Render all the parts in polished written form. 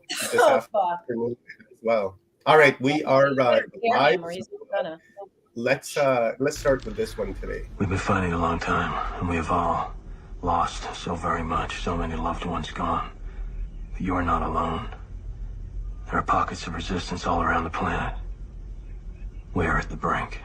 this Oh, fuck. afternoon as well. All right, we are Hear live. him or he's So, gonna. let's start with this one today. We've been fighting a long time, and we have all lost so very much, so many loved ones gone. But you are not alone. There are pockets of resistance all around the planet. We are at the brink.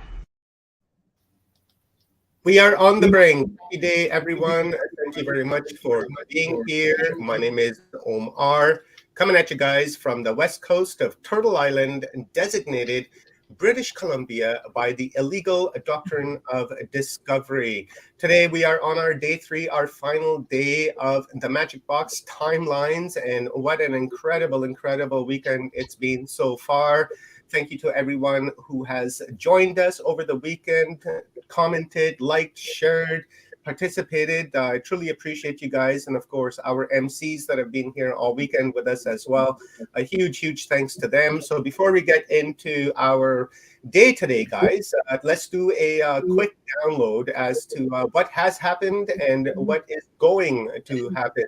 We are on the brink. Good day, everyone. Thank you very much for being here. My name is Omar, coming at you guys from the west coast of Turtle Island, designated British Columbia by the illegal doctrine of discovery. Today, we are on our day 3, our final day of the Magic Box timelines, and what an incredible, incredible weekend it's been so far. Thank you to everyone who has joined us over the weekend, commented, liked, shared, participated. I truly appreciate you guys. And of course, our MCs that have been here all weekend with us as well. A huge, huge thanks to them. So before we get into our day today, guys, let's do a quick download as to what has happened and what is going to happen.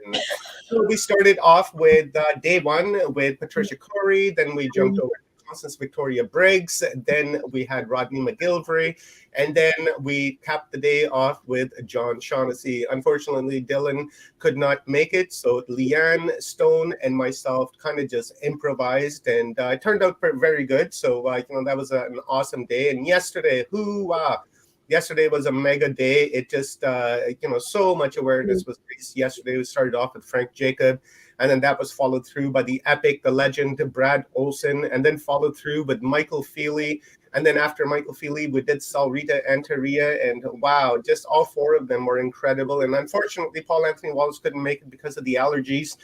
So we started off with day 1 with Patricia Corey. Then we jumped over Constance Victoria Briggs, then we had Rodney McGilvery, and then we capped the day off with John Shaughnessy. Unfortunately, Dylan could not make it, so Leanne, Stone, and myself kind of just improvised, and it turned out very good. So, that was an awesome day. And yesterday, yesterday was a mega day. It just, so much awareness was raised yesterday. We started off with Frank Jacob, and then that was followed through by the epic, the legend, Brad Olson, and then followed through with Michael Feely. And then after Michael Feely, we did Salrita Antaria, and wow, just all 4 of them were incredible. And unfortunately, Paul Anthony Wallace couldn't make it because of the allergies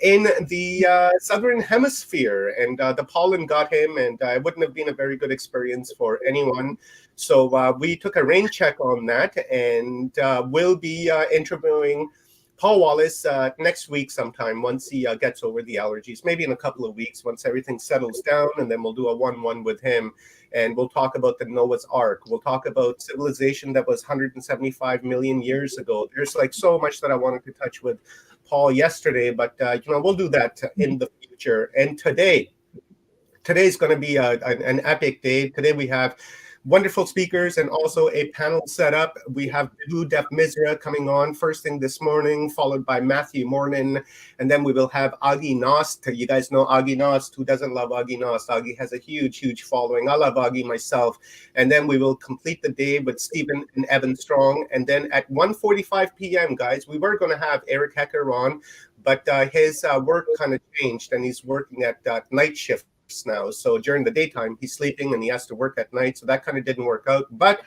in the southern hemisphere, and the pollen got him, and it wouldn't have been a very good experience for anyone. So we took a rain check on that, and we'll be interviewing Paul Wallace next week sometime once he gets over the allergies, maybe in a couple of weeks once everything settles down, and then we'll do a 1-1 with him, and we'll talk about the Noah's Ark. We'll talk about civilization that was 175 million years ago. There's like so much that I wanted to touch with Paul yesterday, but we'll do that in the future. And today's going to be an epic day. Today we have wonderful speakers and also a panel set up. We have Bihu Def Mizra coming on first thing this morning, followed by Matthew Mournian, and then we will have Agi Nost. You guys know Agi Nost. Who doesn't love Agi Nost? Agi has a huge, huge following. I love Agi myself. And then we will complete the day with Stephen and Evan Strong. And then at 1:45 p.m., guys, we were going to have Eric Hecker on, but his work kind of changed, and he's working at night shift now. So during the daytime, he's sleeping and he has to work at night. So that kind of didn't work out. But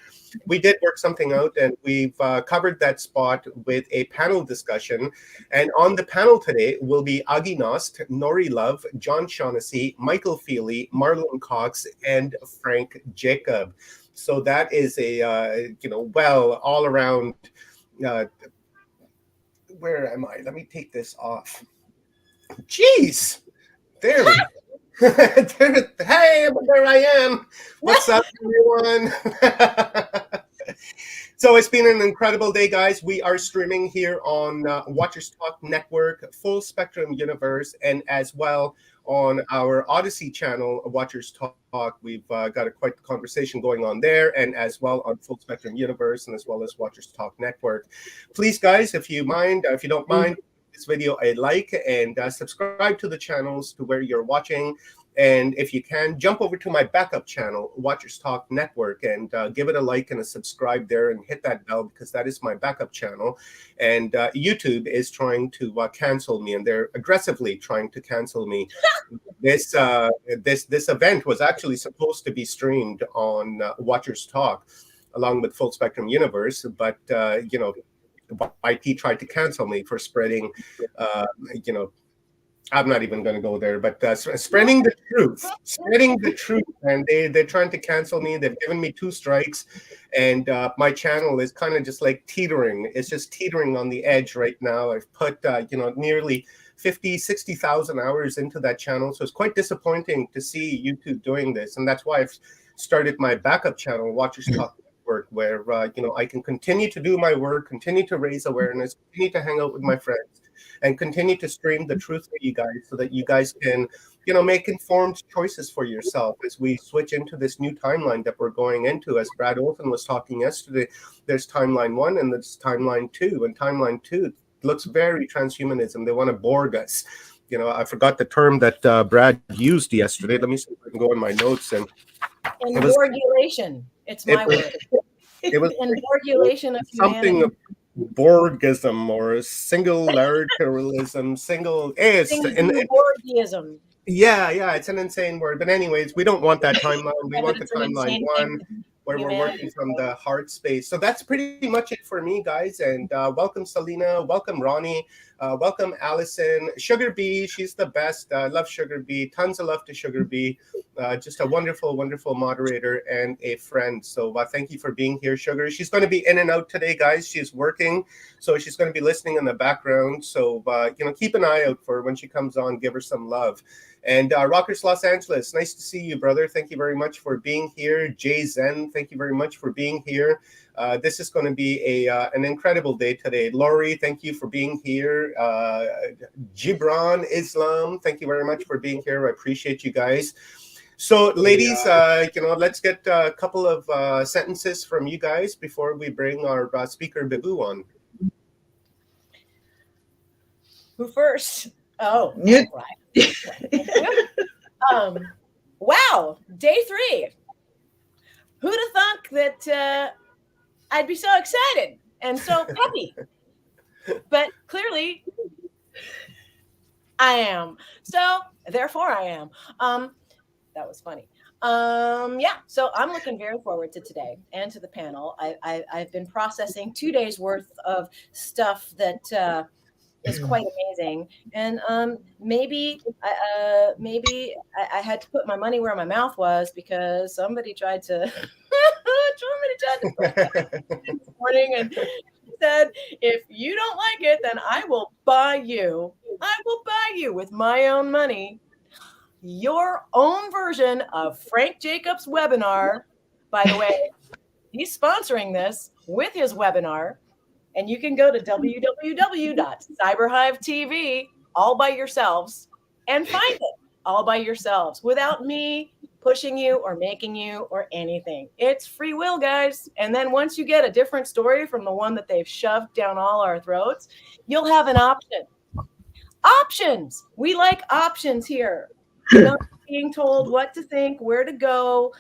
we did work something out, and we've covered that spot with a panel discussion. And on the panel today will be Agi Nost, Nori Love, John Shaughnessy, Michael Feely, Marlon Cox, and Frank Jacob. So that is a, all around. Where am I? Let me take this off. Jeez. There we go. Hey, there I am. What's up, everyone? So it's been an incredible day, guys. We are streaming here on Watchers Talk Network, Full Spectrum Universe, and as well on our Odyssey channel, Watchers Talk. We've got a quite conversation going on there, and as well on Full Spectrum Universe, and as well as Watchers Talk Network. Please, guys, if you don't mind, this video a like, and subscribe to the channels to where you're watching. And if you can, jump over to my backup channel, Watchers Talk Network, and give it a like and a subscribe there, and hit that bell, because that is my backup channel. And YouTube is trying to cancel me, and they're aggressively trying to cancel me. This event was actually supposed to be streamed on Watchers Talk along with Full Spectrum Universe, but YT tried to cancel me for spreading, I'm not even going to go there, but spreading the truth, and they're trying to cancel me. They've given me 2 strikes, and my channel is kind of just like teetering. It's just teetering on the edge right now. I've put, nearly 60,000 hours into that channel, so it's quite disappointing to see YouTube doing this, and that's why I've started my backup channel, Watchers Talk Network, where I can continue to do my work, continue to raise awareness, continue to hang out with my friends, and continue to stream the truth for you guys so that you guys can, make informed choices for yourself as we switch into this new timeline that we're going into. As Brad Olson was talking yesterday, there's timeline 1 and there's timeline 2. And timeline 2 looks very transhumanism. They want to Borg us. I forgot the term that Brad used yesterday. Let me see if I can go in my notes. And Borgulation. It's my word. It was Borgulation of something humanity. Borgism or singularitarianism, Borgism. Yeah, it's an insane word. But anyways, we don't want that timeline. We want the timeline 1 where we're working from the heart space. So that's pretty much it for me, guys. And welcome, Selena. Welcome, Ronnie. Welcome, Allison. Sugar Bee, she's the best. Love Sugar Bee. Tons of love to Sugar Bee. Just a wonderful, wonderful moderator and a friend. So thank you for being here, Sugar. She's going to be in and out today, guys. She's working, so she's going to be listening in the background. So, keep an eye out for when she comes on. Give her some love. And Rockers Los Angeles, nice to see you, brother. Thank you very much for being here. Jay Zen, thank you very much for being here. This is going to be an incredible day today. Laurie, thank you for being here. Gibran Islam, thank you very much for being here. I appreciate you guys. So, ladies, let's get a couple of sentences from you guys before we bring our speaker, Bibu, on. Who first? Oh, yeah. Right. Wow, day 3. Who'd have thunk that I'd be so excited and so happy? But clearly, I am. So, therefore, I am. That was funny. So I'm looking very forward to today and to the panel. I've been processing 2 days worth of stuff that is quite amazing, and maybe I had to put my money where my mouth was because somebody tried to this morning and said, if you don't like it, then I will buy you with my own money your own version of Frank Jacobs' webinar. By the way, he's sponsoring this with his webinar. And you can go to www.cyberhive.tv all by yourselves and find it all by yourselves without me pushing you or making you or anything. It's free will, guys. And then once you get a different story from the one that they've shoved down all our throats, you'll have an option. Options. We like options here. Not being told what to think, where to go.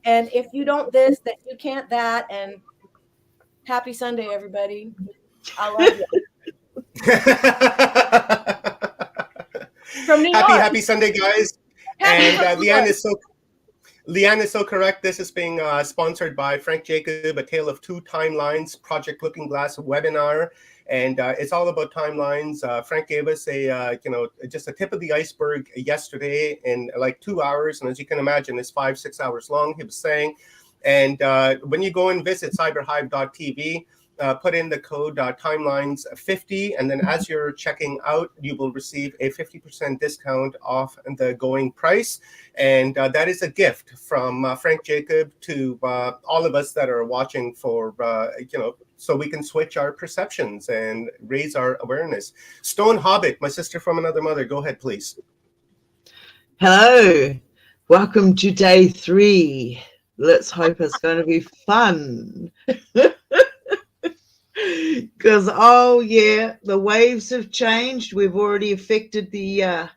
And if you don't this, then you can't that. And happy Sunday, everybody. I love you. From New York. Happy Sunday, guys. And Leanne is so correct. This is being sponsored by Frank Jacob, A Tale of Two Timelines, Project Looking Glass webinar. And it's all about timelines. Frank gave us just a tip of the iceberg yesterday in like 2 hours. And as you can imagine, it's 5-6 hours long, he was saying. And when you go and visit cyberhive.tv, put in the code timelines50, and then as you're checking out, you will receive a 50% discount off the going price. And that is a gift from Frank Jacob to all of us that are watching for, so we can switch our perceptions and raise our awareness. Stone Hobbit, my sister from another mother, go ahead, please. Hello, welcome to day 3. Let's hope it's going to be fun. Because, the waves have changed. We've already affected the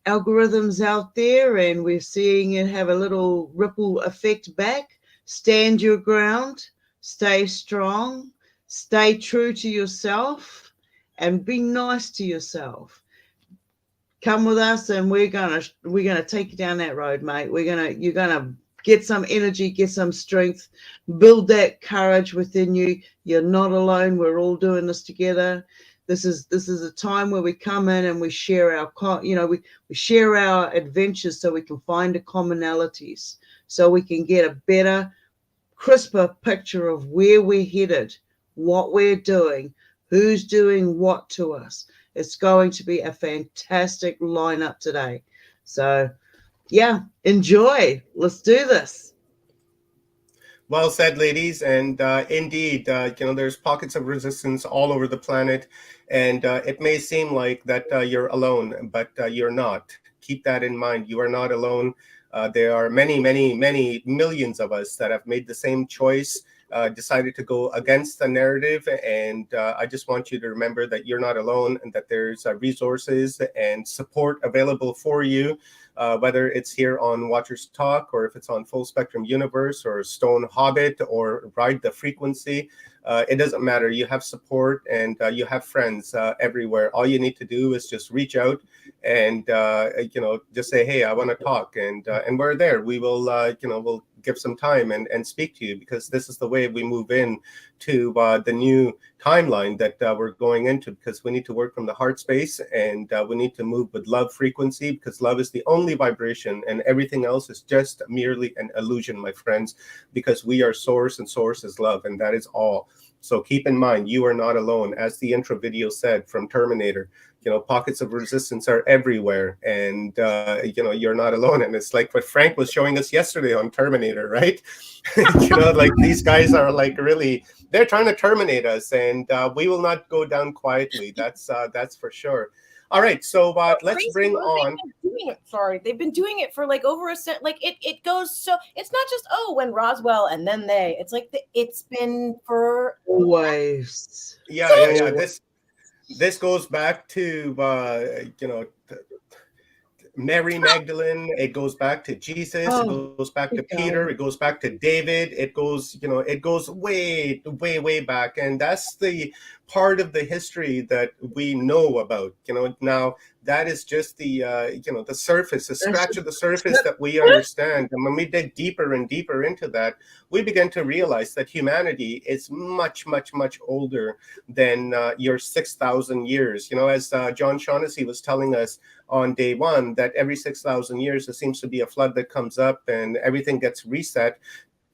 algorithms out there, and we're seeing it have a little ripple effect back. Stand your ground, stay strong, stay true to yourself, and be nice to yourself. Come with us, and we're gonna take you down that road, mate. You're gonna get some energy, get some strength, build that courage within you. You're not alone. We're all doing this together. This is a time where we come in and we share our, we share our adventures so we can find the commonalities, so we can get a better, crisper picture of where we're headed, what we're doing, who's doing what to us. It's going to be a fantastic lineup today. So, enjoy. Let's do this. Well said, ladies. And indeed, there's pockets of resistance all over the planet. And it may seem like that you're alone, but you're not. Keep that in mind. You are not alone. There are many, many, many millions of us that have made the same choice, decided to go against the narrative. And I just want you to remember that you're not alone and that there's resources and support available for you. Whether it's here on Watchers Talk or if it's on Full Spectrum Universe or Stone Hobbit or Ride the Frequency, it doesn't matter. You have support and you have friends everywhere. All you need to do is just reach out and just say, hey, I want to talk, and we're there. We will we'll give some time and speak to you, because this is the way we move in to the new timeline that we're going into, because we need to work from the heart space, and we need to move with love frequency, because love is the only vibration and everything else is just merely an illusion, my friends, because we are source and source is love, and that is all. So keep in mind, you are not alone. As the intro video said from Terminator, pockets of resistance are everywhere, and you're not alone. And it's like what Frank was showing us yesterday on Terminator, right? Like these guys are like really, they're trying to terminate us, and we will not go down quietly. That's for sure. All right, so let's bring on. They've been doing it for like over a cent. Like it goes so. It's not just when Roswell and then they. It's like it's been for always. Yeah. This goes back to Mary Magdalene. It goes back to Jesus. It goes back to Peter. It goes back to David. It goes way, way, way back. And that's the part of the history that we know about. Now that is just the the surface, the scratch of the surface that we understand. And when we dig deeper and deeper into that, we begin to realize that humanity is much, much, much older than your 6,000 years. As John Shaughnessy was telling us on day one, that every 6,000 years there seems to be a flood that comes up and everything gets reset.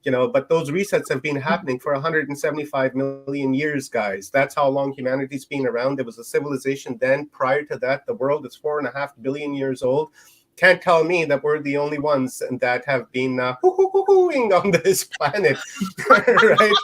But those resets have been happening for 175 million years, guys. That's how long humanity's been around. There was a civilization then. Prior to that, the world is 4.5 billion years old. Can't tell me that we're the only ones that have been hoo-hooing on this planet, right?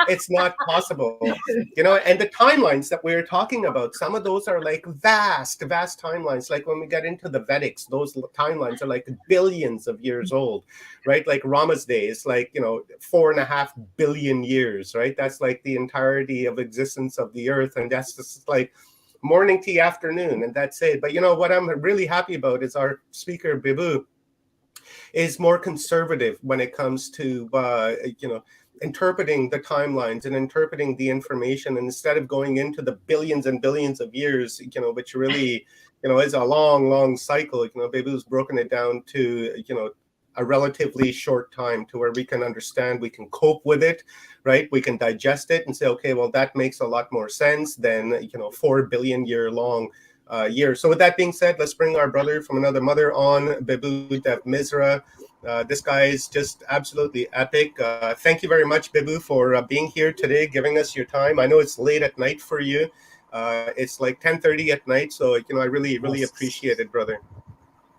It's not possible, and the timelines that we're talking about, some of those are like vast timelines. Like when we get into the Vedics, those timelines are like billions of years old, right? Like Rama's day is like, 4.5 billion years, right? That's like the entirety of existence of the earth. And that's just like morning tea, afternoon, and that's it. But what I'm really happy about is our speaker, Bibu, is more conservative when it comes to interpreting the timelines and interpreting the information. And instead of going into the billions and billions of years, which really is a long cycle, Bibu's broken it down to a relatively short time, to where we can understand, we can cope with it, right? We can digest it and say, okay, well, that makes a lot more sense than 4 billion year long year. So with that being said, let's bring our brother from another mother on, Bibu Dev Misra. This guy is just absolutely epic. Thank you very much, Bibu, for being here today, giving us your time. I know it's late at night for you. It's like 10:30 at night, so I really appreciate it, brother.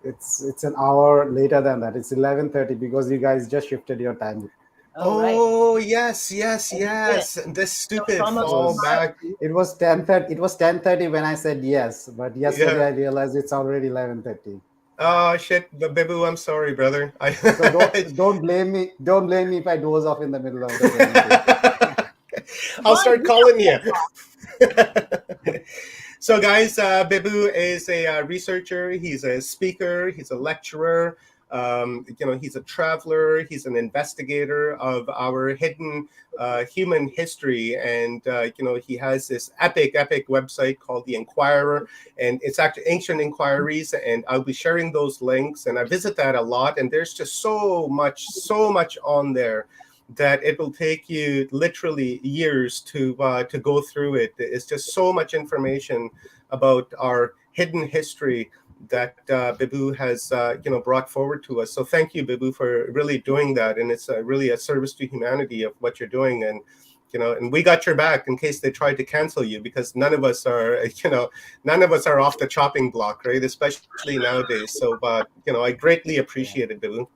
It's an hour later than that. It's 11:30 because you guys just shifted your time. Oh, right. Yes. This stupid fall back. It was 10:30. It was 10:30 when I said yes, but yesterday I realized it's already 11:30. Oh shit, Bibu, I'm sorry, brother. So don't blame me. Don't blame me if I doze off in the middle of the day. I'll start calling you. So guys, Bibu is a researcher, he's a speaker, he's a lecturer, he's a traveler, he's an investigator of our hidden human history. And, he has this epic website called The Inquirer, and it's actually Ancient Inquiries. And I'll be sharing those links, and I visit that a lot. And there's just so much on there that it will take you literally years to go through it. It's just so much information about our hidden history that Bibu has brought forward to us. So thank you, Bibu, for really doing that. And it's really a service to humanity of what you're doing. And and we got your back in case they tried to cancel you, because none of us are off the chopping block, right? Especially nowadays. So I greatly appreciate it, Bibu.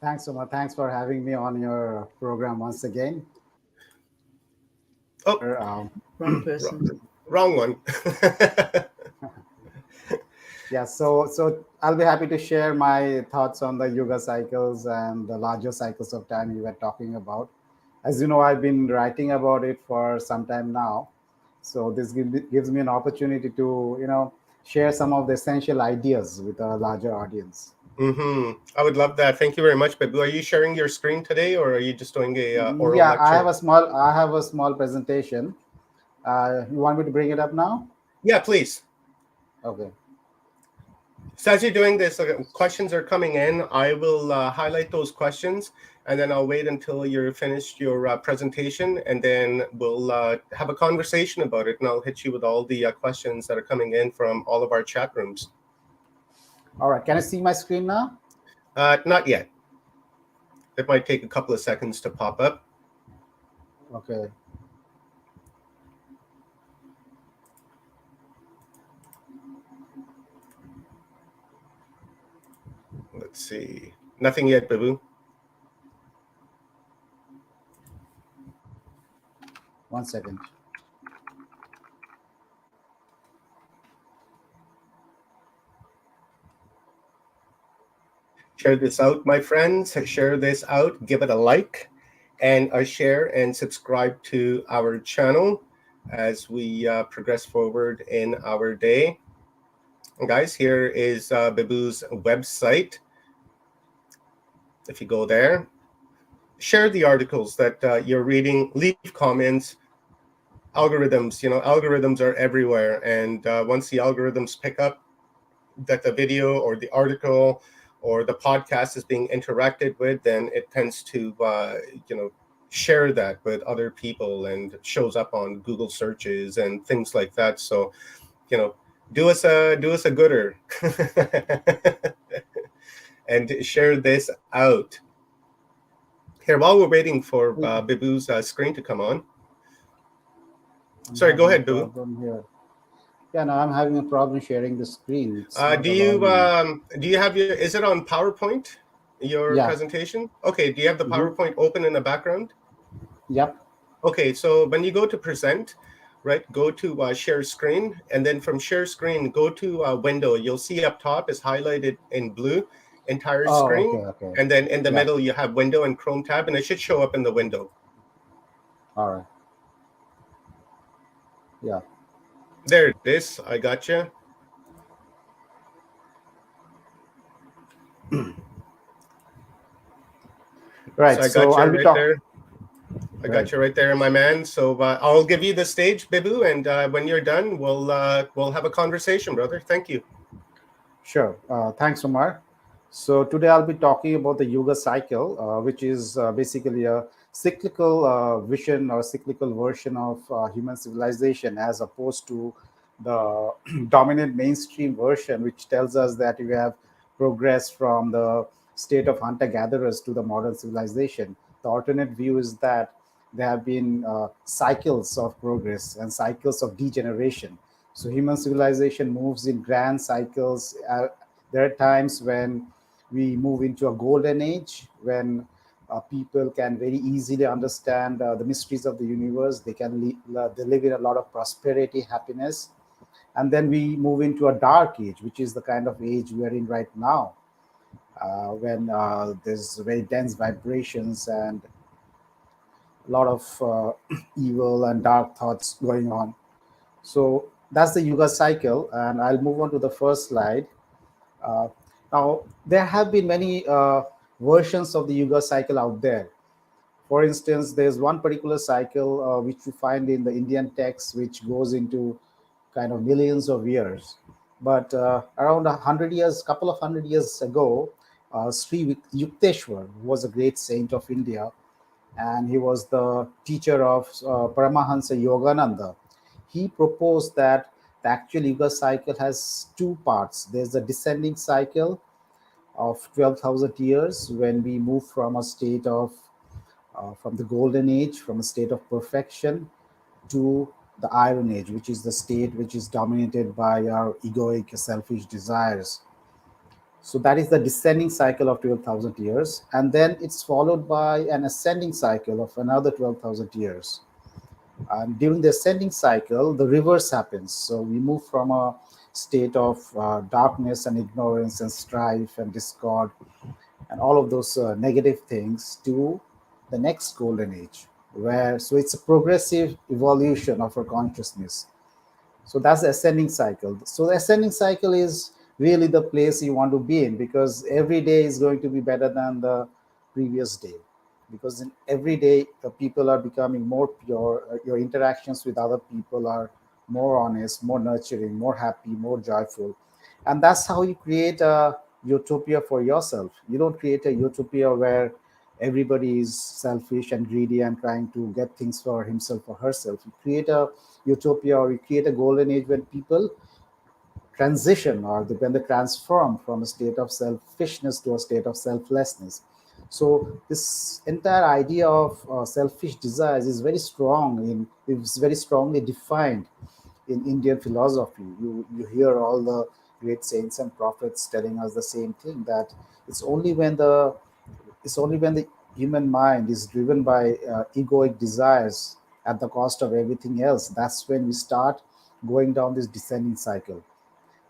Thanks so much. Thanks for having me on your program once again. Oh, Wrong person. wrong one. Yeah, so I'll be happy to share my thoughts on the Yuga cycles and the larger cycles of time you were talking about. As you know, I've been writing about it for some time now, so this gives me an opportunity to share some of the essential ideas with a larger audience. I would love that. Thank you very much, Babu. Are you sharing your screen today, or are you just doing a oral Yeah, lecture? I have a small presentation. You want me to bring it up now? Yeah, please. Okay. So as you're doing this, questions are coming in. I will highlight those questions, and then I'll wait until you're finished your presentation, and then we'll have a conversation about it, and I'll hit you with all the questions that are coming in from all of our chat rooms. All right. Can I see my screen now? Not yet. It might take a couple of seconds to pop up. Okay. Let's see. Nothing yet, Babu. One second. Share this out, my friends. Share this out. Give it a like and a share and subscribe to our channel as we progress forward in our day. And guys, here is Babu's website. If you go there, share the articles that you're reading, leave comments. Algorithms, algorithms are everywhere. And once the algorithms pick up that the video or the article or the podcast is being interacted with, then it tends to, share that with other people and shows up on Google searches and things like that. So, do us a gooder and share this out. Here, while we're waiting for Babu's screen to come on. Sorry, go ahead, Babu. Yeah, no, I'm having a problem sharing the screen. Do you have your? Is it on PowerPoint? Your presentation? Okay. Do you have the PowerPoint open in the background? Yep. Okay. So when you go to present, right, go to share screen, and then from share screen, go to window. You'll see up top is highlighted in blue, entire screen, okay. And then in the middle you have window and Chrome tab, and it should show up in the window. All right. Yeah. There it is. I got you. Right. So I got you right there. I got you right there, my man. So I'll give you the stage, Babu, and when you're done, we'll have a conversation, brother. Thank you. Sure. Thanks, Omar. So today I'll be talking about the Yuga cycle, which is basically a cyclical vision or cyclical version of human civilization, as opposed to the dominant mainstream version, which tells us that we have progressed from the state of hunter-gatherers to the modern civilization. The alternate view is that there have been cycles of progress and cycles of degeneration. So human civilization moves in grand cycles. There are times when we move into a golden age, when people can very easily understand the mysteries of the universe. They can they live in a lot of prosperity, happiness. And then we move into a dark age, which is the kind of age we are in right now, when there's very dense vibrations and a lot of evil and dark thoughts going on. So that's the Yuga cycle, and I'll move on to the first slide. Now, there have been many versions of the Yuga cycle out there. For instance, there's one particular cycle which you find in the Indian texts, which goes into kind of millions of years. But around 100 years, couple of 100 years ago, Sri Yukteswar was a great saint of India, and he was the teacher of Paramahansa Yogananda. He proposed that the actual Yuga cycle has two parts. There's a descending cycle of 12,000 years, when we move from a state of, from the golden age, from a state of perfection, to the iron age, which is the state which is dominated by our egoic, selfish desires. So that is the descending cycle of 12,000 years. And then it's followed by an ascending cycle of another 12,000 years. And during the ascending cycle, the reverse happens. So we move from a state of darkness and ignorance and strife and discord and all of those negative things to the next golden age, where so it's a progressive evolution of our consciousness. So that's the ascending cycle. So the ascending cycle is really the place you want to be in, because every day is going to be better than the previous day. Because in every day, people are becoming more pure. Your interactions with other people are more honest, more nurturing, more happy, more joyful. And that's how you create a utopia for yourself. You don't create a utopia where everybody is selfish and greedy and trying to get things for himself or herself. You create a utopia, or you create a golden age when people transition, or when they transform from a state of selfishness to a state of selflessness. So this entire idea of selfish desires is very strong is very strongly defined in Indian philosophy. You hear all the great saints and prophets telling us the same thing, that it's only when the it's only when the human mind is driven by egoic desires at the cost of everything else, that's when we start going down this descending cycle.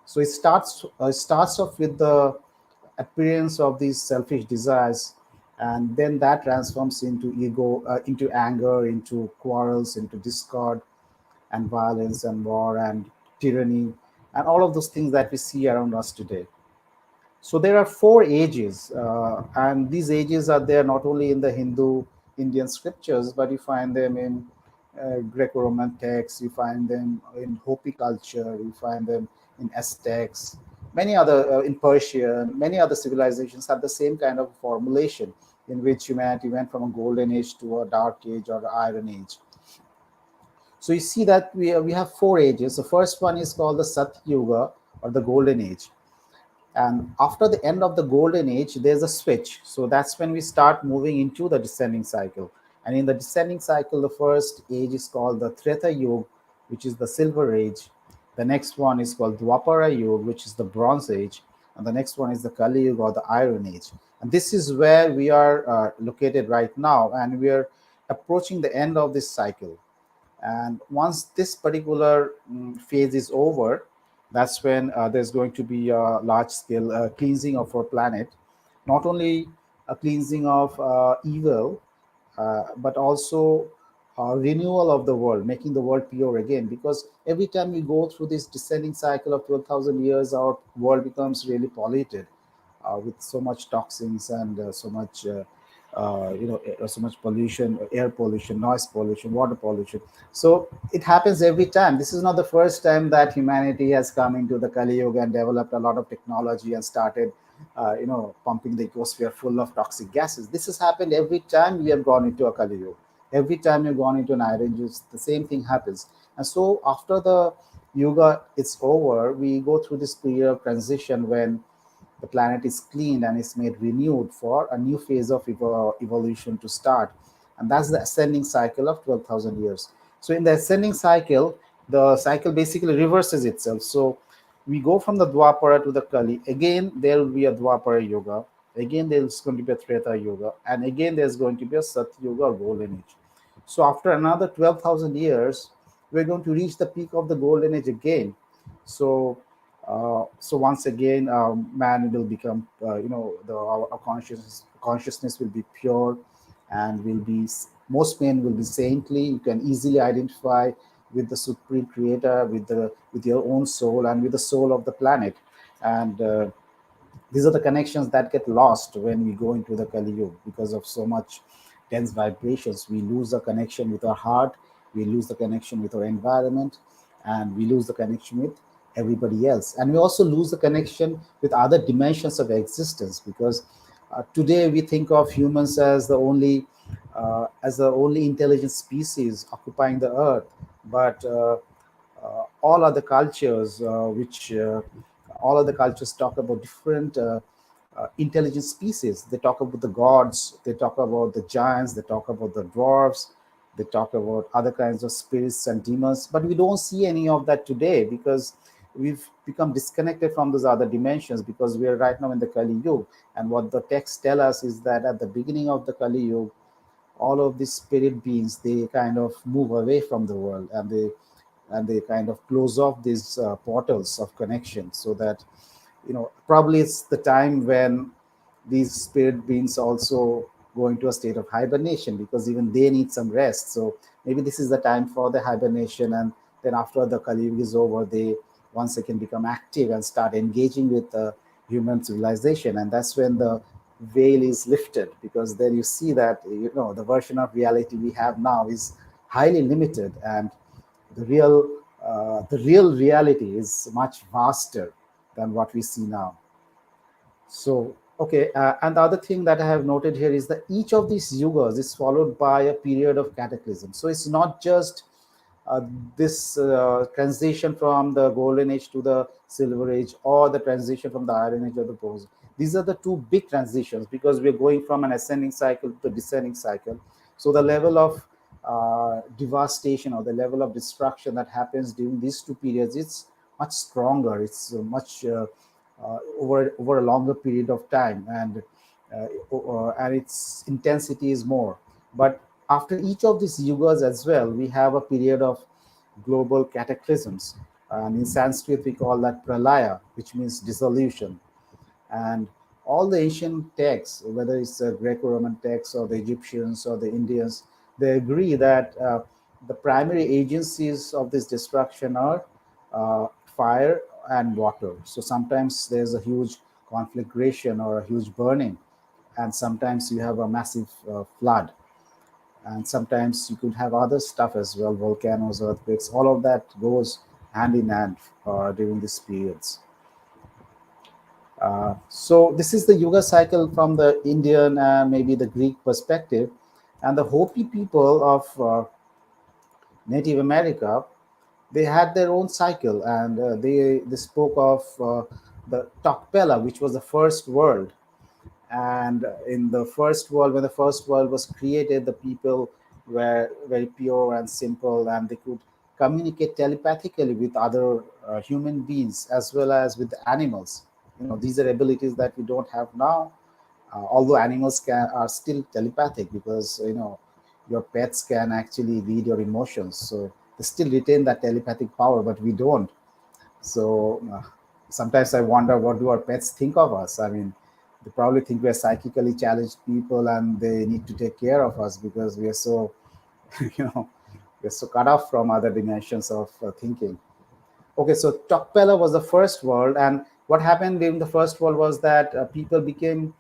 So it starts off with the appearance of these selfish desires, and then that transforms into ego, into anger, into quarrels, into discord and violence and war and tyranny, and all of those things that we see around us today. So there are four ages, and these ages are there not only in the Hindu Indian scriptures, but you find them in Greco-Roman texts, you find them in Hopi culture, you find them in Aztecs, many other in Persia, many other civilizations have the same kind of formulation in which humanity went from a golden age to a dark age or iron age. So you see that we have four ages. The first one is called the Sat Yuga, or the golden age. And after the end of the golden age, there's a switch. So that's when we start moving into the descending cycle. And in the descending cycle, the first age is called the Treta Yuga, which is the silver age. The next one is called Dwapara Yuga, which is the bronze age. And the next one is the Kali Yuga, or the iron age. And this is where we are located right now. And we are approaching the end of this cycle. And once this particular phase is over, that's when there's going to be a large scale cleansing of our planet. Not only a cleansing of evil, but also renewal of the world, making the world pure again. Because every time we go through this descending cycle of 12,000 years, our world becomes really polluted with so much toxins and so much pollution, air pollution, noise pollution, water pollution. So it happens every time. This is not the first time that humanity has come into the Kali Yuga and developed a lot of technology and started pumping the atmosphere full of toxic gases. This has happened every time we have gone into a Kali Yuga. Every time you've gone into an iron age, the same thing happens. And so after the Yuga is over, we go through this period of transition when the planet is cleaned and is made renewed for a new phase of evolution to start. And that's the ascending cycle of 12,000 years. So in the ascending cycle, the cycle basically reverses itself. So we go from the Dwapara to the Kali. Again, there will be a Dwapara Yuga. Again, there's going to be a Treta Yuga. And again, there's going to be a Sat Yuga, or golden age. So after another 12,000 years, we're going to reach the peak of the golden age again. So once again, man will become, our consciousness will be pure, and most men will be saintly. You can easily identify with the supreme creator, with your own soul, and with the soul of the planet. And these are the connections that get lost when we go into the Kali Yuga because of so much dense vibrations. We lose the connection with our heart, we lose the connection with our environment, and we lose the connection with everybody else. And we also lose the connection with other dimensions of existence, because today we think of humans as the only intelligent species occupying the earth. But all other cultures, all other cultures talk about different intelligent species. They talk about the gods, they talk about the giants, they talk about the dwarves, they talk about other kinds of spirits and demons. But we don't see any of that today, because we've become disconnected from those other dimensions because we are right now in the Kali Yuga. And what the texts tell us is that at the beginning of the Kali Yuga, all of these spirit beings, they kind of move away from the world, and they kind of close off these portals of connection, so that probably it's the time when these spirit beings also go into a state of hibernation, because even they need some rest. So maybe this is the time for the hibernation, and then after the Kali Yuga is over, they once again become active and start engaging with human civilization. And that's when the veil is lifted, because then you see that the version of reality we have now is highly limited, and the real reality is much vaster than what we see now. So, okay, and the other thing that I have noted here is that each of these yugas is followed by a period of cataclysm. So it's not just this transition from the golden age to the silver age, or the transition from the iron age to the bronze. These are the two big transitions, because we're going from an ascending cycle to a descending cycle. So the level of devastation, or the level of destruction that happens during these two periods, it's much stronger. It's much over a longer period of time, and its intensity is more. But after each of these yugas as well, we have a period of global cataclysms, and in Sanskrit we call that pralaya, which means dissolution. And all the ancient texts, whether it's the Greco-Roman texts or the Egyptians or the Indians, they agree that the primary agencies of this destruction are fire and water. So sometimes there's a huge conflagration or a huge burning, and sometimes you have a massive flood, and sometimes you could have other stuff as well, volcanoes, earthquakes. All of that goes hand in hand during these periods. So this is the Yuga cycle from the Indian and maybe the Greek perspective. And the Hopi people of Native America, they had their own cycle, and they spoke of the Tokpela, which was the first world. And in the first world, when the first world was created, the people were very pure and simple, and they could communicate telepathically with other human beings as well as with the animals. These are abilities that we don't have now, although animals are still telepathic, because your pets can actually read your emotions, so they still retain that telepathic power, but we don't. So sometimes I wonder, what do our pets think of us? I mean, they probably think we're psychically challenged people, and they need to take care of us because we are so we're so cut off from other dimensions of thinking. Okay, so Tokpela was the first world, and what happened during the first world was that people became,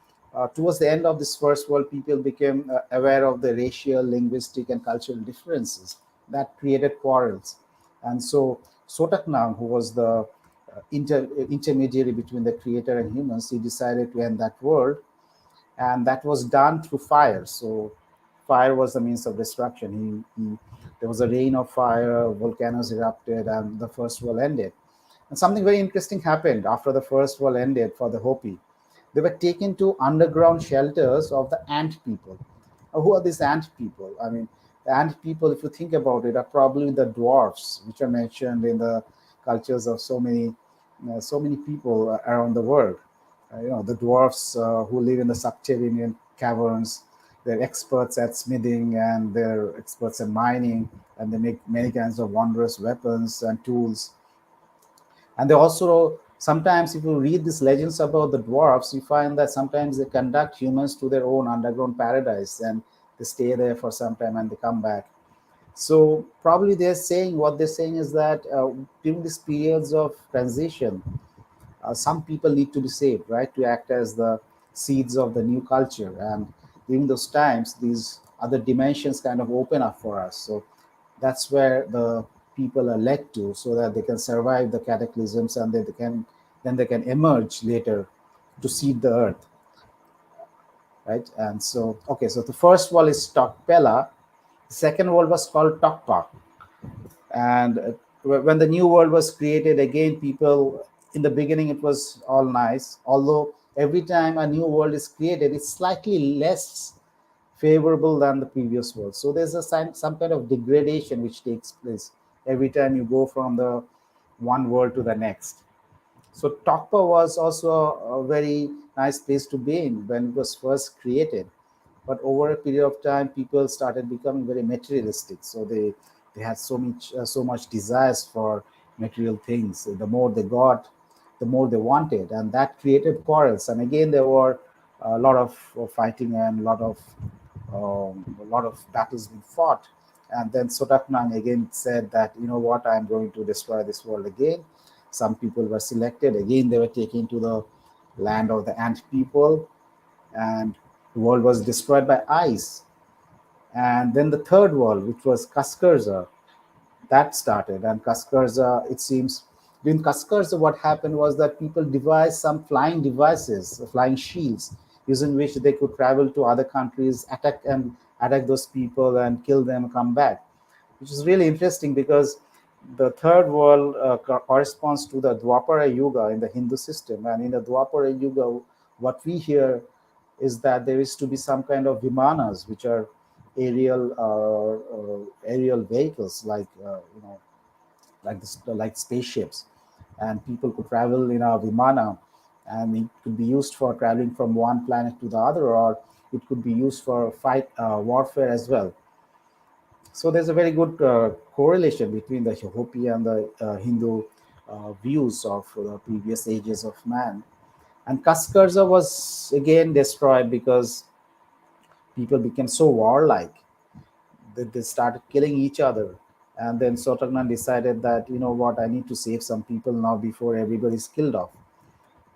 towards the end of this first world, people became aware of the racial, linguistic, and cultural differences that created quarrels. And so Sotaknam, who was the intermediary between the creator and humans, he decided to end that world, and that was done through fire. So fire was the means of destruction. There was a rain of fire, volcanoes erupted, and the first world ended. And something very interesting happened after the first world ended for the Hopi. They were taken to underground shelters of the ant people. Who are these ant people? I mean, the ant people, if you think about it, are probably the dwarfs, which are mentioned in the cultures of so many people around the world. The dwarfs who live in the subterranean caverns. They're experts at smithing, and they're experts at mining, and they make many kinds of wondrous weapons and tools. And they also, sometimes if you read these legends about the dwarfs, you find that sometimes they conduct humans to their own underground paradise, and they stay there for some time and they come back. So probably what they're saying is that during these periods of transition, some people need to be saved, right, to act as the seeds of the new culture. And during those times, these other dimensions kind of open up for us. So that's where the people are led to, so that they can survive the cataclysms, and then they can emerge later to seed the earth, right? And so, okay, so the first wall is Tokpela. The second world was called Tokpa. And when the new world was created, again, people, in the beginning, it was all nice. Although every time a new world is created, it's slightly less favorable than the previous world. So there's some kind of degradation which takes place every time you go from the one world to the next. So Tokpa was also a very nice place to be in when it was first created. But over a period of time, people started becoming very materialistic. So they had so much desires for material things. The more they got, the more they wanted, and that created quarrels. And again, there were a lot of fighting and a lot of battles being fought. And then Sotaknang again said that, you know what, I'm going to destroy this world again. Some people were selected. Again, they were taken to the land of the ant people, and the world was destroyed by ice. And then the third world, which was Kaskarza, that started. And Kaskarza, it seems, in Kaskarza, what happened was that people devised some flying devices, flying shields, using which they could travel to other countries, attack those people and kill them, come back, which is really interesting because the third world corresponds to the Dwapara Yuga in the Hindu system. And in the Dwapara Yuga, what we hear is that there is to be some kind of vimanas, which are aerial vehicles, like spaceships, and people could travel in a vimana, and it could be used for traveling from one planet to the other, or it could be used for fight warfare as well. So there's a very good correlation between the Hopi and the Hindu views of the previous ages of man. And Kaskarza was again destroyed because people became so warlike that they started killing each other. And then Sotagnan decided that, you know what, I need to save some people now before everybody's killed off.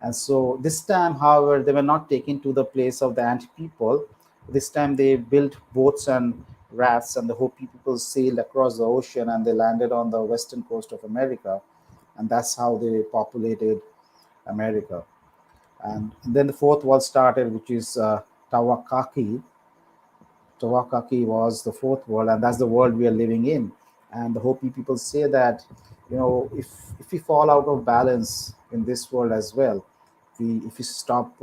And so this time, however, they were not taken to the place of the ant people. This time they built boats and rafts, and the Hopi people sailed across the ocean and they landed on the western coast of America. And that's how they populated America. And then the fourth world started, which is Tawakaki. Tawakaki was the fourth world, and that's the world we are living in. And the Hopi people say that, if we fall out of balance in this world as well, if we stop,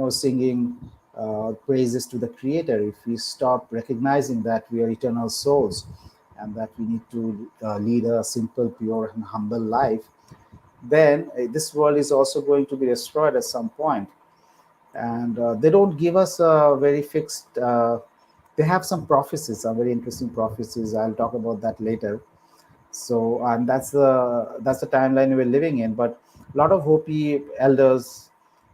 singing praises to the Creator, if we stop recognizing that we are eternal souls and that we need to lead a simple, pure, and humble life, then this world is also going to be destroyed at some point. And they don't give us a very fixed. They have some prophecies, some very interesting prophecies. I'll talk about that later. So, and that's the timeline we're living in. But a lot of Hopi elders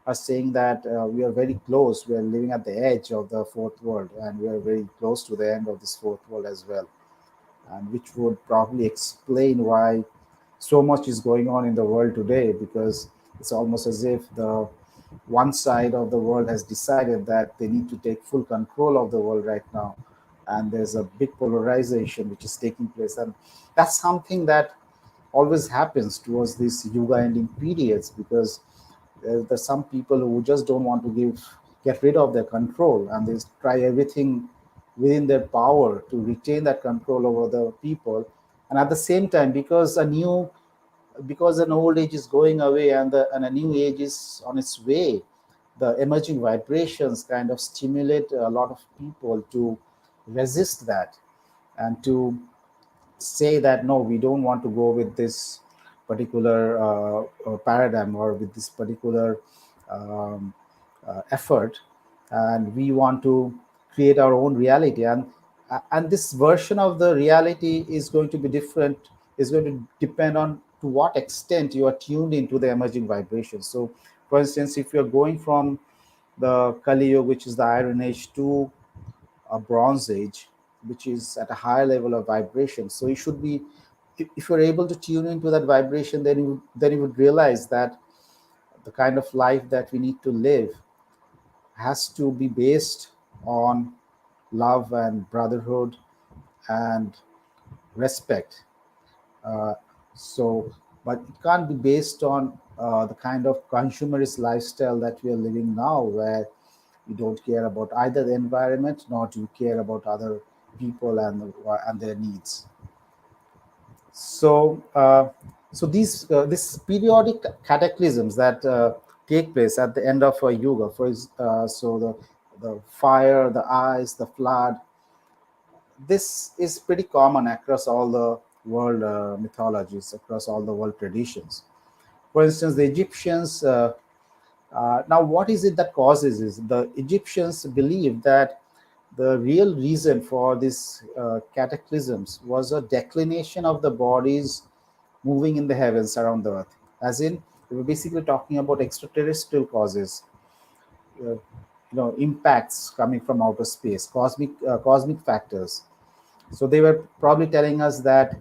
are saying that we are very close. We are living at the edge of the fourth world, and we are very close to the end of this fourth world as well, and which would probably explain why so much is going on in the world today, because it's almost as if the one side of the world has decided that they need to take full control of the world right now, and there's a big polarization which is taking place. And that's something that always happens towards these Yuga ending periods, because there's some people who just don't want to get rid of their control, and they try everything within their power to retain that control over the people. And at the same time, because an old age is going away and a new age is on its way, the emerging vibrations kind of stimulate a lot of people to resist that and to say that no, we don't want to go with this particular paradigm or with this particular um, effort, and we want to create our own reality. And this version of the reality is going to be different, is going to depend on to what extent you are tuned into the emerging vibrations. So for instance, if you're going from the Kali Yuga, which is the Iron Age, to a Bronze Age, which is at a higher level of vibration, so you should be, if you're able to tune into that vibration, then you would realize that the kind of life that we need to live has to be based on love and brotherhood and respect. Uh, so, but it can't be based on the kind of consumerist lifestyle that we are living now, where you don't care about either the environment nor do you care about other people and their needs. So, these periodic cataclysms that take place at the end of a yuga, so the fire, the ice, the flood, this is pretty common across all the world mythologies, across all the world traditions. For instance, the Egyptians. Now, what is it that causes this? The Egyptians believed that the real reason for these cataclysms was a declination of the bodies moving in the heavens around the earth. As in, we were basically talking about extraterrestrial causes, impacts coming from outer space, cosmic factors. So they were probably telling us that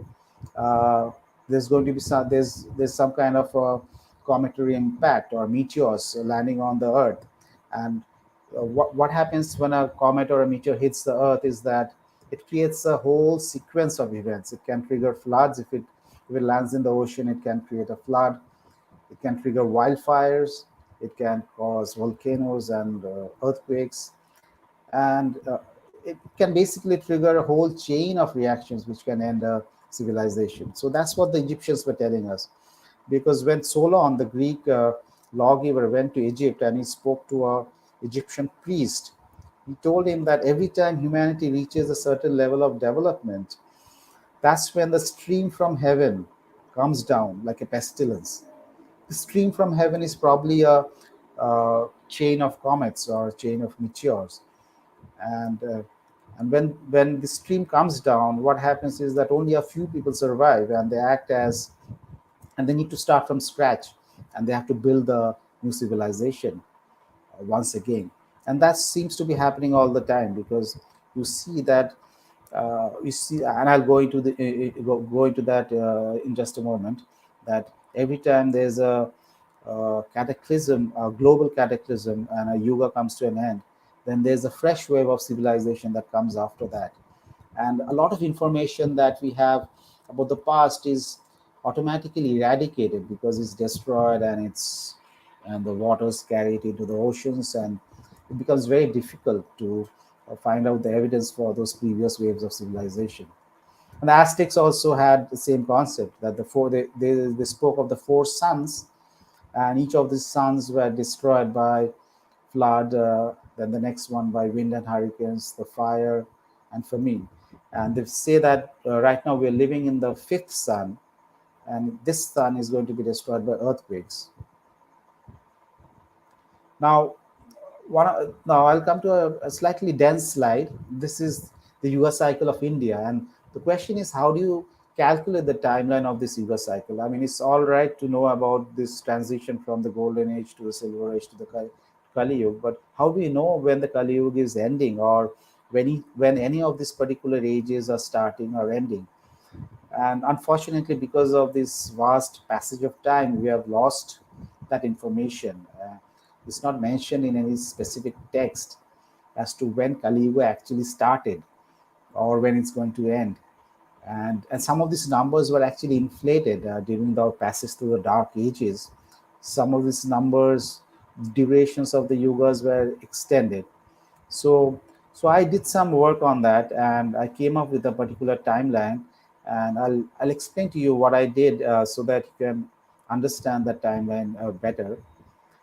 uh, there's going to be there's some kind of a cometary impact or meteors landing on the earth. And what happens when a comet or a meteor hits the earth is that it creates a whole sequence of events. It can trigger floods. If it lands in the ocean, it can create a flood. It can trigger wildfires. It can cause volcanoes and earthquakes, and it can basically trigger a whole chain of reactions which can end a civilization. So that's what the Egyptians were telling us. Because when Solon, the Greek lawgiver, went to Egypt and he spoke to a Egyptian priest, he told him that every time humanity reaches a certain level of development, that's when the stream from heaven comes down like a pestilence. The stream from heaven is probably a chain of comets or a chain of meteors. And uh, and when the stream comes down, what happens is that only a few people survive, and they act as, and they need to start from scratch, and they have to build a new civilization once again. And that seems to be happening all the time, because you see that you see, and I'll go into go into that in just a moment, that every time there's a cataclysm, a global cataclysm, and a yuga comes to an end, then there's a fresh wave of civilization that comes after that. And a lot of information that we have about the past is automatically eradicated because it's destroyed, and the waters carry it into the oceans, and it becomes very difficult to find out the evidence for those previous waves of civilization. And the Aztecs also had the same concept, that they spoke of the four suns, and each of these suns were destroyed by flood, then the next one by wind and hurricanes, the fire and famine. And they say that right now we're living in the fifth sun, and this sun is going to be destroyed by earthquakes. Now, now I'll come to a slightly dense slide. This is the Yuga cycle of India, and the question is, how do you calculate the timeline of this Yuga cycle? I mean, it's all right to know about this transition from the golden age to the silver age to the Kali Yuga, but how do you know when the Kali Yuga is ending, or when any of these particular ages are starting or ending? And unfortunately, because of this vast passage of time, we have lost that information. It's not mentioned in any specific text as to when Kali Yuga actually started or when it's going to end. And some of these numbers were actually inflated during the passage through the dark ages. Some of these numbers, durations of the yugas were extended. So I did some work on that, and I came up with a particular timeline, and I'll explain to you what I did so that you can understand the timeline better.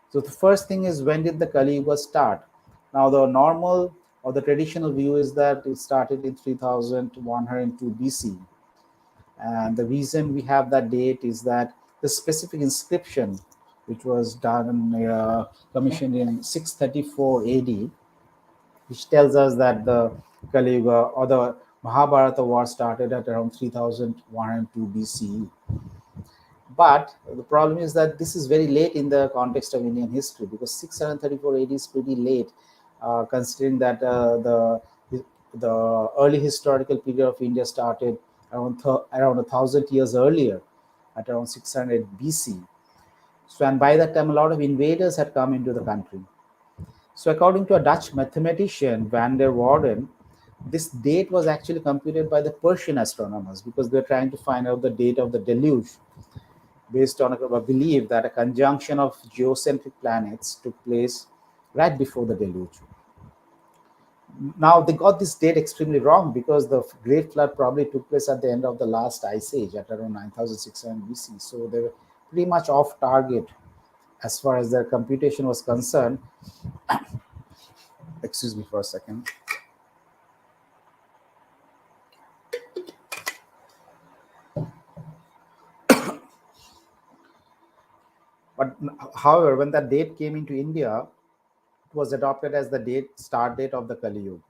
So the first thing is, when did the Kali Yuga start? Now the normal or the traditional view is that it started in 3102 BC. And the reason we have that date is that the specific inscription, which was done, commissioned in 634 AD, which tells us that the Kali Yuga or the Mahabharata war started at around 3102 BCE. But the problem is that this is very late in the context of Indian history, because 634 AD is pretty late, considering that the early historical period of India started around 1,000 years earlier, at around 600 BC. So, and by that time, a lot of invaders had come into the country. So, according to a Dutch mathematician, Van der Waalen, this date was actually computed by the Persian astronomers, because they were trying to find out the date of the deluge, based on a belief that a conjunction of geocentric planets took place right before the deluge. Now, they got this date extremely wrong, because the Great Flood probably took place at the end of the last ice age at around 9600 BC. So they were pretty much off target as far as their computation was concerned. Excuse me for a second. But however, when that date came into India, it was adopted as the start date of the Kali Yuga.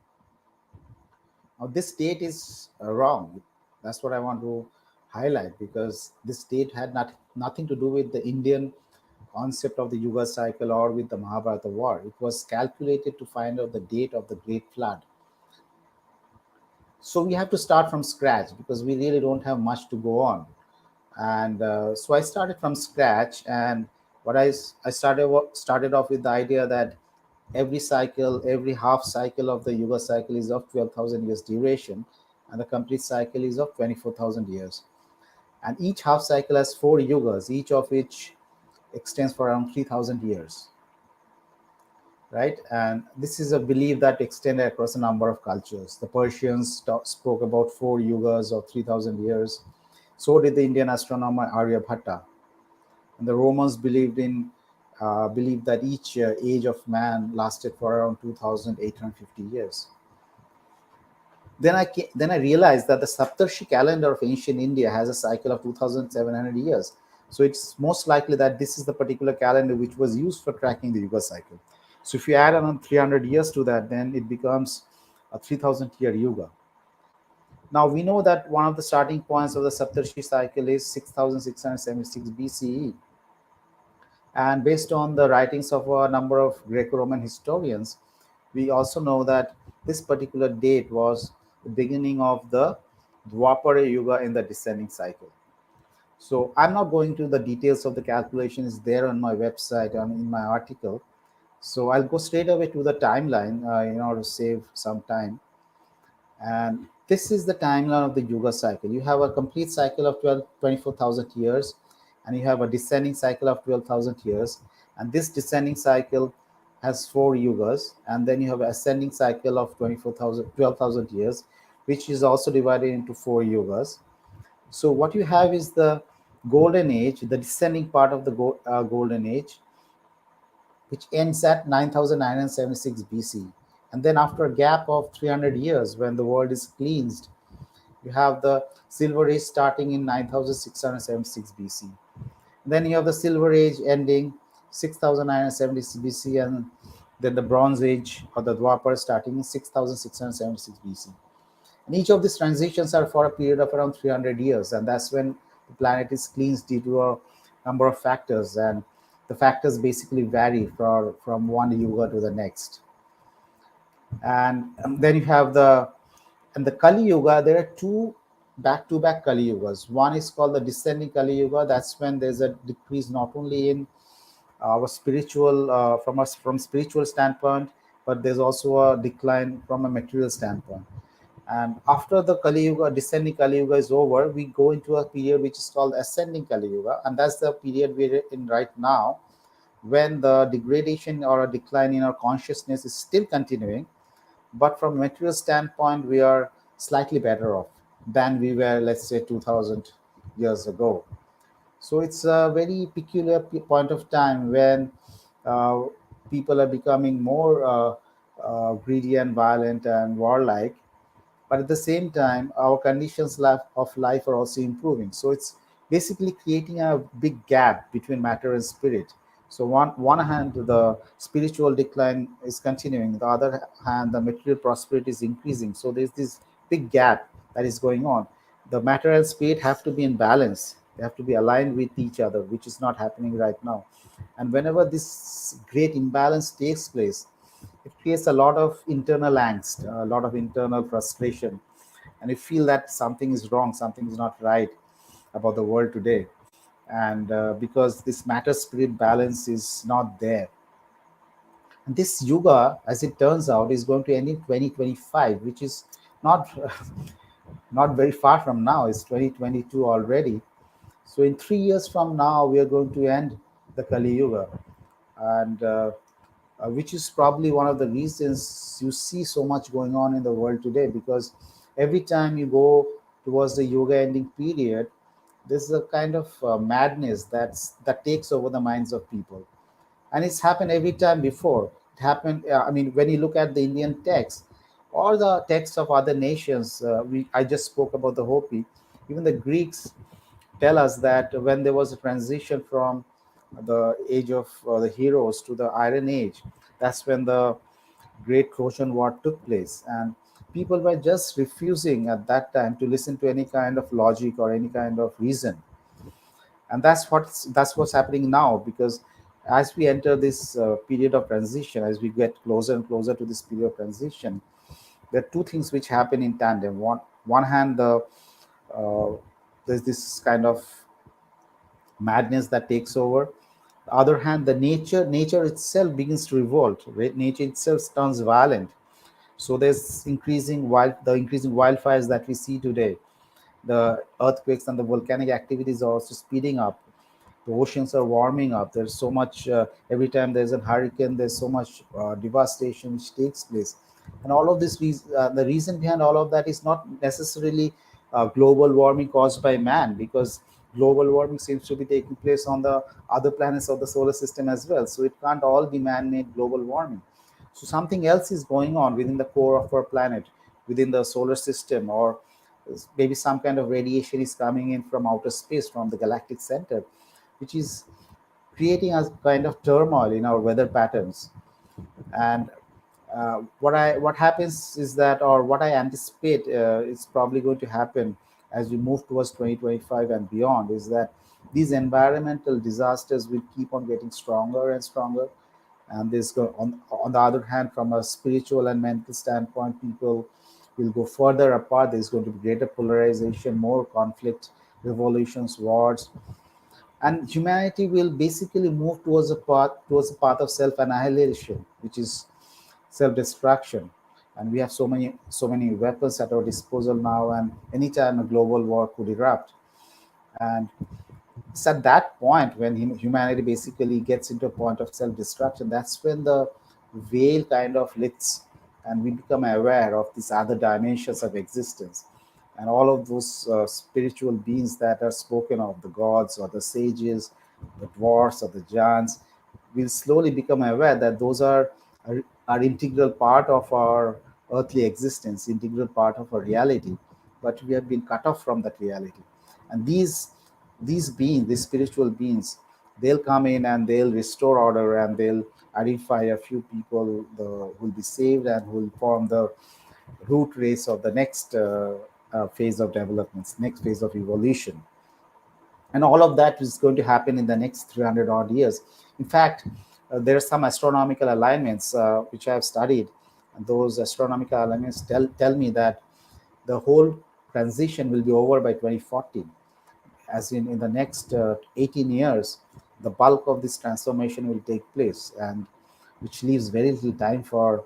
Now, this date is wrong. That's what I want to highlight, because this date had nothing to do with the Indian concept of the Yuga cycle or with the Mahabharata war. It was calculated to find out the date of the Great Flood. So we have to start from scratch because we really don't have much to go on. And so I started from scratch, and what I started off with the idea that every cycle, every half cycle of the Yuga cycle is of 12,000 years duration, and the complete cycle is of 24,000 years. And each half cycle has 4 yugas, each of which extends for around 3,000 years, right? And this is a belief that extended across a number of cultures. The Persians spoke about 4 yugas of 3,000 years. So did the Indian astronomer Aryabhatta. And the Romans believed that each age of man lasted for around 2,850 years. Then I realized that the Saptarshi calendar of ancient India has a cycle of 2,700 years. So it's most likely that this is the particular calendar which was used for tracking the Yuga cycle. So if you add around 300 years to that, then it becomes a 3,000-year Yuga. Now we know that one of the starting points of the Saptarshi cycle is 6,676 BCE. And based on the writings of a number of Greco-Roman historians, we also know that this particular date was the beginning of the Dwapara Yuga in the descending cycle. So I'm not going to the details of the calculations there on my website and in my article. So I'll go straight away to the timeline in order to save some time. And this is the timeline of the Yuga cycle. You have a complete cycle of 24,000 years, and you have a descending cycle of 12,000 years. And this descending cycle has 4 yugas, and then you have an ascending cycle of 12,000 years, which is also divided into 4 yugas. So what you have is the golden age, the descending part of the golden age, which ends at 9,976 BC. And then after a gap of 300 years, when the world is cleansed, you have the Silver Age starting in 9,676 BC. Then you have the Silver Age ending 6,976 BC, and then the Bronze Age or the Dwapar starting in 6,676 BC. And each of these transitions are for a period of around 300 years, and that's when the planet is cleansed due to a number of factors, and the factors basically vary from one yuga to the next. And then you have the Kali Yuga. There are two back-to-back Kali Yugas. One is called the descending Kali Yuga. That's when there's a decrease not only in our spiritual from spiritual standpoint, but there's also a decline from a material standpoint. And after the Kali Yuga, descending Kali Yuga is over, we go into a period which is called ascending Kali Yuga, and that's the period we're in right now, when the degradation or a decline in our consciousness is still continuing, but from a material standpoint, we are slightly better off than we were, let's say, 2,000 years ago. So it's a very peculiar point of time when uh, people are becoming more greedy and violent and warlike, but at the same time our conditions of life are also improving. So it's basically creating a big gap between matter and spirit. So one hand the spiritual decline is continuing, the other hand the material prosperity is increasing. So there's this big gap that is going on. The matter and spirit have to be in balance, they have to be aligned with each other, which is not happening right now. And whenever this great imbalance takes place, it creates a lot of internal angst, a lot of internal frustration, and you feel that something is wrong, something is not right about the world today. And because this matter spirit balance is not there. And this yuga, as it turns out, is going to end in 2025, which is not not very far from now. It's 2022 already. So in 3 years from now, we are going to end the Kali Yuga, and which is probably one of the reasons you see so much going on in the world today. Because every time you go towards the Yuga ending period, there's a kind of madness that takes over the minds of people, and it's happened every time before. It happened. I mean, when you look at the Indian text or the texts of other nations, I just spoke about the Hopi. Even the Greeks tell us that when there was a transition from the age of the heroes to the Iron Age. That's when the Great Trojan War took place, and people were just refusing at that time to listen to any kind of logic or any kind of reason. And that's what's happening now, because as we enter this period of transition, as we get closer and closer to this period of transition, there are two things which happen in tandem. One hand, uh, there's this kind of madness that takes over. The other hand, the nature itself begins to revolt. Right? Nature itself turns violent. So there's increasing wildfires that we see today. The earthquakes and the volcanic activities are also speeding up. The oceans are warming up. There's so much, every time there's a hurricane, there's so much devastation which takes place. And all of this, the reason behind all of that is not necessarily global warming caused by man, because global warming seems to be taking place on the other planets of the solar system as well. So it can't all be man-made global warming. So something else is going on within the core of our planet, within the solar system, or maybe some kind of radiation is coming in from outer space, from the galactic center, which is creating a kind of turmoil in our weather patterns. And what happens is that, or what I anticipate is probably going to happen as we move towards 2025 and beyond, is that these environmental disasters will keep on getting stronger and stronger. And on the other hand, from a spiritual and mental standpoint, people will go further apart. There's going to be greater polarization, more conflict, revolutions, wars, and humanity will basically move towards a path of self-annihilation, which is self-destruction. And we have so many weapons at our disposal now, and anytime a global war could erupt. And it's at that point when humanity basically gets into a point of self-destruction. That's when the veil kind of lifts, and we become aware of these other dimensions of existence, and all of those spiritual beings that are spoken of, the gods or the sages, the dwarfs or the giants, will slowly become aware that those are integral part of our earthly existence, integral part of our reality, but we have been cut off from that reality. And these beings, these spiritual beings, they'll come in and they'll restore order, and they'll identify a few people who will be saved and who will form the root race of the next phase of developments, next phase of evolution. And all of that is going to happen in the next 300 odd years. In fact, there are some astronomical alignments which I have studied, and those astronomical alignments tell me that the whole transition will be over by 2040, as in the next 18 years, the bulk of this transformation will take place, and which leaves very little time for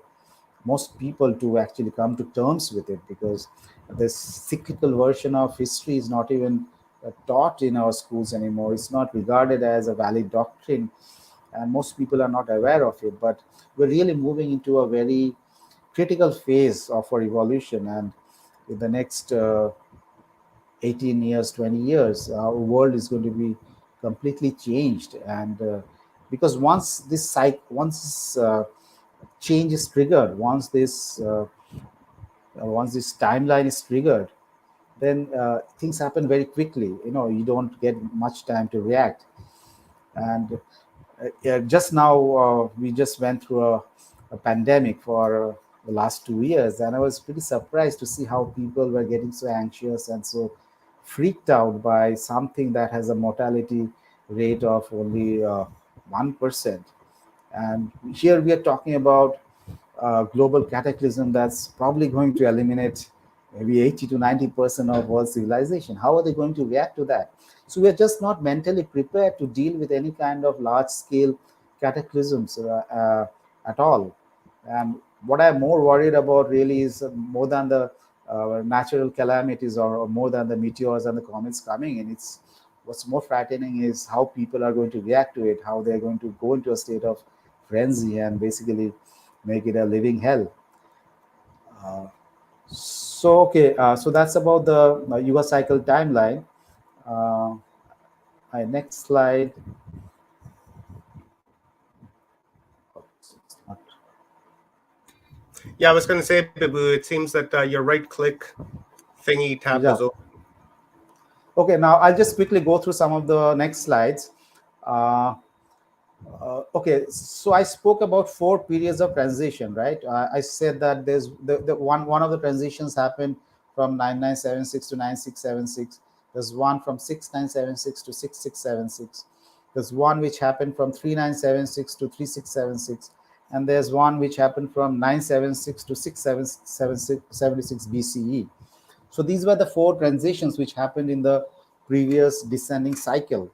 most people to actually come to terms with it, because this cyclical version of history is not even taught in our schools anymore. It's not regarded as a valid doctrine, and most people are not aware of it. But we're really moving into a very critical phase of our evolution, and in the next 18 years, 20 years, our world is going to be completely changed. And because once this change is triggered, once this timeline is triggered, then things happen very quickly. You don't get much time to react. And yeah, just now we just went through a pandemic for the last 2 years, and I was pretty surprised to see how people were getting so anxious and so freaked out by something that has a mortality rate of only 1%. And here we are talking about global cataclysm that's probably going to eliminate maybe 80 to 90% of world civilization. How are they going to react to that? So we are just not mentally prepared to deal with any kind of large scale cataclysms at all. And what I'm more worried about really is more than the natural calamities, or more than the meteors and the comets coming in. It's what's more frightening is how people are going to react to it, how they're going to go into a state of frenzy and basically make it a living hell. Uh, so that's about the Yuga cycle timeline. Uh, my next slide. It's not- Yeah, I was going to say, Bibu, it seems that your right click thingy tab Yeah. was open. Okay, now I'll just quickly go through some of the next slides. Uh, Okay, so I spoke about four periods of transition, right? I said that there's the one of the transitions happened from 9976 to 9676. There's one from 6976 to 6676. There's one which happened from 3976 to 3676, and there's one which happened from 976 to 6776 BCE. So these were the four transitions which happened in the previous descending cycle.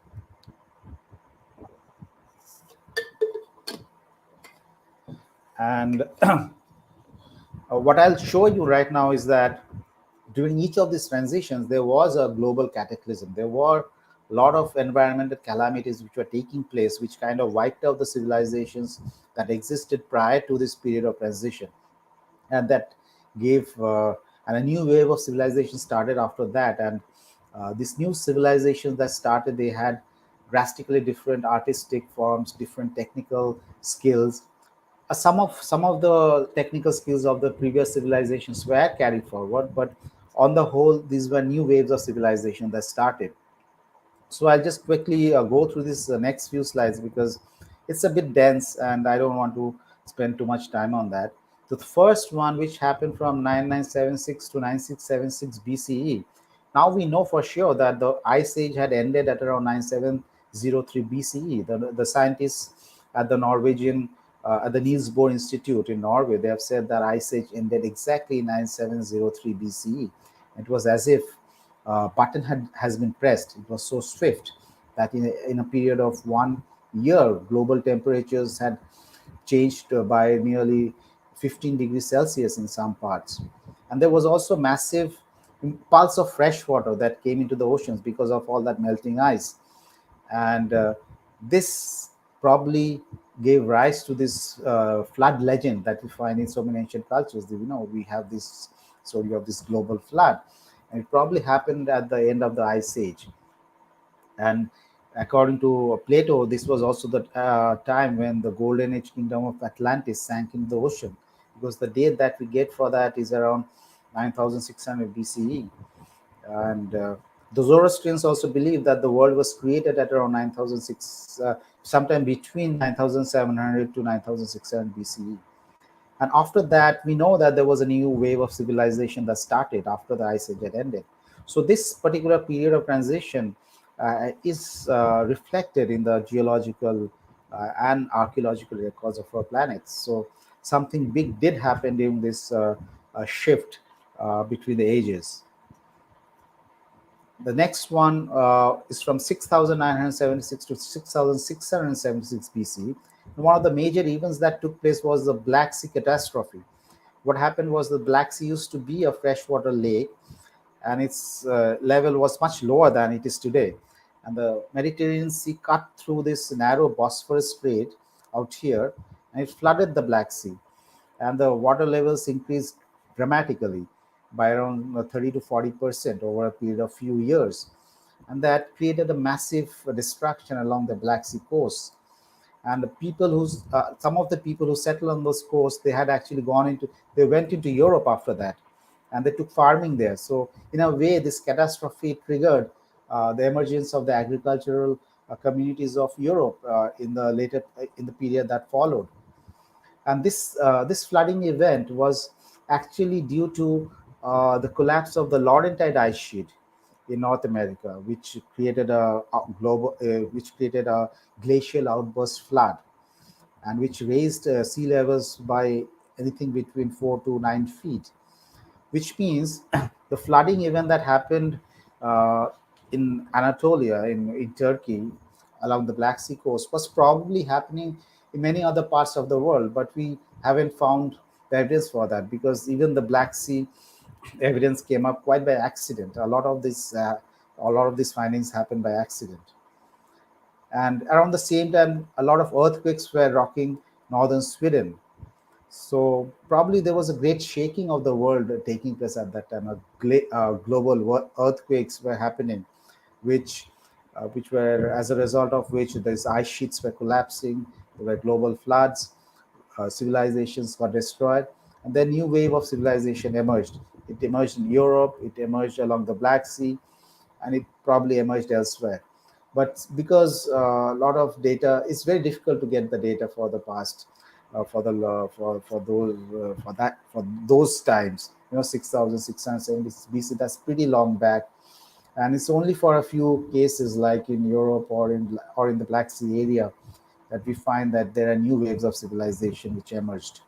And what I'll show you right now is that during each of these transitions, there was a global cataclysm. There were a lot of environmental calamities which were taking place, which kind of wiped out the civilizations that existed prior to this period of transition. And that gave, and a new wave of civilization started after that. And these new civilizations that started, they had drastically different artistic forms, different technical skills. Some of the technical skills of the previous civilizations were carried forward, but on the whole, these were new waves of civilization that started. So I'll just quickly go through this next few slides because it's a bit dense and I don't want to spend too much time on that. So the first one, which happened from 9976 to 9676 BCE, now we know for sure that the Ice Age had ended at around 9703 BCE. The scientists at the Norwegian, at the Niels Bohr Institute in Norway, they have said that Ice Age ended exactly in 9703 BCE. It was as if button has been pressed. It was so swift that in a period of 1 year, global temperatures had changed by nearly 15 degrees Celsius in some parts. And there was also massive impulse of fresh water that came into the oceans because of all that melting ice. And this probably gave rise to this flood legend that we find in so many ancient cultures. We have this story of this global flood, and it probably happened at the end of the Ice Age. And according to Plato, this was also the time when the Golden Age kingdom of Atlantis sank in the ocean, because the date that we get for that is around 9600 BCE. And the Zoroastrians also believe that the world was created at around 9006, sometime between 9700 to 9600 BCE. And after that, we know that there was a new wave of civilization that started after the Ice Age had ended. So this particular period of transition is reflected in the geological and archaeological records of our planet. So something big did happen during this shift between the ages. The next one is from 6976 to 6676 BC. And one of the major events that took place was the Black Sea catastrophe. What happened was the Black Sea used to be a freshwater lake, and its level was much lower than it is today. And the Mediterranean Sea cut through this narrow Bosphorus Strait out here, and it flooded the Black Sea. And the water levels increased dramatically by around 30 to 40% over a period of few years. And that created a massive destruction along the Black Sea coast. And the people some of the people who settled on those coasts, they had actually they went into Europe after that, and they took farming there. So in a way, this catastrophe triggered the emergence of the agricultural communities of Europe in the period that followed. And this flooding event was actually due to the collapse of the Laurentide ice sheet in North America, which created which created a glacial outburst flood, and which raised sea levels by anything between 4 to 9 feet. Which means the flooding event that happened uh, in Anatolia, in Turkey, along the Black Sea coast, was probably happening in many other parts of the world, but we haven't found the evidence for that, because even the Black Sea evidence came up quite by accident. A lot of these findings happened by accident. And around the same time, a lot of earthquakes were rocking northern Sweden. So probably there was a great shaking of the world taking place at that time. Global earthquakes were happening, which were, as a result of which, these ice sheets were collapsing. There were global floods. Civilizations got destroyed, and then new wave of civilization emerged. It emerged in Europe. It emerged along the Black Sea, and it probably emerged elsewhere. But because a lot of data, it's very difficult to get the data for the past, for those times. 6,670 BC. That's pretty long back, and it's only for a few cases like in Europe or in the Black Sea area that we find that there are new waves of civilization which emerged.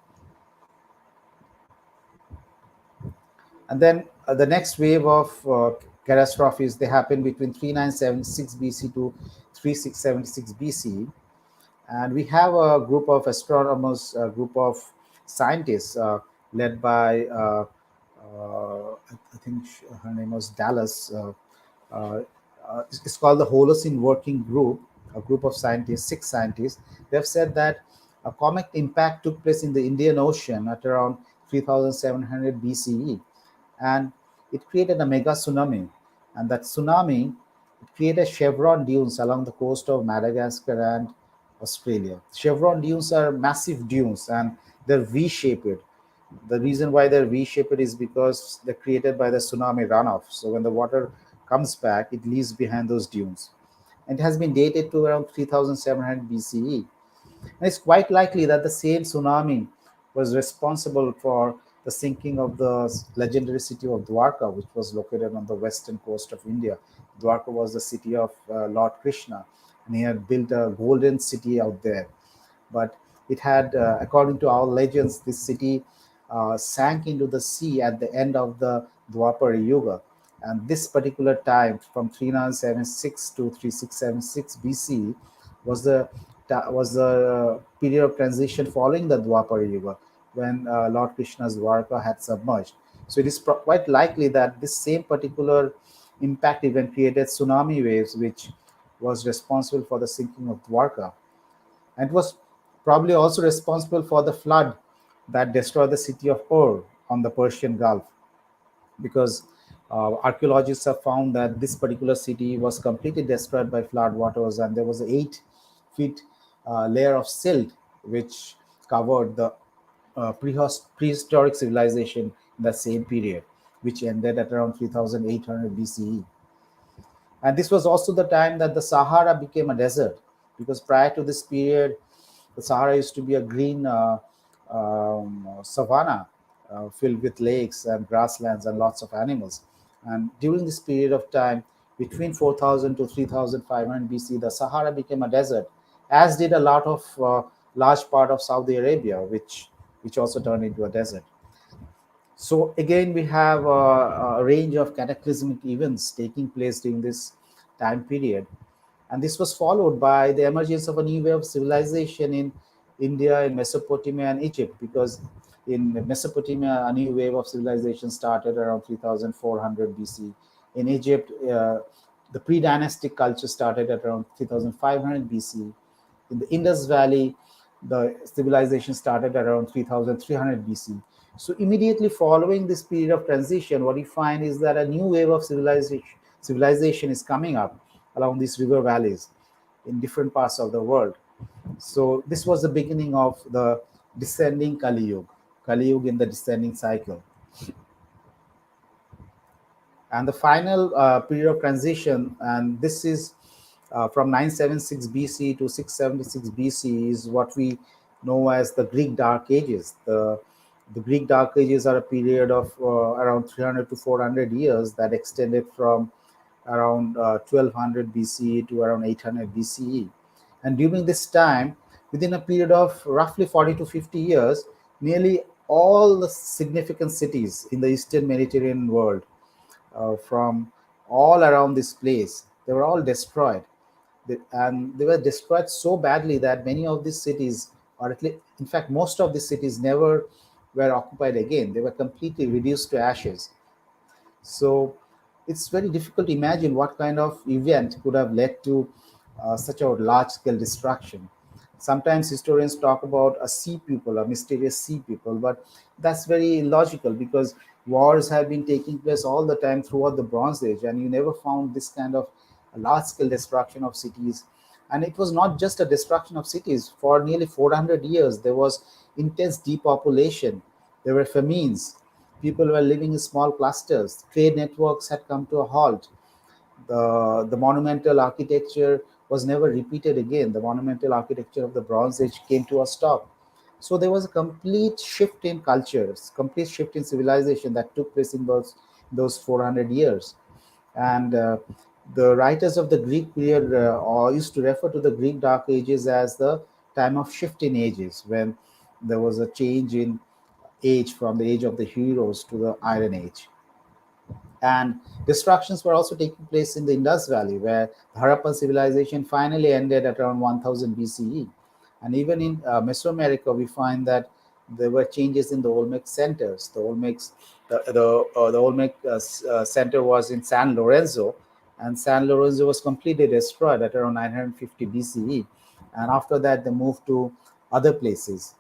And then the next wave of catastrophes, they happened between 3976 BC to 3676 BC. And we have a group of astronomers, a group of scientists led by, I think her name was Dallas. Uh, it's called the Holocene Working Group, a group of scientists, 6 scientists. They've said that a comet impact took place in the Indian Ocean at around 3700 BCE, and it created a mega tsunami. And that tsunami, it created chevron dunes along the coast of Madagascar and Australia. Chevron dunes are massive dunes and they're V-shaped. The reason why they're V-shaped is because they're created by the tsunami runoff. So when the water comes back, it leaves behind those dunes. And it has been dated to around 3700 BCE. And it's quite likely that the same tsunami was responsible for the sinking of the legendary city of Dwarka, which was located on the western coast of India. Dwarka was the city of Lord Krishna, and he had built a golden city out there. But it had, according to our legends, this city sank into the sea at the end of the Dwapara Yuga. And this particular time, from 3976 to 3676 BC, was the period of transition following the Dwapara Yuga, when Lord Krishna's Dwarka had submerged. So it is quite likely that this same particular impact event created tsunami waves, which was responsible for the sinking of Dwarka. And it was probably also responsible for the flood that destroyed the city of Ur on the Persian Gulf, because archaeologists have found that this particular city was completely destroyed by flood waters, and there was an 8 feet layer of silt which covered the prehistoric civilization in the same period, which ended at around 3800 BCE. And this was also the time that the Sahara became a desert, because prior to this period, the Sahara used to be a green savanna filled with lakes and grasslands and lots of animals. And during this period of time, between 4000 to 3500 BC, the Sahara became a desert, as did a lot of large part of Saudi Arabia, which also turned into a desert. So again, we have a range of cataclysmic events taking place during this time period. And this was followed by the emergence of a new way of civilization in India, in Mesopotamia, and Egypt, because in Mesopotamia, a new wave of civilization started around 3400 BC. In Egypt, the pre-dynastic culture started at around 3500 BC. In the Indus Valley, the civilization started around 3300 BC. So immediately following this period of transition, what you find is that a new wave of civilization is coming up along these river valleys in different parts of the world. So this was the beginning of the descending Kali Yuga in the descending cycle. And the final period of transition, and this is from 976 BC to 676 BC, is what we know as the Greek Dark Ages. The Greek Dark Ages are a period of around 300 to 400 years that extended from around 1200 BCE to around 800 BCE. And during this time, within a period of roughly 40 to 50 years, nearly all the significant cities in the Eastern Mediterranean world, from all around this place, they were all destroyed. And they were destroyed so badly that many of these cities, or at least, in fact, most of these cities never were occupied again. They were completely reduced to ashes. So it's very difficult to imagine what kind of event could have led to such a large scale destruction. Sometimes historians talk about a sea people, a mysterious sea people, but that's very illogical, because wars have been taking place all the time throughout the Bronze Age, and you never found this kind of large scale destruction of cities. And it was not just a destruction of cities. For nearly 400 years, there was intense depopulation, there were famines, people were living in small clusters, trade networks had come to a halt. The monumental architecture was never repeated again. The monumental architecture of the Bronze Age came to a stop. So there was a complete shift in cultures, complete shift in civilization that took place in those 400 years. And the writers of the Greek period used to refer to the Greek Dark Ages as the time of shift in ages, when there was a change in age from the age of the heroes to the Iron Age. And destructions were also taking place in the Indus Valley, where the Harappan civilization finally ended at around 1000 BCE. And even in Mesoamerica, we find that there were changes in the Olmec centers. The Olmec center was in San Lorenzo, and San Lorenzo was completely destroyed at around 950 BCE. And after that, they moved to other places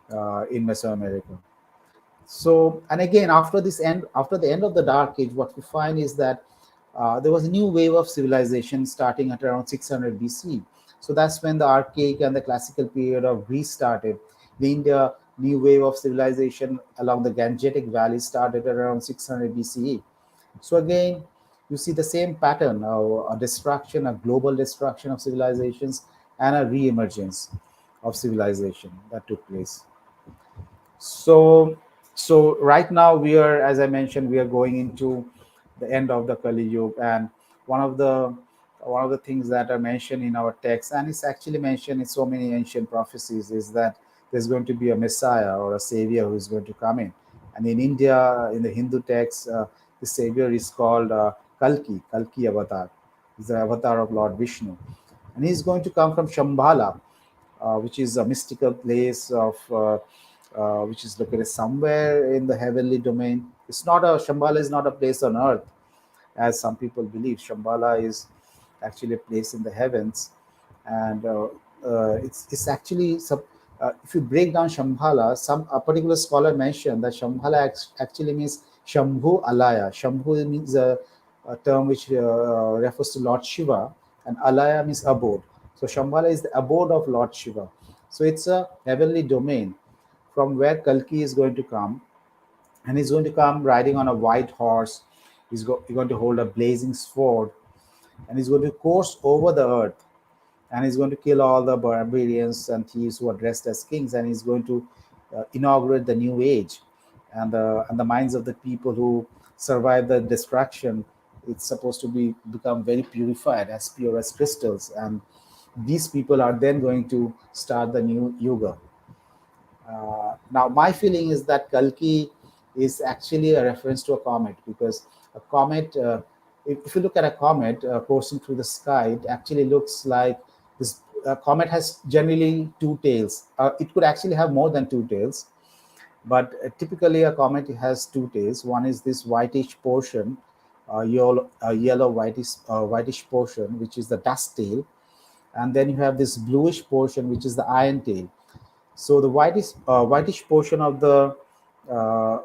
in Mesoamerica. So, and again, after the end of the Dark Age, what we find is that there was a new wave of civilization starting at around 600 BC. So that's when the archaic and the classical period of Greece started. The India new wave of civilization along the Gangetic Valley started around 600 BCE. So again, you see the same pattern of a destruction, a global destruction of civilizations, and a re-emergence of civilization that took place. So right now we are, as I mentioned, we are going into the end of the Kali Yuga, and one of the one of the things that are mentioned in our text, and it's actually mentioned in so many ancient prophecies, is that there's going to be a Messiah or a Savior who is going to come in. And in India, in the Hindu text, the Savior is called Kalki Avatar. He's the avatar of Lord Vishnu, and he's going to come from Shambhala, which is a mystical place of which is located somewhere in the heavenly domain. It's not a Shambhala is not a place on earth, as some people believe. Shambhala is actually a place in the heavens, and it's actually some. If you break down Shambhala, a particular scholar mentioned that Shambhala actually means Shambhu Alaya. Shambhu means a term which refers to Lord Shiva, and Alaya means abode. So Shambhala is the abode of Lord Shiva. So it's a heavenly domain from where Kalki is going to come, and he's going to come riding on a white horse. He's going to hold a blazing sword, and he's going to course over the earth, and he's going to kill all the barbarians and thieves who are dressed as kings, and he's going to inaugurate the new age, and the minds of the people who survive the destruction. It's supposed to become very purified, as pure as crystals, and these people are then going to start the new Yuga. Now, my feeling is that Kalki is actually a reference to a comet, because a comet, if you look at a comet coursing through the sky, it actually looks like this. A comet has generally two tails. It could actually have more than two tails, but typically a comet has two tails. One is this whitish portion, yellow whitish portion, which is the dust tail, and then you have this bluish portion, which is the iron tail. So the whitish portion of the uh,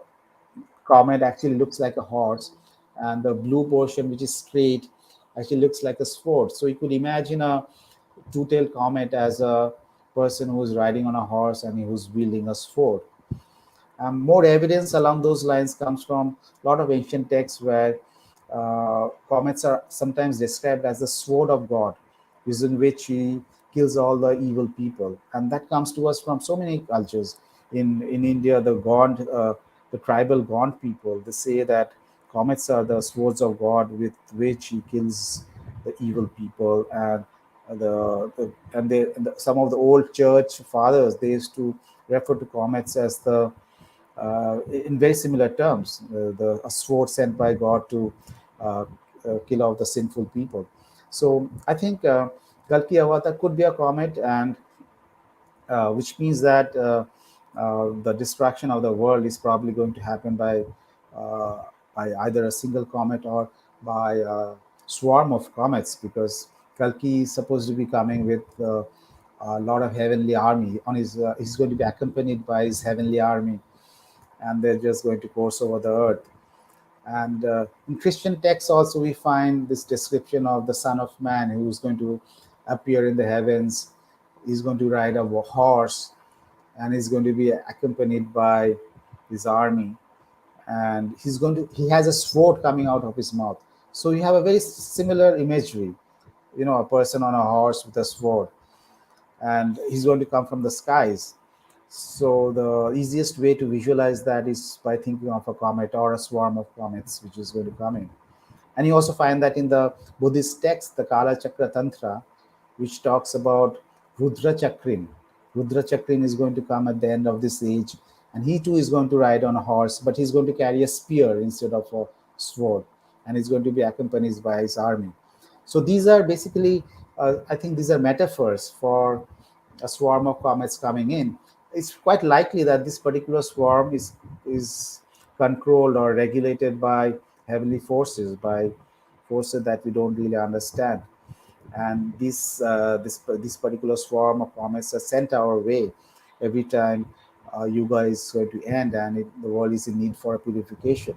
comet actually looks like a horse, and the blue portion, which is straight, actually looks like a sword. So you could imagine a two-tailed comet as a person who's riding on a horse and who's wielding a sword. More evidence along those lines comes from a lot of ancient texts where comets are sometimes described as the sword of God, using which he kills all the evil people. And that comes to us from so many cultures. In India, the tribal Gond people, they say that comets are the swords of God with which he kills the evil people. And some of the old church fathers, they used to refer to comets as in very similar terms, a sword sent by God to uh, kill off the sinful people. So I think Kalki Avatar could be a comet, and which means that the destruction of the world is probably going to happen by either a single comet or by a swarm of comets, because Kalki is supposed to be coming with a lot of heavenly army on his. He's going to be accompanied by his heavenly army, and they're just going to course over the earth. And in Christian texts also we find this description of the Son of Man who is going to appear in the heavens. He's going to ride a horse, and he's going to be accompanied by his army, and he has a sword coming out of his mouth. So you have a very similar imagery, a person on a horse with a sword, and he's going to come from the skies. So the easiest way to visualize that is by thinking of a comet or a swarm of comets which is going to come in. And you also find that in the Buddhist text, the Kala Chakra Tantra, which talks about Rudra Chakrin. Rudra Chakrin is going to come at the end of this age, and he too is going to ride on a horse, but he's going to carry a spear instead of a sword, and he's going to be accompanied by his army. So these are basically, I think these are metaphors for a swarm of comets coming in. It's quite likely that this particular swarm is controlled or regulated by heavenly forces, by forces that we don't really understand. And this particular swarm of comets are sent our way every time Yuga is going to end, and the world is in need for a purification.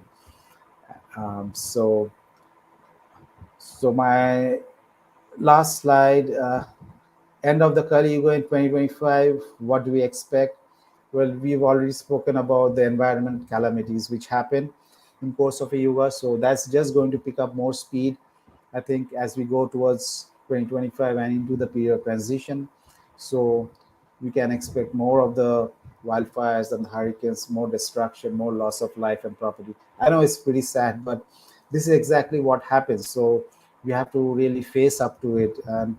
So my last slide. End of the Kali Yuga in 2025, what do we expect? Well, we've already spoken about the environment calamities which happen in course of a Yuga. So that's just going to pick up more speed, I think, as we go towards 2025 and into the period of transition. So we can expect more of the wildfires and the hurricanes, more destruction, more loss of life and property. I know it's pretty sad, but this is exactly what happens. So we have to really face up to it. And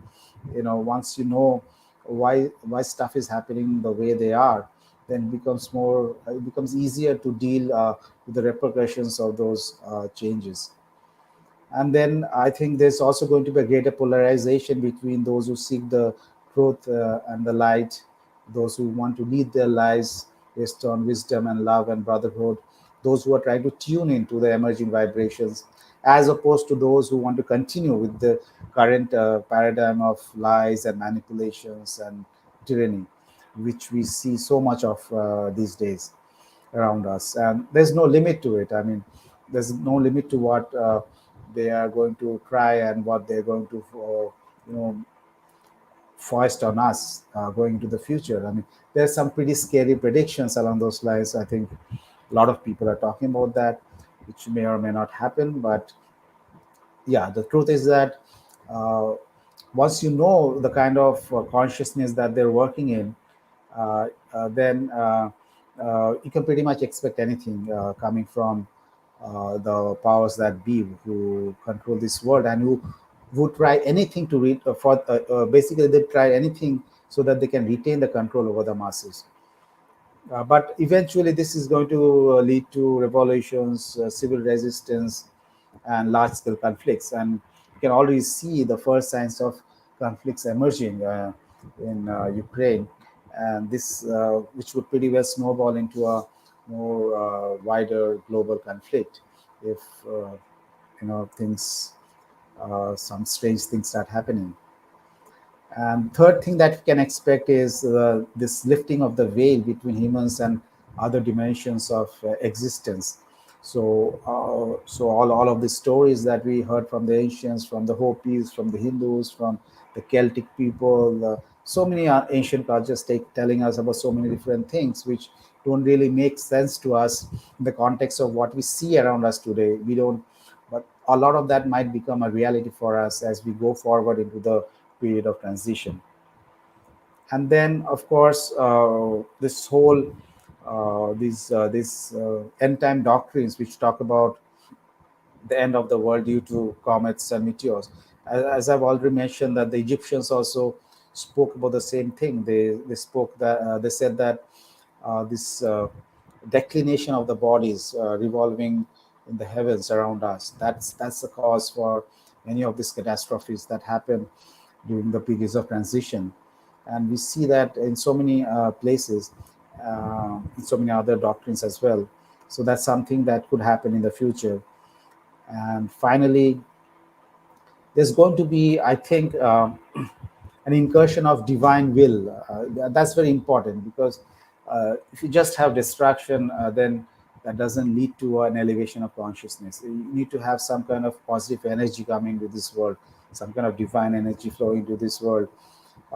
once you know why stuff is happening the way they are, then it becomes easier to deal with the repercussions of those changes. And then I think there's also going to be a greater polarization between those who seek the truth and the light, those who want to lead their lives based on wisdom and love and brotherhood, those who are trying to tune into the emerging vibrations, as opposed to those who want to continue with the current paradigm of lies and manipulations and tyranny, which we see so much of these days around us. And there's no limit to it. I mean, there's no limit to what they are going to try and what they're going to foist on us going to the future. I mean, there's some pretty scary predictions along those lines. I think a lot of people are talking about that, which may or may not happen. But yeah, the truth is that uh, once you know the kind of consciousness that they're working in, then you can pretty much expect anything coming from the powers that be who control this world, and who would try anything to read basically they try anything so that they can retain the control over the masses. But eventually, this is going to lead to revolutions, civil resistance, and large-scale conflicts. And you can already see the first signs of conflicts emerging in Ukraine, and this, which would pretty well snowball into a more wider global conflict if things, some strange things start happening. And third thing that we can expect is this lifting of the veil between humans and other dimensions of existence. So all of the stories that we heard from the ancients, from the Hopis, from the Hindus, from the Celtic people, so many ancient cultures telling us about so many different things, which don't really make sense to us in the context of what we see around us today. We don't, but a lot of that might become a reality for us as we go forward into the period of transition. And then, of course, this whole these end time doctrines which talk about the end of the world due to comets and meteors. As I've already mentioned, that the Egyptians also spoke about the same thing. They said that this declination of the bodies revolving in the heavens around us, that's the cause for many of these catastrophes that happen during the periods of transition. And we see that in so many places, in so many other doctrines as well. So that's something that could happen in the future. And finally, there's going to be, I think, an incursion of divine will. That's very important, because if you just have distraction, then that doesn't lead to an elevation of consciousness. You need to have some kind of positive energy coming to this world, some kind of divine energy flowing to this world,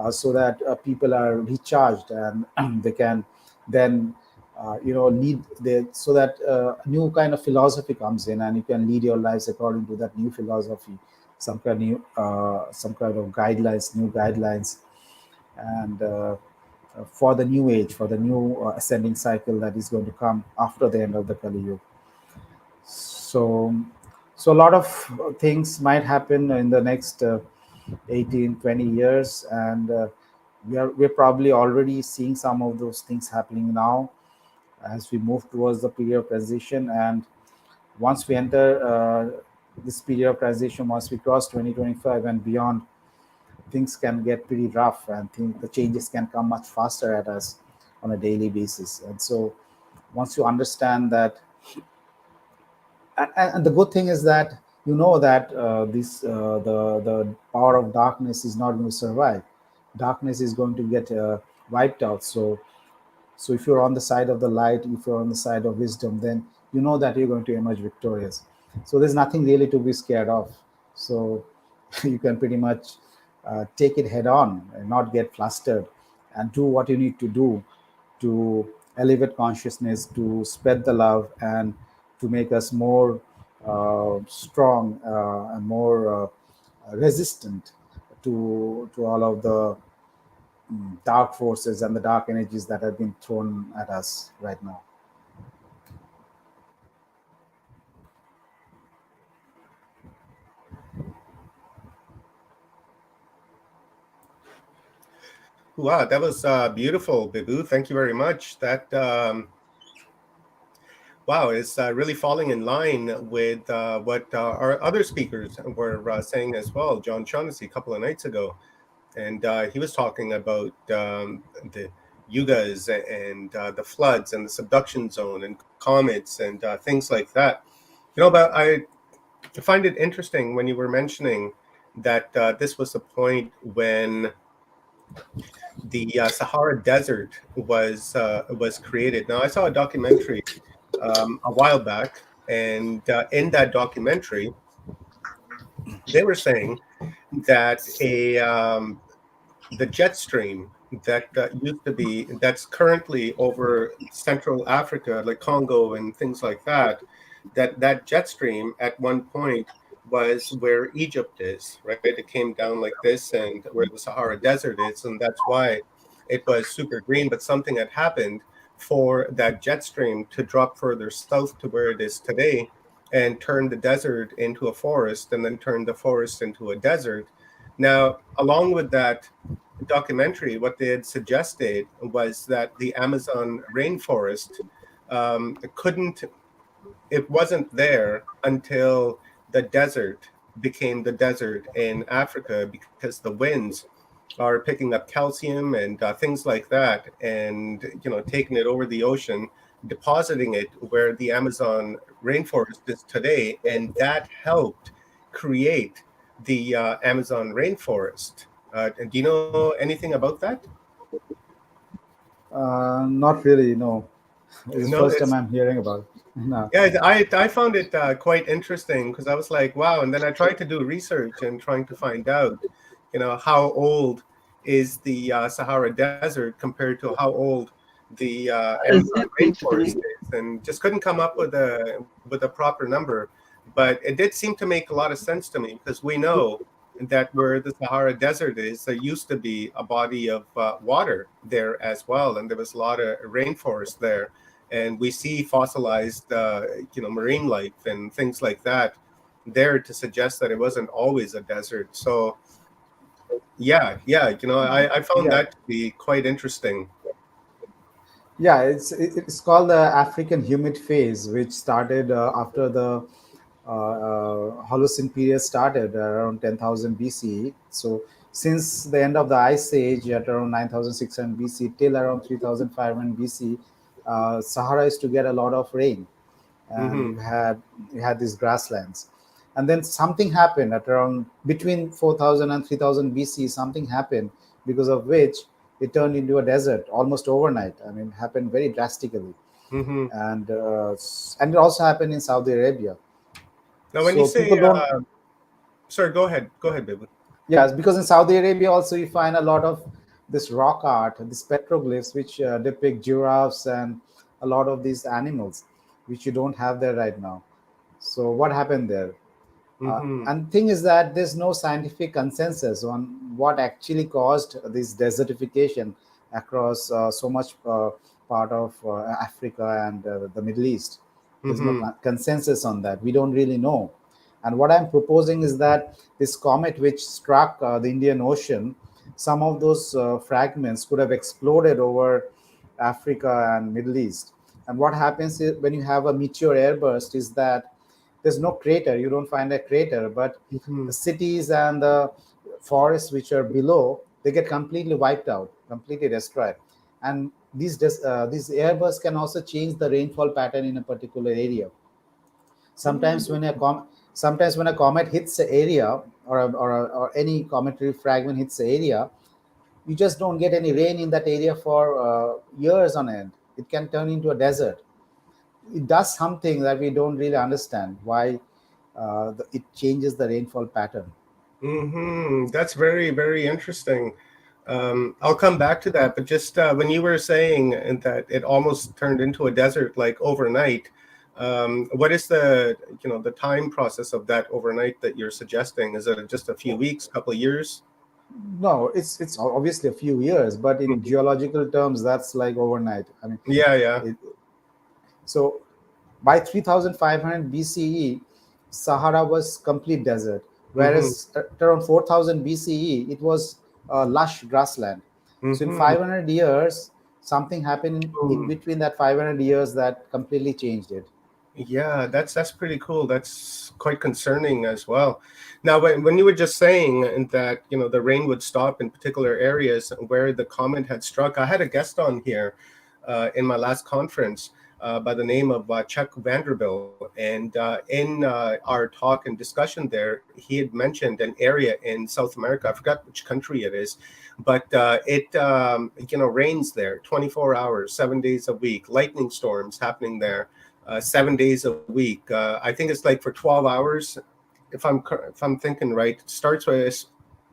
so that people are recharged, and they can then lead so that a new kind of philosophy comes in, and you can lead your lives according to that new philosophy, some kind of guidelines, new guidelines, and for the new age, for the new ascending cycle that is going to come after the end of the Kali Yuga. So, so a lot of things might happen in the next 18, 20 years, and we're probably already seeing some of those things happening now as we move towards the period of transition. And once we enter this period of transition, once we cross 2025 and beyond, things can get pretty rough, and the changes can come much faster at us on a daily basis. And so once you understand that, and the good thing is that you know that the power of darkness is not going to survive. Darkness is going to get wiped out. So if you're on the side of the light, if you're on the side of wisdom, then you know that you're going to emerge victorious. So there's nothing really to be scared of. So you can pretty much take it head on and not get flustered, and do what you need to do to elevate consciousness, to spread the love, and to make us more strong and more resistant to all of the dark forces and the dark energies that have been thrown at us right now. Wow, that was beautiful, Bibu. Thank you very much. That wow, is really falling in line with what our other speakers were saying as well. John Shaughnessy a couple of nights ago, and he was talking about the yugas and the floods and the subduction zone and comets and things like that. But I find it interesting when you were mentioning that this was the point when the Sahara Desert was created. Now, I saw a documentary a while back, and in that documentary, they were saying that the jet stream that used to be, that's currently over Central Africa, like Congo and things like that, that jet stream at one point was where Egypt is, right? It came down like this, and where the Sahara Desert is, and that's why it was super green. But something had happened for that jet stream to drop further south to where it is today, and turn the desert into a forest, and then turn the forest into a desert. Now, along with that documentary, what they had suggested was that the Amazon rainforest it wasn't there until the desert became the desert in Africa, because the winds are picking up calcium and things like that, and taking it over the ocean, depositing it where the Amazon rainforest is today, and that helped create the Amazon rainforest. Do you know anything about that? Not really, no. It's the No, first time I'm hearing about it. No. yeah, I found it quite interesting, because I was like, wow. And then I tried to do research and trying to find out, how old is the Sahara Desert compared to how old the Amazon rainforest is, and just couldn't come up with a proper number. But it did seem to make a lot of sense to me, because we know that where the Sahara Desert is, there used to be a body of water there as well, and there was a lot of rainforest there. And we see fossilized, marine life and things like that there to suggest that it wasn't always a desert. So, yeah, I found Yeah, that to be quite interesting. yeah. It's called the African humid phase, which started after the Holocene period started around 10,000 BCE. So since the end of the Ice Age at around 9,600 BC till around 3,500 BC, Sahara used to get a lot of rain, and Hmm. you had these grasslands. And then something happened at around between 4,000 and 3,000 BC. Something happened because of which it turned into a desert almost overnight. I mean, it happened very drastically, Hmm. and it also happened in Saudi Arabia. Now, when you So people say, don't. sorry, go ahead, baby. Yes, because in Saudi Arabia also you find a lot of this rock art, these petroglyphs, which depict giraffes and a lot of these animals, which you don't have there right now. So what happened there? And the thing is that there's no scientific consensus on what actually caused this desertification across so much part of Africa and the Middle East. There's no consensus on that. We don't really know. And what I'm proposing is that this comet which struck the Indian Ocean, some of those fragments could have exploded over Africa and Middle East. And what happens is when you have a meteor airburst is that there's no crater. You don't find a crater, but the cities and the forests which are below, they get completely wiped out, completely destroyed. And these airbursts can also change the rainfall pattern in a particular area. Sometimes when a comet hits the area, or any cometary fragment hits the area, you just don't get any rain in that area for years on end. It can turn into a desert. It does something that we don't really understand why it changes the rainfall pattern. That's very, very interesting. I'll come back to that, but just when you were saying that it almost turned into a desert like overnight, what is the time process of that overnight that you're suggesting? Is it just a few weeks, couple of years? No, it's obviously a few years, but in geological terms, that's like overnight. I mean, yeah. So by 3500 BCE, Sahara was complete desert, whereas around 4000 BCE, it was lush grassland. So in 500 years, something happened in between that 500 years that completely changed it. Yeah, that's pretty cool. That's quite concerning as well. Now, when you were just saying that the rain would stop in particular areas where the comet had struck, I had a guest on here in my last conference by the name of Chuck Vanderbilt, and in our talk and discussion there, he had mentioned an area in South America. I forgot which country it is, but it rains there 24 hours, 7 days a week, lightning storms happening there. 7 days a week. I think it's like for 12 hours, if I'm thinking right. It starts with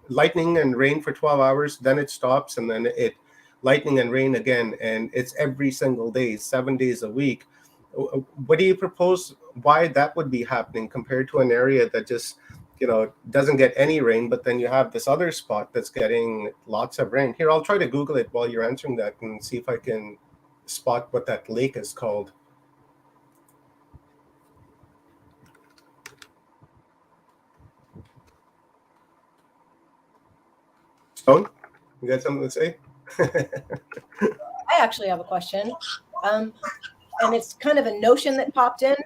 lightning and rain for 12 hours, then it stops, and then it lightning and rain again, and it's every single day, 7 days a week. What do you propose why that would be happening compared to an area that just doesn't get any rain, but then you have this other spot that's getting lots of rain? Here, I'll try to Google it while you're answering that and see if I can spot what that lake is called. Stone, you got something to say? I actually have a question, and it's kind of a notion that popped in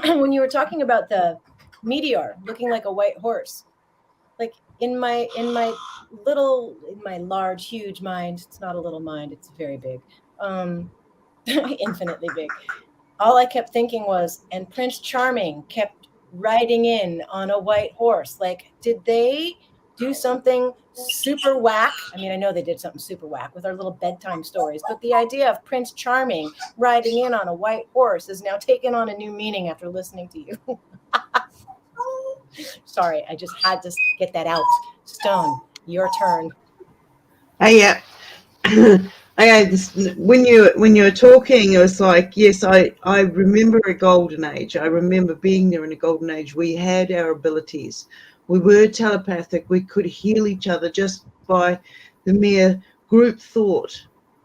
when you were talking about the meteor looking like a white horse. Like in my large, huge mind, it's not a little mind, it's very big, infinitely big. All I kept thinking was, and Prince Charming kept riding in on a white horse. Like, did they do something super whack? I mean, I know they did something super whack with our little bedtime stories, but the idea of Prince Charming riding in on a white horse is now taken on a new meaning after listening to you. Sorry, I just had to get that out. Stone, your turn. Yeah. When you were talking, it was like, yes, I remember a golden age. I remember being there in a golden age. We had our abilities. We were telepathic. We could heal each other just by the mere group thought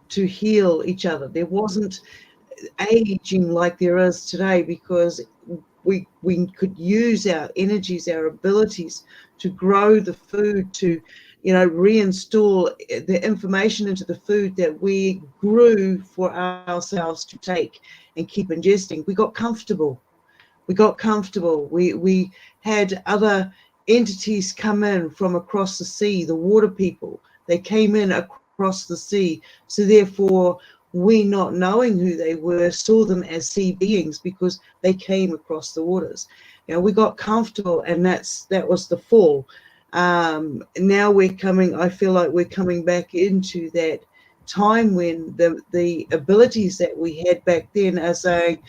to heal each other. There wasn't aging like there is today, because we could use our energies, our abilities to grow the food, to reinstall the information into the food that we grew for ourselves to take and keep ingesting. We got comfortable. We had other entities come in from across the sea, the water people. They came in across the sea. So therefore, we, not knowing who they were, saw them as sea beings because they came across the waters. We got comfortable, and that was the fall. Now I feel like we're coming back into that time when the abilities that we had back then are saying,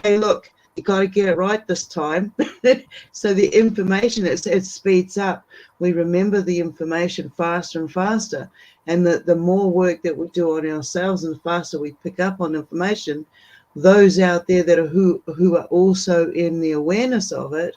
hey, look, you got to get it right this time. So the information, it speeds up. We remember the information faster and faster. And the more work that we do on ourselves and the faster we pick up on information, those out there that are who are also in the awareness of it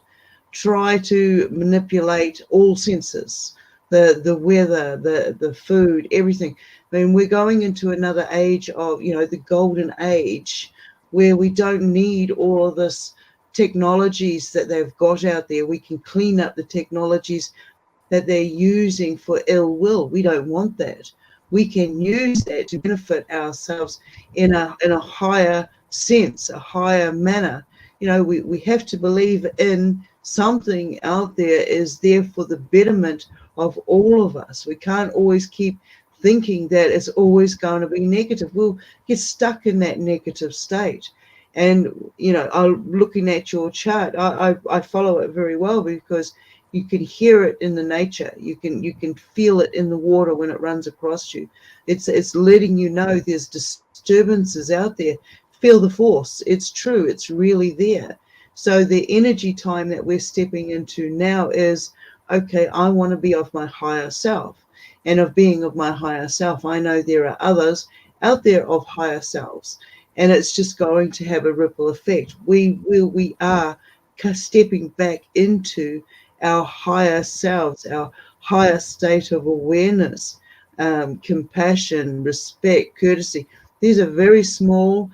try to manipulate all senses, the weather, the food, everything. I mean, we're going into another age of, the golden age, where we don't need all of this technologies that they've got out there. We can clean up the technologies that they're using for ill will. We don't want that. We can use that to benefit ourselves in a higher sense, a higher manner. We have to believe in something out there is there for the betterment of all of us. We can't always keep thinking that it's always going to be negative. We'll get stuck in that negative state. And I'm looking at your chart. I follow it very well because you can hear it in the nature. You can feel it in the water when it runs across you. It's letting you know there's disturbances out there. Feel the force. It's true. It's really there. So the energy time that we're stepping into now is, okay, I want to be of my higher self. And of being of my higher self, I know there are others out there of higher selves. And it's just going to have a ripple effect. We are stepping back into our higher selves, our higher state of awareness, compassion, respect, courtesy. These are very small.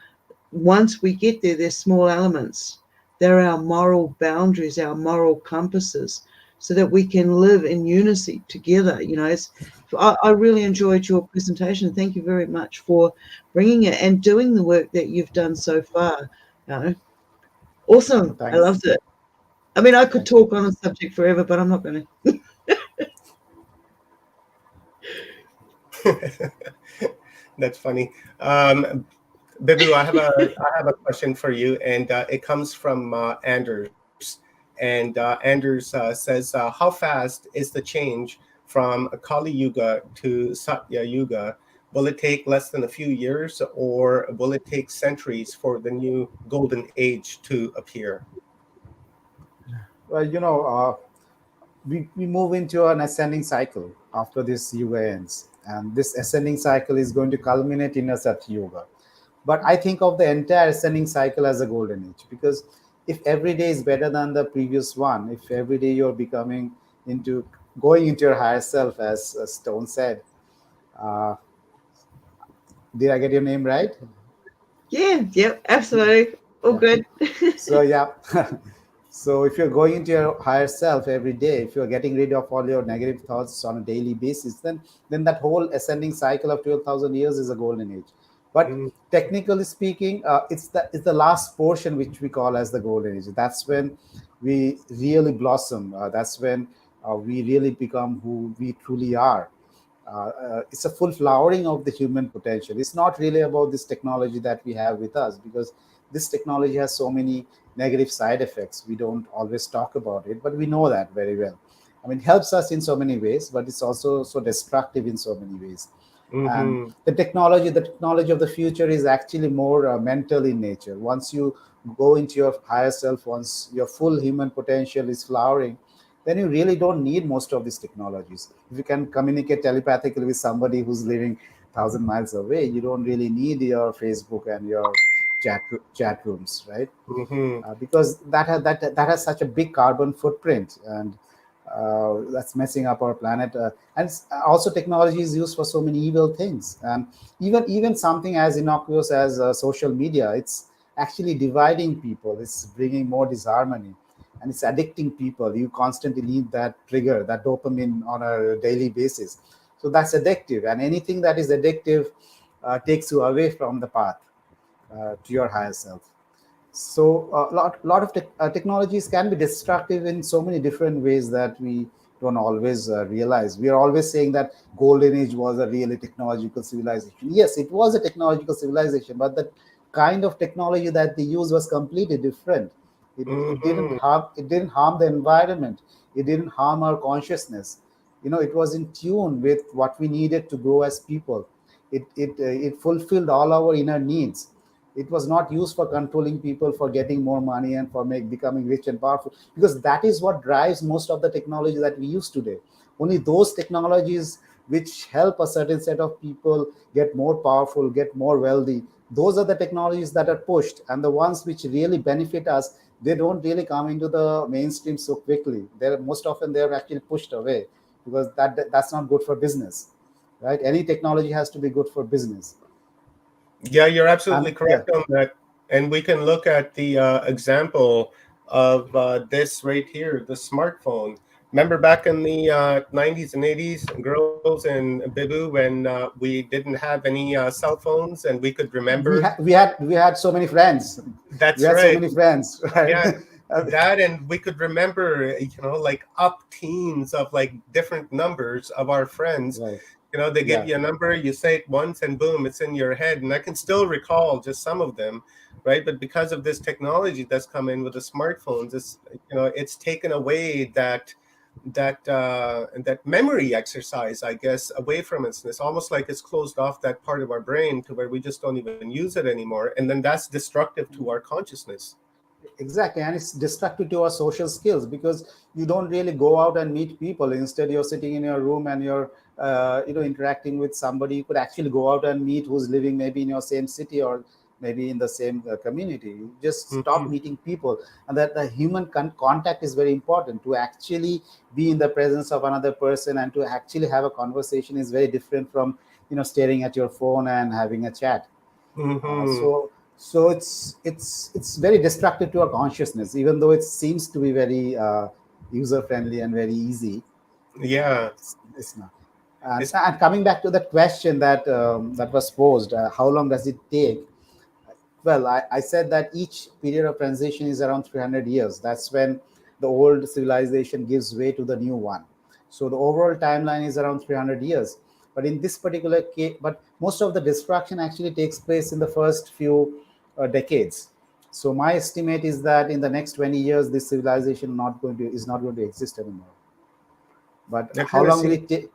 Once we get there, they're small elements. They're our moral boundaries, our moral compasses, so that we can live in unity together. I really enjoyed your presentation. Thank you very much for bringing it and doing the work that you've done so far. Awesome. Thanks. I loved it. I mean, I could talk on a subject forever, but I'm not going to. That's funny. Bibu, I have a question for you, and it comes from Anders. And Anders says, how fast is the change from Kali Yuga to Satya Yuga? Will it take less than a few years, or will it take centuries for the new golden age to appear? Well, we move into an ascending cycle after this Yuga ends. And this ascending cycle is going to culminate in a Satya Yuga. But I think of the entire ascending cycle as a golden age, because if every day is better than the previous one, if every day you're going into your higher self, as Stone said, did I get your name right? Yeah, yep, absolutely. All good. So, yeah. So if you're going into your higher self every day, if you're getting rid of all your negative thoughts on a daily basis, then that whole ascending cycle of 12,000 years is a golden age. But technically speaking, it's the last portion which we call as the golden age. That's when we really blossom. That's when we really become who we truly are. It's a full flowering of the human potential. It's not really about this technology that we have with us, because this technology has so many negative side effects. We don't always talk about it, but we know that very well. I mean, it helps us in so many ways, but it's also so destructive in so many ways. And the technology of the future is actually more mental in nature. Once you go into your higher self, once your full human potential is flowering, then you really don't need most of these technologies. If you can communicate telepathically with somebody who's living 1,000 miles away, you don't really need your Facebook and your chat rooms, right? Because that has such a big carbon footprint, and that's messing up our planet. And also, technology is used for so many evil things. And even something as innocuous as social media, it's actually dividing people. It's bringing more disharmony, and it's addicting people. You constantly need that trigger, that dopamine on a daily basis. So that's addictive, and anything that is addictive takes you away from the path to your higher self. So a lot of technologies can be destructive in so many different ways that we don't always realize. We are always saying that golden age was a really technological civilization. Yes, it was a technological civilization, but the kind of technology that they used was completely different. It didn't harm the environment. It didn't harm our consciousness. It was in tune with what we needed to grow as people. It fulfilled all our inner needs. It was not used for controlling people, for getting more money, and for becoming rich and powerful, because that is what drives most of the technology that we use today. Only those technologies which help a certain set of people get more powerful, get more wealthy. Those are the technologies that are pushed, and the ones which really benefit us, they don't really come into the mainstream so quickly. They're most often they're actually pushed away because that's not good for business, right? Any technology has to be good for business. Yeah, you're And absolutely yeah, correct on that. And we can look at the example of this right here, the smartphone. Remember back in the 90s and 80s, girls in Bibu, when we didn't have any cell phones and we could remember. we had so many friends. We That's had so right. many friends, right? Yeah, that, and we could remember, like up teens of like different numbers of our friends. Right. They give Yeah. you a number, you say it once, and boom, it's in your head. And I can still recall just some of them, right? But because of this technology that's come in with the smartphones, it's taken away that memory exercise, I guess, away from us. And it's almost like it's closed off that part of our brain to where we just don't even use it anymore. And then that's destructive to our consciousness. Exactly, and it's destructive to our social skills because you don't really go out and meet people. Instead, you're sitting in your room and you're interacting with somebody. You could actually go out and meet who's living maybe in your same city or maybe in the same community. You just stop Mhm. meeting people, and that the human contact is very important. To actually be in the presence of another person and to actually have a conversation is very different from staring at your phone and having a chat. Mhm. So it's very destructive to our consciousness, even though it seems to be very user friendly and very easy. Yeah. It's not. And, It's and coming back to the question that was posed, how long does it take? Well, I said that each period of transition is around 300 years. That's when the old civilization gives way to the new one. So the overall timeline is around 300 years. But in this particular case, but most of the destruction actually takes place in the first few decades. So my estimate is that in the next 20 years, this civilization is not going to exist anymore. But that how kind of long will seems. it take?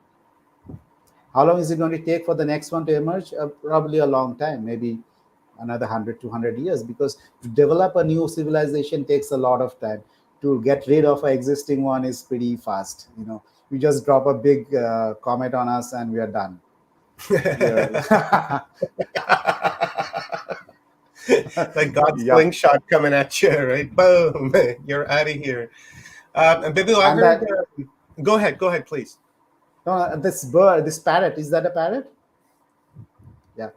How long is it going to take for the next one to emerge? Probably a long time, maybe another 100, 200 years, because to develop a new civilization takes a lot of time. To get rid of an existing one is pretty fast. We just drop a big comet on us and we are done. We are, Like God's yeah. slingshot coming at you, right? Boom, you're out of here. And Bibu, I And heard. that, Go ahead, please. no, this bird, this parrot, is that a parrot? Yeah.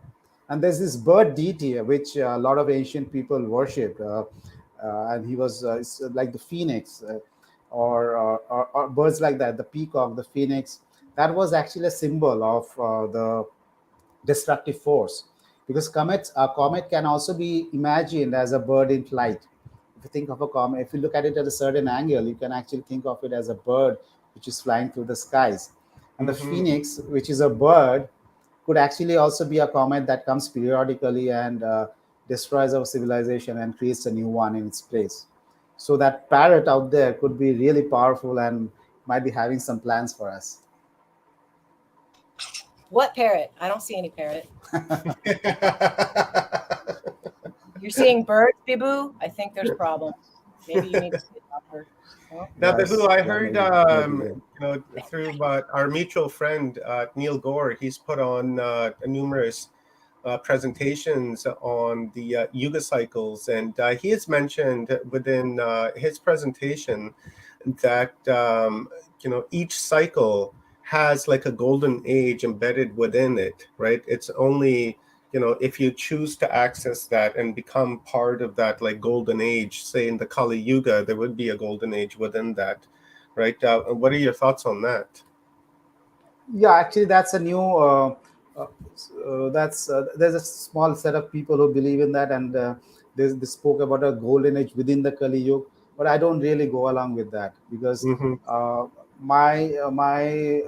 And there's this bird deity which a lot of ancient people worshipped, and he was it's like the phoenix, or birds like that, the peacock, the phoenix. That was actually a symbol of the destructive force, because a comet can also be imagined as a bird in flight. If you think of a comet, if you look at it at a certain angle, you can actually think of it as a bird which is flying through the skies. And the Hmm. phoenix, which is a bird, could actually also be a comet that comes periodically and destroys our civilization and creates a new one in its place. So that parrot out there could be really powerful and might be having some plans for us. What parrot? I don't see any parrot. You're seeing birds, Bibu? I think there's problems. Maybe you need to see a doctor. No? Now, Bibu, Yes, I yeah, heard, maybe, yeah. through our mutual friend Neil Gore, he's put on numerous presentations on the Yuga cycles, and he has mentioned within his presentation that each cycle has like a golden age embedded within it, right? It's only if you choose to access that and become part of that like golden age, say in the Kali Yuga, there would be a golden age within that, right? What are your thoughts on that? Yeah, actually, that's a new. Uh, that's There's a small set of people who believe in that, and they spoke about a golden age within the Kali Yuga. But I don't really go along with that because Mm-hmm. my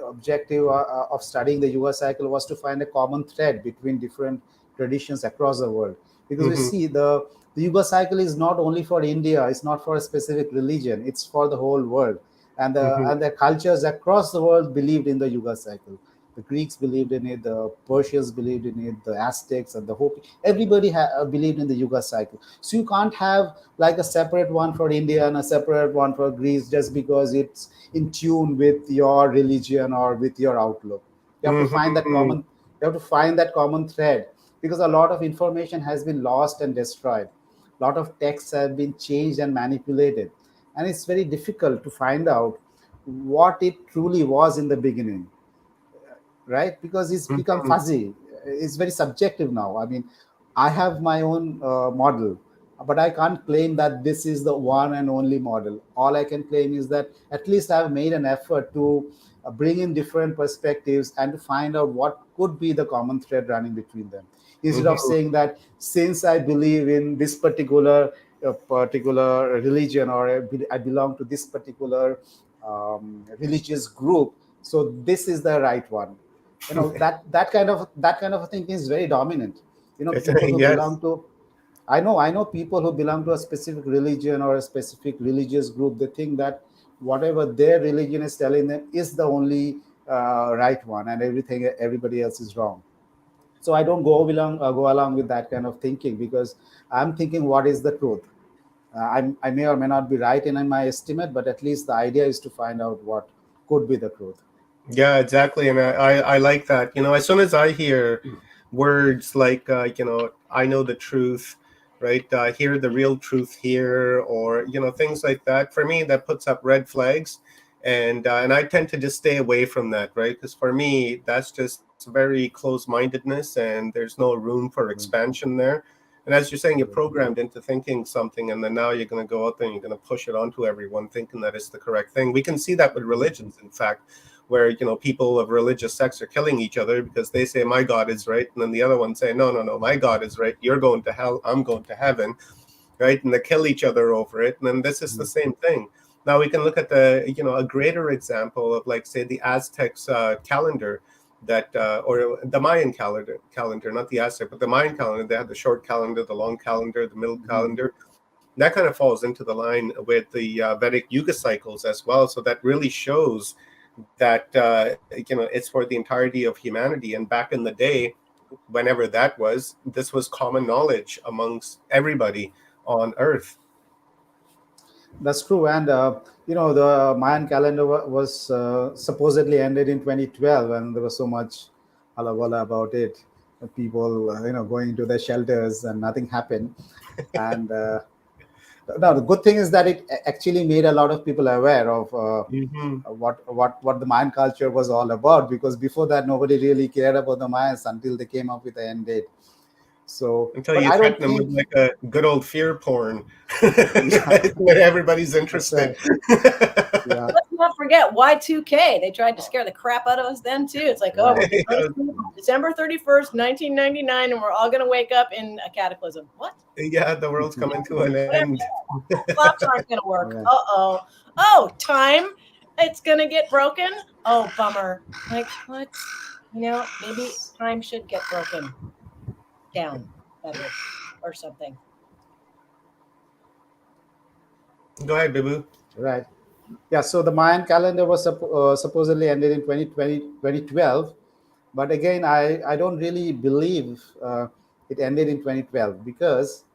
objective of studying the Yuga cycle was to find a common thread between different traditions across the world. Because we Mm-hmm. see the Yuga cycle is not only for India; it's not for a specific religion; it's for the whole world, Mm-hmm. and the cultures across the world believed in the Yuga cycle. The Greeks believed in it, the Persians believed in it, the Aztecs and the Hopi. Everybody believed in the Yuga cycle. So you can't have like a separate one for India and a separate one for Greece just because it's in tune with your religion or with your outlook. You have to find that Mhm. common thread, because a lot of information has been lost and destroyed. A lot of texts have been changed and manipulated, and it's very difficult to find out what it truly was in the beginning, right? Because it's become Mhm. fuzzy. It's very subjective now. I mean, I have my own model, but I can't claim that this is the one and only model. All I can claim is that at least I've made an effort to bring in different perspectives and to find out what could be the common thread running between them, instead of Mhm. saying that since I believe in this particular religion, or I belong to this particular religious group, so this is the right one. That kind of a thing is very dominant. People who Yes. belong to I know people who belong to a specific religion or a specific religious group. They think that whatever their religion is telling them is the only right one, and everybody else is wrong. So I don't go along with that kind of thinking, because I'm thinking, what is the truth? I may or may not be right in my estimate, but at least the idea is to find out what could be the truth. Yeah, exactly. And I like that. As soon as I hear words like, I know the truth, right? Hear the real truth here, or, things like that. For me, that puts up red flags. And I tend to just stay away from that, right? Because for me, that's just very close-mindedness, and there's no room for expansion there. And as you're saying, you're programmed into thinking something, and then now you're going to go out there and you're going to push it onto everyone, thinking that it's the correct thing. We can see that with religions, in fact, where people of religious sects are killing each other because they say my God is right, and then the other one say, no, no, no, my God is right, you're going to hell, I'm going to heaven, right? And they kill each other over it. And then this is the same thing. Now we can look at a greater example of, like, say, the Aztecs calendar, that or the Mayan calendar, not the Aztec, but the Mayan calendar. They had the short calendar, the long calendar, the middle calendar. That kind of falls into the line with the Vedic Yuga cycles as well. So that really shows that it's for the entirety of humanity. And back in the day, whenever that was, this was common knowledge amongst everybody on Earth. That's true, and the Mayan calendar was supposedly ended in 2012, and there was so much halavala about it. People, going into their shelters, and nothing happened. And now the good thing is that it actually made a lot of people aware of Mm-hmm. what the Mayan culture was all about. Because before that, nobody really cared about the Mayans until they came up with the end date. So, Until but you I don't threaten them with think, like a good old fear porn, yeah, right? Where everybody's that's interested. right. Yeah, Let's not forget Y2K. They tried to scare the crap out of us then too. It's like, oh, we're right. going to sleep on December 31st, 1999, and we're all going to wake up in a cataclysm. What? Yeah, the world's coming to an Whatever. end. Clocks aren't going to work. Yeah. Uh-oh. Oh, time. It's going to get broken. Oh, bummer. Like, what? Maybe time should get broken down better or something. Go ahead, Bibu. Right. Yeah, so the Mayan calendar was supposedly ended in 2012, but again, I don't really believe it ended in 2012, because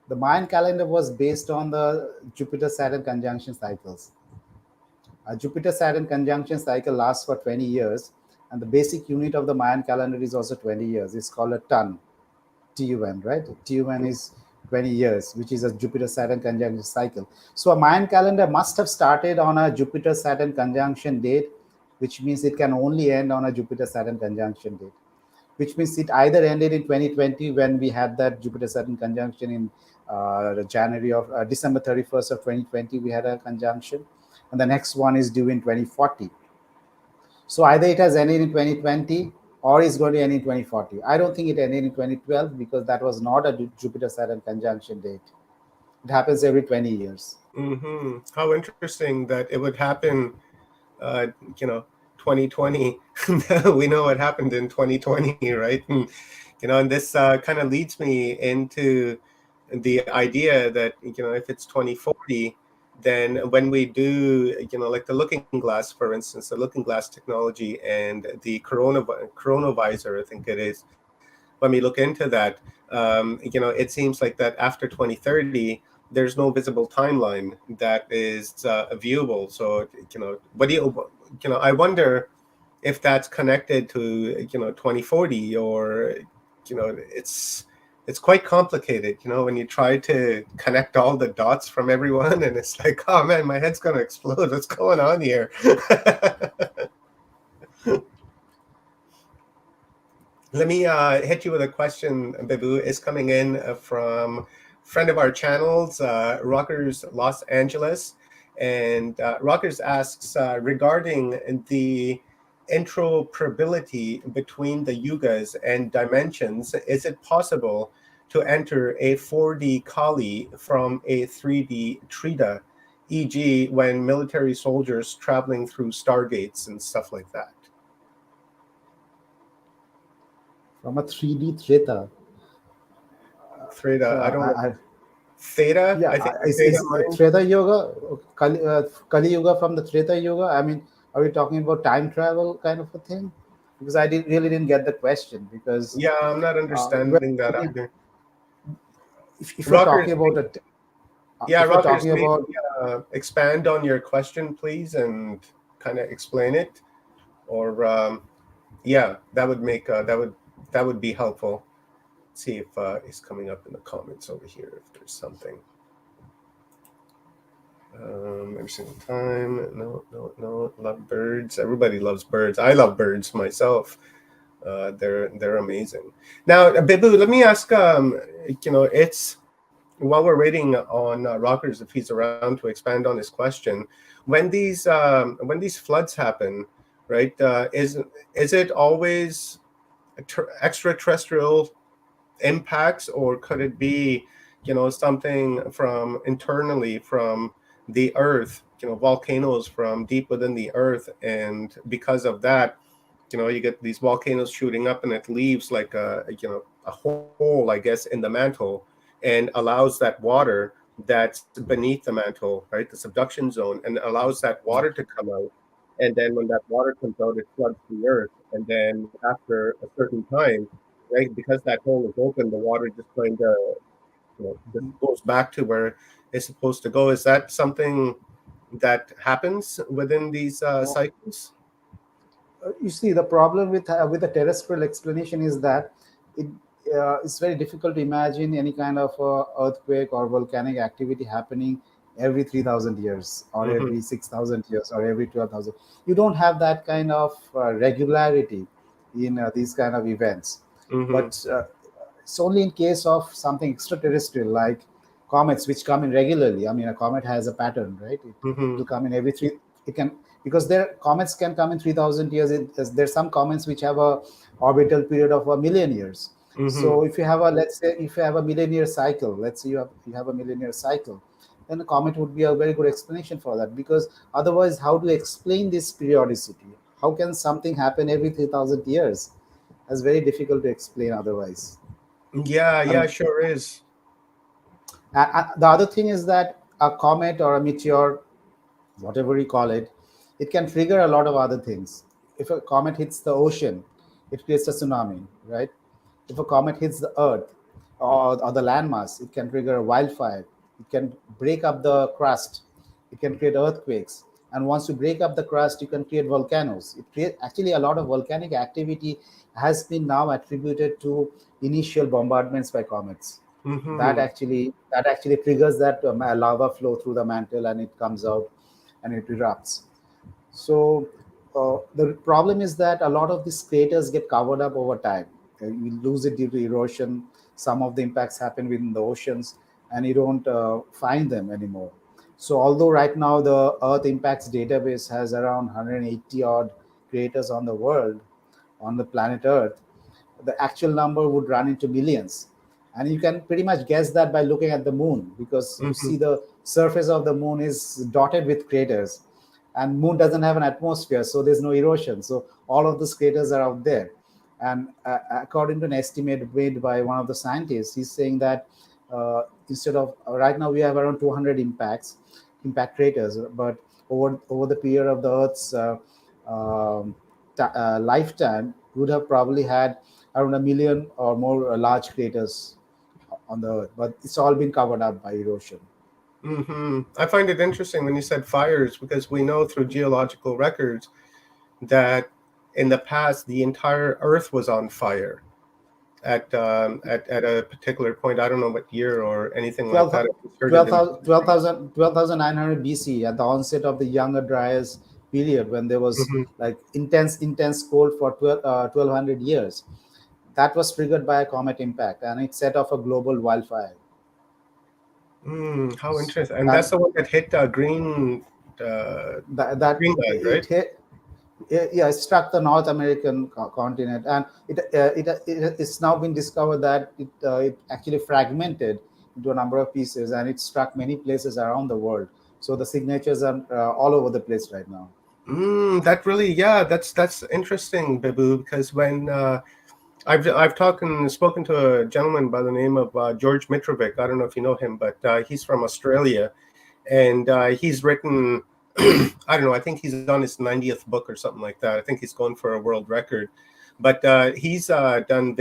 the Mayan calendar was based on the Jupiter-Saturn conjunction cycles. A Jupiter-Saturn conjunction cycle lasts for 20 years, and the basic unit of the Mayan calendar is also 20 years. It's called a ton, TUN, right? TUN is 20 years, which is a Jupiter-Saturn conjunction cycle. So a Mayan calendar must have started on a Jupiter-Saturn conjunction date, which means it can only end on a Jupiter-Saturn conjunction date, which means it either ended in 2020 when we had that Jupiter-Saturn conjunction in December 31st of 2020, we had a conjunction, and the next one is due in 2040. So either it has ended in 2020 or is going to end in 2040. I don't think it ended in 2012, because that was not a Jupiter-Saturn conjunction date. It happens every 20 years. Mm-hmm. How interesting that it would happen, uh, you know, 2020. We know what happened in 2020, right? And this kind of leads me into the idea that, if it's 2040, then when we do, like the looking glass, for instance, the looking glass technology and the coronavisor, I think it is, when we look into that, it seems like that after 2030, there's no visible timeline that is viewable. So, what do I wonder, if that's connected to 2040, or it's quite complicated, when you try to connect all the dots from everyone, and it's like, oh man, my head's gonna explode. What's going on here? Let me hit you with a question, Bibu. Is coming in from friend of our channels, Rockers Los Angeles. And Rockers asks, regarding the interoperability between the yugas and dimensions, is it possible to enter a 4D Kali from a 3D Trita, e.g. when military soldiers traveling through stargates and stuff like that? From a 3D theta. Theta, I don't know. Theta? Yeah, I think is Treta Yoga, Kali Yuga from the Treta Yoga? I mean, are we talking about time travel kind of a thing? Because I really didn't get the question. Because yeah, I'm not understanding that either. If you're talking about it, yeah, Rockers, talking about expand on your question, please, and kind of explain it, or yeah, that would make that would be helpful. Let's see if it's coming up in the comments over here if there's something. Every single time. No. Love birds. Everybody loves birds. I love birds myself. They're amazing. Now, Bibu, let me ask. It's while we're waiting on Rockers, if he's around to expand on his question, when these floods happen, right? Is it always extraterrestrial impacts, or could it be, something from internally from the earth, volcanoes from deep within the earth, and because of that, you get these volcanoes shooting up, and it leaves like a hole, I guess, in the mantle, and allows that water that's beneath the mantle, right, the subduction zone, and allows that water to come out. And then when that water comes out, it floods the earth. And then after a certain time, right, because that hole is open, the water just kind of just goes back to where it's supposed to go. Is that something that happens within these cycles? You see, the problem with the terrestrial explanation is that it's very difficult to imagine any kind of earthquake or volcanic activity happening every 3,000 years, or every 6,000 years, or every 12,000. You don't have that kind of regularity in these kind of events. But it's only in case of something extraterrestrial, like comets, which come in regularly. I mean, a comet has a pattern, right? It will come in every three. It can, because comets can come in 3,000 years. There's some comets which have a orbital period of 1,000,000 years. So if you have let's say if you have a millennial cycle, let's say you have a millennial cycle, then a comet would be a very good explanation for that. Because otherwise, how do you explain this periodicity? How can something happen every 3,000 years? That's very difficult to explain otherwise. Yeah, sure is. The other thing is that a comet or a meteor, whatever you call it, it can trigger a lot of other things. If a comet hits the ocean, it creates a tsunami, right? If a comet hits the earth or the landmass, it can trigger a wildfire. It can break up the crust. It can create earthquakes. And once you break up the crust, you can create volcanoes. Actually, a lot of volcanic activity has been now attributed to initial bombardments by comets. That actually triggers that lava flow through the mantle, and it comes out and it erupts. So the problem is that a lot of these craters get covered up over time. You lose it due to erosion. Some of the impacts happen within the oceans, and you don't find them anymore. So although right now the Earth Impacts database has around 180 odd craters on the world, on the planet Earth, the actual number would run into millions. And you can pretty much guess that by looking at the moon, because you see the surface of the moon is dotted with craters, and moon doesn't have an atmosphere, so there's no erosion. So all of those craters are out there. And according to an estimate made by one of the scientists, he's saying that instead of right now we have around 200 impact craters, but over the period of the Earth's lifetime, would have probably had around 1,000,000 or more large craters on the Earth, but it's all been covered up by erosion. I find it interesting when you said fires, because we know through geological records that in the past, the entire Earth was on fire at a particular point. I don't know what year or anything like that. It was heard it in- 12,900 BC, at the onset of the Younger Dryas period, when there was Mhm. like intense cold for 1200 years. That was triggered by a comet impact, and it set off a global wildfire. How interesting! And that's That the one that hit that Greenland, it right? hit. Yeah, it struck the North American continent, and it's now been discovered that it actually fragmented into a number of pieces, and it struck many places around the world. So the signatures are all over the place right now. That really, yeah, that's interesting, Babu, because when I've talked and spoken to a gentleman by the name of George Mitrovic. I don't know if you know him, but he's from Australia, and he's written. I don't know. I think he's on his 90th book or something like that. I think he's going for a world record. But he's done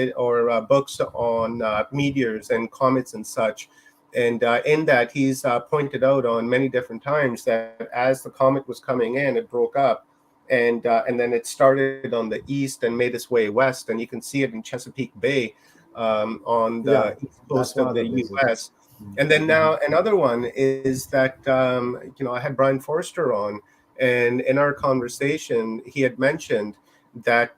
books on meteors and comets and such. And in that, he's pointed out on many different times that as the comet was coming in, it broke up, and then it started on the east and made its way west, and you can see it in Chesapeake Bay on Yeah, the east that's coast one of of the the places. U.S. And then now another one is that I had Brian Forster on, and in our conversation, he had mentioned that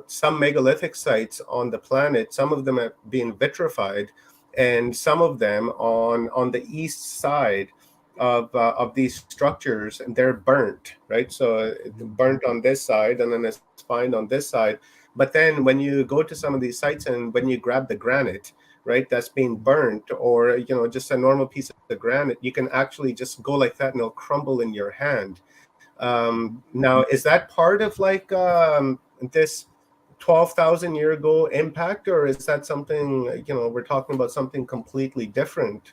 some megalithic sites on the planet, some of them have been vitrified, and some of them on the east side of these structures, and they're burnt, right? So burnt on this side, and then it's fine on this side. But then when you go to some of these sites and when you grab the granite, right, that's being burnt, or just a normal piece of granite, you can actually just go like that and it'll crumble in your hand. Now, is that part of like this 12,000 year ago impact, or is that something, we're talking about something completely different?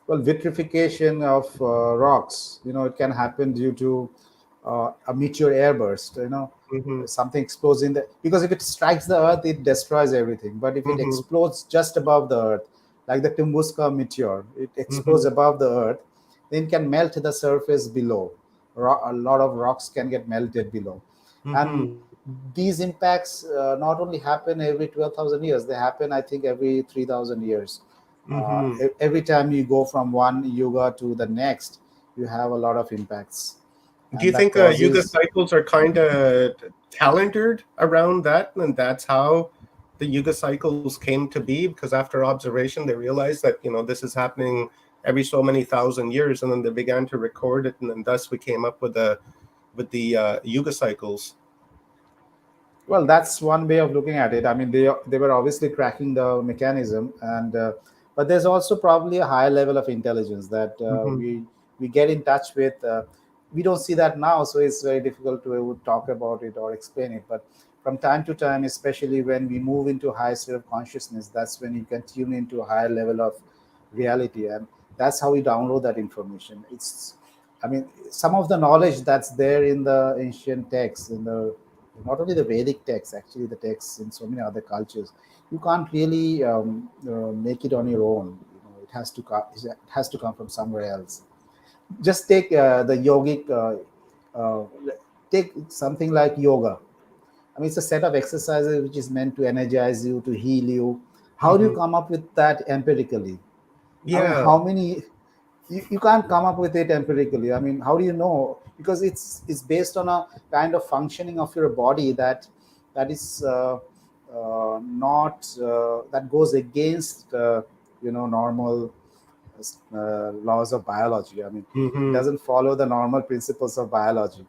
Well, vitrification of rocks, it can happen due to a meteor airburst. Hmm. Something explodes in the, because if it strikes the earth, it destroys everything. But if it Hmm. explodes just above the earth, like the Tunguska meteor, it explodes Hmm. above the earth, then it can melt the surface below. A lot of rocks can get melted below, and Hmm. these impacts not only happen every 12,000 years, they happen, I think, every 3,000 years. Hmm. Every time you go from one yuga to the next, you have a lot of impacts, Do you and that think Yuga causes. cycles are kind of calendared around that, and that's how the Yuga cycles came to be? Because after observation, they realized that this is happening every so many thousand years, and then they began to record it, and then thus we came up with the Yuga cycles. Well, that's one way of looking at it. I mean, they were obviously cracking the mechanism, and but there's also probably a higher level of intelligence that Hmm. we get in touch with. We don't see that now, so it's very difficult to talk about it or explain it. But from time to time, especially when we move into a higher state of consciousness, that's when you can tune into a higher level of reality, and that's how we download that information. I mean, some of the knowledge that's there in the ancient texts, in the not only the Vedic texts, actually the texts in so many other cultures, you can't really make it on your own. It has to come from somewhere else. Just take the yogic, uh, take something like yoga. I mean, it's a set of exercises which is meant to energize you, to heal you. How do you Hmm. come up with that empirically? I mean, Yeah. how many? You can't come up with it empirically. I mean, how do you know? Because it's based on a kind of functioning of your body that is not that goes against normal laws of biology. I mean, it Hmm. doesn't follow the normal principles of biology.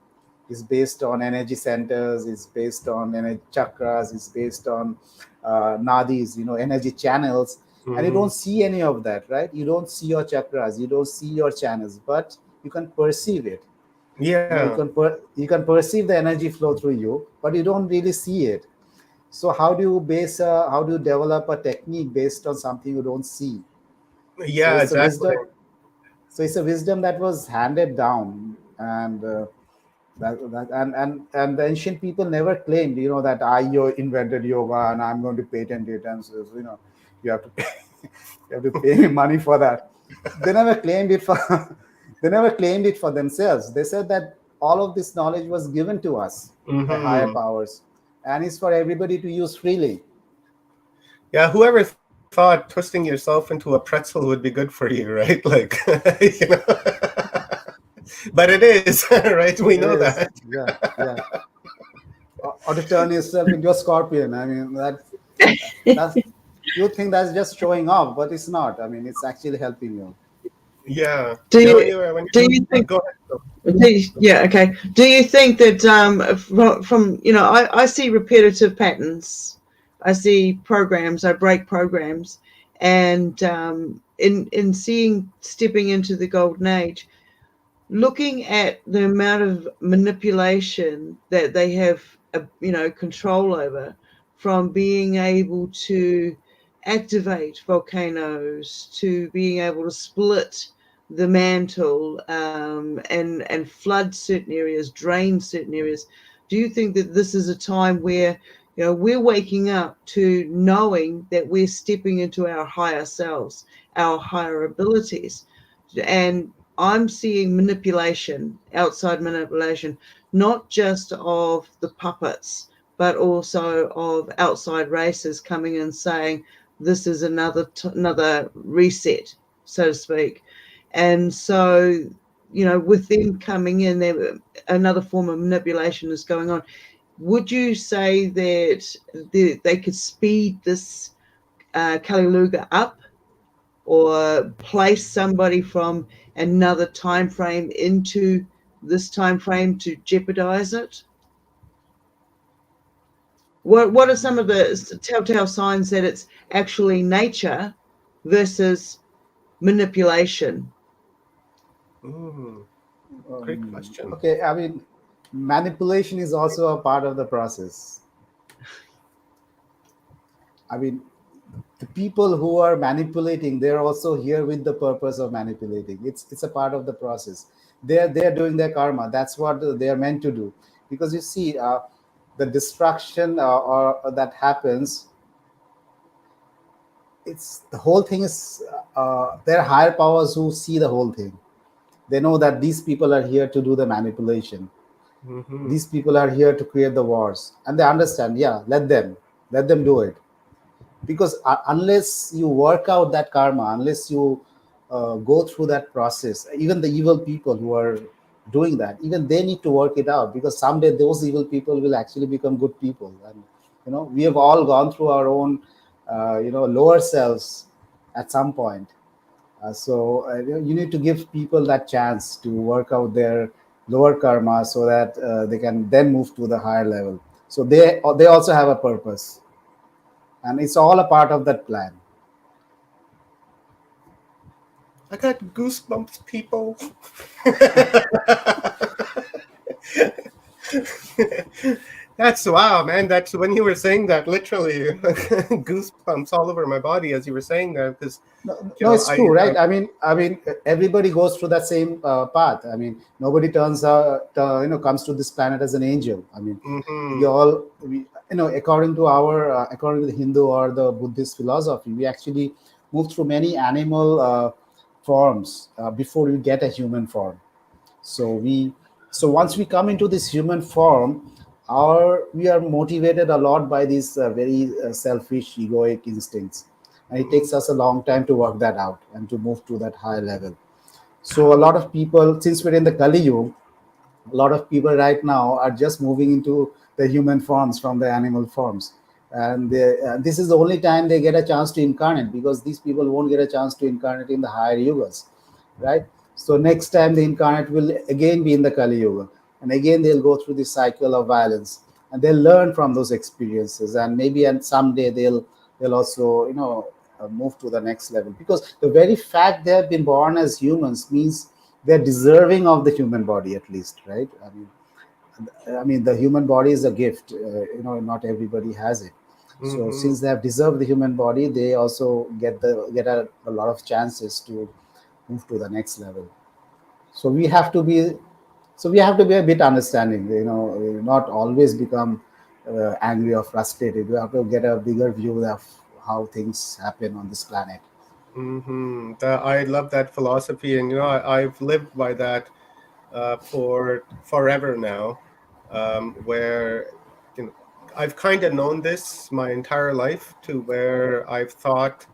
It's based on energy centers. It's based on energy chakras. It's based on nadis, energy channels. And you Hmm. don't see any of that, right? You don't see your chakras. You don't see your channels, but you can perceive it. You Yeah. can you can perceive the energy flow through you, but you don't really see it. So how do you develop a technique based on something you don't see? So Yeah. it's a Exactly. wisdom. So it's a wisdom that was handed down, and and the ancient people never claimed, that invented yoga and I'm going to patent it, and so you have to pay, you have to pay me money for that. They never claimed it for they never claimed it for themselves. They said that all of this knowledge was given to us by higher powers, and it's for everybody to use freely. Yeah, whoever thought twisting yourself into a pretzel would be good for you, right? Like, you know. But it is, right? We It know is, that. yeah. Or to turn yourself into a scorpion. I mean, that's you think that's just showing off, but it's not. I mean, it's actually helping you. Yeah. Do Yeah, you do you think? go ahead. Yeah, okay. Do you think that from I see repetitive patterns, I see programs, I break programs, and in stepping into the golden age, looking at the amount of manipulation that they have, control over, from being able to activate volcanoes to being able to split the mantle, and flood certain areas, drain certain areas. Do you think that this is a time where we're waking up to knowing that we're stepping into our higher selves, our higher abilities, and I'm seeing manipulation, outside manipulation, not just of the puppets, but also of outside races coming in saying this is another reset, so to speak. And so, with them coming in, there another form of manipulation is going on. Would you say that they could speed this Kali Yuga up, or place somebody from another time frame into this time frame to jeopardize it? What are some of the telltale signs that it's actually nature versus manipulation? Great question. Okay, I mean, manipulation is also a part of the process. I mean, the people who are manipulating, they're also here with the purpose of manipulating. It's a part of the process. They're doing their karma. That's what they are meant to do. Because you see, the destruction or that happens, it's the whole thing is there are higher powers who see the whole thing. They know that these people are here to do the manipulation. These people are here to create the wars, and they understand. Yeah, let them do it. Because unless you work out that karma, unless you go through that process, even the evil people who are doing that, even they need to work it out, because someday those evil people will actually become good people. And we have all gone through our own lower selves at some point. So you need to give people that chance to work out their lower karma, so that they can then move to the higher level. So they also have a purpose, and it's all a part of that plan. I got goosebumps, people. That's wow, man. That's when you were saying that, literally goosebumps all over my body as you were saying that, because No, it's true, right? I mean, everybody goes through that same path. I mean, nobody comes to this planet as an angel. I mean, according to according to the Hindu or the Buddhist philosophy, we actually move through many animal forms before we get a human form. So once we come into this human form, we are motivated a lot by these very selfish, egoic instincts, and it takes us a long time to work that out and to move to that higher level. So a lot of people, since we're in the Kali Yuga, a lot of people right now are just moving into the human forms from the animal forms, and this is the only time they get a chance to incarnate, because these people won't get a chance to incarnate in the higher yugas, right? So next time the incarnate will again be in the Kali Yuga, and again they'll go through this cycle of violence, and they'll learn from those experiences, and maybe and someday they'll also move to the next level, because the very fact they have been born as humans means they're deserving of the human body, at least, right? I mean the human body is a gift. Not everybody has it. So since they have deserved the human body, they also get a lot of chances to move to the next level. So we have to be a bit understanding, not always become angry or frustrated. We have to get a bigger view of how things happen on this planet. I love that philosophy, and I've lived by that. for forever now, where you know I've kind of known this my entire life, to where I've thought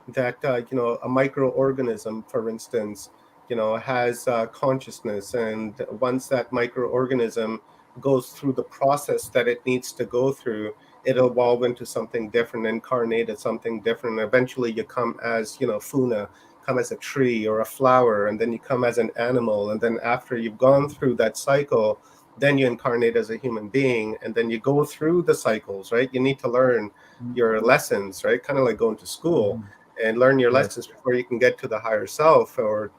that a microorganism, for instance, has consciousness, and once that microorganism goes through the process that it needs to go through, it'll evolve into something different, incarnate as something different. And eventually, you come as Funa, come as a tree or a flower, and then you come as an animal, and then after you've gone through that cycle, then you incarnate as a human being, and then you go through the cycles, right? You need to learn your lessons, right? Kind of like going to school, and learn your Right. lessons before you can get to the higher self, or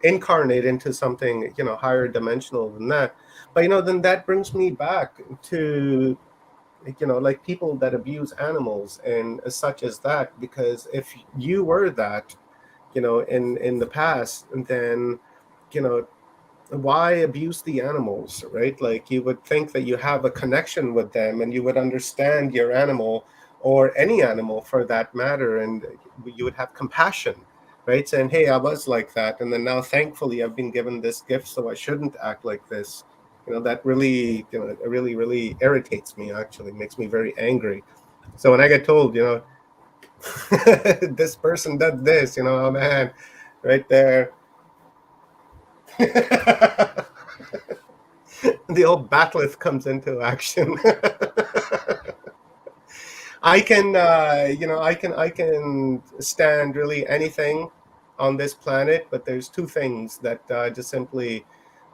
incarnate into something higher dimensional than that. But then that brings me back to like people that abuse animals and such as that, because if you were that in the past, then you know why abuse the animals, right? Like, you would think that you have a connection with them, and you would understand your animal, or any animal for that matter, and you would have compassion, right? Saying, hey, I was like that, and then now thankfully I've been given this gift, so I shouldn't act like this. That really it really, really irritates me, actually makes me very angry. So when I get told, this person did this, oh man, right there. The old bat'leth comes into action. I can stand really anything on this planet, but there's two things that just simply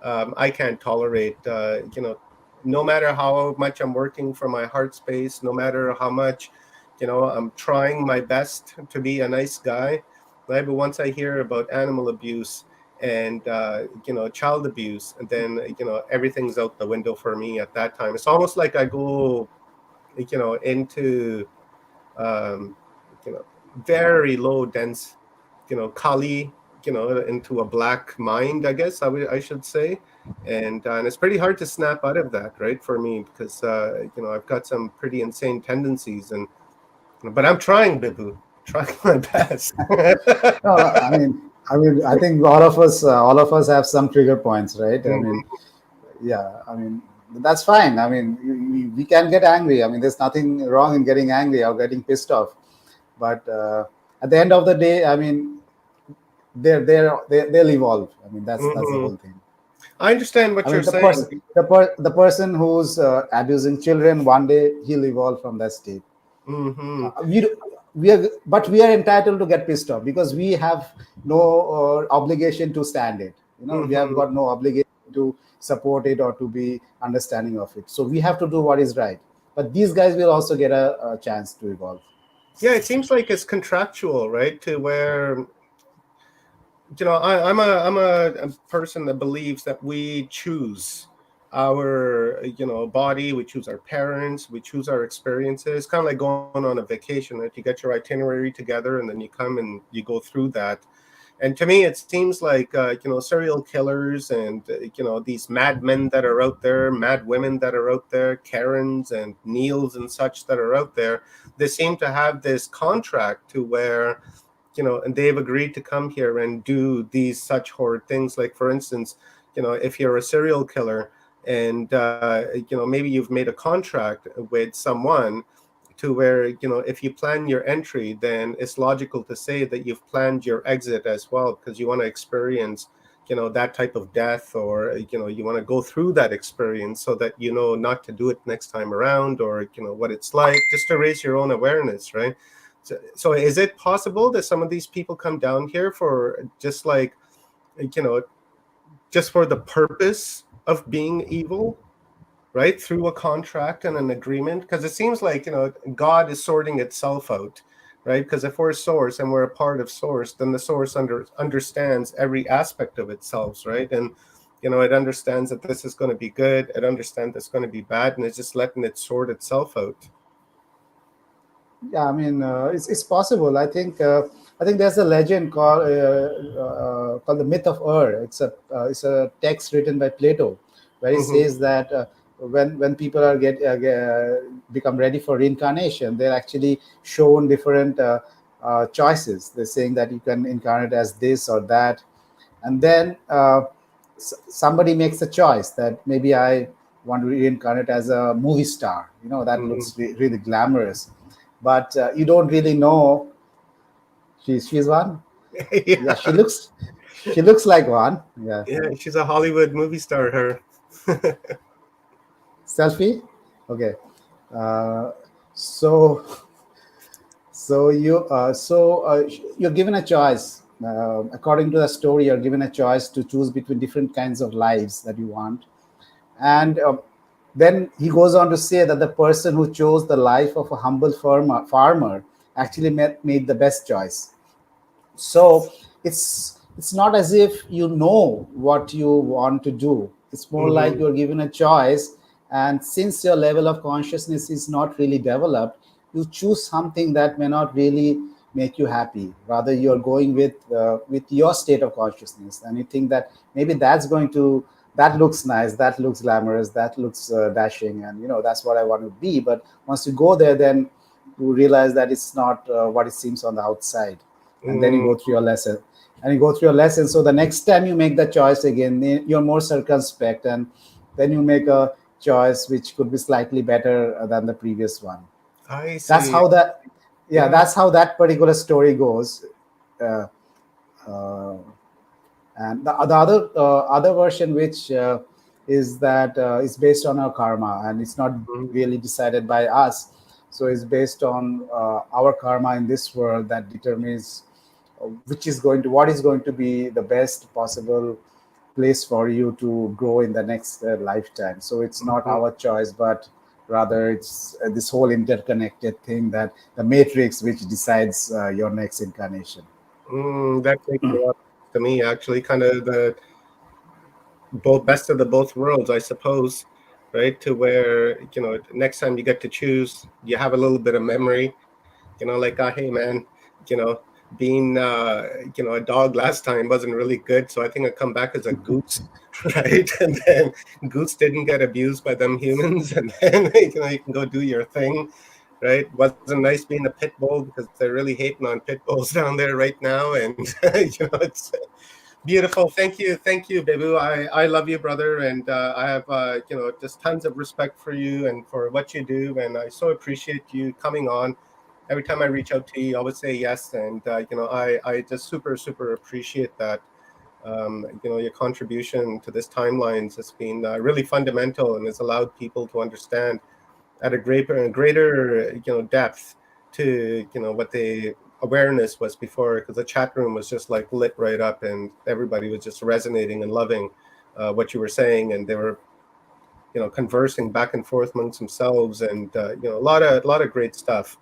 I can't tolerate. No matter how much I'm working for my heart space, no matter how much I'm trying my best to be a nice guy, right? But once I hear about animal abuse and child abuse, and then everyth's out the window for me at that time. It's almost like I go into um, very low dense, Kali, into a black mind, I guess I should say. And it's pretty hard to snap out of that, right, for me, because I've got some pretty insane tendencies, but I'm trying, Bibu, trying my best. No, I think all of us have some trigger points, right? I mean, yeah, I mean, that's fine. I mean, we can get angry. I mean, there's nothing wrong in getting angry or getting pissed off. But at the end of the day, I mean, they'll evolve. I mean, that's the whole thing. I understand what I you're mean, saying. the person who's abusing children, one day he'll evolve from that state. Mm-hmm. We are entitled to get pissed off because we have no obligation to stand it. We have got no obligation to support it or to be understanding of it. So we have to do what is right. But these guys will also get a chance to evolve. Yeah, it seems like it's contractual, right? To where I'm a person that believes that we choose our body, we choose our parents, we choose our experiences. Kind of like going on a vacation, right? You get your itinerary together, and then you come and you go through that. And to me, it seems like serial killers and these mad men that are out there, mad women that are out there, Karens and Neils and such that are out there. They seem to have this contract to where and they've agreed to come here and do these such horrid things. Like, for instance, if you're a serial killer, and maybe you've made a contract with someone to where if you plan your entry, then it's logical to say that you've planned your exit as well, because you want to experience that type of death, or you want to go through that experience so that not to do it next time around, or what it's like, just to raise your own awareness, right? So is it possible that some of these people come down here for just like just for the purpose of being evil, right, through a contract and an agreement? Because it seems like God is sorting itself out, right? Because if we're source and we're a part of source, then the source understands every aspect of itself, right? And it understands that this is going to be good, it understands it's going to be bad, and it's just letting it sort itself out. Yeah, I mean, it's possible. I think there's a legend called the myth of Ur. It's a text written by Plato, where he says that when people become ready for reincarnation, they're actually shown different choices. They're saying that you can incarnate as this or that, and then somebody makes a choice that maybe I want to reincarnate as a movie star. That Mhm. looks really glamorous, but you don't really know she's one. Yeah, Yeah, she looks like one. Yeah. yeah, she's a Hollywood movie star. Her. Selfie. Okay. Uh, so you're given a choice. According to the story, you're given a choice to choose between different kinds of lives that you want. And then he goes on to say that the person who chose the life of a humble farmer actually made the best choice. So it's not as if you know what you want to do. It's more like Mhm. you're given a choice, and since your level of consciousness is not really developed, you choose something that may not really make you happy. Rather, you're going with your state of consciousness, and you think that maybe that looks nice, that looks glamorous, that looks dashing, and that's what I want to be. But once you go there, then you realize that it's not what it seems on the outside. And then you Mm, go through your lesson, so the next time you make the choice again, you're more circumspect, and then you make a choice which could be slightly better than the previous one. I That's see. how that Yeah, Yeah. that's how that particular story goes. uh, uh, and the other version, which is based on our karma, and it's not Mhm. really decided by us. So it's based on our karma in this world that determines what is going to be the best possible place for you to grow in the next lifetime. So it's not Mhm. our choice, but rather it's this whole interconnected thing, that the matrix which decides your next incarnation. That makes a lot of sense to me, actually. Kind of the both best of the both worlds, I suppose, right? To where, next time you get to choose, you have a little bit of memory, like, hey, man, you know, being, a dog last time wasn't really good. So I think I come back as a goose, right? And then goose didn't get abused by them humans. And then, you can go do your thing, right? Wasn't nice being a pit bull because they're really hating on pit bulls down there right now. And, it's beautiful. Thank you, Bebu. I love you, brother, and I have just tons of respect for you and for what you do, and I so appreciate you coming on. Every time I reach out to you, you always say yes, and I just super appreciate that. Your contribution to this timelines has been really fundamental and has allowed people to understand at a greater depth to what the awareness was before, because the chat room was just like lit right up and everybody was just resonating and loving what you were saying, and they were conversing back and forth amongst themselves, and a lot of great stuff.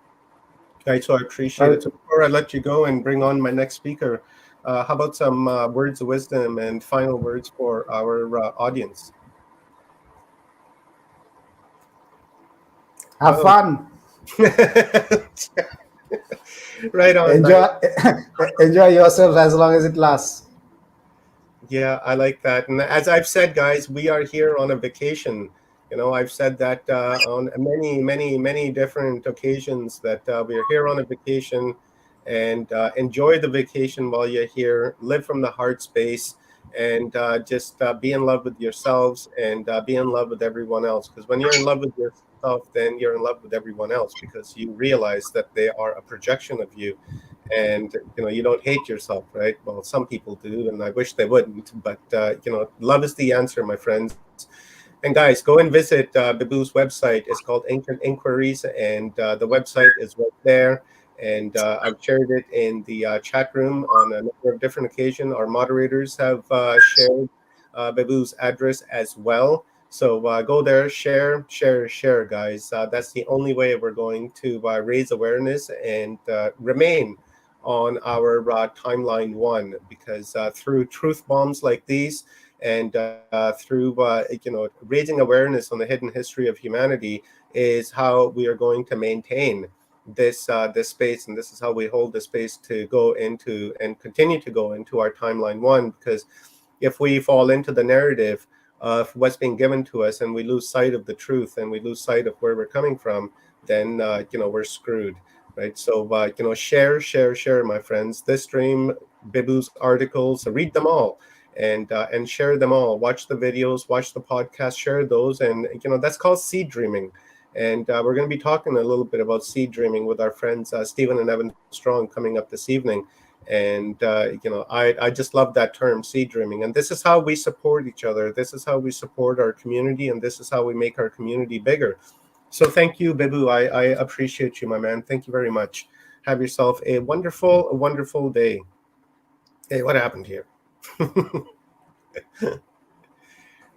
Right, so I appreciate it. Well, So before I let you go and bring on my next speaker, how about some words of wisdom and final words for our audience? have Oh. fun. Right on, man. Enjoy enjoy yourself as long as it lasts. Yeah, I like that. And as I've said, guys, we are here on a vacation. I've said that on many different occasions that we are here on a vacation, and enjoy the vacation while you're here. Live from the heart space, and just be in love with yourselves, and be in love with everyone else. Because when you're in love with yourself, then you're in love with everyone else, because you realize that they are a projection of you, and you don't hate yourself, right? Well, some people do, and I wish they wouldn't, but love is the answer, my friends. And guys, go and visit Babu's website. It's called Ancient Inquiries, and the website is right there, and I've shared it in the chat room on a number of different occasions. Our moderators have shared Babu's address as well. So go there, share, guys. That's the only way we're going to raise awareness and remain on our timeline one, because through truth bombs like these, and through raising awareness on the hidden history of humanity, is how we are going to maintain this space, and this is how we hold the space to go into and continue to go into our timeline one. Because if we fall into the narrative of what's being given to us, and we lose sight of the truth, and we lose sight of where we're coming from, then we're screwed, right? So share, my friends. This stream, Bibu's articles, read them all, and share them all. Watch the videos, watch the podcast, share those, and that's called seed dreaming. And we're going to be talking a little bit about seed dreaming with our friends Stephen and Evan Strong coming up this evening. And I just love that term, seed dreaming. And this is how we support each other. This is how we support our community, and this is how we make our community bigger. So thank you, Bibu. I appreciate you, my man. Thank you very much. Have yourself a wonderful day. Hey, what happened here?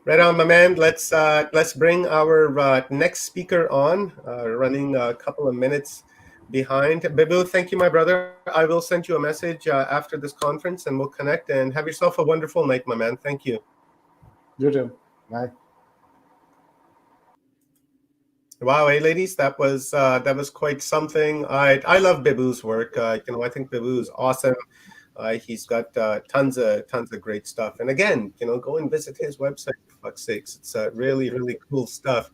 Right on, my man. Let's bring our next speaker on. Running a couple of minutes behind. Bibu, thank you, my brother. I will send you a message after this conference, and we'll connect. And have yourself a wonderful night, my man. Thank you. You too. Bye. Wow, hey ladies, that was quite something. I love Bibu's work. I think Bibu is awesome. He's got tons of great stuff. And again, go and visit his website, for fuck's sakes. It's really cool stuff.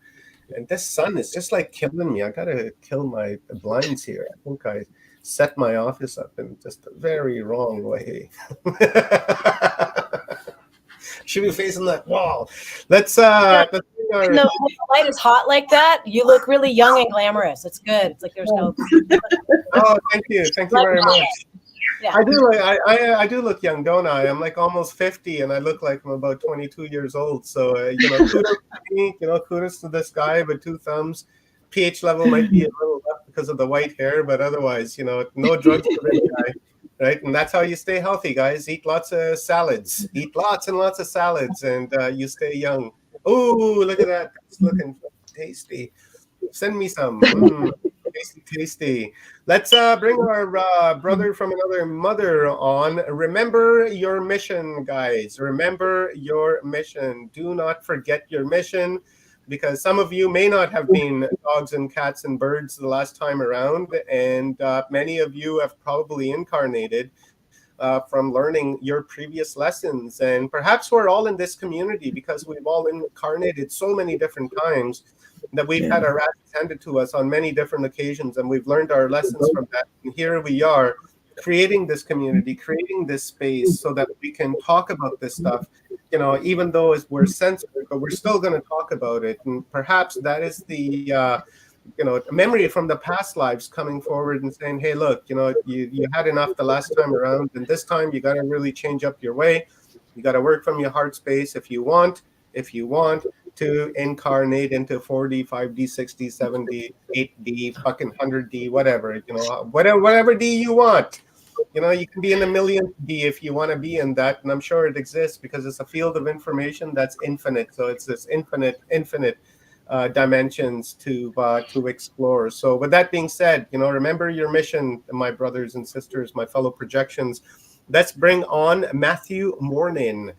And this sun is just like killing me. I gotta kill my blinds here. I think I set my office up in just a very wrong way. Should be facing that wall. Let's bring our... when the light is hot like that, you look really young and glamorous. It's good. It's like there's no. Oh, thank you very much. Yeah. I do look young, don't I? I'm like almost 50, and I look like I'm about 22 years old. So kudos to me, kudos to this guy with two thumbs. pH level might be a little up because of the white hair, but otherwise, no drugs for this guy, right? And that's how you stay healthy, guys. Eat lots of salads. Eat lots and lots of salads, and you stay young. Oh, look at that! It's looking tasty. Send me some. Tasty. Let's bring our brother from another mother on. Remember your mission, guys. Remember your mission. Do not forget your mission, because some of you may not have been dogs and cats and birds the last time around, and many of you have probably incarnated from learning your previous lessons. And perhaps we're all in this community because we've all incarnated so many different times that we've had our asses handed to us on many different occasions, and we've learned our lessons from that. And here we are, creating this community, creating this space so that we can talk about this stuff, even though we're censored, but we're still going to talk about it. And perhaps that is the memory from the past lives coming forward and saying, hey, look, you had enough the last time around, and this time you got to really change up your way. You got to work from your heart space if you want to incarnate into 4D, 5D, 6D, 7D, 8D, fucking 100D, whatever, whatever D you want. You can be in a millionth D if you want to be in that, and I'm sure it exists because it's a field of information that's infinite. So it's this infinite dimensions to explore. So with that being said, remember your mission, my brothers and sisters, my fellow projections. Let's bring on Matthew Mournian.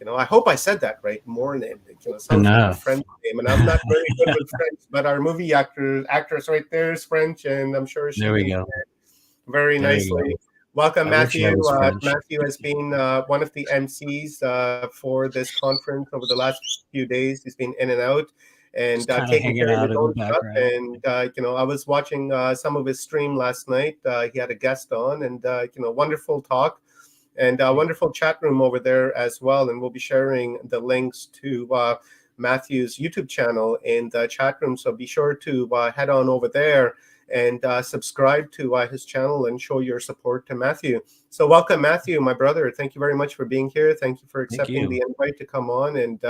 I hope I said that right, Mournian. Sounds like a French name, and I'm not very good with French, but our movie actress right there is French, and I'm sure she did very nicely. Welcome, Matthew. Matthew has been one of the MCs for this conference over the last few days. He's been in and out, and taking care of his own stuff. And I was watching some of his stream last night. He had a guest on, and wonderful talk, and a wonderful chat room over there as well. And we'll be sharing the links to Matthew's YouTube channel in the chat room. So be sure to head on over there and subscribe to his channel and show your support to Matthew. So welcome, Matthew, my brother. Thank you very much for being here. Thank you for accepting the invite to come on and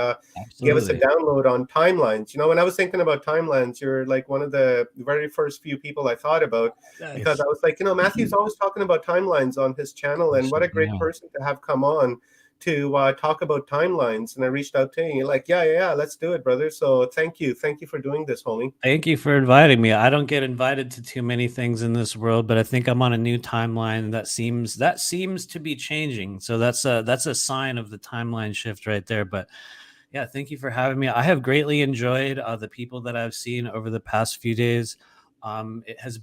give us a download on timelines. When I was thinking about timelines, you're like one of the very first few people I thought about, because I was like, Matthew's always talking about timelines on his channel, and what a great person to have come on to talk about timelines. And I reached out to you, and you're like, yeah, let's do it, brother. So thank you for doing this, homie. Thank you for inviting me. I don't get invited to too many things in this world, but I think I'm on a new timeline that seems to be changing. So that's a sign of the timeline shift right there. But yeah, thank you for having me. I have greatly enjoyed the people that I've seen over the past few days. It's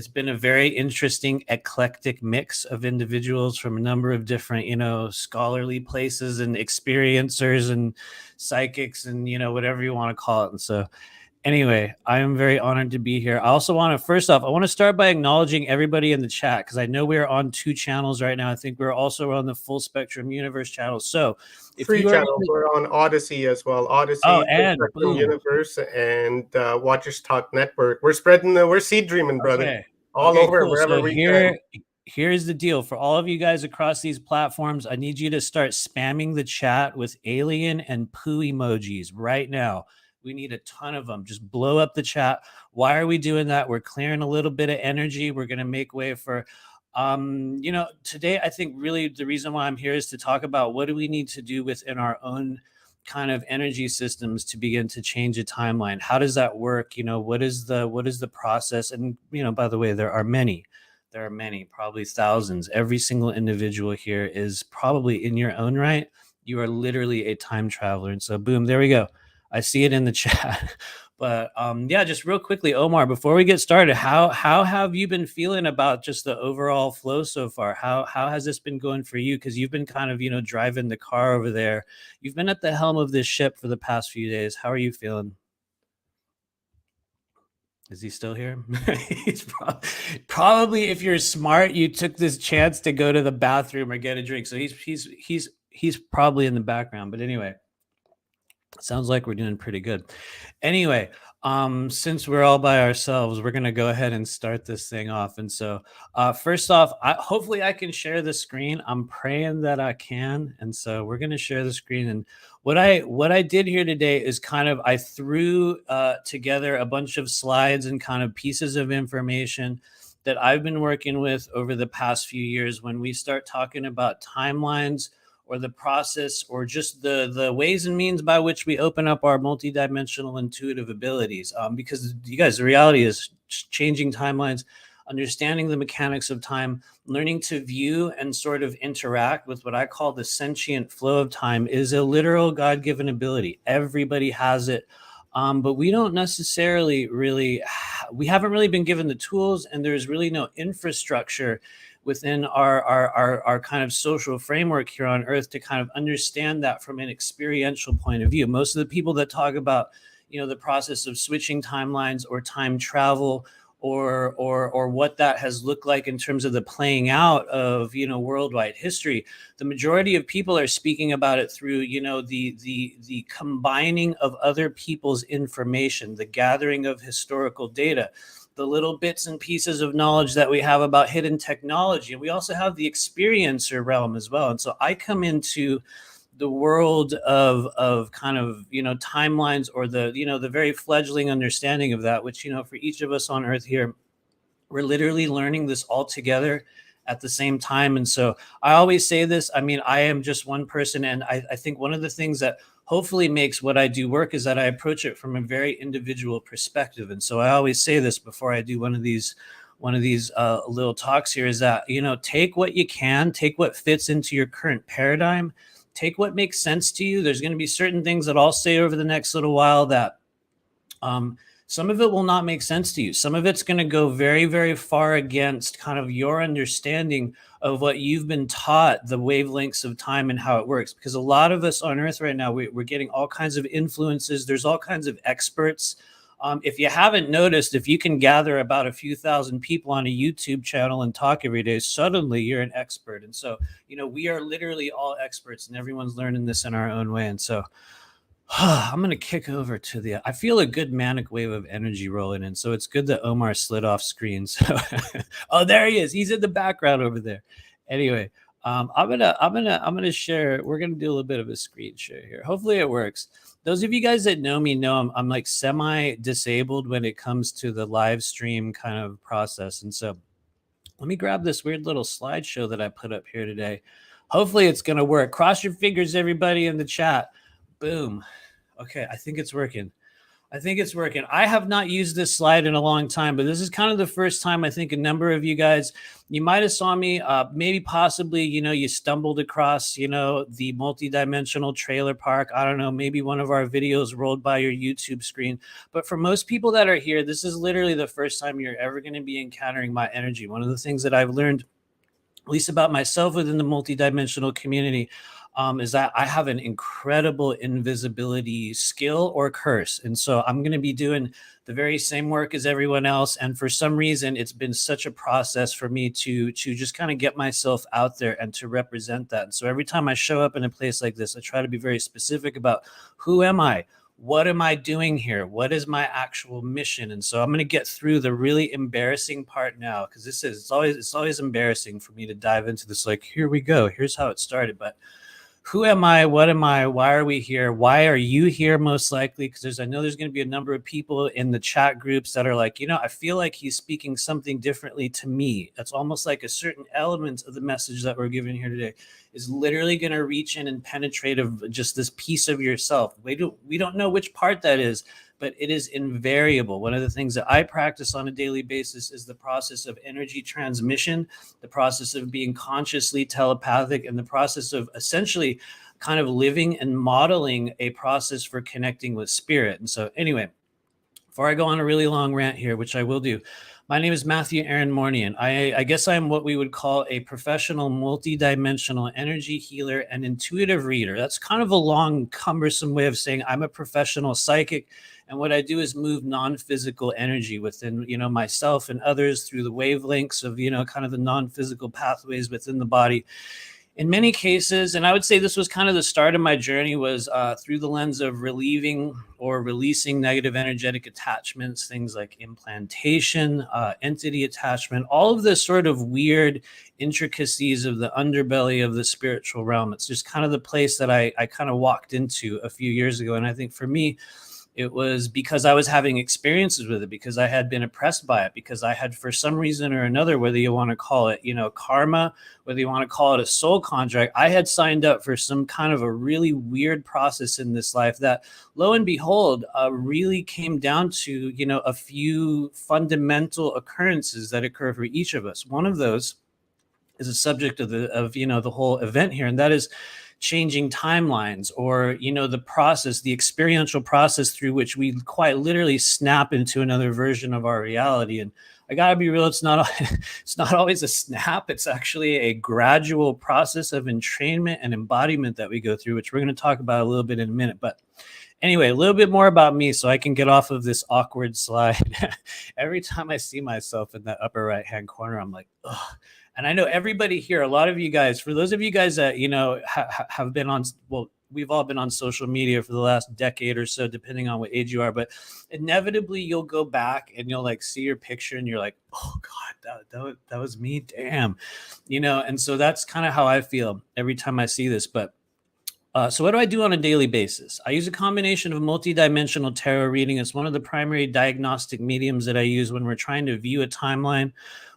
been a very interesting, eclectic mix of individuals from a number of different, scholarly places and experiencers and psychics and, whatever you want to call it. And so Anyway, I am very honored to be here. I also want to, first off, I want to start by acknowledging everybody in the chat, because I know we're on 2 channels right now. I think we're also on the Full Spectrum Universe channel. So if 3 you are channels. We're on Odyssey as well. Odyssey, oh, Full and Spectrum boom. Universe, and Watchers Talk Network. We're spreading we're seed dreaming, brother. Okay. All Okay, over, cool. wherever So we can. here's the deal. For all of you guys across these platforms, I need you to start spamming the chat with alien and poo emojis right now. We need a ton of them. Just blow up the chat. Why are we doing that? We're clearing a little bit of energy. We're going to make way for today I think really the reason why I'm here is to talk about what do we need to do within our own kind of energy systems to begin to change a timeline. How does that work? What is the process? And by the way, there are many, probably thousands. Every single individual here is probably in your own right. You are literally a time traveler. And so boom, there we go. I see it in the chat. But yeah, just real quickly, Omar, before we get started, how have you been feeling about just the overall flow so far? How has this been going for you? Because you've been kind of, driving the car over there. You've been at the helm of this ship for the past few days. How are you feeling? Is he still here? He's probably, if you're smart, you took this chance to go to the bathroom or get a drink. So he's probably in the background. But anyway, sounds like we're doing pretty good. Anyway, since we're all by ourselves, we're gonna go ahead and start this thing off. And so first off, hopefully I can share the screen. I'm praying that I can. And so we're gonna share the screen. And what I did here today is I threw together a bunch of slides and kind of pieces of information that I've been working with over the past few years when we start talking about timelines, or the process, or just the ways and means by which we open up our multidimensional intuitive abilities. Because you guys, the reality is changing timelines, understanding the mechanics of time, learning to view and sort of interact with what I call the sentient flow of time is a literal God-given ability. Everybody has it. But we don't necessarily we haven't really been given the tools, and there's really no infrastructure within our kind of social framework here on Earth to kind of understand that from an experiential point of view. Most of the people that talk about, the process of switching timelines or time travel, or what that has looked like in terms of the playing out of worldwide history, the majority of people are speaking about it through the combining of other people's information, the gathering of historical data, the little bits and pieces of knowledge that we have about hidden technology. And we also have the experiencer realm as well. And so I come into the world of kind of, timelines, or the very fledgling understanding of that, which, for each of us on Earth here, we're literally learning this all together at the same time. And so I always say this, I am just one person. And I think one of the things that hopefully makes what I do work is that I approach it from a very individual perspective. And so I always say this before I do one of these little talks here, is that, take what you can, take what fits into your current paradigm, take what makes sense to you. There's going to be certain things that I'll say over the next little while that some of it will not make sense to you. Some of it's going to go very, very far against kind of your understanding of what you've been taught, the wavelengths of time and how it works. Because a lot of us on Earth right now, we're getting all kinds of influences. There's all kinds of experts. If you haven't noticed, if you can gather about a few thousand people on a YouTube channel and talk every day, suddenly you're an expert. And so, we are literally all experts, and everyone's learning this in our own way. And so I'm going to kick over to I feel a good manic wave of energy rolling in. So it's good that Omar slid off screen. So, oh, there he is. He's in the background over there. Anyway, I'm going to share. We're going to do a little bit of a screen share here. Hopefully it works. Those of you guys that know me know I'm like semi-disabled when it comes to the live stream kind of process. And so let me grab this weird little slideshow that I put up here today. Hopefully it's going to work. Cross your fingers, everybody in the chat. Boom. Okay, I think it's working. I have not used this slide in a long time, but this is kind of the first time. I think a number of you guys, you might have saw me, maybe possibly, you stumbled across, the multidimensional trailer park. I don't know, maybe one of our videos rolled by your YouTube screen. But for most people that are here, this is literally the first time you're ever going to be encountering my energy. One of the things that I've learned, at least about myself within the multidimensional community, is that I have an incredible invisibility skill or curse. And so I'm going to be doing the very same work as everyone else. And for some reason, it's been such a process for me to just kind of get myself out there and to represent that. And so every time I show up in a place like this, I try to be very specific about who am I? What am I doing here? What is my actual mission? And so I'm going to get through the really embarrassing part now, because it's always embarrassing for me to dive into this. Like, here we go. Here's how it started. But who am I? What am I? Why are we here? Why are you here? Most likely, because I know there's going to be a number of people in the chat groups that are like, I feel like he's speaking something differently to me. That's almost like a certain element of the message that we're giving here today is literally going to reach in and penetrate of just this piece of yourself. We don't know which part that is, but it is invariable. One of the things that I practice on a daily basis is the process of energy transmission, the process of being consciously telepathic, and the process of essentially kind of living and modeling a process for connecting with spirit. And so anyway, before I go on a really long rant here, which I will do, my name is Matthew Mournian. I guess I'm what we would call a professional multi-dimensional energy healer and intuitive reader. That's kind of a long, cumbersome way of saying I'm a professional psychic. And what I do is move non-physical energy within, myself and others through the wavelengths of, kind of the non-physical pathways within the body. In many cases, and I would say this was kind of the start of my journey, was through the lens of relieving or releasing negative energetic attachments, things like implantation, entity attachment, all of the sort of weird intricacies of the underbelly of the spiritual realm. It's just kind of the place that I kind of walked into a few years ago. And I think for me, it was because I was having experiences with it, because I had been oppressed by it, because I had, for some reason or another, whether you want to call it, karma, whether you want to call it a soul contract, I had signed up for some kind of a really weird process in this life that, lo and behold, really came down to, a few fundamental occurrences that occur for each of us. One of those is a subject of the whole event here, and that is changing timelines, or the process, the experiential process through which we quite literally snap into another version of our reality. And I gotta be real, it's not always a snap. It's actually a gradual process of entrainment and embodiment that we go through, which we're going to talk about a little bit in a minute. But anyway, a little bit more about me so I can get off of this awkward slide. Every time I see myself in that upper right hand corner, I'm like, ugh. And I know everybody here, a lot of you guys, for those of you guys that, have been on, well, we've all been on social media for the last decade or so, depending on what age you are, but inevitably you'll go back and you'll see your picture and you're like, oh God, that was me. Damn. And so that's kind of how I feel every time I see this. But so what do I do on a daily basis? I use a combination of multi-dimensional tarot reading. It's one of the primary diagnostic mediums that I use when we're trying to view a timeline.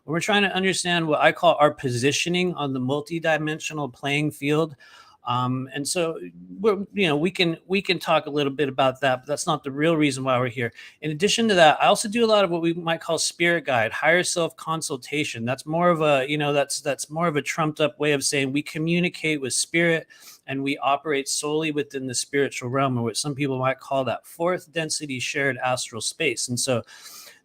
We're trying to understand what I call our positioning on the multi-dimensional playing field. And so we can talk a little bit about that, but that's not the real reason why we're here. In addition to that, I also do a lot of what we might call spirit guide, higher self consultation. That's more of a, that's more of a trumped up way of saying we communicate with spirit and we operate solely within the spiritual realm, or what some people might call that fourth density shared astral space. And so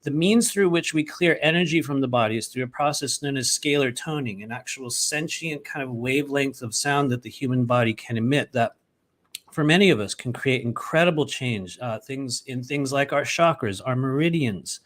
the means through which we clear energy from the body is through a process known as scalar toning, an actual sentient kind of wavelength of sound that the human body can emit that for many of us can create incredible change. Things like our chakras, our meridians,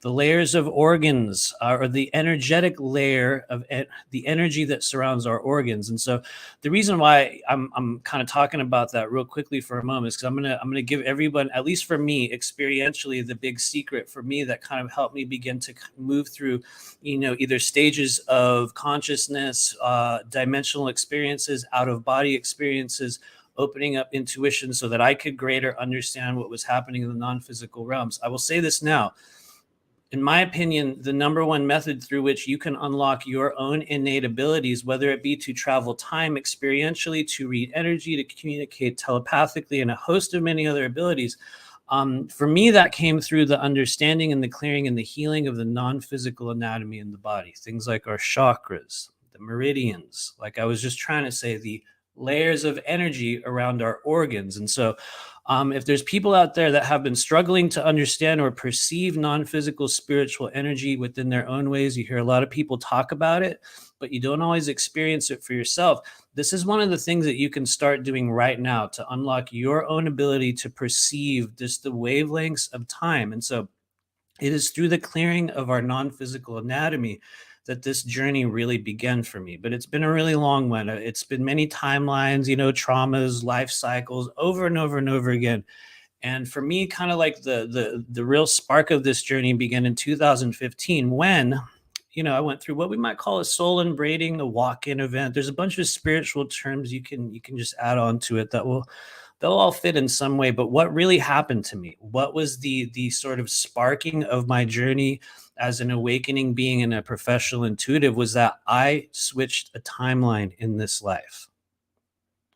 the layers of organs, or the energetic layer of the energy that surrounds our organs. And so the reason why I'm kind of talking about that real quickly for a moment is because I'm gonna give everyone, at least for me, experientially, the big secret for me that kind of helped me begin to move through, either stages of consciousness, dimensional experiences, out of body experiences, opening up intuition so that I could greater understand what was happening in the non-physical realms. I will say this now. In my opinion, the number one method through which you can unlock your own innate abilities, whether it be to travel time experientially, to read energy, to communicate telepathically, and a host of many other abilities, for me, that came through the understanding and the clearing and the healing of the non-physical anatomy in the body. Things like our chakras, the meridians, like I was just trying to say, the layers of energy around our organs. And so if there's people out there that have been struggling to understand or perceive non-physical spiritual energy within their own ways, you hear a lot of people talk about it, but you don't always experience it for yourself. This is one of the things that you can start doing right now to unlock your own ability to perceive just the wavelengths of time. And so it is through the clearing of our non-physical anatomy that this journey really began for me. But it's been a really long one. It's been many timelines, traumas, life cycles, over and over and over again. And for me, kind of like the real spark of this journey began in 2015 when, I went through what we might call a soul inbreeding, a walk-in event. There's a bunch of spiritual terms you can just add on to it they'll all fit in some way. But what really happened to me? What was the sort of sparking of my journey as an awakening being and a professional intuitive was that I switched a timeline in this life.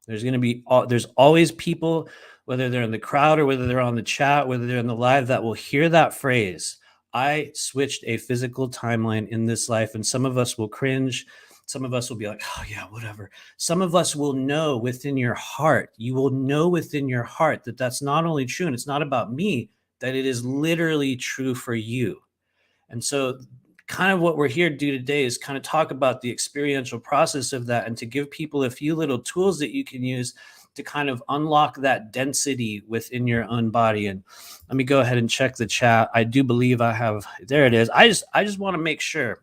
There's always people, whether they're in the crowd or whether they're on the chat, whether they're in the live, that will hear that phrase. I switched a physical timeline in this life. And some of us will cringe. Some of us will be like, oh yeah, whatever. Some of us will know within your heart. You will know within your heart that that's not only true, and it's not about me, that it is literally true for you. And so kind of what we're here to do today is kind of talk about the experiential process of that and to give people a few little tools that you can use to kind of unlock that density within your own body. And let me go ahead and check the chat. I do believe I have, there it is. I just want to make sure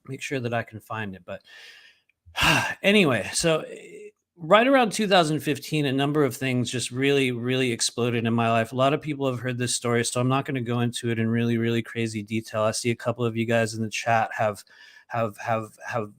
that I can find it. But anyway, so right around 2015, a number of things just really, really exploded in my life. A lot of people have heard this story, so I'm not going to go into it in really, really crazy detail. I see a couple of you guys in the chat have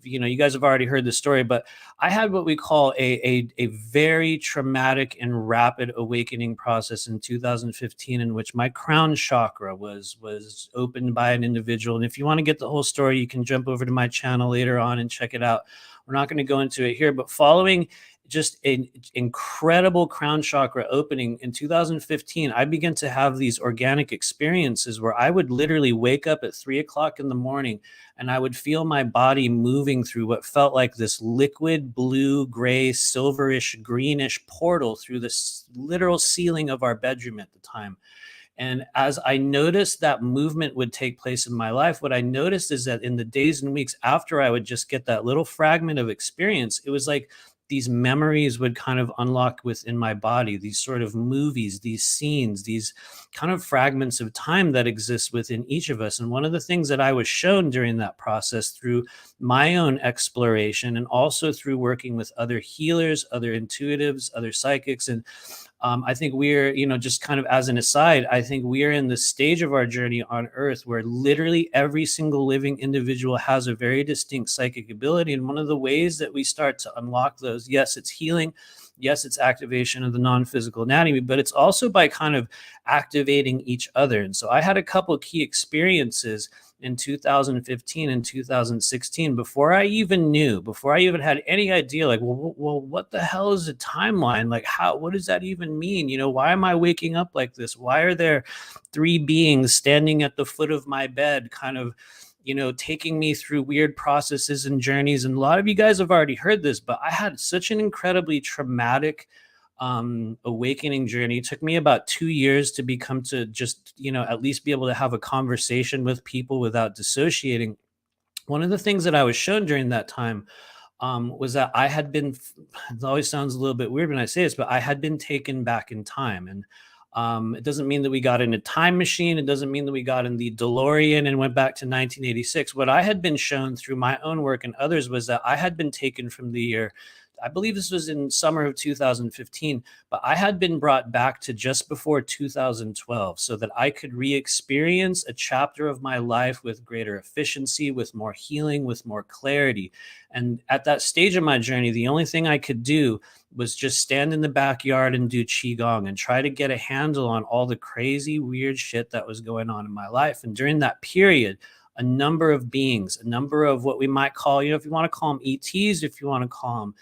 you guys have already heard the story, but I had what we call a very traumatic and rapid awakening process in 2015 in which my crown chakra was opened by an individual. And if you want to get the whole story, you can jump over to my channel later on and check it out. We're not going to go into it here, but following just an incredible crown chakra opening in 2015, I began to have these organic experiences where I would literally wake up at 3 o'clock in the morning and I would feel my body moving through what felt like this liquid blue, gray, silverish, greenish portal through the literal ceiling of our bedroom at the time. And as I noticed that movement would take place in my life, what I noticed is that in the days and weeks after I would just get that little fragment of experience, it was like these memories would kind of unlock within my body, these sort of movies, these scenes, these kind of fragments of time that exist within each of us. And one of the things that I was shown during that process through my own exploration and also through working with other healers, other intuitives, other psychics, and I think we're, just kind of as an aside, I think we're in the stage of our journey on Earth where literally every single living individual has a very distinct psychic ability. And one of the ways that we start to unlock those, yes, it's healing. Yes, it's activation of the non-physical anatomy, but it's also by kind of activating each other. And so I had a couple of key experiences in 2015 and 2016 before I even had any idea, like, well, what the hell is a timeline? Like, what does that even mean? Why am I waking up like this? Why are there 3 beings standing at the foot of my bed, kind of, taking me through weird processes and journeys? And a lot of you guys have already heard this, but I had such an incredibly traumatic awakening journey. It took me about 2 years to become to just, at least be able to have a conversation with people without dissociating. One of the things that I was shown during that time was that I had been, it always sounds a little bit weird when I say this, but I had been taken back in time. And it doesn't mean that we got in a time machine. It doesn't mean that we got in the DeLorean and went back to 1986. What I had been shown through my own work and others was that I had been taken from the year, I believe this was in summer of 2015, but I had been brought back to just before 2012 so that I could re-experience a chapter of my life with greater efficiency, with more healing, with more clarity. And at that stage of my journey, the only thing I could do was just stand in the backyard and do qigong and try to get a handle on all the crazy, weird shit that was going on in my life. And during that period, a number of beings, a number of what we might call, if you want to call them ETs, if you want to call them,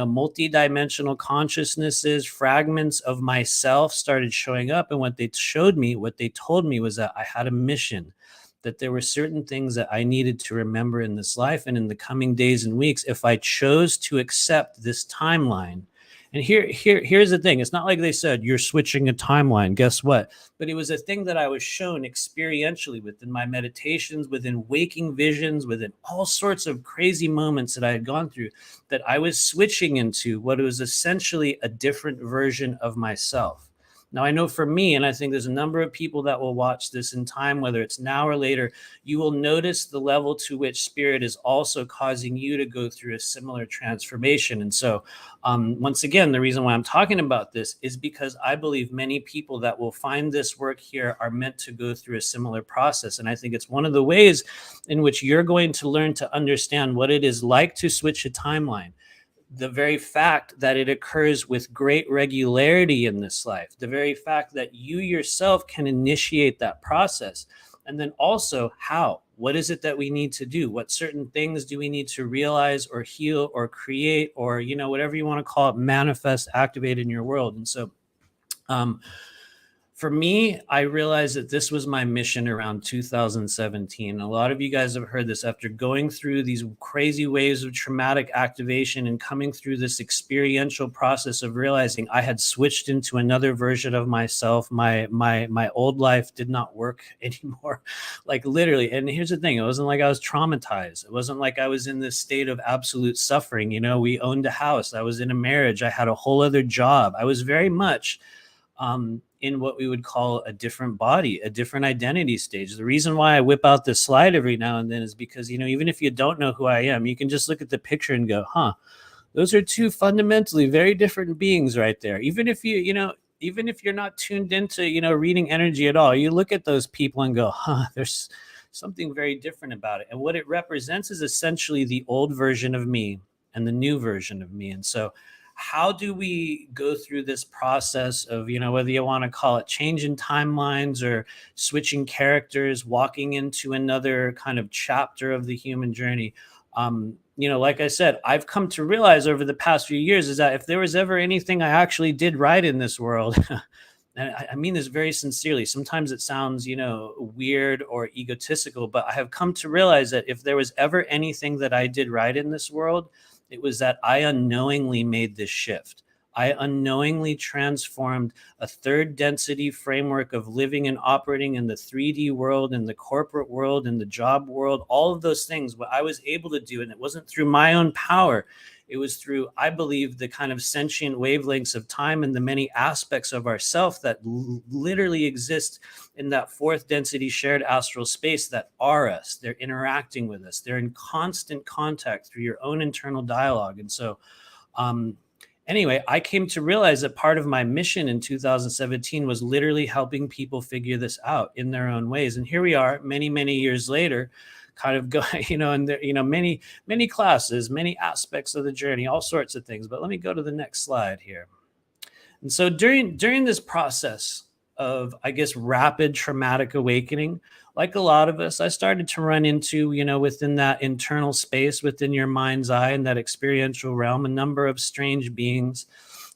multi-dimensional consciousnesses, fragments of myself started showing up. And what they told me was that I had a mission, that there were certain things that I needed to remember in this life and in the coming days and weeks, if I chose to accept this timeline And here's the thing. It's not like they said, you're switching a timeline. Guess what? But it was a thing that I was shown experientially within my meditations, within waking visions, within all sorts of crazy moments that I had gone through, that I was switching into what was essentially a different version of myself. Now, I know for me, and I think there's a number of people that will watch this in time, whether it's now or later, you will notice the level to which spirit is also causing you to go through a similar transformation. And so, once again, the reason why I'm talking about this is because I believe many people that will find this work here are meant to go through a similar process. And I think it's one of the ways in which you're going to learn to understand what it is like to switch a timeline. The very fact that it occurs with great regularity in this life, the very fact that you yourself can initiate that process, and then also how, what is it that we need to do? What certain things do we need to realize or heal or create or, whatever you want to call it, manifest, activate in your world. And so, for me, I realized that this was my mission around 2017. A lot of you guys have heard this. After going through these crazy waves of traumatic activation and coming through this experiential process of realizing I had switched into another version of myself, my old life did not work anymore, like literally. And here's the thing, it wasn't like I was traumatized. It wasn't like I was in this state of absolute suffering. We owned a house. I was in a marriage. I had a whole other job. I was very much in what we would call a different body, a different identity stage. The reason why I whip out this slide every now and then is because, even if you don't know who I am, you can just look at the picture and go, those are two fundamentally very different beings right there. Even if even if you're not tuned into, reading energy at all, you look at those people and go, there's something very different about it. And what it represents is essentially the old version of me and the new version of me. And so how do we go through this process of, whether you want to call it changing timelines or switching characters, walking into another kind of chapter of the human journey? Like I said, I've come to realize over the past few years is that if there was ever anything I actually did right in this world, and I mean this very sincerely, sometimes it sounds, weird or egotistical, but I have come to realize that if there was ever anything that I did right in this world, it was that I unknowingly made this shift. I unknowingly transformed a third density framework of living and operating in the 3D world, in the corporate world, in the job world, all of those things, what I was able to do. And it wasn't through my own power. It was through, I believe, the kind of sentient wavelengths of time and the many aspects of ourself that literally exist in that fourth density shared astral space that are us. They're interacting with us. They're in constant contact through your own internal dialogue. And so, anyway, I came to realize that part of my mission in 2017 was literally helping people figure this out in their own ways. And here we are many, many years later, kind of going, and there, many classes, many aspects of the journey, all sorts of things. But let me go to the next slide here. And so during this process of, I guess, rapid traumatic awakening, like a lot of us, I started to run into, within that internal space, within your mind's eye and that experiential realm, a number of strange beings.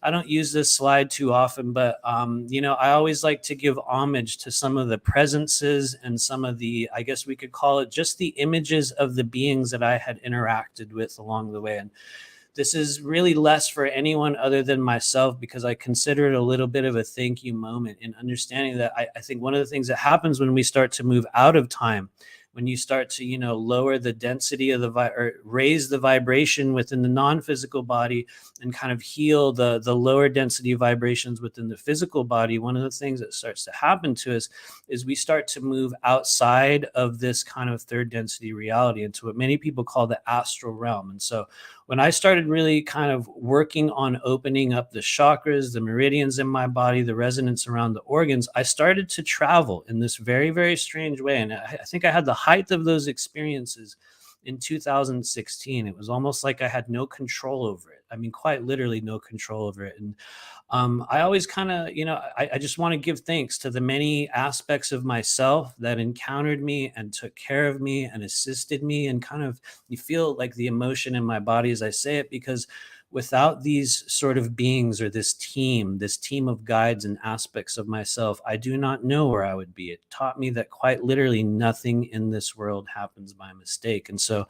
I don't use this slide too often, but, I always like to give homage to some of the presences and some of the, I guess we could call it just the images of the beings that I had interacted with along the way. And this is really less for anyone other than myself, because I consider it a little bit of a thank you moment in understanding that I think one of the things that happens when we start to move out of time, when you start to, lower the density of or raise the vibration within the non-physical body and kind of heal the lower density vibrations within the physical body, one of the things that starts to happen to us is we start to move outside of this kind of third density reality into what many people call the astral realm. And so when I started really kind of working on opening up the chakras, the meridians in my body, the resonance around the organs, I started to travel in this very, very strange way. And I think I had the height of those experiences in 2016. It was almost like I had no control over it. I mean, quite literally no control over it. And I always kind of, I just want to give thanks to the many aspects of myself that encountered me and took care of me and assisted me. And kind of, you feel like the emotion in my body as I say it, because without these sort of beings or this team of guides and aspects of myself, I do not know where I would be. It taught me that quite literally nothing in this world happens by mistake. And so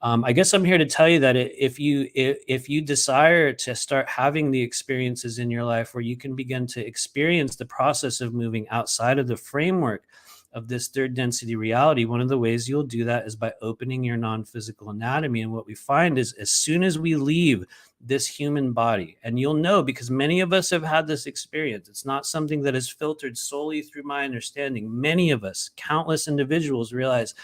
I guess I'm here to tell you that if you desire to start having the experiences in your life where you can begin to experience the process of moving outside of the framework of this third density reality, one of the ways you'll do that is by opening your non-physical anatomy. And what we find is, as soon as we leave this human body, and you'll know because many of us have had this experience, it's not something that is filtered solely through my understanding. Many of us, countless individuals, realize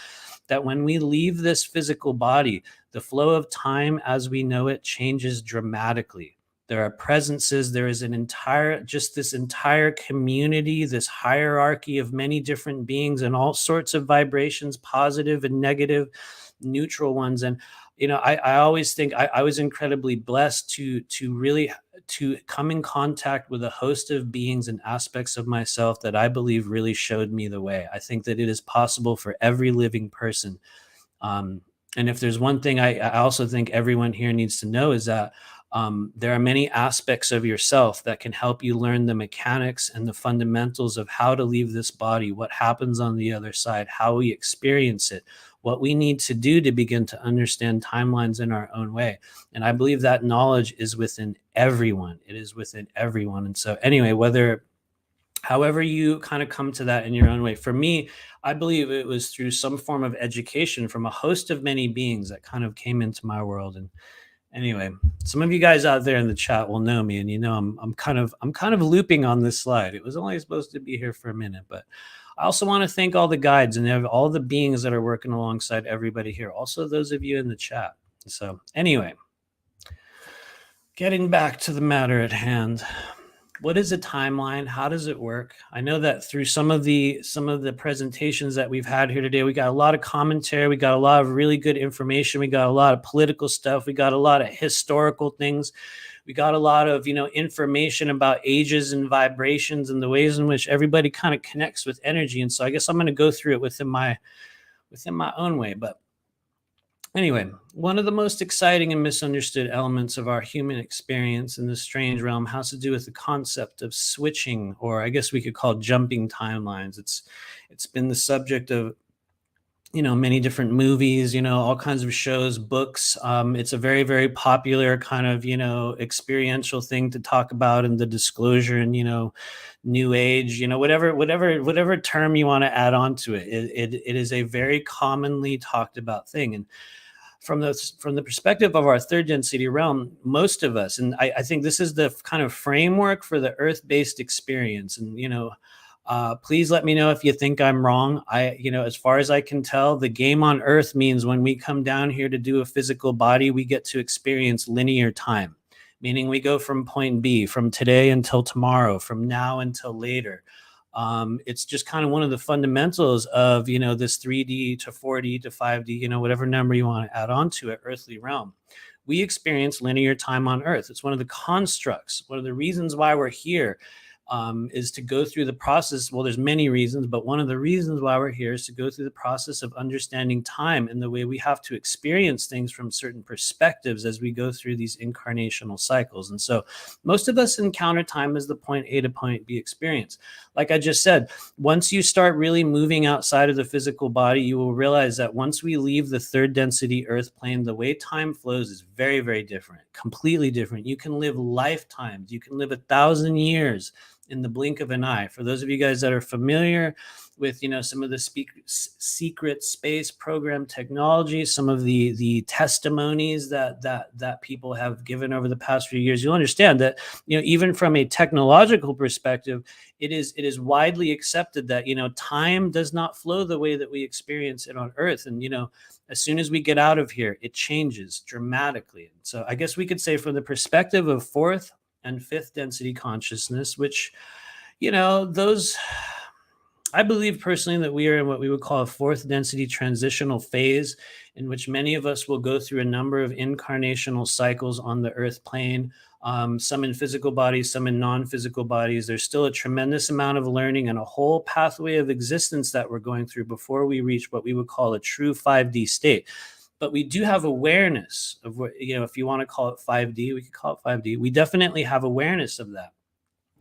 that when we leave this physical body, the flow of time as we know it changes dramatically. There are presences, there is this entire community, this hierarchy of many different beings and all sorts of vibrations, positive and negative, neutral ones. And, I always think I was incredibly blessed to really come in contact with a host of beings and aspects of myself that I believe really showed me the way. I think that it is possible for every living person. And if there's one thing I also think everyone here needs to know is that there are many aspects of yourself that can help you learn the mechanics and the fundamentals of how to leave this body, what happens on the other side, how we experience it, what we need to do to begin to understand timelines in our own way. And I believe that knowledge is within everyone. It is within everyone. And so anyway, however you kind of come to that in your own way, for me, I believe it was through some form of education from a host of many beings that kind of came into my world. And anyway, some of you guys out there in the chat will know me, and I'm kind of looping on this slide. It was only supposed to be here for a minute, but I also want to thank all the guides and all the beings that are working alongside everybody here. Also, those of you in the chat. So anyway, getting back to the matter at hand. What is a timeline? How does it work? I know that through some of the presentations that we've had here today, we got a lot of commentary. We got a lot of really good information. We got a lot of political stuff. We got a lot of historical things. We got a lot of, information about ages and vibrations and the ways in which everybody kind of connects with energy. And so I guess I'm going to go through it within my own way. But anyway, one of the most exciting and misunderstood elements of our human experience in this strange realm has to do with the concept of switching, or I guess we could call jumping timelines. It's been the subject of many different movies, all kinds of shows, books. It's a very, very popular kind of, experiential thing to talk about in the disclosure and, new age, whatever term you want to add on to it. It is a very commonly talked about thing. And from the perspective of our third density realm, most of us, and I think this is the kind of framework for the earth-based experience. And, please let me know if you think I'm wrong. As far as I can tell, the game on earth means when we come down here to do a physical body, we get to experience linear time, meaning we go from point B, from today until tomorrow, from now until later. It's just kind of one of the fundamentals of, this 3D to 4D to 5D, whatever number you want to add on to it, earthly realm. We experience linear time on earth. It's one of the constructs, one of the reasons why we're here. Is to go through the process. Well, there's many reasons, but one of the reasons why we're here is to go through the process of understanding time and the way we have to experience things from certain perspectives as we go through these incarnational cycles. And so most of us encounter time as the point A to point B experience. Like I just said, once you start really moving outside of the physical body, you will realize that once we leave the third density earth plane, the way time flows is very, very different, completely different. You can live lifetimes. You can live 1,000 years in the blink of an eye. For those of you guys that are familiar with, some of the secret space program technology, some of the testimonies that people have given over the past few years, you'll understand that, even from a technological perspective, it is widely accepted that, time does not flow the way that we experience it on Earth. And, as soon as we get out of here, it changes dramatically. So I guess we could say from the perspective of fourth and fifth density consciousness, which, those, I believe personally that we are in what we would call a fourth density transitional phase, in which many of us will go through a number of incarnational cycles on the earth plane, some in physical bodies, some in non-physical bodies. There's still a tremendous amount of learning and a whole pathway of existence that we're going through before we reach what we would call a true 5D state. But we do have awareness of what, if you want to call it 5D, we could call it 5D. We definitely have awareness of that.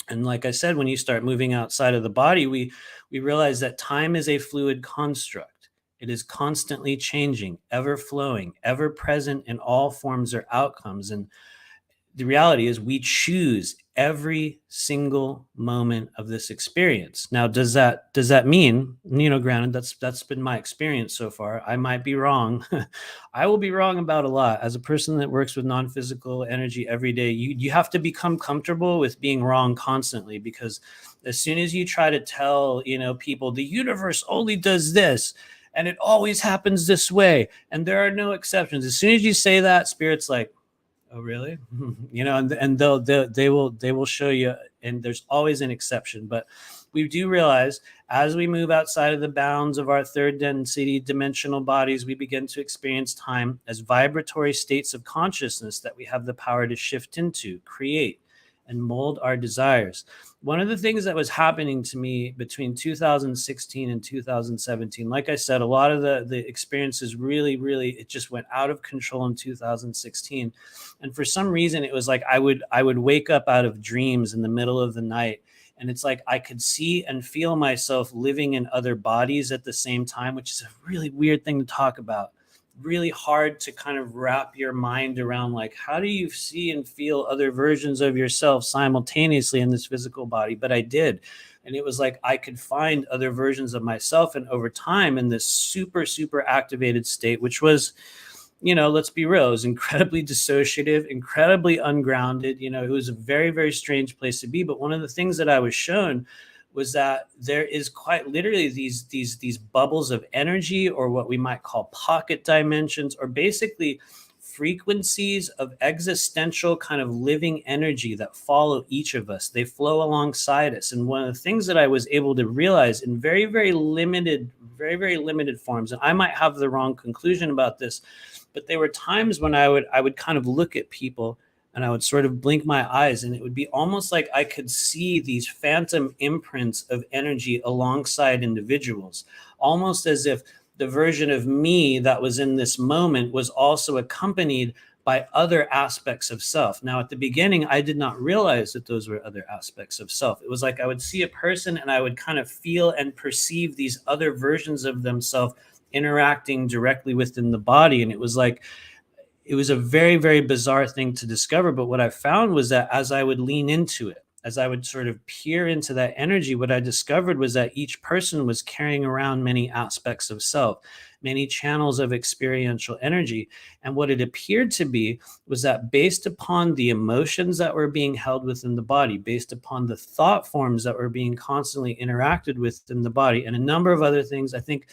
And like I said, when you start moving outside of the body, we realize that time is a fluid construct. It is constantly changing, ever flowing, ever present in all forms or outcomes. And the reality is we choose every single moment of this experience. Now, does that mean, granted, that's been my experience so far. I might be wrong. I will be wrong about a lot. As a person that works with non-physical energy every day, you have to become comfortable with being wrong constantly, because as soon as you try to tell, people the universe only does this and it always happens this way and there are no exceptions, as soon as you say that, Spirit's like, oh, really? And they will show you, and there's always an exception. But we do realize as we move outside of the bounds of our third density dimensional bodies, we begin to experience time as vibratory states of consciousness that we have the power to shift into, create, and mold our desires. One of the things that was happening to me between 2016 and 2017, like I said, a lot of the experiences really, it just went out of control in 2016. And for some reason, it was like I would wake up out of dreams in the middle of the night. And it's like I could see and feel myself living in other bodies at the same time, which is a really weird thing to talk about. Really hard to kind of wrap your mind around, like, how do you see and feel other versions of yourself simultaneously in this physical body? But I did. And it was like I could find other versions of myself. And over time, in this super activated state, which was, let's be real, it was incredibly dissociative, incredibly ungrounded. It was a very strange place to be. But one of the things that I was shown was that there is quite literally these bubbles of energy, or what we might call pocket dimensions, or basically frequencies of existential kind of living energy that follow each of us. They flow alongside us. And one of the things that I was able to realize in very limited forms, and I might have the wrong conclusion about this, but there were times when I would kind of look at people and I would sort of blink my eyes, and it would be almost like I could see these phantom imprints of energy alongside individuals, almost as if the version of me that was in this moment was also accompanied by other aspects of self. Now, at the beginning, I did not realize that those were other aspects of self. It was like I would see a person and I would kind of feel and perceive these other versions of themselves interacting directly within the body. And it was like, it was a very bizarre thing to discover. But what I found was that as I would lean into it, as I would sort of peer into that energy, what I discovered was that each person was carrying around many aspects of self, many channels of experiential energy. And what it appeared to be was that based upon the emotions that were being held within the body, based upon the thought forms that were being constantly interacted with in the body, and a number of other things, I think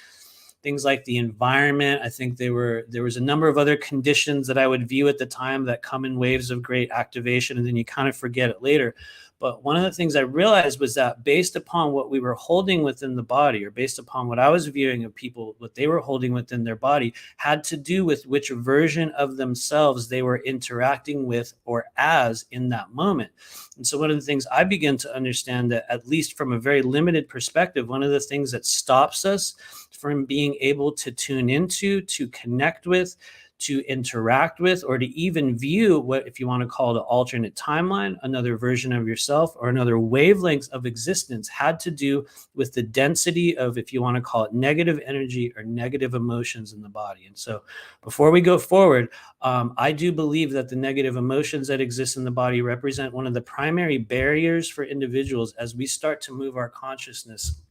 things like the environment. I think there was a number of other conditions that I would view at the time that come in waves of great activation, and then you kind of forget it later. But one of the things I realized was that based upon what we were holding within the body, or based upon what I was viewing of people, what they were holding within their body, had to do with which version of themselves they were interacting with or as in that moment. And so one of the things I began to understand, that at least from a very limited perspective, one of the things that stops us from being able to tune into, to connect with, to interact with, or to even view what, if you want to call it an alternate timeline, another version of yourself, or another wavelength of existence, had to do with the density of, if you want to call it, negative energy or negative emotions in the body. And so before we go forward, I do believe that the negative emotions that exist in the body represent one of the primary barriers for individuals as we start to move our consciousness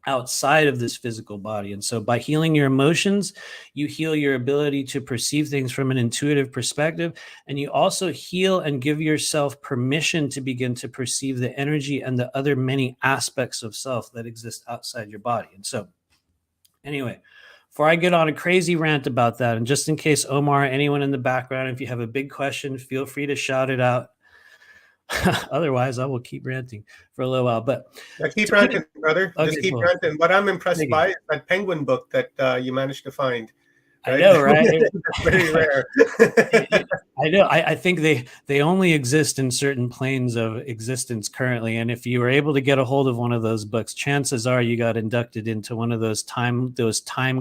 outside of this physical body. And so by healing your emotions, you heal your ability to perceive things from an intuitive perspective. And you also heal and give yourself permission to begin to perceive the energy and the other many aspects of self that exist outside your body. And so anyway, before I get on a crazy rant about that, and just in case Omar, anyone in the background, if you have a big question, feel free to shout it out. Otherwise, I will keep ranting for a little while. But keep ranting, brother. Okay, just keep cool. ranting. What I'm impressed by is that penguin book that you managed to find. Right? I know, right? It's very rare. I know. I think they only exist in certain planes of existence currently. And if you were able to get a hold of one of those books, chances are you got inducted into one of those time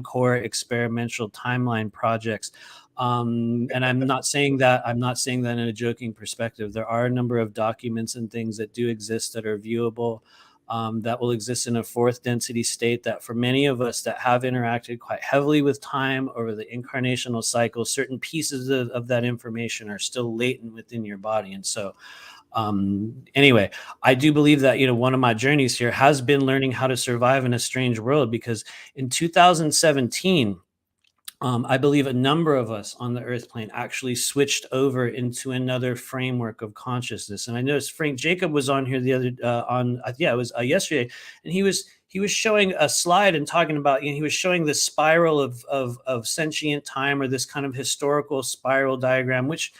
core experimental timeline projects. And I'm not saying that in a joking perspective. There are a number of documents and things that do exist that are viewable. that will exist in a fourth density state, that for many of us that have interacted quite heavily with time over the incarnational cycle, certain pieces of that information are still latent within your body. And so anyway, I do believe that, one of my journeys here has been learning how to survive in a strange world, because in 2017, I believe a number of us on the earth plane actually switched over into another framework of consciousness. And I noticed Frank Jacob was on here the other it was yesterday, and he was showing a slide and talking about, he was showing the spiral of sentient time, or this kind of historical spiral diagram, which,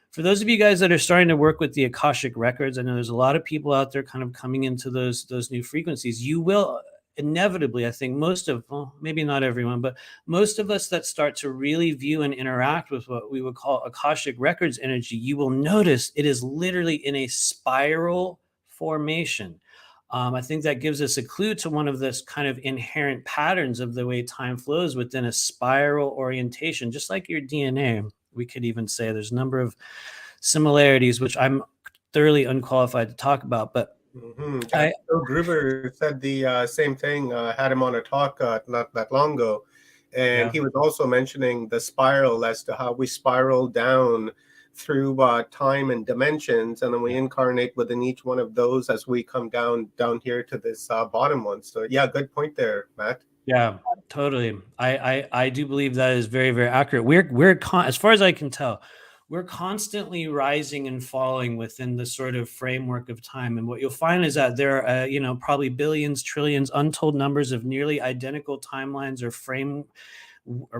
for those of you guys that are starting to work with the Akashic records, I know there's a lot of people out there kind of coming into those new frequencies. You will inevitably, I think maybe not everyone, but most of us that start to really view and interact with what we would call Akashic records energy, you will notice it is literally in a spiral formation. I think that gives us a clue to one of this kind of inherent patterns of the way time flows within a spiral orientation, just like your DNA. We could even say there's a number of similarities, which I'm thoroughly unqualified to talk about, but Phil Gruber said the same thing. Had him on a talk not that long ago, and he was also mentioning the spiral as to how we spiral down through time and dimensions, and then we incarnate within each one of those as we come down here to this bottom one. So yeah, good point there, Matt. Yeah, totally. I do believe that is very, very accurate. We're as far as I can tell, we're constantly rising and falling within the sort of framework of time. And what you'll find is that there are, probably billions, trillions, untold numbers of nearly identical timelines or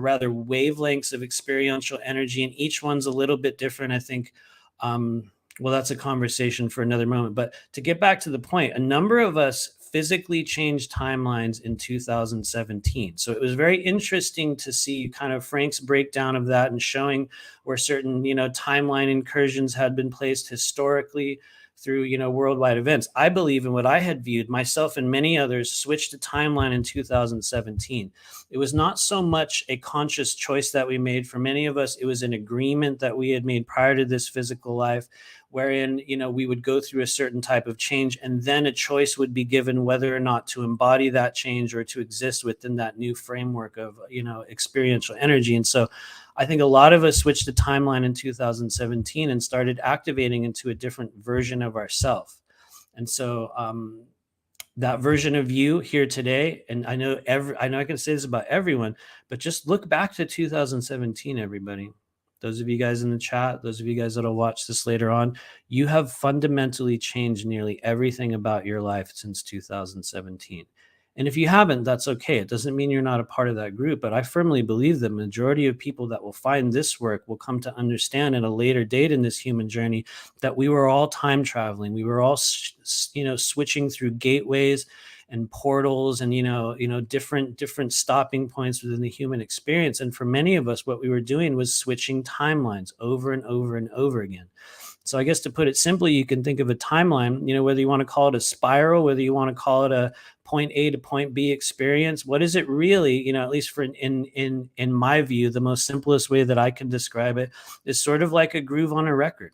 rather wavelengths of experiential energy. And each one's a little bit different. I think, well, that's a conversation for another moment. But to get back to the point, a number of us physically changed timelines in 2017. So it was very interesting to see kind of Frank's breakdown of that and showing where certain, timeline incursions had been placed historically through, worldwide events. I believe in what I had viewed, myself and many others switched to timeline in 2017. It was not so much a conscious choice that we made. For many of us, it was an agreement that we had made prior to this physical life, wherein, we would go through a certain type of change, and then a choice would be given whether or not to embody that change or to exist within that new framework of, experiential energy. And so I think a lot of us switched to timeline in 2017 and started activating into a different version of ourself. And so that version of you here today, and I know I can say this about everyone, but just look back to 2017, everybody. Those of you guys in the chat, those of you guys that'll watch this later on, you have fundamentally changed nearly everything about your life since 2017. And if you haven't, that's okay. It doesn't mean you're not a part of that group, but I firmly believe the majority of people that will find this work will come to understand at a later date in this human journey that we were all time traveling. We were all, switching through gateways and portals and, different stopping points within the human experience. And for many of us, what we were doing was switching timelines over and over and over again. So I guess to put it simply, you can think of a timeline, whether you want to call it a spiral, whether you want to call it a point A to point B experience. What is it really, at least for in my view, the most simplest way that I can describe it is sort of like a groove on a record.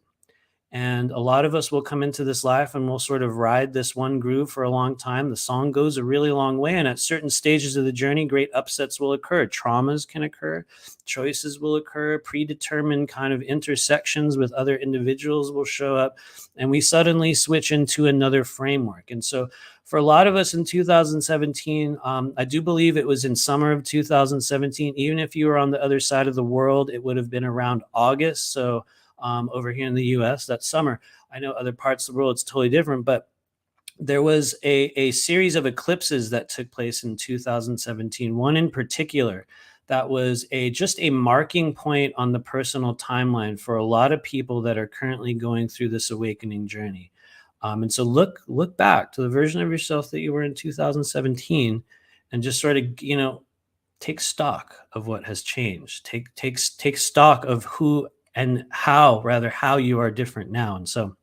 And a lot of us will come into this life and we'll sort of ride this one groove for a long time. The song goes a really long way. And at certain stages of the journey, great upsets will occur. Traumas can occur. Choices will occur. Predetermined kind of intersections with other individuals will show up. And we suddenly switch into another framework. And so for a lot of us in 2017, I do believe it was in summer of 2017. Even if you were on the other side of the world, it would have been around August. So over here in the US that summer. I know other parts of the world it's totally different, but there was a series of eclipses that took place in 2017. One in particular that was just a marking point on the personal timeline for a lot of people that are currently going through this awakening journey. And so look back to the version of yourself that you were in 2017 and just sort of, take stock of what has changed. Take stock of who and how you are different now. And so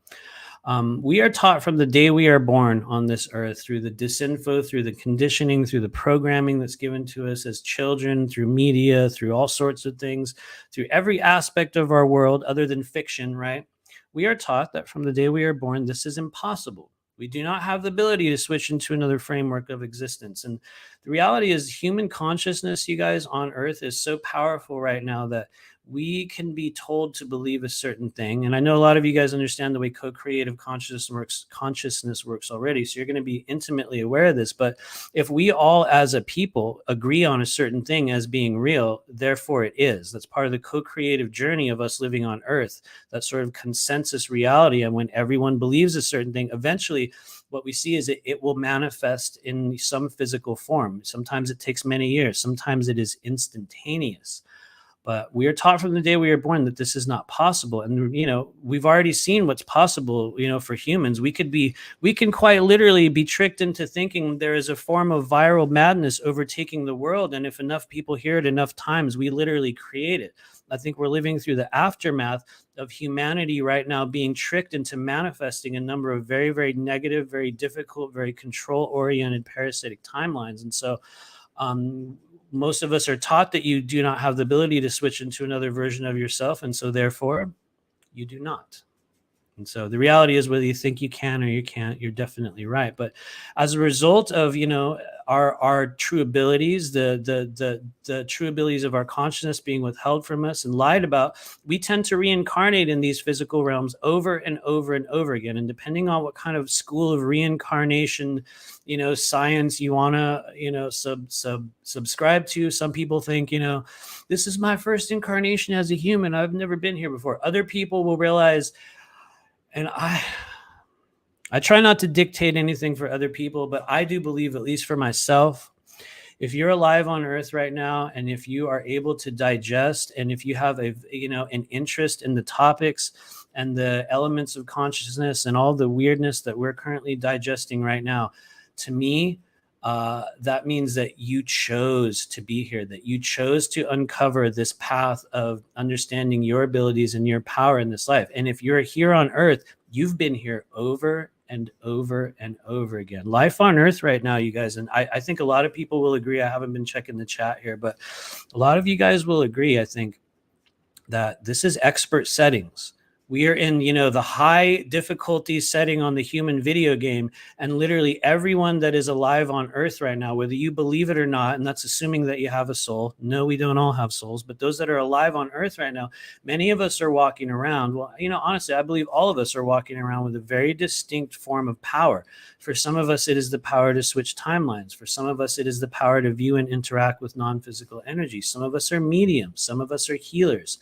we are taught from the day we are born on this earth through the disinfo, through the conditioning, through the programming that's given to us as children, through media, through all sorts of things, through every aspect of our world other than fiction, right? We are taught that from the day we are born, this is impossible. We do not have the ability to switch into another framework of existence. And the reality is, human consciousness, you guys, on Earth is so powerful right now that we can be told to believe a certain thing. And I know a lot of you guys understand the way co-creative consciousness works already. So you're going to be intimately aware of this. But if we all as a people agree on a certain thing as being real, therefore it is. That's part of the co-creative journey of us living on Earth, that sort of consensus reality. And when everyone believes a certain thing, eventually what we see is it will manifest in some physical form. Sometimes it takes many years. Sometimes it is instantaneous. But we are taught from the day we were born that this is not possible. And, we've already seen what's possible, for humans. We can quite literally be tricked into thinking there is a form of viral madness overtaking the world. And if enough people hear it enough times, we literally create it. I think we're living through the aftermath of humanity right now being tricked into manifesting a number of very, very negative, very difficult, very control-oriented parasitic timelines. And so, most of us are taught that you do not have the ability to switch into another version of yourself. And so therefore you do not. And so the reality is, whether you think you can or you can't, you're definitely right. But as a result of, our true abilities, the true abilities of our consciousness being withheld from us and lied about, we tend to reincarnate in these physical realms over and over and over again. And depending on what kind of school of reincarnation, science you want to, subscribe to, some people think, this is my first incarnation as a human. I've never been here before. Other people will realize, and I try not to dictate anything for other people, but I do believe, at least for myself, if you're alive on Earth right now, and if you are able to digest, and if you have an interest in the topics and the elements of consciousness and all the weirdness that we're currently digesting right now, to me, that means that you chose to be here, that you chose to uncover this path of understanding your abilities and your power in this life. And if you're here on Earth, you've been here over and over and over again. Life on Earth right now, you guys, and I think a lot of people will agree. I haven't been checking the chat here, but a lot of you guys will agree, I think, that this is expert settings. We are in, the high difficulty setting on the human video game, and literally everyone that is alive on Earth right now, whether you believe it or not, and that's assuming that you have a soul. No, we don't all have souls, but those that are alive on Earth right now, many of us are walking around. Well, honestly, I believe all of us are walking around with a very distinct form of power. For some of us, it is the power to switch timelines. For some of us, it is the power to view and interact with non-physical energy. Some of us are mediums. Some of us are healers.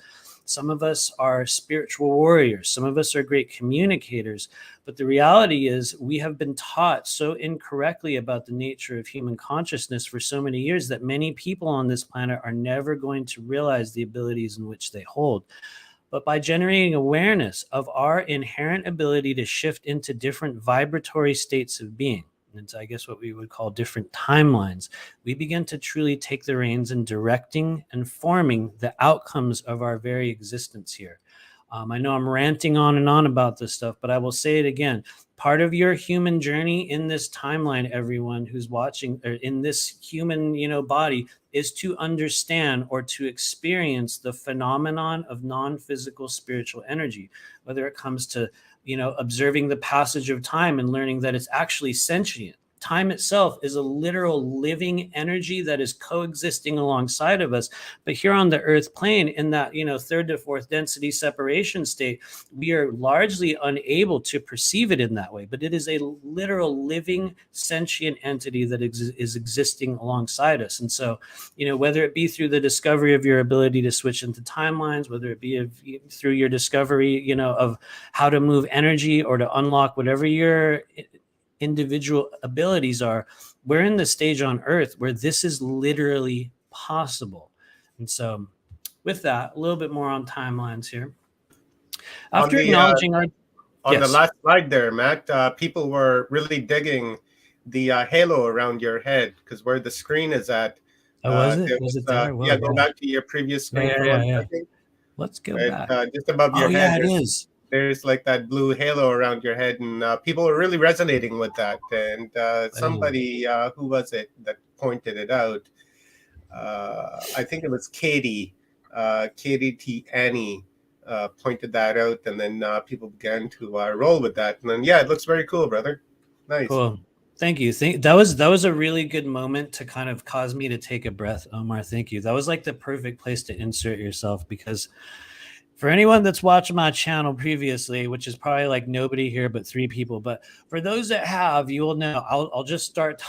Some of us are spiritual warriors. Some of us are great communicators. But the reality is, we have been taught so incorrectly about the nature of human consciousness for so many years that many people on this planet are never going to realize the abilities in which they hold. But by generating awareness of our inherent ability to shift into different vibratory states of being, and I guess what we would call different timelines, we begin to truly take the reins in directing and forming the outcomes of our very existence here. I know I'm ranting on and on about this stuff, but I will say it again. Part of your human journey in this timeline, everyone who's watching, or in this human, body, is to understand or to experience the phenomenon of non-physical spiritual energy, whether it comes to observing the passage of time and learning that it's actually sentient. Time itself is a literal living energy that is coexisting alongside of us. But here on the Earth plane, in that, third to fourth density separation state, we are largely unable to perceive it in that way. But it is a literal living sentient entity that is existing alongside us. And so, whether it be through the discovery of your ability to switch into timelines, whether it be through your discovery, of how to move energy or to unlock whatever your individual abilities are, we're in the stage on Earth where this is literally possible. And so with that, a little bit more on timelines here. After acknowledging on the last slide there, Matt, people were really digging the halo around your head, because where the screen is at. Was it there? Well, go back to your previous screen for 1 second. Let's go back. Just above your head. Yeah, it is. There's like that blue halo around your head, and people are really resonating with that. And somebody, who was it that pointed it out? I think it was Katie T. Annie pointed that out, and then people began to roll with that. And then, it looks very cool, brother. Nice. Cool. Thank you. That was a really good moment to kind of cause me to take a breath, Omar. Thank you. That was like the perfect place to insert yourself, because for anyone that's watched my channel previously, which is probably like nobody here but 3 people, but for those that have, you will know I'll just start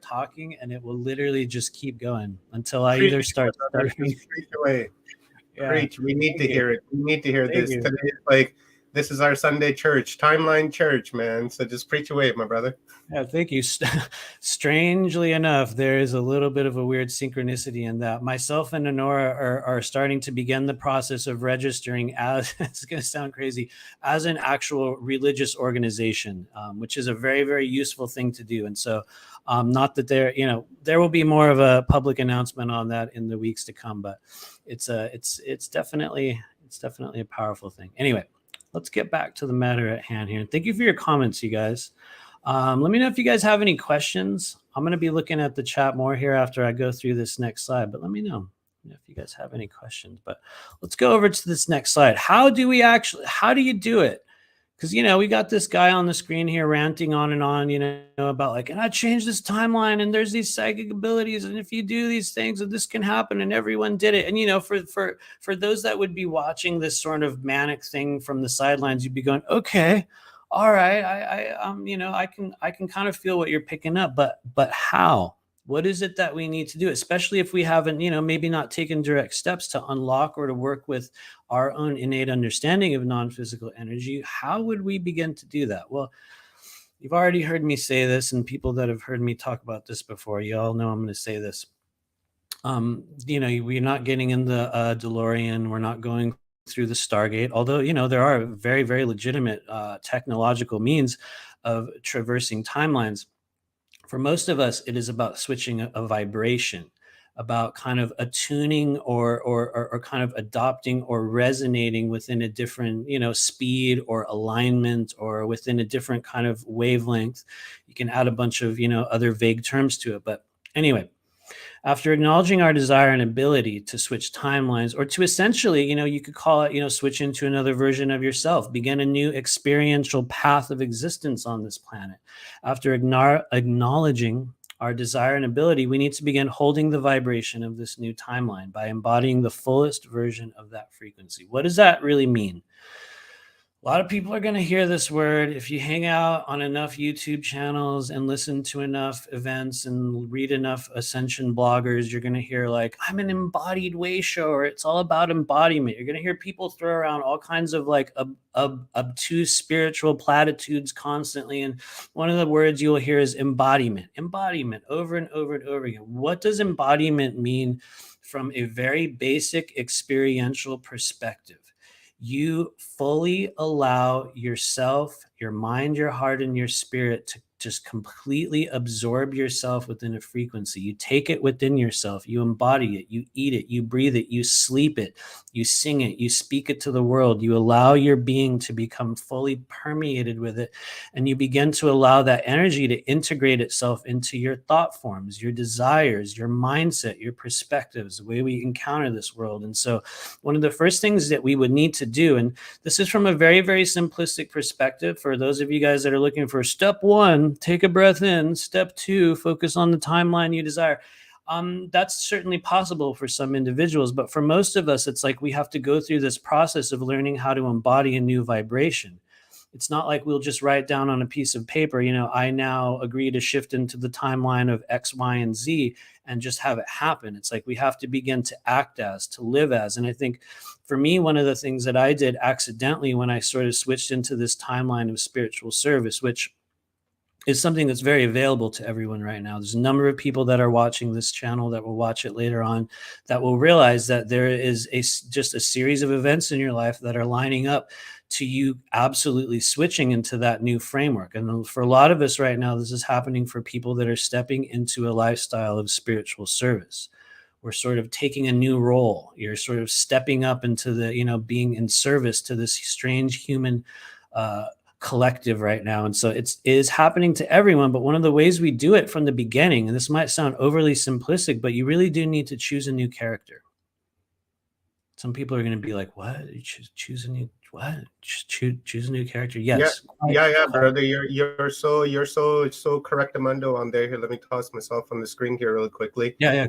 talking, and it will literally just keep going until I either start stuttering. Preach away. Yeah. Preach. We need to hear it. We need to hear Thank this. you. Today is like, this is our Sunday church, timeline church, man. So just preach away, my brother. Yeah, thank you. Strangely enough, there is a little bit of a weird synchronicity in that. Myself and Honora are starting to begin the process of registering as, it's going to sound crazy, as an actual religious organization, which is a very, very useful thing to do. And so not that there will be more of a public announcement on that in the weeks to come, but it's definitely a powerful thing. Anyway, let's get back to the matter at hand here. Thank you for your comments, you guys. Let me know if you guys have any questions. I'm going to be looking at the chat more here after I go through this next slide, but let me know if you guys have any questions. But let's go over to this next slide. How do you do it? Because, we got this guy on the screen here ranting on and on, about like, and I changed this timeline and there's these psychic abilities. And if you do these things, and this can happen, and everyone did it. And, for those that would be watching this sort of manic thing from the sidelines, you'd be going, okay, all right. I can kind of feel what you're picking up, but how? What is it that we need to do, especially if we haven't, maybe not taken direct steps to unlock or to work with our own innate understanding of non-physical energy? How would we begin to do that? Well, you've already heard me say this, and people that have heard me talk about this before, you all know I'm going to say this. We're not getting in the DeLorean. We're not going through the Stargate, although, there are very, very legitimate technological means of traversing timelines. For most of us, it is about switching a vibration, about kind of attuning or kind of adopting or resonating within a different, speed or alignment, or within a different kind of wavelength. You can add a bunch of, other vague terms to it. But anyway, after acknowledging our desire and ability to switch timelines, or to essentially, you could call it, switch into another version of yourself, begin a new experiential path of existence on this planet. After acknowledging our desire and ability, we need to begin holding the vibration of this new timeline by embodying the fullest version of that frequency. What does that really mean? A lot of people are going to hear this word. If you hang out on enough YouTube channels and listen to enough events and read enough ascension bloggers, you're going to hear like, I'm an embodied way show, or it's all about embodiment. You're going to hear people throw around all kinds of like obtuse spiritual platitudes constantly. And one of the words you'll hear is embodiment over and over and over again. What does embodiment mean from a very basic experiential perspective? You fully allow yourself, your mind, your heart, and your spirit to just completely absorb yourself within a frequency. You take it within yourself, you embody it, you eat it, you breathe it, you sleep it, you sing it, you speak it to the world. You allow your being to become fully permeated with it, and you begin to allow that energy to integrate itself into your thought forms, your desires, your mindset, your perspectives, the way we encounter this world. And so one of the first things that we would need to do, and this is from a very, very simplistic perspective for those of you guys that are looking for step 1, take a breath in. Step 2, focus on the timeline you desire. That's certainly possible for some individuals, but for most of us, it's like we have to go through this process of learning how to embody a new vibration. It's not like we'll just write down on a piece of paper, I now agree to shift into the timeline of X, Y, and Z and just have it happen. It's like we have to begin to act as, to live as. And I think for me, one of the things that I did accidentally when I sort of switched into this timeline of spiritual service, which is something that's very available to everyone right now. There's a number of people that are watching this channel that will watch it later on that will realize that there is just a series of events in your life that are lining up to you absolutely switching into that new framework. And for a lot of us right now, this is happening for people that are stepping into a lifestyle of spiritual service. We're sort of taking a new role. You're sort of stepping up into the, being in service to this strange human collective right now. And so it is happening to everyone. But one of the ways we do it from the beginning, and this might sound overly simplistic, but you really do need to choose a new character. Some people are going to be like, what? You choose a new, what? Choose a new character? Yeah, Yes. yeah, brother. You're so correct, Amando, on there. Here, let me toss myself on the screen here really quickly. Yeah.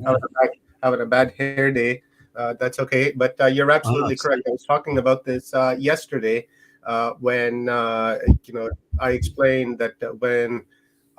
Having a bad hair day. That's okay, but you're absolutely correct. I was talking about this yesterday when I explained that when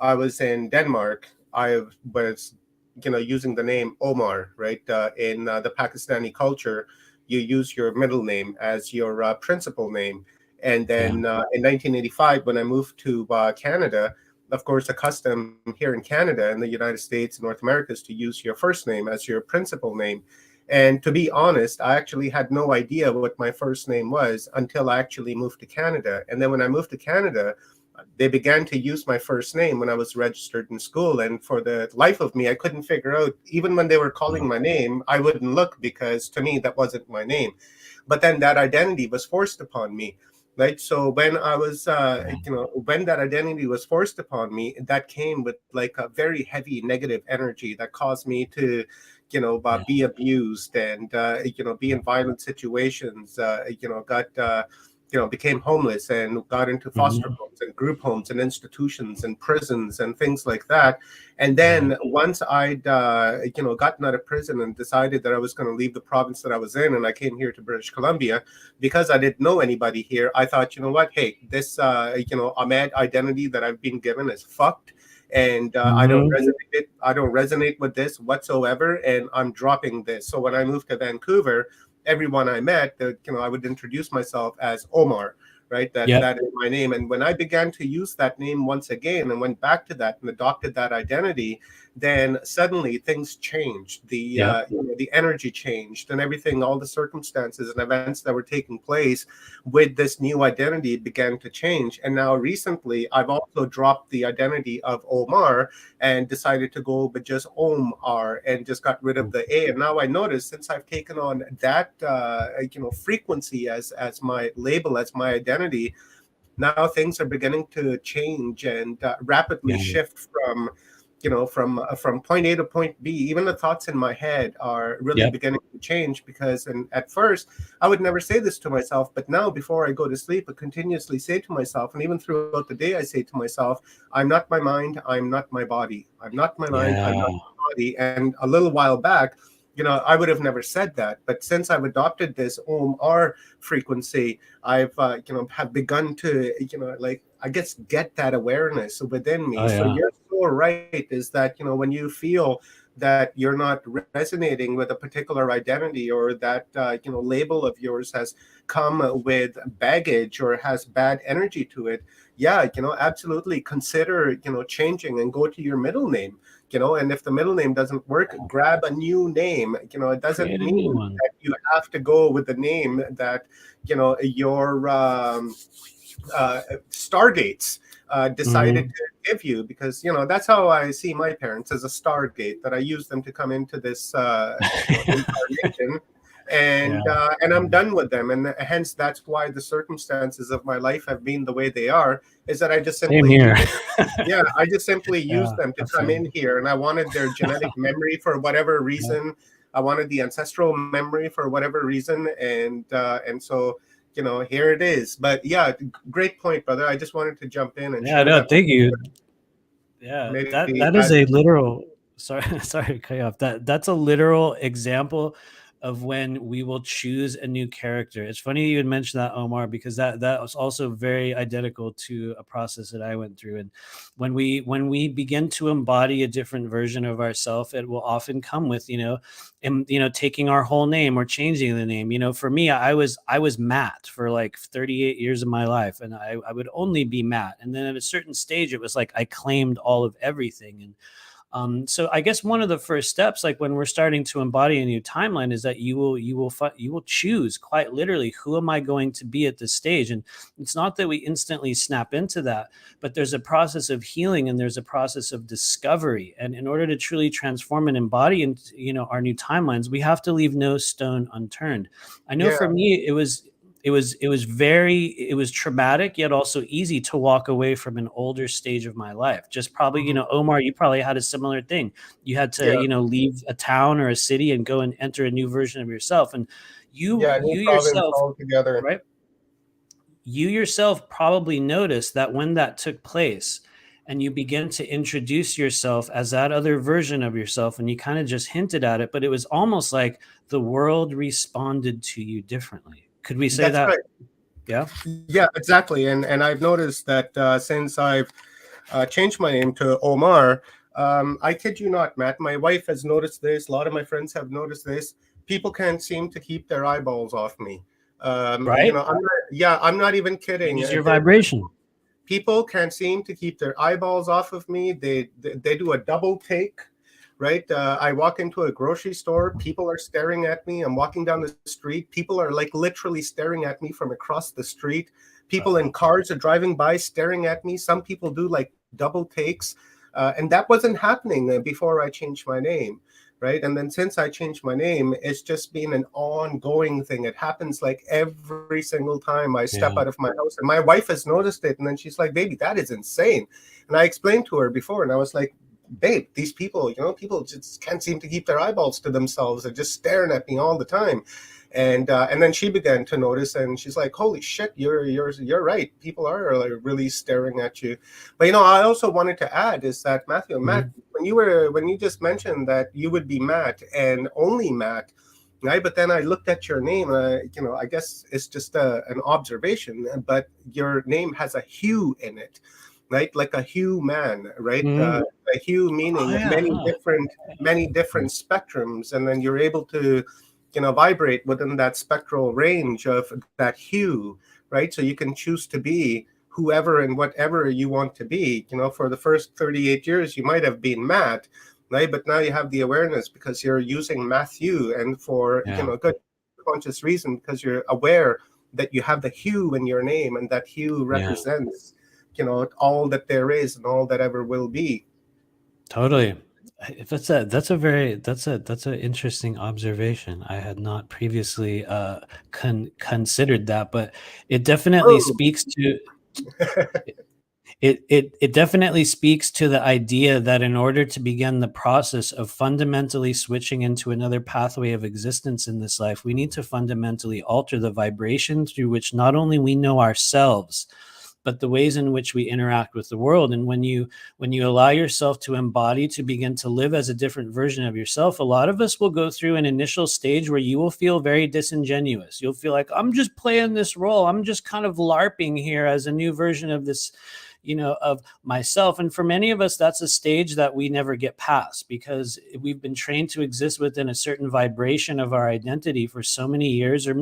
I was in Denmark, I was using the name Omar, right? In the Pakistani culture, you use your middle name as your principal name. And then in 1985, when I moved to Canada, of course, the custom here in Canada and the United States, North America, is to use your first name as your principal name. And to be honest, I actually had no idea what my first name was until I actually moved to Canada. And then when I moved to Canada, they began to use my first name when I was registered in school. And for the life of me, I couldn't figure out, even when they were calling my name, I wouldn't look because to me, that wasn't my name. But then that identity was forced upon me. Right. So when I was, when that identity was forced upon me, that came with like a very heavy negative energy that caused me to, be abused and, be in violent situations, became homeless and got into foster homes and group homes and institutions and prisons and things like that. And then once I'd, gotten out of prison and decided that I was going to leave the province that I was in, and I came here to British Columbia, because I didn't know anybody here, I thought, you know what, hey, this, Ahmed identity that I've been given is fucked. And I don't resonate with this whatsoever, and I'm dropping this. So when I moved to Vancouver, everyone I met, I would introduce myself as Omar, right? That is my name. And when I began to use that name once again and went back to that and adopted that identity, then suddenly things changed. The energy changed and everything, all the circumstances and events that were taking place with this new identity began to change. And now recently, I've also dropped the identity of Omar and decided to go with just Omar and just got rid of the A. And now I notice since I've taken on that, frequency as my label, as my identity, now things are beginning to change and rapidly shift from point A to point B. Even the thoughts in my head are really beginning to change because, and at first I would never say this to myself, but now before I go to sleep, I continuously say to myself, and even throughout the day, I say to myself, I'm not my mind, I'm not my body. I'm not my mind, I'm not my body. And a little while back, I would have never said that. But since I've adopted this Om-R frequency, I've, have begun to, I guess, get that awareness within me. So you're so right, is that, when you feel that you're not resonating with a particular identity or that, label of yours has come with baggage or has bad energy to it, absolutely consider, changing and go to your middle name. And if the middle name doesn't work, grab a new name. It doesn't mean that you have to go with the name that, your stargates decided to give you, because, that's how I see my parents, as a stargate, that I use them to come into this incarnation. And I'm done with them, and hence that's why the circumstances of my life have been the way they are. Is that I just simply I just simply use them to come in here, and I wanted their genetic memory for whatever reason. I wanted the ancestral memory for whatever reason, and so here it is. But great point, brother. I just wanted to jump in and thank you. That is a literal. Sorry to cut you off. That's a literal example of when we will choose a new character. It's funny you would mention that, Omar, because that was also very identical to a process that I went through. And when we begin to embody a different version of ourselves, it will often come with, taking our whole name or changing the name. For me, I was Matt for like 38 years of my life, and I would only be Matt. And then at a certain stage, it was like I claimed all of everything. And so I guess one of the first steps, like when we're starting to embody a new timeline, is that you will choose quite literally, who am I going to be at this stage? And it's not that we instantly snap into that, but there's a process of healing and there's a process of discovery. And in order to truly transform and embody into, our new timelines, we have to leave no stone unturned. I know for me, it was traumatic, yet also easy to walk away from an older stage of my life. Just probably, Omar, you probably had a similar thing. You had to, leave a town or a city and go and enter a new version of yourself. And you yourself, altogether. right? you yourself probably noticed that when that took place and you begin to introduce yourself as that other version of yourself, and you kind of just hinted at it, but it was almost like the world responded to you differently. Could we say That's that? right. Yeah. Yeah, exactly. And I've noticed that since I've changed my name to Omar, I kid you not, Matt, my wife has noticed this. A lot of my friends have noticed this. People can't seem to keep their eyeballs off me. Right. I'm not even kidding. Use your vibration. People can't seem to keep their eyeballs off of me. They do a double take, right? I walk into a grocery store, people are staring at me. I'm walking down the street, people are like literally staring at me from across the street. People in cars are driving by staring at me. Some people do like double takes, and that wasn't happening before I changed my name. Right. And then since I changed my name, it's just been an ongoing thing. It happens like every single time I step out of my house. And my wife has noticed it. And then she's like, baby, that is insane. And I explained to her before, and I was like, babe, these people, people just can't seem to keep their eyeballs to themselves. They're just staring at me all the time. And then she began to notice, and she's like, holy shit, you're right. People are like really staring at you. But I also wanted to add is that Matt, when you just mentioned that you would be Matt and only Matt, right? But then I looked at your name, and I guess it's just an observation, but your name has a hue in it, right? Like a hue man, right? A hue meaning many different spectrums, and then you're able to vibrate within that spectral range of that hue, right? So you can choose to be whoever and whatever you want to be. For the first 38 years, you might have been Matt, right? But now you have the awareness because you're using Matthew, and for good conscious reason, because you're aware that you have the hue in your name, and that hue represents, all that there is and all that ever will be. Totally. That's an interesting observation. I had not previously considered that, but it definitely speaks to it definitely speaks to the idea that in order to begin the process of fundamentally switching into another pathway of existence in this life, we need to fundamentally alter the vibration through which not only we know ourselves, but the ways in which we interact with the world. And when you allow yourself to embody, to begin to live as a different version of yourself, a lot of us will go through an initial stage where you will feel very disingenuous. You'll feel like, I'm just playing this role. I'm just kind of LARPing here as a new version of this, of myself. And for many of us, that's a stage that we never get past, because we've been trained to exist within a certain vibration of our identity for so many years, or,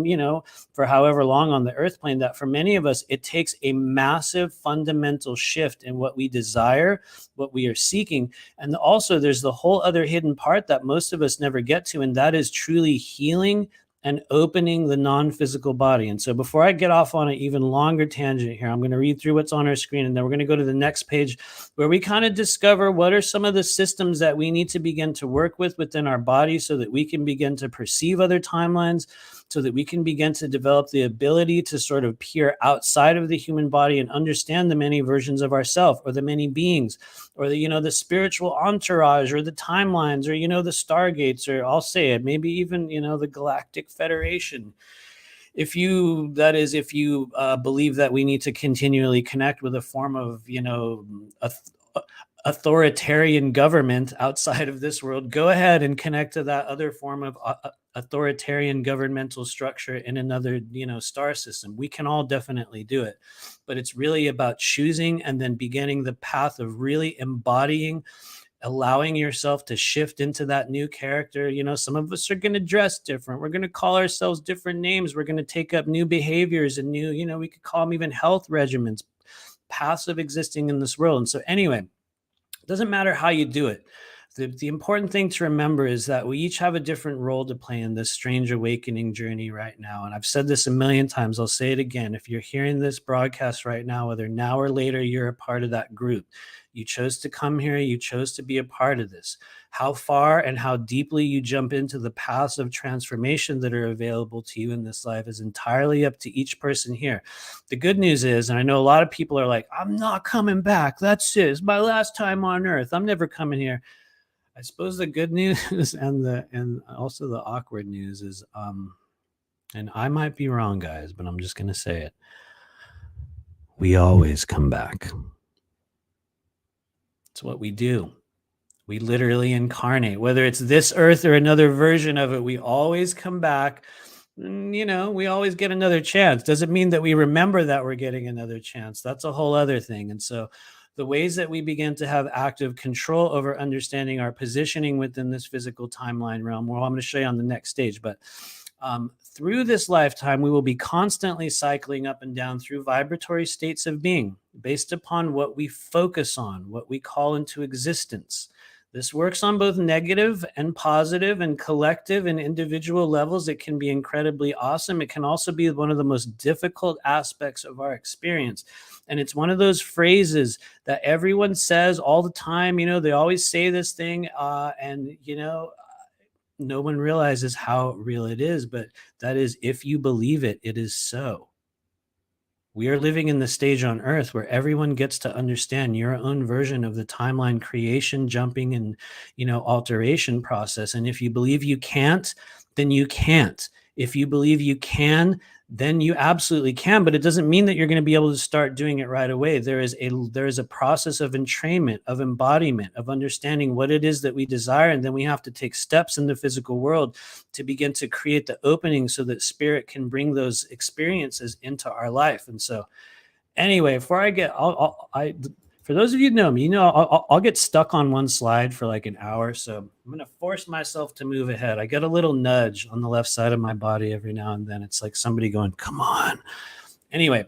for however long on the earth plane, that for many of us, it takes a massive fundamental shift in what we desire, what we are seeking. And also there's the whole other hidden part that most of us never get to, and that is truly healing and opening the non-physical body. And so before I get off on an even longer tangent here, I'm going to read through what's on our screen, and then we're going to go to the next page where we kind of discover what are some of the systems that we need to begin to work with within our body so that we can begin to perceive other timelines, so that we can begin to develop the ability to sort of peer outside of the human body and understand the many versions of ourselves, or the many beings, or the spiritual entourage, or the timelines, or the stargates, or I'll say it, maybe even the Galactic Federation. If you believe that we need to continually connect with a form of authoritarian government outside of this world, go ahead and connect to that other form of authoritarian governmental structure in another star system. We can all definitely do it, but it's really about choosing and then beginning the path of really embodying, allowing yourself to shift into that new character. Some of us are going to dress different. We're going to call ourselves different names. We're going to take up new behaviors and new, we could call them even health regimens, paths of existing in this world. And so anyway, it doesn't matter how you do it. The important thing to remember is that we each have a different role to play in this strange awakening journey right now. And I've said this a million times. I'll say it again. If you're hearing this broadcast right now, whether now or later, you're a part of that group. You chose to come here. You chose to be a part of this. How far and how deeply you jump into the paths of transformation that are available to you in this life is entirely up to each person here. The good news is, and I know a lot of people are like, I'm not coming back. That's it. It's my last time on earth. I'm never coming here. I suppose the good news and also the awkward news is, and I might be wrong, guys, but I'm just going to say it. we always come back. It's what we do. We literally incarnate, whether it's this earth or another version of it. We always come back. You know, we always get another chance. Doesn't mean that we remember that we're getting another chance. That's a whole other thing. And so the ways that we begin to have active control over understanding our positioning within this physical timeline realm, well, I'm going to show you on the next stage, but through this lifetime, we will be constantly cycling up and down through vibratory states of being based upon what we focus on, what we call into existence. This works on both negative and positive and collective and individual levels. It can be incredibly awesome. It can also be one of the most difficult aspects of our experience. And it's one of those phrases that everyone says all the time. You know, they always say this thing and, you know, no one realizes how real it is. But that is, if you believe it, it is so. We are living in the stage on Earth where everyone gets to understand your own version of the timeline creation, jumping, and, you know, alteration process. And if you believe you can't, then you can't. If you believe you can, then you absolutely can. But it doesn't mean that you're going to be able to start doing it right away. There is a process of entrainment, of embodiment, of understanding what it is that we desire. And then we have to take steps in the physical world to begin to create the opening so that spirit can bring those experiences into our life. And so anyway, before I get, for those of you who know me, you know, I'll get stuck on one slide for like an hour. So I'm going to force myself to move ahead. I get a little nudge on the left side of my body every now and then. It's like somebody going, come on. Anyway,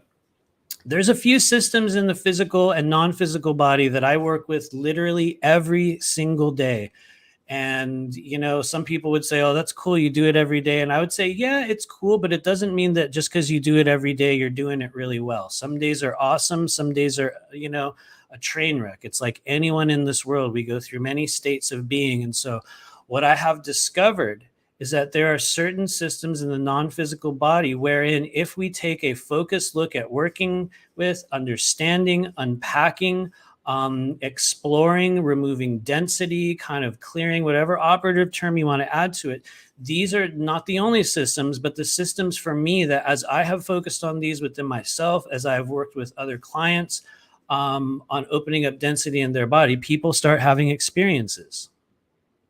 there's a few systems in the physical and non-physical body that I work with literally every single day. And, you know, some people would say, oh, that's cool, you do it every day. And I would say, yeah, it's cool, but it doesn't mean that just because you do it every day, you're doing it really well. Some days are awesome. Some days are, you know, a train wreck. It's like anyone in this world. We go through many states of being. And so what I have discovered is that there are certain systems in the non-physical body wherein if we take a focused look at working with, understanding, unpacking, exploring, removing density, kind of clearing, whatever operative term you want to add to it. These are not the only systems, but the systems for me that as I have focused on these within myself, as I have worked with other clients on opening up density in their body, people start having experiences.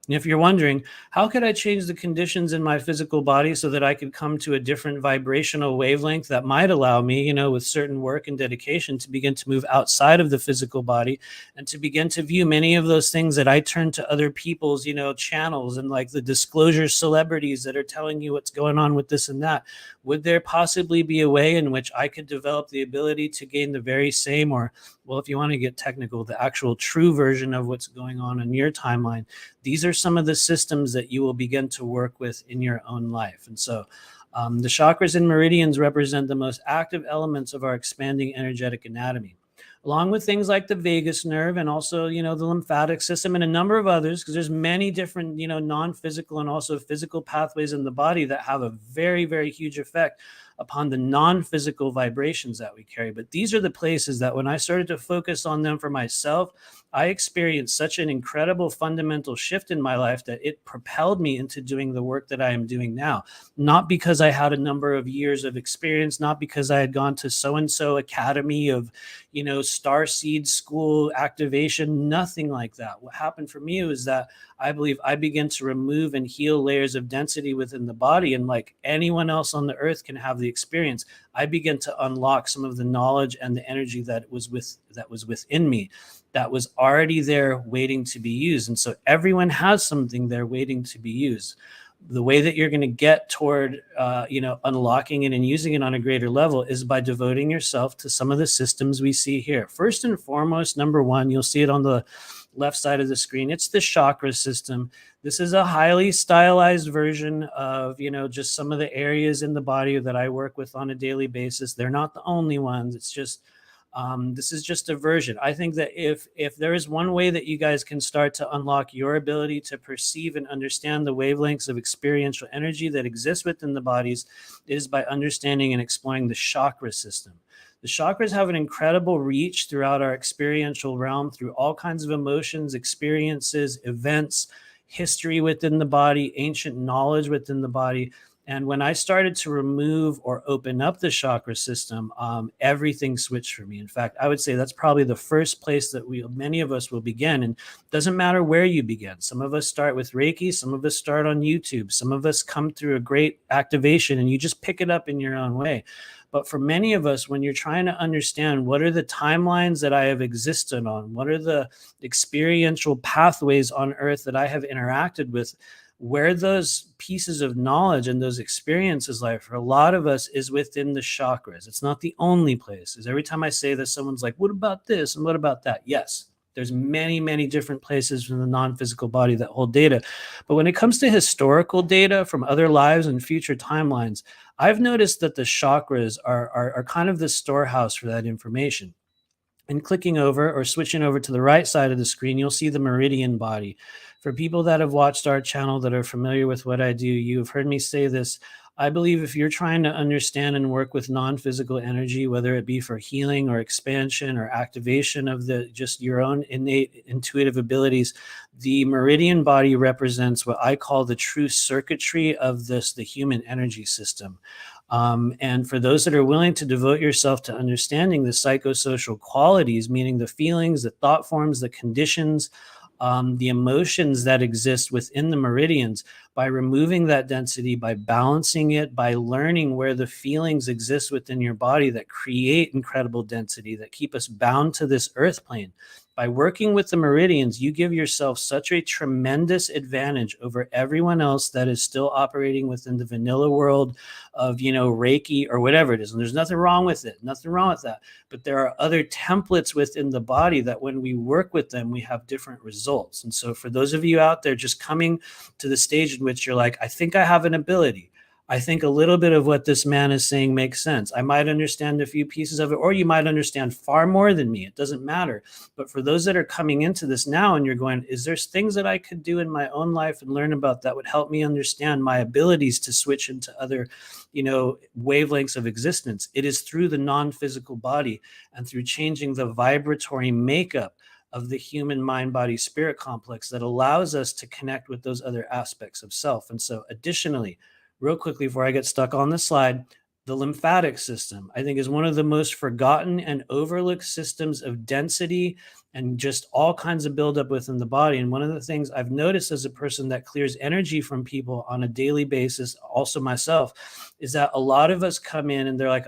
And if you're wondering, how could I change the conditions in my physical body so that I could come to a different vibrational wavelength that might allow me, you know, with certain work and dedication to begin to move outside of the physical body and to begin to view many of those things that I turn to other people's, you know, channels and like the disclosure celebrities that are telling you what's going on with this and that. Would there possibly be a way in which I could develop the ability to gain the very same, or, well, if you want to get technical, the actual true version of what's going on in your timeline? These are some of the systems that you will begin to work with in your own life. And so the chakras and meridians represent the most active elements of our expanding energetic anatomy, along with things like the vagus nerve and also, you know, the lymphatic system and a number of others, because there's many different, you know, non-physical and also physical pathways in the body that have a very, very huge effect upon the non-physical vibrations that we carry. But these are the places that when I started to focus on them for myself, I experienced such an incredible fundamental shift in my life that it propelled me into doing the work that I am doing now. Not because I had a number of years of experience, not because I had gone to so-and-so academy of, you know, starseed school activation, nothing like that. What happened for me was that I believe I began to remove and heal layers of density within the body. And like anyone else on the earth can have the experience, I began to unlock some of the knowledge and the energy that was within me, that was already there waiting to be used. And so everyone has something there waiting to be used. The way that you're going to get toward, you know, unlocking it and using it on a greater level is by devoting yourself to some of the systems we see here. First and foremost, number one, you'll see it on the left side of the screen. It's the chakra system. This is a highly stylized version of, you know, just some of the areas in the body that I work with on a daily basis. They're not the only ones. It's just, this is just a version. I think that if there is one way that you guys can start to unlock your ability to perceive and understand the wavelengths of experiential energy that exist within the bodies, it is by understanding and exploring the chakra system. The chakras have an incredible reach throughout our experiential realm through all kinds of emotions, experiences, events, history within the body, ancient knowledge within the body. And when I started to remove or open up the chakra system, everything switched for me. In fact, I would say that's probably the first place that many of us will begin. And it doesn't matter where you begin. Some of us start with Reiki. Some of us start on YouTube. Some of us come through a great activation and you just pick it up in your own way. But for many of us, when you're trying to understand what are the timelines that I have existed on, what are the experiential pathways on earth that I have interacted with, where those pieces of knowledge and those experiences lie for a lot of us is within the chakras. It's not the only place. Every time I say this, someone's like, what about this? And what about that? Yes, there's many, many different places from the non-physical body that hold data. But when it comes to historical data from other lives and future timelines, I've noticed that the chakras are kind of the storehouse for that information. And clicking over or switching over to the right side of the screen, you'll see the meridian body. For people that have watched our channel that are familiar with what I do, you've heard me say this. I believe if you're trying to understand and work with non-physical energy, whether it be for healing or expansion or activation of just your own innate intuitive abilities, the meridian body represents what I call the true circuitry of the human energy system. And for those that are willing to devote yourself to understanding the psychosocial qualities, meaning the feelings, the thought forms, the conditions, the emotions that exist within the meridians, by removing that density, by balancing it, by learning where the feelings exist within your body that create incredible density, that keep us bound to this earth plane. By working with the meridians, you give yourself such a tremendous advantage over everyone else that is still operating within the vanilla world of, Reiki or whatever it is. And there's nothing wrong with it, nothing wrong with that. But there are other templates within the body that when we work with them, we have different results. And so for those of you out there just coming to the stage in which you're like, I think I have an ability. I think a little bit of what this man is saying makes sense. I might understand a few pieces of it, or you might understand far more than me. It doesn't matter. But for those that are coming into this now and you're going, is there things that I could do in my own life and learn about that would help me understand my abilities to switch into other, wavelengths of existence? It is through the non-physical body and through changing the vibratory makeup of the human mind, body, spirit complex that allows us to connect with those other aspects of self. And so additionally, real quickly before I get stuck on this slide, the lymphatic system, I think, is one of the most forgotten and overlooked systems of density and just all kinds of buildup within the body. And one of the things I've noticed as a person that clears energy from people on a daily basis, also myself, is that a lot of us come in and they're like,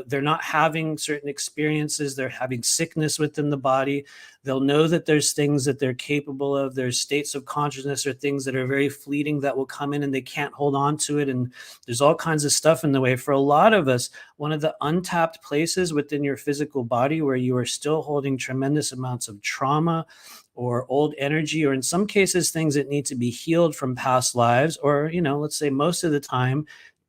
they're not having certain experiences. They're having sickness within the body. They'll know that there's things that they're capable of. There's states of consciousness or things that are very fleeting that will come in and they can't hold on to it. And there's all kinds of stuff in the way. For a lot of us, one of the untapped places within your physical body where you are still holding tremendous amounts of trauma or old energy, or in some cases, things that need to be healed from past lives, or, let's say most of the time,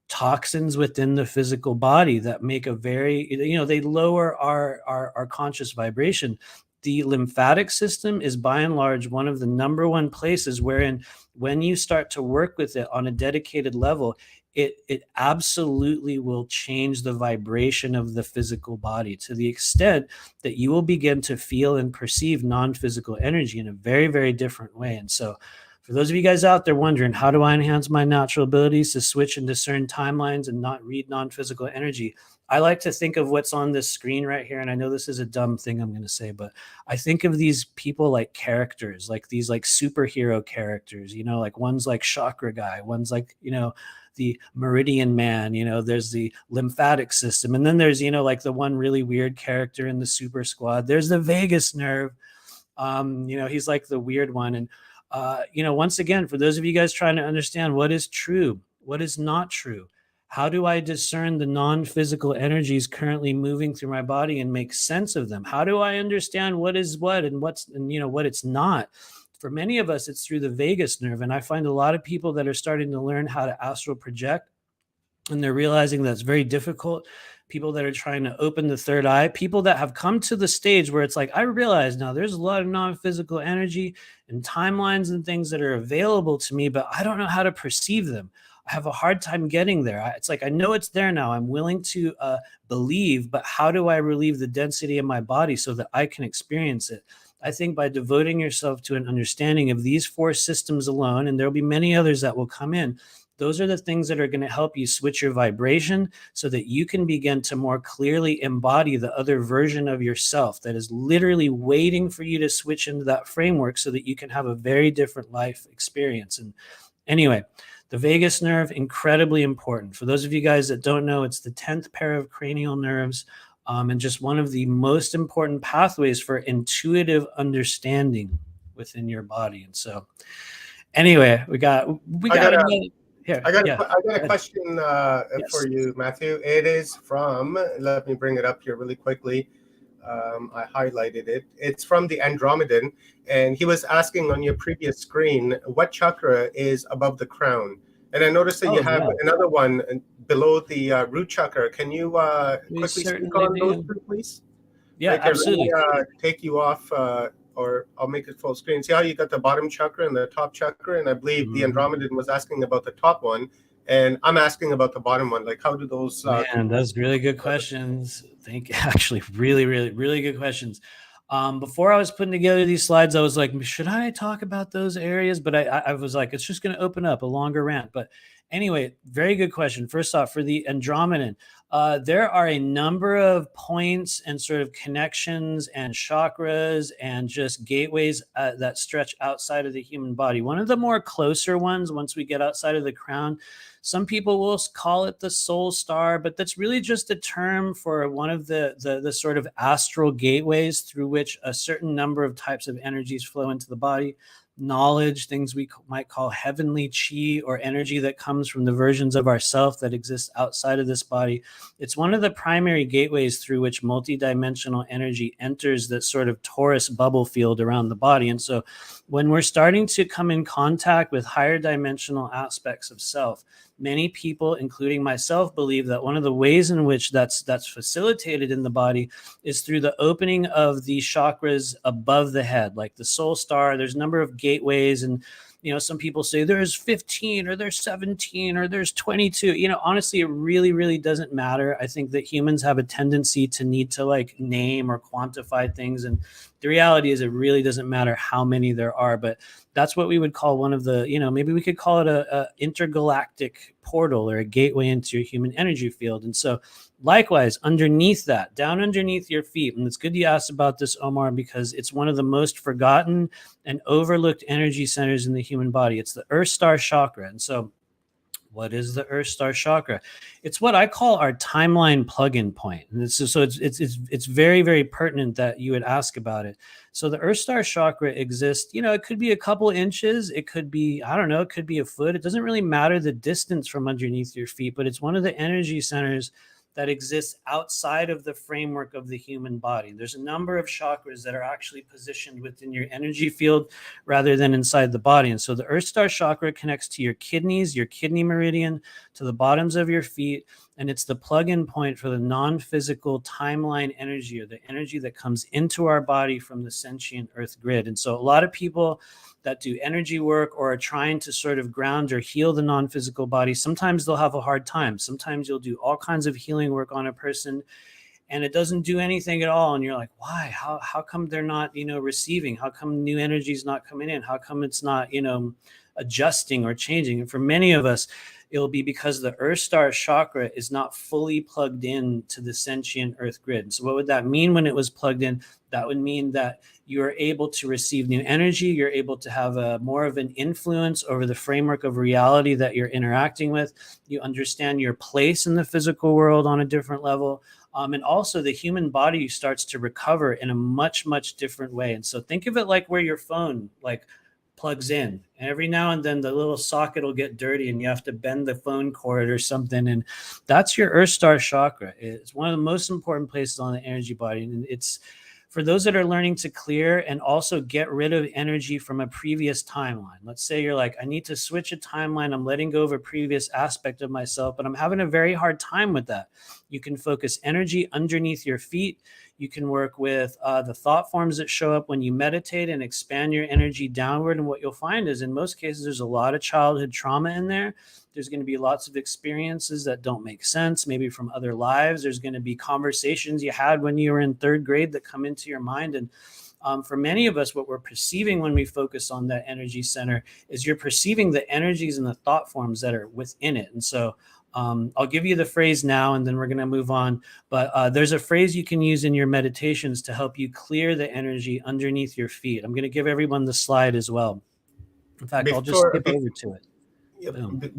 toxins within the physical body that make a very, they lower our conscious vibration. The lymphatic system is by and large one of the number one places wherein when you start to work with it on a dedicated level, it absolutely will change the vibration of the physical body to the extent that you will begin to feel and perceive non-physical energy in a very, very different way. And so for those of you guys out there wondering, how do I enhance my natural abilities to switch and discern timelines and not read non-physical energy? I like to think of what's on this screen right here. And I know this is a dumb thing I'm going to say, but I think of these people like characters, like these like superhero characters, like one's like chakra guy, one's like, the meridian man, there's the lymphatic system. And then there's, like the one really weird character in the super squad. There's the vagus nerve. He's like the weird one. And, once again, for those of you guys trying to understand what is true, what is not true, how do I discern the non-physical energies currently moving through my body and make sense of them? How do I understand what is what and what it's not? For many of us, it's through the vagus nerve. And I find a lot of people that are starting to learn how to astral project, and they're realizing that's very difficult. People that are trying to open the third eye, people that have come to the stage where it's like, I realize now there's a lot of non-physical energy and timelines and things that are available to me, but I don't know how to perceive them. I have a hard time getting there. It's like, I know it's there now. I'm willing to believe, but how do I relieve the density in my body so that I can experience it? I think by devoting yourself to an understanding of these four systems alone, and there'll be many others that will come in, Those are the things that are going to help you switch your vibration so that you can begin to more clearly embody the other version of yourself that is literally waiting for you to switch into that framework so that you can have a very different life experience. And anyway, the vagus nerve, incredibly important. For those of you guys that don't know, it's the 10th pair of cranial nerves, and just one of the most important pathways for intuitive understanding within your body. And so anyway, we got another. Here, I got yeah, a question for you, Matthew. It is from, let me bring it up here really quickly. I highlighted it. It's from the Andromedan, and he was asking on your previous screen, what chakra is above the crown? And I noticed that you have another one below the root chakra. Can you quickly speak on those two, please? Yeah, absolutely. Let me take you off, or I'll make it full screen. See how you got the bottom chakra and the top chakra? And I believe the Andromedan was asking about the top one, and I'm asking about the bottom one. Like, how do those... Man, those really good questions. Actually, really, really, really good questions. Before I was putting together these slides, I was like, should I talk about those areas? But I was like, it's just going to open up a longer rant. But anyway, very good question. First off, for the Andromedan, there are a number of points and sort of connections and chakras and just gateways that stretch outside of the human body. One of the more closer ones, once we get outside of the crown, some people will call it the soul star, but that's really just a term for one of the sort of astral gateways through which a certain number of types of energies flow into the body. Knowledge, things we might call heavenly chi, or energy that comes from the versions of ourself that exist outside of this body. It's one of the primary gateways through which multidimensional energy enters that sort of torus bubble field around the body. And so when we're starting to come in contact with higher dimensional aspects of self, many people, including myself, believe that one of the ways in which that's facilitated in the body is through the opening of the chakras above the head, like the soul star. There's a number of gateways, and some people say there's 15 or there's 17 or there's 22. Honestly, it really, really doesn't matter. I think that humans have a tendency to need to like name or quantify things, and the reality is it really doesn't matter how many there are. But that's what we would call one of the, maybe we could call it a intergalactic portal or a gateway into your human energy field. And so likewise, underneath that, down underneath your feet, and it's good you asked about this, Omar, because it's one of the most forgotten and overlooked energy centers in the human body. It's the Earth Star chakra. And so what is the Earth Star chakra? It's what I call our timeline plug-in point. And it's very, very pertinent that you would ask about it. So the Earth Star chakra exists, it could be a couple inches. It could be, I don't know, it could be a foot. It doesn't really matter the distance from underneath your feet, but it's one of the energy centers that exists outside of the framework of the human body. There's a number of chakras that are actually positioned within your energy field rather than inside the body. And so the Earth Star chakra connects to your kidneys, your kidney meridian, to the bottoms of your feet. And it's the plug-in point for the non-physical timeline energy, or the energy that comes into our body from the sentient Earth grid. And so a lot of people that do energy work or are trying to sort of ground or heal the non-physical body, sometimes they'll have a hard time. Sometimes you'll do all kinds of healing work on a person and it doesn't do anything at all. And you're like, why? How come they're not, receiving? How come new energy is not coming in? How come it's not, adjusting or changing? And for many of us, it'll be because the Earth Star chakra is not fully plugged in to the sentient Earth grid. So what would that mean when it was plugged in? That would mean that you're able to receive new energy. You're able to have more of an influence over the framework of reality that you're interacting with. You understand your place in the physical world on a different level. And also the human body starts to recover in a much, much different way. And so think of it like where your phone plugs in. And every now and then the little socket will get dirty and you have to bend the phone cord or something. And that's your Earth Star chakra. It's one of the most important places on the energy body. And it's for those that are learning to clear and also get rid of energy from a previous timeline. Let's say you're like, I need to switch a timeline. I'm letting go of a previous aspect of myself, but I'm having a very hard time with that. You can focus energy underneath your feet. You can work with the thought forms that show up when you meditate and expand your energy downward. And what you'll find is in most cases, there's a lot of childhood trauma in there. There's going to be lots of experiences that don't make sense, maybe from other lives. There's going to be conversations you had when you were in third grade that come into your mind. And For many of us, what we're perceiving when we focus on that energy center is you're perceiving the energies and the thought forms that are within it. And so I'll give you the phrase now, and then we're going to move on. But there's a phrase you can use in your meditations to help you clear the energy underneath your feet. I'm going to give everyone the slide as well. In fact, I'll just skip over to it.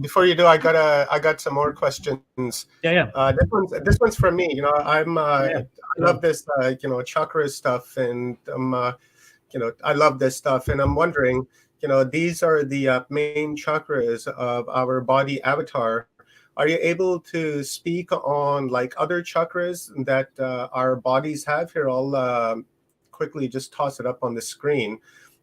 Before you do, I got some more questions. Yeah. This one's from me. I love this chakra stuff, and I love this stuff, and I'm wondering, these are the main chakras of our body avatar. Are you able to speak on like other chakras that our bodies have? Here, I'll quickly just toss it up on the screen.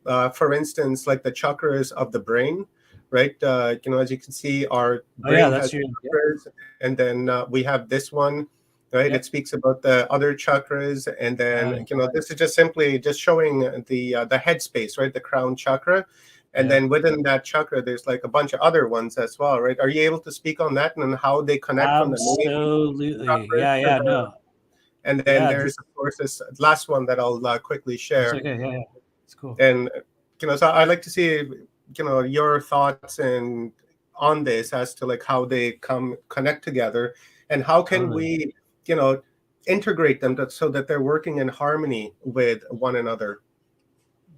For instance, like the chakras of the brain, right? As you can see, our brain has chakras, and then we have this one, right? It speaks about the other chakras, and then this is just simply just showing the headspace, right? The crown chakra. And then within that chakra, there's like a bunch of other ones as well, right? Are you able to speak on that and how they connect from the main? Absolutely. No. And then there's, of course, this last one that I'll quickly share. It's okay. Yeah. It's cool. And, so I'd like to see, your thoughts and on this as to like how they connect together, and how can we, integrate them so that they're working in harmony with one another.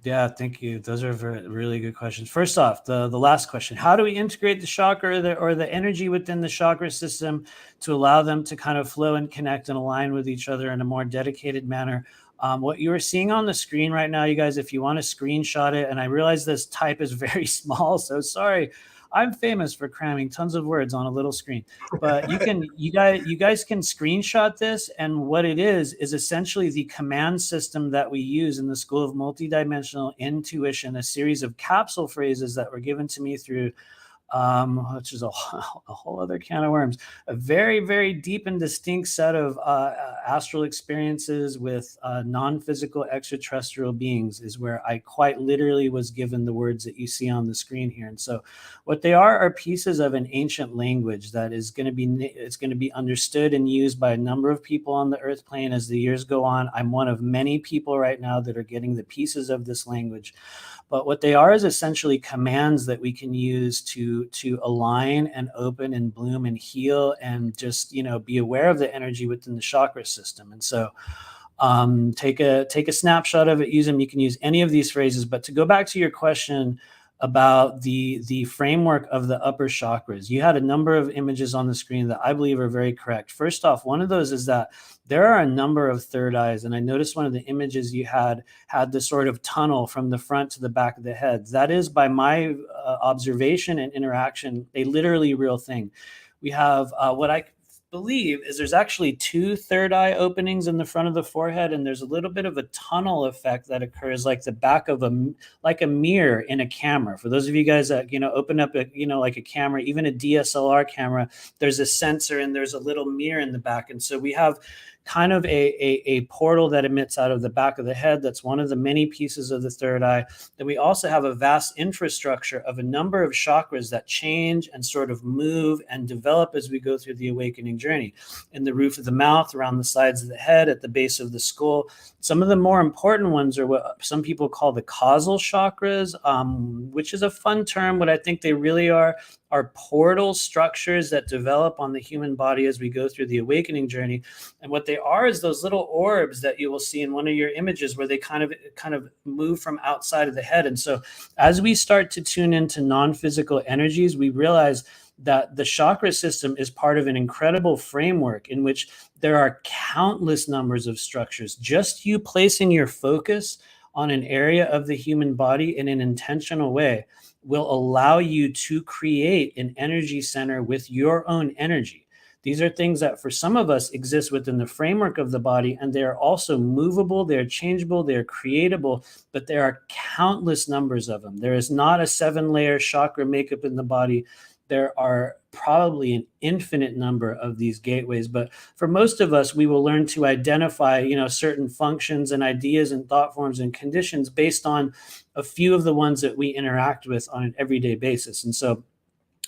Yeah, thank you. Those are really good questions. First off, the last question: how do we integrate the chakra or the energy within the chakra system to allow them to kind of flow and connect and align with each other in a more dedicated manner? What you are seeing on the screen right now, you guys, if you want to screenshot it, and I realize this type is very small, so sorry. I'm famous for cramming tons of words on a little screen, but you guys can screenshot this. And what it is essentially the command system that we use in the School of Multidimensional Intuition, a series of capsule phrases that were given to me through, which is a whole other can of worms, a very, very deep and distinct set of astral experiences with non-physical extraterrestrial beings is where I quite literally was given the words that you see on the screen here. And so what they are pieces of an ancient language that is going to be understood and used by a number of people on the earth plane as the years go on. I'm one of many people right now that are getting the pieces of this language. But what they are is essentially commands that we can use to align and open and bloom and heal and just, be aware of the energy within the chakra system. And so take a snapshot of it, use them. You can use any of these phrases. But to go back to your question about the framework of the upper chakras, you had a number of images on the screen that I believe are very correct. First off, one of those is that there are a number of third eyes. And I noticed one of the images you had this sort of tunnel from the front to the back of the head. That is, by my observation and interaction, a literally real thing. We have what I believe is there's actually 2 third eye openings in the front of the forehead, and there's a little bit of a tunnel effect that occurs like the back of a mirror in a camera. For those of you guys that open up like a camera, even a DSLR camera, there's a sensor and there's a little mirror in the back. And so we have kind of a portal that emits out of the back of the head. That's one of the many pieces of the third eye. Then we also have a vast infrastructure of a number of chakras that change and sort of move and develop as we go through the awakening journey. In the roof of the mouth, around the sides of the head, at the base of the skull. Some of the more important ones are what some people call the causal chakras, which is a fun term. What I think they really are portal structures that develop on the human body as we go through the awakening journey. And what they are is those little orbs that you will see in one of your images where they kind of move from outside of the head. And so as we start to tune into non-physical energies, we realize that the chakra system is part of an incredible framework in which there are countless numbers of structures. Just you placing your focus on an area of the human body in an intentional way will allow you to create an energy center with your own energy. These are things that for some of us exist within the framework of the body, and they are also movable, they're changeable, they're creatable, but there are countless numbers of them. There is not a 7-layer chakra makeup in the body. There are probably an infinite number of these gateways, but for most of us, we will learn to identify, certain functions and ideas and thought forms and conditions based on a few of the ones that we interact with on an everyday basis. And so,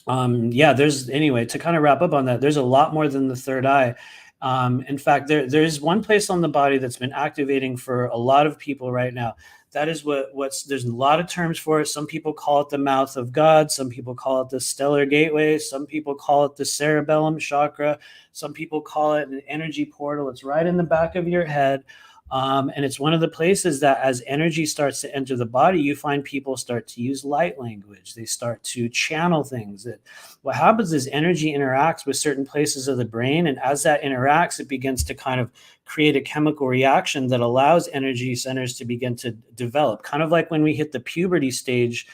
to kind of wrap up on that, there's a lot more than the third eye. In fact, there's one place on the body that's been activating for a lot of people right now. That is there's a lot of terms for it. Some people call it the mouth of God. Some people call it the stellar gateway. Some people call it the cerebellum chakra. Some people call it an energy portal. It's right in the back of your head. And it's one of the places that as energy starts to enter the body, you find people start to use light language. They start to channel things. What happens is energy interacts with certain places of the brain. And as that interacts, it begins to kind of create a chemical reaction that allows energy centers to begin to develop. Kind of like when we hit the puberty stage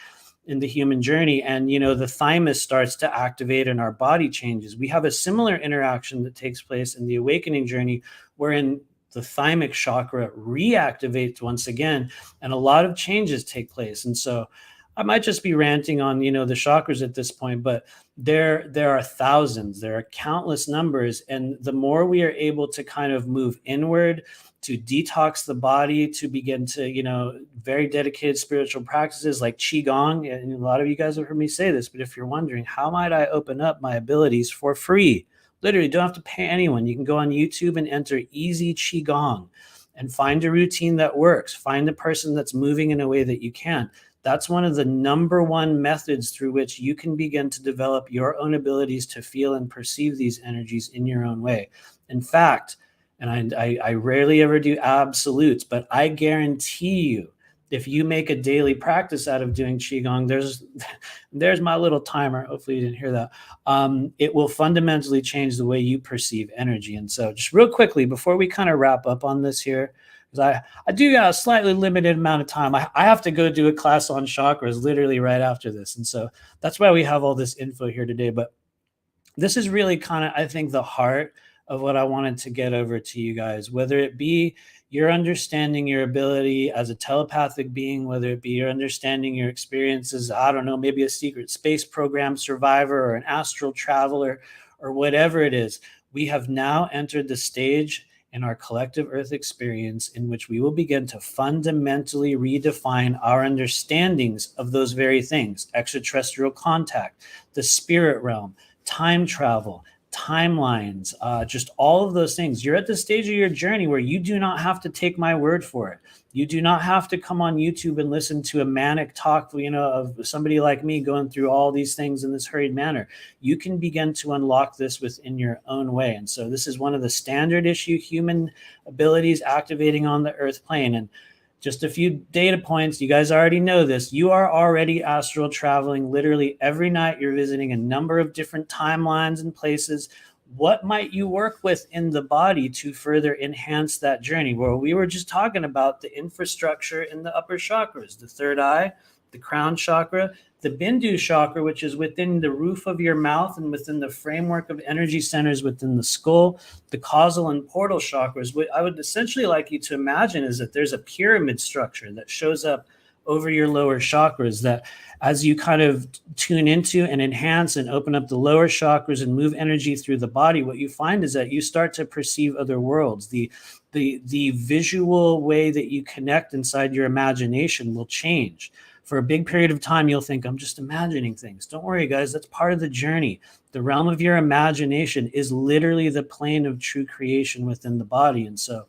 in the human journey and, the thymus starts to activate and our body changes. We have a similar interaction that takes place in the awakening journey, wherein the thymic chakra reactivates once again, and a lot of changes take place. And so I might just be ranting on, the chakras at this point, but there are thousands, there are countless numbers. And the more we are able to kind of move inward, to detox the body, to begin to, very dedicated spiritual practices like Qigong. And a lot of you guys have heard me say this, but if you're wondering, how might I open up my abilities for free? Literally, don't have to pay anyone. You can go on YouTube and enter easy Qigong and find a routine that works. Find the person that's moving in a way that you can. That's one of the number one methods through which you can begin to develop your own abilities to feel and perceive these energies in your own way. In fact, and I rarely ever do absolutes, but I guarantee you, if you make a daily practice out of doing Qigong, there's my little timer. Hopefully you didn't hear that. It will fundamentally change the way you perceive energy. And so just real quickly, before we kind of wrap up on this here, because I do got a slightly limited amount of time. I have to go do a class on chakras literally right after this. And so that's why we have all this info here today. But this is really kind of, I think, the heart of what I wanted to get over to you guys, whether it be your understanding your ability as a telepathic being, whether it be your understanding your experiences, I don't know, maybe a secret space program survivor or an astral traveler or whatever it is. We have now entered the stage in our collective Earth experience in which we will begin to fundamentally redefine our understandings of those very things: extraterrestrial contact, the spirit realm, time travel, timelines, just all of those things. You're at the stage of your journey where you do not have to take my word for it. You do not have to come on YouTube and listen to a manic talk, of somebody like me going through all these things in this hurried manner. You can begin to unlock this within your own way. And so this is one of the standard issue human abilities activating on the Earth plane. And just a few data points. You guys already know this. You are already astral traveling literally every night. You're visiting a number of different timelines and places. What might you work with in the body to further enhance that journey? Well, we were just talking about the infrastructure in the upper chakras, the third eye, the crown chakra, the Bindu chakra, which is within the roof of your mouth and within the framework of energy centers within the skull, the causal and portal chakras. What I would essentially like you to imagine is that there's a pyramid structure that shows up over your lower chakras, that as you kind of tune into and enhance and open up the lower chakras and move energy through the body, what you find is that you start to perceive other worlds. The visual way that you connect inside your imagination will change. For a big period of time, you'll think, I'm just imagining things. Don't worry, guys. That's part of the journey. The realm of your imagination is literally the plane of true creation within the body. And so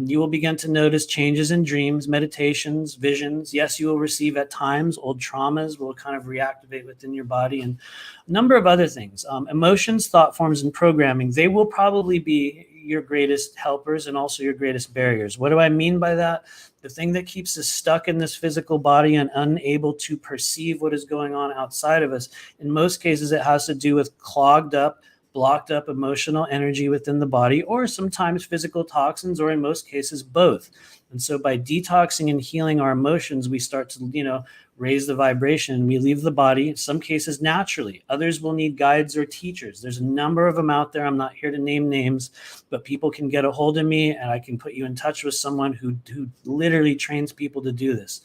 you will begin to notice changes in dreams, meditations, visions. Yes, you will receive at times old traumas will kind of reactivate within your body, and a number of other things. Emotions, thought forms, and programming, they will probably be your greatest helpers and also your greatest barriers. What do I mean by that? The thing that keeps us stuck in this physical body and unable to perceive what is going on outside of us. In most cases, it has to do with clogged up, blocked up emotional energy within the body, or sometimes physical toxins, or in most cases, both. And so by detoxing and healing our emotions, we start to, raise the vibration. We leave the body, in some cases naturally. Others will need guides or teachers. There's a number of them out there. I'm not here to name names, but people can get a hold of me and I can put you in touch with someone who literally trains people to do this.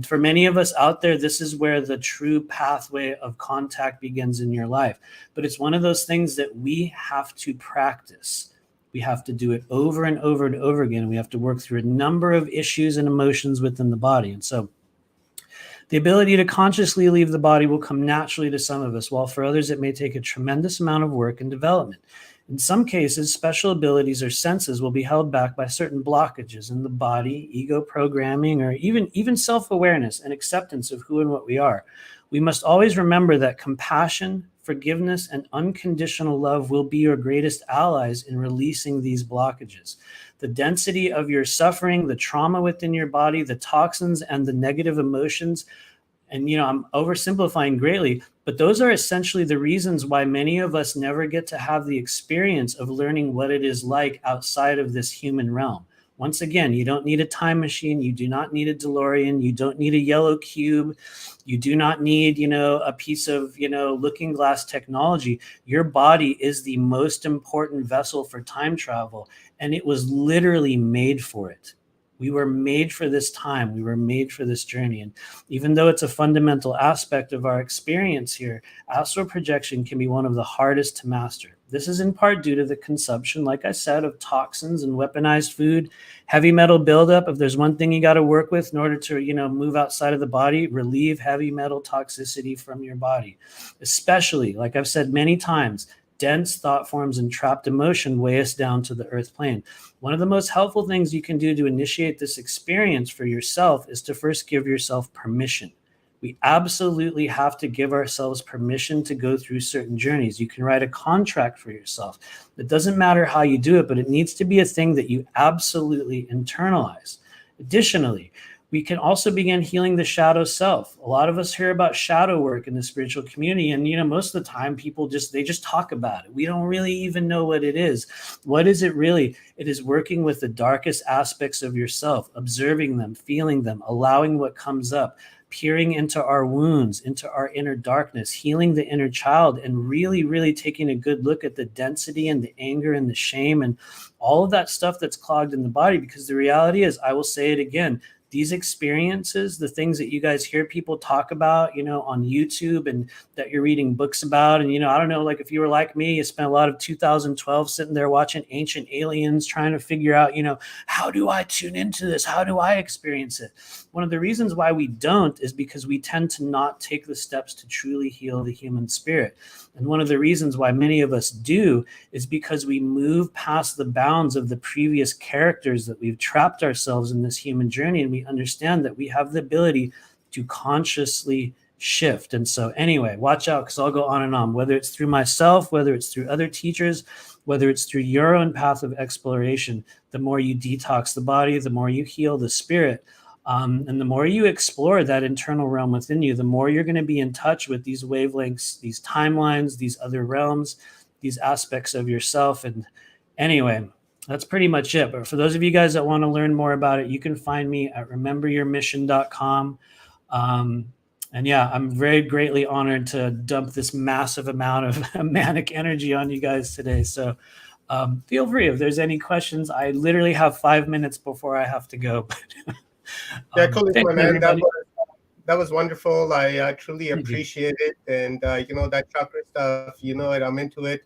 For many of us out there, this is where the true pathway of contact begins in your life. But it's one of those things that we have to practice. We have to do it over and over and over again. We have to work through a number of issues and emotions within the body. And so the ability to consciously leave the body will come naturally to some of us, while for others, it may take a tremendous amount of work and development. In some cases, special abilities or senses will be held back by certain blockages in the body, ego programming, or even self-awareness and acceptance of who and what we are. We must always remember that compassion, forgiveness, and unconditional love will be your greatest allies in releasing these blockages. The density of your suffering, the trauma within your body, the toxins, and the negative emotions, and I'm oversimplifying greatly, but those are essentially the reasons why many of us never get to have the experience of learning what it is like outside of this human realm. Once again, you don't need a time machine. You do not need a DeLorean. You don't need a yellow cube. You do not need, a piece of, looking glass technology. Your body is the most important vessel for time travel, and it was literally made for it. We were made for this time. We were made for this journey. And even though it's a fundamental aspect of our experience here, astral projection can be one of the hardest to master. This is in part due to the consumption, like I said, of toxins and weaponized food, heavy metal buildup. If there's one thing you got to work with in order to, move outside of the body, relieve heavy metal toxicity from your body. Especially, like I've said many times, dense thought forms and trapped emotion weigh us down to the earth plane. One of the most helpful things you can do to initiate this experience for yourself is to first give yourself permission. We absolutely have to give ourselves permission to go through certain journeys. You can write a contract for yourself. It doesn't matter how you do it, but it needs to be a thing that you absolutely internalize. Additionally, we can also begin healing the shadow self. A lot of us hear about shadow work in the spiritual community, and most of the time people just talk about it. We don't really even know what it is. What is it really? It is working with the darkest aspects of yourself, observing them, feeling them, allowing what comes up, peering into our wounds, into our inner darkness, healing the inner child, and really, really taking a good look at the density and the anger and the shame and all of that stuff that's clogged in the body. Because the reality is, I will say it again, these experiences, the things that you guys hear people talk about, on YouTube and that you're reading books about. And, I don't know, like if you were like me, you spent a lot of 2012 sitting there watching Ancient Aliens, trying to figure out, how do I tune into this? How do I experience it? One of the reasons why we don't is because we tend to not take the steps to truly heal the human spirit. And one of the reasons why many of us do is because we move past the bounds of the previous characters that we've trapped ourselves in this human journey. And we understand that we have the ability to consciously shift. And so anyway, watch out, because I'll go on and on, whether it's through myself, whether it's through other teachers, whether it's through your own path of exploration. The more you detox the body, the more you heal the spirit. And the more you explore that internal realm within you, the more you're going to be in touch with these wavelengths, these timelines, these other realms, these aspects of yourself. And anyway, that's pretty much it. But for those of you guys that want to learn more about it, you can find me at rememberyourmission.com. And yeah, I'm very greatly honored to dump this massive amount of manic energy on you guys today. So feel free if there's any questions. I literally have 5 minutes before I have to go. Yeah, Kali, my man, that was wonderful. I truly appreciate it. And, that chakra stuff, I'm into it.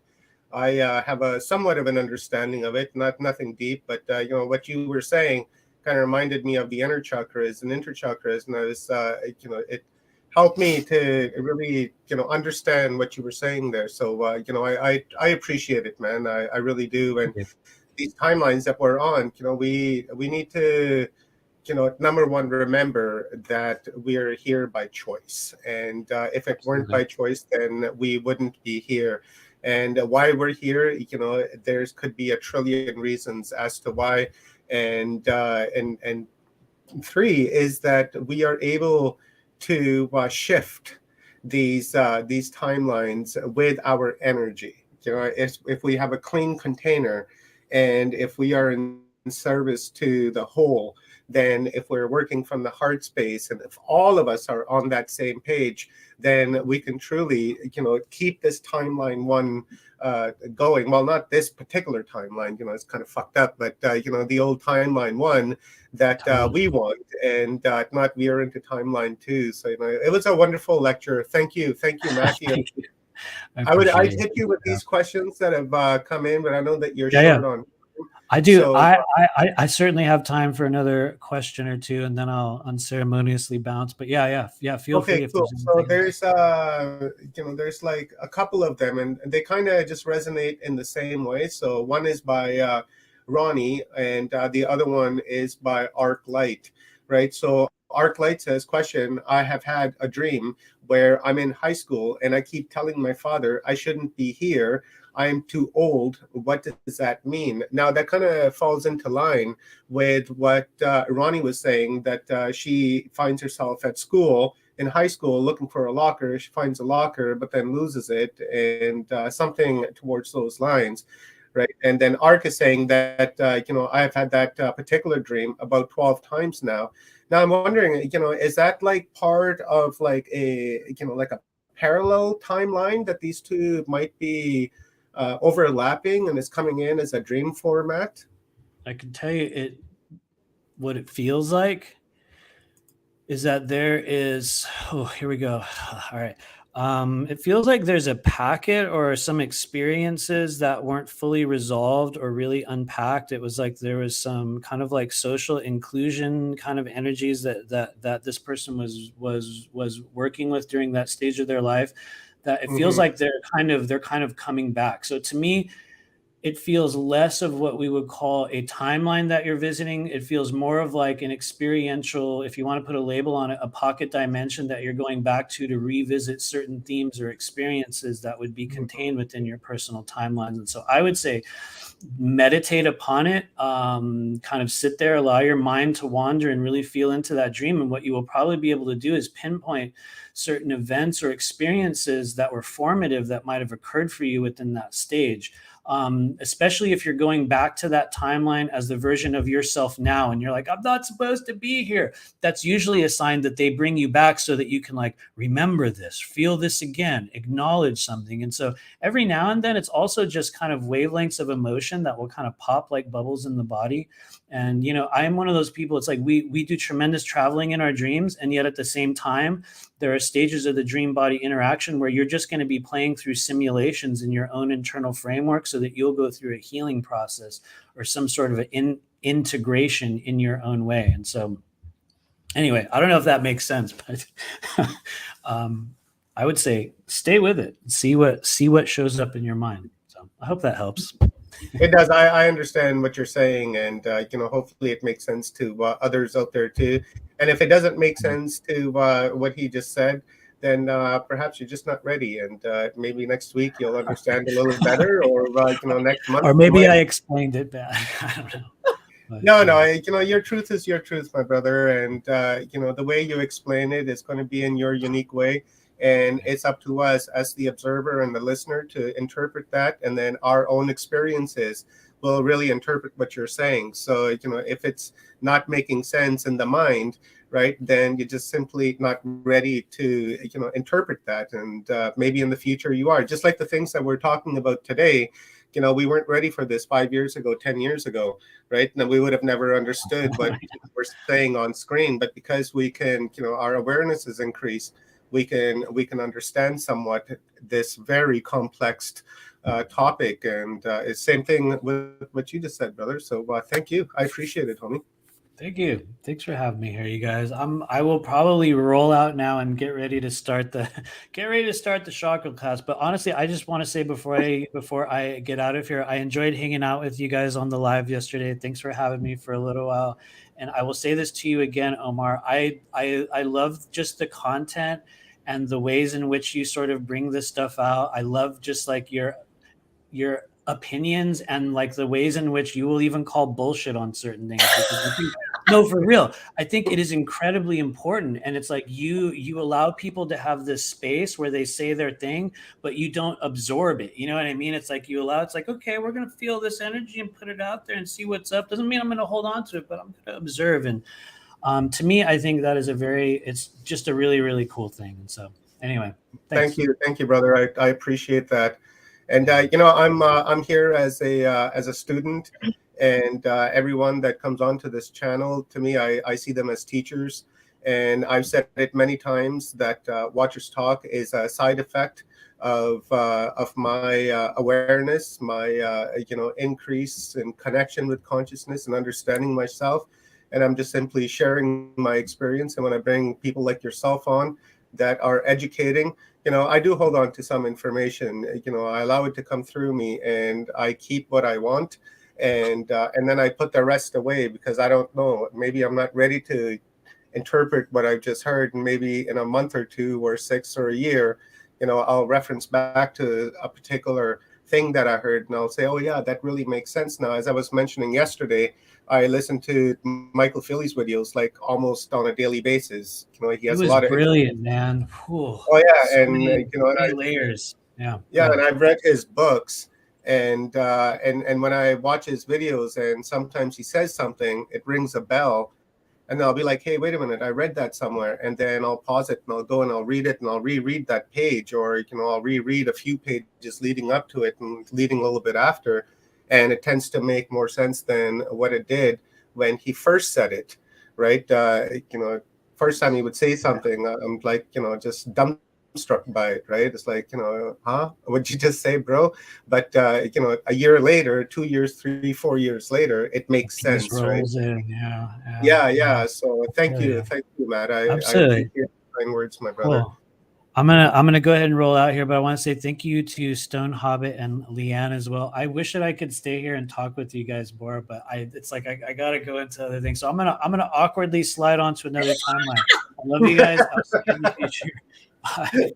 I have a somewhat of an understanding of it, nothing deep, but, what you were saying kind of reminded me of the inner chakras and interchakras. And I was, it helped me to really, understand what you were saying there. So, I appreciate it, man. I really do. And these timelines that we're on, we need to, number one, remember that we're here by choice. And if it weren't by choice, then we wouldn't be here. And why we're here, there could be a trillion reasons as to why. And three is that we are able to shift these timelines with our energy. If we have a clean container, and if we are in service to the whole, then if we're working from the heart space, and if all of us are on that same page, then we can truly, keep this timeline one going. Well, not this particular timeline, it's kind of fucked up, but, the old timeline one that we want, and not veer into timeline two. So, it was a wonderful lecture. Thank you, Matthew. Thank you. I'd hit you with these questions that have come in, but I know that you're short on. I do. So, I certainly have time for another question or two, and then I'll unceremoniously bounce. But yeah. Feel free okay, if cool. there's So anything. there's there's like a couple of them, and they kind of just resonate in the same way. So one is by Ronnie, and the other one is by Arc Light, right? So Arc Light says, question, I have had a dream where I'm in high school and I keep telling my father I shouldn't be here. I'm too old. What does that mean? Now that kind of falls into line with what Ronnie was saying, that she finds herself at school in high school looking for a locker. She finds a locker, but then loses it, and something towards those lines. Right. And then Ark is saying that, I've had that particular dream about 12 times now. Now I'm wondering, is that like part of like like a parallel timeline that these two might be overlapping and is coming in as a dream format? I can tell you what it feels like is that there is, here we go. All right. It feels like there's a packet or some experiences that weren't fully resolved or really unpacked. It was like there was some kind of like social inclusion kind of energies that this person was working with during that stage of their life, that it feels like they're kind of coming back. So to me, it feels less of what we would call a timeline that you're visiting. It feels more of like an experiential, if you want to put a label on it, a pocket dimension that you're going back to revisit certain themes or experiences that would be contained within your personal timelines. And so I would say meditate upon it, kind of sit there, allow your mind to wander and really feel into that dream. And what you will probably be able to do is pinpoint certain events or experiences that were formative that might have occurred for you within that stage. Especially if you're going back to that timeline as the version of yourself now, and you're like, I'm not supposed to be here. That's usually a sign that they bring you back so that you can like remember this, feel this again, acknowledge something. And so every now and then it's also just kind of wavelengths of emotion that will kind of pop like bubbles in the body. And, I am one of those people. It's like we do tremendous traveling in our dreams. And yet at the same time, there are stages of the dream body interaction where you're just going to be playing through simulations in your own internal framework so that you'll go through a healing process or some sort of an integration in your own way. And so anyway, I don't know if that makes sense, but I would say stay with it. See what shows up in your mind. So I hope that helps. It does. I understand what you're saying, and hopefully it makes sense to others out there too. And if it doesn't make sense to what he just said, then perhaps you're just not ready, and maybe next week you'll understand a little better, or next month. Or maybe I explained it bad. I don't know. But, no. Your truth is your truth, my brother, and the way you explain it is going to be in your unique way. And it's up to us as the observer and the listener to interpret that. And then our own experiences will really interpret what you're saying. So, if it's not making sense in the mind, right, then you're just simply not ready to, interpret that. And maybe in the future you are. Just like the things that we're talking about today, we weren't ready for this 5 years ago, 10 years ago, right? And we would have never understood what we're saying on screen. But because we can, our awareness has increased, we can understand somewhat this very complex topic. And it's same thing with what you just said, brother. So thank you. I appreciate it, homie. Thank you. Thanks for having me here, you guys. I will probably roll out now and get ready to start the chakra class. But honestly, I just want to say before I get out of here, I enjoyed hanging out with you guys on the live yesterday. Thanks for having me for a little while. And I will say this to you again, Omar. I love just the content and the ways in which you sort of bring this stuff out. I love just like your opinions and like the ways in which you will even call bullshit on certain things. No, for real. I think it is incredibly important. And it's like you allow people to have this space where they say their thing, but you don't absorb it. You know what I mean? It's like it's like, okay, we're going to feel this energy and put it out there and see what's up. Doesn't mean I'm going to hold on to it, but I'm going to observe. And to me, I think that is it's just a really, really cool thing. And so anyway, thanks. Thank you, brother. I appreciate that. And I'm here as a student, and everyone that comes onto this channel, to me, I see them as teachers. And I've said it many times that Watcher's Talk is a side effect of my awareness, my increase in connection with consciousness and understanding myself. And I'm just simply sharing my experience. And when I bring people like yourself on that are educating, I do hold on to some information. I allow it to come through me, and I keep what I want, and then I put the rest away because I don't know. Maybe I'm not ready to interpret what I've just heard, and maybe in a month or two or 6 or a year, I'll reference back to a particular thing that I heard, and I'll say, oh yeah, that really makes sense now. As I was mentioning yesterday, I listen to Michael Philly's videos like almost on a daily basis. He has was a lot of brilliant, man. Whew. Oh yeah, So and many, and layers. Yeah. and I've read his books, and when I watch his videos, and sometimes he says something, it rings a bell, and I'll be like, hey, wait a minute, I read that somewhere, and then I'll pause it and I'll go and I'll read it and I'll reread that page, or I'll reread a few pages leading up to it and leading a little bit after, and it tends to make more sense than what it did when he first said it, right? First time he would say something, I'm like, just dumbstruck by it, right? It's like, huh? What'd you just say, bro? But a year later, 2 years, 3, 4 years later, it makes sense, Just right? rolls in. Yeah. So thank you, Matt. I Absolutely. appreciate the kind words, my brother. Cool. I'm gonna go ahead and roll out here, but I want to say thank you to Stone Hobbit and Leanne as well. I wish that I could stay here and talk with you guys more, but it's like I gotta go into other things. So I'm gonna awkwardly slide on to another timeline. I love you guys. I'll see you in the future. Bye.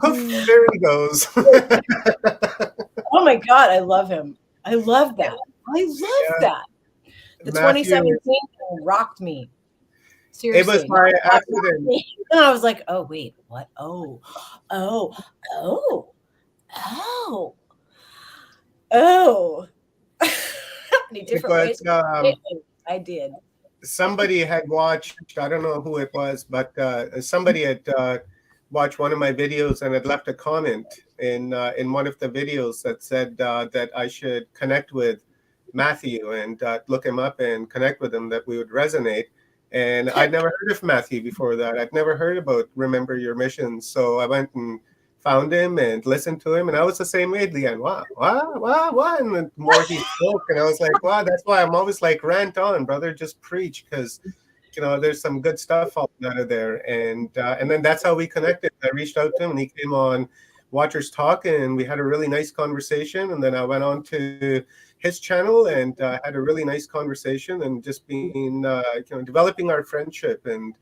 Poof, there he goes. Oh my God, I love him. I love that. That. The Matthew, 2017 rocked me. Seriously. It was by accident. And I was like, oh, wait, what? Oh. Any different ways? I did. Somebody had watched, I don't know who it was, but somebody had watched one of my videos and had left a comment in one of the videos that said that I should connect with Matthew and look him up and connect with him, that we would resonate. And I'd never heard of Matthew before that. I'd never heard about Remember Your Mission. So I went and found him and listened to him. And I was the same way, Leanne. What? And the more he spoke, and I was like, wow, that's why I'm always like, rant on, brother, just preach. Because, there's some good stuff out of there. And then that's how we connected. I reached out to him and he came on Watcher's Talk and we had a really nice conversation. And then I went on to his channel and had a really nice conversation and just being, developing our friendship and,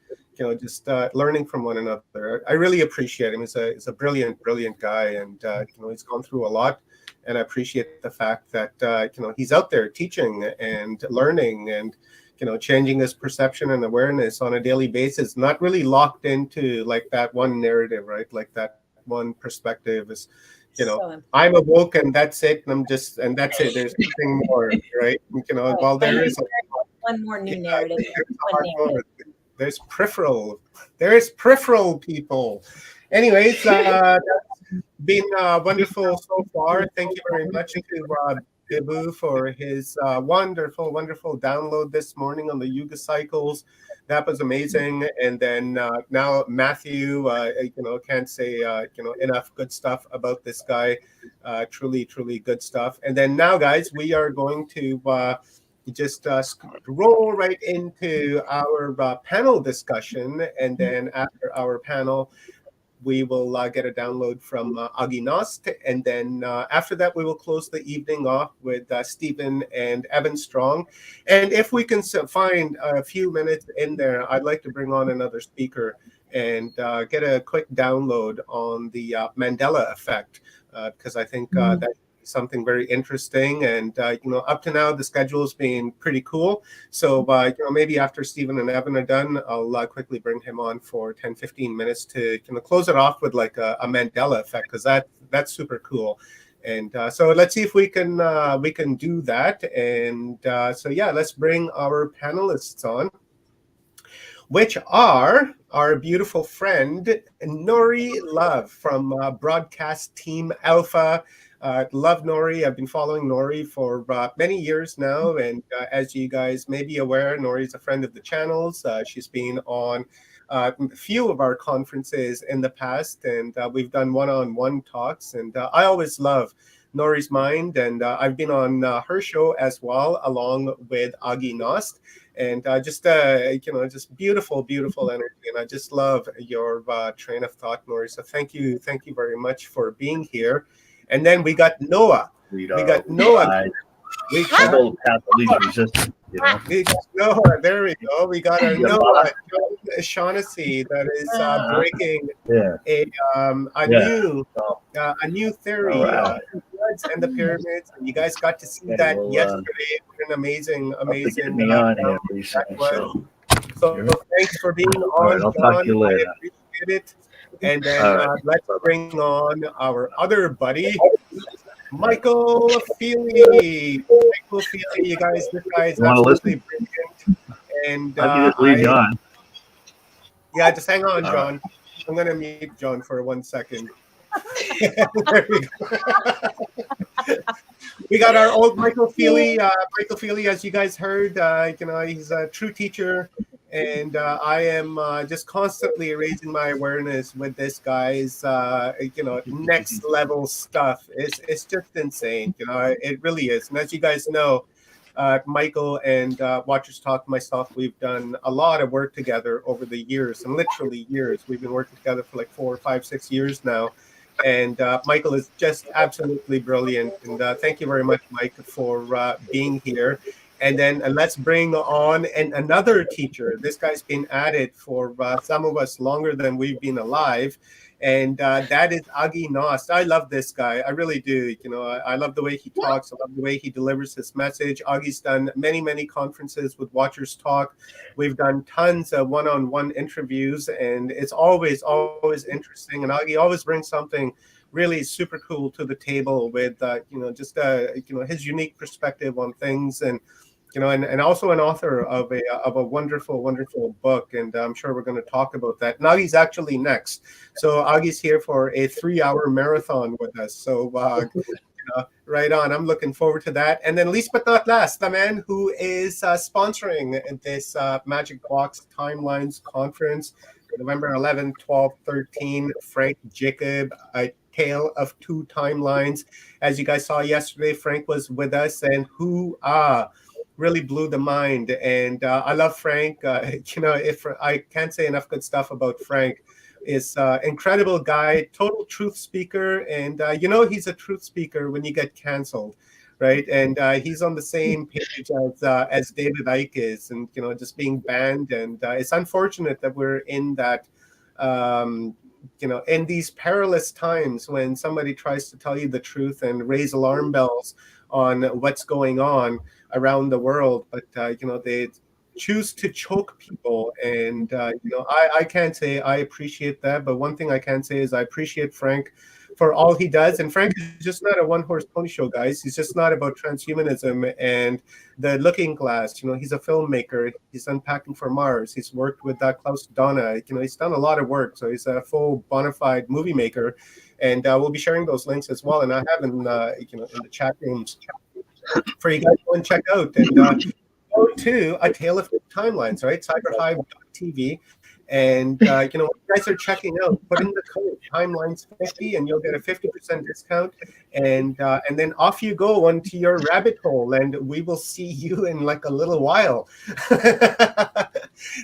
just learning from one another. I really appreciate him. He's a brilliant, brilliant guy. And, he's gone through a lot. And I appreciate the fact that, he's out there teaching and learning and, changing his perception and awareness on a daily basis, not really locked into like that one narrative, right? Like that one perspective is, I'm awoke and that's it. And that's it. There's nothing more, right? While there is one more new narrative. There's peripheral people. Anyways, that's been wonderful so far. Thank you very much to Debu for his wonderful download this morning on the Yuga Cycles. That was amazing. And then now Matthew, can't say enough good stuff about this guy. Truly good stuff. And then now, guys, we are going to just roll right into our panel discussion. And then after our panel, we will get a download from Aginost. And then after that, we will close the evening off with Stephen and Evan Strong. And if we can find a few minutes in there, I'd like to bring on another speaker and get a quick download on the Mandela effect, because I think that's something very interesting. And, up to now, the schedule has been pretty cool. So, maybe after Stephen and Evan are done, I'll quickly bring him on for 10, 15 minutes to close it off with like a Mandela effect, because that's super cool. And so let's see if we can do that. And so, yeah, let's bring our panelists on, which are our beautiful friend, Nori Love from Broadcast Team Alpha. Love Nori. I've been following Nori for many years now, and as you guys may be aware, Nori's a friend of the channel's. She's been on a few of our conferences in the past, and we've done one-on-one talks, and I always love Nori's mind, and I've been on her show as well, along with Agi Nost, and just just beautiful energy, and I just love your train of thought, Nori. So thank you very much for being here. And then we got Noah. We got Noah. We got resistance. We got Noah. There we go. We got our Noah Shaughnessy that is breaking a new theory, the floods and the pyramids. And you guys got to see that yesterday. What an amazing. So thanks for being on. I'll talk to you later. I appreciate it. And then let's bring on our other buddy, Michael Feely. Michael Feely, you guys, this guy is absolutely brilliant. And just hang on, John. I'm going to mute John for 1 second. There we go. We got our old Michael Feely. Michael Feely, as you guys heard, he's a true teacher. And I am just constantly raising my awareness with this guy's, next level stuff. It's just insane. It really is. And as you guys know, Michael and Watchers Talk, myself, we've done a lot of work together over the years, and literally years. We've been working together for like 4, 5, 6 years now. And Michael is just absolutely brilliant. And thank you very much, Mike, for being here. And then let's bring on another teacher. This guy's been at it for some of us longer than we've been alive. And that is Agi Nost. I love this guy. I really do. I love the way he talks. I love the way he delivers his message. Agi's done many conferences with Watchers Talk. We've done tons of one-on-one interviews, and it's always interesting. And Agi always brings something really super cool to the table with, his unique perspective on things, and also an author of a wonderful book, and I'm sure we're going to talk about that. And Agi's actually next, so Agi's here for a 3-hour marathon with us. So right on. I'm looking forward to that. And then, least but not last, the man who is sponsoring this Magic Box Timelines conference, November 11, 12, 13. Frank Jacob, A Tale of Two Timelines. As you guys saw yesterday, Frank was with us, and really blew the mind. And I love Frank. If I can't say enough good stuff about Frank, is incredible guy, total truth speaker. And he's a truth speaker when you get canceled, right? And he's on the same page as David Icke is, and just being banned. And it's unfortunate that we're in that in these perilous times when somebody tries to tell you the truth and raise alarm bells on what's going on around the world, but they choose to choke people. And I can't say I appreciate that, but one thing I can say is I appreciate Frank for all he does. And Frank is just not a one-horse pony show, guys. He's just not about transhumanism and the looking glass. He's a filmmaker. He's unpacking for Mars. He's worked with Klaus Donna. He's done a lot of work, so he's a full bona fide movie maker. And we'll be sharing those links as well. And I have in the chat rooms for you guys to go and check out. And go to A Tale of Two Timelines, right? Cyberhive.tv. And when you guys are checking out, put in the code Timelines50, and you'll get a 50% discount. And then off you go onto your rabbit hole, and we will see you in like a little while.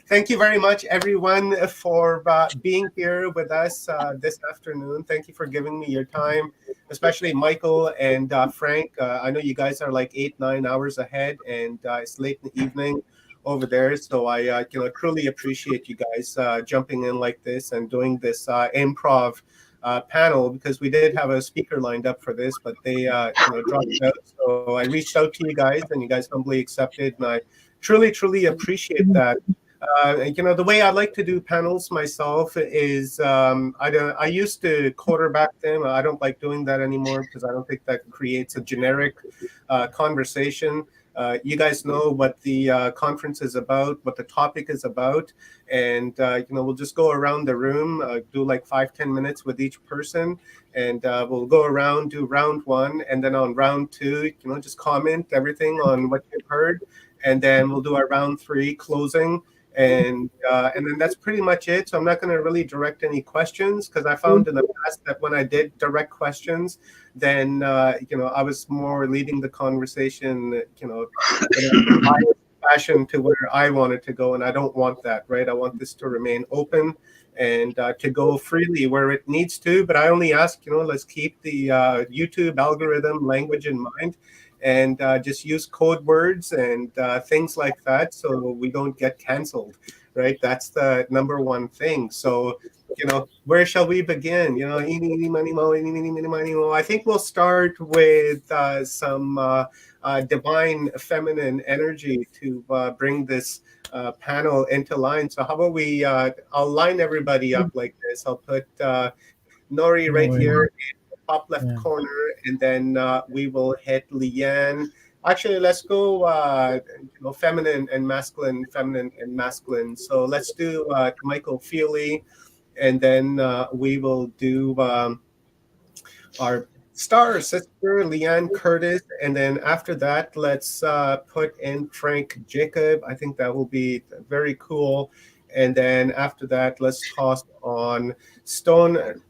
Thank you very much, everyone, for being here with us this afternoon. Thank you for giving me your time, especially Michael and Frank. I know you guys are like 8-9 hours ahead, and it's late in the evening over there. So I truly appreciate you guys jumping in like this and doing this improv panel, because we did have a speaker lined up for this, but they dropped out. So I reached out to you guys, and you guys humbly accepted, and I truly appreciate that. The way I like to do panels myself is I used to quarterback them. I don't like doing that anymore because I don't think that creates a generic conversation. You guys know what the conference is about, what the topic is about, and we'll just go around the room, do like 5-10 minutes with each person, and we'll go around, do round one, and then on round two, just comment everything on what you've heard, and then we'll do our round three closing. And then that's pretty much it. So I'm not going to really direct any questions, because I found in the past that when I did direct questions, then I was more leading the conversation, in a biased fashion to where I wanted to go, and I don't want that, right? I want this to remain open and to go freely where it needs to. But I only ask, let's keep the YouTube algorithm language in mind, and just use code words and things like that, so we don't get canceled, right? That's the number one thing. So, where shall we begin? Eeny, meeny, miny, moe, eeny, meeny, miny, miny, moe. I think we'll start with some divine feminine energy to bring this panel into line. So how about we, I'll line everybody up like this. I'll put Nori right here, top left corner, and then we will hit Leanne. Actually, let's go feminine and masculine, feminine and masculine. So let's do Michael Feely, and then we will do our star sister, Leanne Curtis, and then after that, let's put in Frank Jacob. I think that will be very cool. And then after that, let's toss on Stone.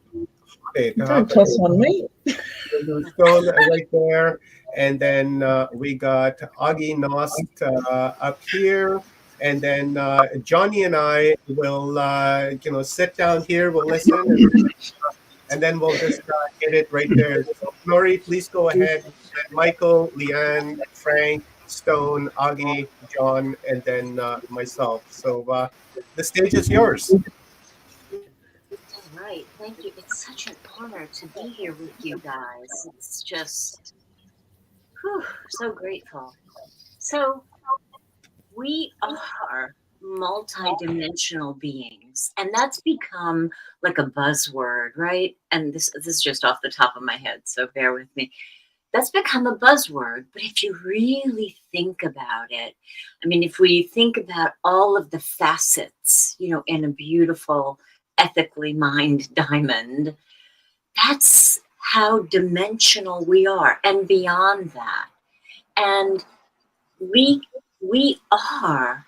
Don't toss on me. Stone right there, and then we got Augie Nost up here, and then Johnny and I will sit down here, we'll listen, and then we'll just get it right there. So Lori, please go ahead. Michael, Leanne, Frank, Stone, Augie, John, and then myself. So the stage is yours. Right, thank you. It's such an honor to be here with you guys. It's just, so grateful. So, we are multi-dimensional beings, and that's become like a buzzword, right? And this is just off the top of my head, so bear with me. That's become a buzzword, but if you really think about it, I mean, if we think about all of the facets, in a beautiful, ethically mined diamond, that's how dimensional we are, and beyond that. And we are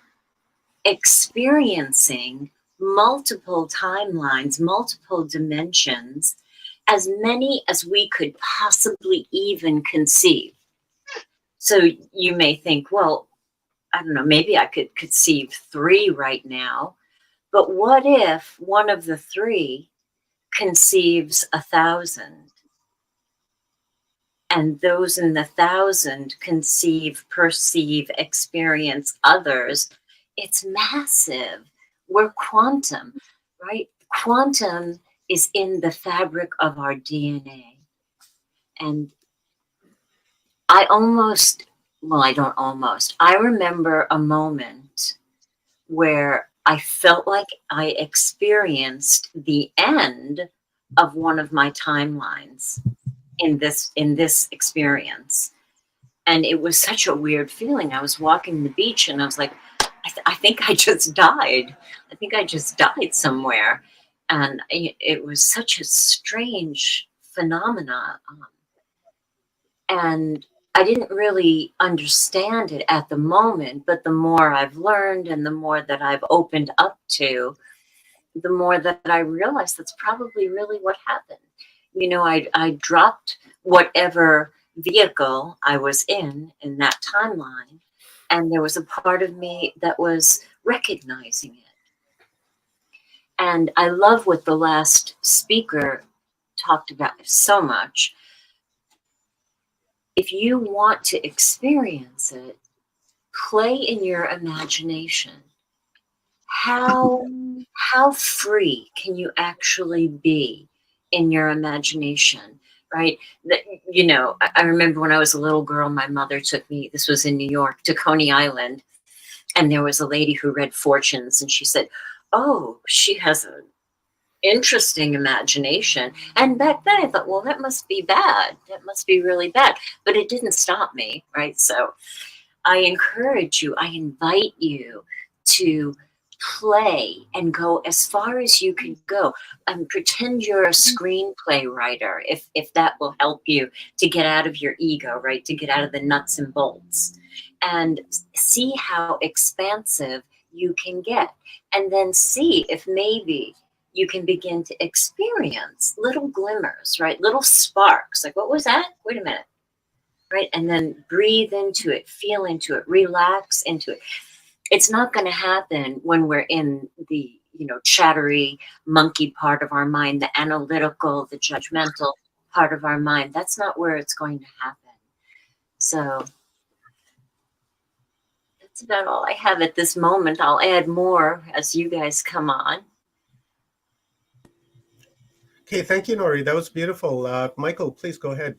experiencing multiple timelines, multiple dimensions, as many as we could possibly even conceive. So you may think, well, I don't know, maybe I could conceive 3 right now. But what if one of the 3 conceives 1,000? And those in the 1,000 conceive, perceive, experience others. It's massive. We're quantum, right? Quantum is in the fabric of our DNA. And I remember a moment where I felt like I experienced the end of one of my timelines in this experience. And it was such a weird feeling. I was walking the beach and I was like, I think I just died. I think I just died somewhere. And it was such a strange phenomenon. And I didn't really understand it at the moment, but the more I've learned and the more that I've opened up to, the more that I realized that's probably really what happened. I dropped whatever vehicle I was in that timeline, and there was a part of me that was recognizing it. And I love what the last speaker talked about so much. If you want to experience it, play in your imagination. How free can you actually be in your imagination, right? I remember when I was a little girl, my mother took me, this was in New York, to Coney Island, and there was a lady who read fortunes, and she said, oh, she has an interesting imagination. And back then I thought, well, that must be bad. That must be really bad. But it didn't stop me, right? So I encourage you, I invite you to play and go as far as you can go, and pretend you're a screenplay writer, if that will help you to get out of your ego, right? To get out of the nuts and bolts, and see how expansive you can get, and then see if maybe you can begin to experience little glimmers, right? Little sparks. Like, what was that? Wait a minute. Right? And then breathe into it, feel into it, relax into it. It's not going to happen when we're in the, chattery monkey part of our mind, the analytical, the judgmental part of our mind. That's not where it's going to happen. So that's about all I have at this moment. I'll add more as you guys come on. Okay, thank you, Nori. That was beautiful. Michael, please go ahead.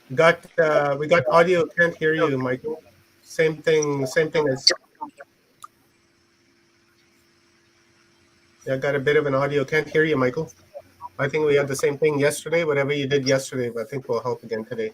We got audio. Can't hear you, Michael. Same thing as. Yeah, got a bit of an audio. Can't hear you, Michael. I think we had the same thing yesterday. Whatever you did yesterday, but I think will help again today.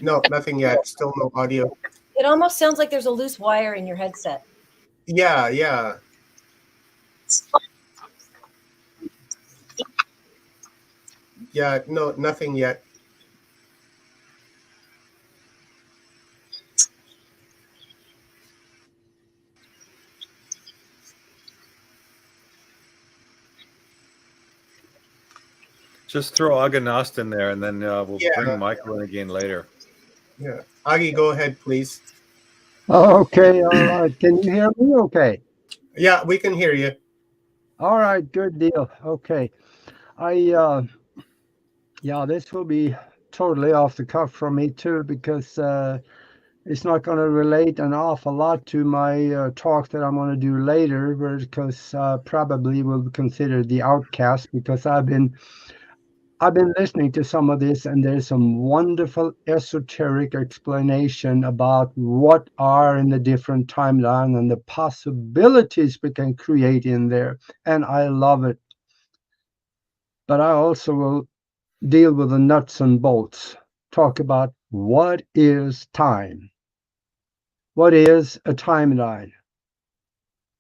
No, nothing yet. Still no audio. It almost sounds like there's a loose wire in your headset. Yeah. Yeah, no, nothing yet. Just throw Aganost in there, and then we'll bring Michael in again later. Yeah. Agi, go ahead, please. Okay, all right. Can you hear me okay? Yeah, we can hear you. All right, good deal. Okay. This will be totally off the cuff from me too, because it's not going to relate an awful lot to my talk that I'm going to do later, because probably will be considered the outcast, because I've been listening to some of this, and there's some wonderful esoteric explanation about what are in the different timeline and the possibilities we can create in there. And I love it. But I also will deal with the nuts and bolts, talk about what is time? What is a timeline?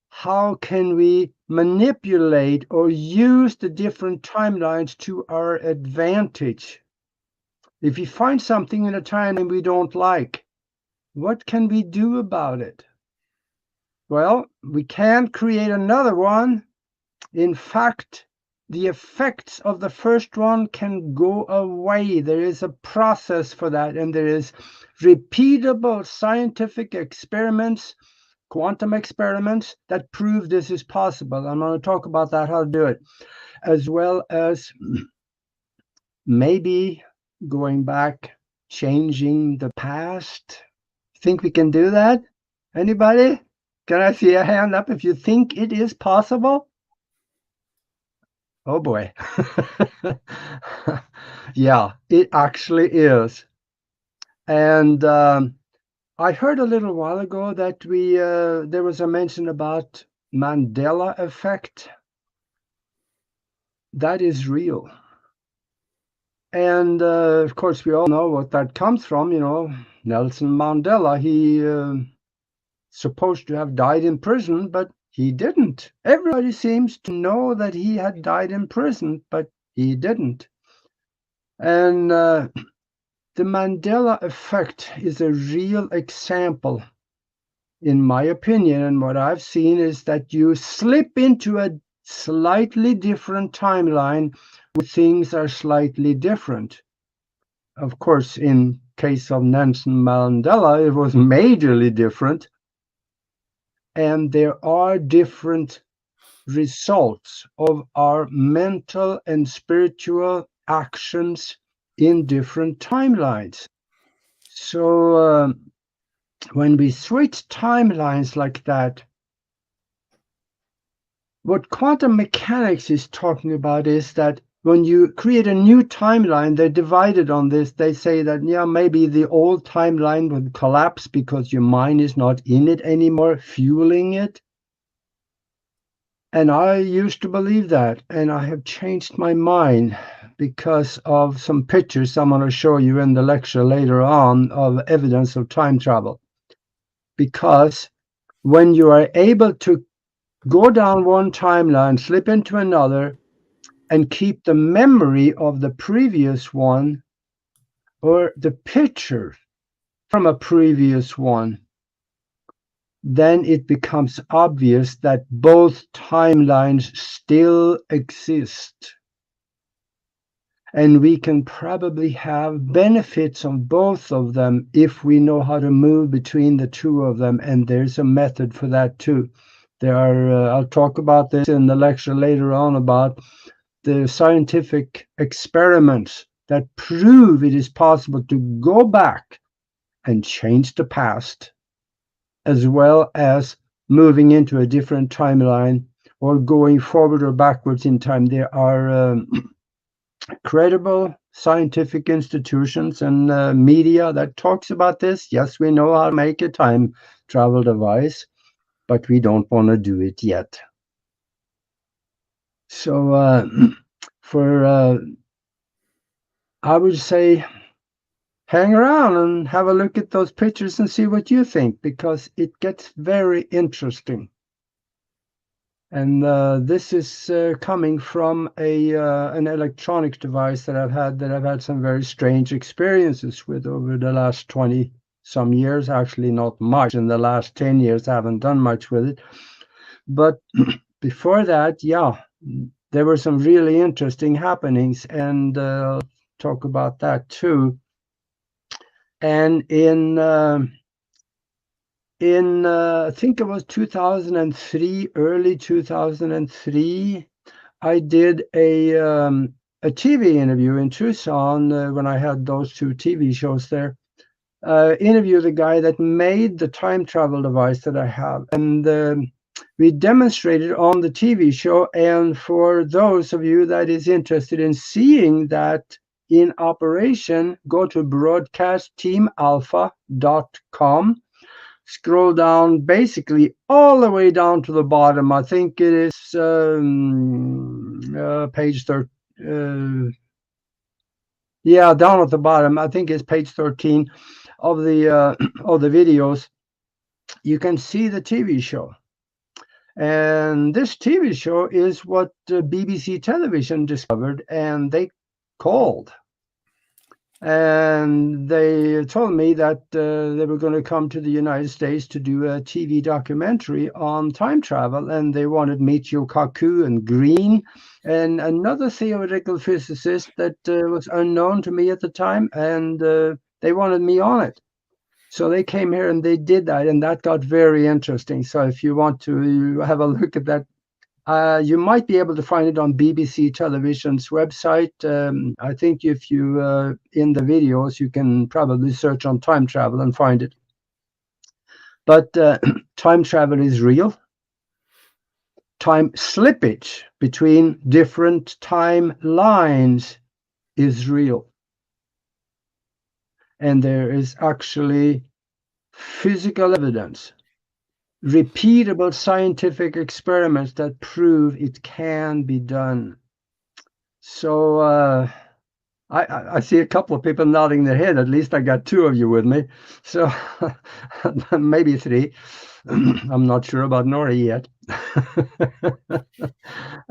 How can we manipulate or use the different timelines to our advantage? If you find something in a timeline we don't like, what can we do about it? Well, we can't create another one. In fact, the effects of the first one can go away. There is a process for that, and there is repeatable scientific experiments, quantum experiments, that prove this is possible. I'm going to talk about that, how to do it, as well as maybe going back, changing the past. Think we can do that? Anybody? Can I see a hand up if you think it is possible? Oh boy. Yeah, it actually is. And I heard a little while ago that there was a mention about Mandela effect. That is real. And of course, we all know what that comes from. Nelson Mandela, he supposed to have died in prison, but he didn't. Everybody seems to know that he had died in prison, but he didn't. And the Mandela effect is a real example, in my opinion, and what I've seen is that you slip into a slightly different timeline where things are slightly different. Of course, in case of Nelson Mandela, it was majorly different. And there are different results of our mental and spiritual actions in different timelines. So when we switch timelines like that, what quantum mechanics is talking about is that when you create a new timeline, they're divided on this. They say that, yeah, maybe the old timeline would collapse because your mind is not in it anymore, fueling it. And I used to believe that, and I have changed my mind because of some pictures I'm going to show you in the lecture later on of evidence of time travel. Because when you are able to go down one timeline, slip into another, and keep the memory of the previous one or the picture from a previous one, then it becomes obvious that both timelines still exist. And we can probably have benefits on both of them if we know how to move between the two of them. And there's a method for that too. There are, I'll talk about this in the lecture later on about the scientific experiments that prove it is possible to go back and change the past, as well as moving into a different timeline or going forward or backwards in time. There are credible scientific institutions and media that talks about this. Yes, we know how to make a time travel device, but we don't want to do it yet. So I would say hang around and have a look at those pictures and see what you think, because it gets very interesting. And this is coming from an electronic device that I've had some very strange experiences with over the last 20 some years. Actually, not much. In the last 10 years, I haven't done much with it. But before that, yeah, there were some really interesting happenings, and I'll talk about that too. And in I think it was 2003, early 2003, I did a TV interview in Tucson when I had those two TV shows there. Interviewed the guy that made the time travel device that I have, and we demonstrated on the TV show. And for those of you that is interested in seeing that in operation, go to broadcastteamalpha.com. Scroll down basically all the way down to the bottom. I think it is page 13. Yeah, down at the bottom. I think it's page 13 of the videos. You can see the TV show. And this TV show is what BBC television discovered, and they called. And they told me that they were going to come to the United States to do a TV documentary on time travel. And they wanted Michio Kaku and Green and another theoretical physicist that was unknown to me at the time. And they wanted me on it. So they came here and they did that. And that got very interesting. So if you want to have a look at that, you might be able to find it on BBC Television's website. I think if you, in the videos, you can probably search on time travel and find it. But time travel is real. Time slippage between different timelines is real. And there is actually physical evidence, repeatable scientific experiments that prove it can be done. So I see a couple of people nodding their head. At least I got two of you with me. So maybe three. I'm not sure about Nori yet.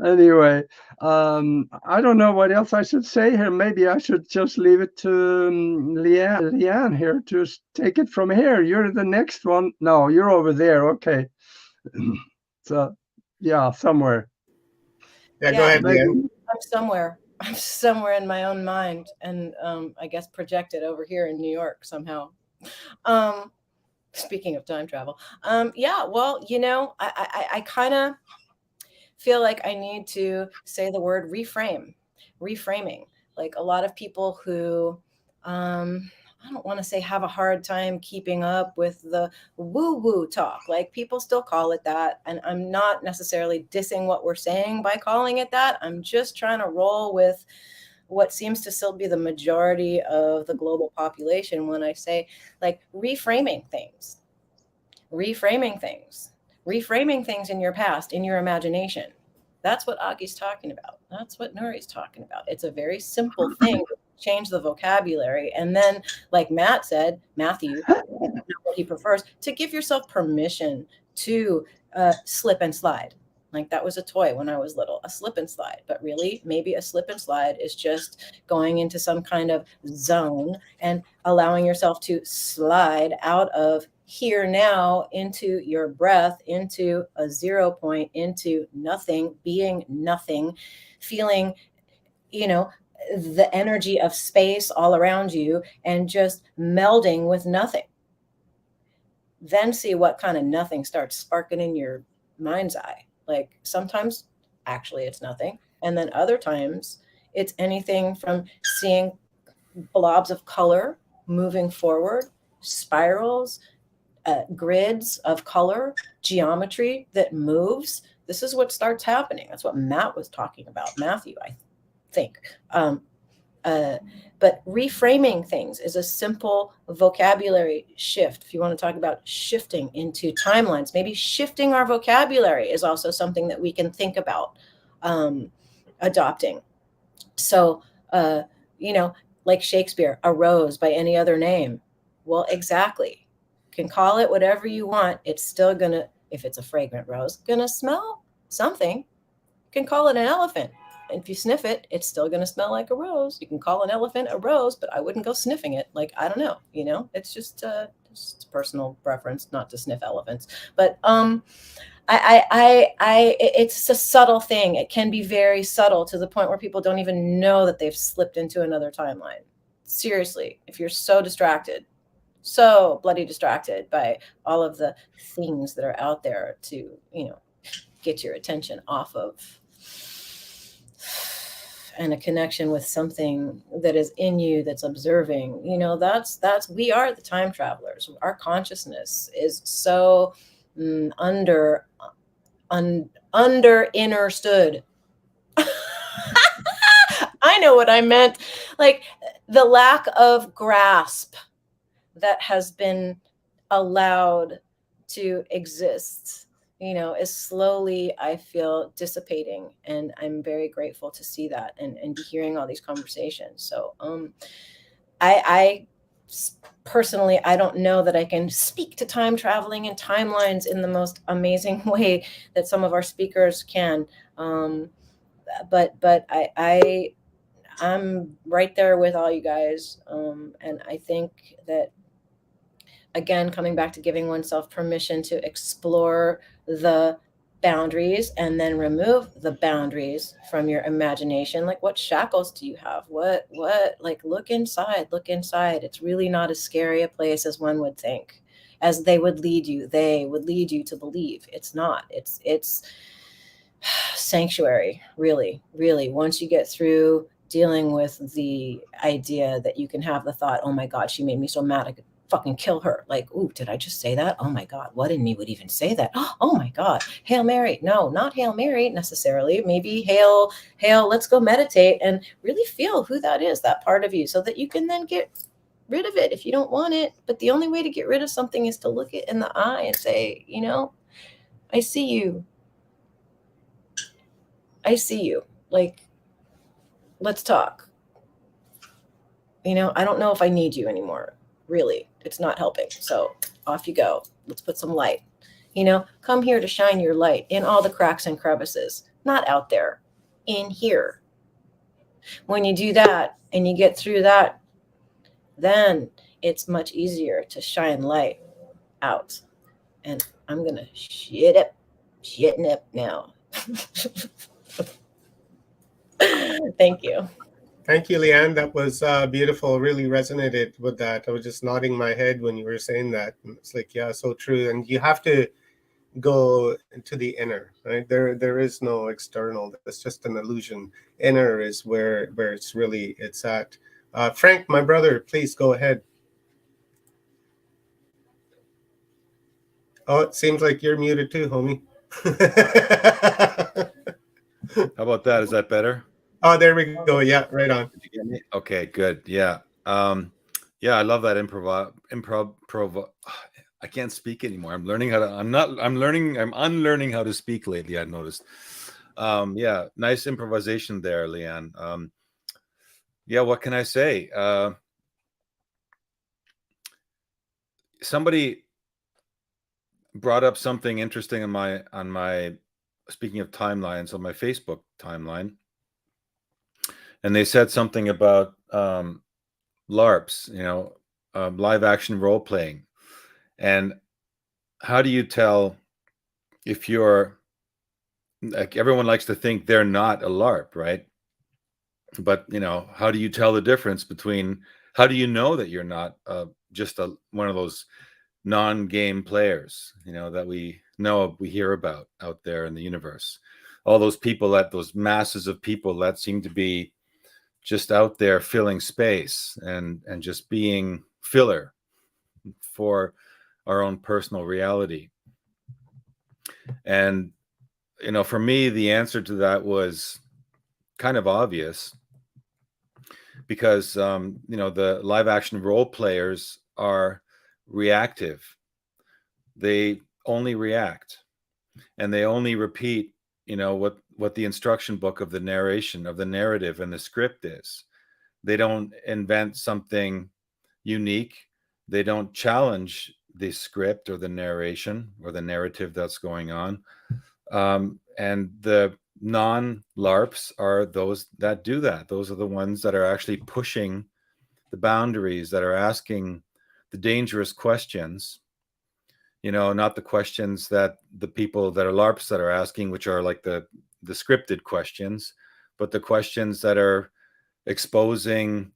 Anyway, I don't know what else I should say here. Maybe I should just leave it to Leanne here to take it from here. You're the next one. No, you're over there. Okay. So, yeah, somewhere. Yeah, go ahead, Leanne. I'm somewhere. I'm somewhere in my own mind, and I guess projected over here in New York somehow. Speaking of time travel, yeah, well, you know, I kind of feel like I need to say the word reframing. Like a lot of people who, I don't want to say have a hard time keeping up with the woo-woo talk. Like, people still call it that. And I'm not necessarily dissing what we're saying by calling it that. I'm just trying to roll with what seems to still be the majority of the global population when I say, like, reframing things in your past, in your imagination. That's what Agi's talking about. That's what Nuri's talking about. It's a very simple thing. Change the vocabulary. And then, like Matt said, Matthew, what he prefers, to give yourself permission to slip and slide. Like, that was a toy when I was little, a slip and slide. But really, maybe a slip and slide is just going into some kind of zone and allowing yourself to slide out of here now into your breath, into a 0 point, into nothing, being nothing, feeling, the energy of space all around you and just melding with nothing. Then see what kind of nothing starts sparking in your mind's eye. Like, sometimes actually it's nothing. And then other times it's anything from seeing blobs of color moving forward, spirals, grids of color, geometry that moves. This is what starts happening. That's what Matt was talking about, Matthew, I think. But reframing things is a simple vocabulary shift. If you want to talk about shifting into timelines, maybe shifting our vocabulary is also something that we can think about adopting. So, like Shakespeare, a rose by any other name. Well, exactly. Can call it whatever you want. It's still gonna, if it's a fragrant rose, gonna smell something. You can call it an elephant. And if you sniff it, it's still going to smell like a rose. You can call an elephant a rose, but I wouldn't go sniffing it. Like, I don't know, it's just personal preference not to sniff elephants. But it's a subtle thing. It can be very subtle to the point where people don't even know that they've slipped into another timeline. Seriously, if you're so bloody distracted by all of the things that are out there to, get your attention off of, and a connection with something that is in you that's observing, that's we are the time travelers. Our consciousness is so understood. I know what I meant. Like, the lack of grasp that has been allowed to exist, is slowly, I feel, dissipating. And I'm very grateful to see that and be hearing all these conversations. So I personally, I don't know that I can speak to time traveling and timelines in the most amazing way that some of our speakers can. But I'm right there with all you guys. And I think that, again, coming back to giving oneself permission to explore the boundaries and then remove the boundaries from your imagination. Like, what shackles do you have? What, like, look inside. It's really not as scary a place as one would think, as they would lead you to believe. It's not. It's sanctuary, really, really. Once you get through dealing with the idea that you can have the thought, oh my God, she made me so mad, I could fucking kill her. Like, ooh, did I just say that? Oh my God, what in me would even say that? Oh my God, Hail Mary. No, not Hail Mary necessarily. Maybe Hail, let's go meditate and really feel who that is, that part of you, so that you can then get rid of it if you don't want it. But the only way to get rid of something is to look it in the eye and say, I see you. Like, let's talk. I don't know if I need you anymore. Really, it's not helping. So off you go. Let's put some light. Come here to shine your light in all the cracks and crevices, not out there, in here. When you do that and you get through that, then it's much easier to shine light out. And I'm going to shitting up now. Thank you. Thank you, Leanne. That was beautiful. Really resonated with that. I was just nodding my head when you were saying that. It's like, yeah, so true. And you have to go into the inner, right? There is no external. That's just an illusion. Inner is where it's at. Frank, my brother, please go ahead. Oh, it seems like you're muted too, homie. How about that? Is that better? Oh, there we go. Yeah, right on. Did you get me? Okay, good. Yeah. Yeah, I love that improv. I can't speak anymore. I'm unlearning how to speak lately, I've noticed. Yeah, nice improvisation there, Leanne. Yeah, what can I say? Somebody brought up something interesting on my speaking of timelines, on my Facebook timeline. And they said something about LARPs, live action role playing. And how do you tell if you're, like, everyone likes to think they're not a LARP, right? But, how do you tell the difference between, how do you know that you're not just one of those non-game players, that we hear about out there in the universe? All those people, those masses of people that seem to be just out there filling space and just being filler for our own personal reality. And, for me, the answer to that was kind of obvious, because, the live action role players are reactive. They only react, and they only repeat, what the instruction book of the narration, of the narrative and the script is. They don't invent something unique. They don't challenge the script or the narration or the narrative that's going on. And the non-LARPs are those that do that. Those are the ones that are actually pushing the boundaries, that are asking the dangerous questions, not the questions that the people that are LARPs that are asking, which are like the scripted questions, but the questions that are exposing,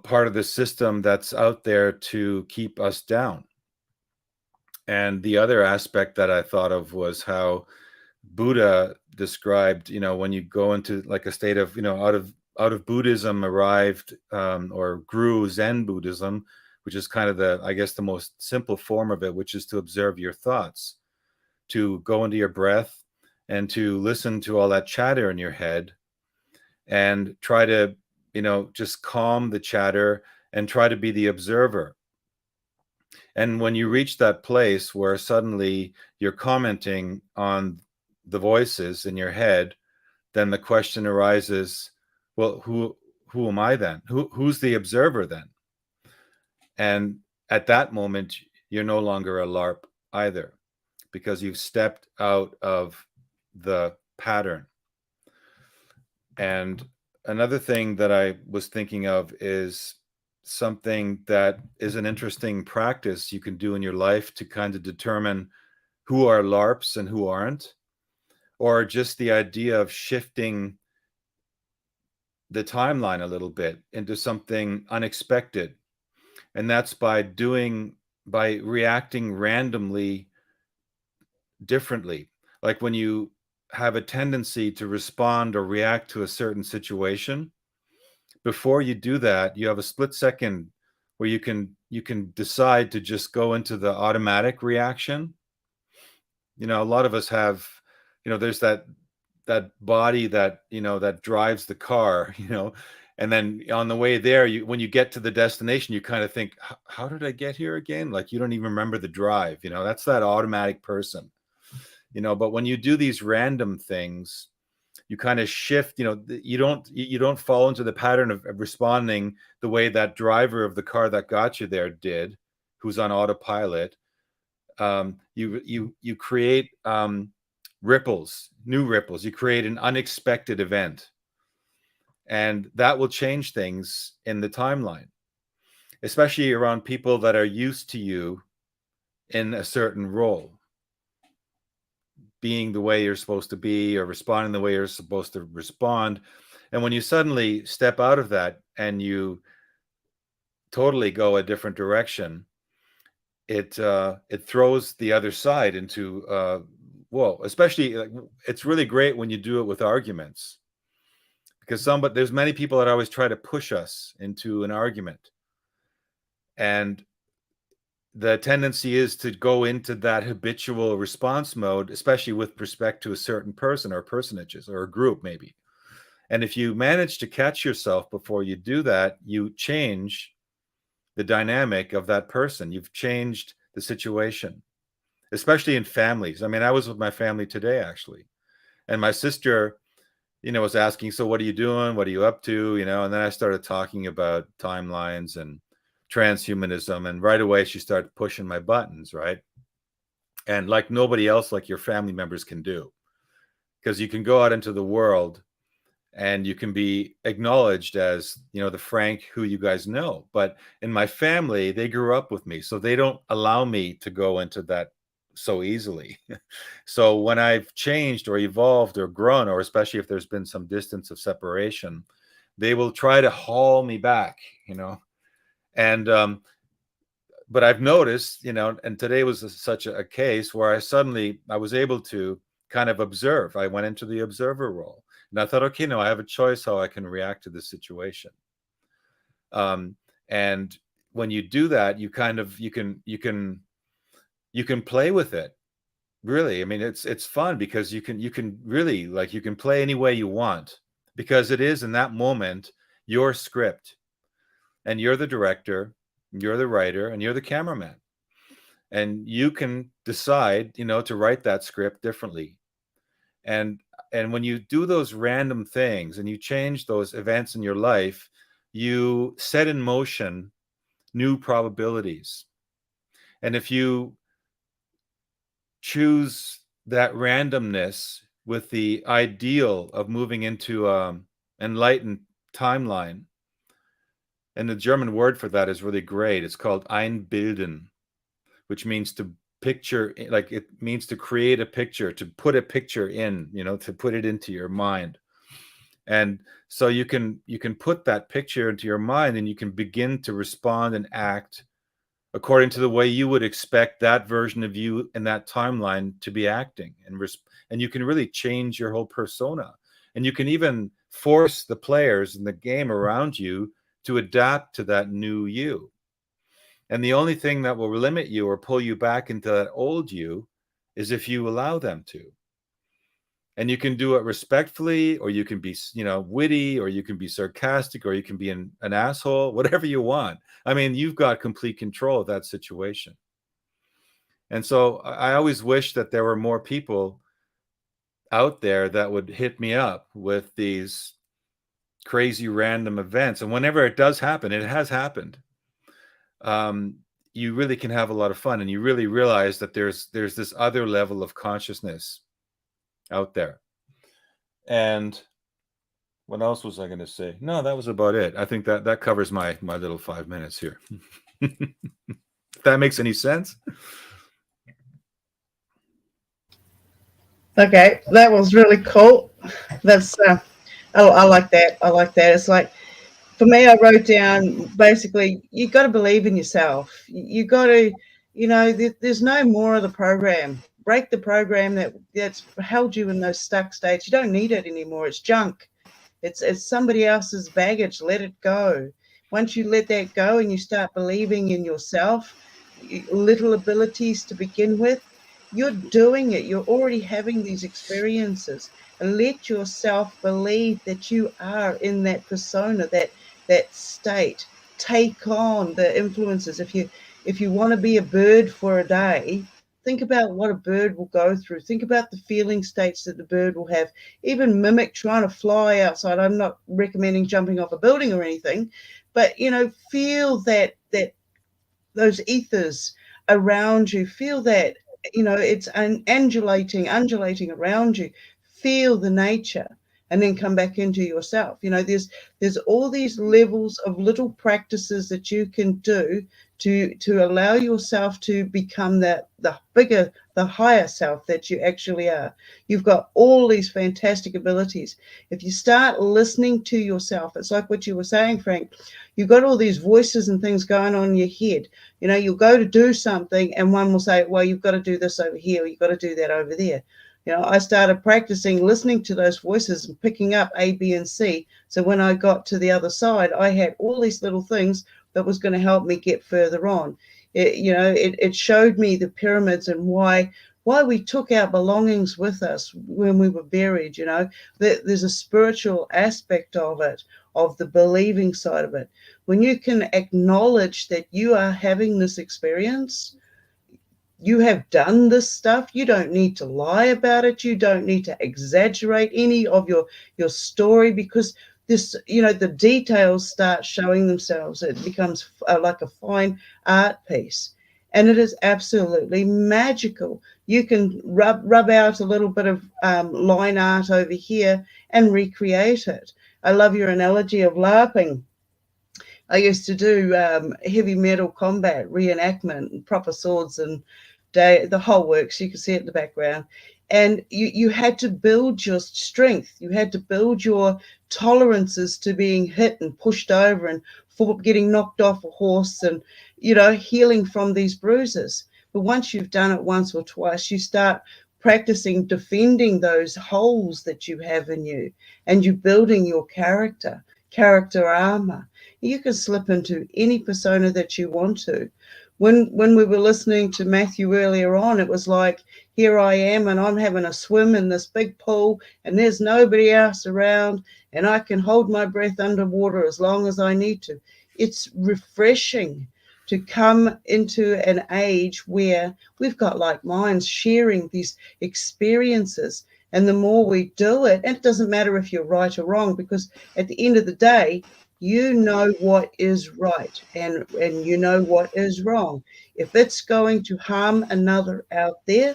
part of the system that's out there to keep us down. And the other aspect that I thought of was how Buddha described, when you go into like a state of, out of Buddhism arrived or grew Zen Buddhism, which is kind of the most simple form of it, which is to observe your thoughts, to go into your breath and to listen to all that chatter in your head and try to, just calm the chatter and try to be the observer. And when you reach that place where suddenly you're commenting on the voices in your head, then the question arises, well, who am I then? Who's the observer then? And at that moment, you're no longer a LARP either, because you've stepped out of the pattern. And another thing that I was thinking of is something that is an interesting practice you can do in your life to kind of determine who are LARPs and who aren't, or just the idea of shifting the timeline a little bit into something unexpected. And that's by reacting randomly differently. Like when you have a tendency to respond or react to a certain situation, before you do that, you have a split second where you can decide to just go into the automatic reaction. A lot of us have, there's that body that, that drives the car, and then on the way there, when you get to the destination, you kind of think, how did I get here again? Like, you don't even remember the drive, that's that automatic person, but when you do these random things, you kind of shift, you don't fall into the pattern of responding the way that driver of the car that got you there did, who's on autopilot. You create ripples, new ripples. You create an unexpected event, and that will change things in the timeline, especially around people that are used to you in a certain role, being the way you're supposed to be or responding the way you're supposed to respond. And when you suddenly step out of that and you totally go a different direction, it throws the other side into especially, like, it's really great when you do it with arguments, because there's many people that always try to push us into an argument, and the tendency is to go into that habitual response mode, especially with respect to a certain person or personages or a group maybe. And if you manage to catch yourself before you do that, you change the dynamic of that person. You've changed the situation, especially in families. I mean, I was with my family today, actually. And my sister, was asking, so what are you doing? What are you up to? And then I started talking about timelines and transhumanism. And right away, she started pushing my buttons, right? And like nobody else, like your family members can do. Because you can go out into the world and you can be acknowledged as, the Frank who you guys know. But in my family, they grew up with me. So they don't allow me to go into that so easily. So when I've changed or evolved or grown, or especially if there's been some distance of separation, they will try to haul me back, And, but I've noticed, and today was such a case where I was able to kind of observe. I went into the observer role. And I thought, okay, no, I have a choice how I can react to this situation. And when you do that, you can play with it. Really, I mean, it's fun because you can really, you can play any way you want, because it is in that moment your script, and you're the director, you're the writer, and you're the cameraman, and you can decide, to write that script differently. And when you do those random things and you change those events in your life, you set in motion new probabilities. And if you choose that randomness with the ideal of moving into enlightened timeline, and the German word for that is really great. It's called einbilden, which means to picture, it means to create a picture, to put a picture in, to put it into your mind. And so you can put that picture into your mind, and you can begin to respond and act according to the way you would expect that version of you in that timeline to be acting. And you can really change your whole persona. And you can even force the players in the game around you to adapt to that new you. And the only thing that will limit you or pull you back into that old you is if you allow them to. And you can do it respectfully, or you can be, witty, or you can be sarcastic, or you can be an asshole, whatever you want. I mean, you've got complete control of that situation. And so I always wish that there were more people out there that would hit me up with these crazy random events. And whenever it does happen, it has happened. You really can have a lot of fun, and you really realize that there's this other level of consciousness out there. And what else was I going to say? No, that was about it. I think that covers my little 5 minutes here. If that makes any sense. Okay, that was really cool. That's I like that. I like that. It's like, for me, I wrote down basically, you got to believe in yourself. You got to, there's no more of the program. Break the program that's held you in those stuck states. You don't need it anymore. It's junk. It's somebody else's baggage. Let it go. Once you let that go and you start believing in yourself, little abilities to begin with, you're doing it. You're already having these experiences. And let yourself believe that you are in that persona, that state. Take on the influences. If you want to be a bird for a day, think about what a bird will go through. Think about the feeling states that the bird will have. Even mimic trying to fly outside. I'm not recommending jumping off a building or anything, but feel that those ethers around you. Feel that it's undulating around you. Feel the nature, and then come back into yourself. There's all these levels of little practices that you can do to allow yourself to become the bigger, the higher self that you actually are. You've got all these fantastic abilities. If you start listening to yourself, it's like what you were saying, Frank. You've got all these voices and things going on in your head. You'll go to do something, and one will say, well, you've got to do this over here, or you've got to do that over there. I started practicing listening to those voices and picking up A, B, and C. So when I got to the other side, I had all these little things that was going to help me get further on. It showed me the pyramids and why we took our belongings with us when we were buried. There's a spiritual aspect of it, of the believing side of it. When you can acknowledge that you are having this experience, you have done this stuff, you don't need to lie about it, you don't need to exaggerate any of your story, because this, the details start showing themselves. It becomes like a fine art piece, and it is absolutely magical. You can rub out a little bit of line art over here and recreate it. I love your analogy of LARPing. I used to do heavy metal combat reenactment, proper swords and the whole works. You can see it in the background. And you had to build your strength. You had to build your tolerances to being hit and pushed over and for getting knocked off a horse and, healing from these bruises. But once you've done it once or twice, you start practicing defending those holes that you have in you, and you're building your character armor. You can slip into any persona that you want to. When we were listening to Matthew earlier on, it was like, here I am and I'm having a swim in this big pool and there's nobody else around and I can hold my breath underwater as long as I need to. It's refreshing to come into an age where we've got like minds sharing these experiences. And the more we do it, and it doesn't matter if you're right or wrong, because at the end of the day, you know what is right and you know what is wrong. If it's going to harm another out there,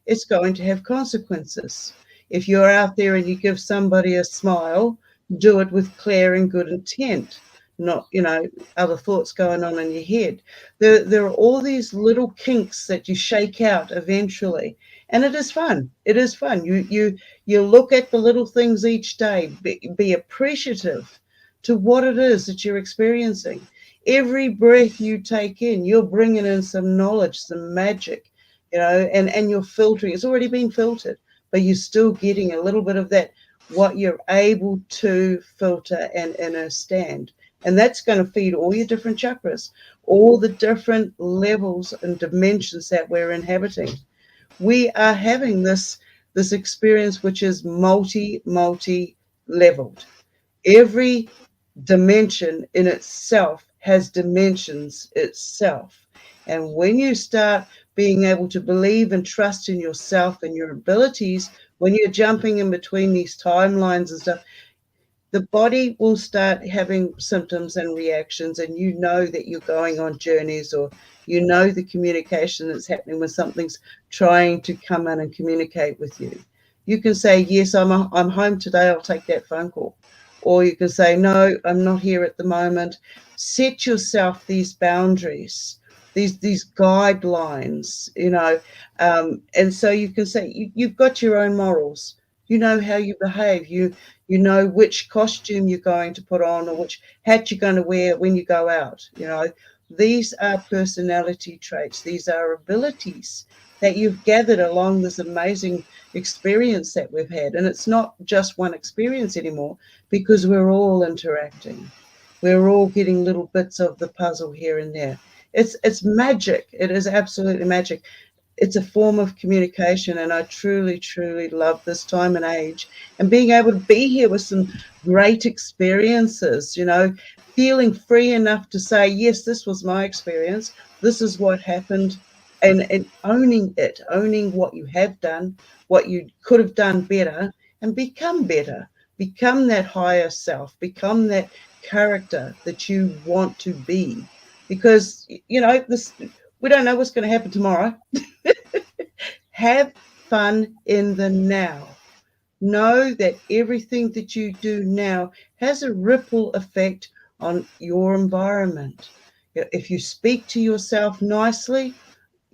it's going to have consequences. If you're out there and you give somebody a smile, do it with clear and good intent, not, other thoughts going on in your head. There are all these little kinks that you shake out eventually. And it is fun. It is fun. You look at the little things each day, be appreciative to what it is that you're experiencing. Every breath you take in, you're bringing in some knowledge, some magic, and you're filtering. It's already been filtered, but you're still getting a little bit of that, what you're able to filter and understand. And that's going to feed all your different chakras, all the different levels and dimensions that we're inhabiting. We are having this experience which is multi-leveled. Every dimension in itself has dimensions itself. And when you start being able to believe and trust in yourself and your abilities, when you're jumping in between these timelines and stuff, the body will start having symptoms and reactions, and you know that you're going on journeys, or the communication that's happening when something's trying to come in and communicate with you. You can say, yes, I'm home today, I'll take that phone call. Or you can say, no, I'm not here at the moment. Set yourself these boundaries, these guidelines, and so you can say, you've got your own morals. You know how you behave. You know which costume you're going to put on or which hat you're going to wear when you go out. These are personality traits. These are abilities that you've gathered along this amazing experience that we've had. And it's not just one experience anymore, because we're all interacting. We're all getting little bits of the puzzle here and there. It's magic. It is absolutely magic. It's a form of communication, and I truly, truly love this time and age, and being able to be here with some great experiences, feeling free enough to say, yes, this was my experience. This is what happened, and owning it, owning what you have done, what you could have done better, and become better, become that higher self, become that character that you want to be, because, we don't know what's going to happen tomorrow. Have fun in the now. Know that everything that you do now has a ripple effect on your environment. If you speak to yourself nicely,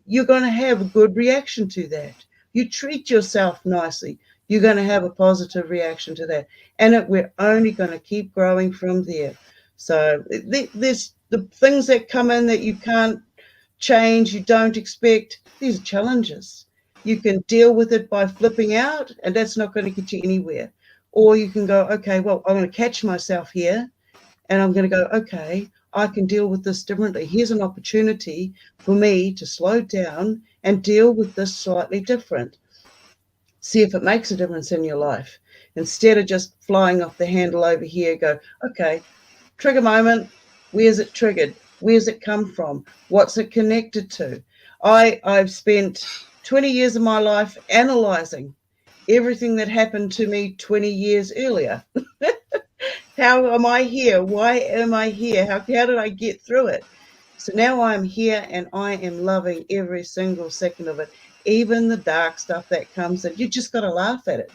you're going to have a good reaction to that. You treat yourself nicely, you're going to have a positive reaction to that. And we're only going to keep growing from there. So there's the things that come in that you can't change, you don't expect. These are challenges. You can deal with it by flipping out, and that's not going to get you anywhere. Or you can go, okay, well, I'm going to catch myself here and I'm going to go, okay, I can deal with this differently. Here's an opportunity for me to slow down and deal with this slightly different. See if it makes a difference in your life. Instead of just flying off the handle over here, go, okay, trigger moment. Where's it triggered? Where's it come from? What's it connected to? I've spent 20 years of my life analyzing everything that happened to me 20 years earlier. How am I here? Why am I here? How did I get through it? So now I'm here and I am loving every single second of it, even the dark stuff that comes in. You just got to laugh at it.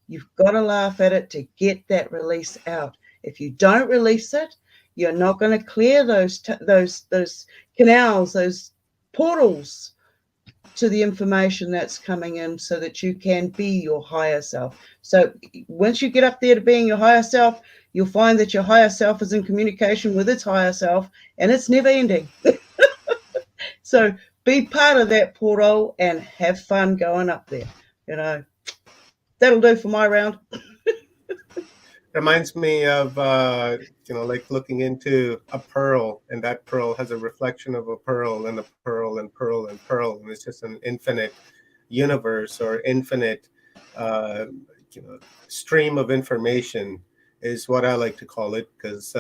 You've got to laugh at it to get that release out. If you don't release it, you're not going to clear those canals, those portals to the information that's coming in so that you can be your higher self. So once you get up there to being your higher self, you'll find that your higher self is in communication with its higher self, and it's never ending. So be part of that portal and have fun going up there. That'll do for my round. Reminds me of like looking into a pearl, and that pearl has a reflection of a pearl and a pearl and pearl and pearl, and it's just an infinite universe or infinite stream of information is what I like to call it, because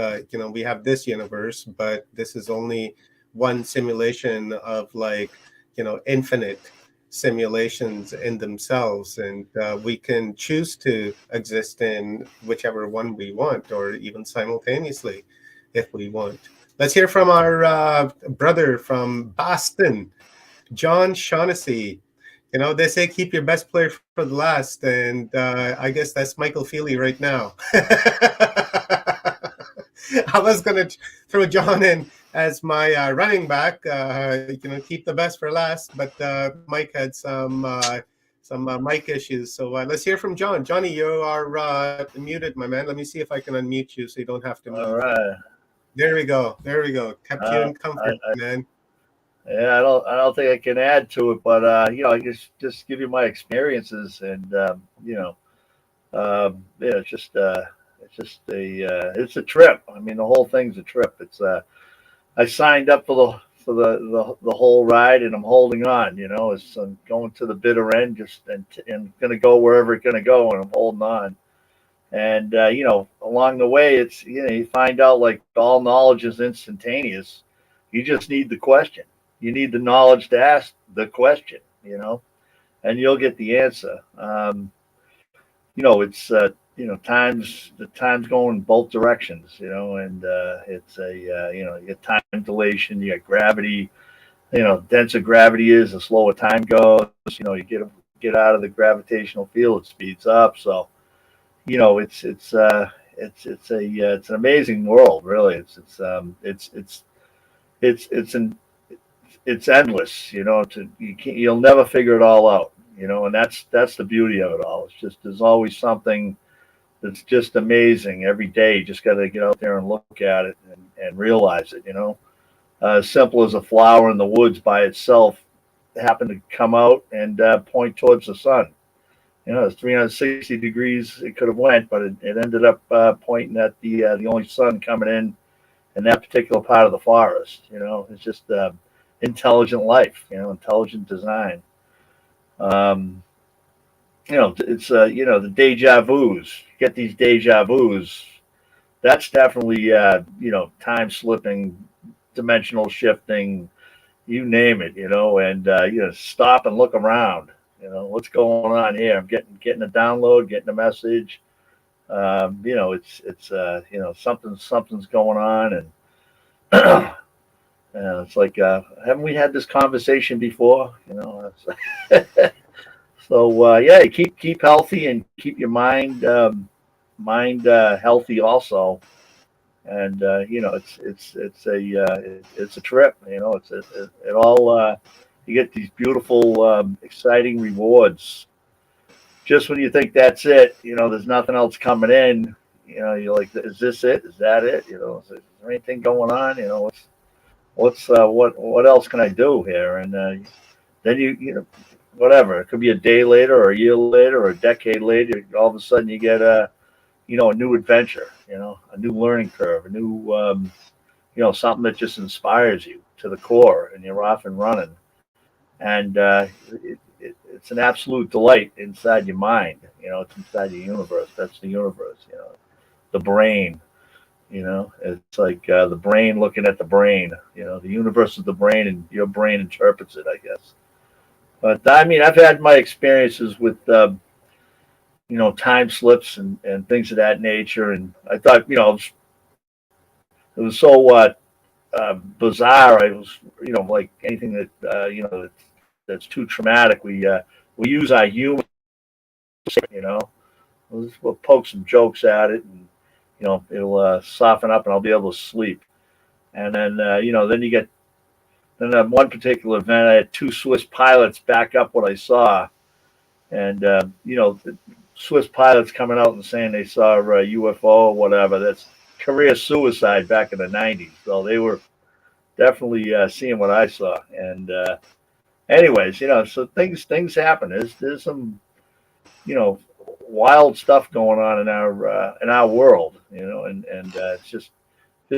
we have this universe, but this is only one simulation of infinite simulations in themselves, and we can choose to exist in whichever one we want, or even simultaneously if we want. Let's hear from our brother from Boston, John Shaughnessy. They say keep your best player for the last, and I guess that's Michael Feely right now. I was going to throw John in as my running back, keep the best for last, but Mike had some mic issues. So let's hear from John. Johnny, you are muted, my man. Let me see if I can unmute you so you don't have to move. All right. There we go. Kept you in comfort, man. Yeah, I don't think I can add to it, but I just give you my experiences, and it's a trip. I mean, the whole thing's a trip. It's I signed up for the whole ride, and I'm holding on. I'm going to the bitter end, and going to go wherever it's going to go, and I'm holding on. And along the way, it's you find out like all knowledge is instantaneous. You just need the question. You need the knowledge to ask the question, and you'll get the answer. It's the time's going both directions, and it's you get time dilation, you get gravity. Denser gravity is, the slower time goes. You get out of the gravitational field, it speeds up. So, it's an amazing world, really. It's endless, you'll never figure it all out, and that's the beauty of it all. It's just, there's always something that's just amazing every day. You just got to get out there and look at it and realize it, as simple as a flower in the woods by itself happened to come out and point towards the sun. It's 360 degrees it could have went, but it ended up pointing at the only sun coming in that particular part of the forest. It's just intelligent life, intelligent design. It's the deja vus. Get these deja vus. That's definitely time slipping, dimensional shifting, you name it. And stop and look around. What's going on here? I'm getting a download, getting a message. Something's going on, and it's like, haven't we had this conversation before? So keep healthy and keep your mind healthy also. And it's a trip. It all you get these beautiful, exciting rewards. Just when you think that's it, there's nothing else coming in. You're like, is this it? Is that it? Is there anything going on? What else can I do here? And then whatever, it could be a day later or a year later or a decade later, all of a sudden you get a new adventure, a new learning curve, a new, something that just inspires you to the core, and you're off and running. And it's an absolute delight inside your mind. It's inside your universe. That's the universe. The brain. It's like the brain looking at the brain. The universe is the brain, and your brain interprets it, I guess. But I mean, I've had my experiences with time slips and things of that nature, and I thought it was so bizarre. I was like anything that that's too traumatic. We use our humor. We'll poke some jokes at it, and it'll soften up, and I'll be able to sleep. And then then you get on one particular event, I had 2 Swiss pilots back up what I saw, and the Swiss pilots coming out and saying they saw a UFO or whatever. That's career suicide back in the 90s. So they were definitely seeing what I saw. And anyways, so things happen. There's some wild stuff going on in our world, and it's just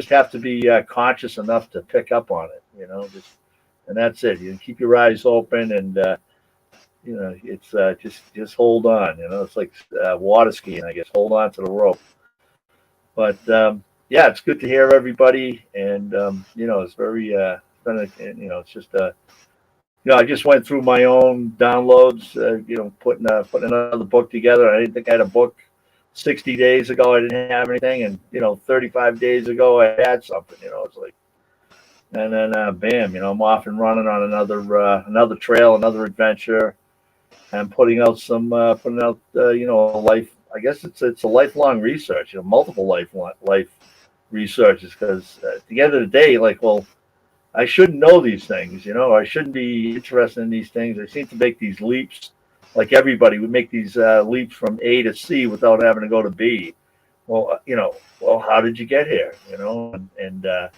have to be conscious enough to pick up on it, and that's it. You keep your eyes open, and it's just hold on. It's like water skiing, I guess. Hold on to the rope. But yeah, it's good to hear everybody, and it's very it's just I just went through my own downloads, putting another book together. I didn't think I had a book 60 days ago. I didn't have anything, and 35 days ago I had something. It's like, and then bam, I'm off and running on another trail, another adventure, and putting out a life. I guess it's a lifelong research, multiple life researches, because at the end of the day, I shouldn't know these things, I shouldn't be interested in these things. I seem to make these leaps, like everybody would make these leaps from A to C without having to go to B. Well, how did you get here? And the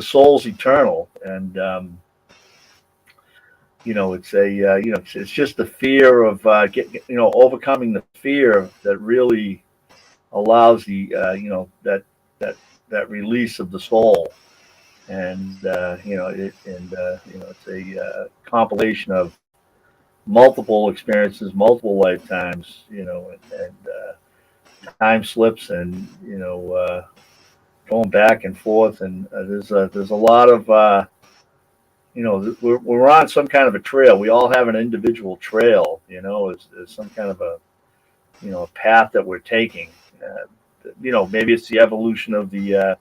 soul's eternal, and it's just the fear of overcoming the fear that really allows the that release of the soul. And it's a compilation of multiple experiences, multiple lifetimes, and time slips, and going back and forth. And there's a lot of we're on some kind of a trail. We all have an individual trail, as some kind of a path that we're taking. Maybe it's the evolution of the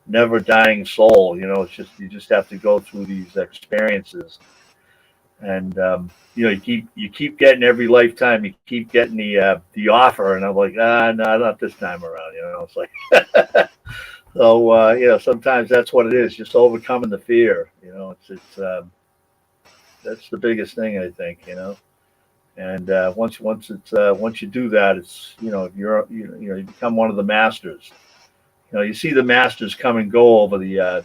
never dying soul. It's just, you just have to go through these experiences, and you keep getting, every lifetime you keep getting the offer, and I'm like, no, not this time around. It's like so sometimes that's what it is, just overcoming the fear. It's that's the biggest thing, I think. And once you do that, it's you become one of the masters. You see the masters come and go over the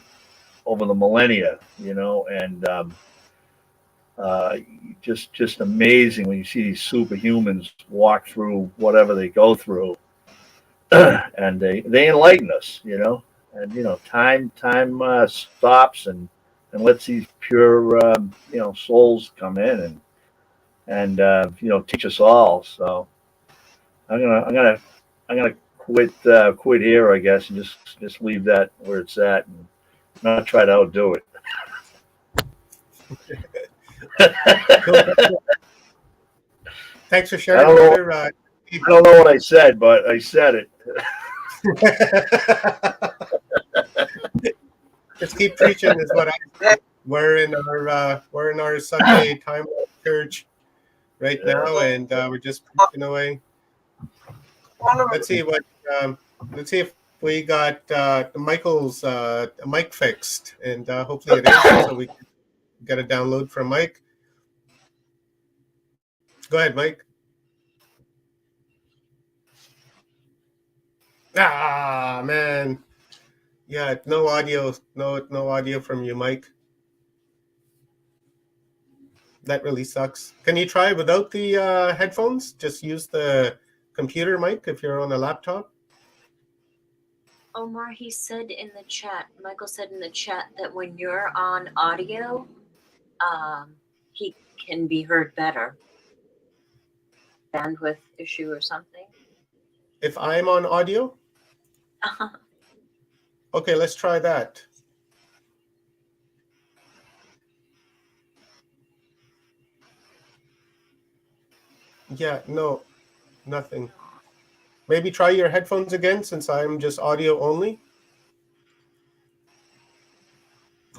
millennia, and just amazing when you see these superhumans walk through whatever they go through, and they enlighten us, and time stops and lets these pure souls come in and teach us all. So I'm gonna quit here, I guess, and just leave that where it's at, and not try to outdo it. Thanks for sharing. I don't know what I said, but I said it. Just keep preaching is what I say. We're in our Sunday time church right now, and we're just preaching away. Let's see if we got Michael's mic fixed, and hopefully it is, so we can get a download from Mike. Go ahead, Mike. Ah, man. Yeah, no audio. No audio from you, Mike. That really sucks. Can you try without the headphones? Just use the computer mic if you're on a laptop. Omar, he said in the chat, Michael said in the chat that when you're on audio, he can be heard better. Bandwidth issue or something. If I'm on audio? Okay, let's try that. Yeah, no, nothing. Maybe try your headphones again since I'm just audio only.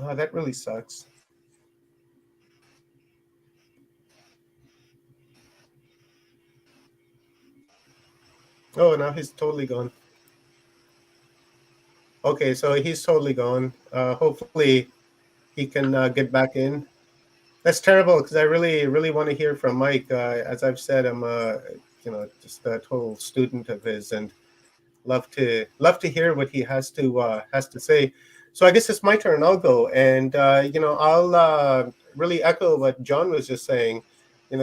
Oh, that really sucks. Oh, now he's totally gone. Okay, so he's totally gone. Hopefully he can get back in. That's terrible because I really, really want to hear from Mike. As I've said, I'm just a total student of his and love to hear what he has to say. So I guess it's my turn. I'll go, and I'll really echo what John was just saying.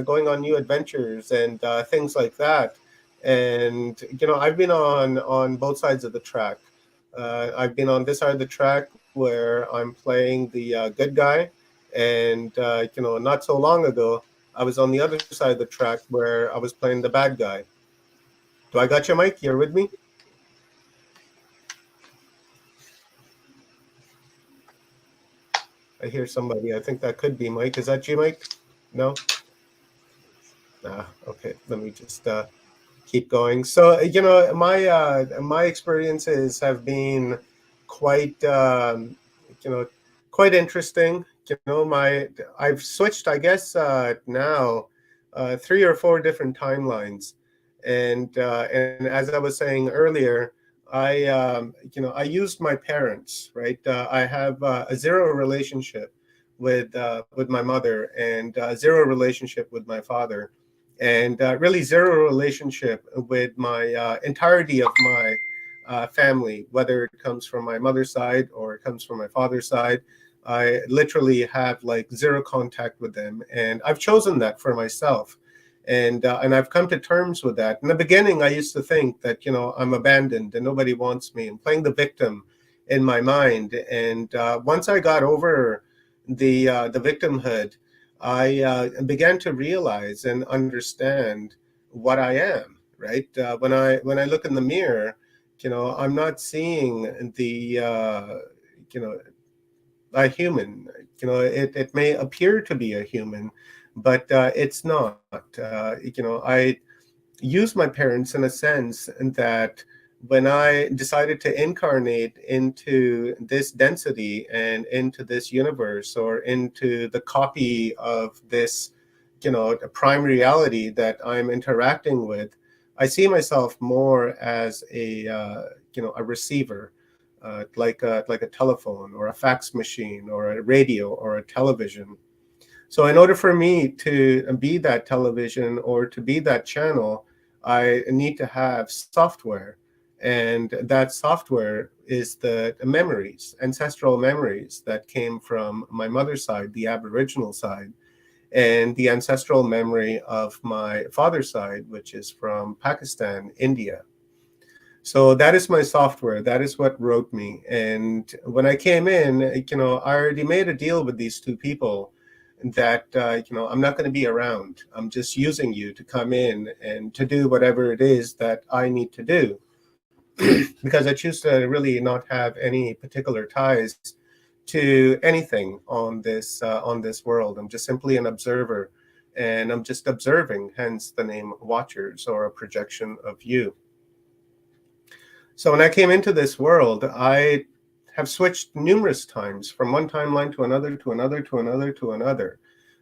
Going on new adventures and things like that. And I've been on both sides of the track. I've been on this side of the track where I'm playing the good guy, and not so long ago I was on the other side of the track where I was playing the bad guy. Do I got you, Mike? You're with me? I hear somebody. I think that could be Mike. Is that you, Mike? No? Okay. Let me just keep going. So, my experiences have been quite, quite interesting. I've switched, I guess, now 3 or 4 different timelines. And as I was saying earlier, I used my parents, right? I have a zero relationship with my mother and zero relationship with my father, and really zero relationship with my entirety of my family, whether it comes from my mother's side or it comes from my father's side. I literally have like zero contact with them, and I've chosen that for myself. And I've come to terms with that. In the beginning, I used to think that I'm abandoned and nobody wants me, and playing the victim in my mind. And once I got over the victimhood, I began to realize and understand what I am. Right, when I look in the mirror, I'm not seeing the a human. It may appear to be a human, but it's not. I use my parents in a sense that when I decided to incarnate into this density and into this universe, or into the copy of this, prime reality that I'm interacting with, I see myself more as a receiver, like a telephone or a fax machine or a radio or a television. So in order for me to be that television or to be that channel, I need to have software. And that software is the memories, ancestral memories that came from my mother's side, the Aboriginal side, and the ancestral memory of my father's side, which is from Pakistan, India. So that is my software. That is what wrote me. And when I came in, I already made a deal with these two people that, I'm not going to be around. I'm just using you to come in and to do whatever it is that I need to do. Because I choose to really not have any particular ties to anything on this world. I'm just simply an observer, and I'm just observing, hence the name Watchers, or a projection of you. So when I came into this world, I have switched numerous times from one timeline to another, to another, to another, to another.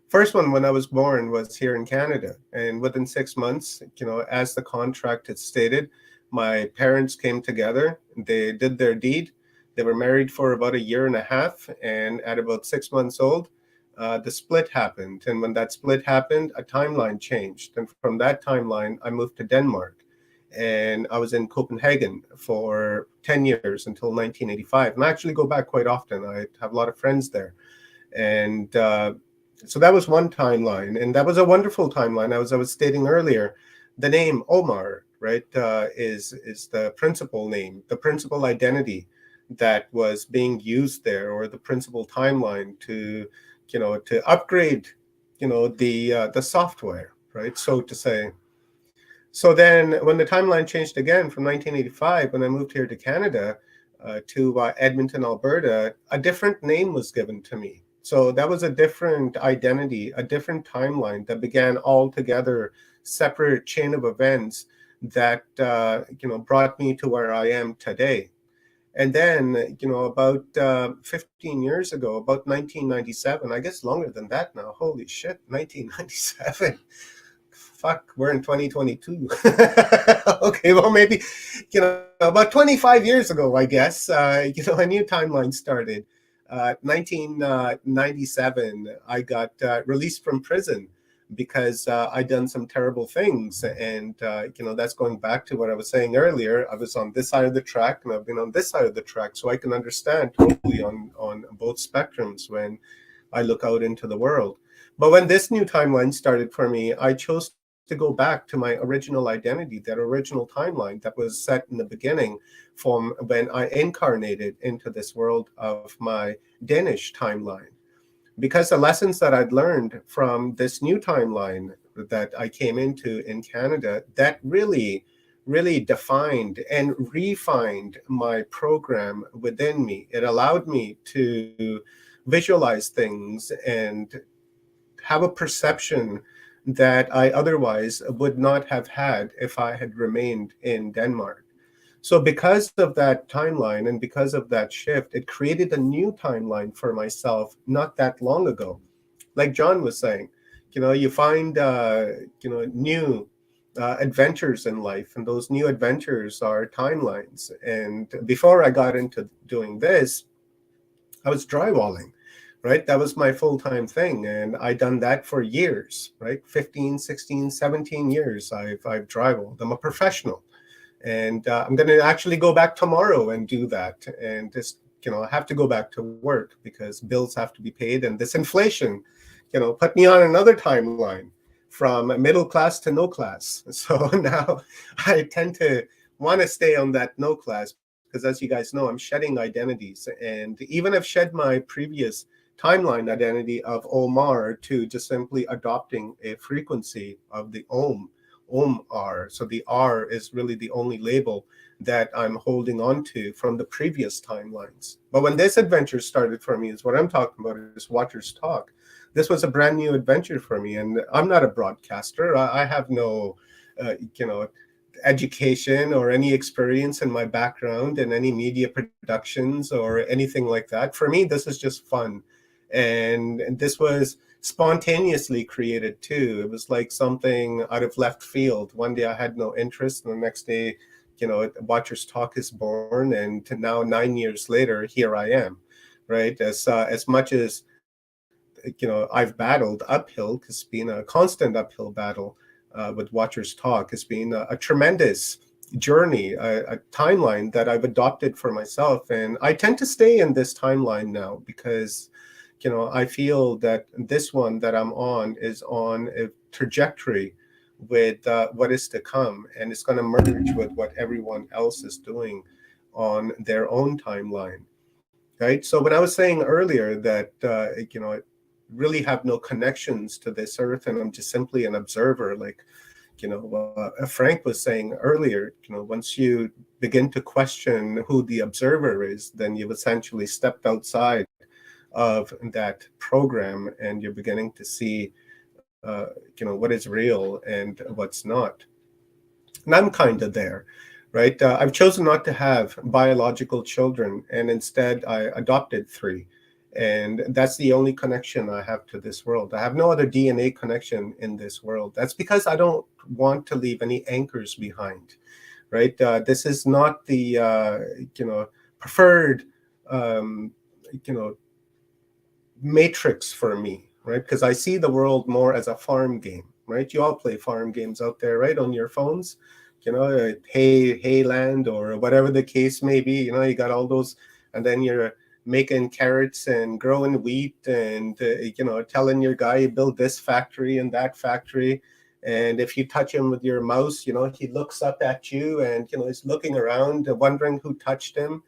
First one, when I was born, was here in Canada. And within 6 months, as the contract had stated, my parents came together. They did their deed. They were married for about 1.5 years. And at about 6 months old, the split happened. And when that split happened, a timeline changed. And from that timeline, I moved to Denmark. And I was in Copenhagen for 10 years until 1985. And I actually go back quite often. I have a lot of friends there. And so that was one timeline. And that was a wonderful timeline. As I was stating earlier, the name Omar, right, is the principal name, the principal identity that was being used there, or the principal timeline to, to upgrade, the software, right, so to say. So then when the timeline changed again from 1985, when I moved here to Canada, to Edmonton, Alberta, a different name was given to me. So that was a different identity, a different timeline that began altogether separate chain of events that, brought me to where I am today. And then, about 15 years ago, about 1997, I guess longer than that now, holy shit, 1997. Fuck, we're in 2022. Okay, well, maybe, about 25 years ago, I guess, a new timeline started. 1997, I got released from prison because I'd done some terrible things. And, that's going back to what I was saying earlier. I was on this side of the track and I've been on this side of the track, so I can understand totally on both spectrums when I look out into the world. But when this new timeline started for me, I chose to go back to my original identity, that original timeline that was set in the beginning from when I incarnated into this world of my Danish timeline. Because the lessons that I'd learned from this new timeline that I came into in Canada, that really, really defined and refined my program within me. It allowed me to visualize things and have a perception that I otherwise would not have had if I had remained in Denmark. So because of that timeline and because of that shift, it created a new timeline for myself not that long ago. Like John was saying, you find, new adventures in life, and those new adventures are timelines. And before I got into doing this, I was drywalling. Right? That was my full-time thing. And I'd done that for years, right? 15, 16, 17 years I've drywalled. I'm a professional. And I'm going to actually go back tomorrow and do that. And just, I have to go back to work because bills have to be paid. And this inflation, put me on another timeline from middle class to no class. So now I tend to want to stay on that no class because, as you guys know, I'm shedding identities. And even I've shed my previous timeline identity of Omar to just simply adopting a frequency of the Om R. So the R is really the only label that I'm holding on to from the previous timelines. But when this adventure started for me, is what I'm talking about, is Watchers Talk. This was a brand new adventure for me. And I'm not a broadcaster. I have no, education or any experience in my background in any media productions or anything like that. For me, this is just fun. And this was spontaneously created too. It was like something out of left field. One day I had no interest, and the next day, Watchers Talk is born, and now 9 years later, here I am, right? As much as I've battled uphill, because it's been a constant uphill battle with Watchers Talk. It's been a tremendous journey, a timeline that I've adopted for myself, and I tend to stay in this timeline now because I feel that this one that I'm on is on a trajectory with what is to come, and it's going to merge with what everyone else is doing on their own timeline, right? So when I was saying earlier that, I really have no connections to this earth, and I'm just simply an observer, like, Frank was saying earlier, once you begin to question who the observer is, then you've essentially stepped outside of that program, and you're beginning to see, what is real and what's not. And I'm kind of there, right? I've chosen not to have biological children, and instead I adopted 3. And that's the only connection I have to this world. I have no other DNA connection in this world. That's because I don't want to leave any anchors behind, right? This is not the, preferred, matrix for me, right? Because I see the world more as a farm game, right? You all play farm games out there, right? On your phones, Hayland or whatever the case may be, you got all those, and then you're making carrots and growing wheat and, telling your guy you build this factory and that factory. And if you touch him with your mouse, he looks up at you and, he's looking around, wondering who touched him,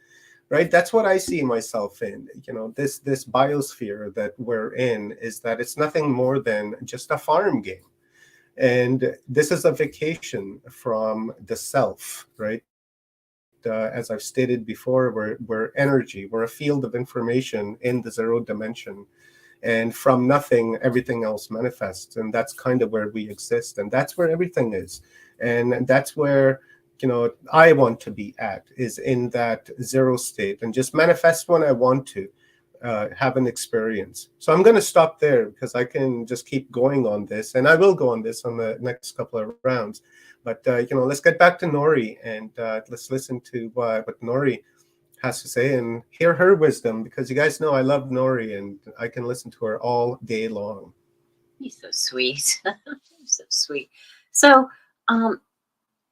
right? That's what I see myself in. This biosphere that we're in is that it's nothing more than just a farm game. And this is a vacation from the self, right? As I've stated before, we're energy, we're a field of information in the zero dimension. And from nothing, everything else manifests. And that's kind of where we exist. And that's where everything is. And that's where, I want to be at, is in that zero state and just manifest when I want to. Have an experience. So I'm going to stop there because I can just keep going on this, and I will go on this on the next couple of rounds. But let's get back to Nori, and let's listen to what Nori has to say and hear her wisdom, because you guys know I love Nori and I can listen to her all day long. He's so sweet. So sweet. So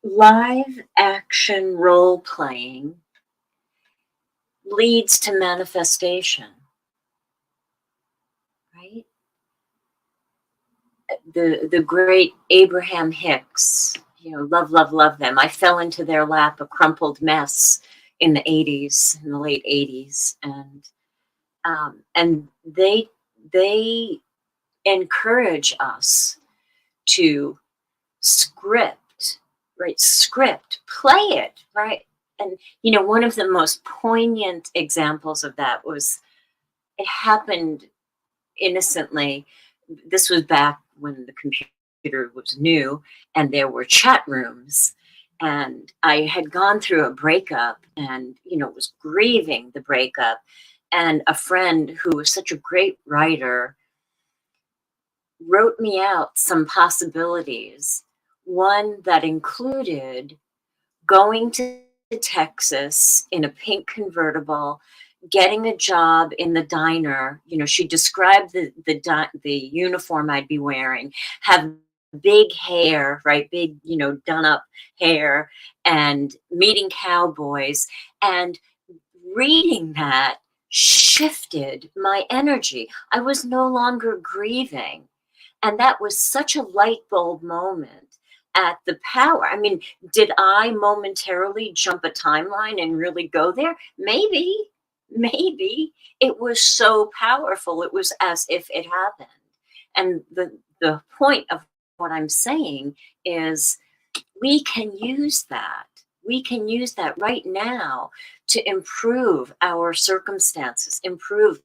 live action role playing leads to manifestation, right? The great Abraham Hicks, love them. I fell into their lap, a crumpled mess in the late 80s. And they encourage us to script, play it, right? And, one of the most poignant examples of that was, it happened innocently. This was back when the computer was new and there were chat rooms. And I had gone through a breakup and, was grieving the breakup. And a friend who was such a great writer wrote me out some possibilities. One that included going to Texas in a pink convertible, getting a job in the diner. She described the uniform I'd be wearing, have big hair, right? Big, done up hair, and meeting cowboys. And reading that shifted my energy. I was no longer grieving. And that was such a light bulb moment at the power. I mean, did I momentarily jump a timeline and really go there? Maybe. It was so powerful. It was as if it happened. And the point of what I'm saying is, we can use that. We can use that right now to improve our circumstances, improve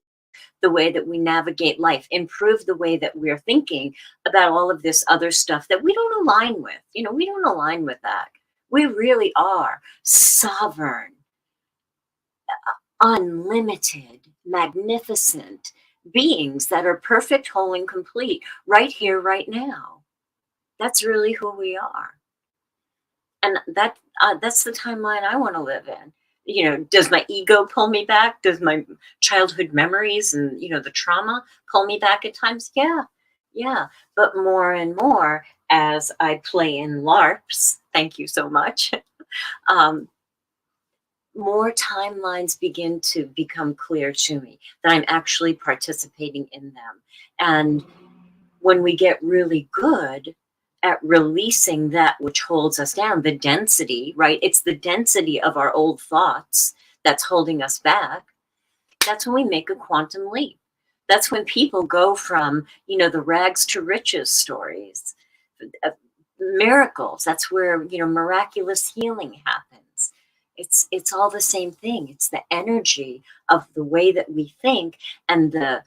the way that we navigate life, improve the way that we're thinking about all of this other stuff that we don't align with. We don't align with that. We really are sovereign, unlimited, magnificent beings that are perfect, whole, and complete right here, right now. That's really who we are. And that's the timeline I want to live in. Does my ego pull me back? Does my childhood memories and, the trauma pull me back at times? Yeah. But more and more as I play in LARPs, thank you so much, more timelines begin to become clear to me that I'm actually participating in them. And when we get really good at releasing that which holds us down, the density, right? It's the density of our old thoughts that's holding us back. That's when we make a quantum leap. That's when people go from, the rags to riches stories, miracles. That's where, miraculous healing happens. It's all the same thing. It's the energy of the way that we think and the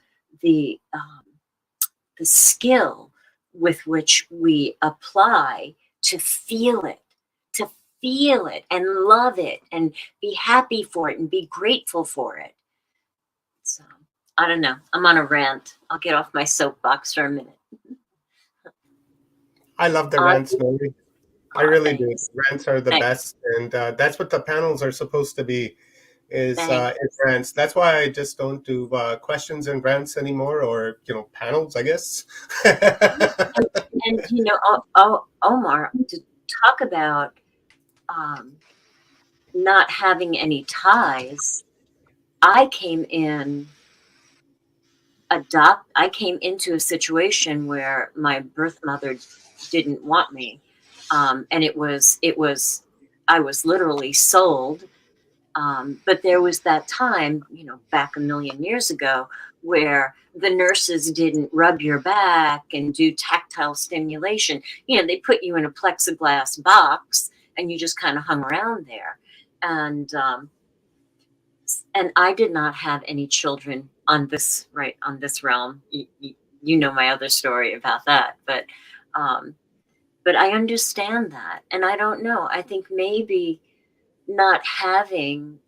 skill with which we apply to feel it and love it and be happy for it and be grateful for it. So I don't know. I'm on a rant. I'll get off my soapbox for a minute. I love the rants, Nori. I really do. Thanks. Rants are the best, and that's what the panels are supposed to be. Is rants. That's why I just don't do questions and rants anymore, or panels, I guess. and Omar, to talk about not having any ties, I came into a situation where my birth mother didn't want me. And I was literally sold. But there was that time, back a million years ago, where the nurses didn't rub your back and do tactile stimulation. They put you in a plexiglass box and you just kind of hung around there. And I did not have any children on this realm. You know my other story about that, but I understand that, and I don't know. I think maybe not having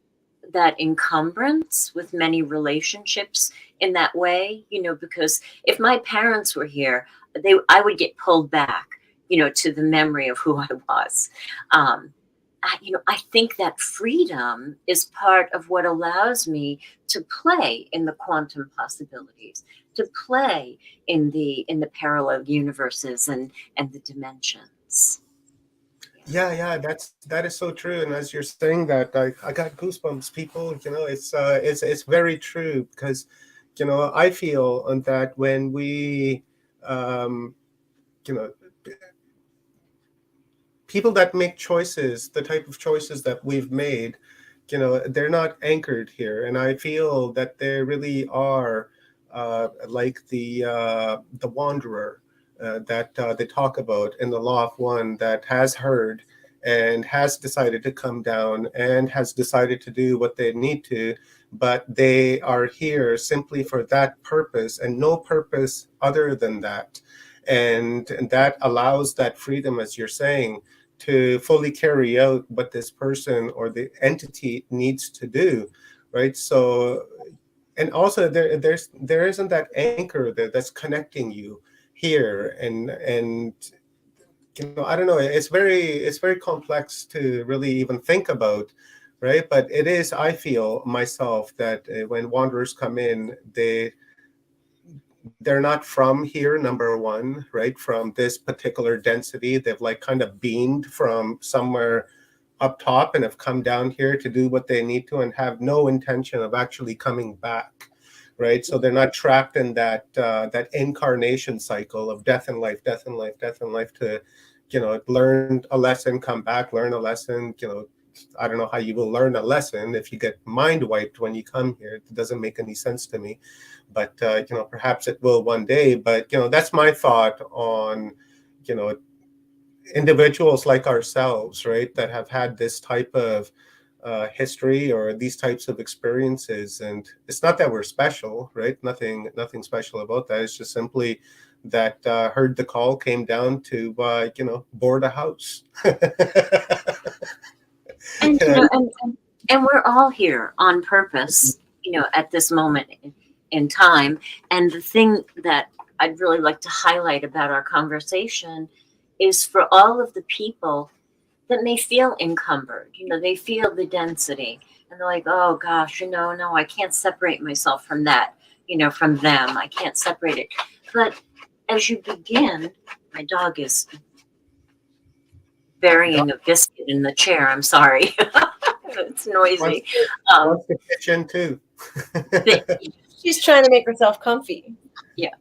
that encumbrance with many relationships in that way, because if my parents were here, I would get pulled back, to the memory of who I was. I think that freedom is part of what allows me to play in the quantum possibilities, to play in the parallel universes and the dimensions. Yeah, that is so true. And as you're saying that, I got goosebumps, people. It's very true, because I feel that when we people that make choices, the type of choices that we've made, they're not anchored here. And I feel that they really are like the wanderer that they talk about in the Law of One, that has heard and has decided to come down and has decided to do what they need to, but they are here simply for that purpose and no purpose other than that. And that allows that freedom, as you're saying, to fully carry out what this person or the entity needs to do, right? So, and also there isn't that anchor there that's connecting you here, and I don't know, it's very complex to really even think about, right? But it is, I feel myself, that when wanderers come in, they're not from here, number one, right? From this particular density. They've like kind of beamed from somewhere up top and have come down here to do what they need to and have no intention of actually coming back, right? So they're not trapped in that incarnation cycle of death and life, death and life, death and life, to, learn a lesson, come back, learn a lesson. I don't know how you will learn a lesson if you get mind wiped when you come here. It doesn't make any sense to me. But perhaps it will one day. But that's my thought on individuals like ourselves, right, that have had this type of history or these types of experiences. And it's not that we're special, right? Nothing special about that. It's just simply that heard the call, came down to board a house. And and we're all here on purpose, at this moment in time. And the thing that I'd really like to highlight about our conversation is for all of the people that may feel encumbered, they feel the density and they're like, oh gosh, no, I can't separate myself from that, from them. I can't separate it. But as you begin, my dog is burying a biscuit in the chair. I'm sorry. It's noisy. Wants the kitchen too. She's trying to make herself comfy. Yeah.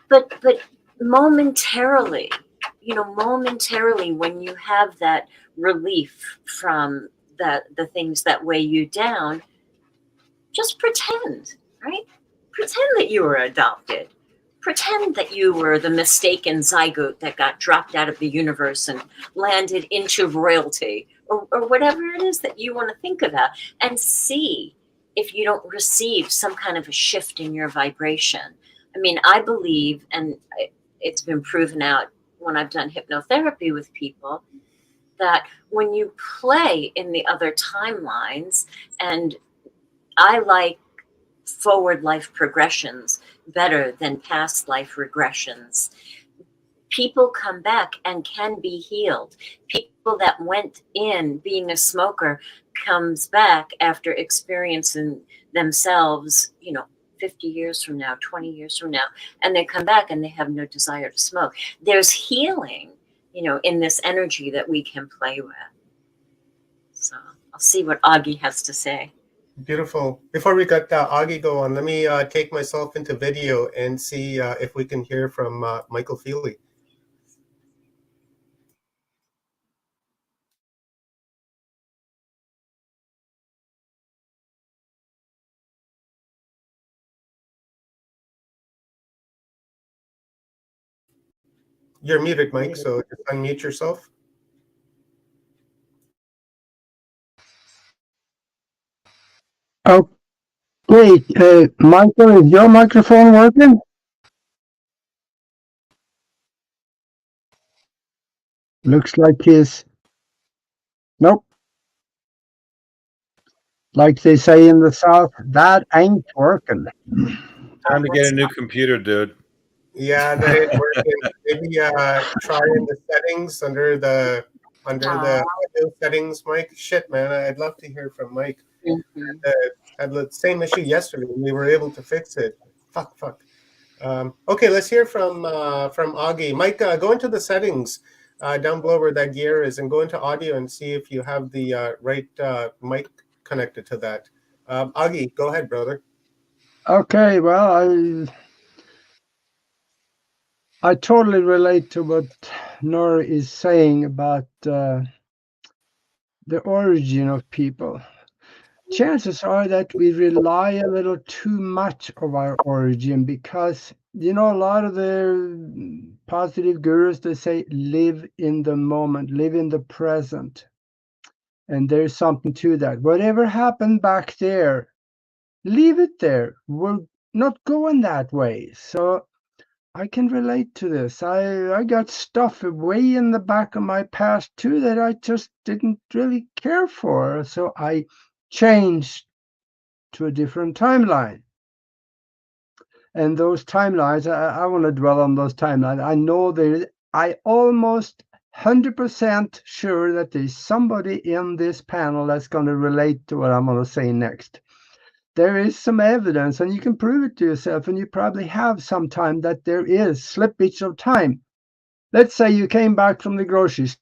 But momentarily, when you have that relief from the things that weigh you down, just pretend, right? Pretend that you were adopted. Pretend that you were the mistaken zygote that got dropped out of the universe and landed into royalty, or whatever it is that you want to think about, and see if you don't receive some kind of a shift in your vibration. I mean, I believe, and it's been proven out when I've done hypnotherapy with people, that when you play in the other timelines, and I like forward life progressions better than past life regressions, people come back and can be healed. People that went in being a smoker comes back after experiencing themselves, 50 years from now, 20 years from now, and they come back and they have no desire to smoke. There's healing, in this energy that we can play with. So I'll see what Augie has to say. Beautiful. Before we got Augie go on, let me take myself into video and see if we can hear from Michael Feely. You're muted, Mike, so just unmute yourself. Oh, wait, Michael, is your microphone working? Looks like his. Nope. Like they say in the South, that ain't working. Time to get a new computer, dude. Yeah, that ain't working. Maybe try in the settings under the audio settings, Mike. Shit, man, I'd love to hear from Mike. Had the same issue yesterday, and we were able to fix it. Fuck. Okay, let's hear from Augie. Mike, go into the settings down below where that gear is, and go into audio and see if you have the right mic connected to that. Augie, go ahead, brother. Okay, well, I totally relate to what Nor is saying about the origin of people. Chances are that we rely a little too much of our origin because, a lot of the positive gurus, they say, live in the moment, live in the present. And there's something to that. Whatever happened back there, leave it there. We're not going that way. So I can relate to this. I got stuff way in the back of my past too that I just didn't really care for. So I changed to a different timeline. And those timelines, I want to dwell on those timelines. I know I almost 100% sure that there's somebody in this panel that's going to relate to what I'm going to say next. There is some evidence, and you can prove it to yourself, and you probably have sometime that there is slippage of time. Let's say you came back from the grocery store.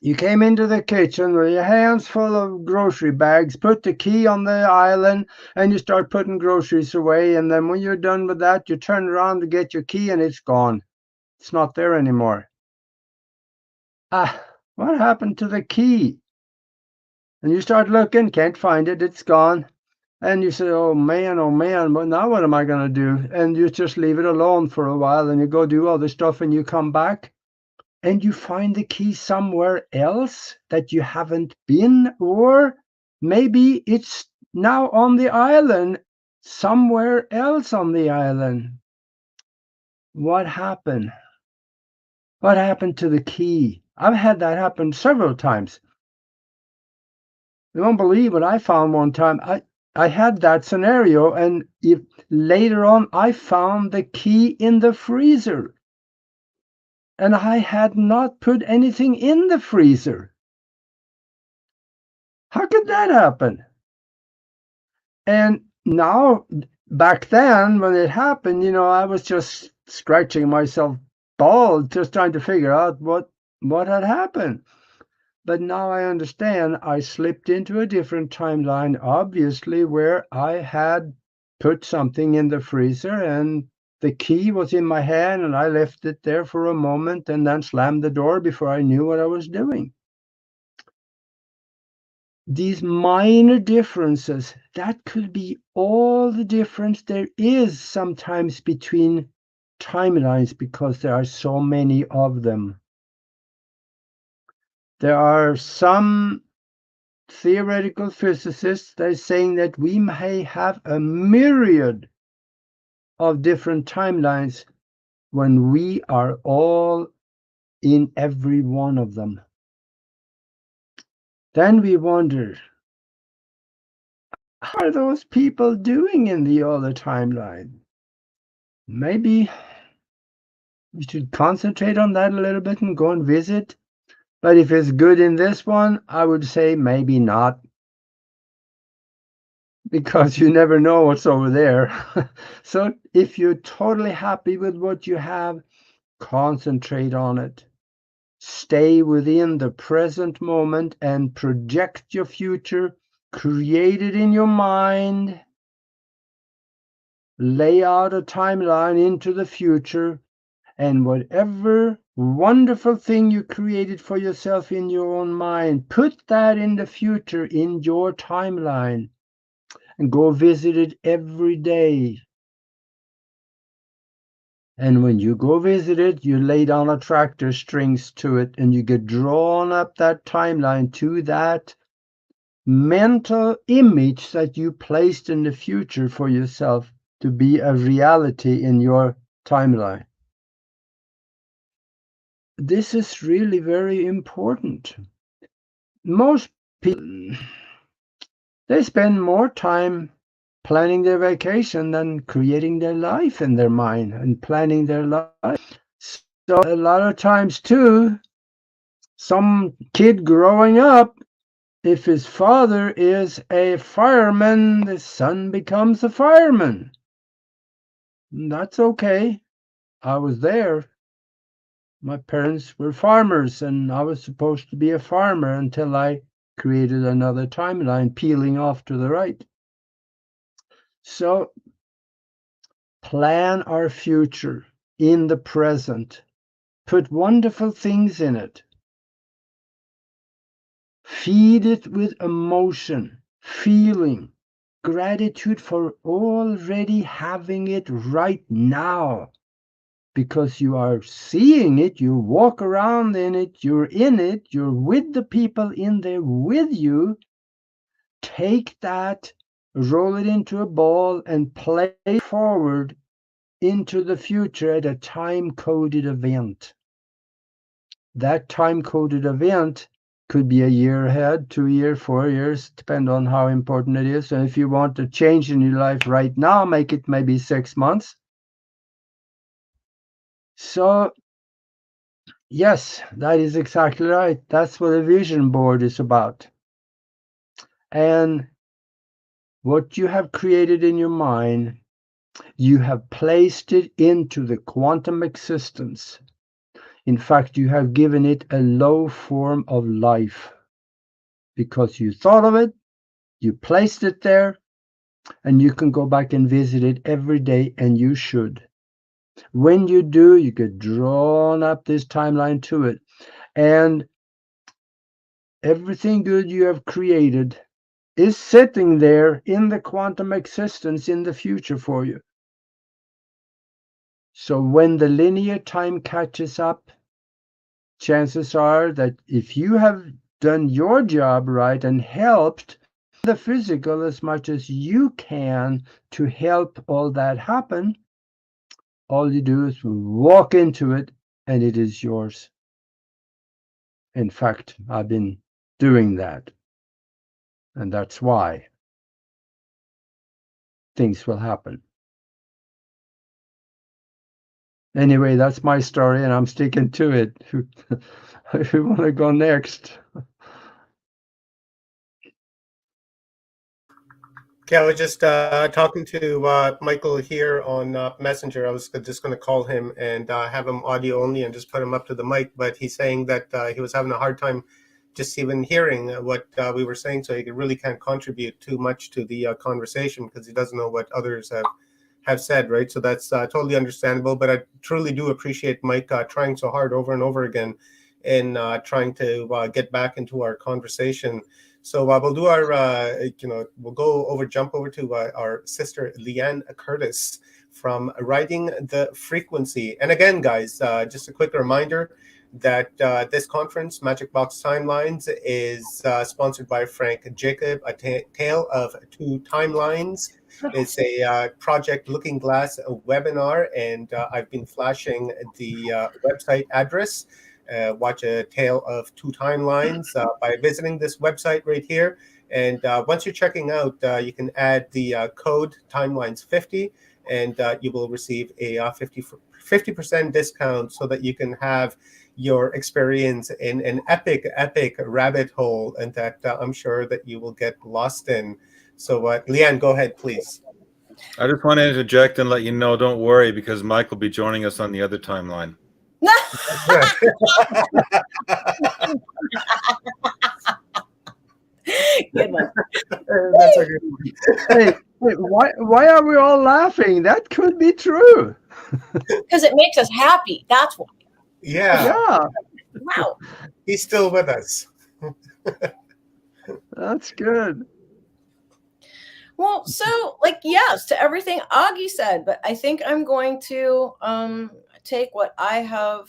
You came into the kitchen with your hands full of grocery bags, put the key on the island, and you start putting groceries away. And then when you're done with that, you turn around to get your key, and it's gone. It's not there anymore. What happened to the key? And you start looking, can't find it, it's gone. And you say, oh man, but now what am I going to do? And you just leave it alone for a while, and you go do other stuff, and you come back, and you find the key somewhere else that you haven't been, or maybe it's now on the island, somewhere else on the island. What happened? What happened to the key? I've had that happen several times. You won't believe what I found one time. I had that scenario, and later on I found the key in the freezer. And I had not put anything in the freezer. How could that happen? And now, back then, when it happened, I was just scratching myself bald, just trying to figure out what had happened. But now I understand I slipped into a different timeline, obviously, where I had put something in the freezer, and the key was in my hand, and I left it there for a moment and then slammed the door before I knew what I was doing. These minor differences, that could be all the difference there is sometimes between timelines, because there are so many of them. There are some theoretical physicists that are saying that we may have a myriad of different timelines when we are all in every one of them. Then we wonder, how are those people doing in the other timeline? Maybe we should concentrate on that a little bit and go and visit. But if it's good in this one, I would say maybe not. Because you never know what's over there. So if you're totally happy with what you have, concentrate on it. Stay within the present moment and project your future created in your mind, lay out a timeline into the future, and whatever wonderful thing you created for yourself in your own mind, put that in the future in your timeline and go visit it every day. And when you go visit it, you lay down a tractor strings to it, and you get drawn up that timeline to that mental image that you placed in the future for yourself to be a reality in your timeline. This is really very important. Most people, they spend more time planning their vacation than creating their life in their mind and planning their life. So a lot of times too, some kid growing up, if his father is a fireman, the son becomes a fireman. That's okay. I was there. My parents were farmers, and I was supposed to be a farmer until I created another timeline peeling off to the right. So plan our future in the present. Put wonderful things in it. Feed it with emotion, feeling, gratitude for already having it right now. Because you are seeing it, you walk around in it, you're in it, you're with the people in there with you. Take that, roll it into a ball, and play it forward into the future at a time-coded event. That time-coded event could be a year ahead, 2 years, 4 years, depend on how important it is. And if you want to change in your life right now, make it maybe 6 months. So, yes, that is exactly right. That's what a vision board is about. And what you have created in your mind, you have placed it into the quantum existence. In fact, you have given it a low form of life because you thought of it, you placed it there, and you can go back and visit it every day, and you should. When you do, you get drawn up this timeline to it. And everything good you have created is sitting there in the quantum existence in the future for you. So when the linear time catches up, chances are that if you have done your job right and helped the physical as much as you can to help all that happen, all you do is walk into it and it is yours. In fact, I've been doing that. And that's why things will happen. Anyway, that's my story, and I'm sticking to it. Who want to go next? Okay, I was just talking to Michael here on Messenger. I was just going to call him and have him audio only and just put him up to the mic, but he's saying that he was having a hard time just even hearing what we were saying, so he really can't contribute too much to the conversation because he doesn't know what others have said, right? So that's totally understandable, but I truly do appreciate Mike trying so hard over and over again in trying to get back into our conversation. So we'll do our, we'll jump over to our sister Leanne Curtis from Riding the Frequency. And again, guys, just a quick reminder that this conference, Magic Box Timelines, is sponsored by Frank Jacob, A Tale of Two Timelines. It's a Project Looking Glass webinar, and I've been flashing the website address. Watch A Tale of Two Timelines by visiting this website right here. And once you're checking out, you can add the code Timelines50, and you will receive a 50% discount so that you can have your experience in an epic rabbit hole, and that I'm sure that you will get lost in. So, Leanne, go ahead, please. I just want to interject and let you know, don't worry, because Mike will be joining us on the other timeline. Good one. That's a good one. Hey, why are we all laughing? That could be true. Because it makes us happy. That's why. Yeah, Yeah, Wow. he's still with us. that's good. Well, so like, yes, to everything Augie said, but I think I'm going to take what I have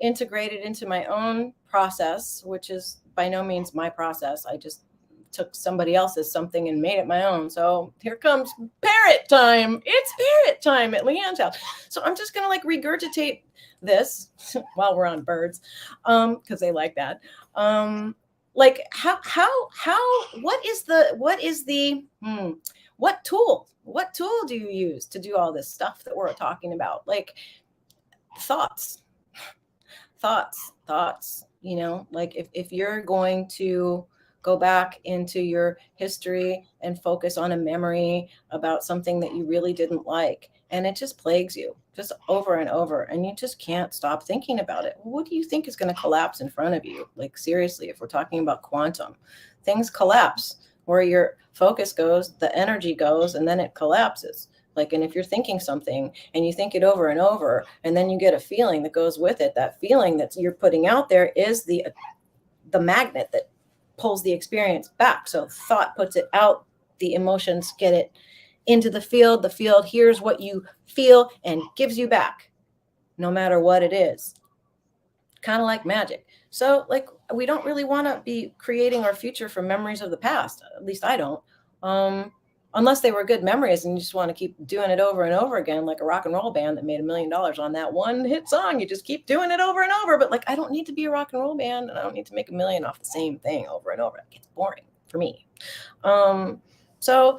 integrated into my own process, which is by no means my process. I just took somebody else's something and made it my own. So here comes parrot time. It's parrot time at Leanne's house. So I'm just gonna like regurgitate this while we're on birds, because they like that. Like what tool do you use to do all this stuff that we're talking about? Like thoughts, you know, like if you're going to go back into your history and focus on a memory about something that you really didn't like, and it just plagues you just over and over, and you just can't stop thinking about it. What do you think is going to collapse in front of you? Like seriously, if we're talking about quantum, things collapse. Where your focus goes, the energy goes, and then it collapses. Like, and if you're thinking something and you think it over and over, and then you get a feeling that goes with it, that feeling that you're putting out there is the magnet that pulls the experience back. So thought puts it out, the emotions get it into the field hears what you feel and gives you back, no matter what it is. Kind of like magic. So like, we don't really want to be creating our future from memories of the past. At least I don't. Unless they were good memories and you just want to keep doing it over and over again, like a rock and roll band that made $1 million on that one hit song. You just keep doing it over and over. But like, I don't need to be a rock and roll band, and I don't need to make $1 million off the same thing over and over. It gets boring for me. So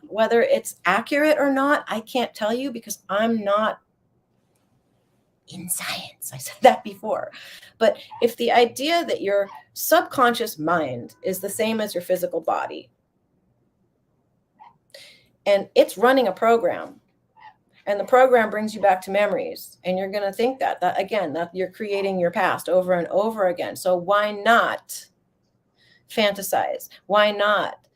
whether it's accurate or not, I can't tell you, because I'm not in science. I said that before. But if the idea that your subconscious mind is the same as your physical body, and it's running a program, and the program brings you back to memories, and you're going to think that again, that you're creating your past over and over again. So why not fantasize? Why not?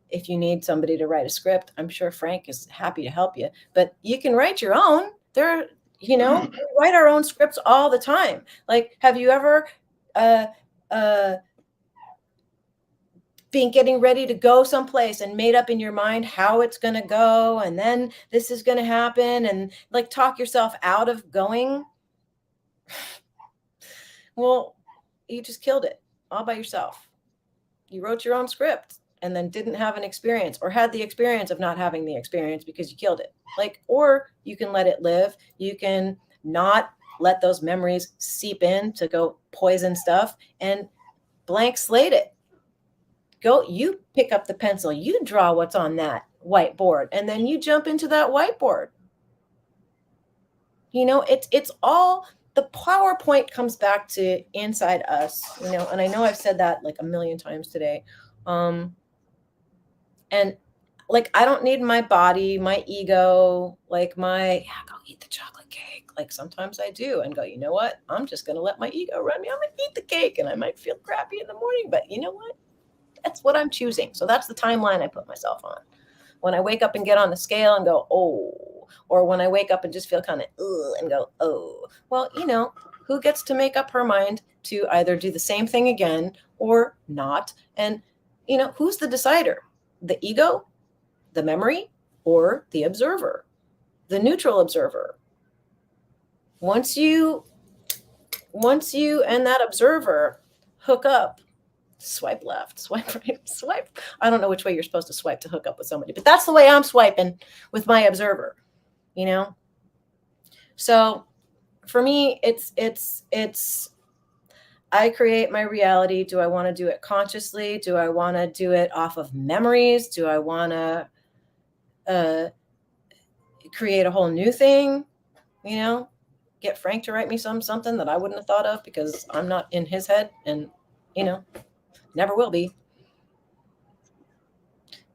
If you need somebody to write a script, I'm sure Frank is happy to help you, but you can write your own. We write our own scripts all the time. Like, have you ever been getting ready to go someplace and made up in your mind how it's going to go, and then this is going to happen, and like talk yourself out of going? Well, you just killed it all by yourself. You wrote your own script and then didn't have an experience, or had the experience of not having the experience because you killed it. Like, or you can let it live. You can not let those memories seep in to go poison stuff and blank slate it. Go, you pick up the pencil, you draw what's on that whiteboard, and then you jump into that whiteboard. You know, it's all, the PowerPoint comes back to inside us, you know, and I know I've said that like 1 million times today. And like, I don't need my body, my ego, like go eat the chocolate cake. Like sometimes I do, and go, you know what? I'm just going to let my ego run me. I'm going to eat the cake, and I might feel crappy in the morning, but you know what? That's what I'm choosing. So that's the timeline I put myself on. When I wake up and get on the scale and go, oh, or when I wake up and just feel kind of, and go, oh, well, you know, who gets to make up her mind to either do the same thing again or not? And, you know, who's the decider? The ego, the memory, or the observer, the neutral observer? Once you and that observer hook up, swipe left, swipe right, swipe. I don't know which way you're supposed to swipe to hook up with somebody, but that's the way I'm swiping with my observer, you know? So for me, it's I create my reality. Do I want to do it consciously? Do I want to do it off of memories? Do I want to create a whole new thing? You know, get Frank to write me something that I wouldn't have thought of because I'm not in his head, and, you know, never will be.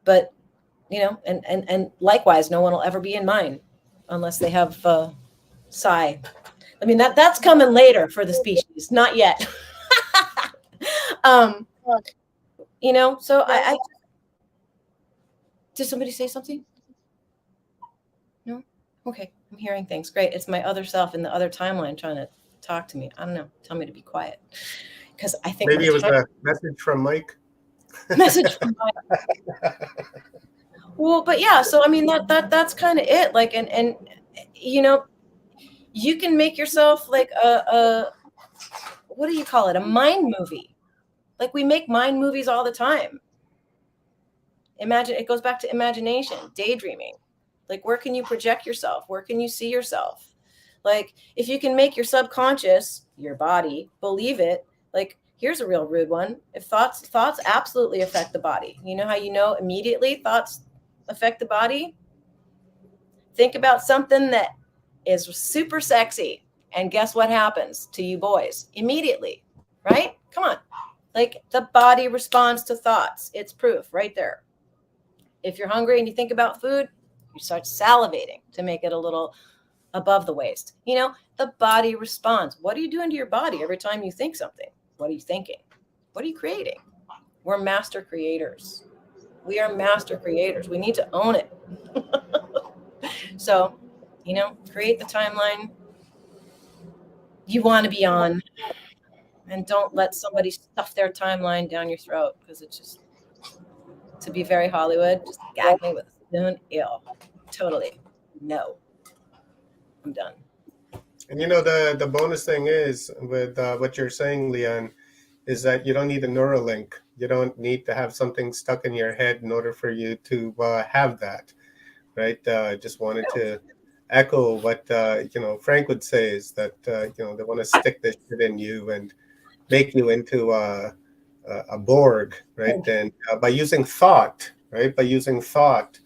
But, you know, and likewise, no one will ever be in mine unless they have psi. I mean, that's coming later for the species, not yet. You know, so I did somebody say something? No? Okay, I'm hearing things. Great. It's my other self in the other timeline trying to talk to me. I don't know. Tell me to be quiet. Because I think Maybe it was a message from Mike. message from Mike. Well, but yeah, so I mean that's kind of it. Like and you know, you can make yourself like a what do you call it? A mind movie. Like we make mind movies all the time. Imagine, it goes back to imagination, daydreaming. Like where can you project yourself? Where can you see yourself? Like if you can make your subconscious, your body, believe it, like here's a real rude one. If thoughts absolutely affect the body. You know how you know immediately thoughts affect the body? Think about something that is super sexy, and guess what happens to you boys immediately, right? Come on. Like the body responds to thoughts. It's proof right there. If you're hungry and you think about food, you start salivating to make it a little above the waist. You know, the body responds. What are you doing to your body every time you think something? What are you thinking? What are you creating? We're master creators. We are master creators. We need to own it. So, you know, create the timeline you want to be on, and don't let somebody stuff their timeline down your throat, because it's just, to be very Hollywood, just gag me with a spoon. Ew. Totally. No. I'm done. And you know, the bonus thing is with what you're saying, Leon, is that you don't need a neural link. You don't need to have something stuck in your head in order for you to have that, right? Just wanted to echo what you know, Frank would say, is that you know, they want to stick this shit in you and make you into a Borg, right? And by using thought, right? By using thought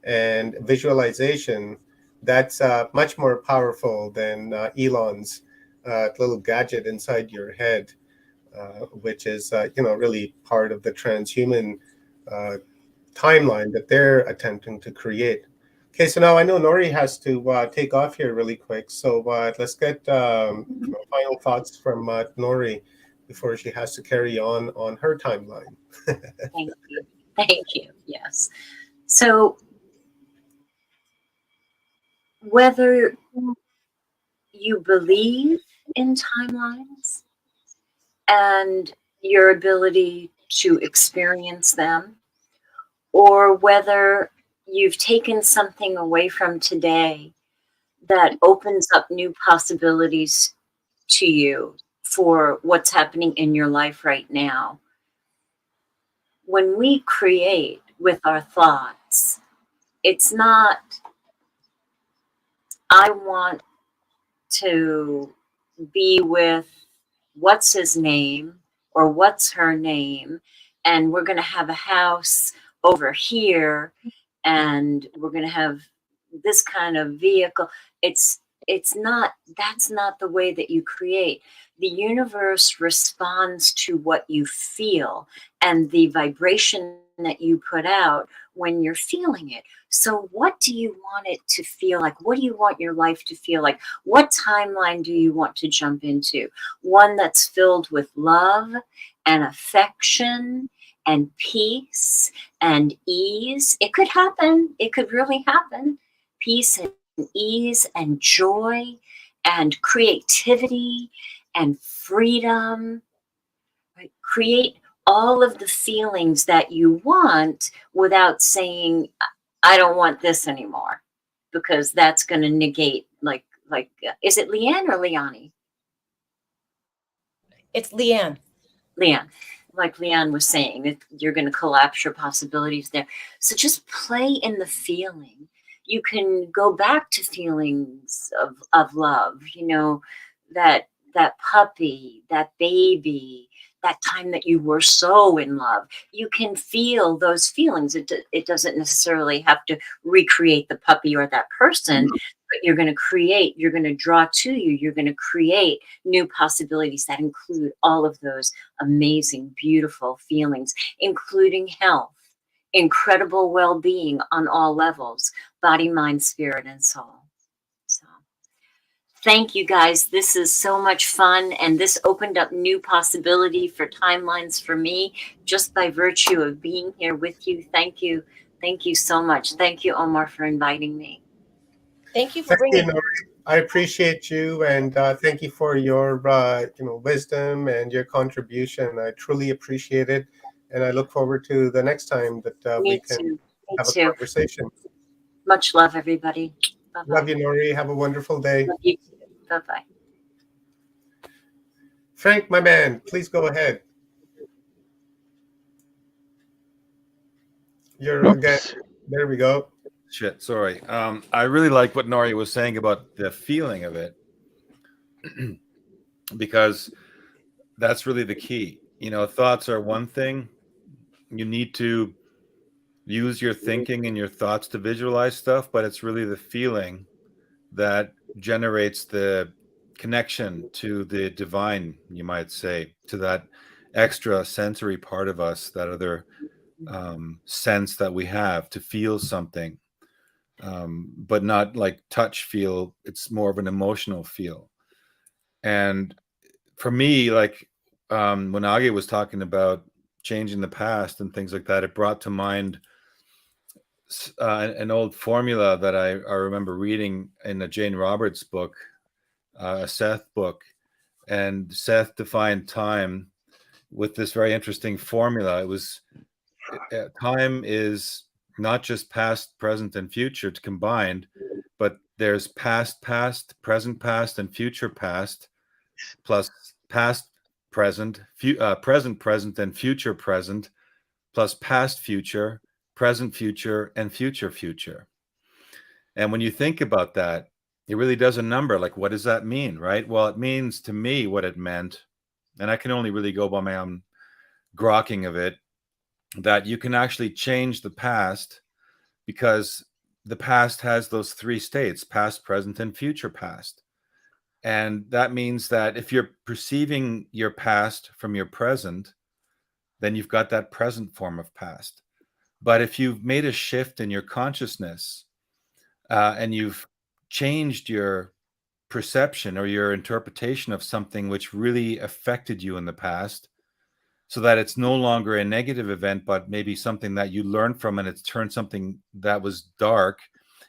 and visualization, that's much more powerful than Elon's little gadget inside your head, which is you know, really part of the transhuman timeline that they're attempting to create. Okay, so now I know Nori has to take off here really quick, so let's get final thoughts from Nori before she has to carry on her timeline. Thank you. Thank you. Yes. So whether you believe in timelines and your ability to experience them, or whether you've taken something away from today that opens up new possibilities to you for what's happening in your life right now. When we create with our thoughts, it's not, I want to be with what's his name or what's her name, and we're going to have a house over here, and we're going to have this kind of vehicle. It's not, that's not the way that you create. The universe responds to what you feel and the vibration that you put out when you're feeling it. So what do you want it to feel like? What do you want your life to feel like? What timeline do you want to jump into? One that's filled with love and affection and peace and ease. It could happen. It could really happen. Peace and ease and joy and creativity and freedom. Right? Create all of the feelings that you want without saying, I don't want this anymore, because that's going to negate, like, is it Leanne or Leonie? It's Leanne. Leanne. Like Leanne was saying, that you're going to collapse your possibilities there. So just play in the feeling. You can go back to feelings of love, you know, that puppy, that baby, that time that you were so in love. You can feel those feelings. It doesn't necessarily have to recreate the puppy or that person, but you're going to create, you're going to draw to you, you're going to create new possibilities that include all of those amazing, beautiful feelings, including health, incredible well-being on all levels, body, mind, spirit, and soul. So Thank you guys. This is so much fun, and this opened up new possibility for timelines for me just by virtue of being here with you. Thank you. Thank you so much. Thank you, Omar, for inviting me. Thank you for Thank you, bringing. Nori. I appreciate you, and thank you for your wisdom and your contribution. I truly appreciate it, and I look forward to the next time that we Me can too. Me have a too. conversation. Much love, everybody. Love Bye-bye. you, Nori. Have a wonderful day. Love you too. Bye-bye. Frank, my man, please go ahead. You're again. Oops. There we go. Shit, sorry. I really like what Nori was saying about the feeling of it, because that's really the key. You know, thoughts are one thing. You need to use your thinking and your thoughts to visualize stuff, but it's really the feeling that generates the connection to the divine, you might say, to that extra sensory part of us, that other sense that we have to feel something, but not like touch feel. It's more of an emotional feel. And for me, like when Age was talking about changing the past and things like that, it brought to mind an old formula that I remember reading in a Jane Roberts book, a Seth book, and Seth defined time with this very interesting formula. It was time is not just past, present, and future combined, but there's past, present, and future past, plus past, present, present, and future present, plus past, future, present, future, and future. And when you think about that, it really does a number. Like, what does that mean, right? Well, it means to me what it meant, and I can only really go by my own grokking of it, that you can actually change the past, because the past has those three states: past, present, and future past. And that means that if you're perceiving your past from your present, then you've got that present form of past. But if you've made a shift in your consciousness and you've changed your perception or your interpretation of something which really affected you in the past, so that it's no longer a negative event, but maybe something that you learned from, and it's turned something that was dark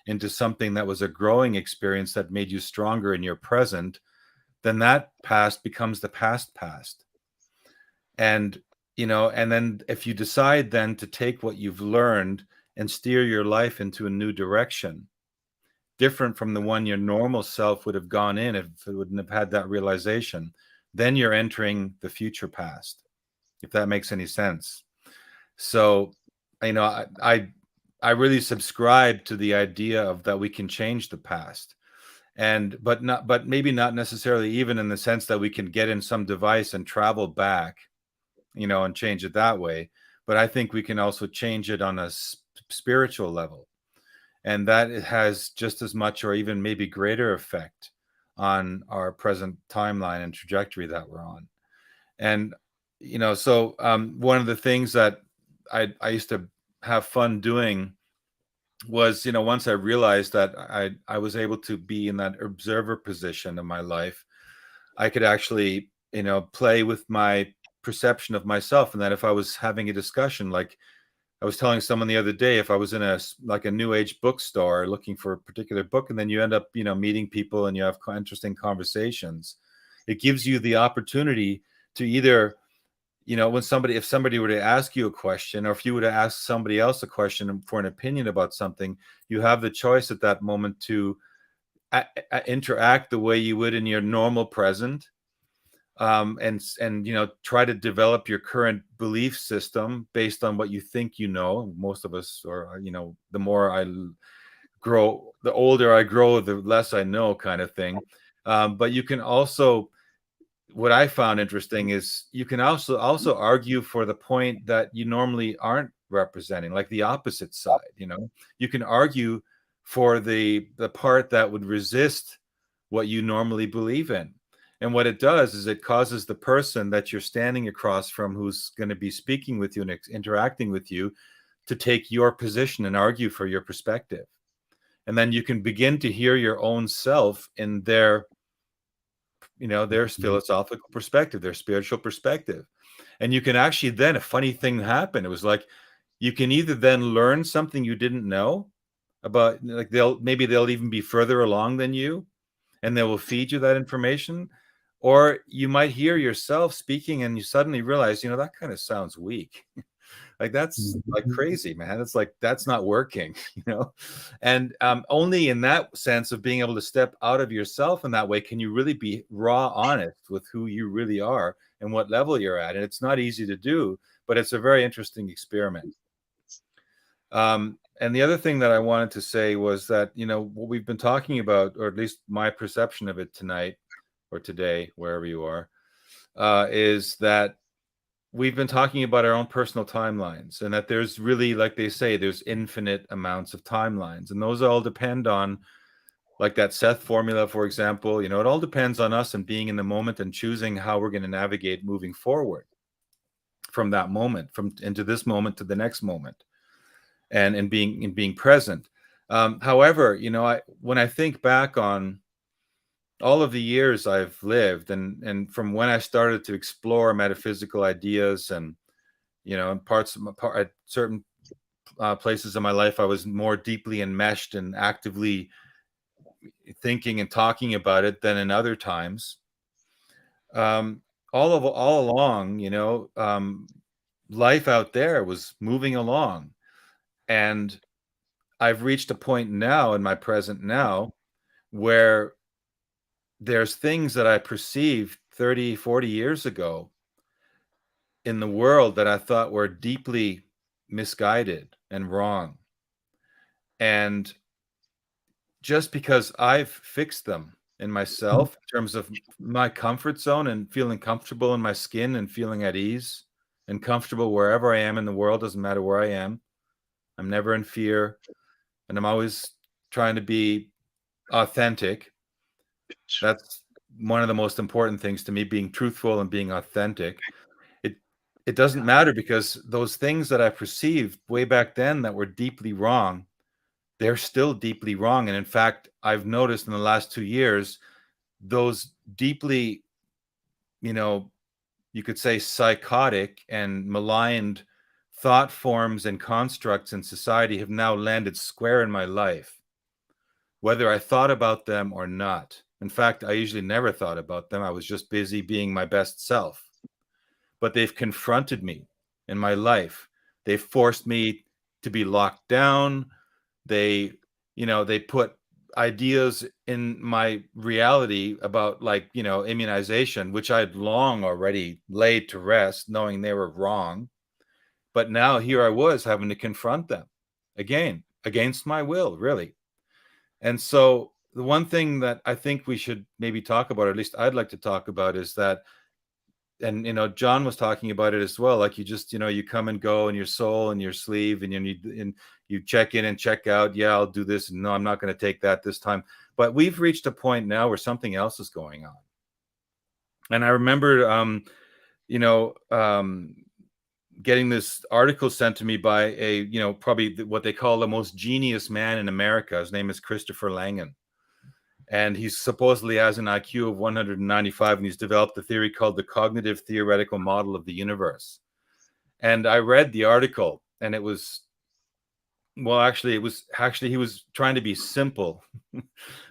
into something that was a growing experience that made you stronger in your present, then that past becomes the past. And, you know, and then if you decide then to take what you've learned and steer your life into a new direction, different from the one your normal self would have gone in if it wouldn't have had that realization, then you're entering the future past, if that makes any sense. So, you know, I really subscribe to the idea of that we can change the past, but maybe not necessarily even in the sense that we can get in some device and travel back, you know, and change it that way. But I think we can also change it on a spiritual level, and that it has just as much or even maybe greater effect on our present timeline and trajectory that we're on. And you know, so one of the things that I used to have fun doing was, you know, once I realized that I was able to be in that observer position of my life, I could actually, you know, play with my perception of myself. And that if I was having a discussion, like I was telling someone the other day, if I was in a new age bookstore looking for a particular book, and then you end up, you know, meeting people and you have interesting conversations, it gives you the opportunity to either, you know, if somebody were to ask you a question, or if you were to ask somebody else a question for an opinion about something, you have the choice at that moment to interact the way you would in your normal present, and you know, try to develop your current belief system based on what you think you know. Most of us, or you know, the more I grow, the older I grow, the less I know, kind of thing. But you can also, what I found interesting is you can also argue for the point that you normally aren't representing, like the opposite side. You know, you can argue for the part that would resist what you normally believe in. And what it does is it causes the person that you're standing across from, who's going to be speaking with you and interacting with you, to take your position and argue for your perspective. And then you can begin to hear your own self in their their philosophical perspective, their spiritual perspective. And you can actually then, a funny thing happened. It was like, you can either then learn something you didn't know about, like maybe they'll even be further along than you, and they will feed you that information. Or you might hear yourself speaking and you suddenly realize, that kind of sounds weak. Like, that's like crazy, man. It's like, that's not working, and only in that sense of being able to step out of yourself in that way can you really be raw honest with who you really are and what level you're at. And it's not easy to do, but it's a very interesting experiment. And the other thing that I wanted to say was that, what we've been talking about, or at least my perception of it tonight or today, wherever you are, is that we've been talking about our own personal timelines, and that there's really, like they say, there's infinite amounts of timelines, and those all depend on, like that Seth formula, for example, it all depends on us and being in the moment and choosing how we're going to navigate moving forward from that moment, into this moment to the next moment, and being present. However, when I think back on all of the years I've lived, and from when I started to explore metaphysical ideas, and in at certain places in my life, I was more deeply enmeshed and actively thinking and talking about it than in other times. All along, life out there was moving along, and I've reached a point now in my present now where there's things that I perceived 30, 40 years ago in the world that I thought were deeply misguided and wrong. And just because I've fixed them in myself, in terms of my comfort zone and feeling comfortable in my skin and feeling at ease and comfortable wherever I am in the world, doesn't matter where I am. I'm never in fear, and I'm always trying to be authentic. That's one of the most important things to me, being truthful and being authentic. It doesn't matter, because those things that I perceived way back then that were deeply wrong, they're still deeply wrong. And in fact, I've noticed in the last 2 years, those deeply, you could say psychotic and maligned thought forms and constructs in society have now landed square in my life, whether I thought about them or not. In fact, I usually never thought about them. I was just busy being my best self. But they've confronted me in my life. They've forced me to be locked down. They put ideas in my reality about, like, immunization, which I'd long already laid to rest, knowing they were wrong. But now here I was having to confront them again, against my will, really. And so the one thing that I think we should maybe talk about, or at least I'd like to talk about, is that, and John was talking about it as well, like, you just you come and go in your soul and your sleeve, and you check in and check out. Yeah, I'll do this, and no, I'm not going to take that this time. But we've reached a point now where something else is going on. And I remember getting this article sent to me by a probably what they call the most genius man in America. His name is Christopher Langan. And he supposedly has an IQ of 195, and he's developed a theory called the cognitive theoretical model of the universe. And I read the article, and it was, he was trying to be simple,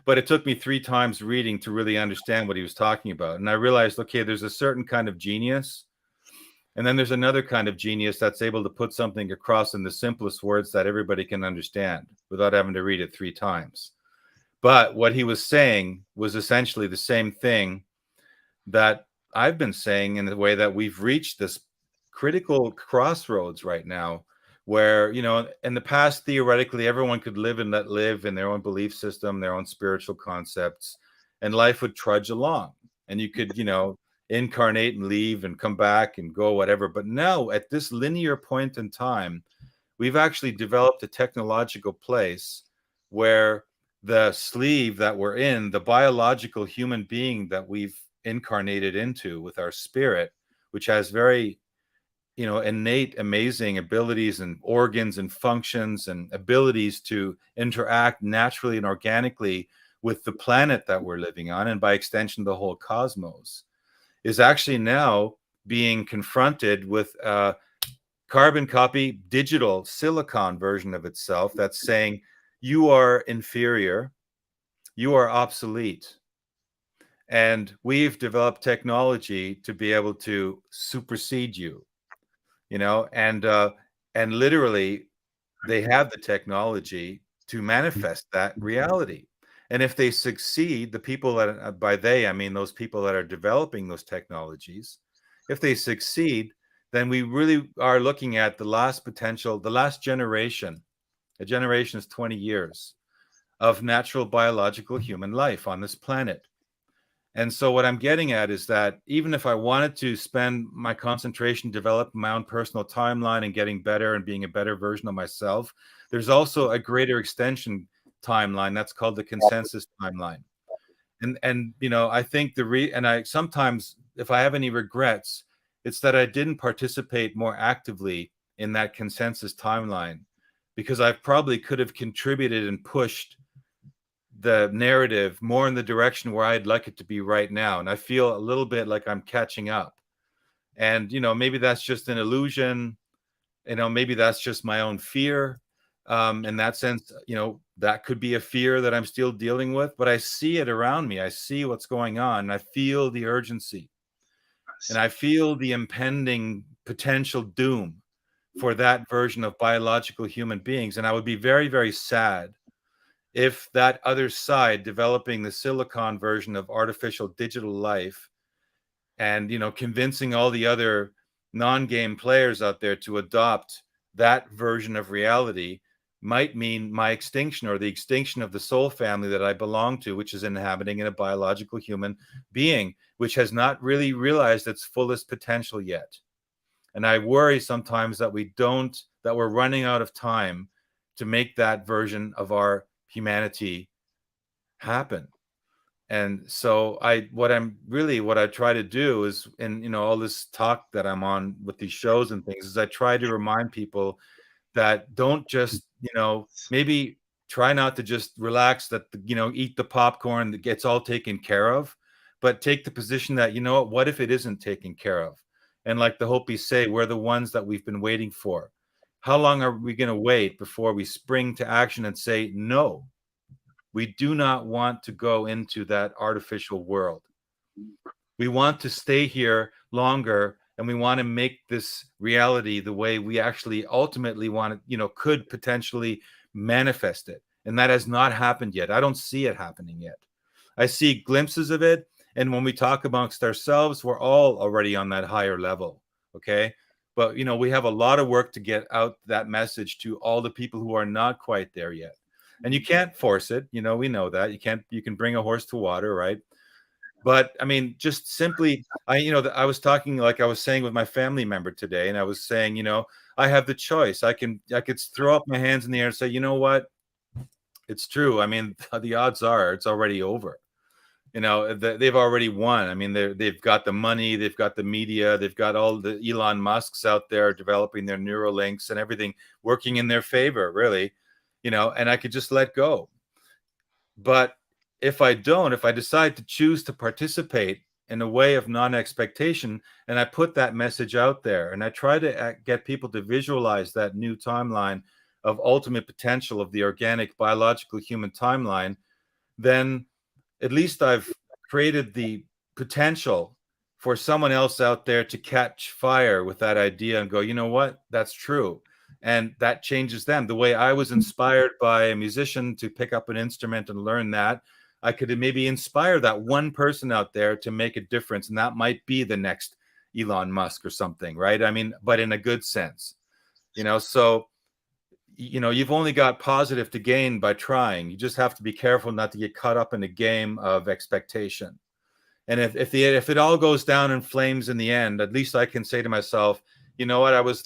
but it took me 3 times reading to really understand what he was talking about. And I realized, okay, there's a certain kind of genius, and then there's another kind of genius that's able to put something across in the simplest words that everybody can understand without having to read it 3 times. But what he was saying was essentially the same thing that I've been saying, in the way that we've reached this critical crossroads right now, where, in the past, theoretically, everyone could live in their own belief system, their own spiritual concepts, and life would trudge along. And you could, incarnate and leave and come back and go, whatever. But now, at this linear point in time, we've actually developed a technological place where the sleeve that we're in, the biological human being that we've incarnated into with our spirit, which has very, innate, amazing abilities and organs and functions and abilities to interact naturally and organically with the planet that we're living on, and by extension, the whole cosmos, is actually now being confronted with a carbon copy, digital silicon version of itself that's saying, you are inferior, you are obsolete. And we've developed technology to be able to supersede you, you know, and literally they have the technology to manifest that reality. And if they succeed, the people that, by they, I mean those people that are developing those technologies, if they succeed, then we really are looking at the last potential, the last generation. A generation is 20 years of natural biological human life on this planet. And so what I'm getting at is that even if I wanted to spend my concentration developing my own personal timeline and getting better and being a better version of myself, there's also a greater extension timeline that's called the consensus timeline. And you know, I think and I sometimes, if I have any regrets, it's that I didn't participate more actively in that consensus timeline, because I probably could have contributed and pushed the narrative more in the direction where I'd like it to be right now. And I feel a little bit like I'm catching up. And, you know, maybe that's just an illusion. You know, maybe that's just my own fear. In that sense, you know, that could be a fear that I'm still dealing with, but I see it around me. I see what's going on. And I feel the urgency. And I feel the impending potential doom for that version of biological human beings. And I would be very, very sad if that other side, developing the silicon version of artificial digital life and, you know, convincing all the other non-game players out there to adopt that version of reality, might mean my extinction, or the extinction of the soul family that I belong to, which is inhabiting in a biological human being, which has not really realized its fullest potential yet. And I worry sometimes that that we're running out of time to make that version of our humanity happen. And so what I try to do is, in, you know, all this talk that I'm on with these shows and things, is I try to remind people that don't just, you know, maybe try not to just relax, that, you know, eat the popcorn that gets all taken care of, but take the position that, you know what if it isn't taken care of? And like the Hopis say, we're the ones that we've been waiting for. How long are we going to wait before we spring to action and say, no, we do not want to go into that artificial world. We want to stay here longer, and we want to make this reality the way we actually ultimately want it, you know, could potentially manifest it. And that has not happened yet. I don't see it happening yet. I see glimpses of it. And when we talk amongst ourselves, we're all already on that higher level. Okay. But, you know, we have a lot of work to get out that message to all the people who are not quite there yet. And you can't force it. You know, we know that. You can bring a horse to water, right? But I mean, just simply, I was talking, like I was saying, with my family member today, and I was saying, you know, I have the choice. I could throw up my hands in the air and say, you know what? It's true. I mean, the odds are it's already over. You know, they've already won. I mean, they've got the money, they've got the media, they've got all the Elon Musks out there developing their Neuralinks and everything working in their favor, really, you know, and I could just let go. But if I decide to choose to participate in a way of non-expectation, and I put that message out there, and I try to get people to visualize that new timeline of ultimate potential of the organic biological human timeline, then at least I've created the potential for someone else out there to catch fire with that idea and go, you know what, that's true. And that changes them. The way I was inspired by a musician to pick up an instrument and learn that, I could maybe inspire that one person out there to make a difference. And that might be the next Elon Musk or something, right? I mean, but in a good sense, you know, so, you know, you've only got positive to gain by trying. You just have to be careful not to get caught up in a game of expectation. And if it all goes down in flames in the end, at least I can say to myself, you know what, I was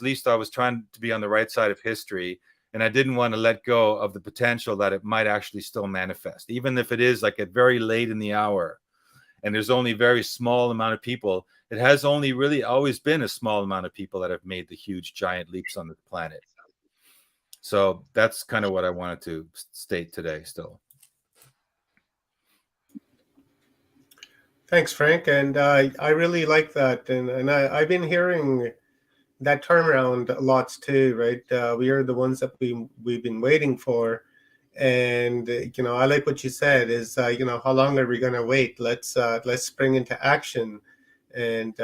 trying to be on the right side of history, and I didn't want to let go of the potential that it might actually still manifest, even if it is like at very late in the hour, and there's only a very small amount of people. It has only really always been a small amount of people that have made the huge giant leaps on the planet. So that's kind of what I wanted to state today still. Thanks, Frank. And I really like that. And I've been hearing that turnaround lots too, right? We are the ones that we've been waiting for. And I like what you said is how long are we going to wait? Let's spring into action. And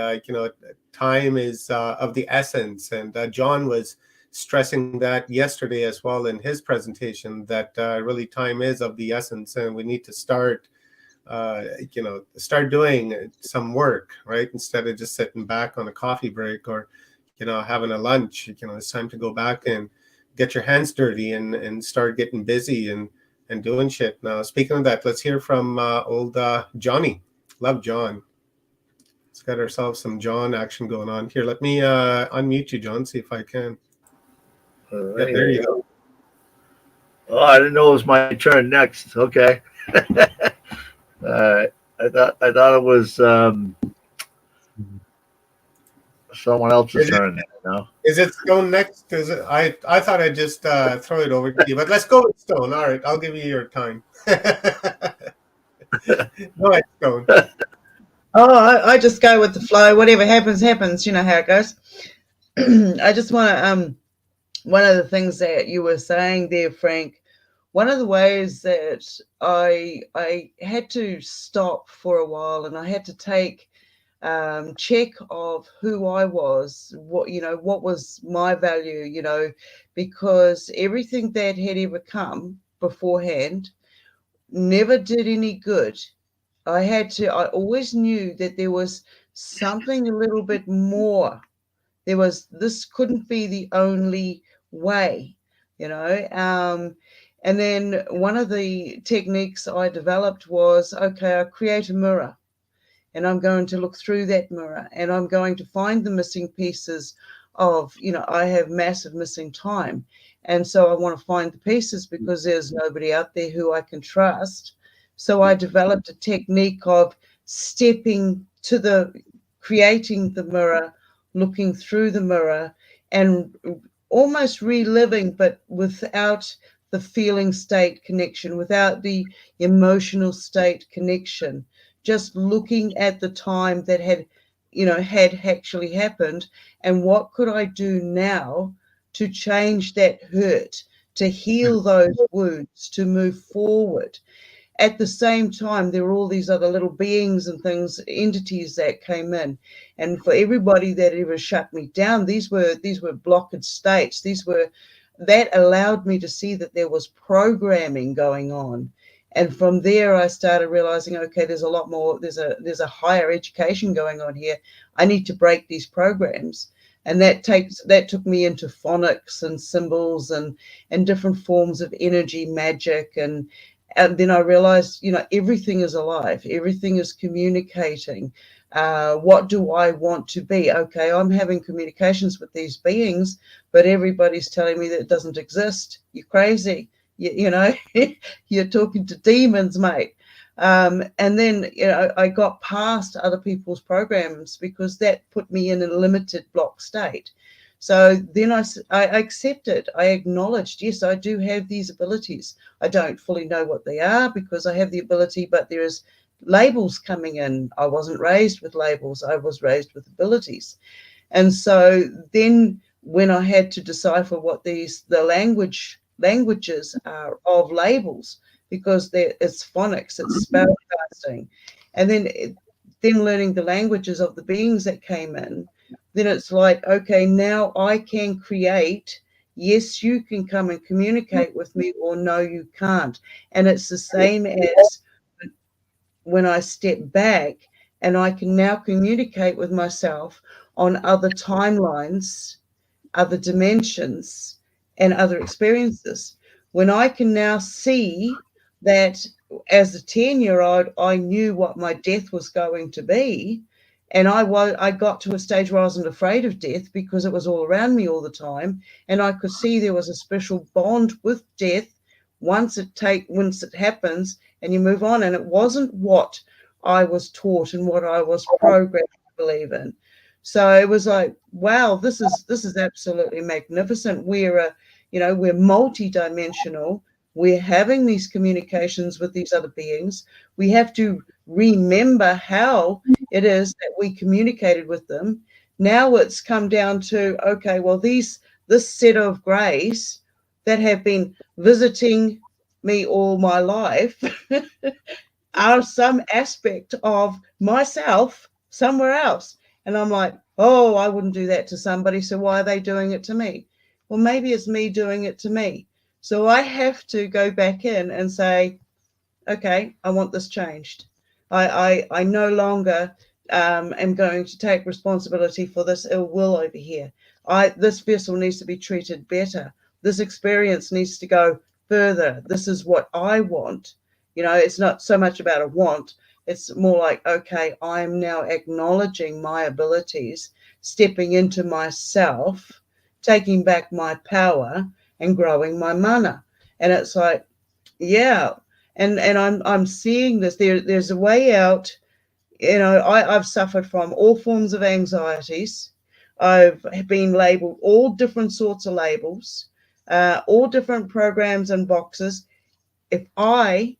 time is of the essence. And John was stressing that yesterday as well in his presentation, that really time is of the essence, and we need to start start doing some work, right? Instead of just sitting back on a coffee break or having a lunch. It's time to go back and get your hands dirty and start getting busy and doing shit. Now, speaking of that, let's hear from old Johnny. Love John. Let's get ourselves some John action going on here. Let me unmute you, John, see if I can. All Yeah, right, there you go. Oh, I didn't know it was my turn next. Okay. I thought it was someone else's turn. Is it Stone next? I thought I'd just throw it over to you, but let's go with Stone. All right, I'll give you your time. Go ahead, Stone. Oh, I just go with the flow. Whatever happens, happens. You know how it goes. I just want to, one of the things that you were saying there, Frank, one of the ways that I had to stop for a while, and I had to take check of who I was, what was my value, because everything that had ever come beforehand never did any good. I always knew that there was something a little bit more. This couldn't be the only way, and then one of the techniques I developed was, okay, I create a mirror, and I'm going to look through that mirror, and I'm going to find the missing pieces of, I have massive missing time. And so I want to find the pieces because there's nobody out there who I can trust. So I developed a technique of stepping to creating the mirror, looking through the mirror, and almost reliving, but without the feeling state connection, without the emotional state connection, just looking at the time that had actually happened, and what could I do now to change that hurt, to heal those wounds, to move forward. At the same time, there were all these other little beings and things, entities that came in. And for everybody that ever shut me down, these were blocked states. That allowed me to see that there was programming going on. And from there, I started realizing, okay, there's a lot more, there's a higher education going on here. I need to break these programs. And that took me into phonics and symbols and different forms of energy, magic. And then I realized, everything is alive. Everything is communicating. What do I want to be? Okay, I'm having communications with these beings, but everybody's telling me that it doesn't exist. You're crazy. You're talking to demons, mate. And then, I got past other people's programs because that put me in a limited block state. So then I accepted, I acknowledged, yes, I do have these abilities. I don't fully know what they are because I have the ability, but there is labels coming in. I wasn't raised with labels. I was raised with abilities. And so then when I had to decipher what the languages are of labels, because it's phonics, it's spellcasting, and then learning the languages of the beings that came in, then it's like, okay, now I can create. Yes, you can come and communicate with me, or no, you can't. And it's the same as when I step back, and I can now communicate with myself on other timelines, other dimensions, and other experiences. When I can now see that as a 10-year-old, I knew what my death was going to be. And I got to a stage where I wasn't afraid of death because it was all around me all the time. And I could see there was a special bond with death once it happens, and you move on. And it wasn't what I was taught and what I was programmed to believe in. So it was like, wow, this is absolutely magnificent. We're multi-dimensional. We're having these communications with these other beings. We have to remember how it is that we communicated with them. Now it's come down to, okay, well, this set of greys that have been visiting me all my life are some aspect of myself somewhere else. And I'm like, oh, I wouldn't do that to somebody, so why are they doing it to me? Well, maybe it's me doing it to me. So I have to go back in and say, okay, I want this changed. I no longer am going to take responsibility for this ill will over here. This vessel needs to be treated better. This experience needs to go further. This is what I want. You know, it's not so much about a want. It's more like, okay, I'm now acknowledging my abilities, stepping into myself, taking back my power and growing my mana. And it's like, yeah. And I'm seeing this. There's a way out. You know, I've suffered from all forms of anxieties. I've been labeled all different sorts of labels, all different programs and boxes. If I,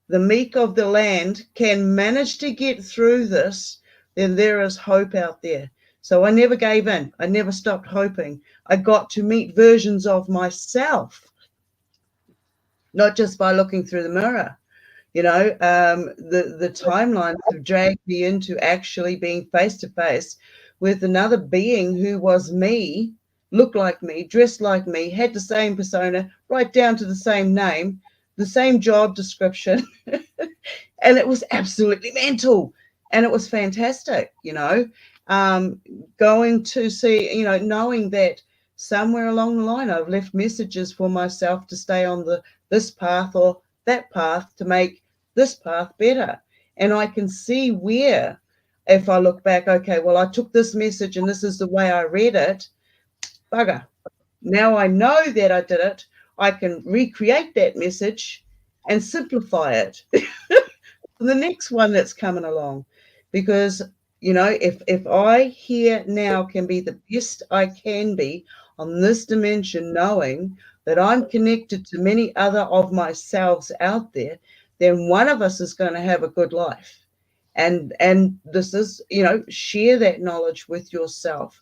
the meek of the land, can manage to get through this, then there is hope out there. So I never gave in. I never stopped hoping. I got to meet versions of myself, not just by looking through the mirror. You know, the timelines have dragged me into actually being face to face with another being who was me, looked like me, dressed like me, had the same persona, right down to the same name, the same job description. And it was absolutely mental. And it was fantastic, you know, going to see, you know, knowing that somewhere along the line I've left messages for myself to stay on this path or that path to make this path better. And I can see where, if I look back, okay, well, I took this message and this is the way I read it. Bugger. Now I know that I did it. I can recreate that message and simplify it for the next one that's coming along. Because, you know, if I here now can be the best I can be on this dimension, knowing that I'm connected to many other of myselves out there, then one of us is going to have a good life. And this is, you know, share that knowledge with yourself.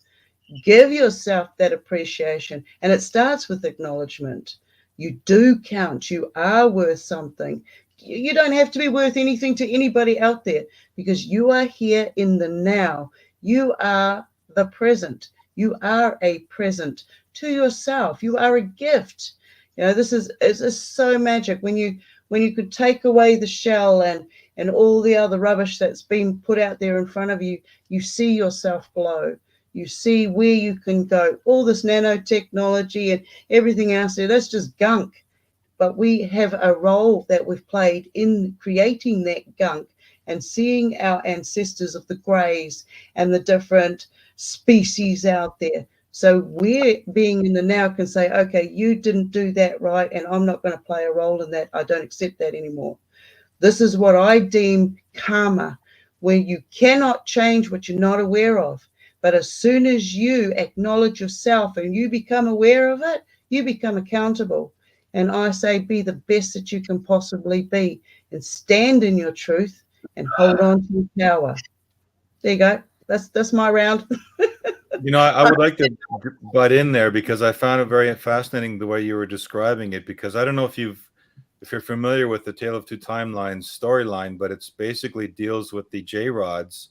Give yourself that appreciation. And it starts with acknowledgement. You do count. You are worth something. You don't have to be worth anything to anybody out there, because you are here in the now. You are the present. You are a present to yourself. You are a gift. You know, this is so magic when you could take away the shell and all the other rubbish that's been put out there in front of you. You see yourself glow. You see where you can go. All this nanotechnology and everything else there, that's just gunk. But we have a role that we've played in creating that gunk and seeing our ancestors of the greys and the different species out there. So we're being in the now can say, okay, you didn't do that right, and I'm not going to play a role in that. I don't accept that anymore. This is what I deem karma, where you cannot change what you're not aware of. But as soon as you acknowledge yourself and you become aware of it, you become accountable. And I say, be the best that you can possibly be and stand in your truth and hold on to your power. There you go. That's my round. You know, I would like to butt in there because I found it very fascinating the way you were describing it, because I don't know if you're familiar with the Tale of Two Timelines storyline, but it's basically deals with the J-Rods,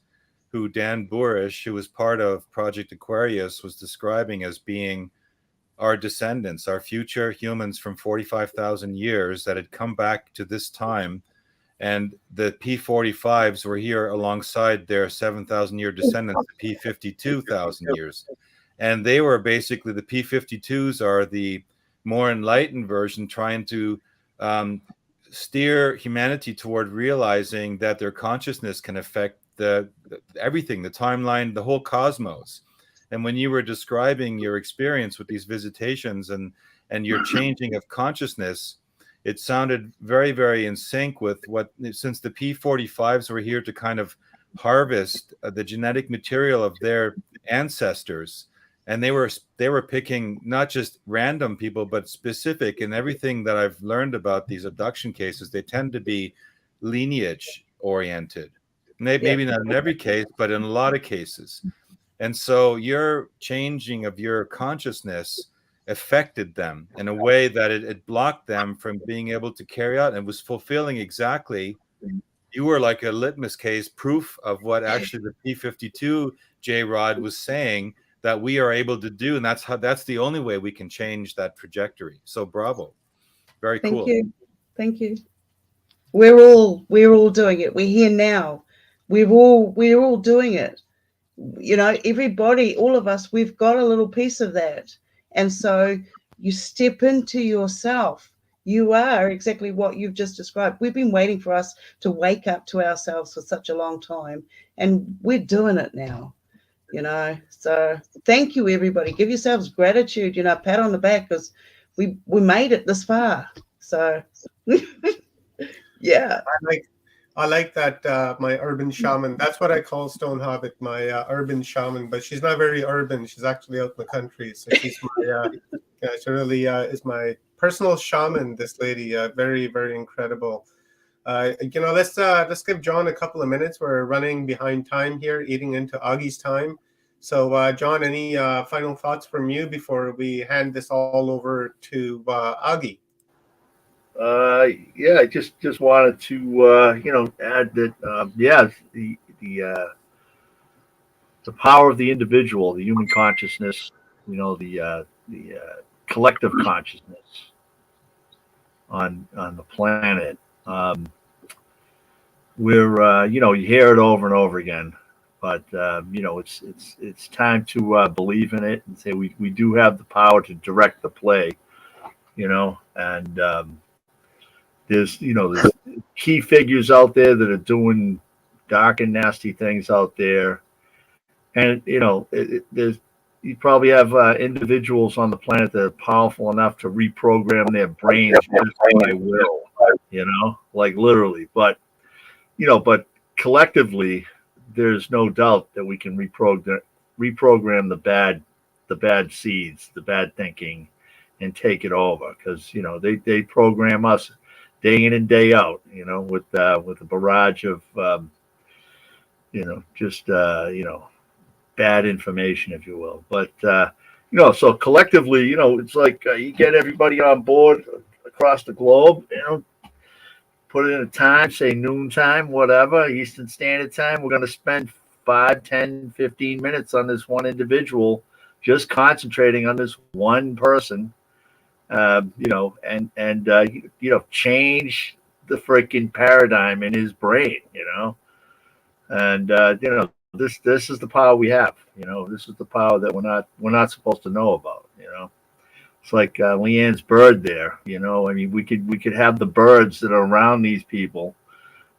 who Dan Burish, who was part of Project Aquarius, was describing as being our descendants, our future humans from 45,000 years that had come back to this time. And the P45s were here alongside their 7,000-year descendants, the P52,000 years. And they were basically, the P52s are the more enlightened version, trying to steer humanity toward realizing that their consciousness can affect everything, the timeline, the whole cosmos. And when you were describing your experience with these visitations and your changing of consciousness, it sounded very, very in sync with what, since the P45s were here to kind of harvest the genetic material of their ancestors, and they were picking not just random people, but specific. And everything that I've learned about these abduction cases, they tend to be lineage oriented. Maybe not in every case, but in a lot of cases. And so your changing of your consciousness affected them in a way that it blocked them from being able to carry out, and was fulfilling exactly. You were like a litmus case, proof of what actually the P52 J-Rod was saying that we are able to do. And that's the only way we can change that trajectory. So bravo. Very cool. Thank you. We're all doing it. We're here now. We're all doing it. You know, everybody, all of us, we've got a little piece of that. And so you step into yourself. You are exactly what you've just described. We've been waiting for us to wake up to ourselves for such a long time, and we're doing it now, you know. So thank you, everybody. Give yourselves gratitude, you know, pat on the back, because we made it this far. So yeah. I like that, my urban shaman. That's what I call Stone Hobbit, my urban shaman. But she's not very urban. She's actually out in the country. So she's my, she really is my personal shaman. This lady, very, very incredible. You know, let's give John a couple of minutes. We're running behind time here, eating into Augie's time. So, John, any final thoughts from you before we hand this all over to Augie? Yeah, I just wanted to you know, add that the power of the individual, the human consciousness, you know, the collective consciousness on the planet. We're you know, you hear it over and over again, but you know, it's time to believe in it and say we do have the power to direct the play, you know. And there's key figures out there that are doing dark and nasty things out there, and you know, there's you probably have individuals on the planet that are powerful enough to reprogram their brains just by will, you know, like literally. But you know, but collectively, there's no doubt that we can reprogram the bad seeds, the bad thinking, and take it over, because you know they program us day in and day out, you know, with a barrage of you know, just you know, bad information, if you will. But you know, so collectively, you know, it's like you get everybody on board across the globe, you know, put it in a time, say noontime, whatever, Eastern Standard Time. We're going to spend 5, 10, 15 minutes on this one individual, just concentrating on this one person. You know, and you know, change the freaking paradigm in his brain, you know. And you know, this is the power we have, you know. This is the power that we're not supposed to know about, you know. It's like Leanne's bird there, you know. I mean, we could have the birds that are around these people,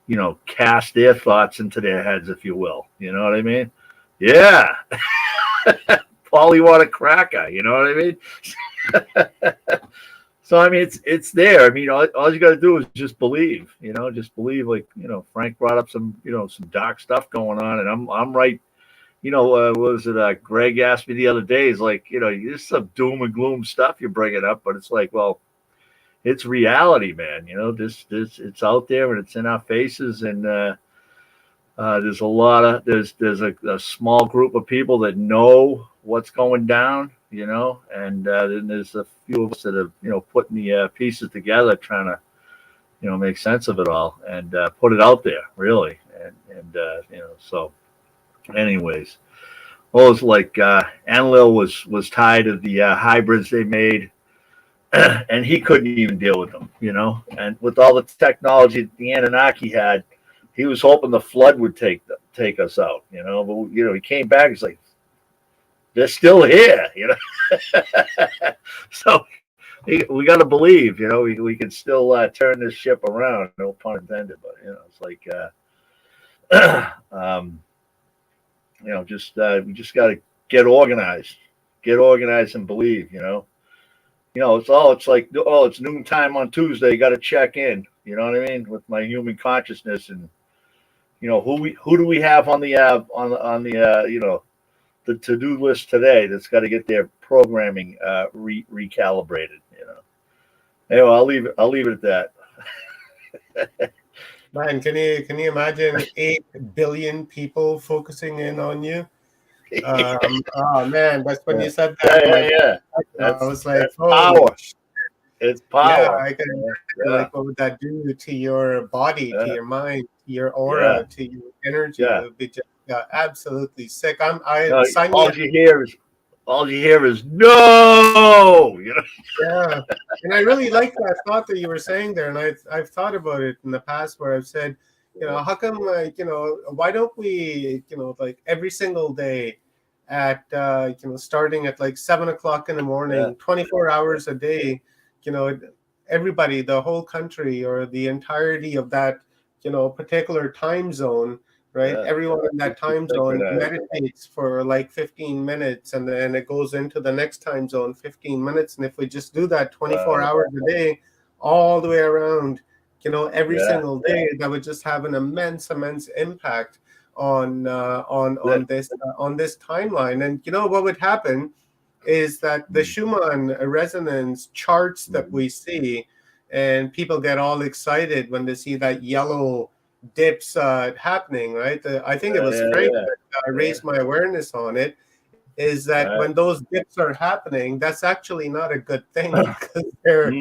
you know, cast their thoughts into their heads, if you will. You know what I mean? Yeah. Polly want a cracker, you know what I mean? So I mean, it's there. I mean, all you got to do is just believe, you know, just believe. Like, you know, Frank brought up some, you know, some dark stuff going on, and I'm right. You know, what was it? Greg asked me the other day. He's like, you know, there's some doom and gloom stuff you're bringing up, but it's like, well, it's reality, man. You know, this it's out there and it's in our faces, and there's a small group of people that know what's going down, you know, and then there's a few of us that are, you know, putting the pieces together, trying to, you know, make sense of it all and put it out there, really, and you know, so. Anyways, well, it's like Enlil was tired of the hybrids they made, and he couldn't even deal with them, you know. And with all the technology the Anunnaki had, he was hoping the flood would take us out, you know. But you know, he came back. He's like, they're still here, you know. So we got to believe, you know, we can still turn this ship around. No pun intended, but you know, it's like. You know, just we just got to get organized and believe, you know. You know, it's like, oh, it's noontime on Tuesday. You got to check in, you know what I mean, with my human consciousness, and you know, who do we have on the you know, the to-do list today that's got to get their programming recalibrated, you know. Anyway, I'll leave it at that. Man, can you imagine 8 billion people focusing in on you? Oh man, that's when you said that. I was like, that's holy power. sh- It's yeah, power. I can imagine, Yeah. like, what would that do to your body, to Yeah. your mind, to your aura, Yeah. to your energy? Yeah. It would be just absolutely sick. I No, sign me all up. you hear is no. You know. Yeah, and I really like that thought that you were saying there, and I've thought about it in the past where I've said, how come, like, why don't we, like every single day at starting at like 7 o'clock in the morning, 24 hours a day, everybody, the whole country or the entirety of that, particular time zone, right? Yeah. Everyone in that time zone Synchronized. meditates for like 15 minutes, and then it goes into the next time zone 15 minutes. And if we just do that 24 hours a day, all the way around, every Yeah. single day, that would just have an immense impact on this timeline. And what would happen is that the Schumann resonance charts that we see, and people get all excited when they see that yellow dips happening, right? I think it was Frank that raised my awareness on it, is that when those dips are happening, that's actually not a good thing because they're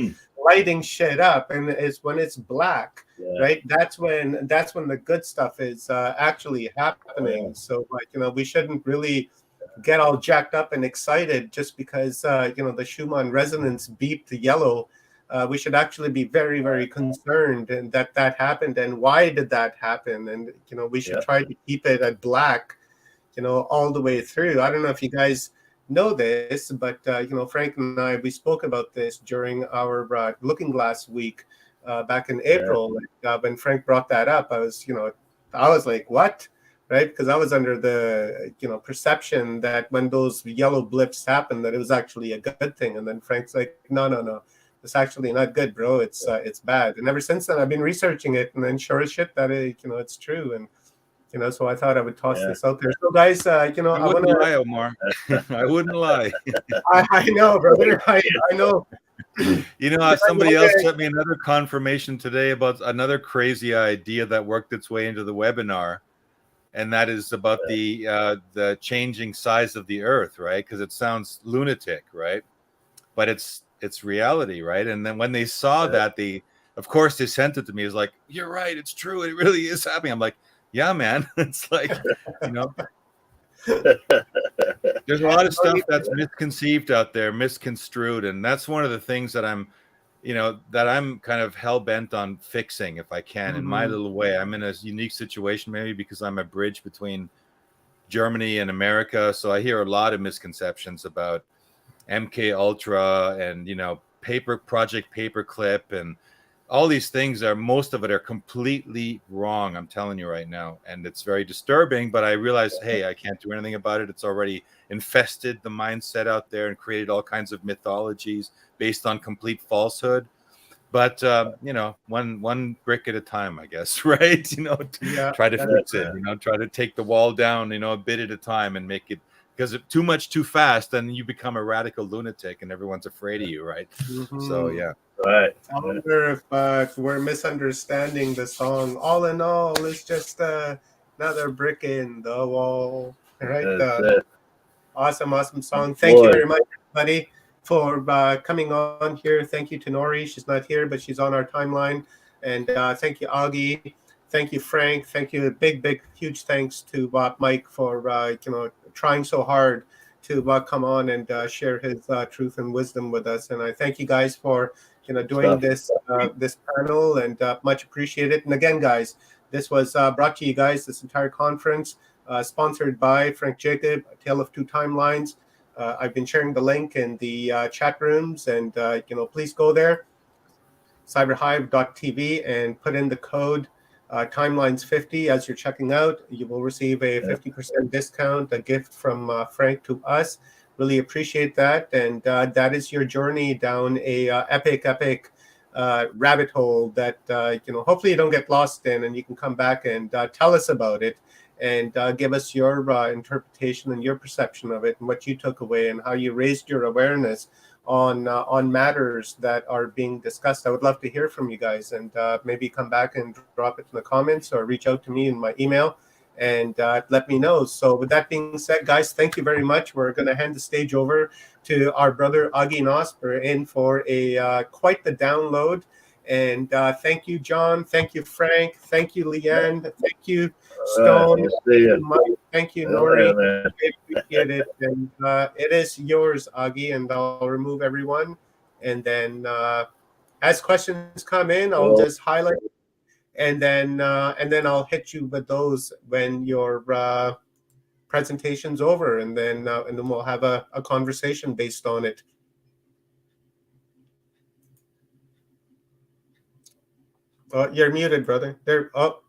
lighting shit up, and it's when it's black, right? That's when the good stuff is actually happening. So, like, we shouldn't really get all jacked up and excited just because the Schumann resonance beeped the yellow. We should actually be very, very concerned and that happened, and why did that happen? And we should try to keep it at black, all the way through. I don't know if you guys know this, but Frank and I, we spoke about this during our Looking Glass week back in April. When Frank brought that up, I was like, what? Right? Because I was under the perception that when those yellow blips happen, that it was actually a good thing. And then Frank's like, no. It's actually not good, bro. It's bad. And ever since then, I've been researching it, and then sure as shit that it's true. And so I thought I would toss this out there. So guys, I wouldn't lie, Omar. I wouldn't lie. I know, brother. I know. Somebody else sent me another confirmation today about another crazy idea that worked its way into the webinar, and that is about the changing size of the Earth, right? Because it sounds lunatic, right? But it's reality, right? And then when they saw that, of course they sent it to me. It's like, you're right, it's true, it really is happening. I'm like, yeah, man. It's like, there's a lot of stuff that's misconceived out there, misconstrued, and that's one of the things that I'm kind of hell-bent on fixing if I can, in my little way. I'm in a unique situation, maybe because I'm a bridge between Germany and America, so I hear a lot of misconceptions about MK Ultra and Project Paperclip and all these things. Most of it are completely wrong, I'm telling you right now, and it's very disturbing. But I realize, hey, I can't do anything about it. It's already infested the mindset out there and created all kinds of mythologies based on complete falsehood. But one brick at a time, I guess, right? Try to fix it. Try to take the wall down, a bit at a time, and make it. Because if too much too fast, then you become a radical lunatic and everyone's afraid of you, right? So, yeah. Right. I wonder if we're misunderstanding the song. All in all, it's just another brick in the wall. Right? Awesome song. Thank you very much, everybody, for coming on here. Thank you to Nori. She's not here, but she's on our timeline. And thank you, Augie. Thank you, Frank. Thank you. Big, huge thanks to Mike for trying so hard to come on and share his truth and wisdom with us. And I thank you guys for doing this panel, and much appreciated. And again, guys, this was brought to you guys, this entire conference, sponsored by Frank Jacob, A Tale of Two Timelines. I've been sharing the link in the chat rooms, and please go there, cyberhive.tv, and put in the code Timelines50 as you're checking out. You will receive a 50% discount, a gift from Frank to us. Really appreciate that. And that is your journey down a epic rabbit hole that hopefully you don't get lost in, and you can come back and tell us about it, and give us your interpretation and your perception of it, and what you took away, and how you raised your awareness on matters that are being discussed. I would love to hear from you guys, and maybe come back and drop it in the comments or reach out to me in my email and let me know. So with that being said, guys, thank you very much. We're going to hand the stage over to our brother Augie Nosp. We're in for a quite the download. And thank you, John. Thank you, Frank. Thank you, Leanne. Thank you, Stone. Nice to see you. Mike. Thank you, Nori. I appreciate it. And it is yours, Augie, and I'll remove everyone. And then as questions come in, I'll just highlight it, and then I'll hit you with those when your presentation's over, and then we'll have a conversation based on it. You're muted, brother. There. Oh.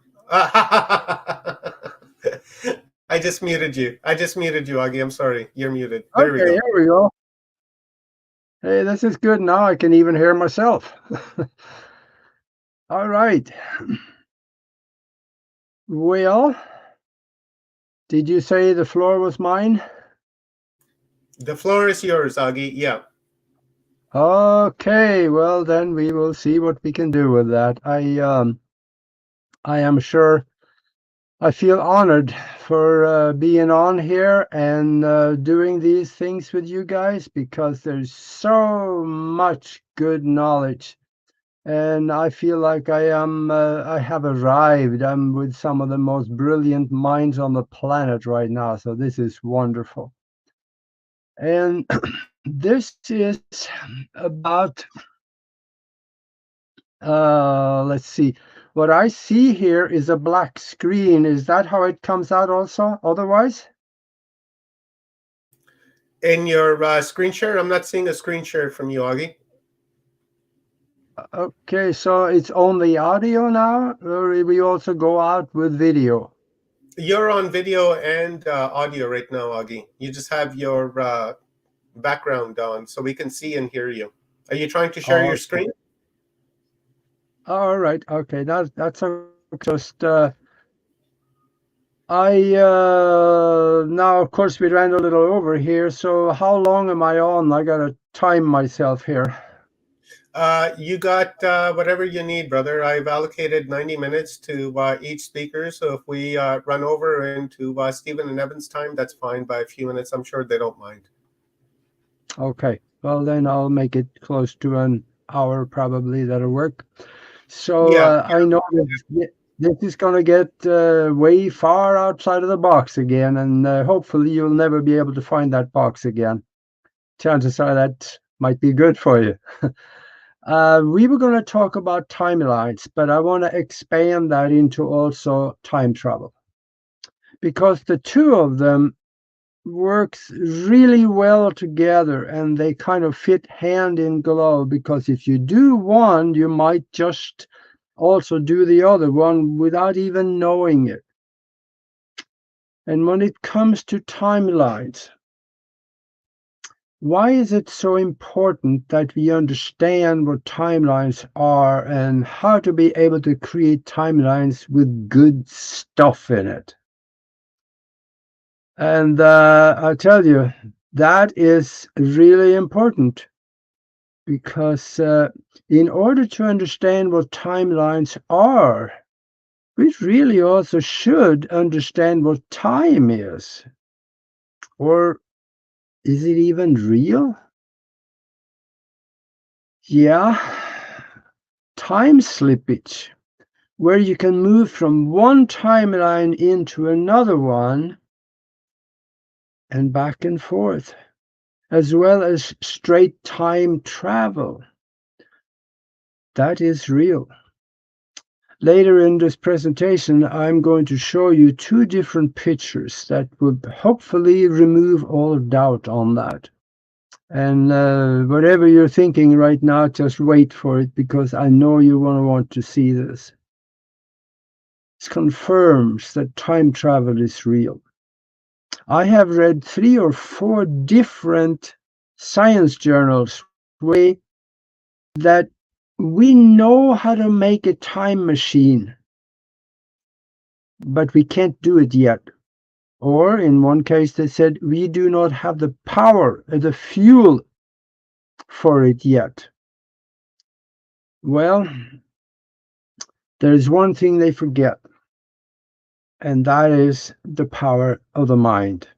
I just muted you. Augie. I'm sorry. You're muted. There we go. Here we go. Hey, this is good now. I can even hear myself. All right. Well, did you say the floor was mine? The floor is yours, Augie. Yeah. Okay, well then we will see what we can do with that. I am sure I feel honored for being on here and doing these things with you guys, because there's so much good knowledge, and I feel like I have arrived. I'm with some of the most brilliant minds on the planet right now, so this is wonderful. And this is about, let's see, what I see here is a black screen. Is that how it comes out also otherwise? In your screen share, I'm not seeing a screen share from you, Augie. Okay, so it's only audio now, or we also go out with video? You're on video and audio right now, Augie. You just have your background on, so we can see and hear you. Are you trying to share your screen? All right. Okay. That's just now of course we ran a little over here. So how long am I on? I gotta time myself here. You got whatever you need, brother. I've allocated 90 minutes to each speaker. So if we run over into Stephen and Evan's time, that's fine by a few minutes. I'm sure they don't mind. Okay. Well, then I'll make it close to an hour probably. That'll work. So yeah. I know this is going to get way far outside of the box again, and hopefully you'll never be able to find that box again. Chances are that might be good for you. We were going to talk about timelines, but I want to expand that into also time travel, because the two of them works really well together, and they kind of fit hand in glove, because if you do one, you might just also do the other one without even knowing it. And when it comes to timelines, why is it so important that we understand what timelines are and how to be able to create timelines with good stuff in it? And I tell you, that is really important, because in order to understand what timelines are, we really also should understand what time is. Or is it even real? Yeah, time slippage, where you can move from one timeline into another one and back and forth, as well as straight time travel. That is real. Later in this presentation, I'm going to show you two different pictures that would hopefully remove all doubt on that. And whatever you're thinking right now, just wait for it, because I know you want to see this. It confirms that time travel is real. I have read 3 or 4 different science journals that we know how to make a time machine, but we can't do it yet. Or in one case, they said we do not have the power, the fuel for it yet. Well, there's one thing they forget, and that is the power of the mind.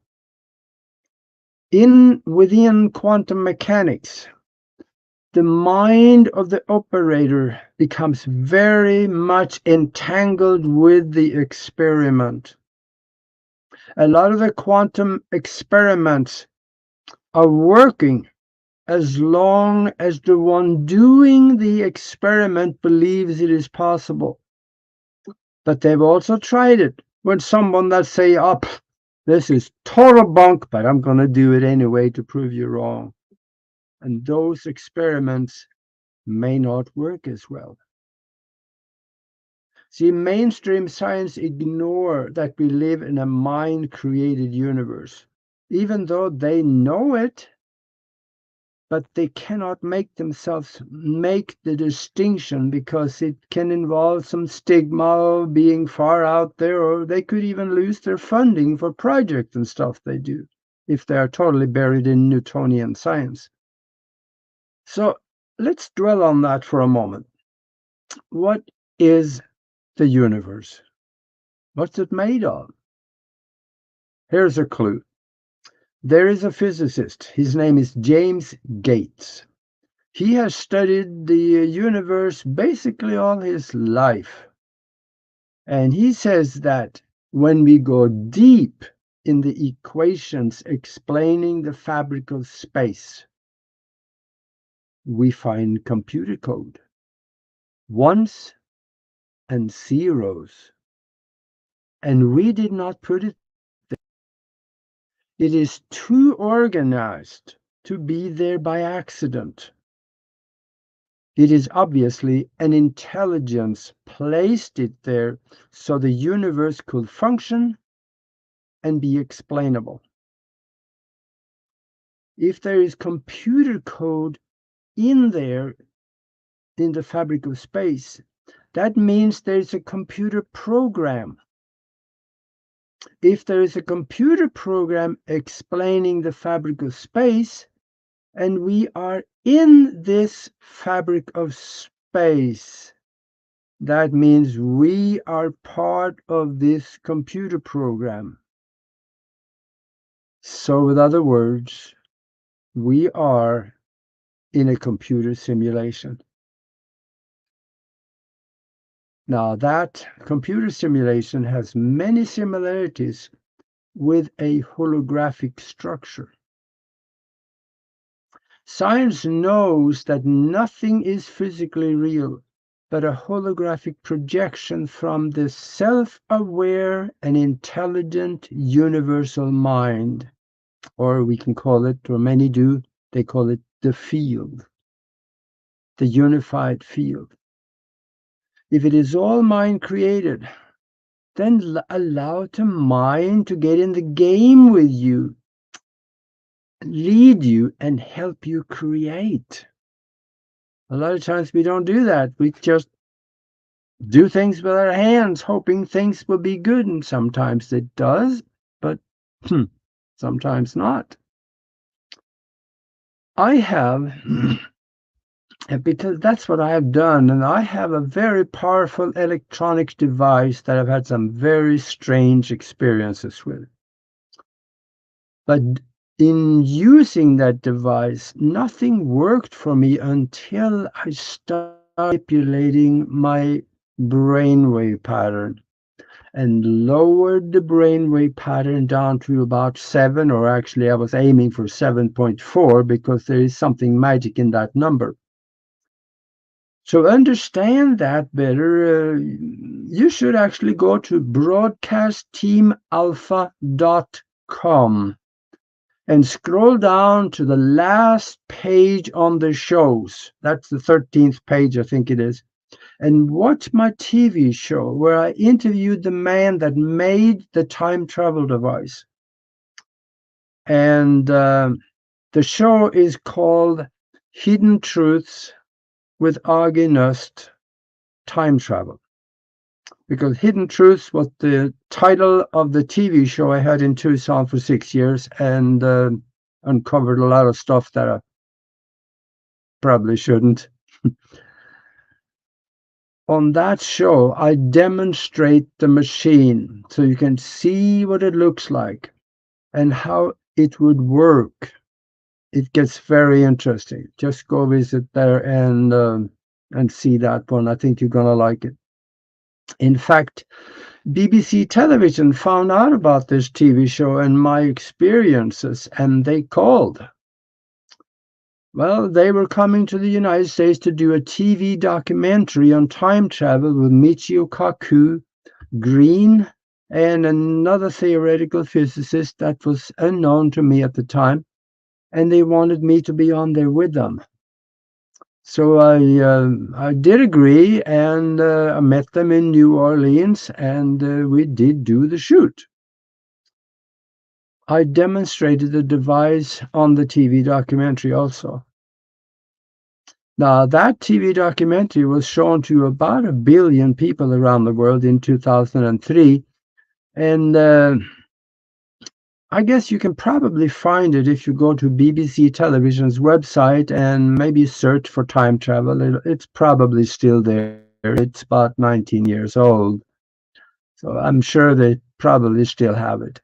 Within quantum mechanics, the mind of the operator becomes very much entangled with the experiment. A lot of the quantum experiments are working as long as the one doing the experiment believes it is possible. But they've also tried it when someone that say, oh, this is total bunk, but I'm going to do it anyway to prove you wrong. And those experiments may not work as well. See, mainstream science ignore that we live in a mind-created universe, even though they know it, but they cannot make themselves make the distinction because it can involve some stigma of being far out there, or they could even lose their funding for projects and stuff they do if they are totally buried in Newtonian science. So let's dwell on that for a moment. What is the universe? What's it made of? Here's a clue. There is a physicist. His name is James Gates. He has studied the universe basically all his life. And he says that when we go deep in the equations explaining the fabric of space, we find computer code, ones and zeros. And we did not put it there. It is too organized to be there by accident. It is obviously an intelligence placed it there so the universe could function and be explainable. If there is computer code in there, in the fabric of space, that means there's a computer program. If there is a computer program explaining the fabric of space, and we are in this fabric of space, that means we are part of this computer program. So, with other words, we are in a computer simulation. Now, that computer simulation has many similarities with a holographic structure. Science knows that nothing is physically real, but a holographic projection from the self-aware and intelligent universal mind, or we can call it, or many do, they call it the field, the unified field. If it is all mind created, then allow the mind to get in the game with you, lead you, and help you create. A lot of times we don't do that. We just do things with our hands, hoping things will be good, and sometimes it does, but sometimes not. I have, because that's what I have done, and I have a very powerful electronic device that I've had some very strange experiences with. But in using that device, nothing worked for me until I started manipulating my brainwave pattern and lowered the brainwave pattern down to about 7, or actually I was aiming for 7.4 because there is something magic in that number. So understand that better, you should actually go to broadcastteamalpha.com and scroll down to the last page on the shows. That's the 13th page, I think it is. And watch my TV show where I interviewed the man that made the time travel device. And the show is called Hidden Truths with Augie Nust, Time Travel. Because Hidden Truths was the title of the TV show I had in Tucson for 6 years, and uncovered a lot of stuff that probably shouldn't. On that show, I demonstrate the machine so you can see what it looks like and how it would work. It gets very interesting. Just go visit there and see that one. I think you're gonna like it. In fact, BBC Television found out about this TV show and my experiences, and they called. Well, they were coming to the United States to do a TV documentary on time travel with Michio Kaku, Green, and another theoretical physicist that was unknown to me at the time, and they wanted me to be on there with them. So I did agree, and I met them in New Orleans, and we did do the shoot. I demonstrated the device on the TV documentary also. Now, that TV documentary was shown to about 1 billion people around the world in 2003, and I guess you can probably find it if you go to BBC Television's website and maybe search for time travel. It's probably still there. It's about 19 years old, so I'm sure they probably still have it.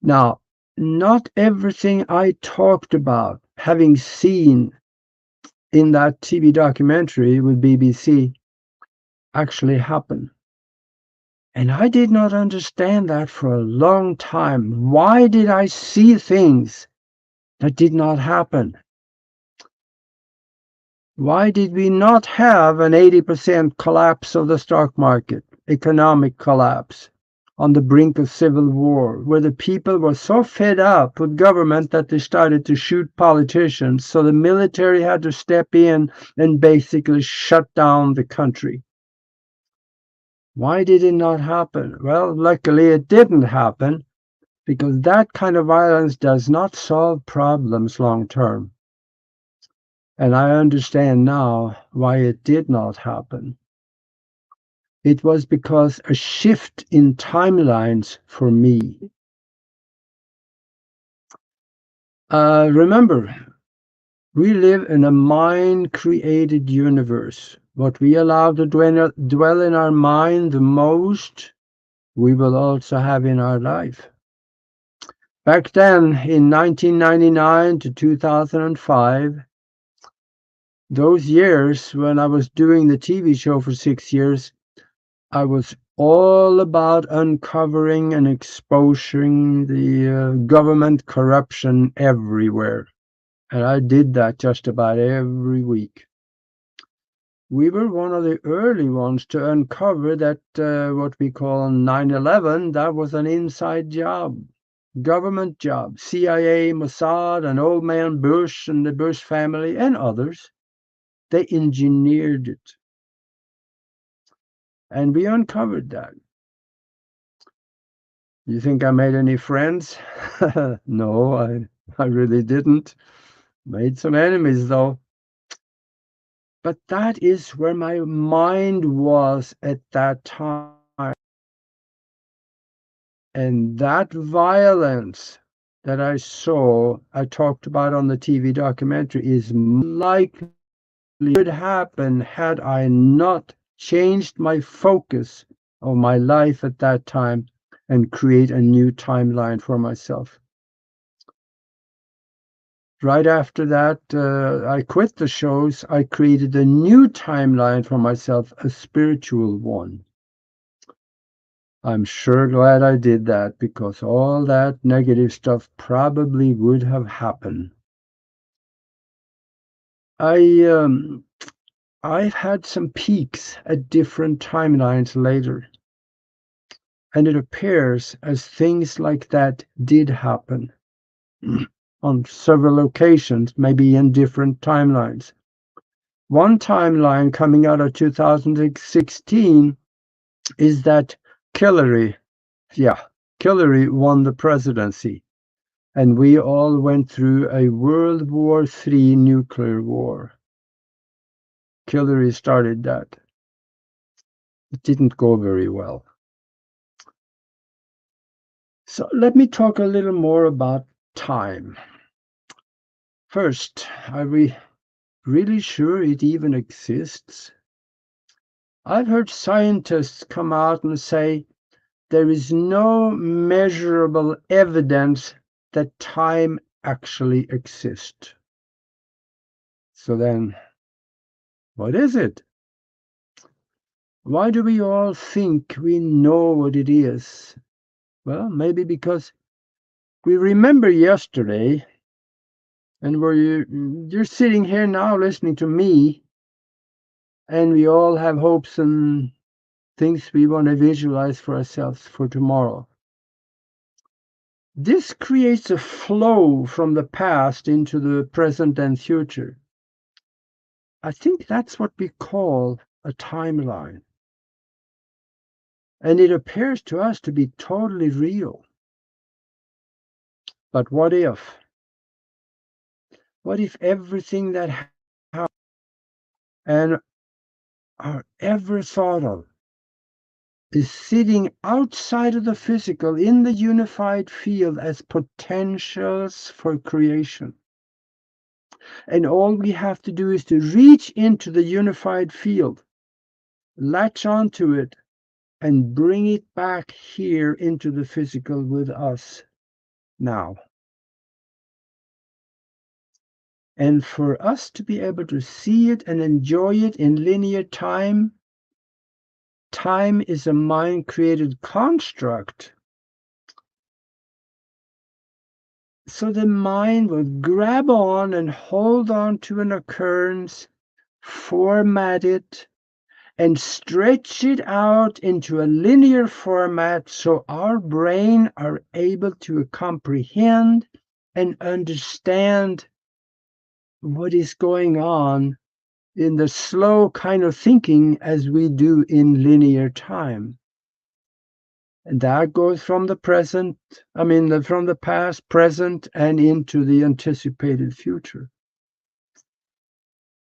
Now, not everything I talked about having seen in that TV documentary with BBC actually happened. And I did not understand that for a long time. Why did I see things that did not happen? Why did we not have an 80% collapse of the stock market, economic collapse, on the brink of civil war, where the people were so fed up with government that they started to shoot politicians, so the military had to step in and basically shut down the country? Why did it not happen? Well, luckily it didn't happen, because that kind of violence does not solve problems long term. And I understand now why it did not happen. It was because a shift in timelines for me. Remember, we live in a mind-created universe. What we allow to dwell in our mind the most, we will also have in our life. Back then, in 1999 to 2005, those years when I was doing the TV show for 6 years, I was all about uncovering and exposing the government corruption everywhere. And I did that just about every week. We were one of the early ones to uncover that what we call 9/11, that was an inside job, government job. CIA, Mossad, and old man Bush and the Bush family and others, they engineered it. And we uncovered that. You think I made any friends? No, I really didn't. Made some enemies, though. But that is where my mind was at that time. And that violence that I saw, I talked about on the TV documentary, is likely would happen had I not changed my focus of my life at that time and create a new timeline for myself. Right after that, I quit the shows. I created a new timeline for myself, a spiritual one. I'm sure glad I did that, because all that negative stuff probably would have happened. I've had some peaks at different timelines later, and it appears as things like that did happen on several occasions, maybe in different timelines. One timeline coming out of 2016 is that Hillary won the presidency, and we all went through a World War III nuclear war. Hillary started that. It didn't go very well. So let me talk a little more about time. First, I really sure it even exists? I've heard scientists come out and say there is no measurable evidence that time actually exists. So then, what is it? Why do we all think we know what it is? Well, maybe because we remember yesterday, and you're sitting here now listening to me, and we all have hopes and things we want to visualize for ourselves for tomorrow. This creates a flow from the past into the present and future. I think that's what we call a timeline. And it appears to us to be totally real. But what if? What if everything that happened and are ever thought of is sitting outside of the physical in the unified field as potentials for creation? And all we have to do is to reach into the unified field, latch onto it, and bring it back here into the physical with us now. And for us to be able to see it and enjoy it in linear time, time is a mind-created construct. So the mind will grab on and hold on to an occurrence, format it, and stretch it out into a linear format so our brain are able to comprehend and understand what is going on in the slow kind of thinking as we do in linear time. And that goes from the from the past, present, and into the anticipated future.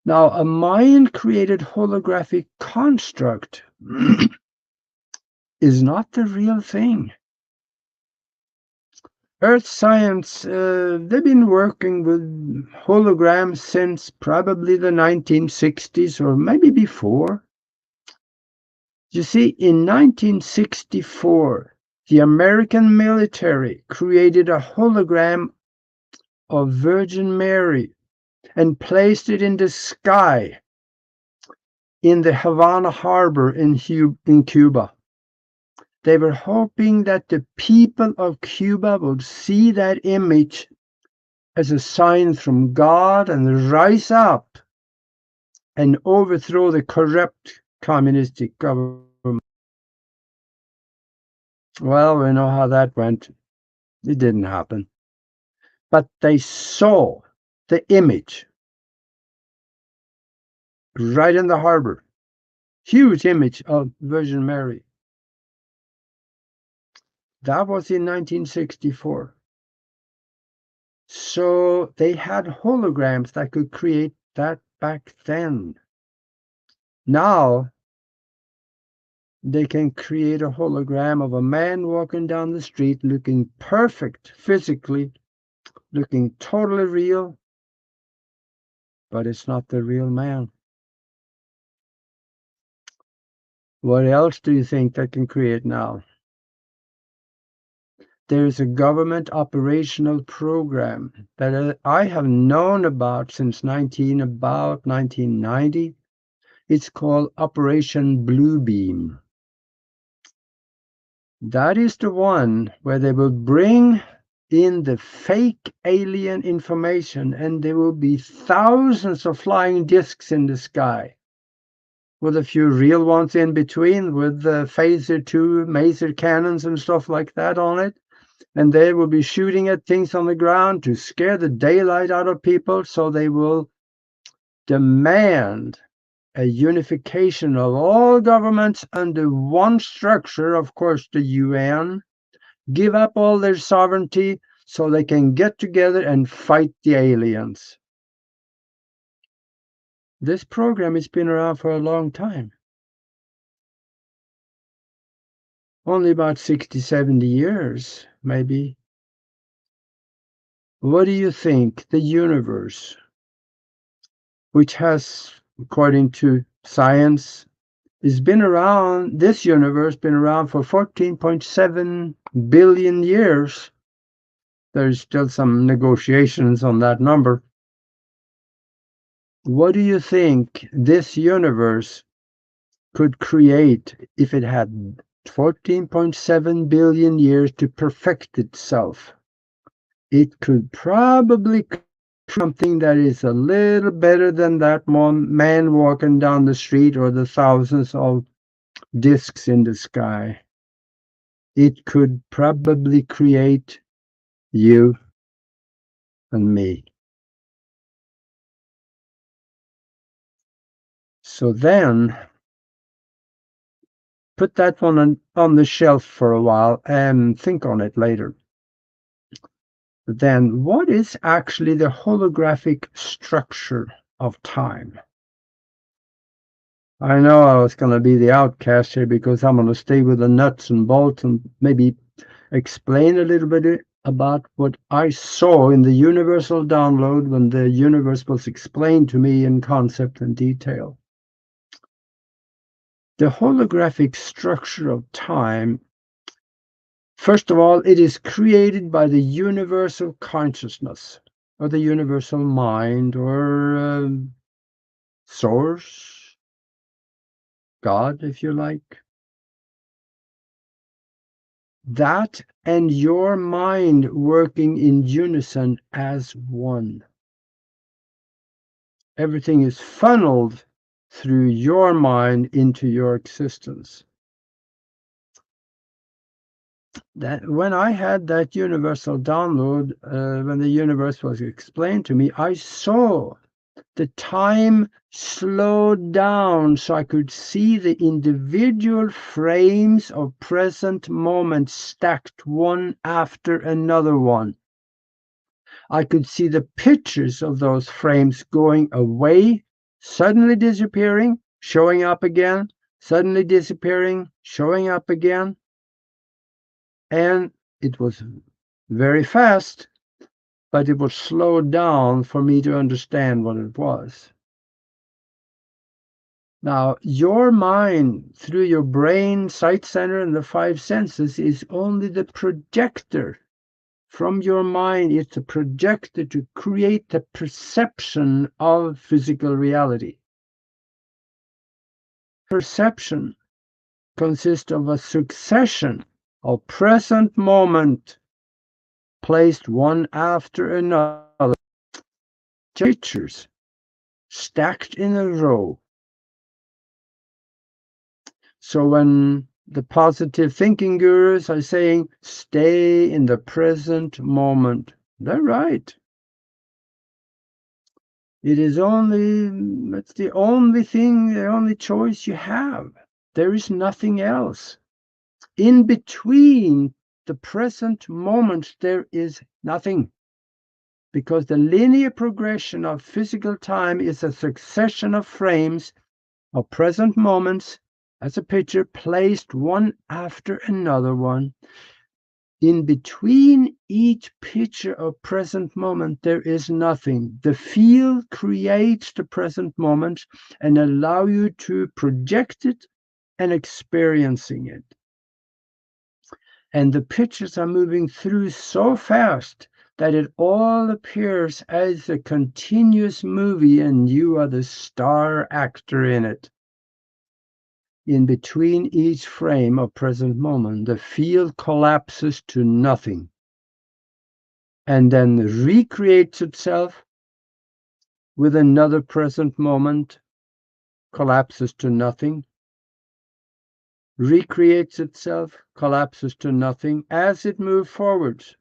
Now, a mind-created holographic construct is not the real thing. Earth science, they've been working with holograms since probably the 1960s or maybe before. You see, in 1964, the American military created a hologram of Virgin Mary and placed it in the sky in the Havana harbor in Cuba. They were hoping that the people of Cuba would see that image as a sign from God and rise up and overthrow the corrupt communistic government. Well, we know how that went. It didn't happen. But they saw the image right in the harbor. Huge image of Virgin Mary. That was in 1964. So they had holograms that could create that back then. Now they can create a hologram of a man walking down the street looking perfect physically, looking totally real, but it's not the real man. What else do you think they can create now? There is a government operational program that I have known about since 1990. It's called Operation Bluebeam. That is the one where they will bring in the fake alien information, and there will be thousands of flying discs in the sky, with a few real ones in between, with the phaser 2 laser cannons and stuff like that on it. And they will be shooting at things on the ground to scare the daylight out of people, so they will demand a unification of all governments under one structure, of course, the UN, give up all their sovereignty so they can get together and fight the aliens. This program has been around for a long time. Only about 60, 70 years, maybe. What do you think the universe which has, according to science, has been around, this universe been around for 14.7 billion years. There's still some negotiations on that number. What do you think this universe could create if it had 14.7 billion years to perfect itself? It could probably create something that is a little better than that man walking down the street or the thousands of discs in the sky. It could probably create you and me. So then, put that one on the shelf for a while and think on it later. Then, what is actually the holographic structure of time? I know I was going to be the outcast here because I'm going to stay with the nuts and bolts and maybe explain a little bit about what I saw in the universal download when the universe was explained to me in concept and detail. The holographic structure of time, first of all, it is created by the universal consciousness or the universal mind or source, God, if you like. That and your mind working in unison as one. Everything is funneled through your mind into your existence. That when I had that universal download, when the universe was explained to me, I saw the time slowed down so I could see the individual frames of present moments stacked one after another one. I could see the pictures of those frames going away, suddenly disappearing, showing up again, suddenly disappearing, showing up again. And it was very fast, but it was slowed down for me to understand what it was. Now, your mind, through your brain, sight center, and the five senses, is only the projector. From your mind, it's a projector to create the perception of physical reality. Perception consists of a succession of present moment placed one after another, pictures stacked in a row. So when the positive thinking gurus are saying, stay in the present moment, they're right. It is that's the only thing, the only choice you have. There is nothing else. In between the present moment, there is nothing. Because the linear progression of physical time is a succession of frames of present moments as a picture placed one after another one. In between each picture of present moment, there is nothing. The field creates the present moment and allow you to project it and experiencing it. And the pictures are moving through so fast that it all appears as a continuous movie and you are the star actor in it. In between each frame of present moment, the field collapses to nothing and then recreates itself with another present moment, collapses to nothing, recreates itself, collapses to nothing as it moves forwards.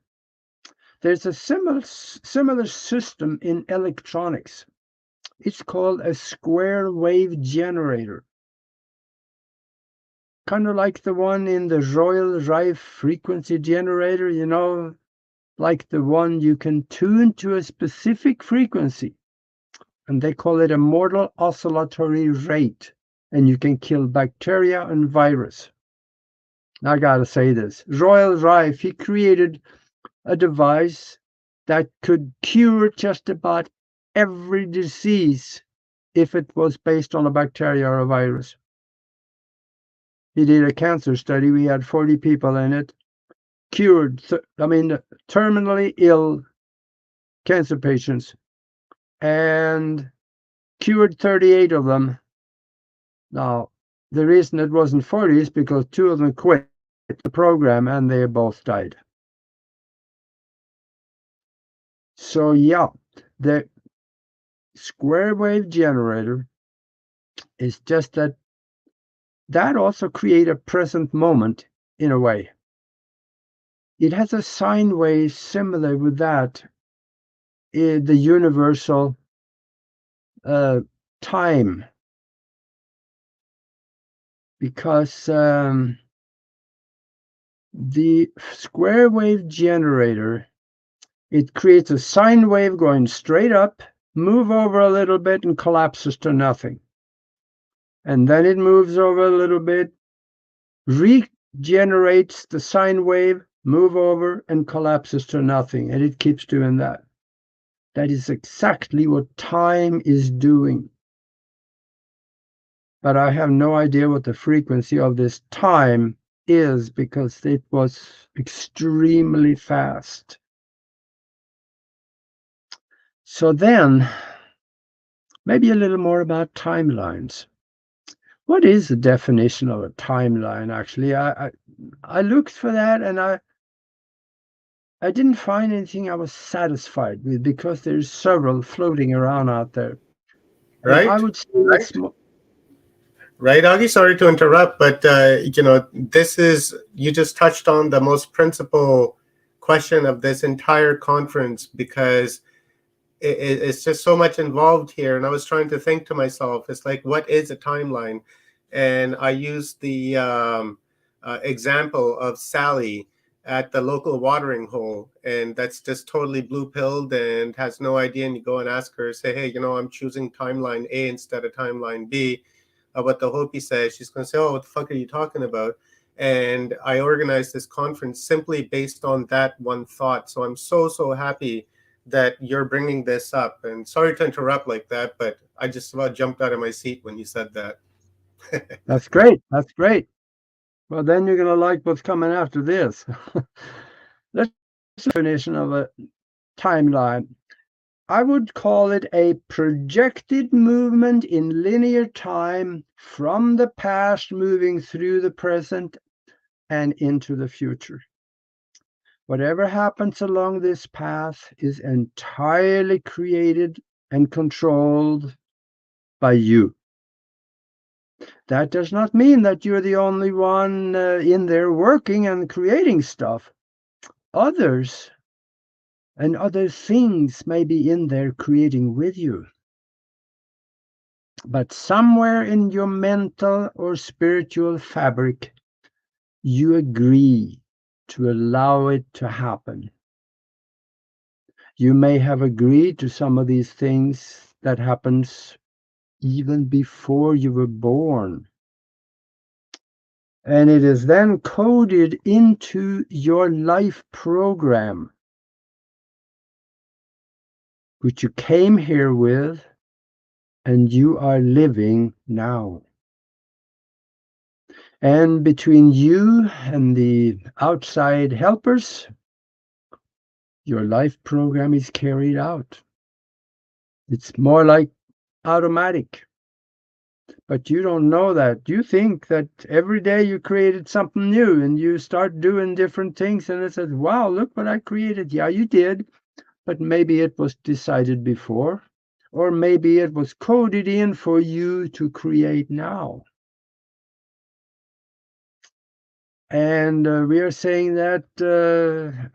There's a similar system in electronics. It's called a square wave generator. Kind of like the one in the Royal Rife frequency generator, you know, like the one you can tune to a specific frequency. And they call it a mortal oscillatory rate. And you can kill bacteria and virus. I gotta say this. Royal Rife, he created a device that could cure just about every disease if it was based on a bacteria or a virus. He did a cancer study. We had 40 people in it, cured, terminally ill cancer patients, and cured 38 of them. Now, the reason it wasn't 40 is because 2 of them quit the program and they both died. So yeah, the square wave generator is just that also create a present moment in a way. It has a sine wave similar with that, the universal time, because the square wave generator, it creates a sine wave going straight up, move over a little bit and collapses to nothing. And then it moves over a little bit, regenerates the sine wave, move over and collapses to nothing. And it keeps doing that. That is exactly what time is doing. But I have no idea what the frequency of this time is because it was extremely fast. So then, maybe a little more about timelines. What is the definition of a timeline, actually? I looked for that and I didn't find anything I was satisfied with because there's several floating around out there. Right. And I would say it's Right, Augie, sorry to interrupt, but this is, you just touched on the most principal question of this entire conference, because it's just so much involved here. And I was trying to think to myself, it's like, what is a timeline? And I used the example of Sally at the local watering hole, and that's just totally blue-pilled and has no idea. And you go and ask her, say, hey, I'm choosing timeline A instead of timeline B. What the Hopi says, she's going to say, oh, what the fuck are you talking about? And I organized this conference simply based on that one thought. So I'm so happy that you're bringing this up. And sorry to interrupt like that, but I just about jumped out of my seat when you said that. That's great. That's great. Well, then you're going to like what's coming after this. Let's definition of a timeline. I would call it a projected movement in linear time from the past moving through the present and into the future. Whatever happens along this path is entirely created and controlled by you. That does not mean that you're the only one in there working and creating stuff. Others and other things may be in there creating with you. But somewhere in your mental or spiritual fabric, you agree to allow it to happen. You may have agreed to some of these things that happens even before you were born. And it is then coded into your life program, which you came here with and you are living now. And between you and the outside helpers, your life program is carried out. It's more like automatic. But you don't know that. You think that every day you created something new and you start doing different things and it says, wow, look what I created. Yeah, you did. But maybe it was decided before, or maybe it was coded in for you to create now. And we are saying that,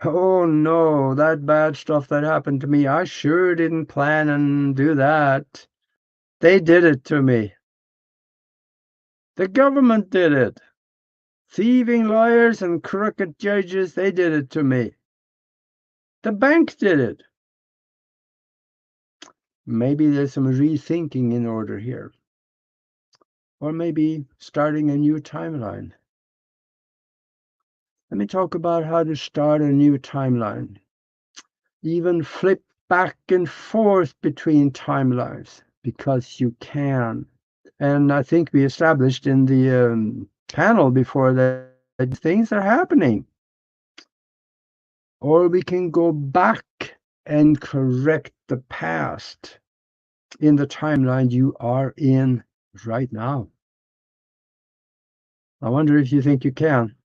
oh no, that bad stuff that happened to me, I sure didn't plan and do that. They did it to me. The government did it. Thieving lawyers and crooked judges, they did it to me. The bank did it. Maybe there's some rethinking in order here. Or maybe starting a new timeline. Let me talk about how to start a new timeline. Even flip back and forth between timelines. because you can. And I think we established in the panel before that things are happening. Or we can go back and correct the past in the timeline you are in right now. I wonder if you think you can.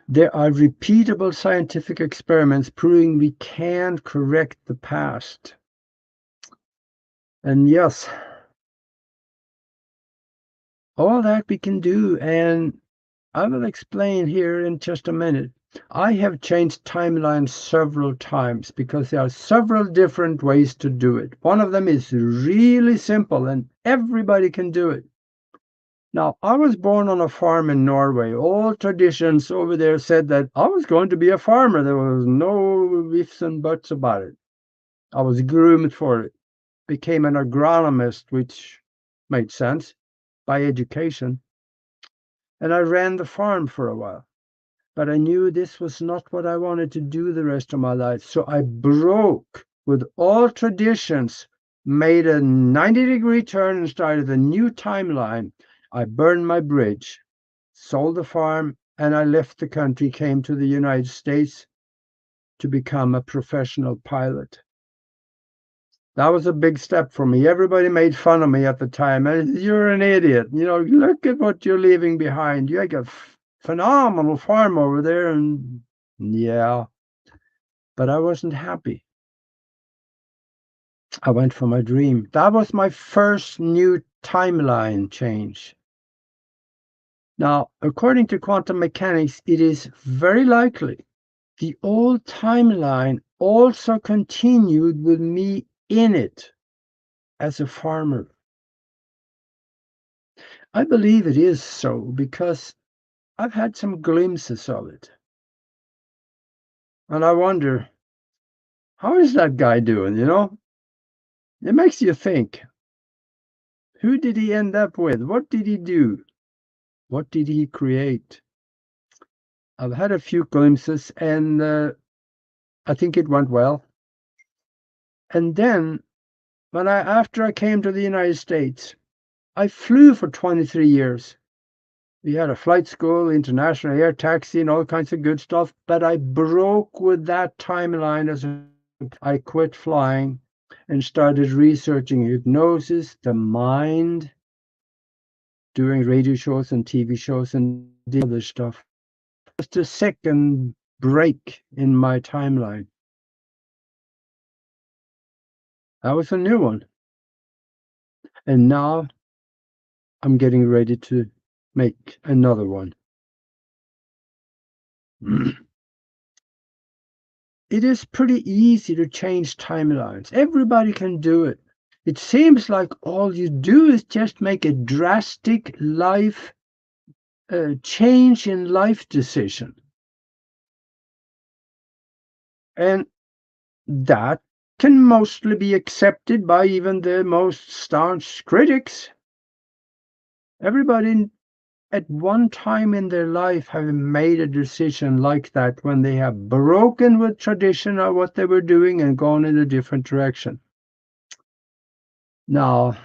There are repeatable scientific experiments proving we can correct the past. And yes, all that we can do, and I will explain here in just a minute. I have changed timelines several times because there are several different ways to do it. One of them is really simple and everybody can do it. Now, I was born on a farm in Norway. All traditions over there said that I was going to be a farmer. There was no ifs and buts about it. I was groomed for it. Became an agronomist, which made sense by education. And I ran the farm for a while. But I knew this was not what I wanted to do the rest of my life. So I broke with all traditions, made a 90-degree turn and started a new timeline. I burned my bridge, sold the farm, and I left the country, came to the United States to become a professional pilot. That was a big step for me. Everybody made fun of me at the time. You're an idiot. You know, look at what you're leaving behind. You have a phenomenal farm over there. And yeah, but I wasn't happy. I went for my dream. That was my first new timeline change. Now, according to quantum mechanics, it is very likely the old timeline also continued with me in it as a farmer. I believe it is so because I've had some glimpses of it. And I wonder, how is that guy doing, you know? It makes you think. Who did he end up with? What did he do? What did he create? I've had a few glimpses and I think it went well. And then, after I came to the United States, I flew for 23 years. We had a flight school, international air taxi, and all kinds of good stuff. But I broke with that timeline I quit flying and started researching hypnosis, the mind, doing radio shows and TV shows and other stuff. Just a second break in my timeline. That was a new one. And now I'm getting ready to make another one. It is pretty easy to change timelines. Everybody can do it. It seems like all you do is just make a drastic life change in life decision. And that can mostly be accepted by even the most staunch critics. Everybody at one time in their life have made a decision like that when they have broken with tradition of what they were doing and gone in a different direction. Now,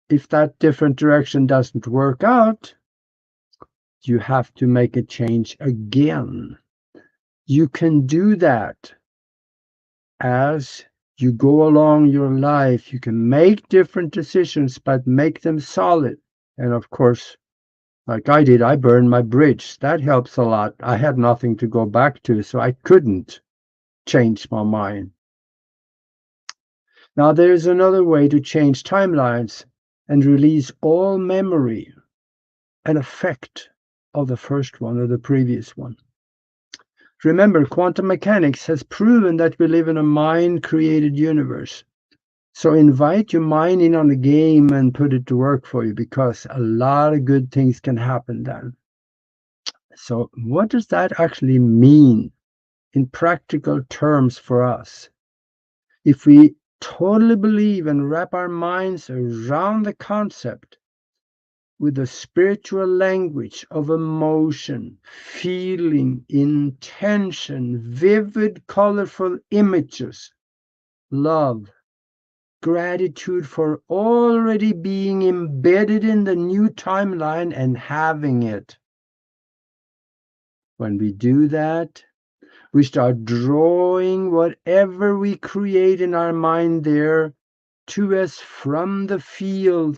if that different direction doesn't work out, you have to make a change again. You can do that as you go along your life. You can make different decisions, but make them solid. And of course, like I did, I burned my bridge. That helps a lot. I had nothing to go back to, so I couldn't change my mind. Now, there's another way to change timelines and release all memory and effect of the first one or the previous one. Remember, quantum mechanics has proven that we live in a mind-created universe. So invite your mind in on the game and put it to work for you, because a lot of good things can happen then. So what does that actually mean in practical terms for us? If we totally believe and wrap our minds around the concept with the spiritual language of emotion, feeling, intention, vivid, colorful images, love, gratitude for already being embedded in the new timeline and having it. When we do that, we start drawing whatever we create in our mind there to us from the field,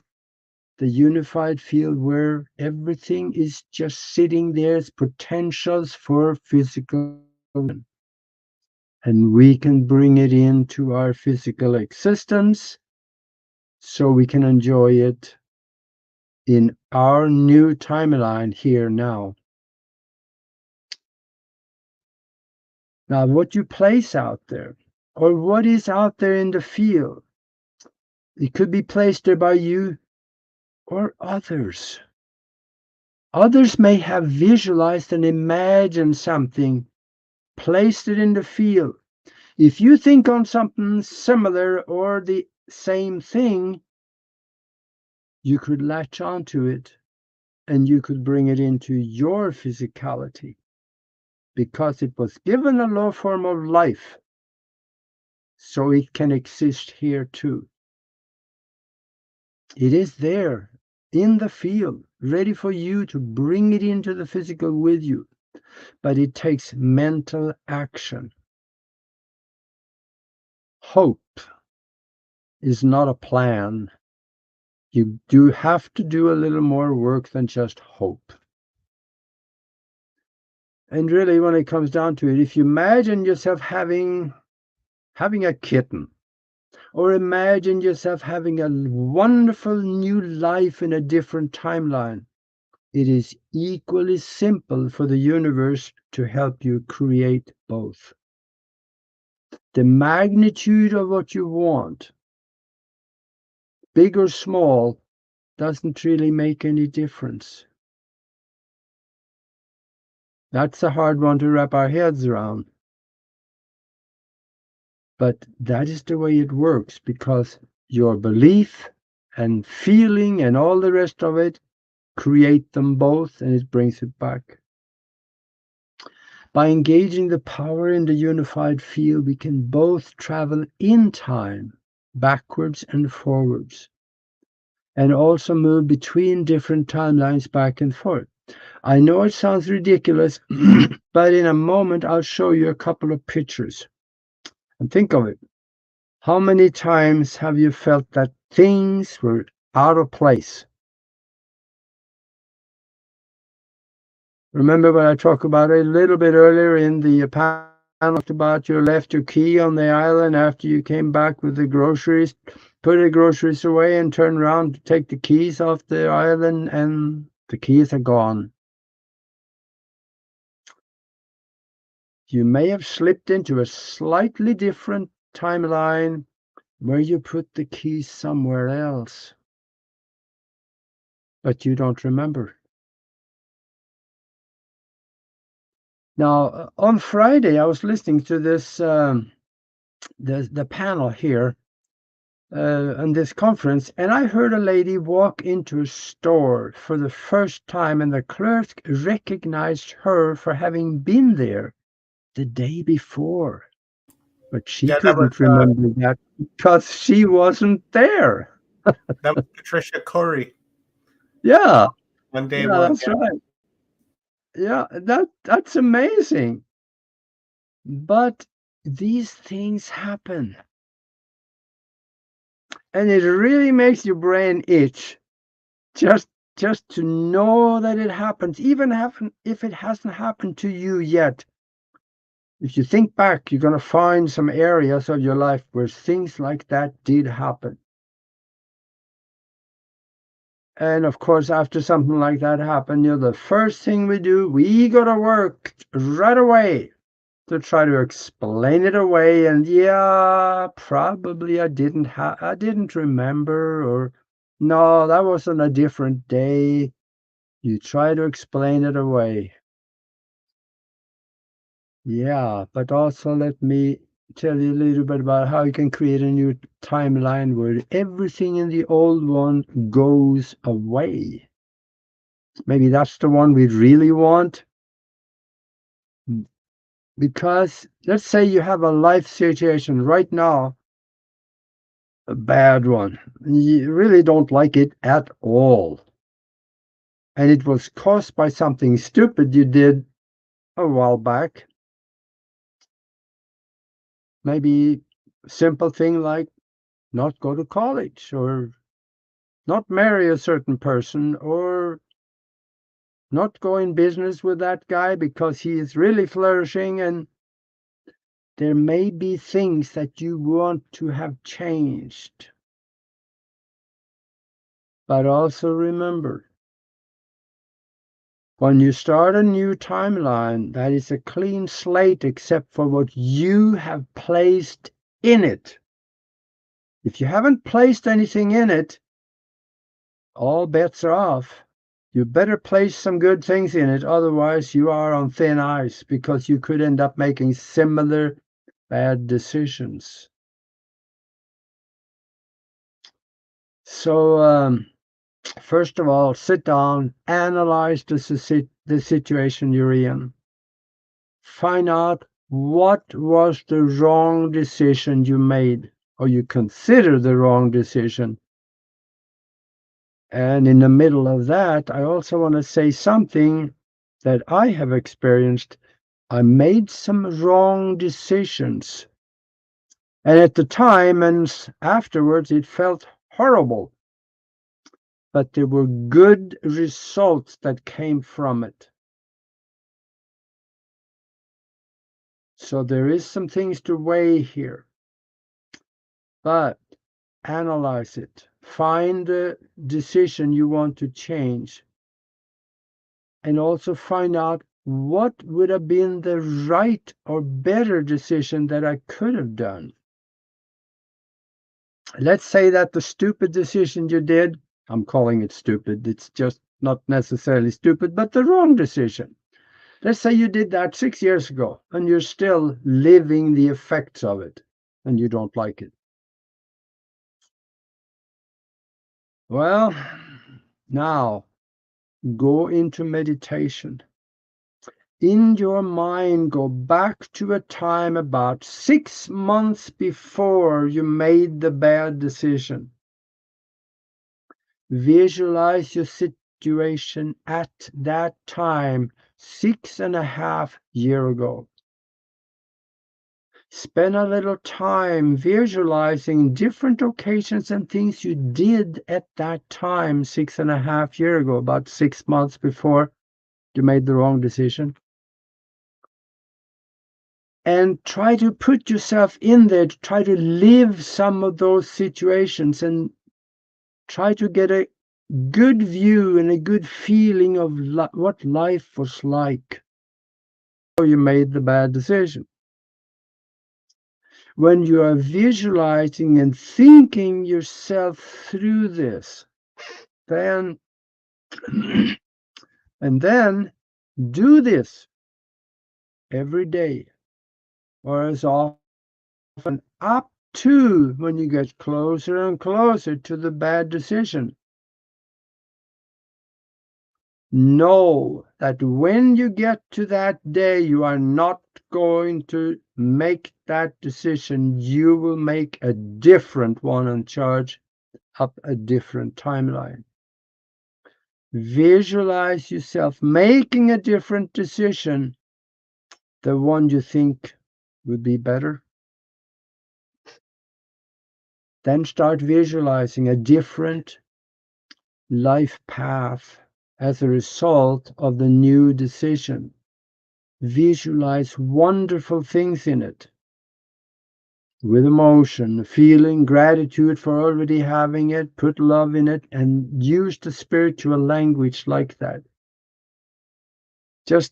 the unified field where everything is just sitting there as potentials for physical. And we can bring it into our physical existence so we can enjoy it in our new timeline here now. Now, what you place out there, or what is out there in the field, it could be placed there by you or others. Others may have visualized and imagined something, placed it in the field. If you think on something similar or the same thing, you could latch onto it and you could bring it into your physicality because it was given a low form of life, so it can exist here too. It is there in the field, ready for you to bring it into the physical with you, but it takes mental action. Hope is not a plan. You do have to do a little more work than just hope. And really, when it comes down to it, if you imagine yourself having a kitten, or imagine yourself having a wonderful new life in a different timeline, it is equally simple for the universe to help you create both. The magnitude of what you want, big or small, doesn't really make any difference. That's a hard one to wrap our heads around. But that is the way it works, because your belief and feeling and all the rest of it create them both, and it brings it back. By engaging the power in the unified field, we can both travel in time, backwards and forwards, and also move between different timelines back and forth. I know it sounds ridiculous, but in a moment I'll show you a couple of pictures. And think of it. How many times have you felt that things were out of place? Remember what I talked about a little bit earlier in the panel about you left your key on the island after you came back with the groceries, put the groceries away and turned around to take the keys off the island, and the keys are gone. You may have slipped into a slightly different timeline where you put the keys somewhere else, but you don't remember. Now, on Friday, I was listening to this the panel here on this conference, and I heard a lady walk into a store for the first time, and the clerk recognized her for having been there the day before. But she couldn't remember that because she wasn't there. That was Patricia Corey. Yeah. On day yeah, one. That's right. Yeah, that's amazing. But these things happen. And it really makes your brain itch just to know that it happens, even if it hasn't happened to you yet. If you think back, you're going to find some areas of your life where things like that did happen. And of course, after something like that happened, the first thing we do, we got to work right away to try to explain it away. And yeah, probably I didn't remember, or no, that was on a different day. You try to explain it away. Yeah, but also let me tell you a little bit about how you can create a new timeline where everything in the old one goes away. Maybe that's the one we really want. Because let's say you have a life situation right now a bad one. You really don't like it at all. And it was caused by something stupid you did a while back. Maybe a simple thing like not go to college, or not marry a certain person, or not go in business with that guy because he is really flourishing. And there may be things that you want to have changed. But also remember, when you start a new timeline, that is a clean slate except for what you have placed in it. If you haven't placed anything in it, all bets are off. You better place some good things in it, otherwise you are on thin ice, because you could end up making similar bad decisions. So, first of all, sit down, analyze the situation you're in. Find out what was the wrong decision you made, or you consider the wrong decision. And in the middle of that, I also want to say something that I have experienced. I made some wrong decisions. And at the time and afterwards, it felt horrible. But there were good results that came from it. So there is some things to weigh here. But analyze it. Find the decision you want to change. And also find out what would have been the right or better decision that I could have done. Let's say that the stupid decision you did, I'm calling it stupid, it's just not necessarily stupid, but the wrong decision. Let's say you did that 6 years ago and you're still living the effects of it and you don't like it. Well, now go into meditation. In your mind, go back to a time about 6 months before you made the bad decision. Visualize your situation at that time, 6.5 years ago. Spend a little time visualizing different occasions and things you did at that time, 6.5 years ago, about 6 months before you made the wrong decision. And try to put yourself in there, try to live some of those situations and try to get a good view and a good feeling of what life was like before you made the bad decision. When you are visualizing and thinking yourself through this, then and then do this every day, or as often up to when you get closer and closer to the bad decision. Know that when you get to that day, you are not going to make that decision. You will make a different one and charge up a different timeline. Visualize yourself making a different decision, the one you think would be better. Then start visualizing a different life path as a result of the new decision. Visualize wonderful things in it with emotion, feeling gratitude for already having it, put love in it, and use the spiritual language like that. Just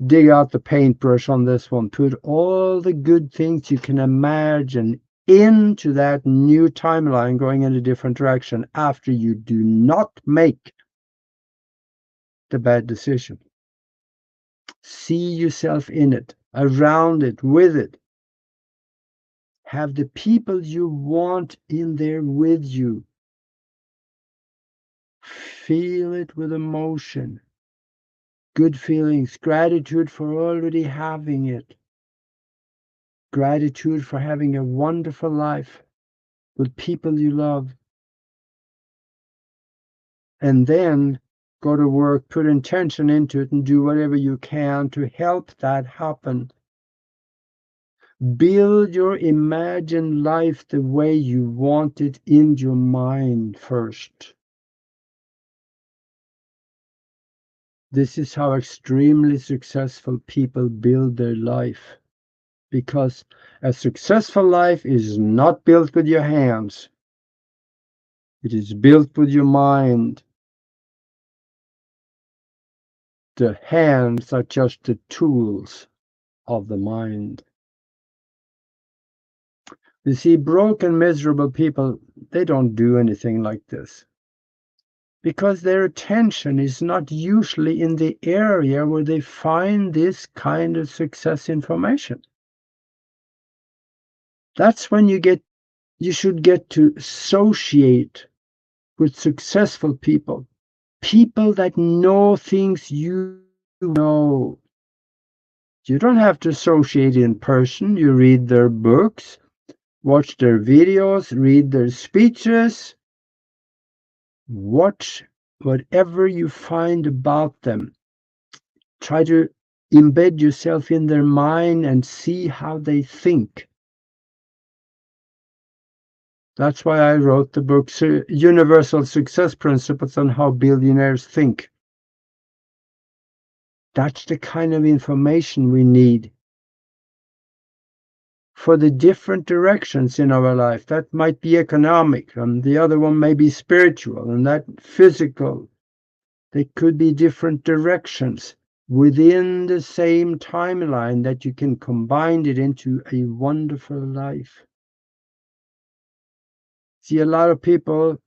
dig out the paintbrush on this one. Put all the good things you can imagine into that new timeline going in a different direction after you do not make the bad decision. See yourself in it, around it, with it. Have the people you want in there with you. Feel it with emotion. Good feelings, gratitude for already having it. Gratitude for having a wonderful life. with people you love. And then go to work, put intention into it, and do whatever you can to help that happen. Build your imagined life the way you want it in your mind first. This is how extremely successful people build their life. Because a successful life is not built with your hands. It is built with your mind. The hands are just the tools of the mind. You see, broken, miserable people, they don't do anything like this. Because their attention is not usually in the area where they find this kind of success information. That's when you should get to associate with successful people. People that know things you know. You don't have to associate in person. You read their books, watch their videos, read their speeches, watch whatever you find about them. Try to embed yourself in their mind and see how they think. That's why I wrote the book, Universal Success Principles on How Billionaires Think. That's the kind of information we need for the different directions in our life. That might be economic, and the other one may be spiritual, and that physical. They could be different directions within the same timeline that you can combine it into a wonderful life. See, a lot of people,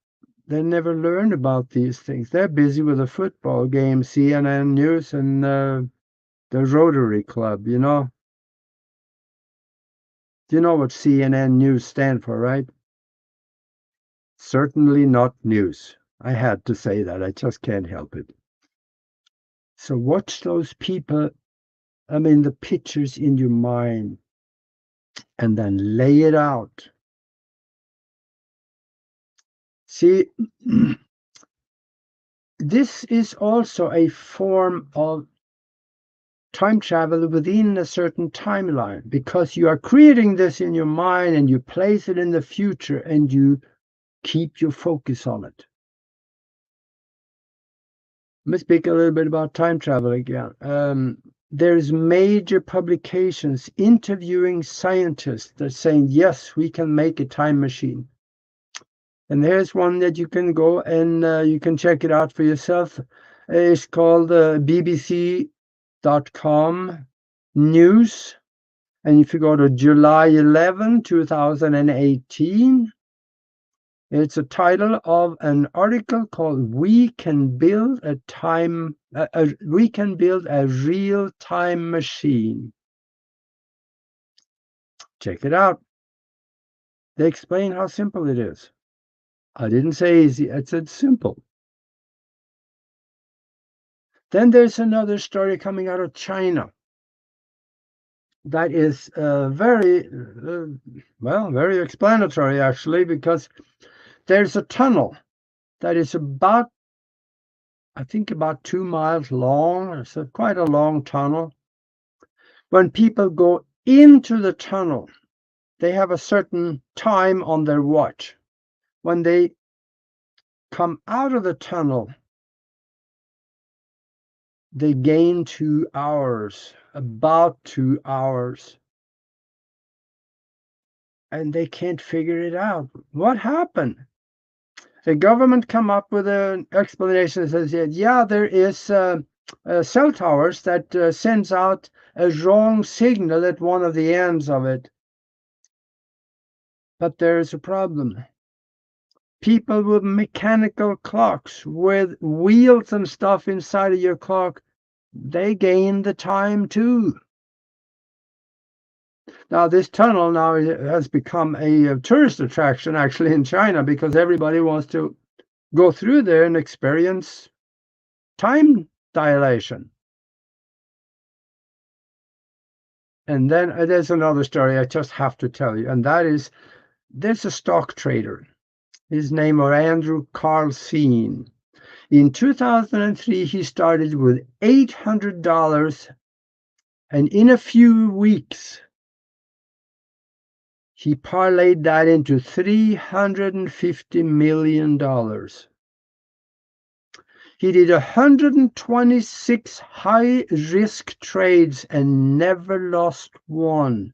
they never learn about these things. They're busy with a football game, CNN News, and the Rotary Club, you know. You know what CNN News stand for, right? Certainly not news. I had to say that. I just can't help it. So watch those people, the pictures in your mind, and then lay it out. See, this is also a form of time travel within a certain timeline, because you are creating this in your mind and you place it in the future and you keep your focus on it. Let me speak a little bit about time travel again. There's major publications interviewing scientists that are saying, yes, we can make a time machine. And there's one that you can go and you can check it out for yourself. It's called BBC.com News. And if you go to July 11, 2018, it's a title of an article called "We Can Build a Real Time Machine." Check it out. They explain how simple it is. I didn't say easy, I said simple. Then there's another story coming out of China that is very explanatory, actually, because there's a tunnel that is about 2 miles long. It's quite a long tunnel. When people go into the tunnel, they have a certain time on their watch. When they come out of the tunnel, they gain 2 hours, about 2 hours. And they can't figure it out. What happened? The government come up with an explanation that says, yeah, there is cell towers that sends out a wrong signal at one of the ends of it. But there's a problem. People with mechanical clocks, with wheels and stuff inside of your clock, they gain the time too. Now, this tunnel now has become a tourist attraction, actually, in China, because everybody wants to go through there and experience time dilation. And then there's another story I just have to tell you, and that is there's a stock trader. His name was Andrew Carlsen. In 2003, he started with $800, and in a few weeks, he parlayed that into $350 million. He did 126 high-risk trades and never lost one.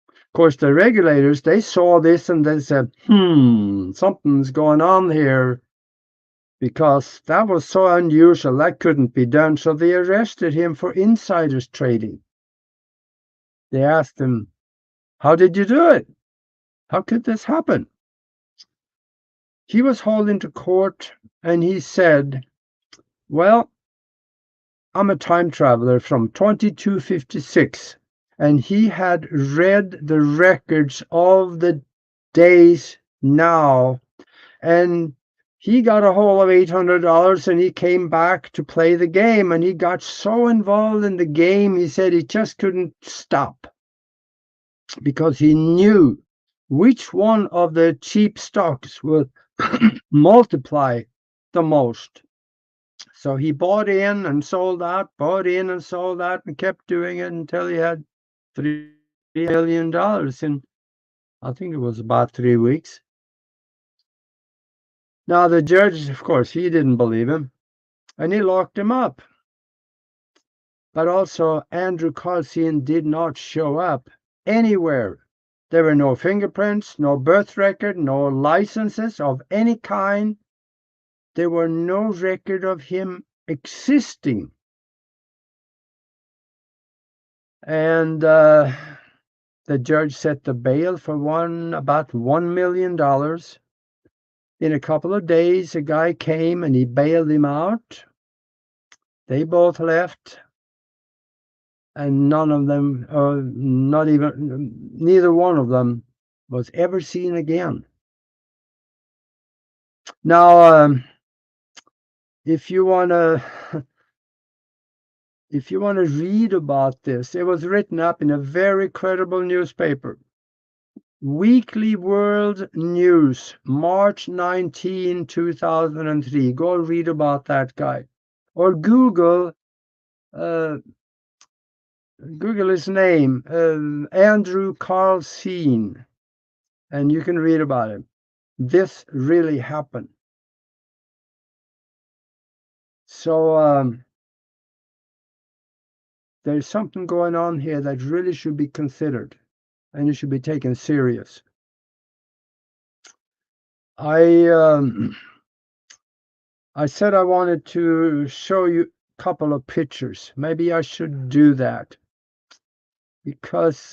Of course, the regulators, they saw this and they said, something's going on here, because that was so unusual, that couldn't be done. So they arrested him for insiders trading. They asked him, how did you do it? How could this happen? He was hauled into court and he said, well, I'm a time traveler from 2256. And he had read the records of the days now, and he got a hold of $800 and he came back to play the game, and he got so involved in the game, he said he just couldn't stop, because he knew which one of the cheap stocks would multiply the most. So he bought in and sold out, bought in and sold out, and kept doing it until he had $3 million in, I think it was about 3 weeks. Now the judge, of course, he didn't believe him, and he locked him up. But also, Andrew Carlsen did not show up anywhere. There were no fingerprints, no birth record, no licenses of any kind. There were no record of him existing. And the judge set the bail for about $1 million. In a couple of days, a guy came and he bailed him out. They both left, and none of them, neither one of them, was ever seen again. Now, if you want to read about this, it was written up in a very credible newspaper. Weekly World News, March 19, 2003. Go read about that guy. Or Google his name, Andrew Carlsen, and you can read about him. This really happened. So there's something going on here that really should be considered, and it should be taken serious. I said I wanted to show you a couple of pictures. Maybe I should do that, because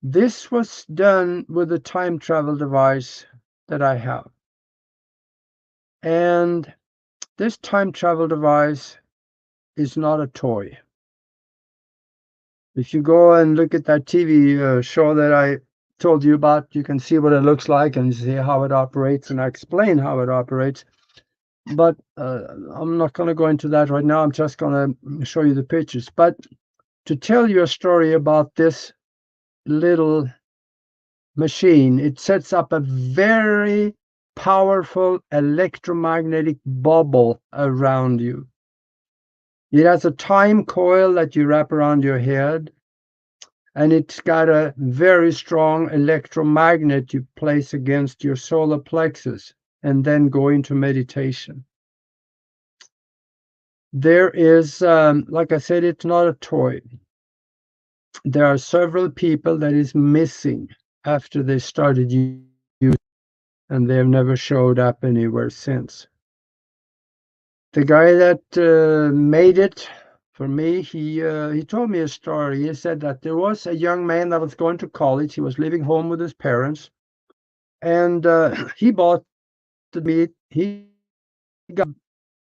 this was done with a time travel device that I have. And this time travel device is not a toy. If you go and look at that TV show that I told you about, you can see what it looks like and see how it operates, and I explain how it operates. But I'm not going to go into that right now. I'm just going to show you the pictures. But to tell you a story about this little machine, it sets up a very powerful electromagnetic bubble around you. It has a time coil that you wrap around your head, and it's got a very strong electromagnet you place against your solar plexus and then go into meditation. There is, like I said, it's not a toy. There are several people that is missing after they started using it, and they have never showed up anywhere since. The guy that made it for me, he told me a story. He said that there was a young man that was going to college. He was living home with his parents, and he bought the meat. He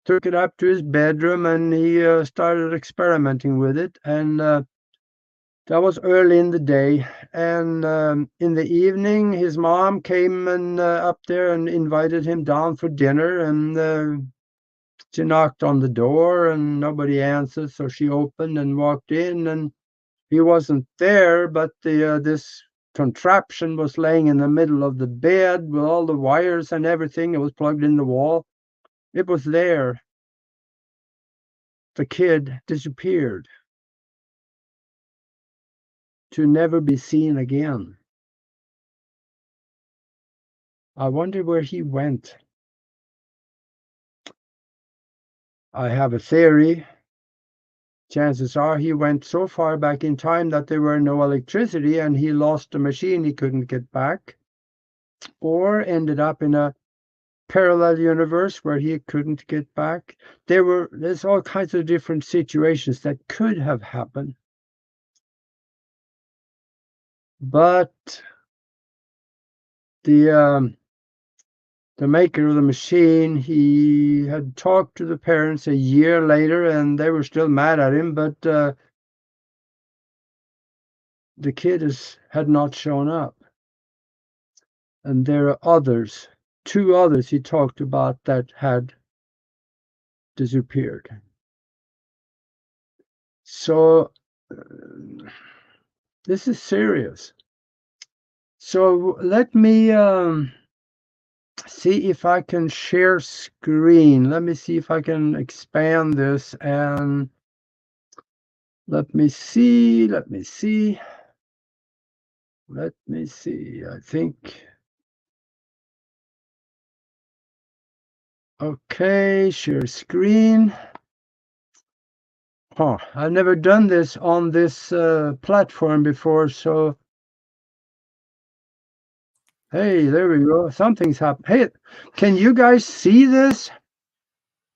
took it up to his bedroom, and he started experimenting with it. And that was early in the day. And in the evening, his mom came and up there and invited him down for dinner. And she knocked on the door, and nobody answered. So she opened and walked in, and he wasn't there. But this contraption was laying in the middle of the bed with all the wires and everything. It was plugged in the wall. It was there. The kid disappeared to never be seen again. I wonder where he went. I have a theory. Chances are he went so far back in time that there were no electricity and he lost a machine he couldn't get back, or ended up in a parallel universe where he couldn't get back. There's all kinds of different situations that could have happened. But the maker of the machine, he had talked to the parents a year later and they were still mad at him, but the kid had not shown up. And there are others, 2 others he talked about that had disappeared. So this is serious. So let me see if I can share screen. Let me see if I can expand this, and let me see. I think. Okay, share screen. Oh, I've never done this on this platform before, so hey, there we go. Something's happened. Hey, can you guys see this?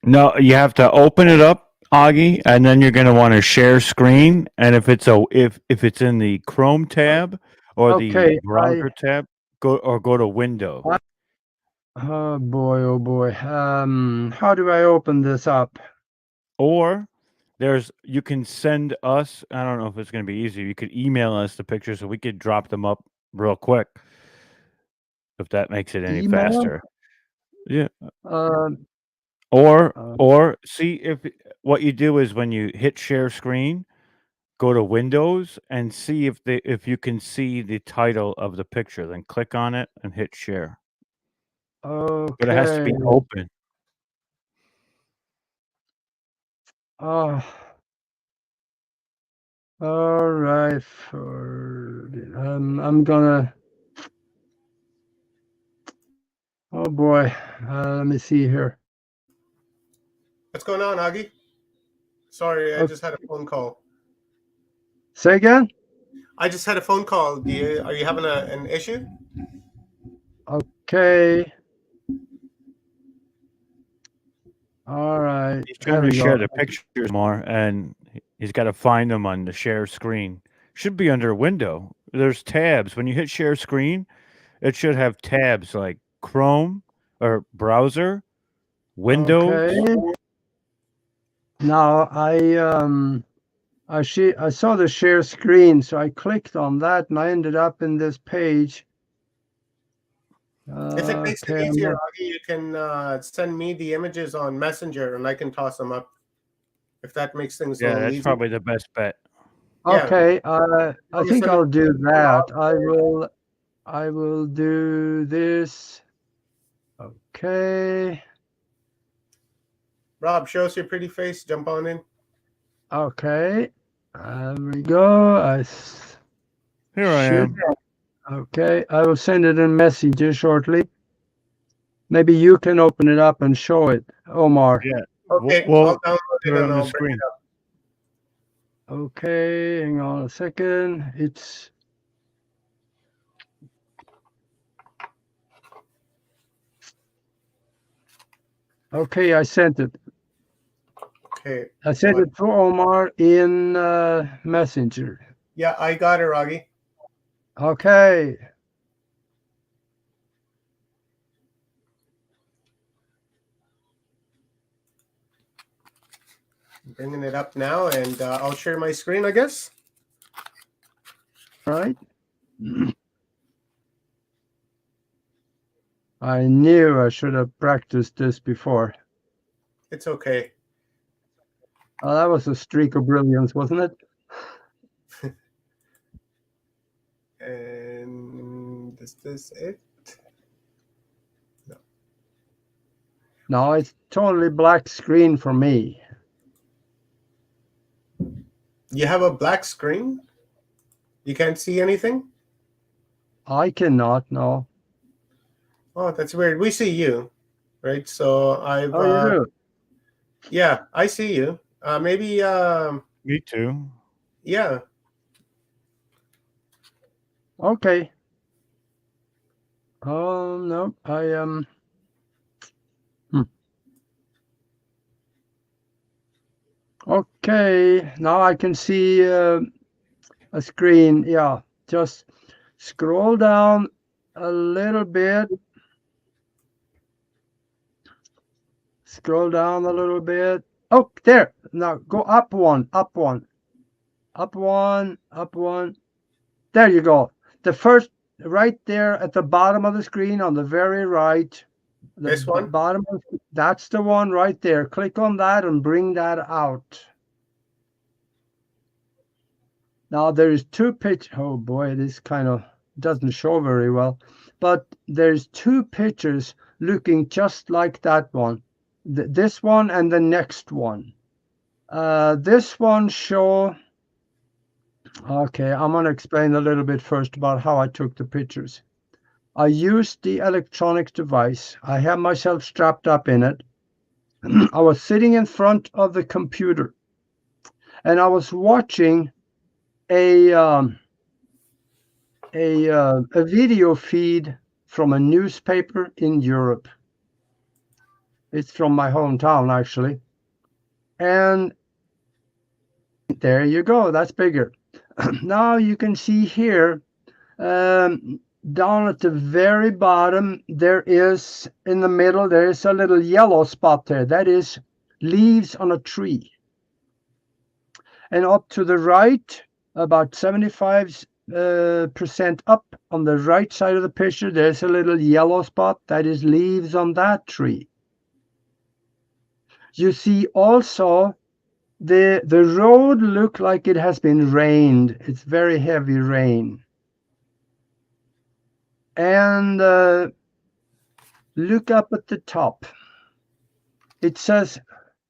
No, you have to open it up, Augie, and then you're going to want to share screen. And if it's if it's in the Chrome tab or the browser tab, go to Window. Oh boy. How do I open this up? Or you can send us. I don't know if it's going to be easy. You could email us the pictures so we could drop them up real quick. If that makes it any faster. Yeah. Or see if what you do is when you hit share screen, go to Windows and see if you can see the title of the picture. Then click on it and hit share. Okay. But it has to be open. All right. I'm gonna. Oh boy. Let me see here. What's going on, Augie? Sorry, I just had a phone call. Say again? I just had a phone call. Are you having an issue? Okay. All right. He's trying to share the pictures more, and he's got to find them on the share screen. Should be under window. There's tabs. When you hit share screen, it should have tabs like Chrome or browser, Windows. Okay. Now I saw the share screen, so I clicked on that and I ended up in this page. If it makes it easier, Augie, you can send me the images on Messenger and I can toss them up. If that makes things a little that's easier. probably the best bet. Okay, I think I'll do that. I will do this. Okay. Rob, show us your pretty face. Jump on in. Okay. There we go. Here I am. Okay, I will send it in Messenger shortly. Maybe you can open it up and show it, Omar. Yeah. Okay, I'll download it on and the I'll screen. bring it up. Okay, hang on a second. It's okay. I sent it. Okay. I sent it to Omar in Messenger. Yeah, I got it, Augie. Okay. Bringing it up now, and I'll share my screen, I guess. Right. I knew I should have practiced this before. It's okay. Oh, that was a streak of brilliance, wasn't it? And Is this it? No. No, it's totally black screen for me. You have a black screen? You can't see anything? I cannot, no. Oh, that's weird. We see you, right? So I've. Oh, you do? Yeah, I see you. Maybe. Me too. Yeah. Okay. Oh, no, I Okay, now I can see a screen. Yeah, just scroll down a little bit. Scroll down a little bit. Oh, there. Now go up one, up one, up one, up one. There you go. The first, right there at the bottom of the screen on the very right. This one? Bottom of, that's the one right there. Click on that and bring that out. Now there is two pictures. Oh boy, this kind of doesn't show very well. But there's two pictures looking just like that one. This one and the next one. This one show. Okay, I'm going to explain a little bit first about how I took the pictures. I used the electronic device. I have myself strapped up in it. I was sitting in front of the computer, and I was watching a video feed from a newspaper in Europe. It's from my hometown, actually. And there you go. That's bigger. Now you can see here, down at the very bottom, there is, in the middle, there is a little yellow spot there. That is leaves on a tree. And up to the right, about 75% up on the right side of the picture, there's a little yellow spot. That is leaves on that tree. You see also the road look like it has been rained. It's very heavy rain. And look up at the top. It says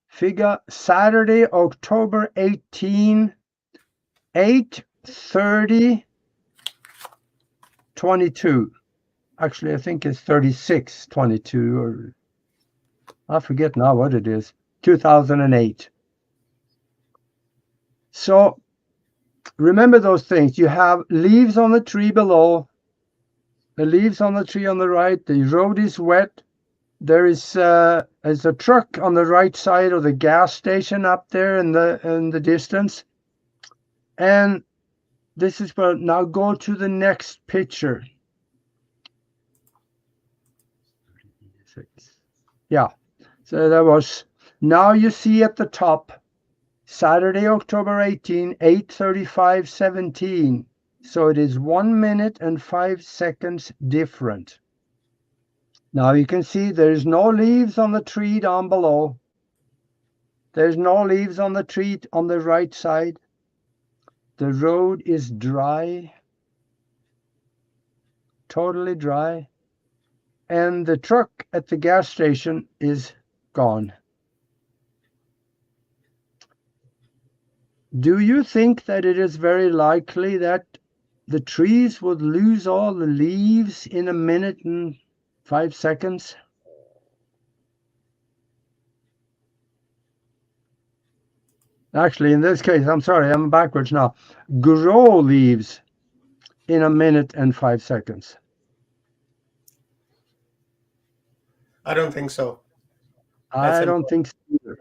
figure Saturday, October 18, 8:30:22. Actually, I think it's 36:22, or I forget now what it is. 2008. So remember those things. You have leaves on the tree below, the leaves on the tree on the right. The road is wet. There is a truck on the right side of the gas station up there in the distance. And this is where, now go to the next picture. Yeah. So that was, now you see at the top, Saturday, October 18, 8:35:17. So it is 1 minute and 5 seconds different. Now you can see there's no leaves on the tree down below. There's no leaves on the tree on the right side. The road is dry, totally dry. And the truck at the gas station is gone. Do you think that it is very likely that the trees would lose all the leaves in 1 minute and 5 seconds? Actually, in this case, I'm sorry, I'm backwards now. Grow leaves in 1 minute and 5 seconds. I don't think so. I don't think so either.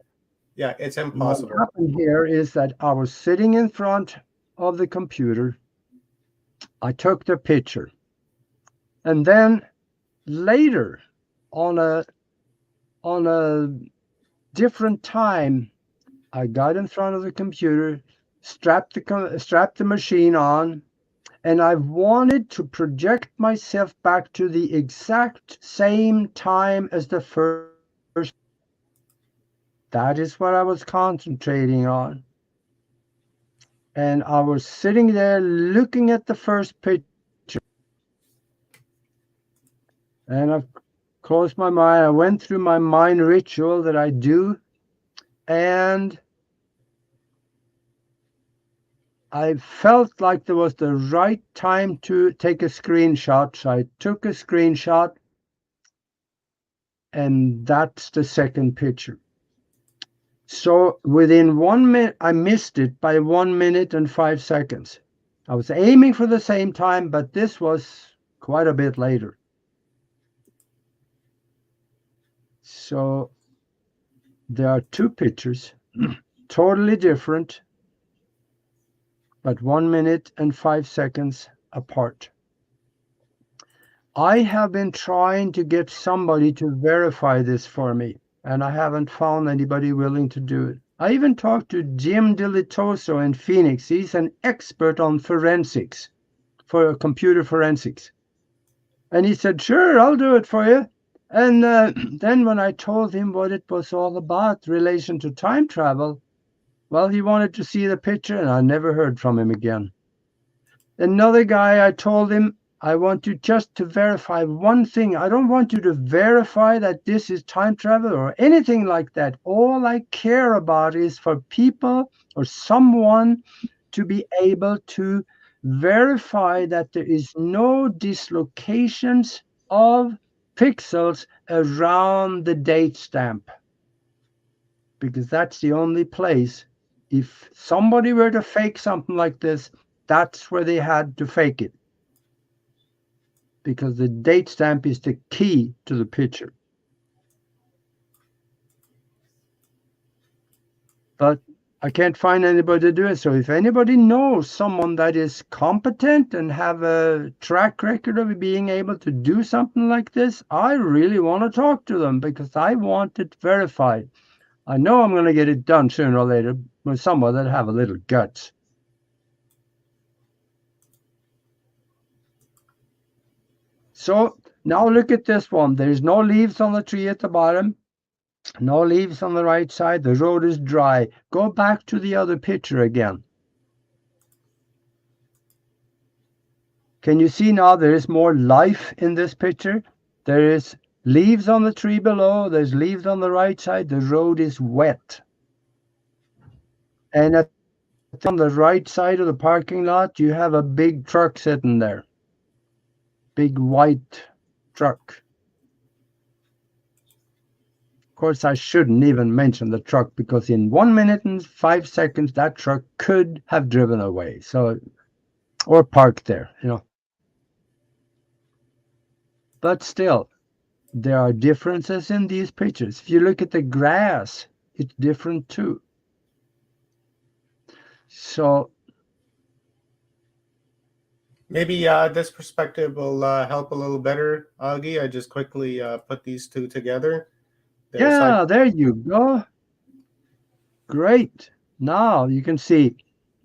Yeah, it's impossible. What happened here is that I was sitting in front of the computer. I took the picture. And then later, on a different time, I got in front of the computer, strapped the machine on, and I wanted to project myself back to the exact same time as the first. That is what I was concentrating on. And I was sitting there looking at the first picture. And I've closed my mind. I went through my mind ritual that I do, and I felt like there was the right time to take a screenshot. So I took a screenshot, and that's the second picture. So within 1 minute, I missed it by 1 minute and 5 seconds. I was aiming for the same time, but this was quite a bit later. So there are two pictures, totally different, but 1 minute and 5 seconds apart. I have been trying to get somebody to verify this for me, and I haven't found anybody willing to do it. I even talked to Jim Dilitoso in Phoenix. He's an expert on forensics, for computer forensics. And he said, sure, I'll do it for you. And then when I told him what it was all about, relation to time travel, well, he wanted to see the picture, and I never heard from him again. Another guy, I told him, I want you just to verify one thing. I don't want you to verify that this is time travel or anything like that. All I care about is for people or someone to be able to verify that there is no dislocations of pixels around the date stamp. Because that's the only place. If somebody were to fake something like this, that's where they had to fake it. Because the date stamp is the key to the picture. But I can't find anybody to do it. So if anybody knows someone that is competent and have a track record of being able to do something like this, I really want to talk to them because I want it verified. I know I'm going to get it done sooner or later with someone that have a little guts. So now look at this one. There's no leaves on the tree at the bottom. No leaves on the right side. The road is dry. Go back to the other picture again. Can you see now there is more life in this picture? There is leaves on the tree below. There's leaves on the right side. The road is wet. And on the right side of the parking lot, you have a big truck sitting there. Big white truck. Of course, I shouldn't even mention the truck because in 1 minute and 5 seconds, that truck could have driven away. So, or parked there, you know. But still, there are differences in these pictures. If you look at the grass, it's different too. So maybe this perspective will help a little better, Augie. I just quickly put these two together. Yeah, there you go. Great. Now you can see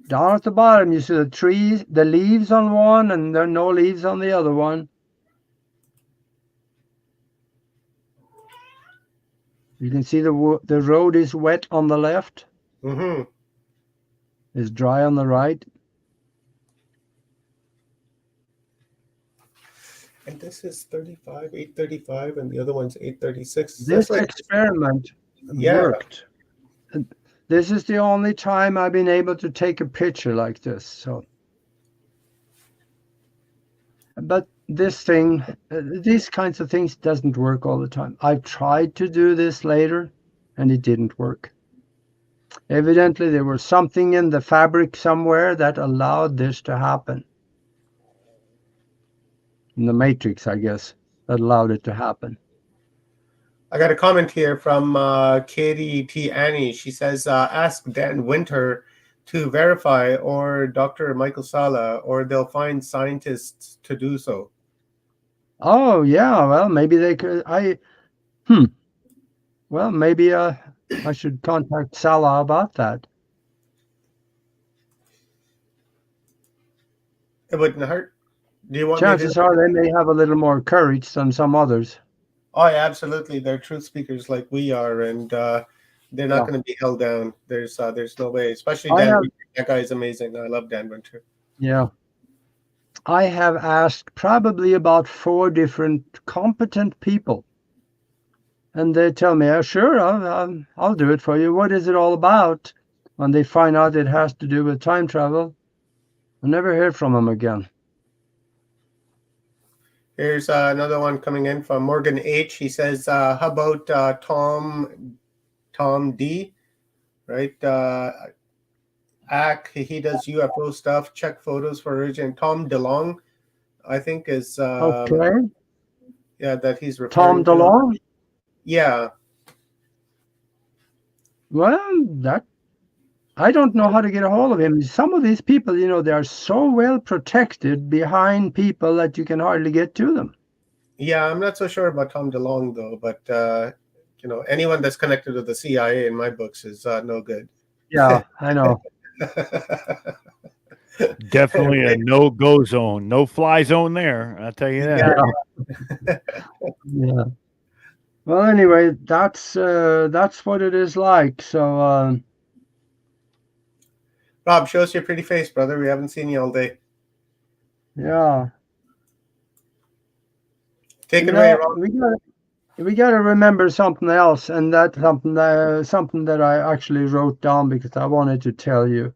down at the bottom, you see the trees, the leaves on one, and there are no leaves on the other one. You can see the road is wet on the left. Mm-hmm. It's dry on the right. And this is 835, and the other one's 836. This experiment worked. This is the only time I've been able to take a picture like this. So, but this thing, these kinds of things doesn't work all the time. I've tried to do this later, and it didn't work. Evidently, there was something in the fabric somewhere that allowed this to happen. In the matrix, I guess, that allowed it to happen. I got a comment here from Katie T. Annie. She says, ask Dan Winter to verify, or Dr. Michael Sala, or they'll find scientists to do so. Oh, yeah, well, maybe they could. Well, maybe I should contact Sala about that. It wouldn't hurt. Do you want Chances are they may have a little more courage than some others. Oh, yeah, absolutely. They're truth speakers like we are, and they're not going to be held down. There's no way. Especially Dan Winter. That guy is amazing. I love Dan Winter. Yeah. I have asked probably about 4 different competent people. And they tell me, oh, sure, I'll do it for you. What is it all about? When they find out it has to do with time travel, I never heard from them again. Here's another one coming in from Morgan H. He says, how about Tom D, right? He does UFO stuff, check photos for origin. Tom DeLong, I think is, Okay. yeah, that he's Tom referring to. DeLong? Yeah. Well, that I don't know how to get a hold of him. Some of these people, you know, they are so well protected behind people that you can hardly get to them. Yeah, I'm not so sure about Tom DeLong though, but you know, anyone that's connected to the CIA in my books is no good. Yeah, I know. Definitely a no-go zone, no-fly zone there. I'll tell you that. Yeah. Well, anyway, that's what it is like. So, Rob, show us your pretty face, brother. We haven't seen you all day. yeah. Take it away, Rob. We got to remember something else, and that's something that I actually wrote down because I wanted to tell you.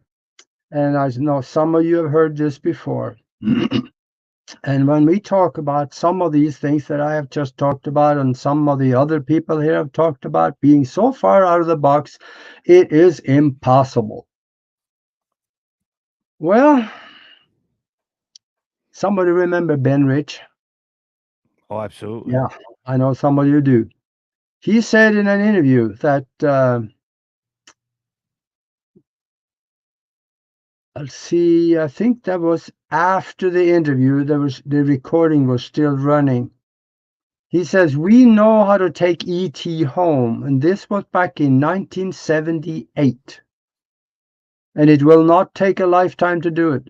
And I know some of you have heard this before. And when we talk about some of these things that I have just talked about, and some of the other people here have talked about being so far out of the box, it is impossible. Well, somebody remember Ben Rich? Oh, absolutely. Yeah, I know some of you do. He said in an interview that, let's see, I think that was after the interview, the recording was still running. He says, we know how to take E.T. home, and this was back in 1978. And it will not take a lifetime to do it.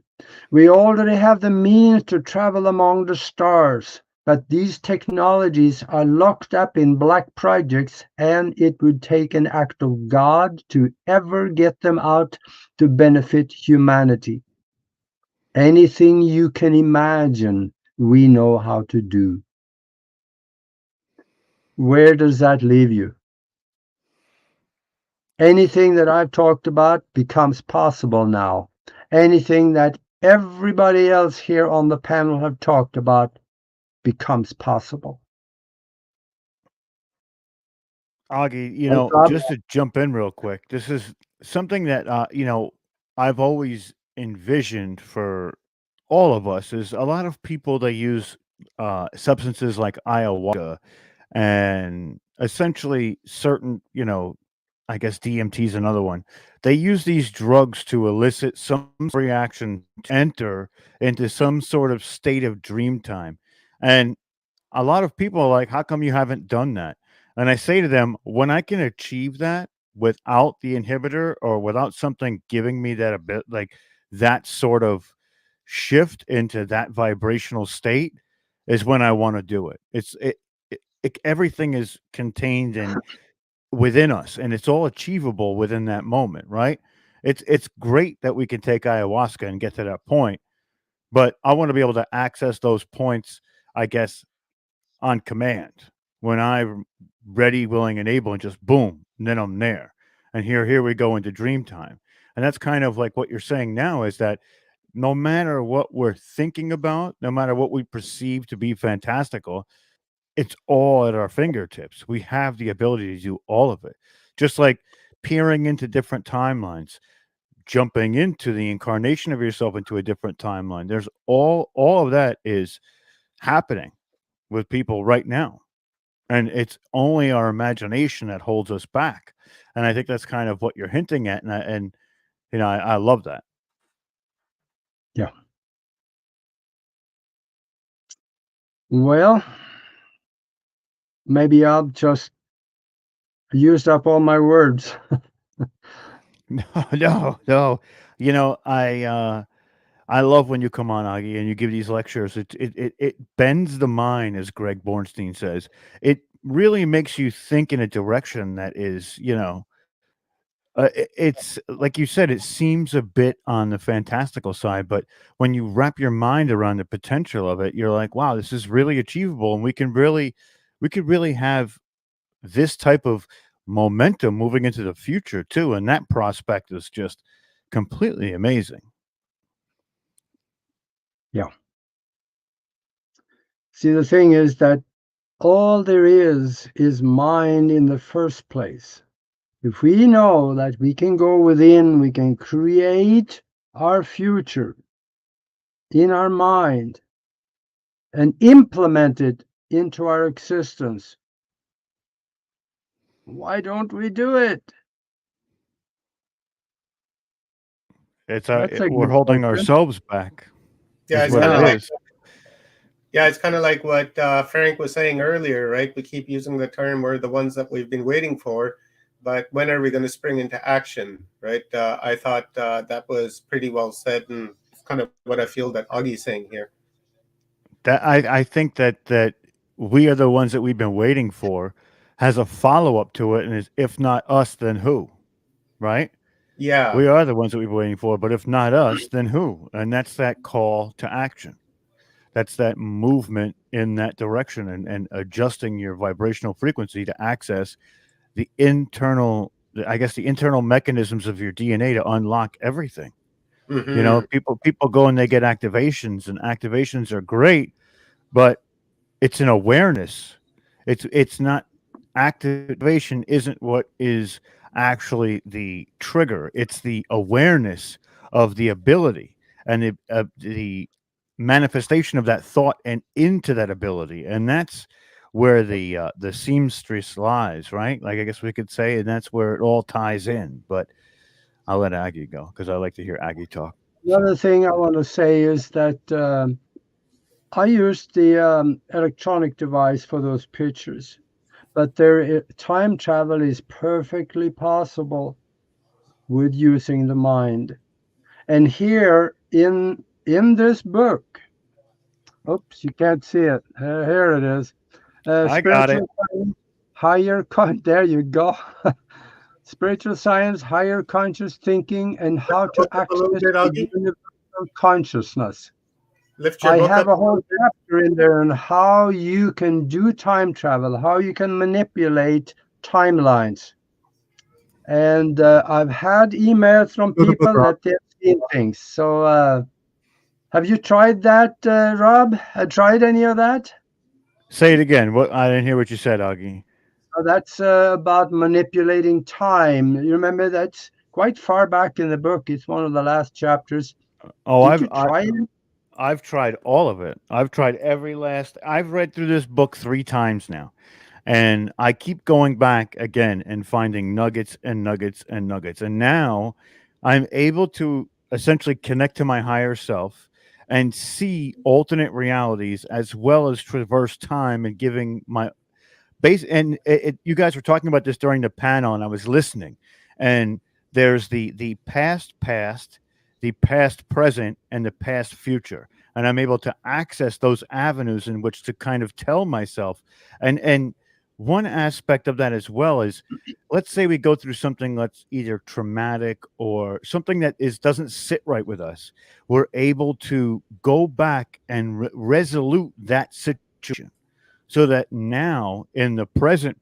We already have the means to travel among the stars, but these technologies are locked up in black projects, and it would take an act of God to ever get them out to benefit humanity. Anything you can imagine, we know how to do. Where does that leave you? Anything that I've talked about becomes possible now. Anything that everybody else here on the panel have talked about becomes possible. Augie, you Hey, know, Bob. just to jump in real quick, this is something that you know, I've always envisioned for all of us is a lot of people that use substances like ayahuasca and essentially certain, you know, I guess DMT is another one. They use these drugs to elicit some reaction to enter into some sort of state of dream time. And a lot of people are like, how come you haven't done that? And I say to them, when I can achieve that without the inhibitor or without something giving me that a bit like that sort of shift into that vibrational state is when I want to do it. Everything is contained in within us and it's all achievable within that moment, right? It's great that we can take ayahuasca and get to that point, but I want to be able to access those points, I guess, on command when I'm ready, willing, and able, and just boom, and then I'm there. And here we go into dream time. And that's kind of like what you're saying now is that no matter what we're thinking about, no matter what we perceive to be fantastical, it's all at our fingertips. We have the ability to do all of it. Just like peering into different timelines, jumping into the incarnation of yourself into a different timeline. There's all of that is happening with people right now. And it's only our imagination that holds us back. And I think that's kind of what you're hinting at. And you know, I love that. Yeah. Well, maybe I'll just used up all my words. No. You know, I love when you come on, Augie, and you give these lectures. It bends the mind, as Greg Bornstein says. It really makes you think in a direction that is, you know, It's like you said, it seems a bit on the fantastical side, but when you wrap your mind around the potential of it, you're like, wow, this is really achievable, and we could really have this type of momentum moving into the future too, and that prospect is just completely amazing. Yeah. See, the thing is that all there is mind in the first place. If we know that we can go within, we can create our future in our mind and implement it into our existence, why don't we do it? It's That's a we're good holding question. ourselves back. Yeah, Is it's what kind it of like is. yeah, it's kind of like what Frank was saying earlier, right? We keep using the term "we're the ones that we've been waiting for," but when are we going to spring into action, right? I thought that was pretty well said, and it's kind of what I feel that Augie's saying here. That I think that we are the ones that we've been waiting for has a follow up to it, and is if not us, then who? Right? Yeah. We are the ones that we've been waiting for, but if not us, then who? And that's that call to action. That's that movement in that direction, and adjusting your vibrational frequency to access the internal, I guess, the internal mechanisms of your DNA to unlock everything. You know, Hmm. people go and they get activations, and activations are great, but it's an awareness. It's not, activation isn't what is actually the trigger. It's the awareness of the ability, and the manifestation of that thought and into that ability, and that's where the seamstress lies, right? Like, I guess we could say, and that's where it all ties in. But I'll let Aggie go because I like to hear Aggie talk. Another thing I want to say is that I used the electronic device for those pictures, but time travel is perfectly possible with using the mind. And here in this book, oops, you can't see it. Here it is. I got it. Spiritual science, there you go. Spiritual science, higher conscious thinking, and how to Up a little access bit, the Augie. universal consciousness. Lift your I book have up. a whole chapter in there on how you can do time travel, how you can manipulate timelines. And I've had emails from people that they've seen things. So have you tried that, Rob? Have tried any of that? Say it again. What, I didn't hear what you said, Augie. That's about manipulating time. You remember that's quite far back in the book. It's one of the last chapters. Oh, Did you try it? I've tried all of it. I've tried every last. I've read through this book 3 times now, and I keep going back again and finding nuggets and nuggets and nuggets. And now I'm able to essentially connect to my higher self and see alternate realities, as well as traverse time and giving my base. And you guys were talking about this during the panel, and I was listening. And there's the past, the past present, and the past future. And I'm able to access those avenues in which to kind of tell myself. And one aspect of that as well is, let's say we go through something that's either traumatic or something that doesn't sit right with us. We're able to go back and resolute that situation, so that now in the present,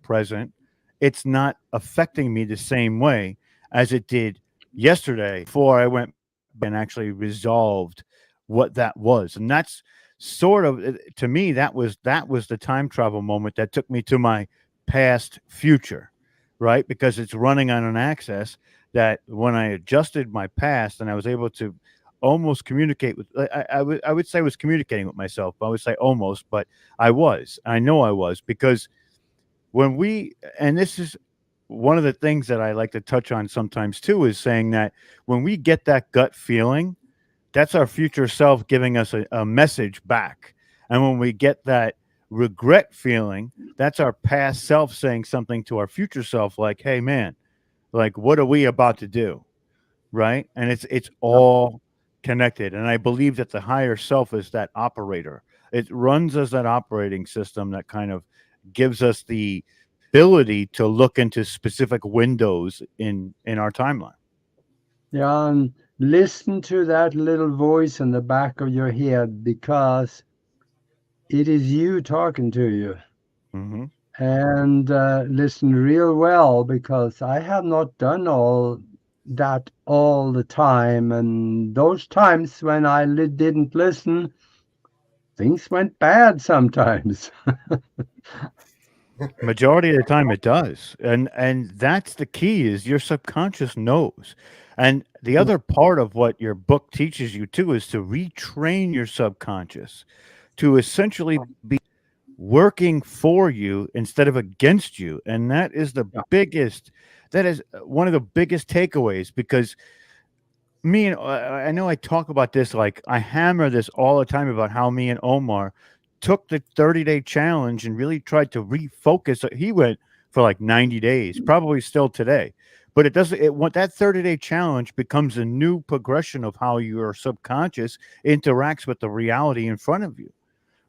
it's not affecting me the same way as it did yesterday before I went and actually resolved what that was. And that's sort of, to me, that was the time travel moment that took me to my past future, right? Because it's running on an axis that, when I adjusted my past and I was able to almost communicate with, I would say I was communicating with myself. I would say almost, but I know I was, because when we, and this is one of the things that I like to touch on sometimes too, is saying that when we get that gut feeling, that's our future self giving us a message back. And when we get that regret feeling, that's our past self saying something to our future self, like, hey man, like, what are we about to do? Right. And it's all connected. And I believe that the higher self is that operator. It runs as that operating system that kind of gives us ability to look into specific windows in our timeline. Yeah, and listen to that little voice in the back of your head, because it is you talking to you. Mm-hmm. And listen real well, because I have not done all that all the time. And those times when I didn't listen, things went bad sometimes. Majority of the time it does. And that's the key, is your subconscious knows. And the other part of what your book teaches you too is to retrain your subconscious to essentially be working for you instead of against you. And that is the biggest, that is one of the biggest takeaways, because me and I know I talk about this, like I hammer this all the time about how me and Omar took the 30-day challenge and really tried to refocus. He went for like 90 days, probably still today. But it doesn't, that 30-day challenge becomes a new progression of how your subconscious interacts with the reality in front of you.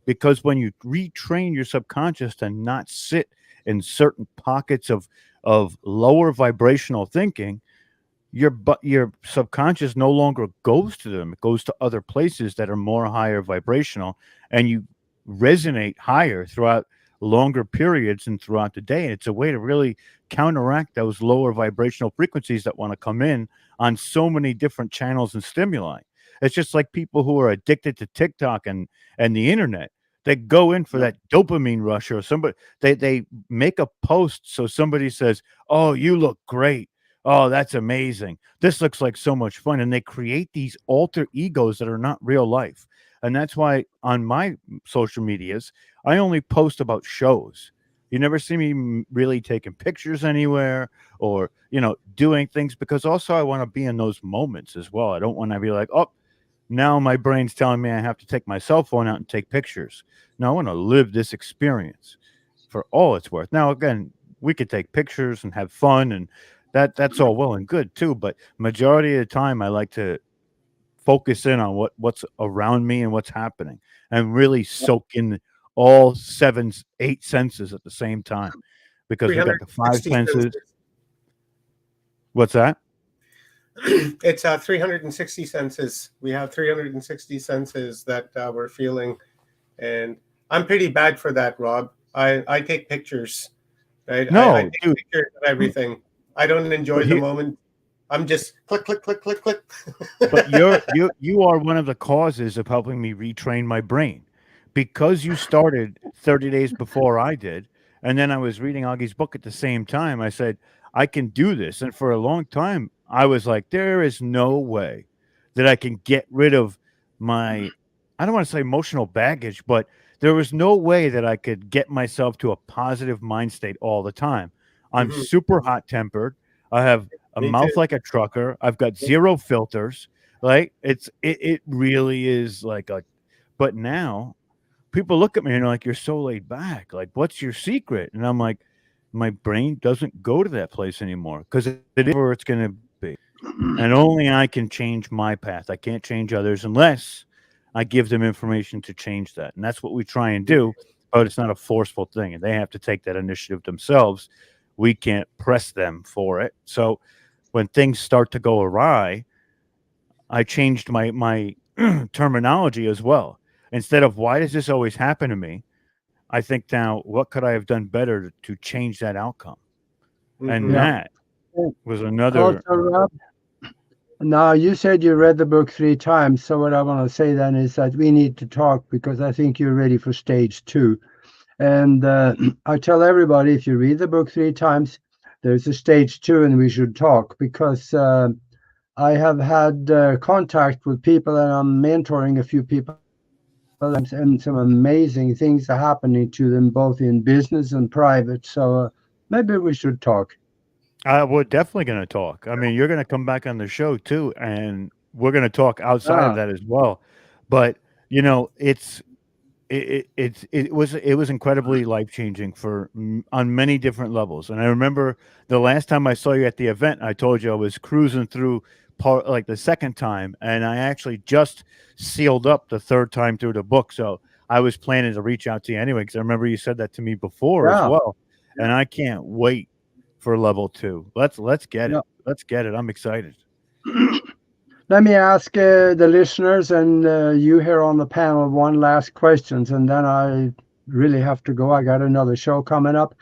Because when you retrain your subconscious to not sit in certain pockets of lower vibrational thinking, your subconscious no longer goes to them. It goes to other places that are more higher vibrational, and you resonate higher throughout longer periods and throughout the day. And it's a way to really counteract those lower vibrational frequencies that want to come in on so many different channels and stimuli. It's just like people who are addicted to TikTok and the internet. They go in for that dopamine rush, or somebody they make a post so somebody says, "Oh, you look great. Oh, that's amazing. This looks like so much fun." And they create these alter egos that are not real life. And that's why on my social medias, I only post about shows. You never see me really taking pictures anywhere or, doing things, because also I want to be in those moments as well. I don't want to be like, oh, now my brain's telling me I have to take my cell phone out and take pictures. No, I want to live this experience for all it's worth. Now, again, we could take pictures and have fun, and that's all well and good too. But majority of the time, I like to focus in on what's around me and what's happening, and really soak in all 8 senses at the same time, because we got the 5 senses. What's that? It's 360 senses. We have 360 senses that we're feeling, and I'm pretty bad for that, Rob. I take pictures, right? No, I take pictures of everything. I don't enjoy the moment. I'm just click, click, click, click, click. But you are one of the causes of helping me retrain my brain, because you started 30 days before I did, and then I was reading Augie's book at the same time. I said, I can do this. And for a long time, I was like, there is no way that I can get rid of my, I don't want to say emotional baggage, but there was no way that I could get myself to a positive mind state all the time. I'm super hot tempered. I have a mouth like a trucker. I've got 0 filters. Like it really is like but now people look at me and they're like, you're so laid back. Like, what's your secret? And I'm like, my brain doesn't go to that place anymore, because it is where it's going to be. And only I can change my path. I can't change others unless I give them information to change that. And that's what we try and do, but it's not a forceful thing. And they have to take that initiative themselves. We can't press them for it. So when things start to go awry, I changed my terminology as well. Instead of, why does this always happen to me? I think now, what could I have done better to change that outcome? And that was another. Also, Rob, now, you said you read the book 3 times. So what I want to say then is that we need to talk, because I think you're ready for stage 2. And I tell everybody, if you read the book 3 times, there's a stage 2 and we should talk, because I have had contact with people, and I'm mentoring a few people, and some amazing things are happening to them, both in business and private. So maybe we should talk. We're definitely going to talk. I mean, you're going to come back on the show too, and we're going to talk outside of that as well. But it was incredibly life-changing on many different levels. And I remember the last time I saw you at the event, I told you I was cruising through like the second time, and I actually just sealed up the 3rd time through the book. So I was planning to reach out to you anyway, because I remember you said that to me before as well. and I can't wait for level 2. Let's get it. Yeah. Let's get it. I'm excited. Let me ask the listeners and you here on the panel one last questions, and then I really have to go. I got another show coming up.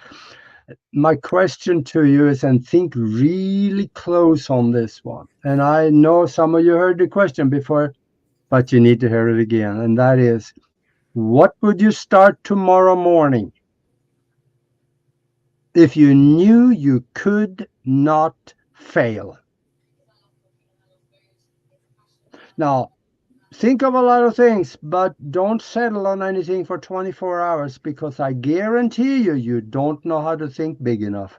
My question to you is, and think really close on this one. And I know some of you heard the question before, but you need to hear it again. And that is, what would you start tomorrow morning if you knew you could not fail? Now, think of a lot of things, but don't settle on anything for 24 hours, because I guarantee you, you don't know how to think big enough.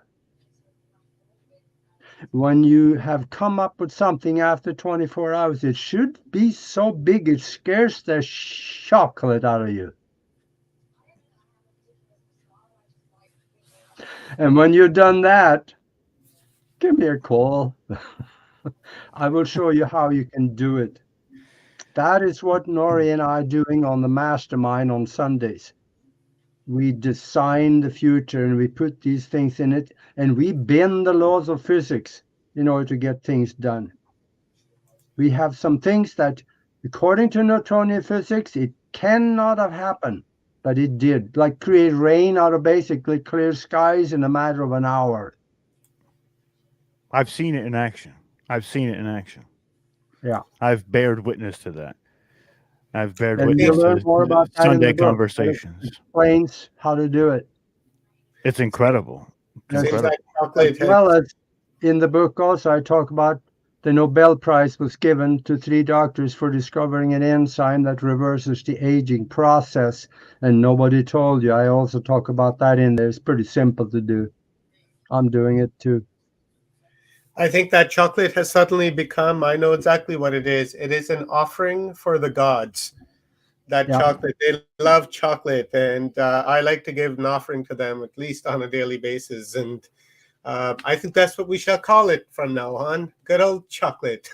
When you have come up with something after 24 hours, it should be so big it scares the chocolate out of you. And when you've done that, give me a call. I will show you how you can do it. That is what Nori and I are doing on the mastermind on Sundays. We design the future and we put these things in it, and we bend the laws of physics in order to get things done. We have some things that, according to Newtonian physics, it cannot have happened, but it did, like create rain out of basically clear skies in a matter of an hour. I've seen it in action. Yeah. I've bared witness to that. I've bared And witness you'll learn to more about that in Sunday the book. conversations. It explains how to do it. It's incredible. It's Seems incredible. like chocolate As well as in the book also, I talk about the Nobel Prize was given to 3 doctors for discovering an enzyme that reverses the aging process, and nobody told you. I also talk about that in there. It's pretty simple to do. I'm doing it too. I think that chocolate has suddenly become, I know exactly what it is. It is an offering for the gods. That chocolate, they love chocolate, and I like to give an offering to them at least on a daily basis. And I think that's what we shall call it from now on. Good old chocolate.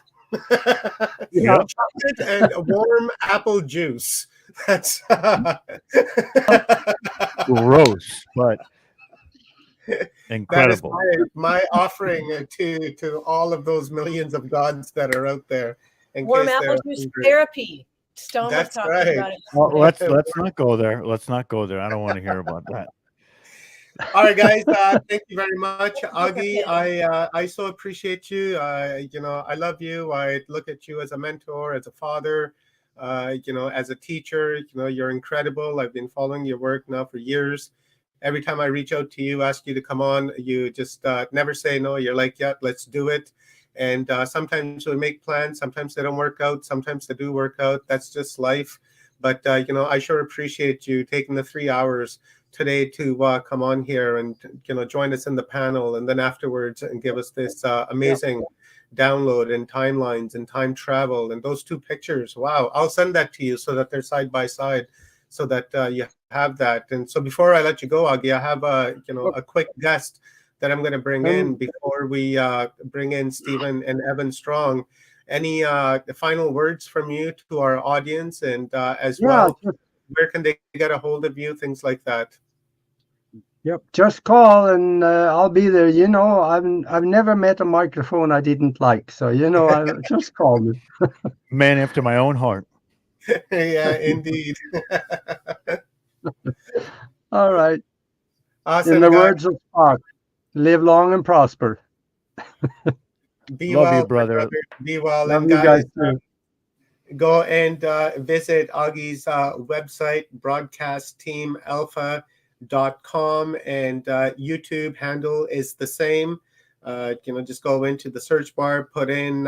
Chocolate and a warm apple juice. That's gross, but incredible. That is my offering to all of those millions of gods that are out there. Warm apple juice therapy. Stone was talking about it. Well, let's not go there. Let's not go there. I don't want to hear about that. All right, guys. Thank you very much, Augie. I so appreciate you. I love you. I look at you as a mentor, as a father, as a teacher. You're incredible. I've been following your work now for years. Every time I reach out to you, ask you to come on, you just never say no. You're like, yeah, let's do it. And sometimes we make plans. Sometimes they don't work out. Sometimes they do work out. That's just life. But, I sure appreciate you taking the 3 hours today to come on here and, join us in the panel. And then afterwards and give us this amazing download and timelines and time travel. And those 2 pictures, wow, I'll send that to you so that they're side by side so that you have that. And so before I let you go, Augie, I have a quick guest that I'm going to bring in before we bring in Stephen and Evan Strong. Any final words from you to our audience, and as well, where can they get a hold of you, things like that? Yep, just call and I'll be there. I've never met a microphone I didn't like, so just call me. Man after my own heart. Yeah, indeed. All right. Awesome. In the words of Spock, live long and prosper. Be Love well, you, brother. Be well. Love and you guys too. Go and visit Augie's website, broadcastteamalpha.com, and YouTube handle is the same. Just go into the search bar, put in,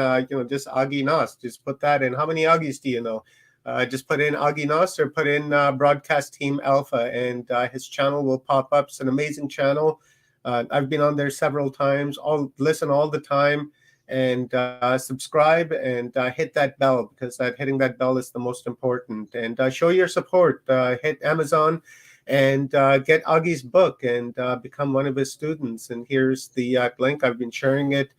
just Augie Nos. Just put that in. How many Augies do you know? Just put in Augie Nos or put in Broadcast Team Alpha, and his channel will pop up. It's an amazing channel. I've been on there several times. I'll listen all the time, and subscribe and hit that bell, because hitting that bell is the most important. And show your support. Hit Amazon and get Augie's book and become one of his students. And here's the link. I've been sharing it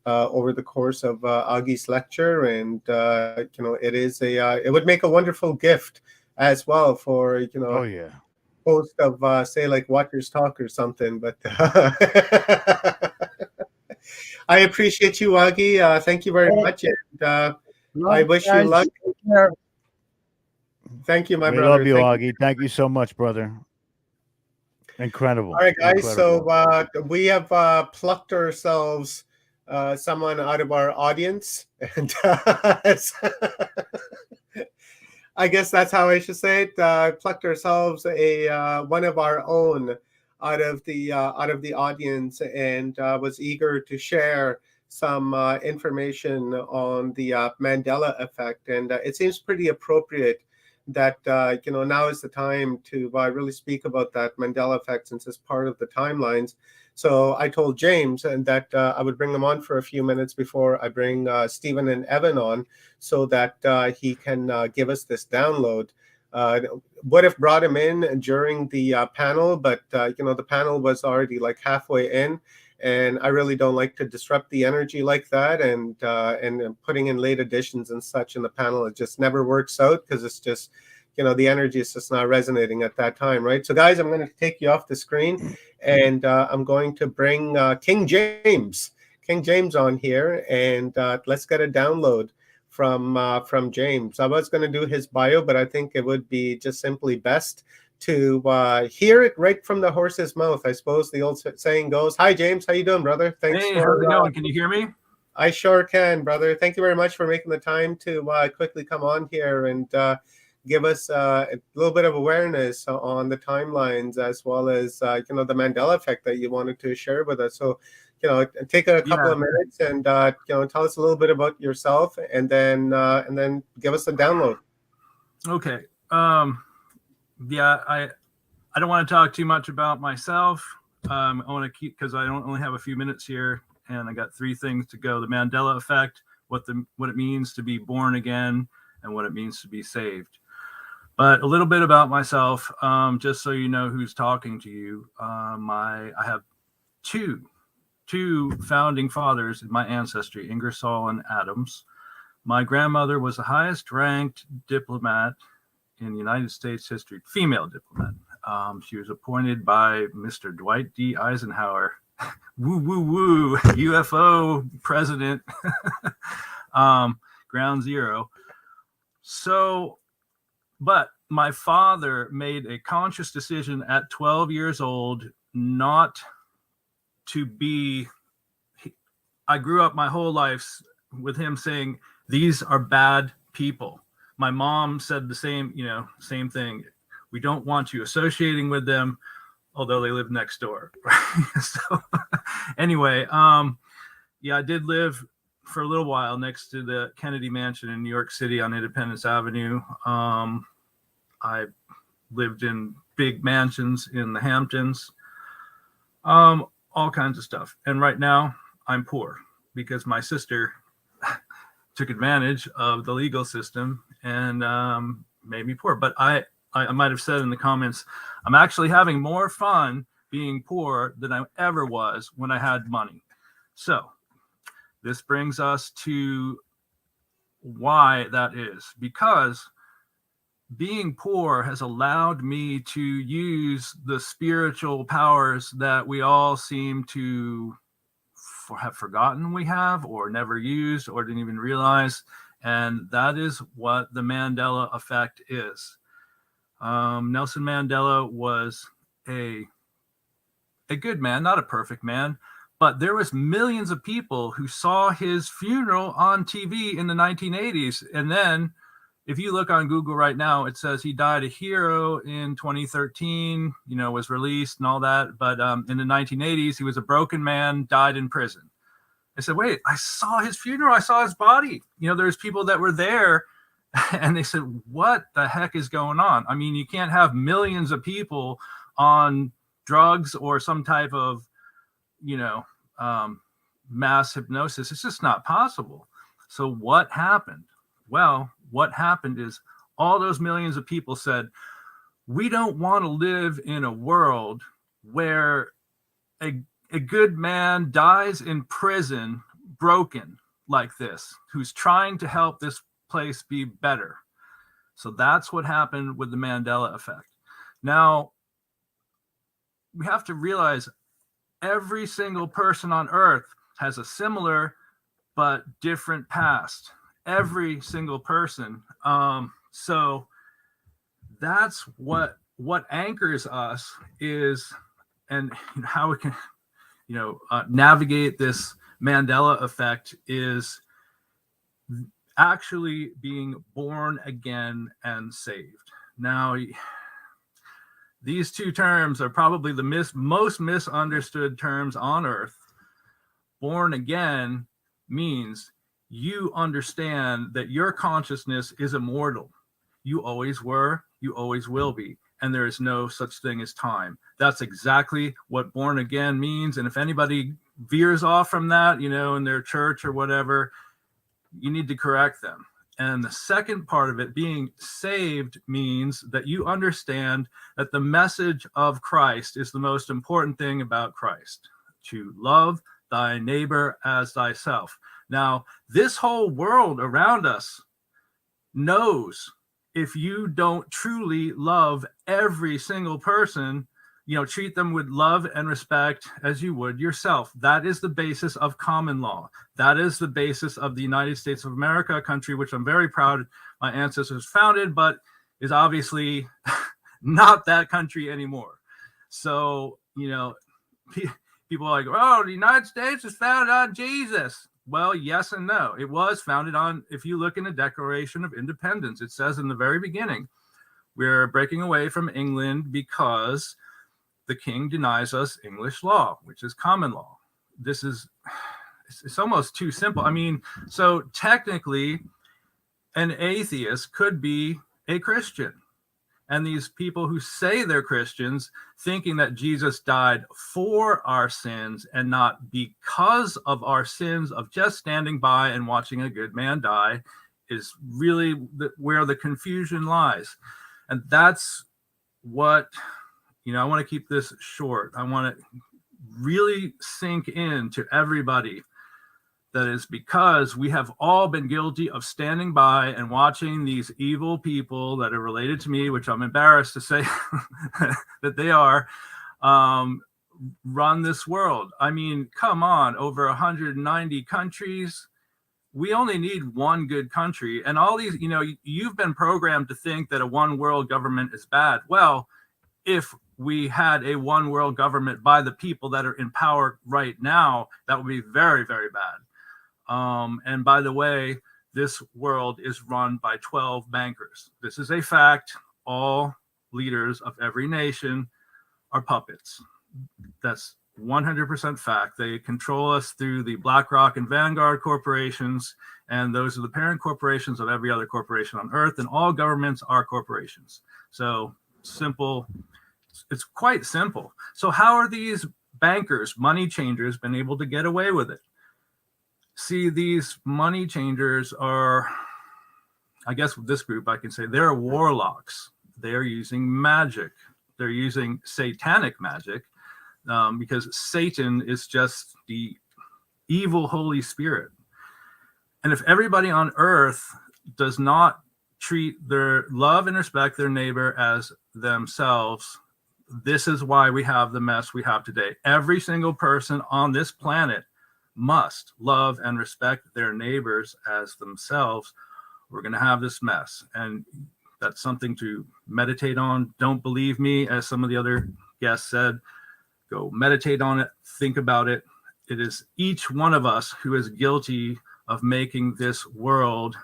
over the course of Augie's lecture, and it is it would make a wonderful gift as well for Oh yeah, post of say like Watchers Talk or something, but I appreciate you, Augie. Thank you very much, and I wish you luck. Thank you, my We brother. love you, Thank Augie. Thank you so much, brother. Incredible. All right, guys. Incredible. So we have plucked ourselves someone out of our audience, and I guess that's how I should say it. Plucked ourselves a one of our own out of the audience, and was eager to share some information on the Mandela effect. And it seems pretty appropriate that now is the time to really speak about that Mandela effect, since it's part of the timelines. So I told James and that I would bring them on for a few minutes before I bring Stephen and Evan on, so that he can give us this download. Would have brought him in during the panel, but the panel was already like halfway in, and I really don't like to disrupt the energy like that. And putting in late additions and such in the panel, it just never works out, because it's just the energy is just not resonating at that time, right? So guys, I'm going to take you off the screen, and I'm going to bring King James on here, and let's get a download from James. I was going to do his bio, but I think it would be just simply best to hear it right from the horse's mouth. I suppose the old saying goes. Hi, James. How you doing, brother? Thanks. Hey, how's it going? Can you hear me? I sure can, brother. Thank you very much for making the time to quickly come on here and give us a little bit of awareness on the timelines, as well as the Mandela effect that you wanted to share with us. So take a couple of minutes and tell us a little bit about yourself, and then give us a download. Okay. I don't want to talk too much about myself. I want to keep, because I only have a few minutes here, and I got 3 things to go: the Mandela effect, what it means to be born again, and what it means to be saved. But a little bit about myself, just so you know who's talking to you. I have two founding fathers in my ancestry, Ingersoll and Adams. My grandmother was the highest ranked diplomat in the United States history, female diplomat. She was appointed by Mr. Dwight D. Eisenhower, woo, woo, woo, UFO president, ground zero. So, but my father made a conscious decision at 12 years old not to be. I grew up my whole life with him saying, these are bad people. My mom said the same thing. We don't want you associating with them, although they live next door. So anyway, I did live for a little while next to the Kennedy Mansion in New York City on Independence Avenue. I lived in big mansions in the Hamptons, all kinds of stuff. And right now I'm poor because my sister took advantage of the legal system and made me poor. But I might have said in the comments, I'm actually having more fun being poor than I ever was when I had money. So this brings us to why that is. Because being poor has allowed me to use the spiritual powers that we all seem to have forgotten we have, or never used, or didn't even realize. And that is what the Mandela effect is. Nelson Mandela was a good man, not a perfect man, but there was millions of people who saw his funeral on TV in the 1980s. And then if you look on Google right now, it says he died a hero in 2013, was released and all that. But in the 1980s, he was a broken man, died in prison. I said, wait, I saw his funeral. I saw his body. There's people that were there. And they said, what the heck is going on? I mean, you can't have millions of people on drugs or some type of, mass hypnosis. It's just not possible. So what happened? Well, what happened is all those millions of people said, we don't want to live in a world where a good man dies in prison, broken like this, who's trying to help this place be better. So that's what happened with the Mandela effect. Now, we have to realize every single person on earth has a similar but different past. Every single person. So that's what anchors us is, and how we can, navigate this Mandela effect is actually being born again and saved. Now, these two terms are probably the most misunderstood terms on earth. Born again means you understand that your consciousness is immortal. You always were, you always will be, and there is no such thing as time. That's exactly what born again means. And if anybody veers off from that, in their church or whatever, you need to correct them. And the second part of it, being saved, means that you understand that the message of Christ is the most important thing about Christ, to love thy neighbor as thyself. Now, this whole world around us knows if you don't truly love every single person, treat them with love and respect as you would yourself. That is the basis of common law. That is the basis of the United States of America, a country which I'm very proud my ancestors founded, but is obviously not that country anymore. So, people are like, oh, the United States is founded on Jesus. Well, yes and no. It was founded on, if you look in the Declaration of Independence, it says in the very beginning, we're breaking away from England because the king denies us English law, which is common law. It's almost too simple. I mean, so technically, an atheist could be a Christian. And these people who say they're Christians, thinking that Jesus died for our sins and not because of our sins of just standing by and watching a good man die, is really where the confusion lies. And that's what, I want to keep this short. I want to really sink into everybody that is because we have all been guilty of standing by and watching these evil people that are related to me, which I'm embarrassed to say that they are, run this world. I mean, come on, over 190 countries. We only need one good country. And all these, you've been programmed to think that a one world government is bad. Well, if we had a one world government by the people that are in power right now, that would be very, very bad. And by the way, this world is run by 12 bankers. This is a fact. All leaders of every nation are puppets. That's 100% fact. They control us through the BlackRock and Vanguard corporations, and those are the parent corporations of every other corporation on earth, and all governments are corporations. So simple. It's quite simple. So how are these bankers, money changers, been able to get away with it? See, these money changers are, I guess with this group, I can say they're warlocks. They're using magic. They're using satanic magic because Satan is just the evil Holy Spirit. And if everybody on earth does not treat their love and respect their neighbor as themselves, this is why we have the mess we have today. Every single person on this planet must love and respect their neighbors as themselves. We're going to have this mess, and that's something to meditate on. Don't believe me, as some of the other guests said. Go meditate on it, think about it. It is each one of us who is guilty of making this world,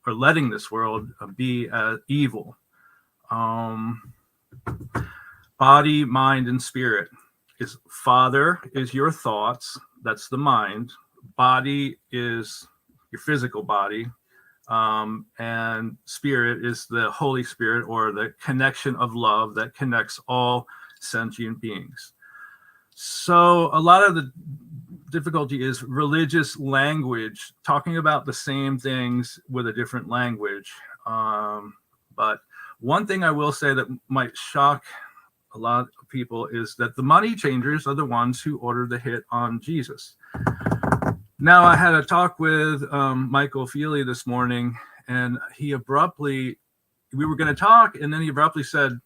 or letting this world be evil. Body, mind, and spirit. Father is your thoughts. That's the mind. Body is your physical body. And spirit is the Holy Spirit, or the connection of love that connects all sentient beings. So a lot of the difficulty is religious language, talking about the same things with a different language. But one thing I will say that might shock a lot of people is that the money changers are the ones who ordered the hit on Jesus. Now, I had a talk with Michael Feely this morning, and we were going to talk, and then he abruptly said,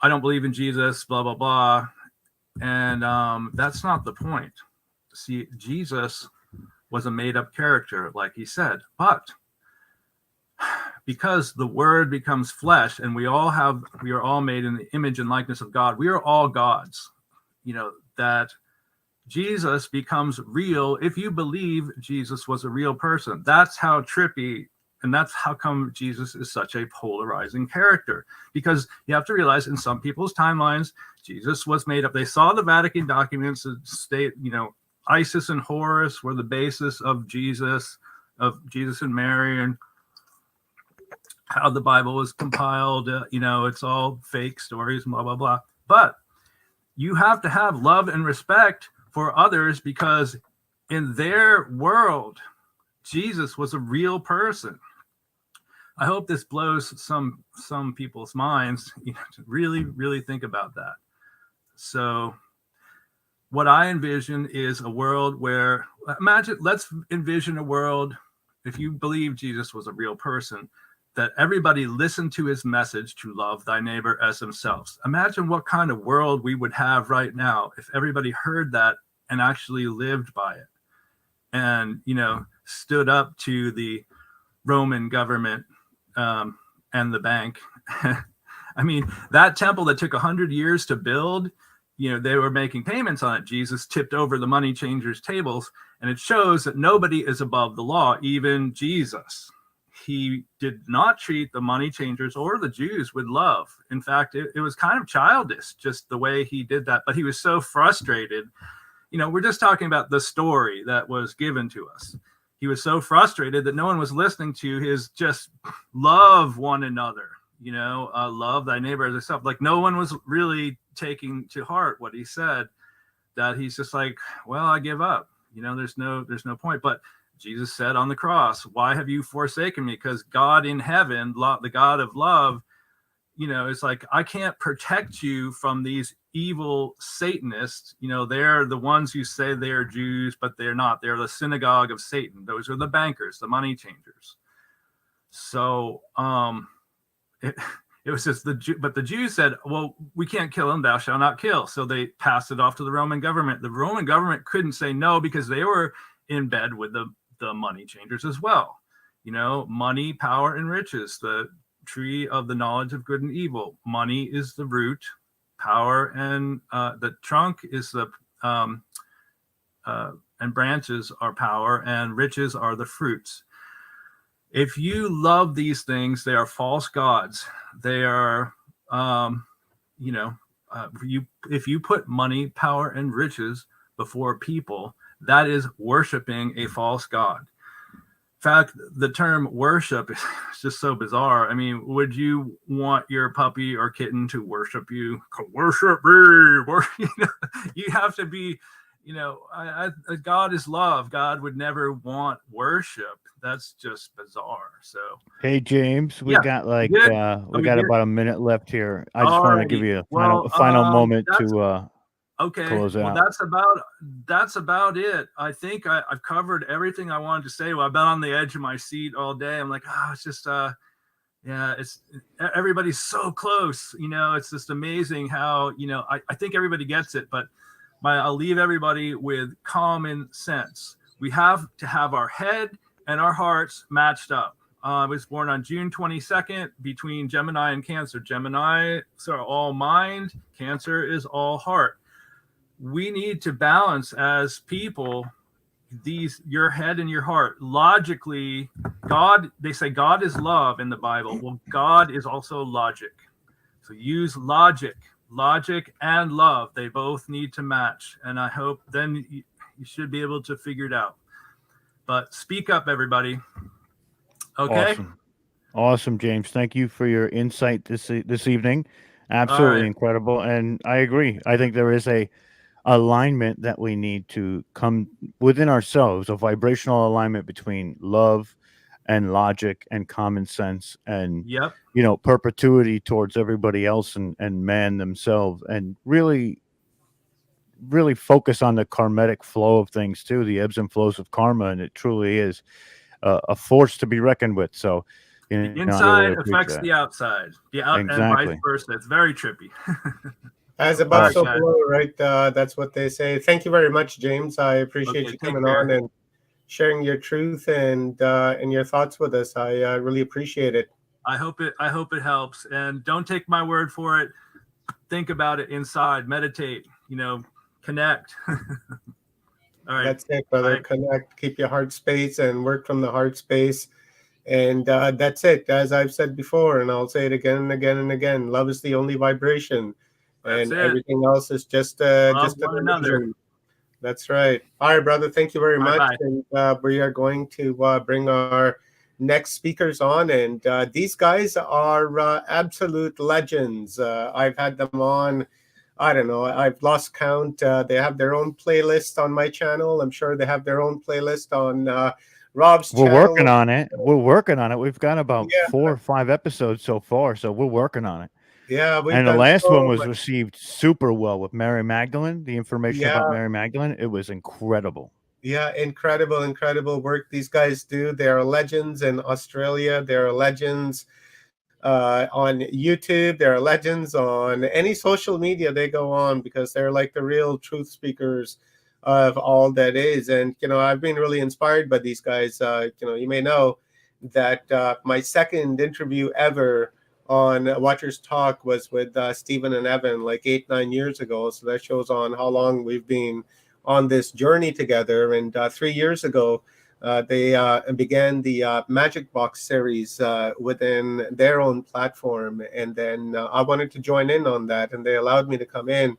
I don't believe in Jesus, blah, blah, blah. And that's not the point. See, Jesus was a made-up character, like he said, but because the word becomes flesh and we are all made in the image and likeness of God, we are all gods, that Jesus becomes real if you believe Jesus was a real person. That's how trippy, and that's how come Jesus is such a polarizing character, because you have to realize in some people's timelines, Jesus was made up. They saw the Vatican documents that state, Isis and Horus were the basis of Jesus and Mary, and how the Bible was compiled. It's all fake stories, blah, blah, blah. But you have to have love and respect for others, because in their world, Jesus was a real person. I hope this blows some people's minds, to really, really think about that. So what I envision is a world where, let's envision a world, if you believe Jesus was a real person, that everybody listened to his message to love thy neighbor as themselves. Imagine what kind of world we would have right now if everybody heard that and actually lived by it, and stood up to the Roman government and the bank. I mean, that temple that took 100 years to build, they were making payments on it. Jesus tipped over the money changers' tables, and it shows that nobody is above the law, even Jesus. He did not treat the money changers or the Jews with love. In fact, it was kind of childish, just the way he did that. But he was so frustrated. We're just talking about the story that was given to us. He was so frustrated that no one was listening to his just love one another, love thy neighbor as yourself. Like, no one was really taking to heart what he said, that he's just like, well, I give up. There's no point. But Jesus said on the cross, why have you forsaken me? Because God in heaven, the God of love, it's like, I can't protect you from these evil Satanists. They're the ones who say they're Jews, but they're not. They're the synagogue of Satan. Those are the bankers, the money changers. So it was just but the Jews said, well, we can't kill him, thou shalt not kill. So they passed it off to the Roman government. The Roman government couldn't say no, because they were in bed with the money changers as well. Money, power, and riches, the tree of the knowledge of good and evil. Money is the root, power and the trunk is the and branches are power, and riches are the fruits. If you love these things, they are false gods. They are if you put money, power, and riches before people, that is worshiping a false god. In fact, the term worship is just so bizarre. I mean, would you want your puppy or kitten to worship you? Worship me. You have to be, God is love. God would never want worship. That's just bizarre. So, hey James, we got about a minute left here. I just want to give you a final moment to okay. Close out. Well, that's about it. I think I've covered everything I wanted to say. Well, I've been on the edge of my seat all day. I'm like, it's just it's everybody's so close. It's just amazing how I think everybody gets it, but I'll leave everybody with common sense. We have to have our head and our hearts matched up. I was born on June 22nd between Gemini and Cancer. Gemini are all mind, Cancer is all heart. We need to balance as people your head and your heart. Logically, they say God is love in the Bible. Well, God is also logic. So use logic and love. They both need to match. And I hope then you should be able to figure it out. But speak up, everybody. Okay. Awesome, James. Thank you for your insight this evening. Absolutely incredible. And I agree. I think there is a alignment that we need to come within ourselves, a vibrational alignment between love and logic and common sense and perpetuity towards everybody else and man themselves, and really focus on the karmatic flow of things too, the ebbs and flows of karma. And it truly is a force to be reckoned with. So the inside affects the outside, and vice versa. It's very trippy. As above, Alright, so guys. below, right? That's what they say. Thank you very much, James. I appreciate Okay, you take coming care. on and sharing your truth and your thoughts with us. I really appreciate it. I hope it helps. And don't take my word for it. Think about it inside. Meditate. Connect. All right. That's it, brother. All right. Connect, keep your heart space, and work from the heart space. And that's it. As I've said before, and I'll say it again and again and again. Love is the only vibration, That's and it. everything else is just Love an one another. illusion. That's right. All right, brother. Thank you very much. Bye-bye. And we are going to bring our next speakers on. And these guys are absolute legends. I've had them on. I don't know. I've lost count. They have their own playlist on my channel. I'm sure they have their own playlist on Rob's We're channel. working on it. We're working on it. We've got about Yeah. 4 or 5 episodes so far, so we're working on it. Yeah, we've And the done last so one was much. received super well with Mary Magdalene. The information about Mary Magdalene, it was incredible. Yeah, incredible work these guys do. They are legends in Australia. They are legends on YouTube. They are legends on any social media they go on, because they're like the real truth speakers of all that is. And I've been really inspired by these guys. You may know that my second interview ever on Watchers Talk was with Stephen and Evan like 8-9 years ago. So that shows on how long we've been on this journey together. And 3 years ago, they began the Magic Box series within their own platform. And then I wanted to join in on that, and they allowed me to come in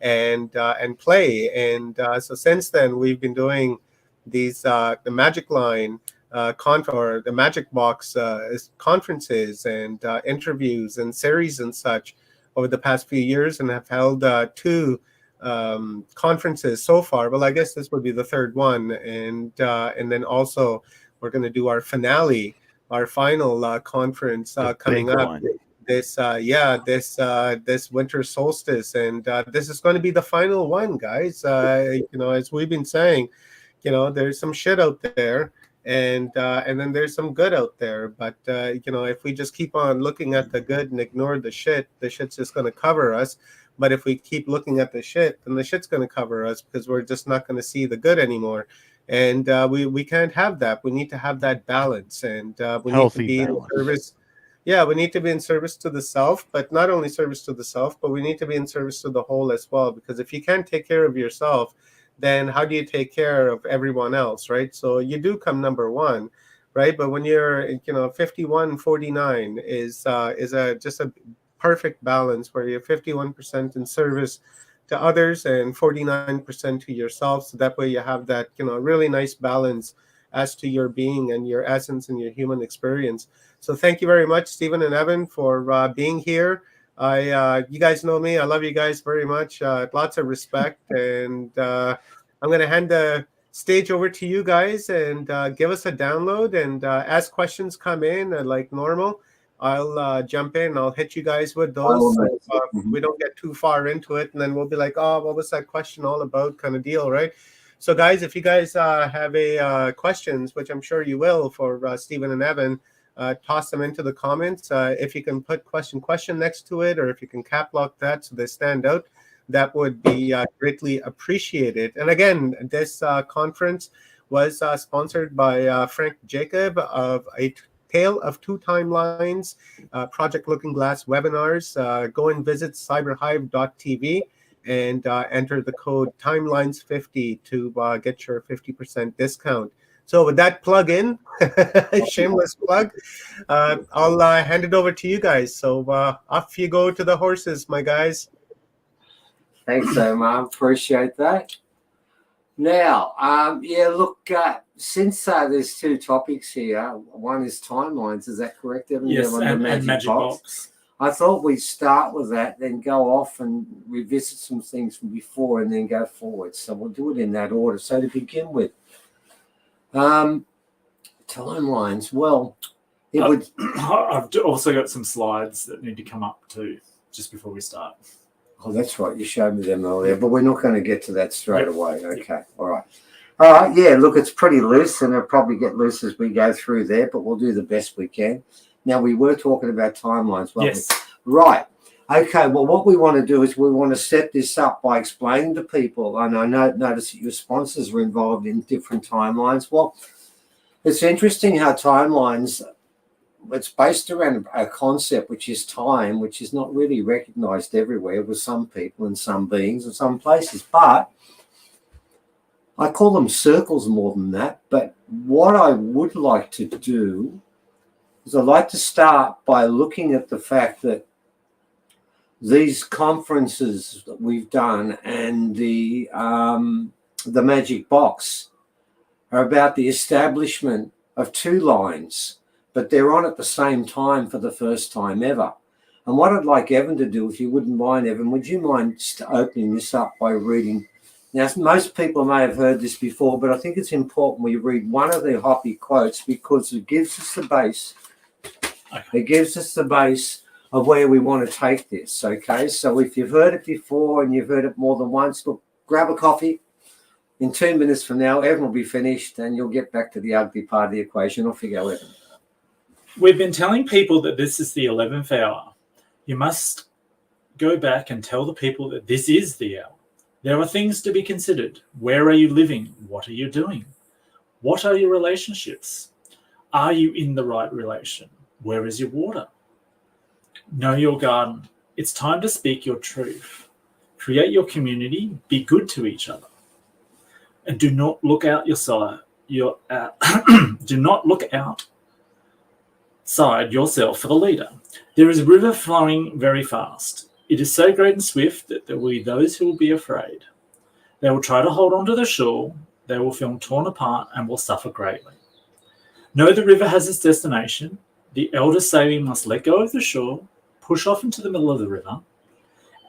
and play. And so since then, we've been doing these the Magic Line or the Magic Box conferences and interviews and series and such over the past few years, and have held 2 conferences so far. Well, I guess this would be the 3rd one, and then also we're going to do our finale, our final conference coming up. One. This winter solstice, and this is going to be the final one, guys. As we've been saying, there's some shit out there, and then there's some good out there. But if we just keep on looking at the good and ignore the shit's just going to cover us. But if we keep looking at the shit, then the shit's going to cover us, because we're just not going to see the good anymore. And we can't have that. We need to have that balance, and we Healthy need to be balance. in service. Yeah, we need to be in service to the self, but not only service to the self, but we need to be in service to the whole as well. Because if you can't take care of yourself, then how do you take care of everyone else, right? So you do come number one, right? But when you're 51-49 is just a perfect balance, where you're 51% in service to others and 49% to yourself. So that way you have that really nice balance as to your being and your essence and your human experience. So thank you very much, Stephen and Evan, for being here. You guys know me. I love you guys very much. Lots of respect, and I'm going to hand the stage over to you guys, and give us a download, and as questions come in like normal, I'll jump in. I'll hit you guys with those. So, we don't get too far into it, and then we'll be like, oh, what was that question all about, kind of deal, right? So guys, if you guys have a questions, which I'm sure you will, for Stephen and Evan, toss them into the comments. If you can put question next to it, or if you can cap lock that so they stand out, that would be greatly appreciated. And again, this conference was sponsored by Frank Jacob of A Tale of Two Timelines, Project Looking Glass webinars. Go and visit cyberhive.tv and enter the code Timelines50 to get your 50% discount. So with that plug in, shameless plug, I'll hand it over to you guys. So off you go to the horses, my guys. Thanks, Omar. Appreciate that. Now, look, since there's 2 topics here, one is timelines. Is that correct, Evan? Yes, and Magic Box. I thought we'd start with that, then go off and revisit some things from before, and then go forward. So we'll do it in that order. So to begin with, timelines. Well, I've also got some slides that need to come up too, just before we start. Oh, that's right. You showed me them earlier, but we're not going to get to that straight away. Okay. All right. Yeah, look, it's pretty loose, and it'll probably get loose as we go through there, but we'll do the best we can. Now, we were talking about timelines, weren't Yes. we? Right. Okay, well, what we want to do is we want to set this up by explaining to people, and I notice that your sponsors were involved in different timelines. Well, it's interesting how timelines, it's based around a concept which is time, which is not really recognized everywhere with some people and some beings and some places. But I call them circles more than that. But what I would like to do is I'd like to start by looking at the fact that these conferences that we've done and the magic box are about the establishment of two lines, but they're on at the same time for the first time ever. And what I'd like Evan to do, if you wouldn't mind, Evan, would you mind just opening this up by reading? Now, most people may have heard this before, but I think it's important we read one of the Hoppy quotes because it gives us the base. It gives us the base of where we want to take this, okay? So if you've heard it before and you've heard it more than once, look, grab a coffee. In 2 minutes from now, Evan will be finished and you'll get back to the ugly part of the equation. Off you go, Evan. We've been telling people that this is the 11th hour. You must go back and tell the people that this is the hour. There are things to be considered. Where are you living? What are you doing? What are your relationships? Are you in the right relation? Where is your water? Know your garden. It's time to speak your truth. Create your community. Be good to each other. And do not look out your side. Do not look outside yourself for the leader. There is a river flowing very fast. It is so great and swift that there will be those who will be afraid. They will try to hold on to the shore. They will feel torn apart and will suffer greatly. Know the river has its destination. The elders say we must let go of the shore, push off into the middle of the river,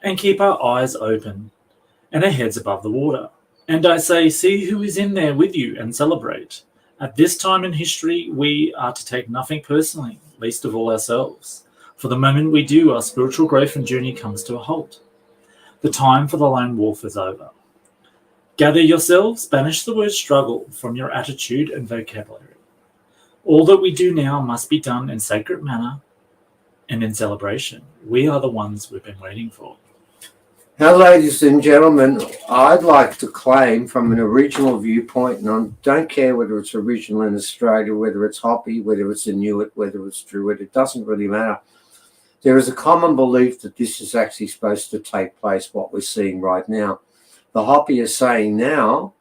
and keep our eyes open and our heads above the water. And I say, see who is in there with you and celebrate. At this time in history, we are to take nothing personally, least of all ourselves. For the moment we do, our spiritual growth and journey comes to a halt. The time for the lone wolf is over. Gather yourselves, banish the word struggle from your attitude and vocabulary. All that we do now must be done in sacred manner and in celebration. We are the ones we've been waiting for. Now, ladies and gentlemen, I'd like to claim from an original viewpoint, and I don't care whether it's original in Australia, whether it's Hoppy, whether it's Inuit, whether it's Druid, it doesn't really matter. There is a common belief that this is actually supposed to take place, what we're seeing right now. The Hoppy is saying now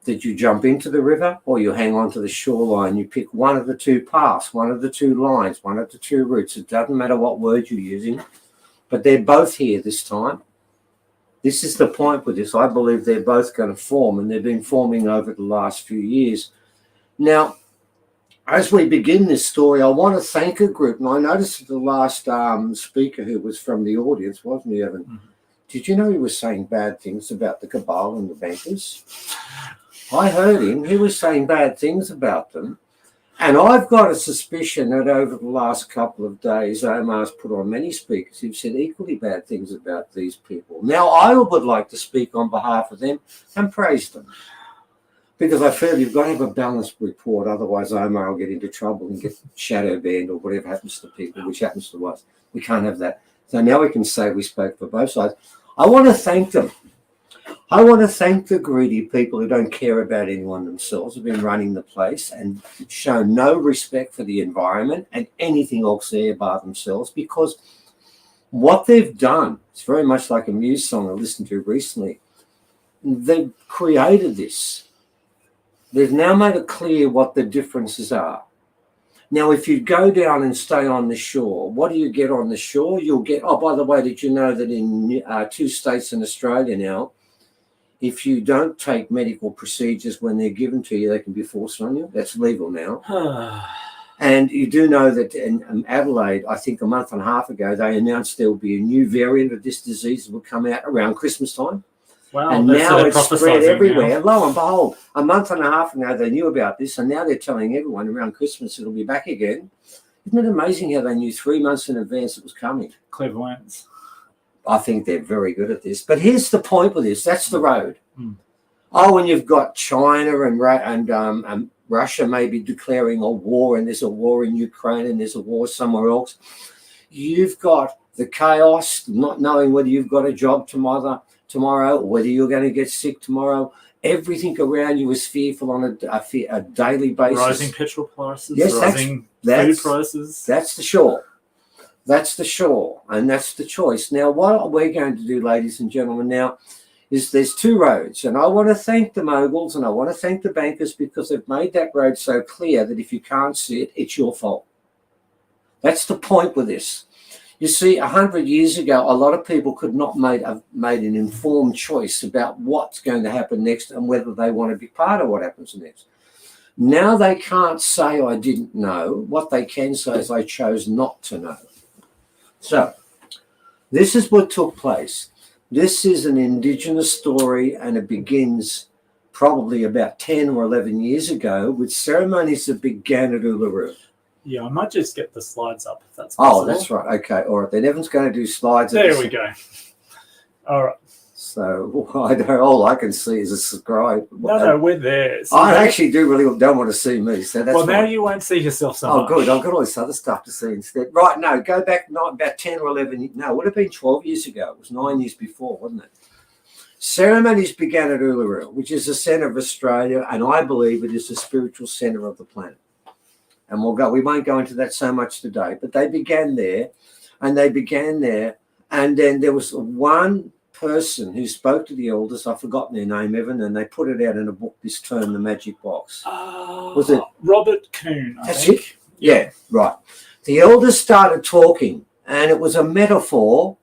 that you jump into the river or you hang on to the shoreline. You pick one of the two paths, one of the two lines, one of the two routes. It doesn't matter what word you're using, but they're both here this time. This is the point with this. I believe they're both going to form, and they've been forming over the last few years. Now, as we begin this story, I want to thank a group. And I noticed that the last speaker who was from the audience, wasn't he, Evan? Mm-hmm. Did you know he was saying bad things about the Cabal and the bankers? I heard him. He was saying bad things about them. And I've got a suspicion that over the last couple of days, Omar's put on many speakers who've said equally bad things about these people. Now, I would like to speak on behalf of them and praise them, because I feel you've got to have a balanced report. Otherwise, Omar will get into trouble and get shadow banned or whatever happens to people, which happens to us. We can't have that. So now we can say we spoke for both sides. I want to thank them. I want to thank the greedy people who don't care about anyone themselves, who've been running the place and show no respect for the environment and anything else there bar themselves, because what they've done, it's very much like a Muse song I listened to recently. They've created this. They've now made it clear what the differences are. Now, if you go down and stay on the shore, what do you get on the shore? You'll get, oh, by the way, did you know that in 2 states in Australia now, if you don't take medical procedures when they're given to you, they can be forced on you. That's legal now. And you do know that in Adelaide, I think a month and a half ago, they announced there will be a new variant of this disease that will come out around Christmas time. Wow, and now it's spread everywhere. Now. Lo and behold, a month and a half ago, they knew about this, and now they're telling everyone around Christmas it'll be back again. Isn't it amazing how they knew 3 months in advance it was coming? Clairvoyance. I think they're very good at this. But here's the point with this. That's the road. Oh, and you've got China and Russia maybe declaring a war, and there's a war in Ukraine and there's a war somewhere else. You've got the chaos, not knowing whether you've got a job tomorrow, or whether you're going to get sick tomorrow. Everything around you is fearful on a daily basis. Rising petrol prices, yes, rising food prices. That's the shore. That's the shore, and that's the choice. Now, what we're going to do, ladies and gentlemen, now is there's two roads, and I want to thank the moguls and I want to thank the bankers because they've made that road so clear that if you can't see it, it's your fault. That's the point with this. You see, 100 years ago, a lot of people could not have made an informed choice about what's going to happen next and whether they want to be part of what happens next. Now they can't say, I didn't know. What they can say is, I chose not to know. So, this is what took place. This is an indigenous story, and it begins probably about 10 or 11 years ago with ceremonies that began at Uluru. Yeah, I might just get the slides up if that's possible. Oh, that's right. Okay, all right. Then Evan's going to do slides. There we go. All right. So all I can see is a scribe. No, we're there. So I actually don't want to see me. So that's now you won't see yourself so much. Oh, good. I've got all this other stuff to see instead. Right, no, go back about 10 or 11. No, it would have been 12 years ago. It was 9 years before, wasn't it? Ceremonies began at Uluru, which is the centre of Australia, and I believe it is the spiritual centre of the planet. And we won't go into that so much today, but they began there, and then there was one person who spoke to the elders. I've forgotten their name, Evan, and they put it out in a book this term, The Magic Box. Was it Robert Kuhn? That's it? Yeah, right. The elders started talking, and it was a metaphor.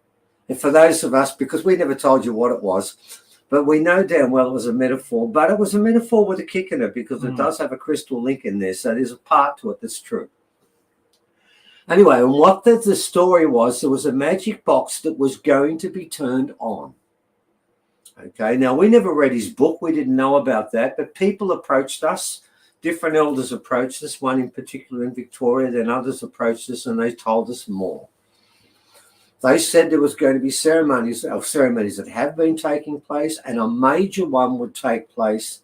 And for those of us, because we never told you what it was, but we know damn well it was a metaphor, but it was a metaphor with a kick in it because it does have a crystal link in there. So there's a part to it that's true. Anyway, and what the story was, there was a magic box that was going to be turned on. Okay, now we never read his book. We didn't know about that, but people approached us. Different elders approached us, one in particular in Victoria, then others approached us and they told us more. They said there was going to be ceremonies that have been taking place, and a major one would take place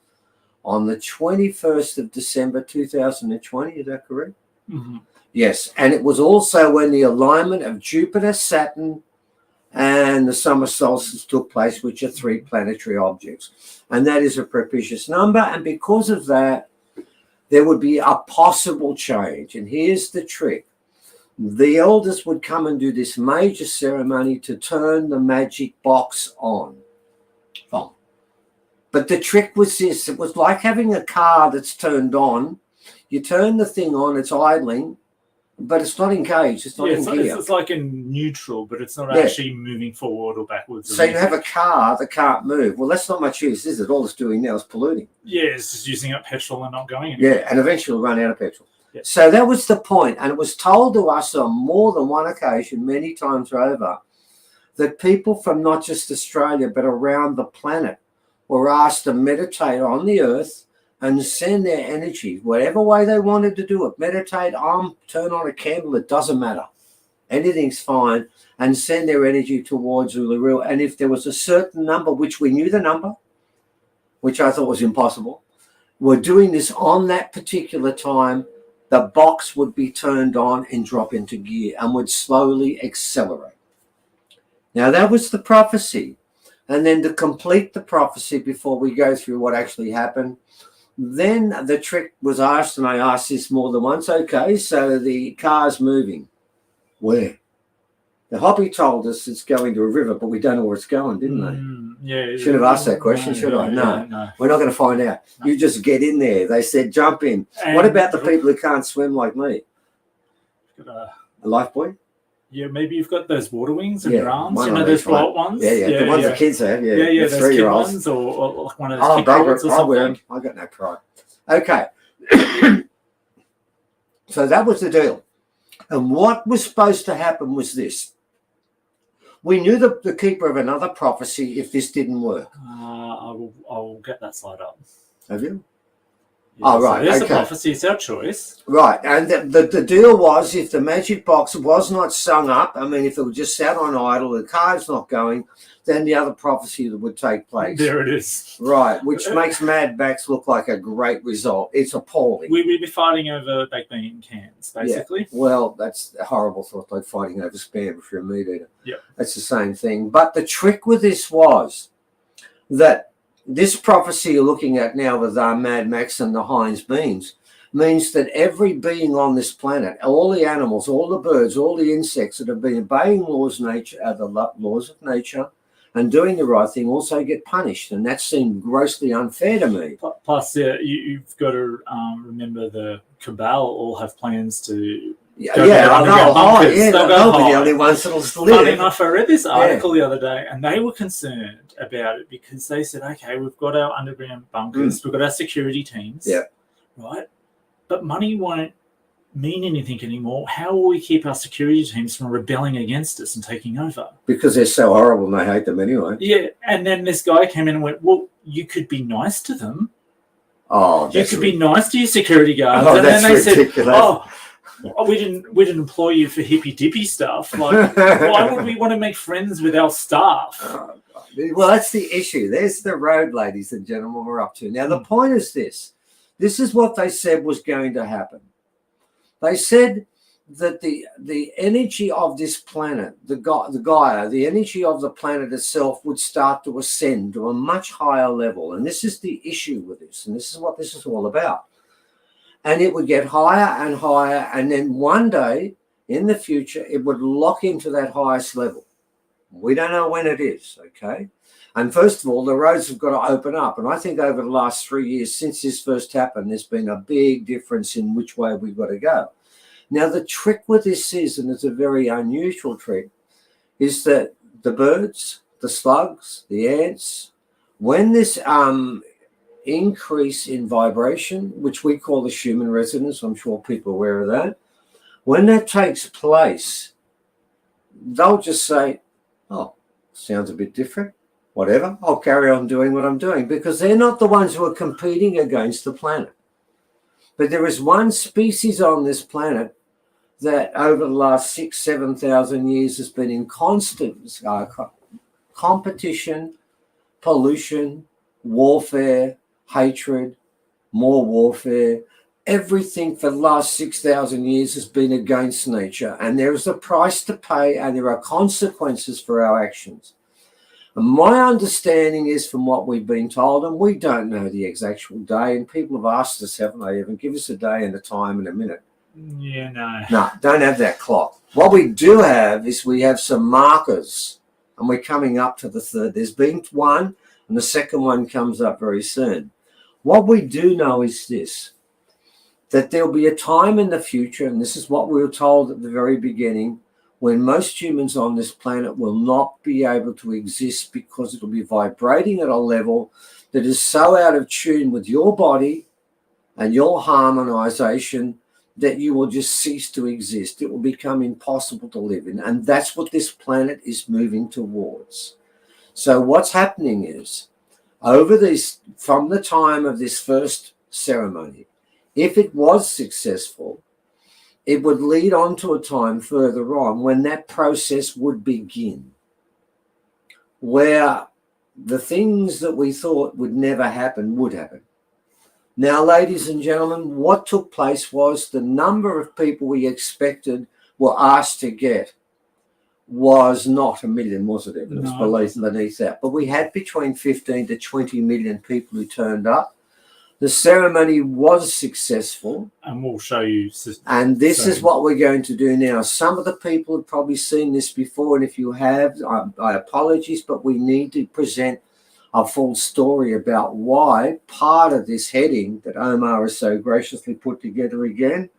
on the 21st of December 2020. Is that correct? Mm-hmm. Yes, and it was also when the alignment of Jupiter, Saturn, and the summer solstice took place, which are 3 planetary objects. And that is a propitious number, and because of that, there would be a possible change. And here's the trick. The elders would come and do this major ceremony to turn the magic box on. But the trick was this. It was like having a car that's turned on. You turn the thing on, it's idling, but it's not engaged. It's not in gear. It's like in neutral, but it's not actually moving forward or backwards. So you have a car that can't move. Well, that's not much use, is it? All it's doing now is polluting. Yeah, it's just using up petrol and not going anywhere. Yeah, and eventually it'll run out of petrol. Yeah. So that was the point, and it was told to us on more than one occasion, many times over, that people from not just Australia but around the planet were asked to meditate on the earth and send their energy, whatever way they wanted to do it. Meditate on, turn on a candle, it doesn't matter. Anything's fine, and send their energy towards Uluru. And if there was a certain number, which we knew the number, which I thought was impossible, we're doing this on that particular time, the box would be turned on and drop into gear and would slowly accelerate. Now, that was the prophecy. And then to complete the prophecy before we go through what actually happened, then the trick was asked, and I asked this more than once. Okay, so the car's moving. Where? The hobby told us it's going to a river, but we don't know where it's going, didn't they? Yeah. Should have asked that question, should I? No. We're not going to find out. No. You just get in there. They said jump in. And what about the people who can't swim like me? A lifebuoy? Yeah, maybe you've got those water wings in your arms. You know, those float ones? Yeah, the ones the kids have. Yeah, the those 3-year-olds. Ones or like one of those kickboards or something. I got no pride. Okay. So that was the deal. And what was supposed to happen was this. We knew the keeper of another prophecy if this didn't work. I'll get that slide up. Have you? Oh, right, So there's okay. a prophecy. It's our choice. Right, and the deal was if the magic box was not sung up, I mean, if it was just sat on idle, the card's not going, then the other prophecy would take place. There it is. Right, which makes Mad Max look like a great result. It's appalling. We'd be fighting over baked bean cans, basically. Yeah. Well, that's a horrible thought, like fighting over spam if you're a meat eater. Yeah. That's the same thing. But the trick with this was that this prophecy you're looking at now with Mad Max and the Heinz beans means that every being on this planet, all the animals, all the birds, all the insects that have been obeying laws of nature and doing the right thing also get punished. And that seemed grossly unfair to me. Plus, you've got to remember the Cabal all have plans to Yeah, they'll be the only ones that'll live. Funny enough, I read this article the other day, and they were concerned about it because they said, okay, we've got our underground bunkers, we've got our security teams, right? But money won't mean anything anymore. How will we keep our security teams from rebelling against us and taking over? Because they're so horrible and they hate them anyway. Yeah, and then this guy came in and went, well, you could be nice to them. Oh, you could be nice to your security guards. Oh, and then they ridiculous. said, we didn't employ you for hippy dippy stuff. Like, why would we want to make friends with our staff? Well, that's the issue. There's the road, ladies and gentlemen, we're up to. Now, the point is this. This is what they said was going to happen. They said that the energy of this planet, the Gaia, the energy of the planet itself would start to ascend to a much higher level. And this is the issue with this. And this is what this is all about. And it would get higher and higher. And then one day in the future, it would lock into that highest level. We don't know when it is, okay? And first of all, the roads have got to open up. And I think over the last 3 years since this first happened, there's been a big difference in which way we've got to go. Now, the trick with this is, and it's a very unusual trick, is that the birds, the slugs, the ants, when this increase in vibration, which we call the Schumann resonance, I'm sure people are aware of that, when that takes place, they'll just say, oh, sounds a bit different. Whatever, I'll carry on doing what I'm doing, because they're not the ones who are competing against the planet. But there is one species on this planet that over the last 6,000-7,000 years has been in constant competition, pollution, warfare, hatred, more warfare. Everything for the last 6,000 years has been against nature, and there is a price to pay, and there are consequences for our actions. And my understanding is, from what we've been told, and we don't know the exact day, and people have asked us, haven't they, even give us a day and a time and a minute. Yeah, no. No, don't have that clock. What we do have is we have some markers, and we're coming up to the third. There's been one, and the second one comes up very soon. What we do know is this, that there'll be a time in the future, and this is what we were told at the very beginning, when most humans on this planet will not be able to exist because it'll be vibrating at a level that is so out of tune with your body and your harmonization that you will just cease to exist. It will become impossible to live in. And that's what this planet is moving towards. So what's happening is, over this, from the time of this first ceremony, if it was successful, it would lead on to a time further on when that process would begin, where the things that we thought would never happen would happen. Now, ladies and gentlemen, what took place was the number of people we expected were asked to get was not 1 million, was it? It was beneath that. But we had between 15 to 20 million people who turned up. The ceremony was successful. And we'll show you. And this is what we're going to do now. Some of the people have probably seen this before, and if you have, I apologize, but we need to present a full story about why part of this heading that Omar has so graciously put together again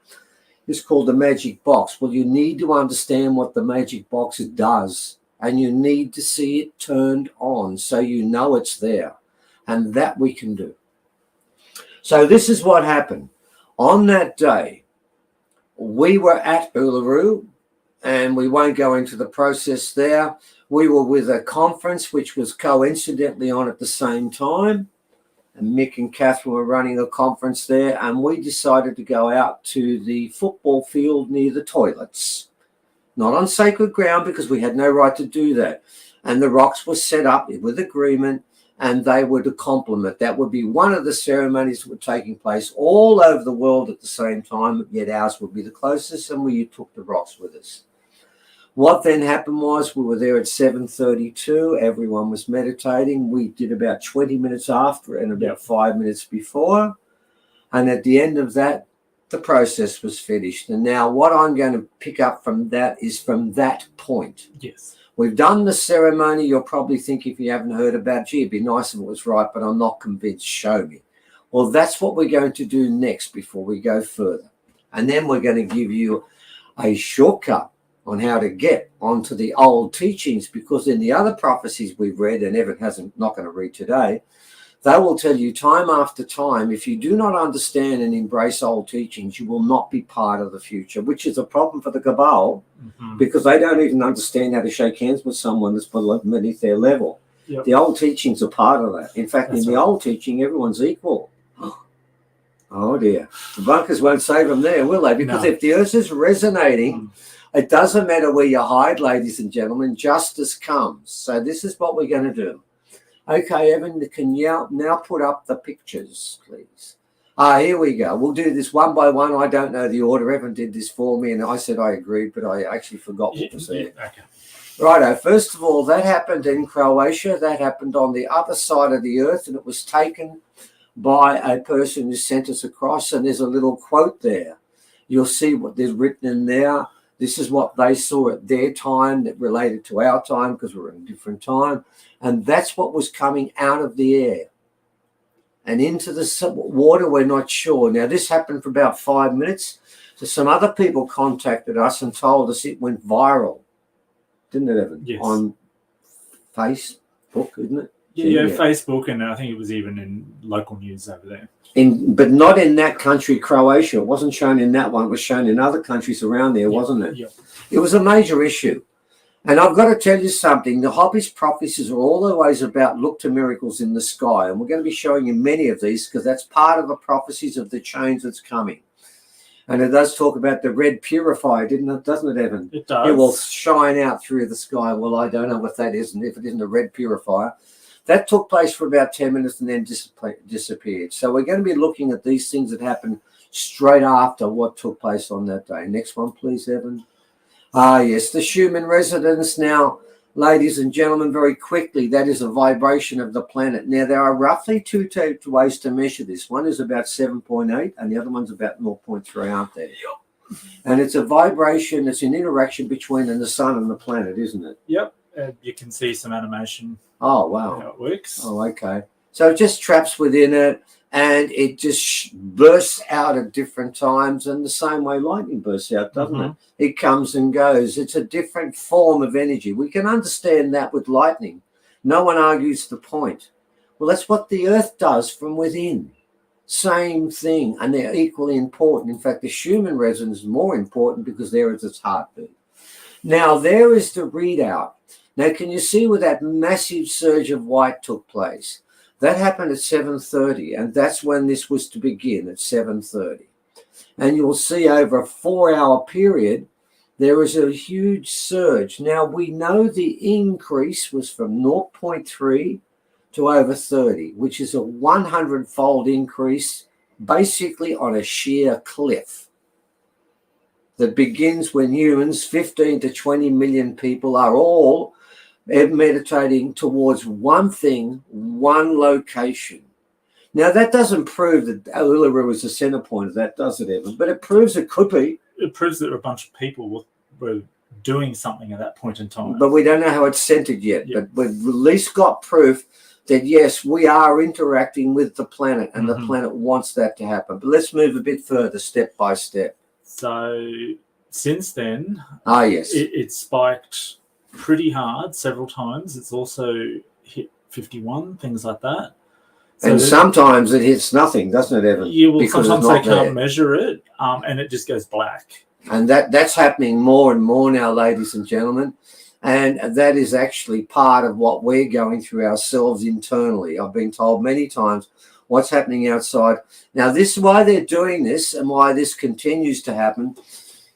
is called the magic box. Well, you need to understand what the magic box does, and you need to see it turned on so you know it's there, and that we can do. So this is what happened. On that day, we were at Uluru, and we won't go into the process there. We were with a conference which was coincidentally on at the same time. and Mick and Catherine were running a conference there, and we decided to go out to the football field near the toilets. Not on sacred ground, because we had no right to do that. And the rocks were set up with agreement, and they were to complement. That would be one of the ceremonies that were taking place all over the world at the same time, yet ours would be the closest, and we took the rocks with us. What then happened was we were there at 7:32. Everyone was meditating. We did about 20 minutes after and about 5 minutes before. And at the end of that, the process was finished. And now what I'm going to pick up from that is from that point. Yes. We've done the ceremony. You'll probably think, if you haven't heard about, gee, it'd be nice if it was right, but I'm not convinced. Show me. Well, that's what we're going to do next before we go further. And then we're going to give you a shortcut on how to get onto the old teachings, because in the other prophecies we've read, and Evan not going to read today, they will tell you time after time, if you do not understand and embrace old teachings, you will not be part of the future, which is a problem for the Cabal, because they don't even understand how to shake hands with someone that's beneath their level. Yep. The old teachings are part of that. In fact, That's in the right. old teaching, everyone's equal. Oh dear. The bunkers won't save them there, will they? Because No. if the earth is resonating, it doesn't matter where you hide, ladies and gentlemen, justice comes. So this is what we're going to do. Okay, Evan, can you now put up the pictures, please? Here we go. We'll do this one by one. I don't know the order. Evan did this for me, and I said I agreed, but I actually forgot what was there. Okay. Righto. First of all, that happened in Croatia. That happened on the other side of the earth, and it was taken by a person who sent us across, and there's a little quote there. You'll see what there's written in there. This is what they saw at their time that related to our time, because we're in a different time. And that's what was coming out of the air and into the water. We're not sure. Now, this happened for about 5 minutes. So some other people contacted us and told us it went viral. Didn't it, Evan? Yes. On Facebook, isn't it? Yeah, Facebook, and I think it was even in local news over there. But not in that country, Croatia. It wasn't shown in that one. It was shown in other countries around there, wasn't it? Yeah. It was a major issue. And I've got to tell you something. The Hobbes prophecies are always about look to miracles in the sky. And we're going to be showing you many of these, because that's part of the prophecies of the change that's coming. And it does talk about the red purifier, doesn't it, Evan? It does. It will shine out through the sky. Well, I don't know what that is, and if it isn't a red purifier. That took place for about 10 minutes and then disappeared. So we're going to be looking at these things that happened straight after what took place on that day. Next one, please, Evan. Yes, the Schumann resonance. Now, ladies and gentlemen, very quickly, that is a vibration of the planet. Now, there are roughly two ways to measure this. One is about 7.8 and the other one's about 0.3, aren't there? And it's a vibration, it's an interaction between the sun and the planet, isn't it? Yep. You can see some animation. Oh, wow. How it works. Oh, okay. So it just traps within it, and it just bursts out at different times, and the same way lightning bursts out, doesn't it? It comes and goes. It's a different form of energy. We can understand that with lightning. No one argues the point. Well, that's what the earth does from within. Same thing, and they're equally important. In fact, the Schumann resonance is more important because there is its heartbeat. Now, there is the readout. Now, can you see where that massive surge of white took place? That happened at 7:30, and that's when this was to begin, at 7:30. And you'll see over a 4-hour period, there was a huge surge. Now, we know the increase was from 0.3 to over 30, which is a 100-fold increase, basically on a sheer cliff that begins when humans, 15 to 20 million people, are all meditating towards one thing, one location. Now, that doesn't prove that Uluru was the center point of that, does it, Evan? But it proves it could be. It proves that a bunch of people were doing something at that point in time. But we don't know how it's centered yet. But we've at least got proof that, yes, we are interacting with the planet, and the planet wants that to happen. But let's move a bit further, step by step. So since then, yes, it spiked pretty hard several times. It's also hit 51, things like that. So and sometimes it hits nothing, doesn't it, Evan? Yeah, well, because sometimes they can't there. measure it, and it just goes black. And that's happening more and more now, ladies and gentlemen. And that is actually part of what we're going through ourselves internally. I've been told many times, what's happening outside. Now, this is why they're doing this and why this continues to happen.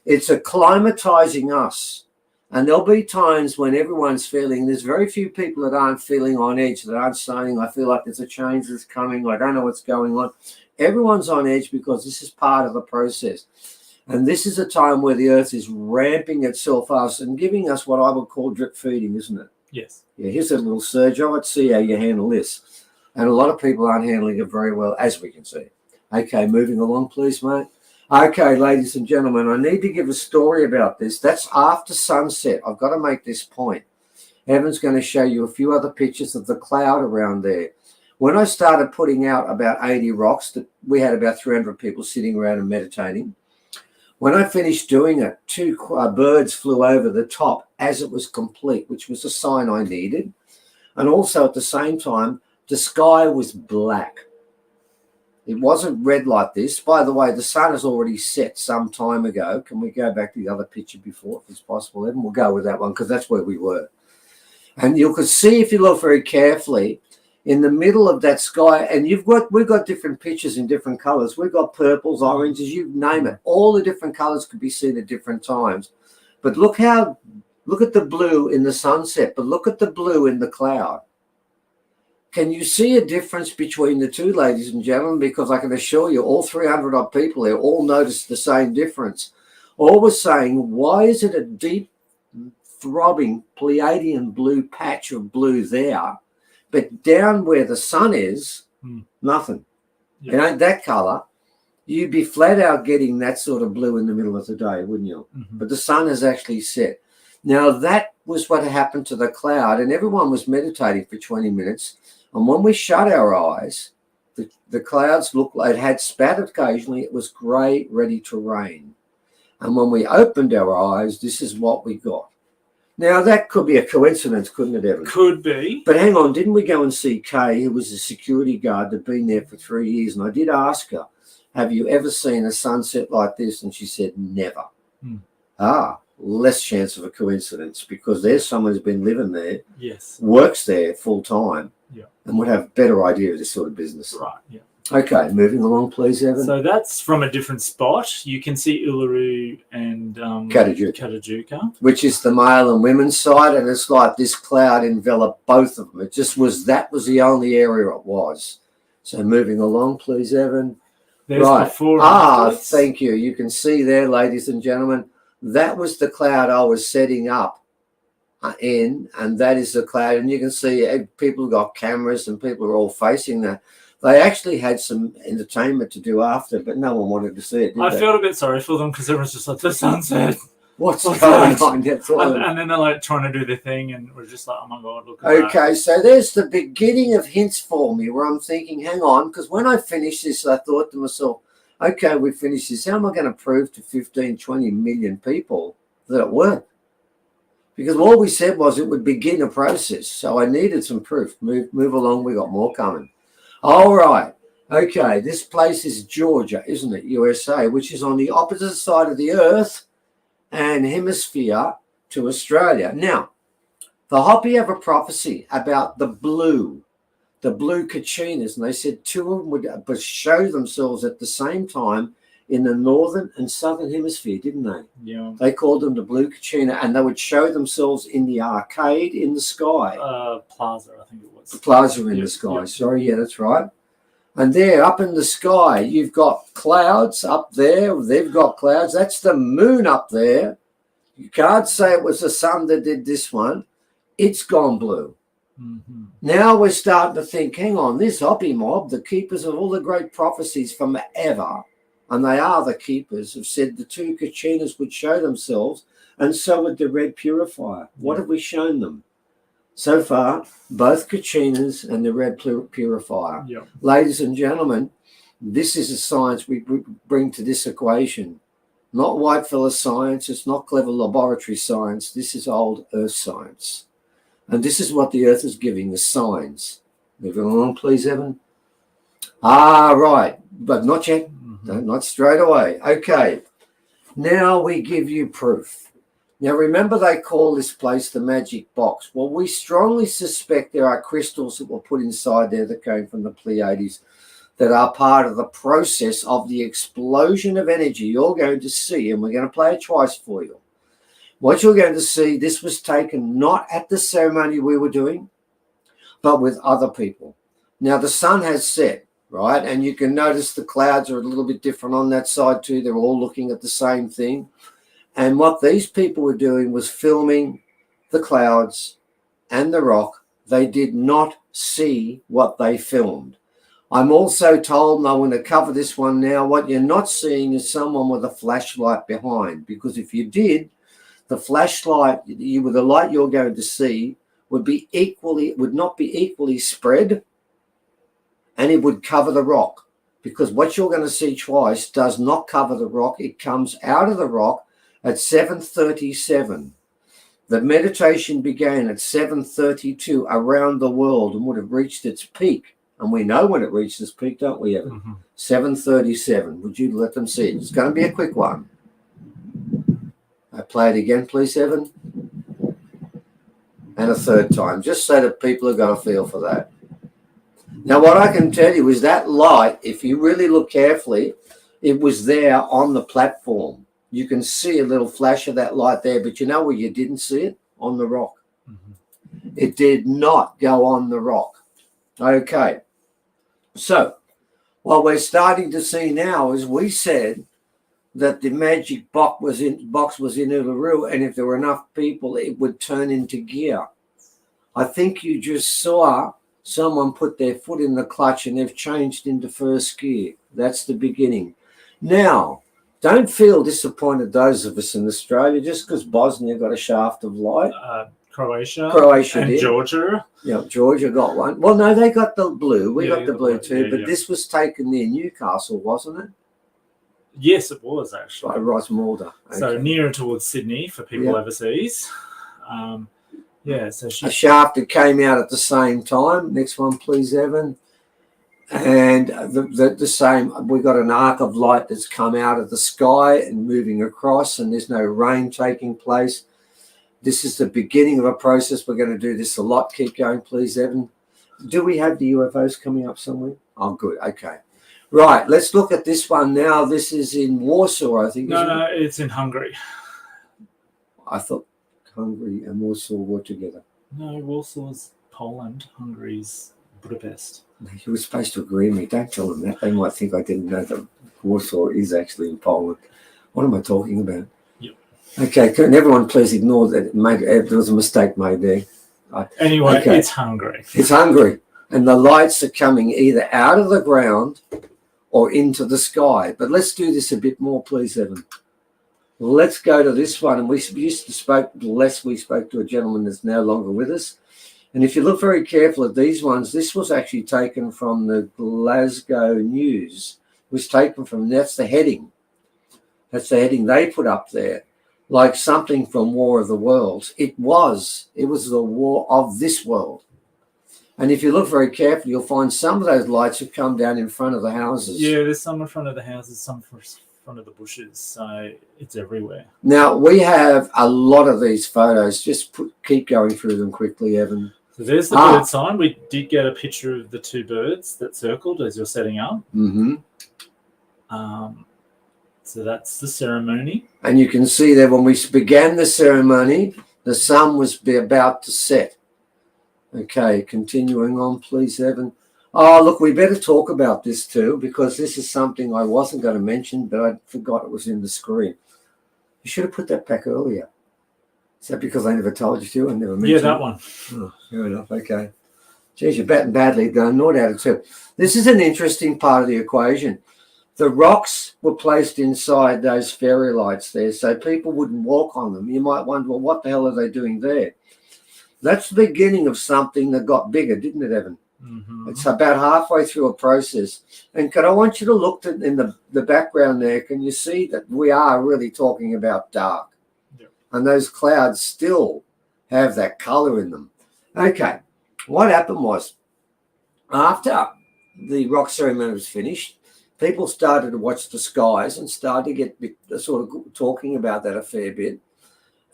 It's acclimatizing us. And there'll be times when everyone's feeling, there's very few people that aren't feeling on edge, that aren't saying, I feel like there's a change that's coming, I don't know what's going on. Everyone's on edge because this is part of the process. And this is a time where the earth is ramping itself up and giving us what I would call drip feeding, isn't it? Yes. Yeah, here's a little surge. Let's see how you handle this. And a lot of people aren't handling it very well, as we can see. Okay, moving along, please, mate. Okay, ladies and gentlemen, I need to give a story about this. That's after sunset. I've got to make this point. Evan's going to show you a few other pictures of the cloud around there. When I started putting out about 80 rocks, that we had about 300 people sitting around and meditating. When I finished doing it, 2 birds flew over the top as it was complete, which was a sign I needed. And also at the same time, the sky was black. It wasn't red like this. By the way, the sun has already set some time ago. Can we go back to the other picture before, if it's possible, Evan? We'll go with that one because that's where we were. And you could see, if you look very carefully, in the middle of that sky, and we've got different pictures in different colors. We've got purples, oranges, you name it. All the different colors could be seen at different times. But look at the blue in the sunset, but look at the blue in the cloud. Can you see a difference between the two, ladies and gentlemen? Because I can assure you, all 300 odd people there all noticed the same difference. All was saying, why is it a deep, throbbing Pleiadian blue patch of blue there? But down where the sun is, nothing. Yeah. It ain't that color. You'd be flat out getting that sort of blue in the middle of the day, wouldn't you? Mm-hmm. But the sun has actually set. Now, that was what happened to the cloud, and everyone was meditating for 20 minutes. And when we shut our eyes, the clouds looked like it had spat occasionally. It was grey, ready to rain. And when we opened our eyes, this is what we got. Now, that could be a coincidence, couldn't it, Evan? Could be. But hang on, didn't we go and see Kay, who was a security guard that had been there for 3 years? And I did ask her, have you ever seen a sunset like this? And she said, never. Less chance of a coincidence, because there's someone who's been living there, yes, works there full time, yeah, and would have a better idea of this sort of business. Right, yeah. Okay, moving along, please, Evan. So that's from a different spot. You can see Uluru and Katajuka, which is the male and women's side, and it's like this cloud enveloped both of them. It just was, that was the only area it was. So moving along, please, Evan. There's right. Before and afterwards. Thank you. You can see there, ladies and gentlemen, that was the cloud I was setting up in, and that is the cloud. And you can see people got cameras and people are all facing that. They actually had some entertainment to do after, but no one wanted to see it, did I they? felt a bit sorry for them because everyone's just like, the sunset. What's going on? And then they're like trying to do their thing, and we're just like, oh my God, look at that. Okay, so there's the beginning of hints for me where I'm thinking, hang on, because when I finished this, I thought to myself, okay, we finished this. How am I going to prove to 15, 20 million people that it worked? Because all we said was it would begin a process. So I needed some proof. Move along. We got more coming. All right. Okay, this place is Georgia, isn't it? USA, which is on the opposite side of the earth and hemisphere to Australia. Now, the Hopi have a prophecy about the blue Kachinas, and they said 2 of them would show themselves at the same time in the northern and southern hemisphere, didn't they? Yeah. They called them the blue Kachina, and they would show themselves in the arcade in the sky. Plaza, I think it was. The plaza in the sky. Sorry, yeah, that's right. And there, up in the sky, you've got clouds up there. They've got clouds. That's the moon up there. You can't say it was the sun that did this one. It's gone blue. Mm-hmm. Now we're starting to think, hang on, this Hopi mob, the keepers of all the great prophecies from ever, and they are the keepers, have said the 2 Kachinas would show themselves, and so would the red purifier. What have we shown them? So far, both Kachinas and the red purifier. Yeah. Ladies and gentlemen, this is the science we bring to this equation. Not white fella science. It's not clever laboratory science. This is old earth science. And this is what the earth is giving, the signs. Moving along, please, Evan. Right. But not yet. Mm-hmm. No, not straight away. Okay. Now we give you proof. Now, remember they call this place the magic box. Well, we strongly suspect there are crystals that were put inside there that came from the Pleiades. that are part of the process of the explosion of energy you're going to see, and we're going to play it twice for you. What you're going to see, this was taken not at the ceremony we were doing, but with other people. Now, the sun has set, right? And you can notice the clouds are a little bit different on that side too. They're all looking at the same thing. And what these people were doing was filming the clouds and the rock. They did not see what they filmed. I'm also told, and I want to cover this one now, what you're not seeing is someone with a flashlight behind, because if you did, the flashlight, the light you're going to see would not be equally spread, and it would cover the rock, because what you're going to see twice does not cover the rock. It comes out of the rock at 7:37. The meditation began at 7:32 around the world and would have reached its peak. And we know when it reached its peak, don't we, Evan? 7:37. Would you let them see it? It's going to be a quick one. Play it again, please, Evan. And a third time, just so that people are going to feel for that. Now, what I can tell you is that light, if you really look carefully, it was there on the platform. You can see a little flash of that light there, but you know where you didn't see it? On the rock. It did not go on the rock. Okay. So, what we're starting to see now is we said that the magic box was in Uluru, and if there were enough people, it would turn into gear. I think you just saw someone put their foot in the clutch and they've changed into first gear. That's the beginning. Now, don't feel disappointed, those of us in Australia, just because Bosnia got a shaft of light. Croatia and did. Georgia. Yeah, Georgia got one. Well, no, they got the blue. We got the blue too, yeah, but this was taken near Newcastle, wasn't it? Yes, it was actually. By Rosmalda. Okay. So nearer towards Sydney for people overseas. So a shaft that came out at the same time. Next one, please, Evan. And the same, we got an arc of light that's come out of the sky and moving across, and there's no rain taking place. This is the beginning of a process. We're going to do this a lot. Keep going, please, Evan. Do we have the UFOs coming up somewhere? Oh, good. Okay. Right. Let's look at this one now. This is in Warsaw, I think. No, it's in Hungary. I thought Hungary and Warsaw were together. No, Warsaw's Poland. Hungary's Budapest. You were supposed to agree with me. Don't tell them that. They might think I didn't know that Warsaw is actually in Poland. What am I talking about? Yep. Okay, can everyone please ignore that? Maybe there was a mistake made there. Anyway, it's Hungary. It's Hungary. And the lights are coming either out of the ground or into the sky. But let's do this a bit more, please, Evan. Let's go to this one. And we spoke to a gentleman that's no longer with us. And if you look very carefully at these ones, this was actually taken from the Glasgow News. It was taken from, that's the heading. That's the heading they put up there, like something from War of the Worlds. It was the war of this world. And if you look very carefully, you'll find some of those lights have come down in front of the houses. Yeah, there's some in front of the houses, some in front of the bushes. So it's everywhere. Now, we have a lot of these photos. Just keep going through them quickly, Evan. So there's the bird sign. We did get a picture of the two birds that circled as you're setting up. Mm-hmm. So that's the ceremony. And you can see there when we began the ceremony, the sun was about to set. Okay, continuing on, please, Evan. Oh, look, we better talk about this too, because this is something I wasn't going to mention, but I forgot it was in the screen. You should have put that back earlier. Is that because I never told you to? I never mentioned Yeah, that one. Oh, fair enough. Okay. Geez, you're batting badly. Going 0 out of 2. This is an interesting part of the equation. The rocks were placed inside those fairy lights there, so people wouldn't walk on them. You might wonder, well, what the hell are they doing there? That's the beginning of something that got bigger, didn't it, Evan? Mm-hmm. It's about halfway through a process. And I want you to look in the background there. Can you see that we are really talking about dark? Yep. And those clouds still have that color in them. Okay, what happened was, after the rock ceremony was finished, people started to watch the skies and started to get sort of talking about that a fair bit.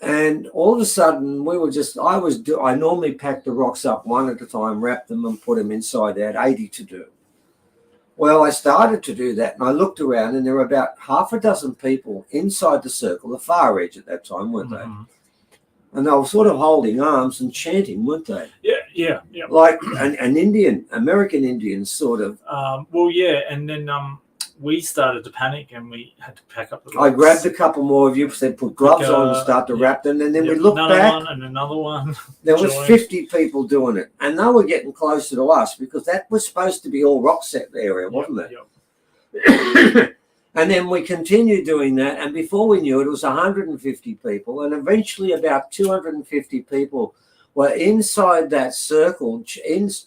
And all of a sudden, I normally pack the rocks up one at a time, wrap them and put them inside. They had 80 to do. Well, I started to do that, and I looked around, and there were about half a dozen people inside the circle, the far edge at that time, weren't they? And they were sort of holding arms and chanting, weren't they? Yeah. Like an American Indian sort of. Well, yeah, and then we started to panic, and we had to pack up the I ropes. grabbed a couple more of you, said put gloves on and start to wrap them, and then we looked another back. one and another one. There was joined. 50 people doing it, and they were getting closer to us because that was supposed to be all rock set area, wasn't it? And then we continued doing that, and before we knew it, it was 150 people, and eventually about 250 people were inside that circle.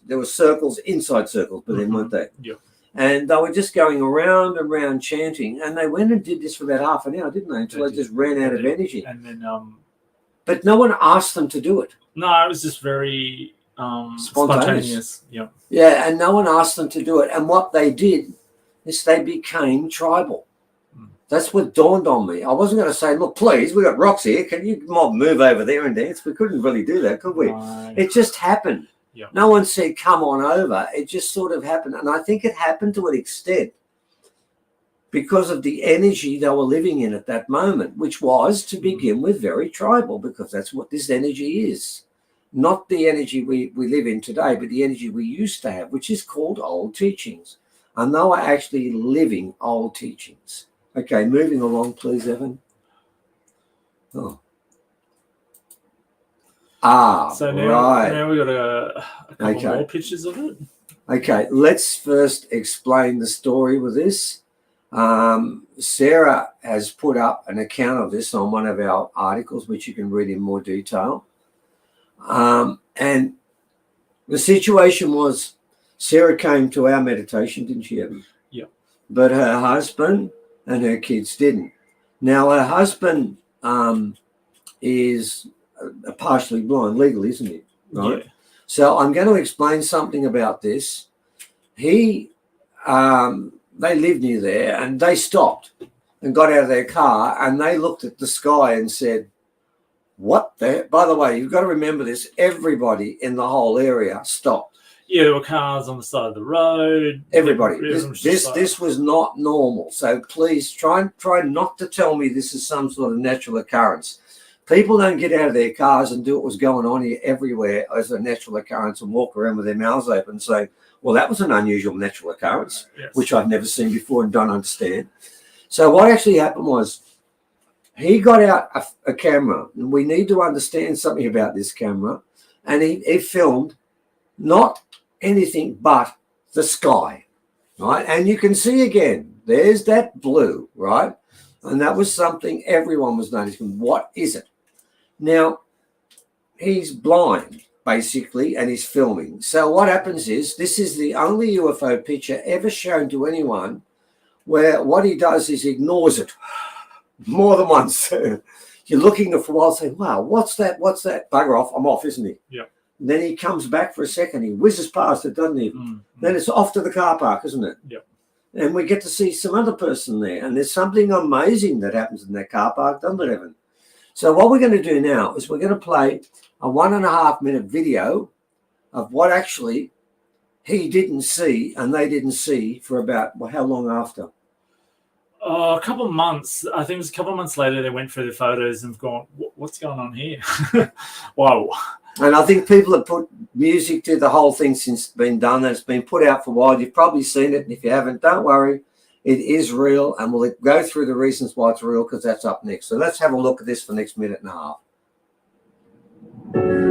There were circles inside circles, but then weren't they? Yeah. And they were just going around and around chanting, and they went and did this for about half an hour, didn't they? Until they just ran out of energy. And then, but no one asked them to do it. No, it was just very spontaneous. Yeah. Yeah, and no one asked them to do it. And what they did is they became tribal. That's what dawned on me. I wasn't going to say, look, please, we got rocks here. Can you mob move over there and dance? We couldn't really do that, could we? No. It just happened. Yeah. No one said, come on over. It just sort of happened. And I think it happened to an extent because of the energy they were living in at that moment, which was to begin with very tribal, because that's what this energy is. Not the energy we live in today, but the energy we used to have, which is called old teachings. And they were actually living old teachings. Okay, moving along, please, Evan. Oh. So now, right. Now we got a couple more pictures of it. Okay, let's first explain the story with this. Sarah has put up an account of this on one of our articles, which you can read in more detail. And the situation was Sarah came to our meditation, didn't she, Evan? Yeah. But her husband and her kids didn't. Now, her husband is partially blind legally, isn't he? Right. Yeah. So I'm going to explain something about this. They lived near there, and they stopped and got out of their car, and they looked at the sky and said, what the? By the way, you've got to remember this. Everybody in the whole area stopped. Yeah, there were cars on the side of the road. Everybody. This was not normal. So please try not to tell me this is some sort of natural occurrence. People don't get out of their cars and do what was going on here everywhere as a natural occurrence and walk around with their mouths open and say, well, that was an unusual natural occurrence, which I've never seen before and don't understand. So what actually happened was he got out a camera, and we need to understand something about this camera, and he filmed not anything but the sky, right? And you can see again, there's that blue, right? And that was something everyone was noticing. What is it? Now, he's blind, basically, and he's filming. So what happens is, this is the only UFO picture ever shown to anyone where what he does is ignores it more than once. You're looking for a while saying, wow, what's that? What's that? Bugger off, I'm off, isn't he? Yeah. And then he comes back for a second. He whizzes past it, doesn't he? Then it's off to the car park, isn't it? Yeah. And we get to see some other person there. And there's something amazing that happens in that car park, doesn't it, Evan? So what we're going to do now is we're going to play a 1.5 minute video of what actually he didn't see and they didn't see for about, well, how long after? A couple of months. I think it was a couple of months later they went through the photos and gone, what's going on here? Whoa. And I think people have put music to the whole thing since it's been done, and it's been put out for a while. You've probably seen it, and if you haven't, don't worry. It is real, and we'll go through the reasons why it's real, because that's up next. So let's have a look at this for the next 1.5 minutes.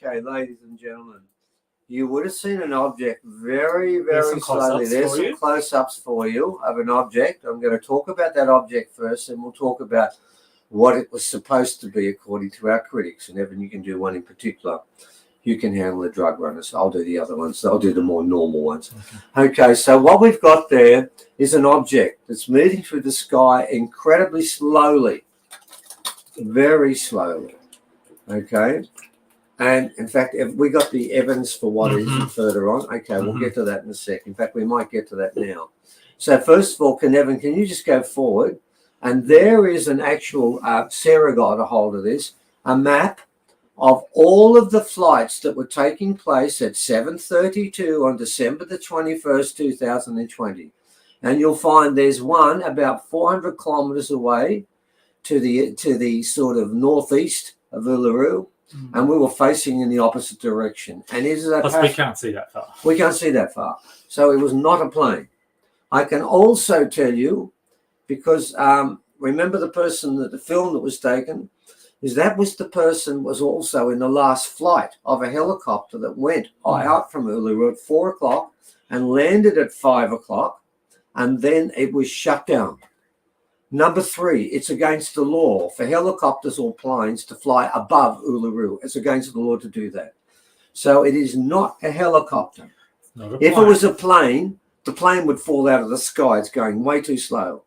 Okay, ladies and gentlemen, you would have seen an object very, very some slowly. close-ups There's for some you. close-ups for you of an object. I'm going to talk about that object first, and we'll talk about what it was supposed to be according to our critics. And Evan, you can do one in particular. You can handle the drug runners. I'll do the other ones. I'll do the more normal ones. Okay, so what we've got there is an object that's moving through the sky incredibly slowly, very slowly. Okay. And in fact, we got the evidence for what it is further on. Okay, we'll get to that in a sec. In fact, we might get to that now. So first of all, can you just go forward? And there is an actual, Sarah got a hold of this, a map of all of the flights that were taking place at 7:32 on December the 21st, 2020. And you'll find there's one about 400 kilometers away to the sort of northeast of Uluru. And we were facing in the opposite direction. And Plus, we can't see that far. We can't see that far. So it was not a plane. I can also tell you, because remember the person that the film that was taken, that was the person was also in the last flight of a helicopter that went out from Uluru at 4 o'clock and landed at 5 o'clock, and then it was shut down. Number 3, it's against the law for helicopters or planes to fly above Uluru. It's against the law to do that. So it is not a helicopter. If it was a plane, the plane would fall out of the sky. It's going way too slow.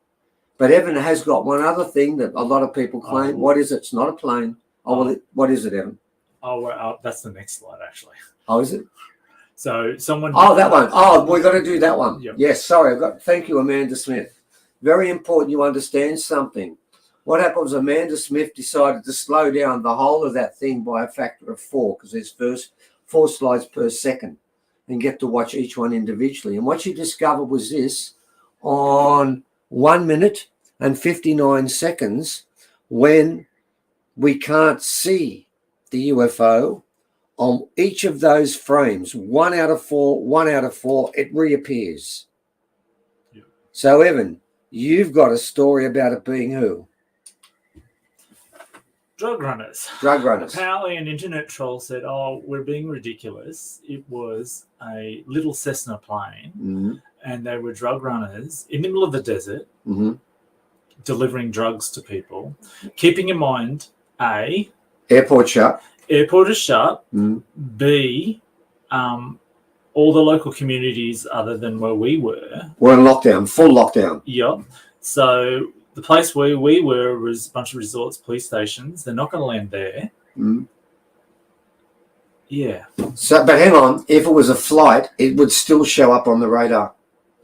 But Evan has got one other thing that a lot of people claim. What is it? It's not a plane. What is it, Evan? Oh, well, that's the next slide, actually. Oh, is it? So someone... Oh, that one. Oh, we've got to do that one. Yep. Yes, sorry. Thank you, Amanda Smith. Very important you understand something. What happens, Amanda Smith decided to slow down the whole of that thing by a factor of 4, because there's 4 slides per second, and get to watch each one individually. And what she discovered was this: on 1 minute and 59 seconds, when we can't see the UFO, on each of those frames, 1 out of 4, it reappears. Yeah. So, Evan, you've got a story about it being who? Drug runners. Drug runners. Apparently an internet troll said, oh, we're being ridiculous. It was a little Cessna plane, and they were drug runners in the middle of the desert, delivering drugs to people. Keeping in mind, A, airport shut. Airport is shut. B, all the local communities other than where we were in lockdown, full lockdown. Yep. So the place where we were was a bunch of resorts, police stations. They're not going to land there. Yeah. So, but hang on, if it was a flight, it would still show up on the radar.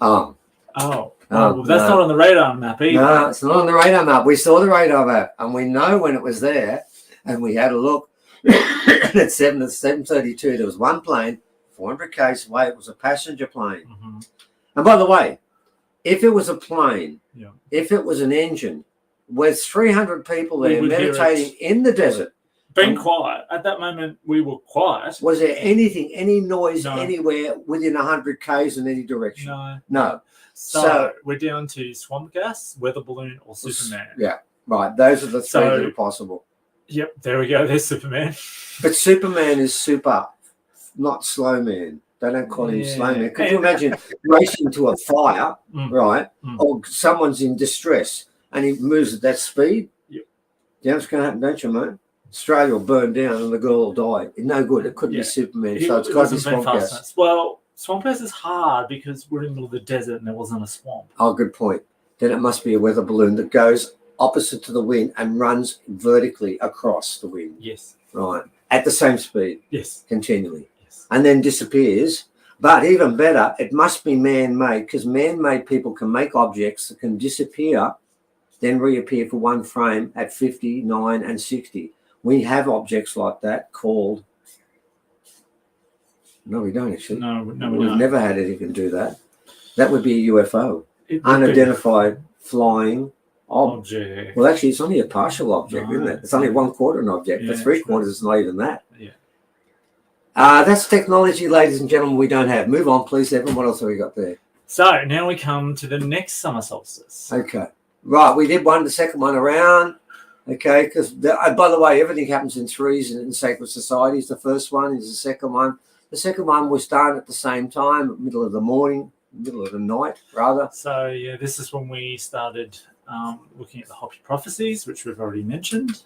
Well, that's not on the radar map either. No, it's not on the radar map. We saw the radar map, and we know when it was there, and we had a look. At 7:32, there was one plane, 400 k's away. It was a passenger plane. And by the way, if it was a plane, if it was an engine, with 300 people there meditating in the desert, being quiet at that moment, we were quiet. Was there any noise anywhere within 100 k's in any direction? No. So we're down to swamp gas, weather balloon, or Superman. Yeah, right. Those are the 3 that are possible. Yep, there we go. There's Superman. But Superman is super, not slow man. They don't call him slow man. Could you imagine racing to a fire, right? Or someone's in distress and he moves at that speed? Yep. You know what's going to happen, don't you, mate? Australia will burn down and the girl will die. No good. It couldn't be Superman. So it's got to be swamp gas. Well, swamp gas is hard because we're in the middle of the desert and there wasn't a swamp. Oh, good point. Then it must be a weather balloon that goes opposite to the wind and runs vertically across the wind. Yes. Right. At the same speed. Yes. Continually. Yes. And then disappears. But even better, it must be man-made, because man-made people can make objects that can disappear then reappear for one frame at 50, 9, and 60. We have objects like that called... No, we don't actually. No, we We've don't. never had anything do that. That would be a UFO. It would be. Unidentified flying Object. Well, actually, it's only a partial object, isn't it? It's only 1/4 an object. Yeah, For 3/4 is not even that. Yeah. That's technology, ladies and gentlemen, we don't have. Move on, please, Evan. What else have we got there? So now we come to the next summer solstice. Okay. Right, we did the second one around. Okay, because by the way, everything happens in threes in sacred societies. The first one is the second one. The second one was done at the same time, middle of the morning, middle of the night, rather. So yeah, this is when we started looking at the Hopi prophecies, which we've already mentioned.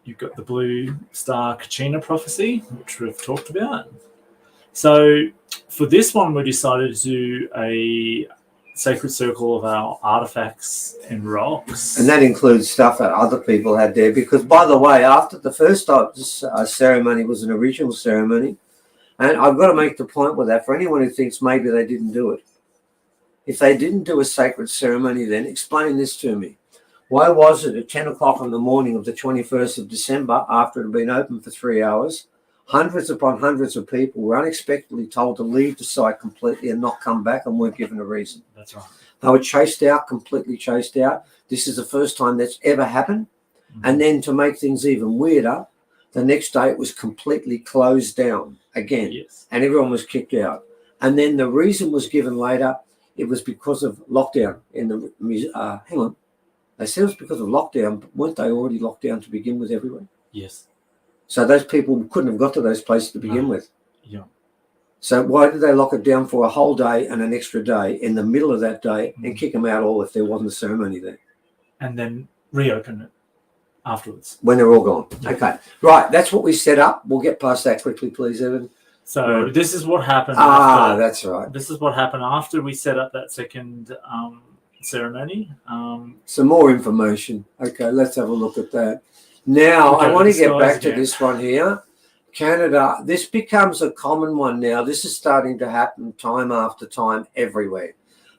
You've got the Blue Star Kachina prophecy, which we've talked about. So for this one, we decided to do a sacred circle of our artifacts and rocks. And that includes stuff that other people had there. Because, by the way, after the first ceremony was an original ceremony, and I've got to make the point with that for anyone who thinks maybe they didn't do it. If they didn't do a sacred ceremony, then explain this to me. Why was it at 10 o'clock in the morning of the 21st of December, after it had been open for 3 hours, hundreds upon hundreds of people were unexpectedly told to leave the site completely and not come back and weren't given a reason? That's right. They were chased out, completely chased out. This is the first time that's ever happened. Mm-hmm. And then to make things even weirder, the next day it was completely closed down again. Yes. And everyone was kicked out. And then the reason was given later, it was because of lockdown in the hang on. They said it was because of lockdown, but weren't they already locked down to begin with everywhere? Yes. So those people couldn't have got to those places to begin with. Yeah. So why did they lock it down for a whole day and an extra day in the middle of that day and kick them out all if there wasn't a ceremony there? And then reopen it afterwards. When they're all gone. Yeah. Okay. Right. That's what we set up. We'll get past that quickly, please, Evan. So this is what happened. After, that's right. This is what happened after we set up that second ceremony. Some more information. Okay, let's have a look at that. Now, I want to get back to this one here. Canada, this becomes a common one now. This is starting to happen time after time everywhere.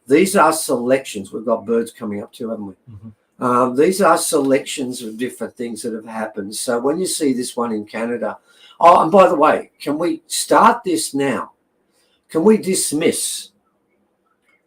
These are selections. We've got birds coming up too, haven't we? Mm-hmm. These are selections of different things that have happened. So when you see this one in Canada, oh, and by the way, can we start this now? Can we dismiss?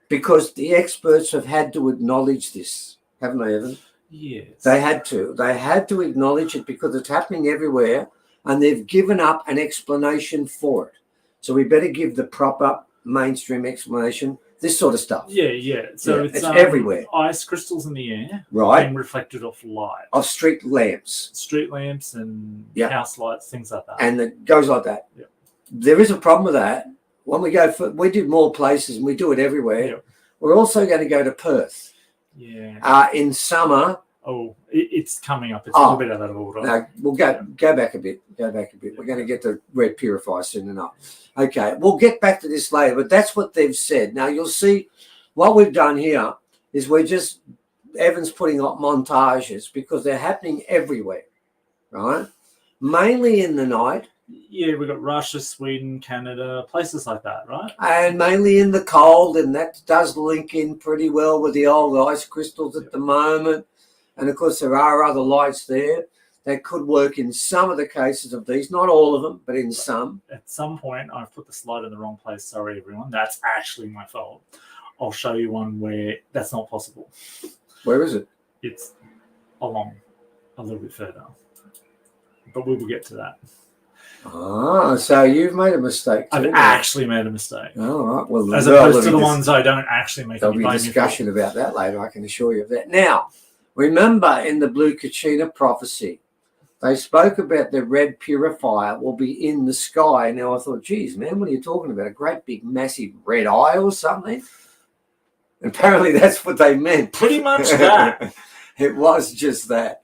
Because the experts have had to acknowledge this, haven't they, Evan? Yes. They had to. They had to acknowledge it because it's happening everywhere, and they've given up an explanation for it. So we better give the proper mainstream explanation, this sort of stuff. Yeah. So it's everywhere. Ice crystals in the air. Right. And reflected off light. Of street lamps. Street lamps and house lights, things like that. And it goes like that. Yeah. There is a problem with that. When we do more places and we do it everywhere. Yeah. We're also going to go to Perth. Yeah. In summer. Oh, it's coming up. It's a little bit out of order. No, we'll go back a bit. We're going to get the red purifier soon enough. Okay, we'll get back to this later, but that's what they've said. Now, you'll see what we've done here is Evan's putting up montages because they're happening everywhere, right? Mainly in the night. Yeah, we've got Russia, Sweden, Canada, places like that, right? And mainly in the cold, and that does link in pretty well with the old ice crystals at the moment. And, of course, there are other lights there that could work in some of the cases of these. Not all of them, but in some. At some point, I've put the slide in the wrong place. Sorry, everyone. That's actually my fault. I'll show you one where that's not possible. Where is it? It's along a little bit further. But we will get to that. Ah, so you've made a mistake. I've actually made a mistake. All right. Well, as opposed to the ones I don't actually make. There'll be discussion about that later. I can assure you of that. Now, remember in the Blue Kachina prophecy, they spoke about the red purifier will be in the sky. Now I thought, geez, man, what are you talking about? A great big massive red eye or something? Apparently, that's what they meant. Pretty much that. It was just that.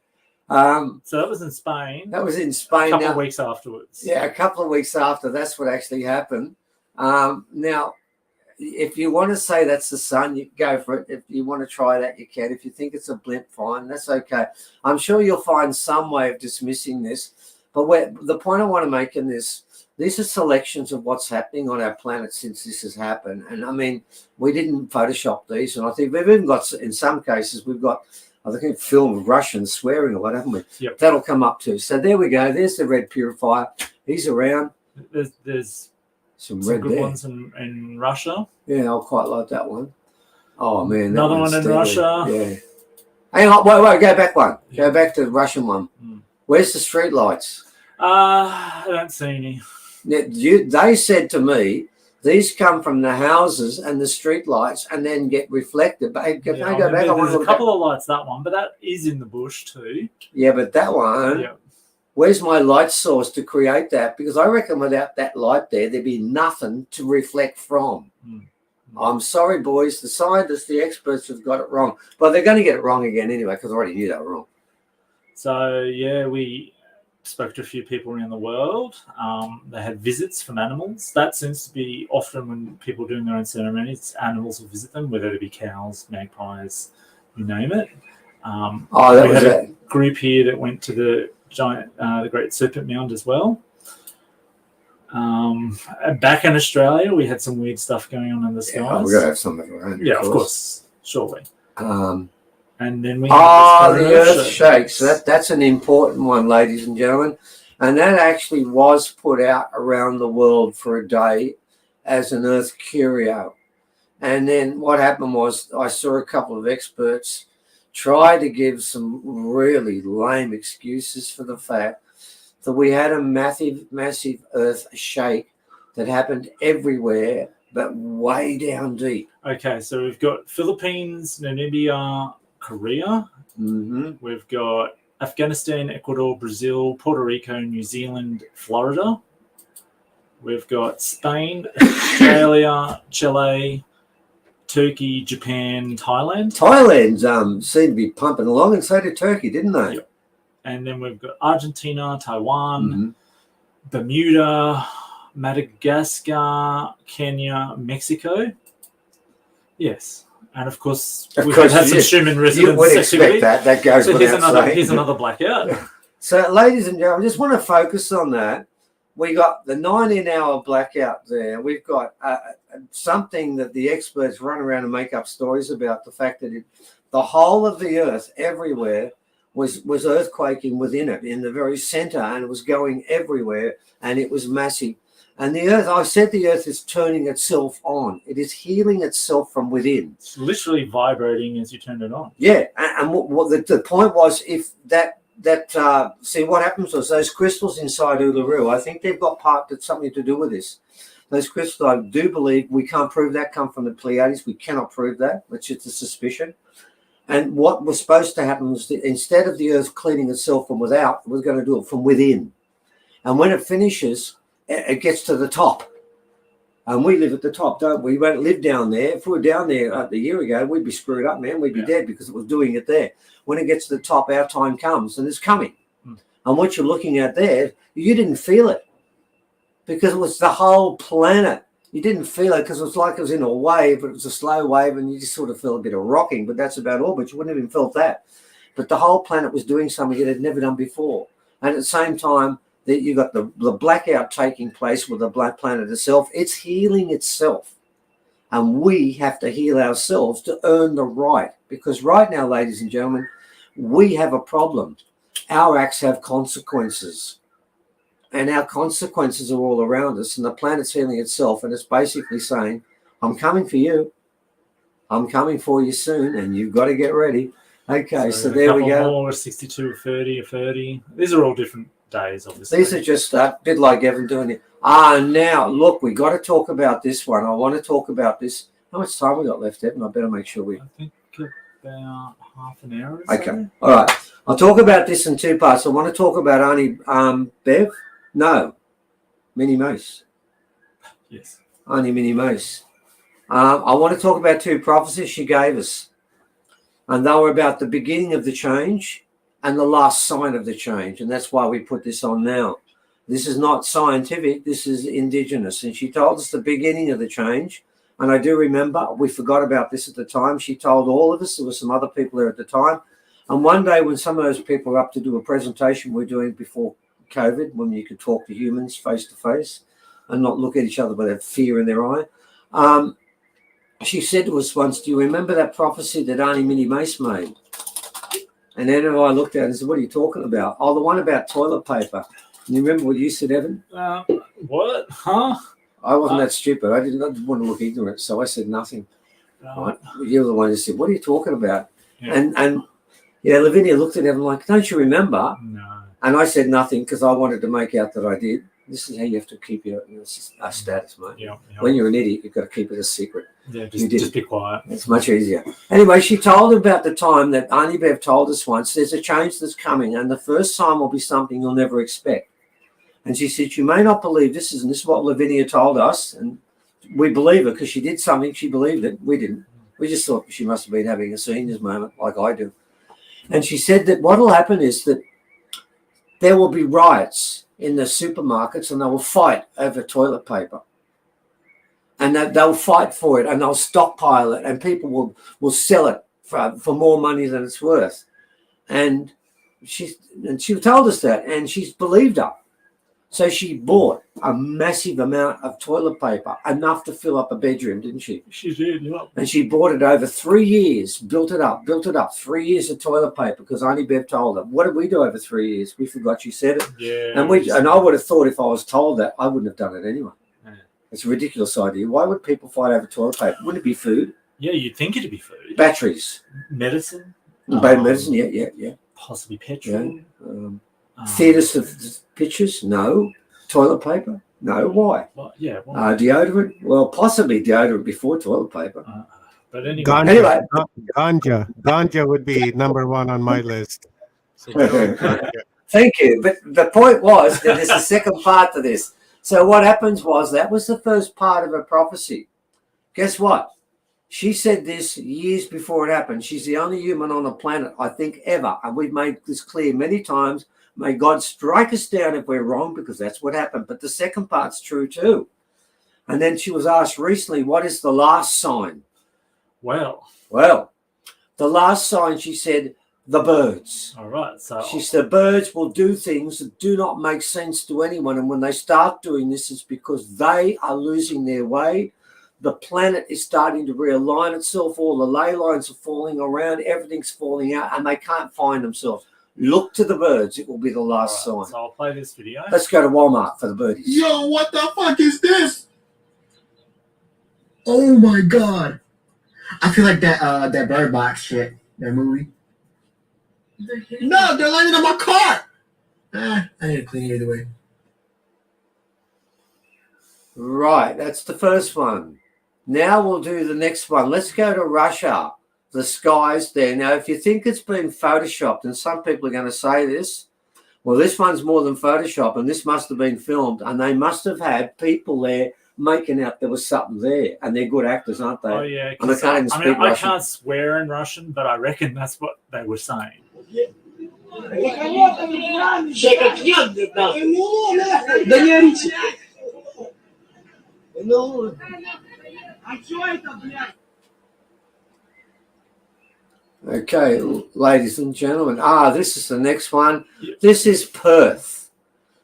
So that was in Spain. That was in Spain. A couple of weeks afterwards. Yeah, a couple of weeks after. That's what actually happened. Now, if you want to say that's the sun, you go for it. If you want to try that, you can. If you think it's a blimp, fine. That's okay. I'm sure you'll find some way of dismissing this. But the point I want to make in this, These are selections of what's happening on our planet since this has happened. And I mean, we didn't Photoshop these. And I think we've even got, in some cases, we've got, I think, film of Russians swearing or what, haven't we? Yep. That'll come up too. So there we go. There's the red purifier. He's around. There's some good red there. ones in Russia. Yeah, I quite like that one. Oh, man. Another one in Russia. Yeah. Hang on. Wait. Go back one. Go back to the Russian one. Where's the street lights? I don't see any. They said to me, these come from the houses and the street lights and then get reflected. But can I go back? There's a couple of lights, that one, but that is in the bush too. Yeah, but that one, where's my light source to create that? Because I reckon without that light there, there'd be nothing to reflect from. I'm sorry, boys. The scientists, the experts have got it wrong. But they're going to get it wrong again anyway, because I already knew they were wrong. So, yeah, we spoke to a few people around the world. They had visits from animals. That seems to be often when people are doing their own ceremonies, animals will visit them, whether it be cows, magpies, you name it. That was a group here that went to the Great Serpent Mound as well. Back in Australia, we had some weird stuff going on in the skies. We're going to have something around. Yeah, of course, surely. And then we the Earth shakes. That's an important one, ladies and gentlemen. And that actually was put out around the world for a day as an Earth curio. And then what happened was I saw a couple of experts try to give some really lame excuses for the fact that we had a massive Earth shake that happened everywhere, but way down deep. Okay, so we've got Philippines, Namibia, Korea. We've got Afghanistan, Ecuador, Brazil, Puerto Rico, New Zealand, Florida. We've got Spain, Australia, Chile, Turkey, Japan, Thailand. Thailand seemed to be pumping along, and so did Turkey, didn't they? Yep. And then we've got Argentina, Taiwan, Bermuda, Madagascar, Kenya, Mexico. Yes. And of course, we've had some human residents. You would expect that. That goes so without saying. Here's another blackout. So, ladies and gentlemen, I just want to focus on that. We got the 19-hour blackout there. We've got something that the experts run around and make up stories about, the fact that the whole of the Earth, everywhere, was earthquaking within it, in the very center, and it was going everywhere, and it was massive. And the Earth, I said the Earth is turning itself on. It is healing itself from within. It's literally vibrating as you turn it on. Yeah, and what the point was, if see what happens was those crystals inside Uluru, I think they've got something to do with this. Those crystals, I do believe, we can't prove that, come from the Pleiades. We cannot prove that. It's just a suspicion. And what was supposed to happen was that instead of the Earth cleaning itself from without, it was going to do it from within. And when it finishes, it gets to the top. And we live at the top, don't we? We won't live down there. If we were down there a year ago, we'd be screwed up, man. We'd be dead because it was doing it there. When it gets to the top, our time comes, and it's coming. And what you're looking at there, you didn't feel it because it was the whole planet. You didn't feel it because it was like it was in a wave, but it was a slow wave, and you just sort of felt a bit of rocking, but that's about all. But you wouldn't have even felt that. But the whole planet was doing something it had never done before. And at the same time, that you got the blackout taking place with the black planet itself. It's healing itself. And we have to heal ourselves to earn the right. Because right now, ladies and gentlemen, we have a problem. Our acts have consequences. And our consequences are all around us. And the planet's healing itself. And it's basically saying, I'm coming for you. I'm coming for you soon. And you've got to get ready. Okay, so there we go. More, 62, 30, 30. These are all different days, obviously. These are just a bit like Evan doing it. Now, look, we got to talk about this one. I want to talk about this. How much time we got left, Evan? I better make sure we... I think about half an hour or okay. so. All right. I'll talk about this in two parts. I want to talk about only Bev. No. Minnie Mouse. Yes. Only Minnie Mouse. I want to talk about two prophecies she gave us. And they were about the beginning of the change and the last sign of the change. And that's why we put this on now. This is not scientific. This is indigenous. And she told us the beginning of the change. And I do remember, we forgot about this at the time. She told all of us, there were some other people there at the time. And one day when some of those people were up to do a presentation we're doing before COVID, when you could talk to humans face to face, and not look at each other but have fear in their eye. She said to us once, do you remember that prophecy that Auntie Minnie Mace made? And Ed and I looked at it and said, what are you talking about? Oh, the one about toilet paper. And you remember what you said, Evan? What? Huh? I wasn't that stupid. I didn't want to look ignorant, so I said nothing. Right? You're the one who said, what are you talking about? Yeah. And Lavinia looked at Evan like, don't you remember? No. And I said nothing because I wanted to make out that I did. This is how you have to keep your status, mate. Yeah. When you're an idiot, you've got to keep it a secret. Yeah, just be quiet. It's much easier. Anyway, she told about the time that Auntie Bev told us once, there's a change that's coming, and the first time will be something you'll never expect. And she said, you may not believe this, and this is what Lavinia told us, and we believe her because she did something, she believed it. We didn't. We just thought she must have been having a seniors moment like I do. And she said that what will happen is that there will be riots in the supermarkets and they will fight over toilet paper. And they'll fight for it and they'll stockpile it and people will sell it for more money than it's worth. And she told us that, and she's believed her. So she bought a massive amount of toilet paper, enough to fill up a bedroom, didn't she? She did, yeah. And she bought it over 3 years, built it up. 3 years of toilet paper because Auntie Bev told her. What did we do over 3 years? We forgot she said it. Yeah. And I would have thought if I was told that, I wouldn't have done it anyway. Yeah. It's a ridiculous idea. Why would people fight over toilet paper? Wouldn't it be food? Yeah, you'd think it'd be food. Batteries. Medicine. Medicine, yeah. Possibly petrol. Yeah. Theatres of pictures? No. Toilet paper? No. Why? Well, yeah. Well, deodorant? Well, possibly deodorant before toilet paper. But anyway. Ganja would be number one on my list. So Thank you. But the point was that there's a second part to this. So what happens was that was the first part of her prophecy. Guess what? She said this years before it happened. She's the only human on the planet, I think, ever. And we've made this clear many times. May God strike us down if we're wrong, because that's what happened. But the second part's true too. And then she was asked recently, what is the last sign? Well, the last sign, she said, the birds. All right. So she said the birds will do things that do not make sense to anyone. And when they start doing this, it's because they are losing their way. The planet is starting to realign itself. All the ley lines are falling around. Everything's falling out and they can't find themselves. Look to the birds. It will be the last sign. So I'll play this video. Let's go to Walmart for the birdies. Yo, what the fuck is this? Oh my god. I feel like that Bird Box shit, that movie. No, they're landing on my car. I need to clean it either way. Right, that's the first one. Now we'll do the next one. Let's go to Russia. The skies there. Now, if you think it's been photoshopped, and some people are going to say this, well, this one's more than Photoshop, and this must have been filmed, and they must have had people there making out there was something there, and they're good actors, aren't they? Oh yeah. And they can't even speak I Russian. can't swear in Russian, but I reckon that's what they were saying. Okay, ladies and gentlemen. This is the next one. This is Perth.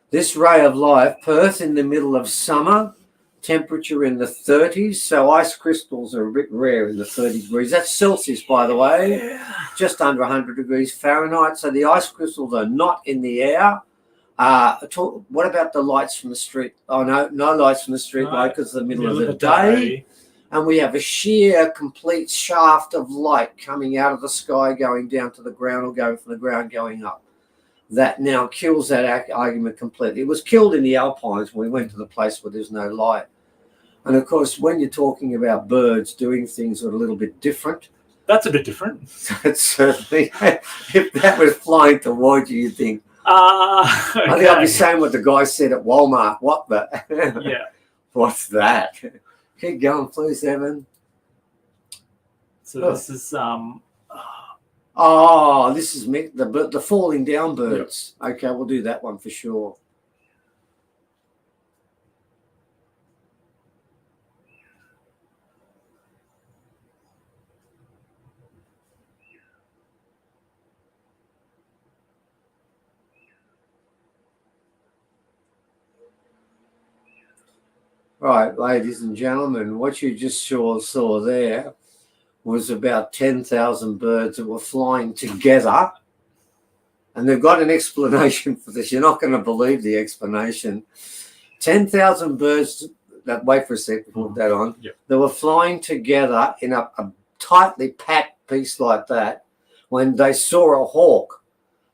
This ray of life, Perth in the middle of summer, temperature in the 30s. So ice crystals are a bit rare in the 30 degrees. That's Celsius, by the way, just under 100 degrees Fahrenheit. So the ice crystals are not in the air. What about the lights from the street? Oh, no lights from the street light because it's the middle of the day. And we have a sheer, complete shaft of light coming out of the sky, going down to the ground, or going from the ground, going up. That now kills that argument completely. It was killed in the Alpines when we went to the place where there's no light. And, of course, when you're talking about birds doing things that are a little bit different. That's a bit different. Certainly. If that was flying towards you, you'd think. Okay. I think I'd be saying what the guy said at Walmart. What the? Yeah. What's that? Keep going, please, Evan. So this is this is the falling down birds. Yep. Okay, we'll do that one for sure. Right, ladies and gentlemen, what you just saw there was about 10,000 birds that were flying together. And they've got an explanation for this. You're not going to believe the explanation. 10,000 birds, wait for a second, put that on. Yep. They were flying together in a tightly packed piece like that when they saw a hawk.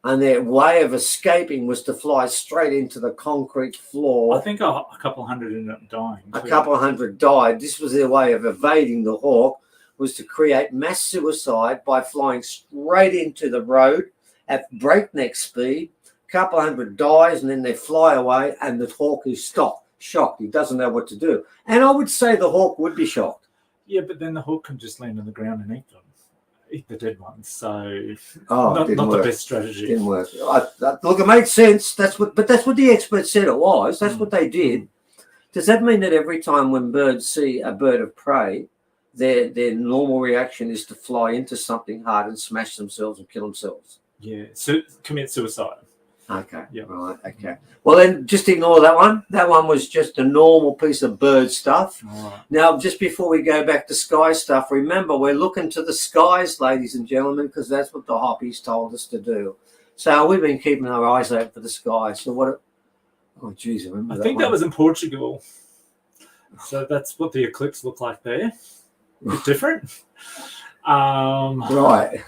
And their way of escaping was to fly straight into the concrete floor. I think a couple hundred ended up dying. A couple hundred died. This was their way of evading the hawk, was to create mass suicide by flying straight into the road at breakneck speed. A couple hundred dies, and then they fly away, and the hawk is shocked. He doesn't know what to do. And I would say the hawk would be shocked. Yeah, but then the hawk can just land on the ground and eat the dead ones. So not the best strategy. Didn't work. Look, it made sense. That's what the experts said it was. That's what they did. Does that mean that every time when birds see a bird of prey, their normal reaction is to fly into something hard and smash themselves and kill themselves? Yeah, so commit suicide. Okay. Yeah. Right. Okay. Well, then just ignore that one. That one was just a normal piece of bird stuff. Right. Now, just before we go back to sky stuff, remember we're looking to the skies, ladies and gentlemen, because that's what the hoppies told us to do. So we've been keeping our eyes open for the sky. So what? Oh, geez, I remember. I think that was in Portugal. So that's what the eclipse looked like there. A bit different. Right.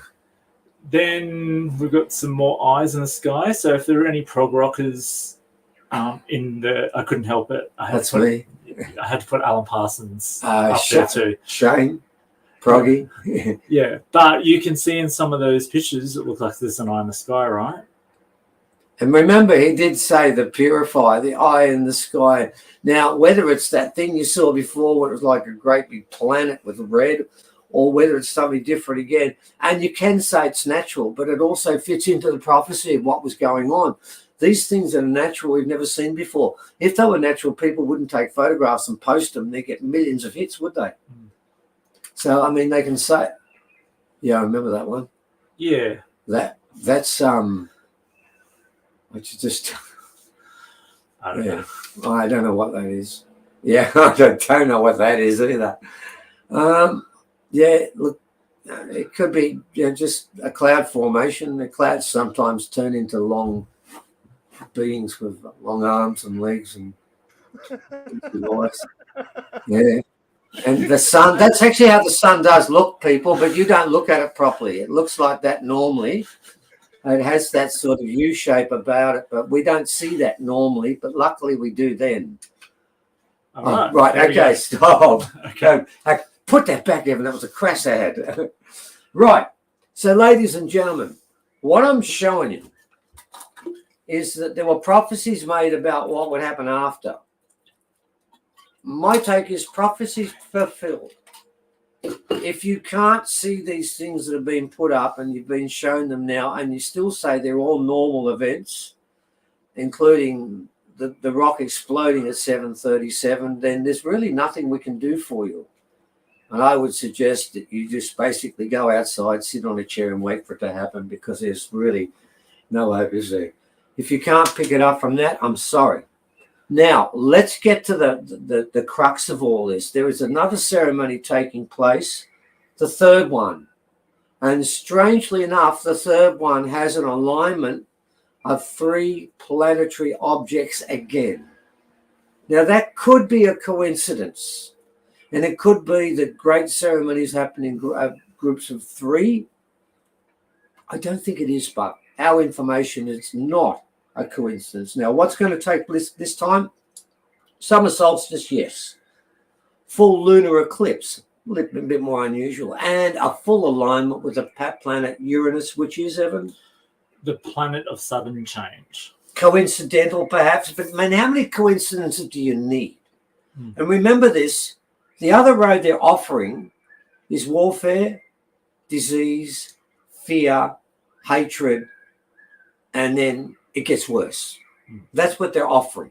Then we've got some more eyes in the sky. So if there are any prog rockers in the, I couldn't help it. I had to put Alan Parsons up there too. Shane, proggy. Yeah, but you can see in some of those pictures, it looks like there's an eye in the sky, right? And remember, he did say the purifier, the eye in the sky. Now, whether it's that thing you saw before, where it was like a great big planet with red, or whether it's something different again. And you can say it's natural, but it also fits into the prophecy of what was going on. These things that are natural we've never seen before. If they were natural, people wouldn't take photographs and post them. They'd get millions of hits, would they? So, I mean, they can say, yeah, I remember that one. Yeah. That's, which is just, I don't know. I don't know what that is. Yeah, I don't know what that is either. Yeah, look, it could be just a cloud formation. The clouds sometimes turn into long beings with long arms and legs and eyes. Yeah. And the sun, that's actually how the sun does look, people, but you don't look at it properly. It looks like that normally. It has that sort of U shape about it, but we don't see that normally, but luckily we do then. All right, okay, stop. Okay. Put that back, Evan. That was a crass ad. Right. So, ladies and gentlemen, what I'm showing you is that there were prophecies made about what would happen after. My take is prophecies fulfilled. If you can't see these things that have been put up and you've been shown them now and you still say they're all normal events, including the rock exploding at 7:37, then there's really nothing we can do for you. And I would suggest that you just basically go outside, sit on a chair and wait for it to happen, because there's really no hope, is there? If you can't pick it up from that, I'm sorry. Now, let's get to the crux of all this. There is another ceremony taking place, the third one. And strangely enough, the third one has an alignment of 3 planetary objects again. Now, that could be a coincidence. And it could be that great ceremonies happen in groups of 3. I don't think it is, but our information is not a coincidence. Now, what's going to take place this time? Summer solstice, yes. Full lunar eclipse, a little bit more unusual. And a full alignment with the planet Uranus, which is, Evan? The planet of sudden change. Coincidental, perhaps, but man, how many coincidences do you need? And remember this, the other road they're offering is warfare, disease, fear, hatred, and then it gets worse. That's what they're offering.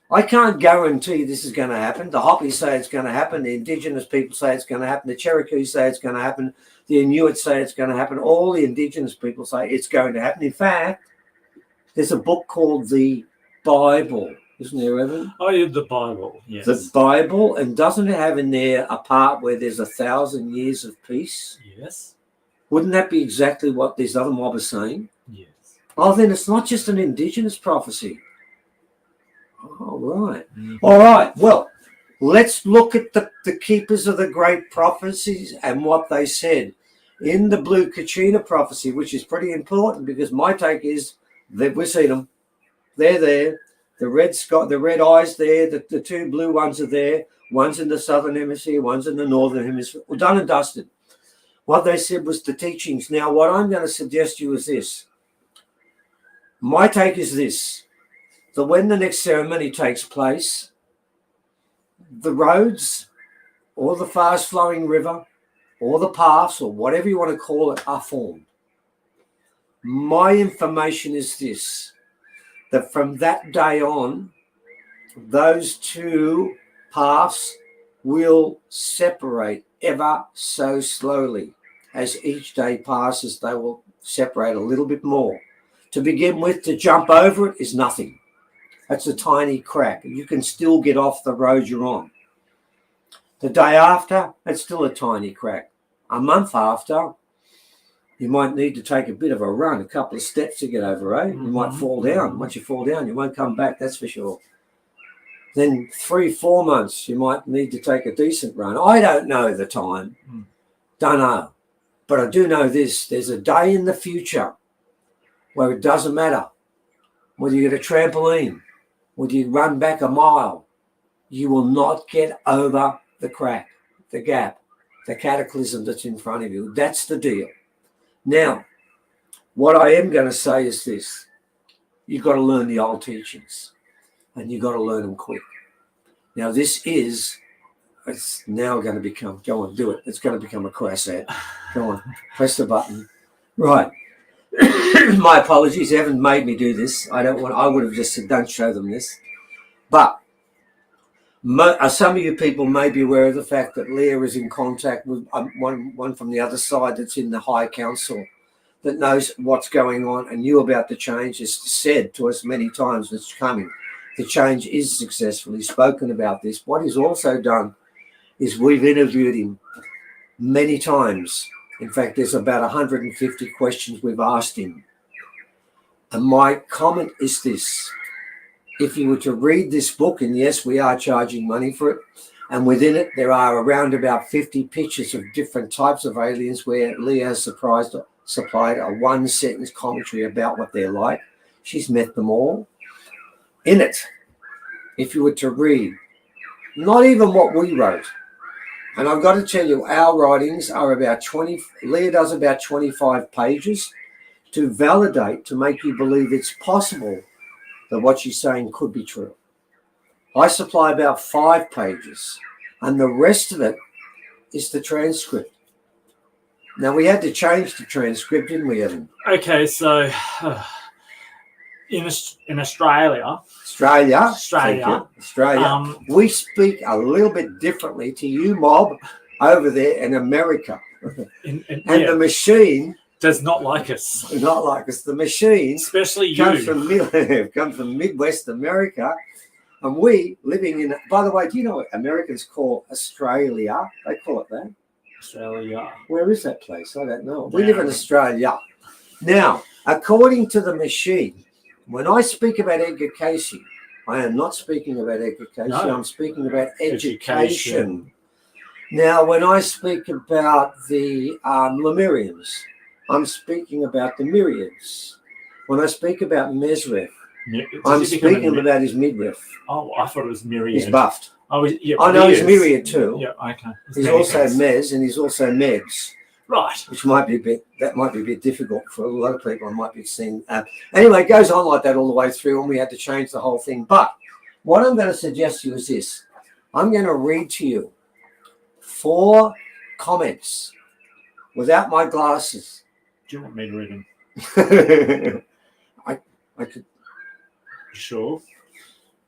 I can't guarantee this is going to happen. The Hopis say it's going to happen. The indigenous people say it's going to happen. The Cherokee say it's going to happen. The Inuit say it's going to happen. All the indigenous people say it's going to happen. In fact, there's a book called the Bible Isn't there, Evan? Oh, yeah, the Bible. Yes. The Bible, and doesn't it have in there a part where there's 1,000 years of peace? Yes. Wouldn't that be exactly what this other mob is saying? Yes. Oh, then it's not just an indigenous prophecy. All right. All right. Well, let's look at the keepers of the great prophecies and what they said in the Blue Kachina prophecy, which is pretty important because my take is that we've seen them. They're there. The red eyes there. The two blue ones are there. One's in the southern hemisphere. One's in the northern hemisphere. Well, done and dusted. What they said was the teachings. Now, what I'm going to suggest to you is this. My take is this, that when the next ceremony takes place, the roads or the fast-flowing river or the paths or whatever you want to call it are formed. My information is this, that from that day on, those two paths will separate ever so slowly. As each day passes, they will separate a little bit more. To begin with, to jump over it is nothing. That's a tiny crack. You can still get off the road you're on. The day after, it's still a tiny crack. A month after, you might need to take a bit of a run, a couple of steps to get over, eh? You might fall down. Once you fall down, you won't come back, that's for sure. Then 3-4 months, you might need to take a decent run. I don't know the time. Don't know. But I do know this. There's a day in the future where it doesn't matter whether you get a trampoline, whether you run back a mile, you will not get over the crack, the gap, the cataclysm that's in front of you. That's the deal. Now, what I am going to say is this. You've got to learn the old teachings, and you've got to learn them quick. Now, it's now going to become, go on, do it. It's going to become a crass ad. Go on, press the button. Right. My apologies, Evan made me do this. I would have just said, don't show them this. But some of you people may be aware of the fact that Leah is in contact with one from the other side that's in the High Council that knows what's going on and knew about the change. Has said to us many times it's coming. The change is successfully spoken about this. What he's also done is we've interviewed him many times. In fact, there's about 150 questions we've asked him. And my comment is this. If you were to read this book, and yes, we are charging money for it, and within it there are around about 50 pictures of different types of aliens where Leah has supplied a one-sentence commentary about what they're like. She's met them all. In it, if you were to read, not even what we wrote, and I've got to tell you, our writings are about 20, Leah does about 25 pages to validate, to make you believe it's possible that what she's saying could be true. I supply about 5 pages, and the rest of it is the transcript. Now, we had to change the transcript, didn't we, Evan? Okay, so in Australia, we speak a little bit differently to you, mob, over there in America. The machine does not like us. Not like us. The machine, especially comes from Midwest America, and we living in. By the way, do you know what Americans call Australia? They call it that. Australia. Where is that place? I don't know. We live in Australia. Now, according to the machine, when I speak about Edgar Casey, I am not speaking about Edgar Casey. No. I'm speaking about education. Now, when I speak about the Lemurians, I'm speaking about the Myriads. When I speak about Mesrith, I'm speaking about his midriff. Oh, I thought it was Myriad. He's buffed. Oh, yeah, I know he's Myriad too. Yeah, okay. He's also Mez, and he's also Meds. Right. Which might be a bit difficult for a lot of people. I might be seeing. Anyway, it goes on like that all the way through, and we had to change the whole thing. But what I'm going to suggest to you is this. I'm going to read to you 4 comments without my glasses. Do you want me to read them? I could. Sure.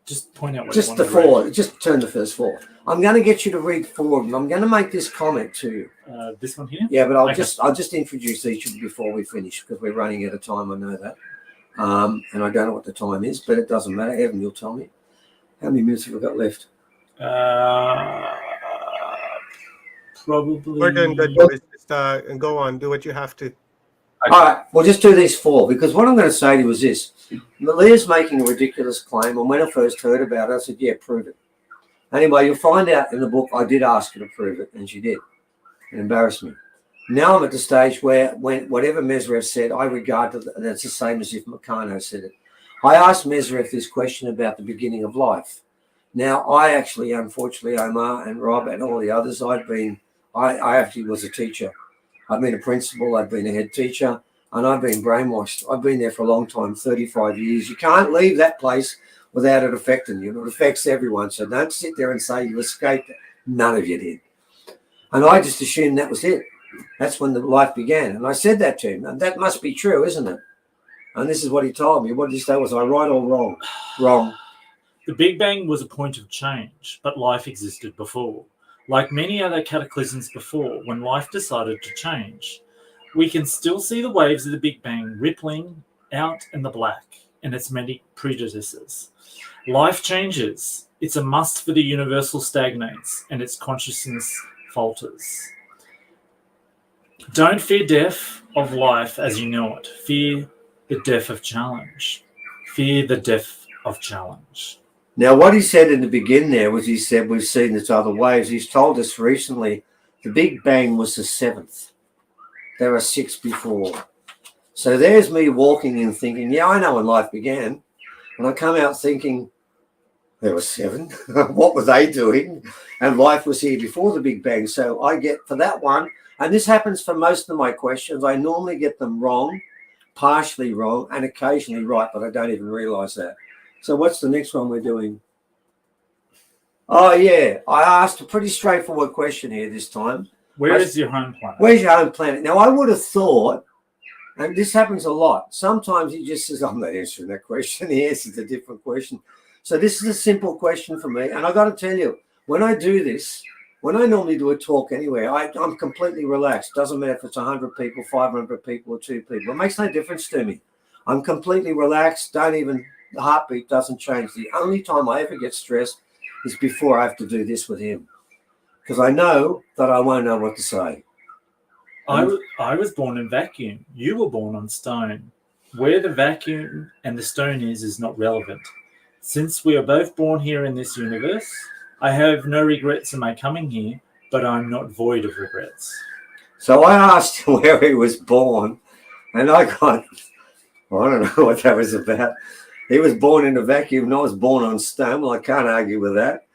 Just point out what just the 4. Just turn the first 4. I'm going to get you to read 4 of them. I'm going to make this comment to you. This one here? Yeah, but I'll just introduce each of them before we finish because we're running out of time. I know that. And I don't know what the time is, but it doesn't matter. Evan, you'll tell me. How many minutes have we got left? Probably. We're doing good, boys. Just go on. Do what you have to. All right, we'll just do these 4 because what I'm going to say to you is this. Malia's making a ridiculous claim, and when I first heard about it, I said, yeah, prove it. Anyway, you'll find out in the book I did ask her to prove it, and she did. It embarrassed me. Now I'm at the stage where when whatever Mesrev said, I regard that's the same as if Meccano said it. I asked Mesrev this question about the beginning of life. Now, I actually, unfortunately, Omar and Rob and all the others, I actually was a teacher. I've been a principal, I've been a head teacher, and I've been brainwashed. I've been there for a long time, 35 years. You can't leave that place without it affecting you. It affects everyone. So don't sit there and say you escaped it. None of you did. And I just assumed that was it. That's when the life began. And I said that to him. And that must be true, isn't it? And this is what he told me. What did he say? Was I right or wrong? Wrong. The Big Bang was a point of change, but life existed before. Like many other cataclysms before, when life decided to change, we can still see the waves of the Big Bang rippling out in the black and its many predecessors. Life changes. It's a must for the universal stagnates and its consciousness falters. Don't fear death of life as you know it. Fear the death of challenge. Fear the death of challenge. Now, what he said in the beginning there was he said, we've seen this other waves. He's told us recently the Big Bang was the 7th. There are 6 before. So there's me walking and thinking, yeah, I know when life began. And I come out thinking, there were 7. What were they doing? And life was here before the Big Bang. So I get for that one, and this happens for most of my questions, I normally get them wrong, partially wrong, and occasionally right, but I don't even realize that. So what's the next one we're doing? Oh, yeah. I asked a pretty straightforward question here this time. Where is your home planet? Where's your home planet? Now, I would have thought, and this happens a lot, sometimes he just says, I'm not answering that question. He answers a different question. So this is a simple question for me. And I got to tell you, when I do this, when I normally do a talk anywhere, I'm completely relaxed. Doesn't matter if it's 100 people, 500 people, or 2 people. It makes no difference to me. I'm completely relaxed. The heartbeat doesn't change. The only time I ever get stressed is before I have to do this with him, because I know that I won't know what to say. I was born in vacuum. You were born on stone. Where the vacuum and the stone is not relevant. Since we are both born here in this universe, I have no regrets in my coming here, but I'm not void of regrets. So I asked him where he was born, and I don't know what that was about. He was born in a vacuum, and I was born on stone. Well, I can't argue with that.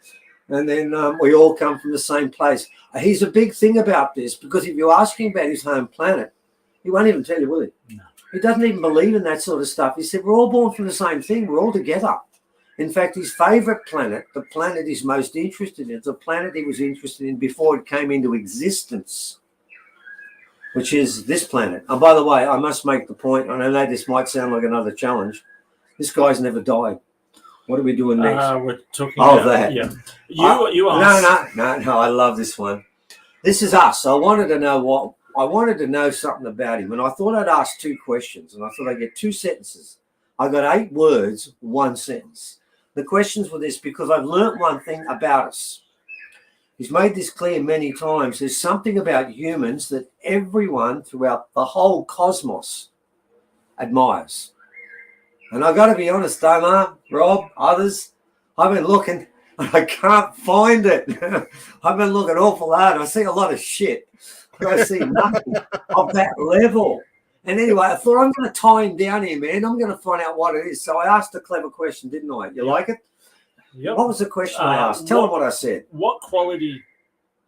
And then we all come from the same place. He's a big thing about this, because if you ask him about his home planet, he won't even tell you, will he? No. He doesn't even believe in that sort of stuff. He said, we're all born from the same thing. We're all together. In fact, his favorite planet, the planet he's most interested in, the planet he was interested in before it came into existence, which is this planet. And by the way, I must make the point, and I know this might sound like another challenge, this guy's never died. What are we doing next? We're talking about that. Yeah. You asked. No, I love this one. This is us. I wanted to know something about him, and I thought I'd ask 2 questions, and I thought I'd get 2 sentences. I got 8 words, 1 sentence. The questions were this, because I've learnt one thing about us. He's made this clear many times. There's something about humans that everyone throughout the whole cosmos admires. And I've got to be honest, Omar, Rob, others, I've been looking and I can't find it. I've been looking awful hard. I see a lot of shit, but I see nothing of that level. And anyway, I thought I'm going to tie him down here, man. I'm going to find out what it is. So I asked a clever question, didn't I? You like it? Yep. What was the question I asked? Tell them what I said. What quality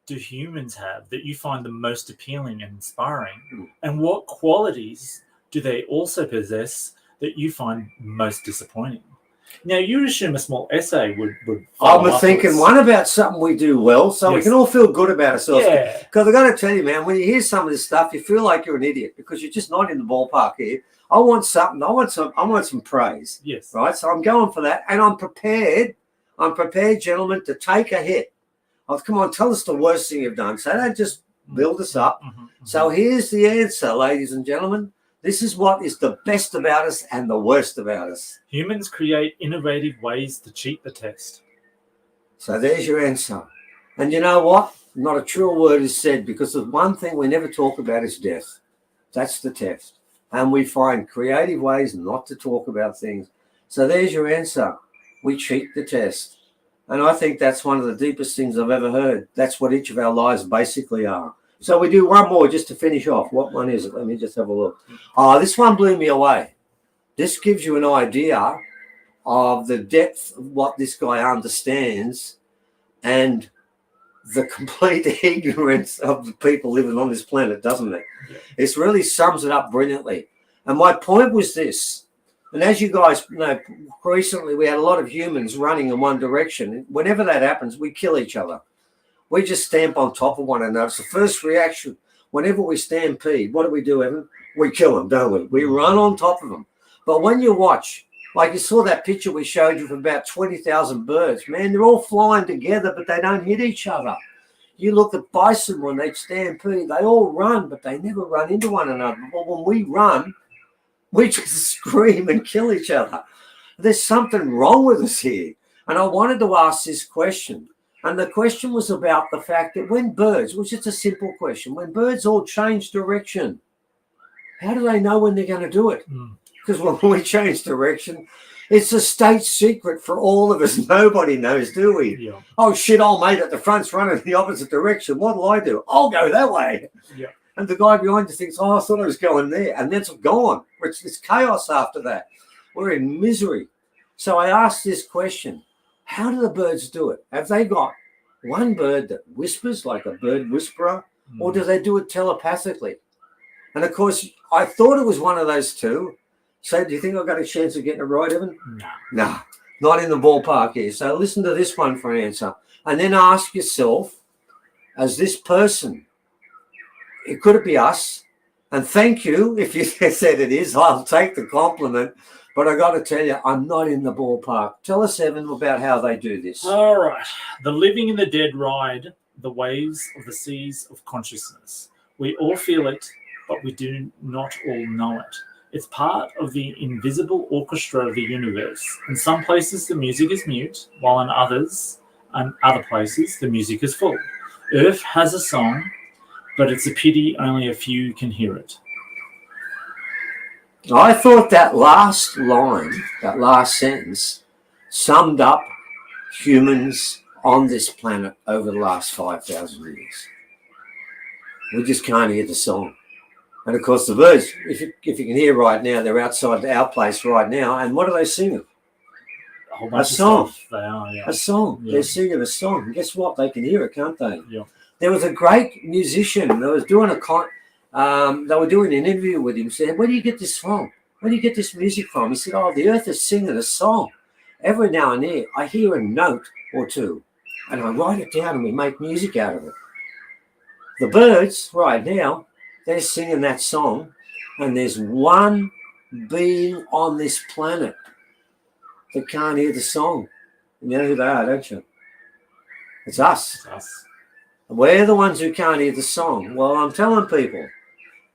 do humans have that you find the most appealing and inspiring? And what qualities do they also possess that you find most disappointing? Now, you assume a small essay would I'm thinking one about something we do well, so we can all feel good about ourselves. Yeah. Because I've got to tell you, man, when you hear some of this stuff, you feel like you're an idiot because you're just not in the ballpark here. I want something. I want some praise. Yes. Right. So I'm going for that, and I'm prepared. I'm prepared, gentlemen, to take a hit. Oh, come on, tell us the worst thing you've done. So don't just build us up. So here's the answer, ladies and gentlemen. This is what is the best about us and the worst about us. Humans create innovative ways to cheat the test. So there's your answer. And you know what? Not a true word is said, because the one thing we never talk about is death. That's the test. And we find creative ways not to talk about things. So there's your answer. We cheat the test. And I think that's one of the deepest things I've ever heard. That's what each of our lives basically are. So we do one more just to finish off. What one is it? Let me just have a look. Oh, this one blew me away. This gives you an idea of the depth of what this guy understands and the complete ignorance of the people living on this planet, doesn't it? Yeah. It really sums it up brilliantly. And my point was this, and as you guys know, recently we had a lot of humans running in one direction. Whenever that happens, we kill each other. We just stamp on top of one another. It's the first reaction. Whenever we stampede, what do, Evan? We kill them, don't we? We run on top of them. But when you watch, like you saw that picture we showed you of about 20,000 birds, man, they're all flying together, but they don't hit each other. You look at bison when they stampede, they all run, but they never run into one another. But when we run, we just scream and kill each other. There's something wrong with us here. And I wanted to ask this question. And the question was about the fact that when birds, which is a simple question, when birds all change direction, how do they know when they're going to do it? Because when we change direction, it's a state secret for all of us. Nobody knows, do we? Yeah. Oh, shit, old mate at the front's running in the opposite direction. What'll I do? I'll go that way. Yeah. And the guy behind you thinks, oh, I thought I was going there. And then it's gone. It's chaos after that. We're in misery. So I asked this question. How do the birds do it? Have they got one bird that whispers like a bird whisperer, or do they do it telepathically? And, of course, I thought it was one of those two. So do you think I've got a chance of getting it right, Evan? No, not in the ballpark here. So listen to this one for an answer. And then ask yourself, as this person, could it be us? And thank you if you said it is. I'll take the compliment. But I got to tell you, I'm not in the ballpark. Tell us, Evan, about how they do this. All right. The living and the dead ride the waves of the seas of consciousness. We all feel it, but we do not all know it. It's part of the invisible orchestra of the universe. In some places, the music is mute, while in others, and other places, the music is full. Earth has a song, but it's a pity only a few can hear it. I thought that last line, that last sentence, summed up humans on this planet over the last 5,000 years. We just can't hear the song. And of course, the birds, if you can hear right now, they're outside our place right now. And what are they singing? A song. They are, yeah. A song. Yeah. They're singing a song. And guess what? They can hear it, can't they? Yeah. There was a great musician that was doing they were doing an interview with him. Said, "Where do you get this from? Where do you get this music from?" He said, "Oh, the earth is singing a song. Every now and then, I hear a note or two, and I write it down, and we make music out of it." The birds right now, they're singing that song, and there's one being on this planet that can't hear the song. You know who they are, don't you? It's us. It's us. We're the ones who can't hear the song. Well, I'm telling people,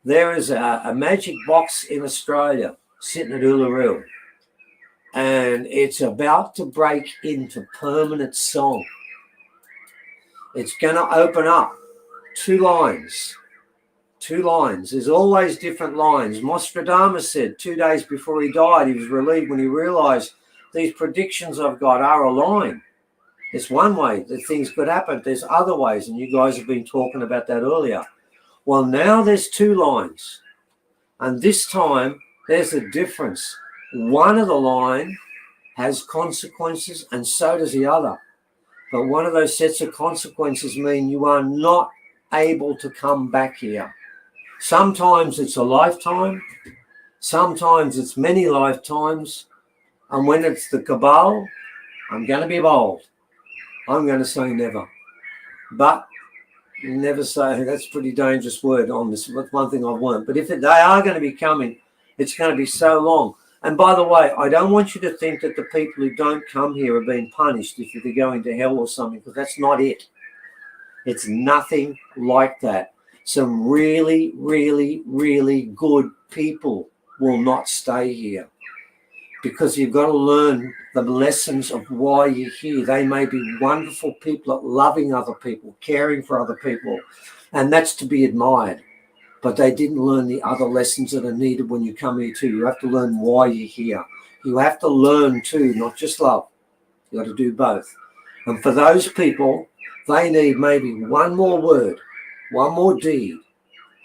there is a magic box in Australia sitting at Uluru, and it's about to break into permanent song. It's going to open up two lines. There's always different lines. Nostradamus said 2 days before he died, he was relieved when he realized these predictions I've got are aligned. There's one way that things could happen. There's other ways, and you guys have been talking about that earlier. Well, now there's two lines, and this time there's a difference. One of the line has consequences, and so does the other. But one of those sets of consequences mean you are not able to come back here. Sometimes it's a lifetime, sometimes it's many lifetimes, and when it's the Cabal, I'm going to be bold. I'm going to say never. But never say, that's a pretty dangerous word on this. That's one thing I've learned. But if they are going to be coming, it's going to be so long. And by the way, I don't want you to think that the people who don't come here are being punished if they're going to hell or something, because that's not it. It's nothing like that. Some really, really, really good people will not stay here. because you've got to learn the lessons of why you're here. They may be wonderful people at loving other people, caring for other people, and that's to be admired. But they didn't learn the other lessons that are needed when you come here too. You have to learn why you're here. You have to learn too, not just love. You got to do both. And for those people, they need maybe one more word, one more deed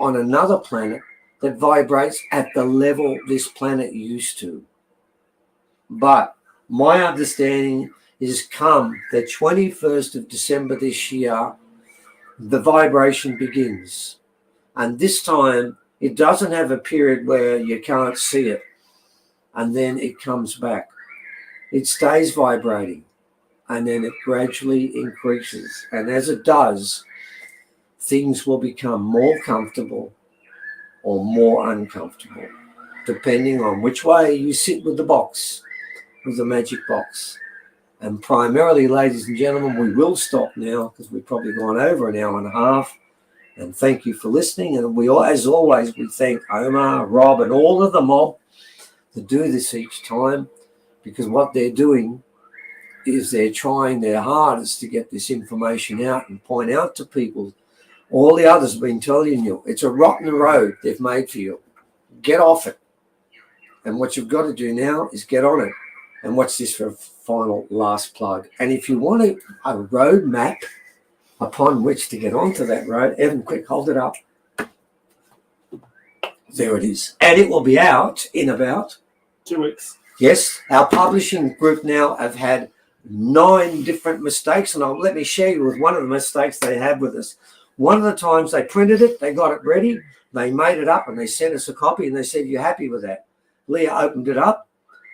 on another planet that vibrates at the level this planet used to. But my understanding is come the 21st of December this year, the vibration begins. And this time, it doesn't have a period where you can't see it, and then it comes back. It stays vibrating, and then it gradually increases. And as it does, things will become more comfortable or more uncomfortable, depending on which way you sit with the box, with the magic box. And primarily, ladies and gentlemen, we will stop now because we've probably gone over an hour and a half. And thank you for listening. And we, as always, we thank Omar, Rob, and all of the mob that do this each time, because what they're doing is they're trying their hardest to get this information out and point out to people. All the others have been telling you, it's a rotten road they've made for you. Get off it. And what you've got to do now is get on it. And watch this for a final last plug. And if you want a road map upon which to get onto that road, Evan, quick, hold it up. There it is. And it will be out in about 2 weeks. Yes, our publishing group now have had 9 different mistakes, and let me share you with one of the mistakes they had with us. One of the times they printed it, they got it ready, they made it up, and they sent us a copy, and they said, "You happy with that?" Leah opened it up,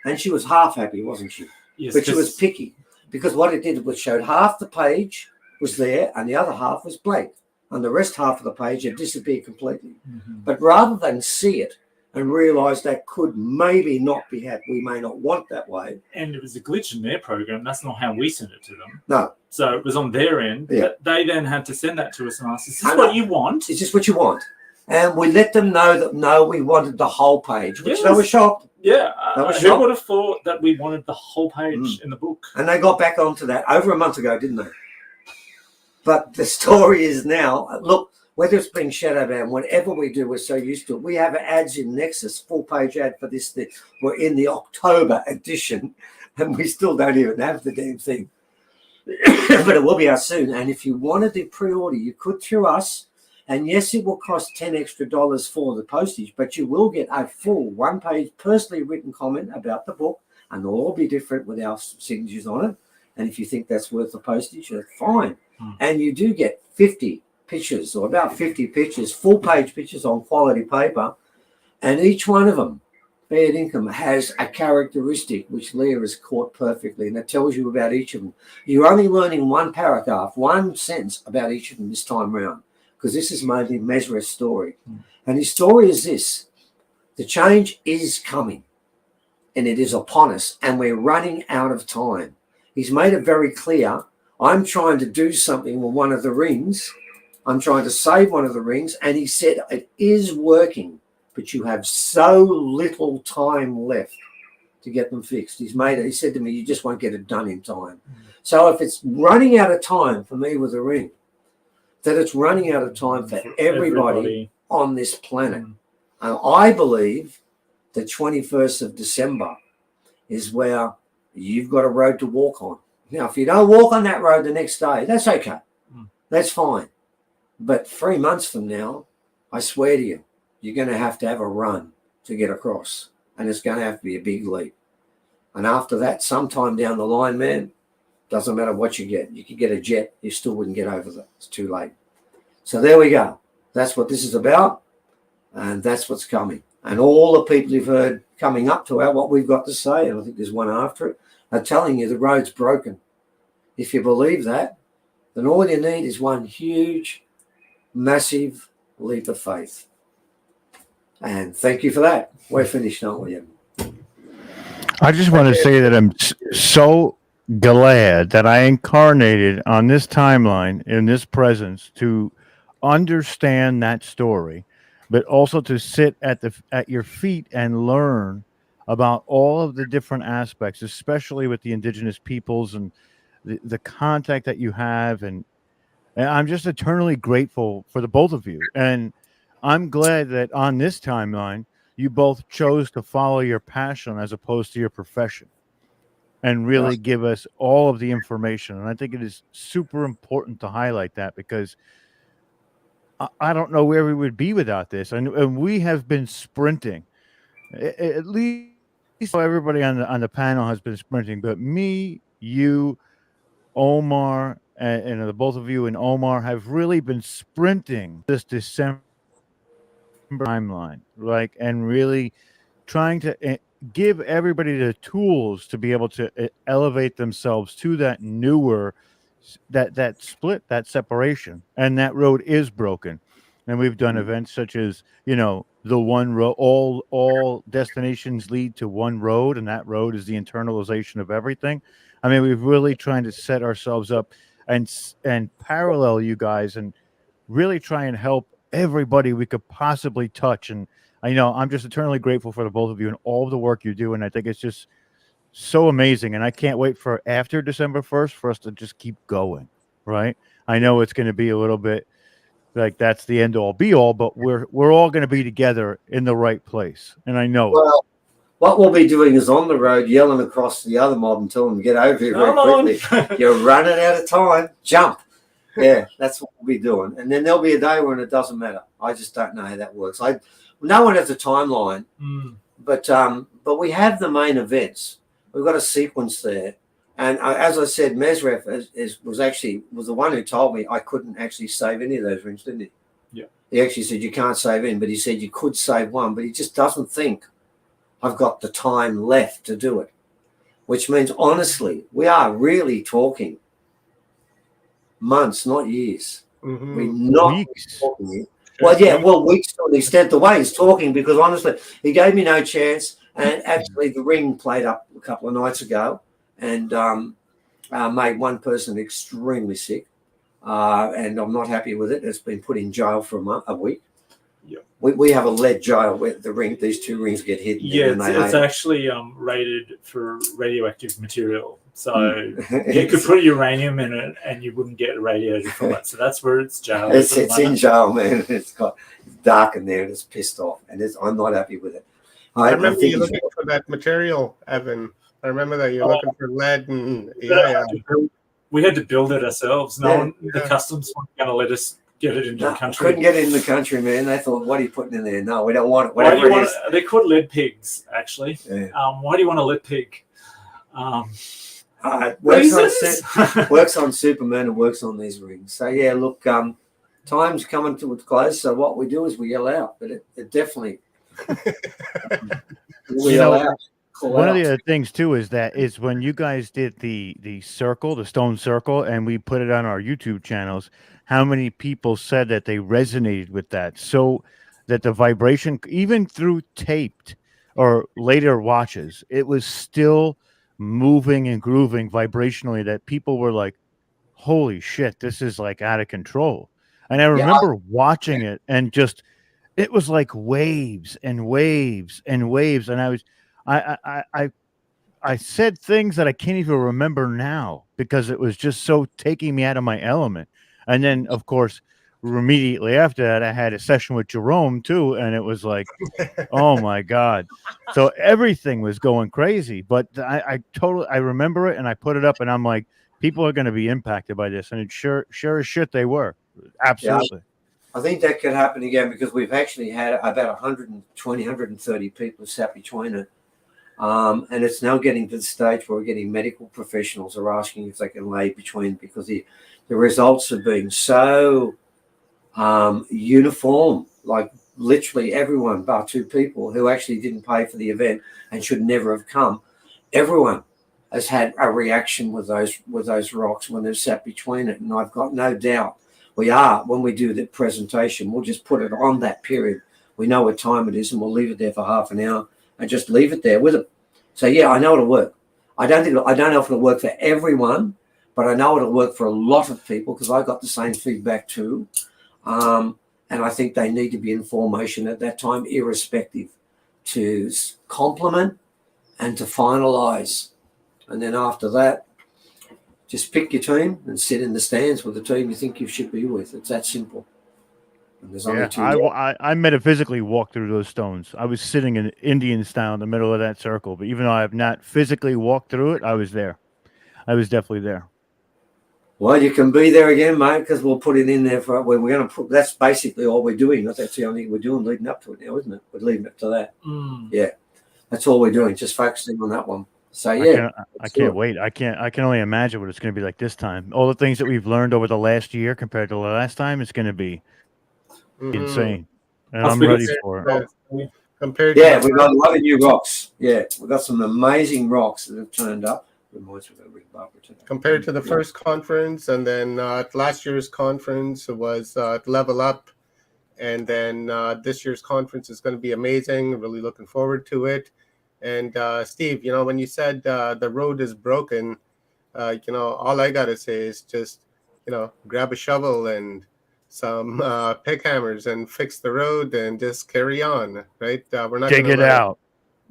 and she was half happy, wasn't she? Yes, but she was picky, because what it did was showed half the page was there, and the other half was blank, and the rest half of the page had disappeared completely. Mm-hmm. But rather than see it and realize that could maybe not be happening, we may not want that way. And it was a glitch in their program. That's not how we sent it to them. No. So it was on their end. Yeah. But they then had to send that to us and ask, is this what you want? Is this what you want? And we let them know that, no, we wanted the whole page, which Yes. they were shocked. Yeah. They were Who shocked. would have thought that we wanted the whole page in the book? And they got back onto that over a month ago, didn't they? But the story is now, look, whether it's being shadow banned, whatever we do, we're so used to it. We have ads in Nexus, full page ad for this thing. We're in the October edition, and we still don't even have the damn thing. But it will be out soon. And if you wanted to pre-order, you could through us. And yes, it will cost $10 extra for the postage, but you will get a full 1-page personally written comment about the book, and they'll all be different with our signatures on it. And if you think that's worth the postage, that's fine. And you do get 50 pictures, or about 50 pictures, full-page pictures on quality paper, and each one of them, fair income, has a characteristic which Leah has caught perfectly, and it tells you about each of them. You're only learning one paragraph, one sentence about each of them this time round, because this is mainly Mesmer's story. And his story is this: the change is coming, and it is upon us, and we're running out of time. He's made it very clear. I'm trying to do something with one of the rings. I'm trying to save one of the rings. And he said, it is working, but you have so little time left to get them fixed. He said to me, you just won't get it done in time. So if it's running out of time for me with a ring, that it's running out of time for everybody on this planet. And I believe the 21st of December is where you've got a road to walk on. Now, if you don't walk on that road the next day, that's okay. That's fine. But 3 months from now, I swear to you, you're going to have a run to get across. And it's going to have to be a big leap. And after that, sometime down the line, man, doesn't matter what you get. You could get a jet, you still wouldn't get over that. It's too late. So there we go. That's what this is about. And that's what's coming. And all the people you've heard coming up to what we've got to say, and I think there's one after it, are telling you the road's broken. If you believe that, then all you need is one huge, massive leap of faith. And thank you for that. We're finished, aren't we? I just want to say that I'm so glad that I incarnated on this timeline in this presence to understand that story, but also to sit at your feet and learn about all of the different aspects, especially with the indigenous peoples and the contact that you have. And I'm just eternally grateful for the both of you. And I'm glad that on this timeline, you both chose to follow your passion as opposed to your profession and really give us all of the information. And I think it is super important to highlight that, because I don't know where we would be without this. And we have been sprinting. At least everybody on the panel has been sprinting, but me, you, Omar, and the both of you and Omar have really been sprinting this December timeline, like, and really trying to give everybody the tools to be able to elevate themselves to that newer, that split, that separation, and that road is broken. And we've done events such as, the one road, all destinations lead to one road, and that road is the internalization of everything. I mean, we've really trying to set ourselves up and parallel you guys, and really try and help everybody we could possibly touch. And I'm just eternally grateful for the both of you and all of the work you do. And I think it's just so amazing. And I can't wait for after December 1st for us to just keep going. Right. I know it's going to be a little bit like that's the end all be all, but we're all going to be together in the right place. And I know well, what we'll be doing is on the road yelling across the other mob and telling them to get over here very quickly. You're running out of time. Jump. Yeah, that's what we'll be doing. And then there'll be a day when it doesn't matter. I just don't know how that works. No one has a timeline, but we have the main events. We've got a sequence there. And as I said, Mesref was the one who told me I couldn't actually save any of those rings, didn't he? Yeah. He actually said you can't save in, but he said you could save one, but he just doesn't think I've got the time left to do it, which means, honestly, we are really talking months, not years. Mm-hmm. We're not weeks. Talking. Well, yeah, weeks to an extent. The way he's talking, because honestly, he gave me no chance. And actually, the ring played up a couple of nights ago and made one person extremely sick. And I'm not happy with it. It's been put in jail for a week. Yep. We have a lead jail where these two rings get hidden. Yeah, it's actually rated for radioactive material. So you could put uranium in it and you wouldn't get irradiated from it. So that's where it's jail. It's in jail, man. It's dark in there and it's pissed off. And I'm not happy with it. I remember you looking for that material, Evan. I remember that you're looking for lead. And we had to build it ourselves. The customs weren't going to let us get it into the country. Couldn't get it in the country, man. They thought, what are you putting in there? No, we don't want it. Whatever it is. They're called lead pigs, actually. Yeah. Why do you want a lead pig? Works on Superman and works on these rings. So, yeah, look, time's coming to a close. So what we do is we yell out. But it definitely... One of the other things too is when you guys did the circle, the stone circle, and we put it on our YouTube channels, how many people said that they resonated with that, so that the vibration, even through taped or later watches, it was still moving and grooving vibrationally, that people were like, holy shit, this is like out of control. And I remember watching it and just, it was like waves and waves and waves. And I said things that I can't even remember now because it was just so taking me out of my element. And then, of course, immediately after that, I had a session with Jerome too. And it was like, oh my God. So everything was going crazy, but I remember it and I put it up and I'm like, people are going to be impacted by this. And it sure as shit they were. Absolutely. Yeah. I think that could happen again because we've actually had about 120, 130 people sat between it. And it's now getting to the stage where we're getting medical professionals are asking if they can lay between, because the results have been so uniform, like literally everyone bar two people who actually didn't pay for the event and should never have come. Everyone has had a reaction with those rocks when they've sat between it. And I've got no doubt when we do the presentation, we'll just put it on that period. We know what time it is and we'll leave it there for half an hour and just leave it there with it. So yeah, I know it'll work. I don't know if it'll work for everyone, but I know it'll work for a lot of people because I got the same feedback too. And I think they need to be in formation at that time, irrespective, to complement and to finalize. And then after that, just pick your team and sit in the stands with the team you think you should be with. It's that simple. And there's only Yeah, two. I metaphysically walked through those stones. I was sitting in Indian style in the middle of that circle, but even though I have not physically walked through it, I was there. I was definitely there. Well, you can be there again, mate, because we'll put it in there for we're going to put. That's basically all we're doing. That's the only thing we're doing leading up to it now, isn't it? We're leading up to that. Yeah, that's all we're doing. Just focusing on that one. So yeah, I can't wait. I can only imagine what it's going to be like this time. All the things that we've learned over the last year compared to the last time, it's going to be insane. And I'm ready for it. Compared yeah, we've got a lot of new rocks. Yeah, we've got some amazing rocks that have turned up. Compared to the first conference, and then last year's conference was Level Up, and then this year's conference is going to be amazing. Really looking forward to it. And Steve, when you said the road is broken, all I gotta say is just grab a shovel and some pick hammers and fix the road and just carry on, right? We're not dig it out.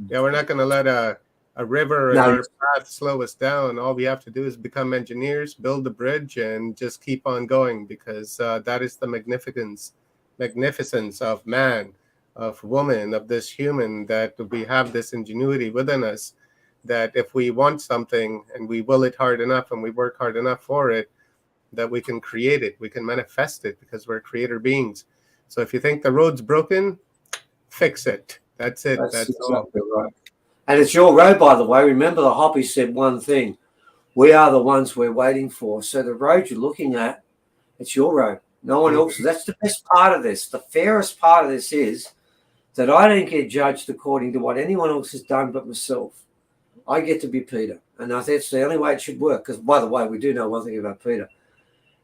We're not going to let a river in our path slow us down. All we have to do is become engineers, build the bridge, and just keep on going, because that is the magnificence of man, of woman, of this human, that we have this ingenuity within us, that if we want something and we will it hard enough and we work hard enough for it, that we can create it, we can manifest it, because we're creator beings. So if you think the road's broken, fix it. That's it. That's exactly all. Right. And it's your road, by the way. Remember, the Hoppy said one thing: we are the ones we're waiting for. So the road you're looking at, it's your road. No one else's. That's the best part of this. The fairest part of this is that I don't get judged according to what anyone else has done but myself. I get to be Peter. And I think it's the only way it should work. Because, by the way, we do know one thing about Peter.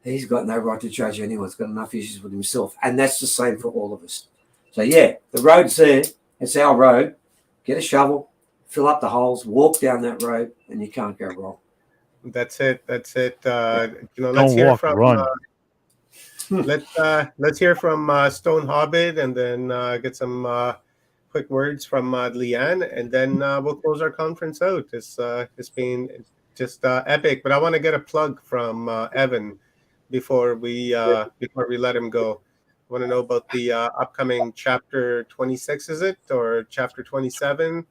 He's got no right to judge anyone. He's got enough issues with himself. And that's the same for all of us. So, yeah, the road's there. It's our road. Get a shovel, fill up the holes, walk down that road, and you can't go wrong. That's it. That's it. Let's hear from run. Let's hear from Stone Hobbit, and then get some quick words from Leanne, and then we'll close our conference out. It's been just epic. But I want to get a plug from Evan before we let him go. I want to know about the upcoming chapter 26, is it, or chapter 27?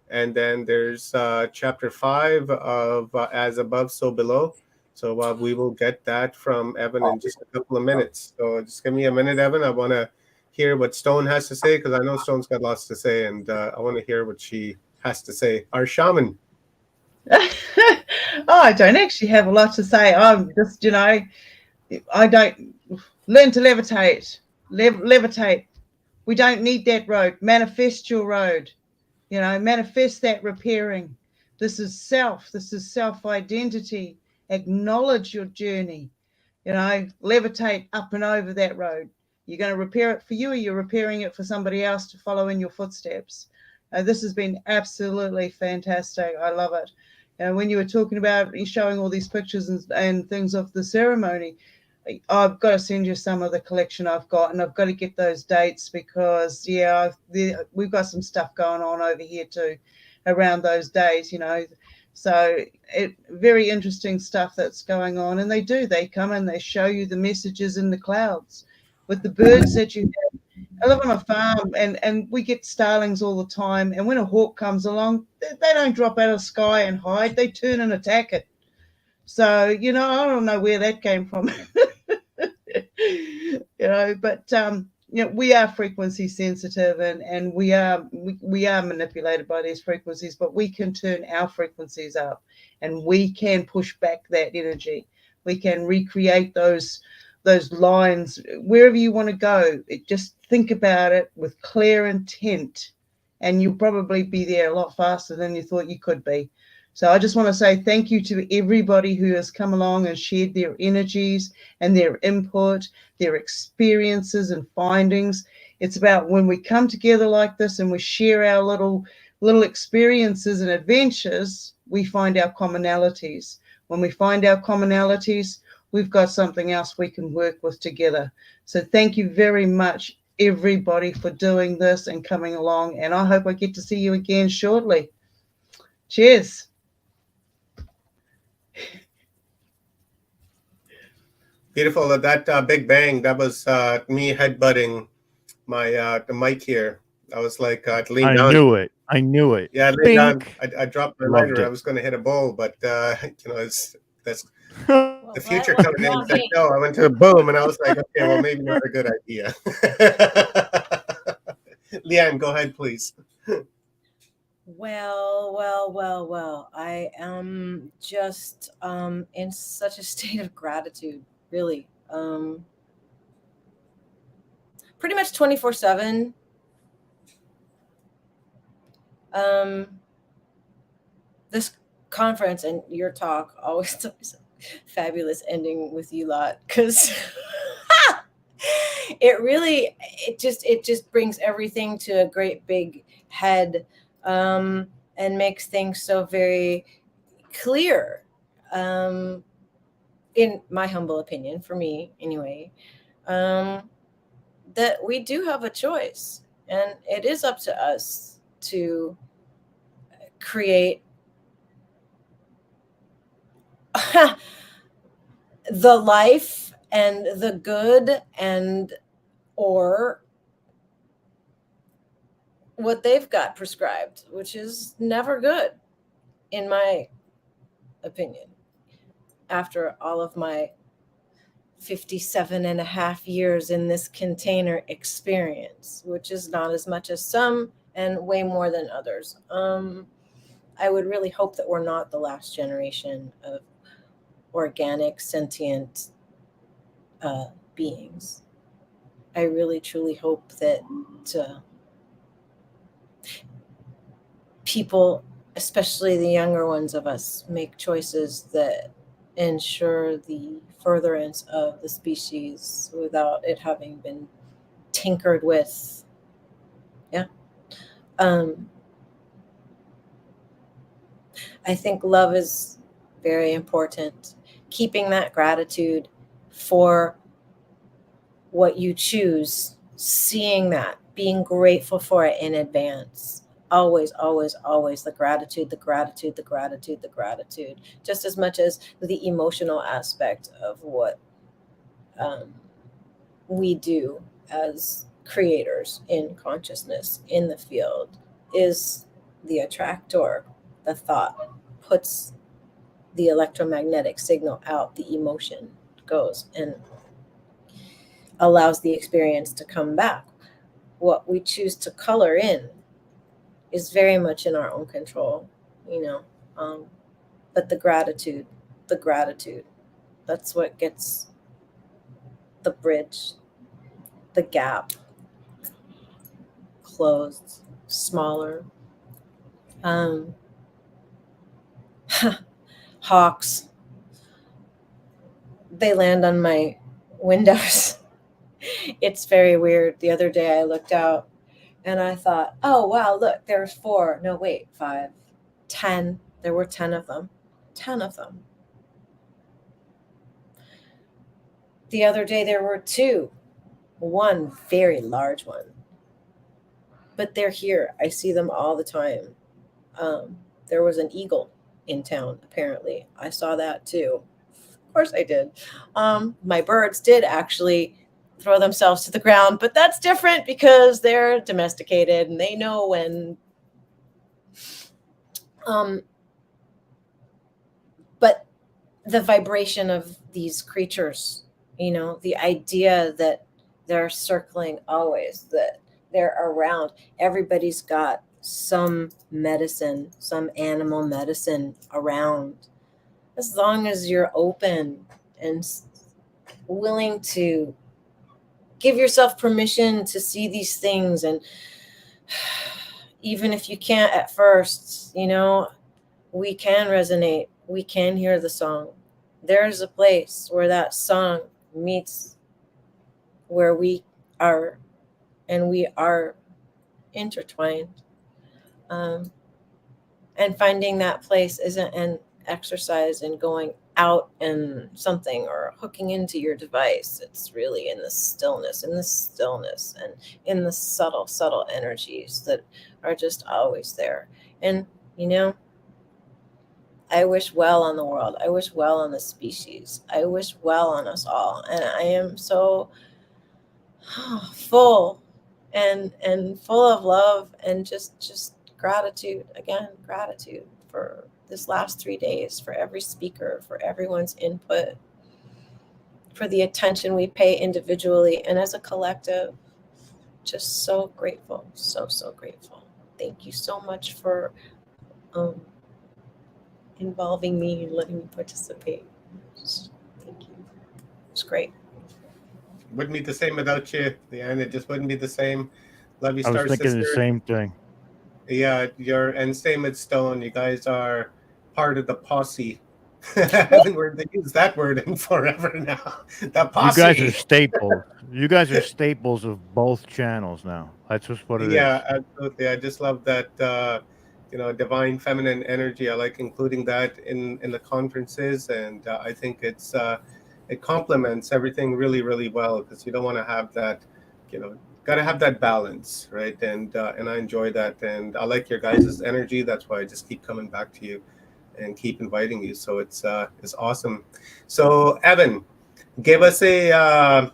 And then there's chapter 5 of As Above, So Below. So we will get that from Evan in just a couple of minutes. So just give me a minute, Evan. I want to hear what Stone has to say, because I know Stone's got lots to say, and I want to hear what she has to say. Our shaman. I don't actually have a lot to say. I'm just, I don't learn to levitate. Levitate. We don't need that road. Manifest your road. Manifest that repairing. This is self. This is self-identity. Acknowledge your journey. Levitate up and over that road. You're going to repair it for you, or you're repairing it for somebody else to follow in your footsteps. This has been absolutely fantastic. I love it. When you were talking about showing all these pictures and things of the ceremony, I've got to send you some of the collection I've got, and I've got to get those dates, because we've got some stuff going on over here too around those days, so very interesting stuff that's going on. And they come and they show you the messages in the clouds with the birds that you have. I live on a farm, and we get starlings all the time, and when a hawk comes along, they don't drop out of the sky and hide. They turn and attack it. So I don't know where that came from. But we are frequency sensitive, and we are manipulated by these frequencies, but we can turn our frequencies up, and we can push back that energy. We can recreate those lines wherever you want to go. Just think about it with clear intent, and you'll probably be there a lot faster than you thought you could be. So I just want to say thank you to everybody who has come along and shared their energies and their input, their experiences and findings. It's about when we come together like this and we share our little experiences and adventures, we find our commonalities. When we find our commonalities, we've got something else we can work with together. So thank you very much, everybody, for doing this and coming along. And I hope I get to see you again shortly. Cheers. Beautiful. That Big Bang, that was me headbutting my the mic here. I was like, I leaned I down. knew it. I knew it. Yeah, I leaned down. Bink. I dropped my Loved lighter. I it. was going to hit a bowl, but you know, that's Well, the that future was coming in. not Said, me. no, I went to a boom, and I was like, okay, well, maybe not a good idea. Leanne, go ahead, please. Well. I am just in such a state of gratitude, really. Pretty much 24/7. This conference and your talk always fabulous ending with you lot, because it just brings everything to a great big head, and makes things so very clear, in my humble opinion, for me anyway, that we do have a choice, and it is up to us to create the life and the good, and or what they've got prescribed, which is never good, in my opinion, after all of my 57 and a half years in this container experience, which is not as much as some and way more than others. I would really hope that we're not the last generation of organic, sentient beings. I really, truly hope that people, especially the younger ones of us, make choices that ensure the furtherance of the species without it having been tinkered with. Yeah. I think love is very important. Keeping that gratitude for what you choose, seeing that, being grateful for it in advance. Always, always, always the gratitude, the gratitude, the gratitude, the gratitude, just as much as the emotional aspect of what we do as creators in consciousness in the field is the attractor. The thought puts the electromagnetic signal out, the emotion goes and allows the experience to come back. What we choose to color in is very much in our own control, but the gratitude, that's what gets the bridge, the gap closed, smaller. Hawks, they land on my windows. It's very weird. The other day I looked out and I thought, oh, wow, look, there's 4. No, wait, 5, 10. There were 10 of them. 10 of them. The other day there were 2. One very large one. But they're here. I see them all the time. There was an eagle in town, apparently. I saw that too. Of course I did. My birds did actually throw themselves to the ground, but that's different because they're domesticated and they know when. But the vibration of these creatures, the idea that they're circling always, that they're around. Everybody's got some medicine, some animal medicine around. As long as you're open and willing to give yourself permission to see these things, and even if you can't at first, we can resonate. We can hear the song. There's a place where that song meets where we are, and we are intertwined. And finding that place isn't an exercise in going out and something or hooking into your device. It's really in the stillness, and in the subtle energies that are just always there. And, I wish well on the world. I wish well on the species. I wish well on us all. And I am so full and full of love and just gratitude. Again, gratitude for this last 3 days, for every speaker, for everyone's input, for the attention we pay individually and as a collective. Just so grateful, so grateful. Thank you so much for involving me and letting me participate. Just, thank you. It's great. Wouldn't be the same without you, Leanne. It just wouldn't be the same. Love you, I was Star thinking Sister. the same thing. Yeah, and same with Stone. You guys are part of the posse. I haven't heard they use that word in forever now. The posse. You guys are staples. You guys are staples of both channels now. That's just what it is. Yeah, absolutely. I just love that divine feminine energy. I like including that in the conferences, and I think it complements everything really, really well, because you don't want to have that, got to have that balance, right? And I enjoy that, and I like your guys' energy. That's why I just keep coming back to you and keep inviting you. So it's awesome. So Evan, give us a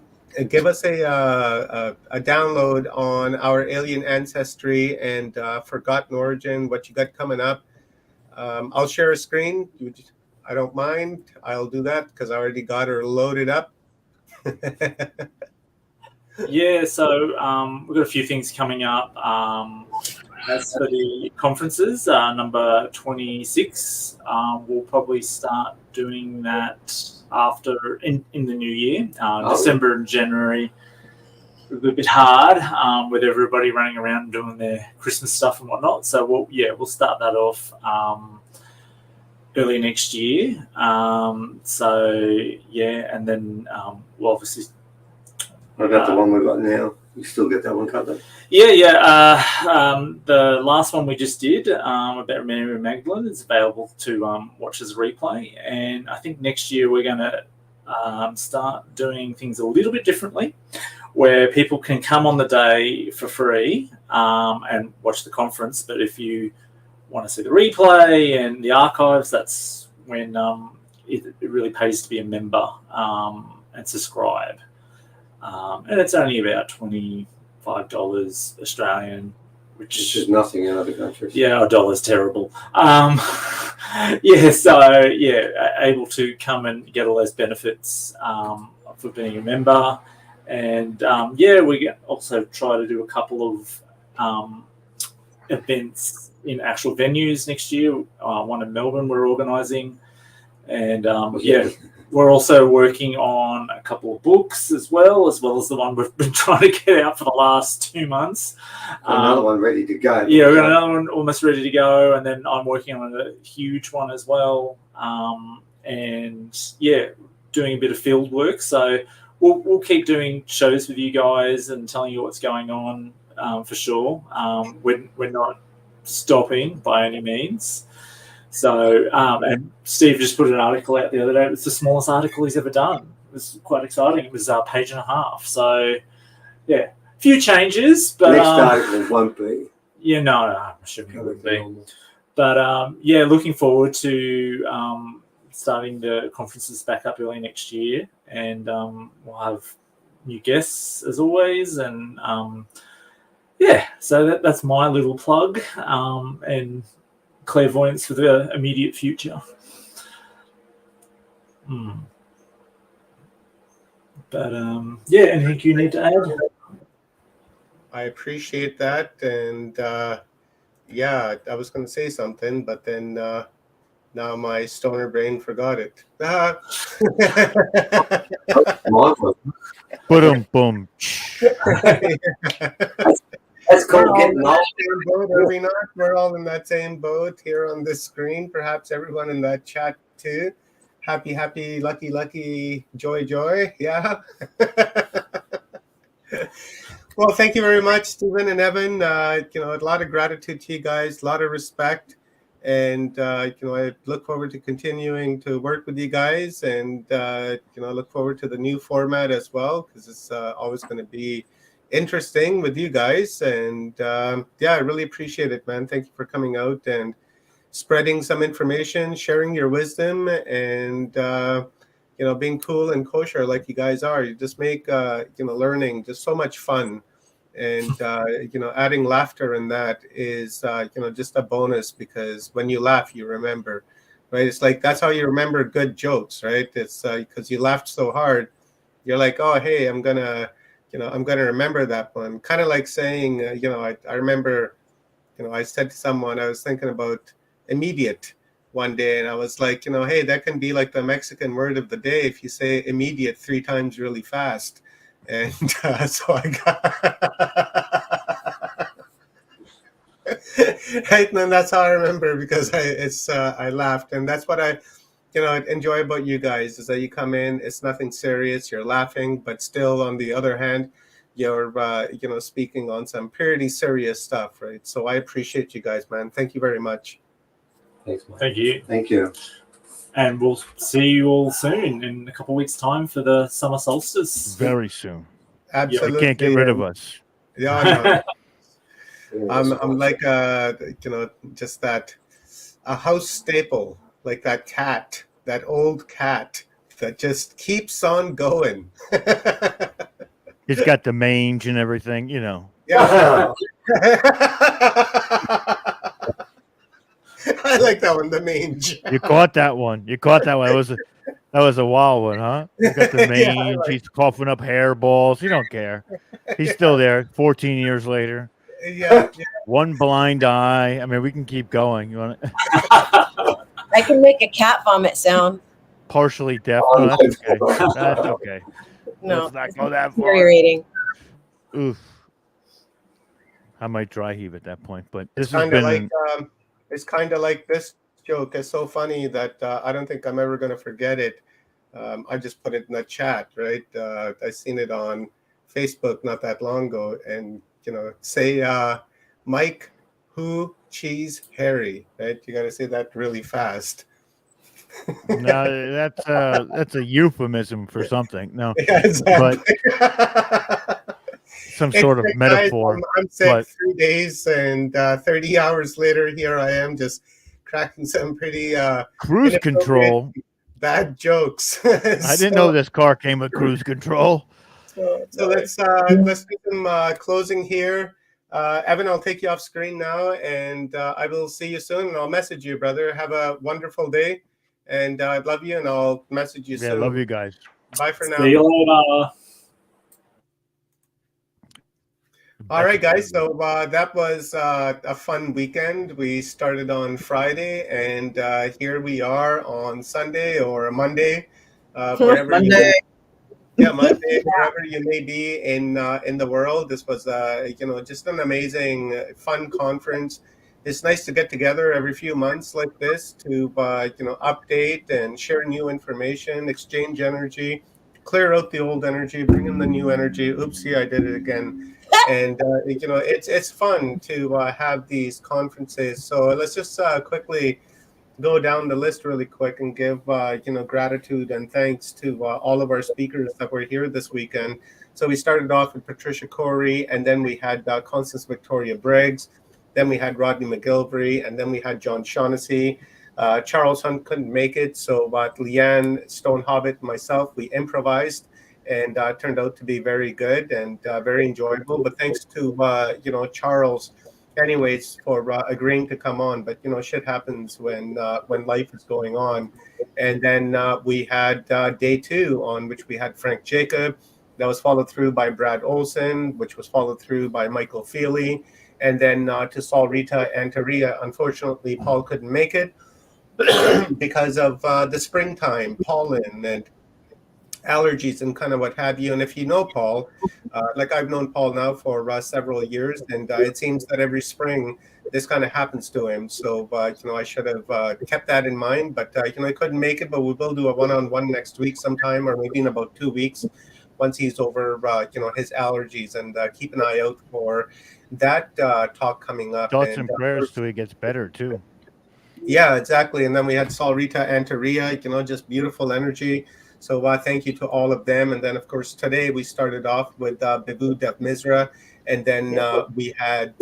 download on our alien ancestry and forgotten origin, what you got coming up. I'll share a screen. I don't mind. I'll do that because I already got her loaded up. Yeah, so we've got a few things coming up. As for the conferences, number 26, we'll probably start doing that after in the new year. December and January a little bit hard with everybody running around doing their Christmas stuff and whatnot. So we'll start that off early next year. And then we'll obviously. What about the one we've got now? You still get that one covered? Yeah. The last one we just did about Mary Magdalene is available to watch as a replay. And I think next year we're going to start doing things a little bit differently, where people can come on the day for free and watch the conference. But if you want to see the replay and the archives, that's when it really pays to be a member and subscribe. And it's only about $25 Australian, which is nothing in other countries. Yeah, $1's terrible. Able to come and get all those benefits for being a member. And we also try to do a couple of events in actual venues next year. One in Melbourne we're organising. And we're also working on a couple of books as well as the one we've been trying to get out for the last 2 months. Another one ready to go. Yeah, we've got another one almost ready to go, and then I'm working on a huge one as well. Doing a bit of field work. So we'll keep doing shows with you guys and telling you what's going on for sure. We're not stopping by any means. So, and Steve just put an article out the other day. It was the smallest article he's ever done. It was quite exciting. It was a page and a half. So, yeah, a few changes. But next article won't be. Yeah, no, I'm assuming it won't be. But, looking forward to starting the conferences back up early next year. And we'll have new guests, as always. And, so that's my little plug. And clairvoyance for the immediate future. But anything you need to add? I appreciate that, and I was going to say something, but then now my stoner brain forgot it. Boom. That's called getting off. Are we not? We're all in that same boat here on this screen. Perhaps everyone in that chat too. Happy, lucky, joy. Yeah. Well, thank you very much, Stephen and Evan. A lot of gratitude to you guys, a lot of respect, and I look forward to continuing to work with you guys, and I look forward to the new format as well, because it's always going to be interesting with you guys. And I really appreciate it, man. Thank you for coming out and spreading some information, sharing your wisdom, and being cool and kosher like you guys are. You just make learning just so much fun, and adding laughter in that is just a bonus, because when you laugh, you remember, right? It's like that's how you remember good jokes, right? It's because you laughed so hard, you're like, oh, hey, I'm gonna remember that one. Kind of like saying, I remember, I said to someone, I was thinking about immediate one day, and I was like, hey, that can be like the Mexican word of the day if you say immediate 3 times really fast. And so I got right, and then that's how I remember, because I laughed, and that's what I enjoy about you guys, is that you come in, it's nothing serious, you're laughing, but still on the other hand, you're speaking on some pretty serious stuff, right? So I appreciate you guys, man. Thank you very much. Thanks, Mike. Thank you. Thank you. And we'll see you all soon in a couple of weeks' time for the summer solstice. Very soon. Absolutely. They can't get rid of us. Yeah, no. I'm like just that a house staple, like that cat, that old cat that just keeps on going. He's got the mange and everything, Yeah. I like that one, the mange. You caught that one. That was a wild one, huh? You got the mange. He's coughing up hairballs. He don't care. He's still there 14 years later. Yeah. One blind eye. I mean, we can keep going. You want to? I can make a cat vomit sound. Partially deaf. No, that's okay. That's okay. No, let's not go that far. Infuriating. Oof. I might dry heave at that point, but this It's has kind of been. like it's kind of like this joke is so funny that I don't think I'm ever going to forget it. I just put it in the chat, right? I seen it on Facebook not that long ago, and say Mike, who, cheese, Harry, right? You got to say that really fast. No, that's a euphemism for something. No, Yeah, exactly. but some sort of Guys, metaphor. I'm sick But 3 days, and 30 hours later, here I am just cracking some pretty cruise control. bad jokes. I didn't know this car came with cruise control. So let's do some closing here. Evan, I'll take you off screen now, and I will see you soon, and I'll message you, brother. Have a wonderful day, and I love you, and I'll message you soon. Yeah, love you guys. Bye for now. See you later. All right, guys. So that was a fun weekend. We started on Friday, and here we are on Sunday or Monday, wherever Monday. Monday, wherever you may be in the world. This was just an amazing, fun conference. It's nice to get together every few months like this to update and share new information, exchange energy, clear out the old energy, bring in the new energy. Oopsie, I did it again. And it's fun to have these conferences. So let's just quickly go down the list really quick and give gratitude and thanks to all of our speakers that were here this weekend. So we started off with Patricia Corey, and then we had Constance Victoria Briggs, then we had Rodney McGilvery, and then we had John Shaughnessy. Charles Hunt couldn't make it, so Leanne Stone Hobbit and myself, we improvised, and turned out to be very good and very enjoyable. But thanks to Charles, anyways, for agreeing to come on. But shit happens when life is going on. And then we had day 2, on which we had Frank Jacob. That was followed through by Brad Olson, which was followed through by Michael Feely, and then to Saul Rita and Taria. Unfortunately, Paul couldn't make it because of the springtime, pollen and allergies and kind of what have you. And if you know Paul, like I've known Paul now for several years, and it seems that every spring this kind of happens to him. So I should have kept that in mind, but I couldn't make it. But we will do a one-on-one next week sometime, or maybe in about 2 weeks, once he's over his allergies. And keep an eye out for that talk coming up. Thoughts and prayers till he gets better too. Yeah, exactly. And then we had Saul Rita and Taria, just beautiful energy. So thank you to all of them. And then, of course, today we started off with Bibu Dev Misra. And then we had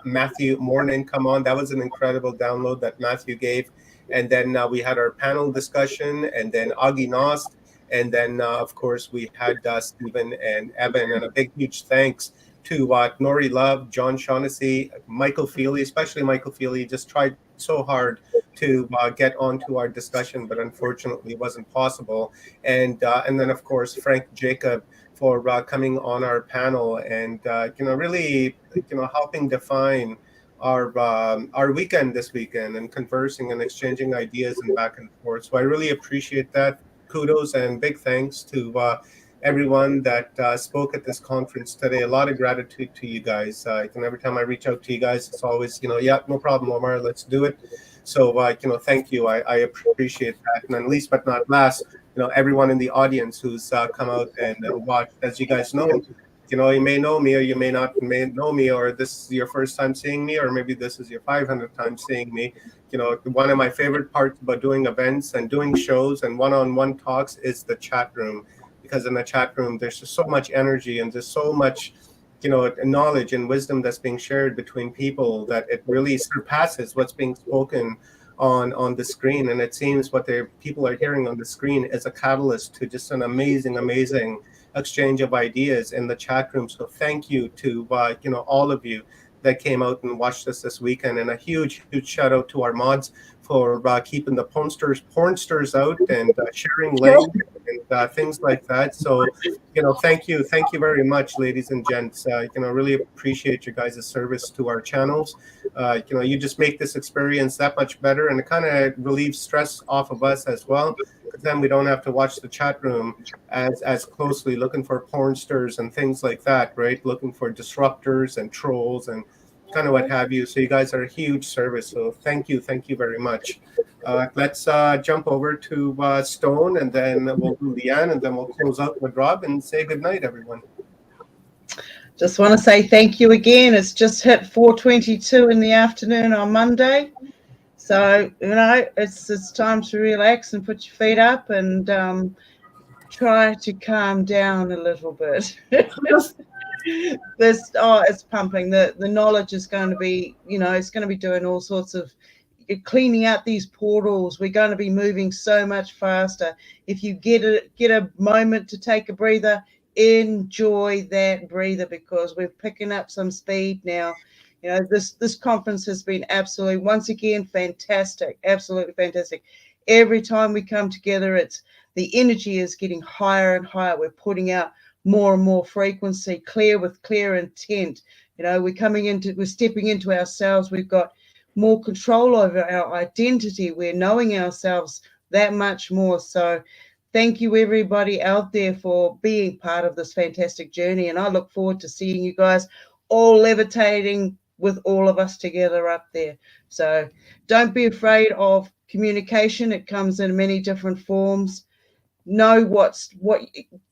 Matthew Mournian come on. That was an incredible download that Matthew gave. And then we had our panel discussion, and then Augie Nost. And then, of course, we had Stephen and Evan. And a big, huge thanks to Nori Love, John Shaughnessy, Michael Feely, especially Michael Feely, just tried so hard to get onto our discussion, but unfortunately it wasn't possible. And then, of course, Frank Jacob for coming on our panel and, really, helping define our weekend this weekend and conversing and exchanging ideas and back and forth. So I really appreciate that. Kudos and big thanks to everyone that spoke at this conference today. A lot of gratitude to you guys. Every time I reach out to you guys, it's always, yeah, no problem, Omar, let's do it. So, thank you. I appreciate that. And then least but not last, everyone in the audience who's come out and watched. As you guys know, you may know me or you may not know me, or this is your first time seeing me, or maybe this is your 500th time seeing me. One of my favorite parts about doing events and doing shows and one-on-one talks is the chat room, because in the chat room, there's just so much energy and there's so much, knowledge and wisdom that's being shared between people that it really surpasses what's being spoken on the screen. And it seems what people are hearing on the screen is a catalyst to just an amazing exchange of ideas in the chat room. So thank you to all of you that came out and watched us this weekend, and a huge shout out to our mods for keeping the pornsters out and sharing links and things like that. So thank you very much, ladies and gents. Really appreciate your guys' service to our channels. You just make this experience that much better, and it kind of relieves stress off of us as well, because then we don't have to watch the chat room as closely, looking for pornsters and things like that, right? Looking for disruptors and trolls and kind of what have you. So you guys are a huge service. So thank you very much. Let's jump over to Stone, and then we'll do Leanne, and then we'll close out with Rob and say good night, everyone. Just want to say thank you again. It's just hit 4:22 in the afternoon on Monday. So, it's time to relax and put your feet up and try to calm down a little bit. It's pumping. The knowledge is going to be, it's going to be doing all sorts of cleaning out these portals. We're going to be moving so much faster. If you get a moment to take a breather, enjoy that breather, because we're picking up some speed now. This conference has been absolutely, once again, fantastic, absolutely fantastic. Every time we come together, the energy is getting higher and higher. We're putting out more and more frequency, clear with clear intent. We're stepping into ourselves. We've got more control over our identity. We're knowing ourselves that much more. So thank you, everybody out there, for being part of this fantastic journey. And I look forward to seeing you guys all levitating with all of us together up there. So don't be afraid of communication. It comes in many different forms. Know what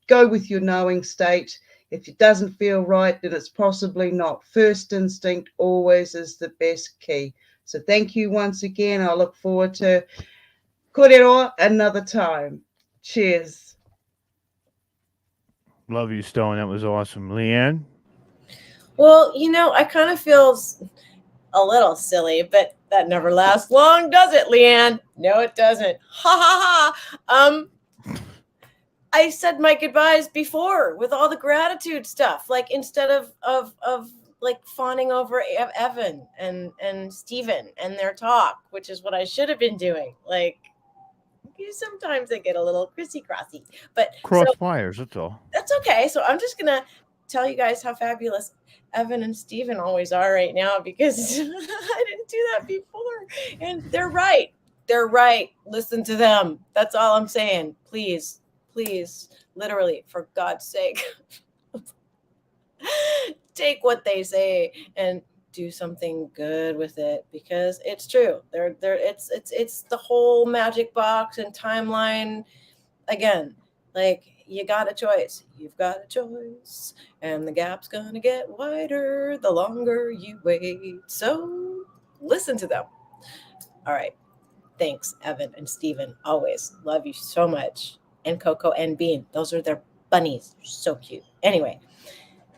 go with your knowing state. If it doesn't feel right, then it's possibly not. First instinct always is the best key. So thank you once again. I look forward to korero another time. Cheers. Love you, Stone. That was awesome. Leanne? Well, I kind of feel a little silly, but that never lasts long, does it, Leanne? No, it doesn't. Ha ha ha. I said my goodbyes before with all the gratitude stuff. Like, instead of like fawning over Evan and Stephen and their talk, which is what I should have been doing. Like, sometimes I get a little crissy-crossy, but Crossfires, that's all. That's okay. So I'm just gonna tell you guys how fabulous Evan and Stephen always are right now, because I didn't do that before, and they're right. They're right. Listen to them. That's all I'm saying. Please, literally, for God's sake, take what they say and do something good with it, because it's true. It's the whole magic box and timeline again. Like, you got a choice. You've got a choice, and the gap's gonna get wider the longer you wait. So listen to them. All right. Thanks, Evan and Stephen. Always love you so much. And Coco and Bean. Those are their bunnies. So cute. Anyway,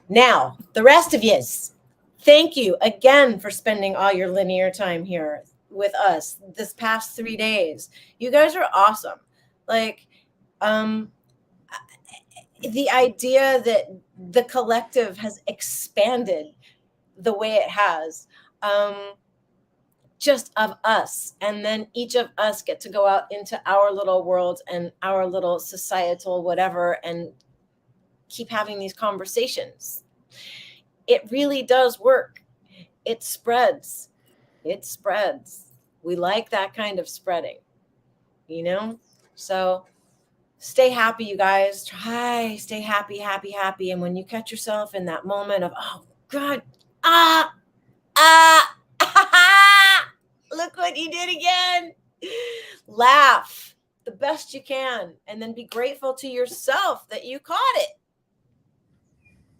Now, the rest of yous, thank you again for spending all your linear time here with us this past 3 days. You guys are awesome. Like, the idea that the collective has expanded the way it has, just of us, and then each of us get to go out into our little worlds and our little societal whatever and keep having these conversations. It really does work. It spreads. It spreads. We like that kind of spreading, you know? So stay happy, you guys. Try, stay happy, happy, happy. And when you catch yourself in that moment of, oh, God, look what you did again. Laugh the best you can, and then be grateful to yourself that you caught it.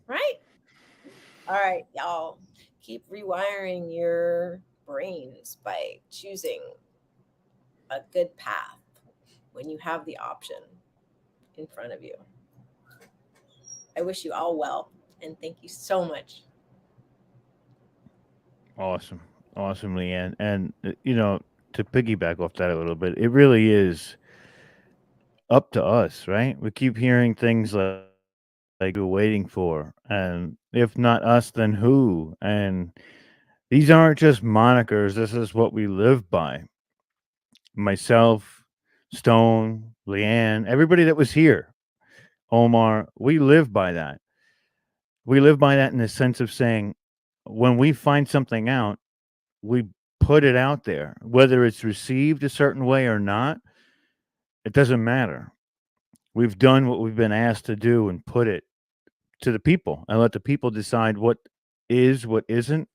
Right? All right, y'all. Keep rewiring your brains by choosing a good path when you have the option in front of you. I wish you all well, and thank you so much. Awesome. Awesome, Leanne. And, to piggyback off that a little bit, it really is up to us, right? We keep hearing things like we're waiting for. And if not us, then who? And these aren't just monikers. This is what we live by. Myself, Stone, Leanne, everybody that was here, Omar, we live by that. We live by that in the sense of saying, when we find something out, we put it out there, whether it's received a certain way or not, it doesn't matter. We've done what we've been asked to do and put it to the people and let the people decide what is, what isn't,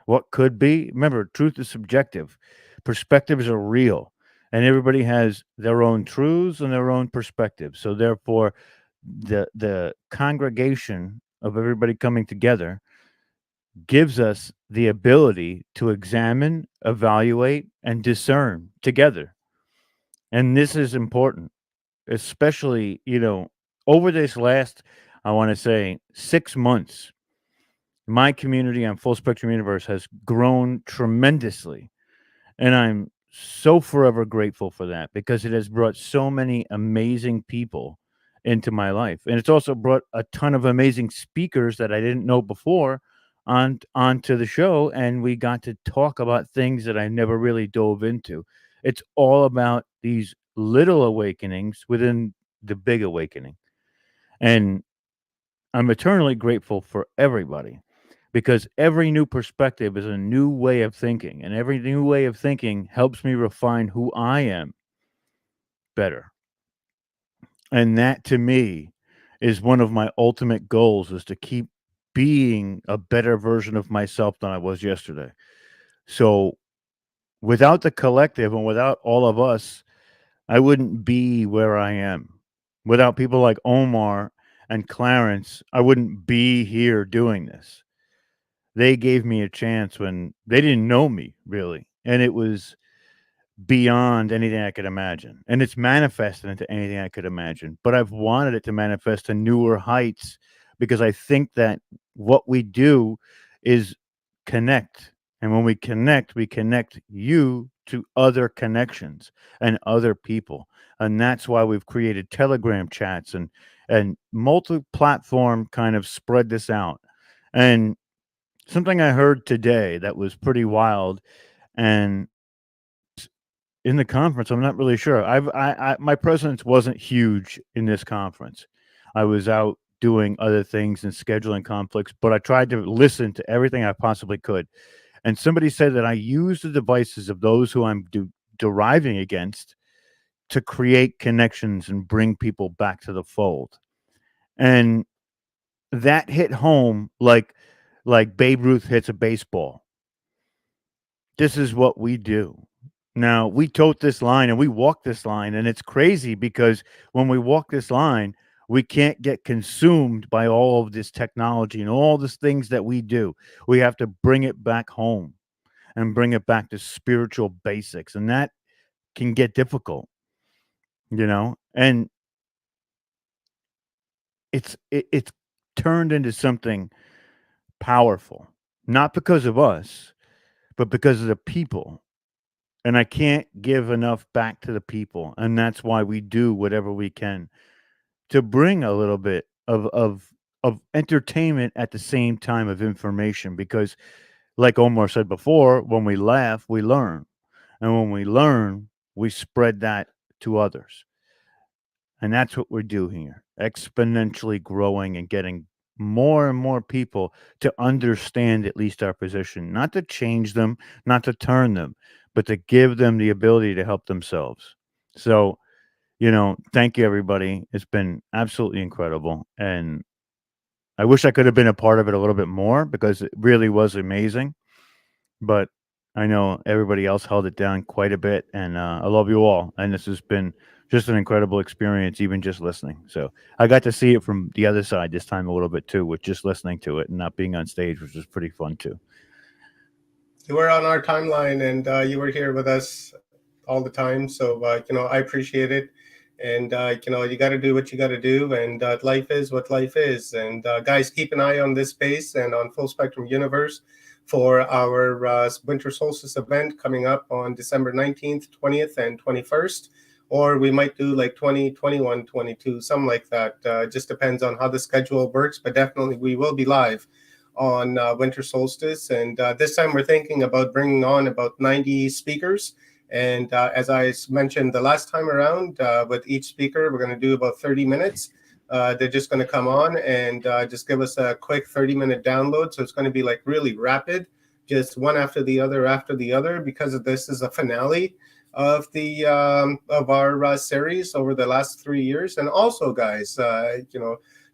what could be. Remember, truth is subjective. Perspectives are real, and everybody has their own truths and their own perspectives. So therefore, the congregation of everybody coming together gives us the ability to examine, evaluate, and discern together. And this is important, especially, over this last, I want to say, 6 months, my community on Full Spectrum Universe has grown tremendously. And I'm so forever grateful for that, because it has brought so many amazing people into my life. And it's also brought a ton of amazing speakers that I didn't know before onto the show, and we got to talk about things that I never really dove into. It's all about these little awakenings within the big awakening. And I'm eternally grateful for everybody, because every new perspective is a new way of thinking, and every new way of thinking helps me refine who I am better. And that, to me, is one of my ultimate goals, is to keep being a better version of myself than I was yesterday. So without the collective and without all of us, I wouldn't be where I am. Without people like Omar and Clarence, I wouldn't be here doing this. They gave me a chance when they didn't know me, really. And it was beyond anything I could imagine. And it's manifested into anything I could imagine. But I've wanted it to manifest to newer heights, because I think that what we do is connect. And when we connect you to other connections and other people. And that's why we've created Telegram chats and multi-platform kind of spread this out. And something I heard today that was pretty wild, and in the conference, I'm not really sure. My presence wasn't huge in this conference. I was out doing other things and scheduling conflicts, but I tried to listen to everything I possibly could. And somebody said that I use the devices of those who I'm deriving against to create connections and bring people back to the fold. And that hit home like Babe Ruth hits a baseball. This is what we do. Now, we tote this line and we walk this line, and it's crazy because when we walk this line, we can't get consumed by all of this technology and all these things that we do. We have to bring it back home and bring it back to spiritual basics, and that can get difficult, and it's turned into something powerful, not because of us, but because of the people. And I can't give enough back to the people. And that's why we do whatever we can to bring a little bit of entertainment at the same time of information. Because like Omar said before, when we laugh, we learn. And when we learn, we spread that to others. And that's what we do here, exponentially growing and getting more and more people to understand at least our position, not to change them, not to turn them, but to give them the ability to help themselves. So, thank you, everybody. It's been absolutely incredible. And I wish I could have been a part of it a little bit more because it really was amazing. But I know everybody else held it down quite a bit. And I love you all. And this has been just an incredible experience, even just listening. So I got to see it from the other side this time a little bit too, with just listening to it and not being on stage, which was pretty fun too. You were on our timeline and you were here with us all the time. So, I appreciate it. And, you got to do what you got to do. And life is what life is. And guys, keep an eye on this space and on Full Spectrum Universe for our winter solstice event coming up on December 19th, 20th, and 21st. Or we might do like 20, 21, 22, something like that. Just depends on how the schedule works. But definitely we will be live on winter solstice. And this time we're thinking about bringing on about 90 speakers. And as I mentioned the last time around, with each speaker, we're going to do about 30 minutes. They're just going to come on and just give us a quick 30-minute download. So it's going to be like really rapid, just one after the other, because of this is a finale of the of our series over the last 3 years. And also, guys,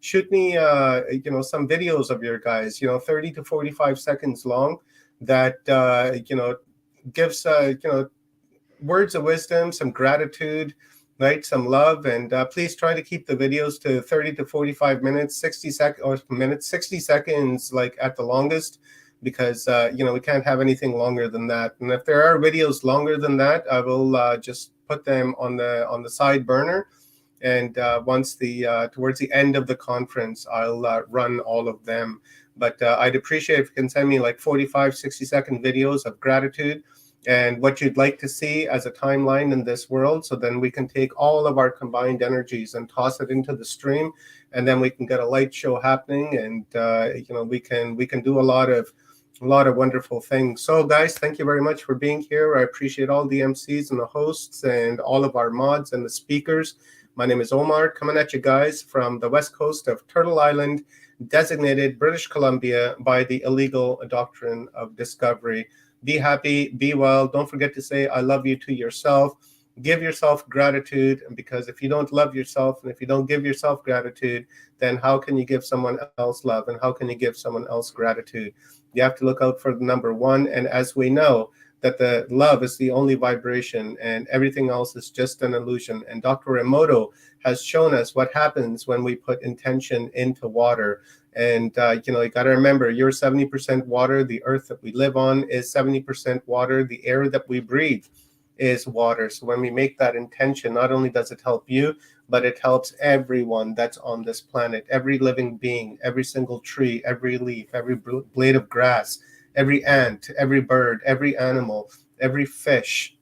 shoot me some videos of your guys, 30 to 45 seconds long, that gives words of wisdom, some gratitude, right? Some love. And please try to keep the videos to 30 to 45 minutes, 60 seconds, like at the longest, because, we can't have anything longer than that. And if there are videos longer than that, I will just put them on the side burner. And once towards the end of the conference, I'll run all of them. But I'd appreciate if you can send me like 45, 60-second videos of gratitude and what you'd like to see as a timeline in this world. So then we can take all of our combined energies and toss it into the stream, and then we can get a light show happening. And we can do a lot of wonderful things. So guys, thank you very much for being here. I appreciate all the MCs and the hosts and all of our mods and the speakers. My name is Omar, coming at you guys from the west coast of Turtle Island, designated British Columbia by the illegal doctrine of discovery. Be happy, be well. Don't forget to say I love you to yourself. Give yourself gratitude, because if you don't love yourself and if you don't give yourself gratitude, then how can you give someone else love, and how can you give someone else gratitude? You have to look out for the number one. And as we know, that the love is the only vibration and everything else is just an illusion. And Dr. Emoto has shown us what happens when we put intention into water. And, you got to remember, you're 70% water. The earth that we live on is 70% water. The air that we breathe is water. So when we make that intention, not only does it help you, but it helps everyone that's on this planet, every living being, every single tree, every leaf, every blade of grass, every ant, every bird, every animal, every fish,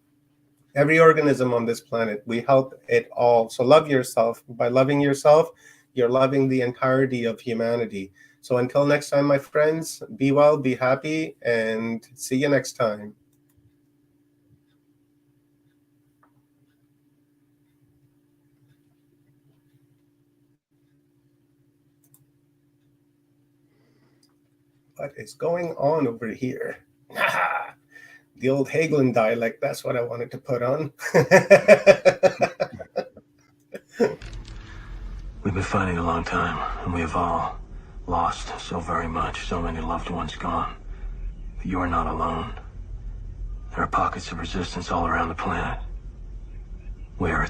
every organism on this planet. We help it all. So love yourself. By loving yourself, you're loving the entirety of humanity. So until next time, my friends, be well, be happy, and see you next time. What is going on over here? The old Hagelin dialect, that's what I wanted to put on. We've been fighting a long time, and we have all lost so very much, so many loved ones gone. But you are not alone. There are pockets of resistance all around the planet. We are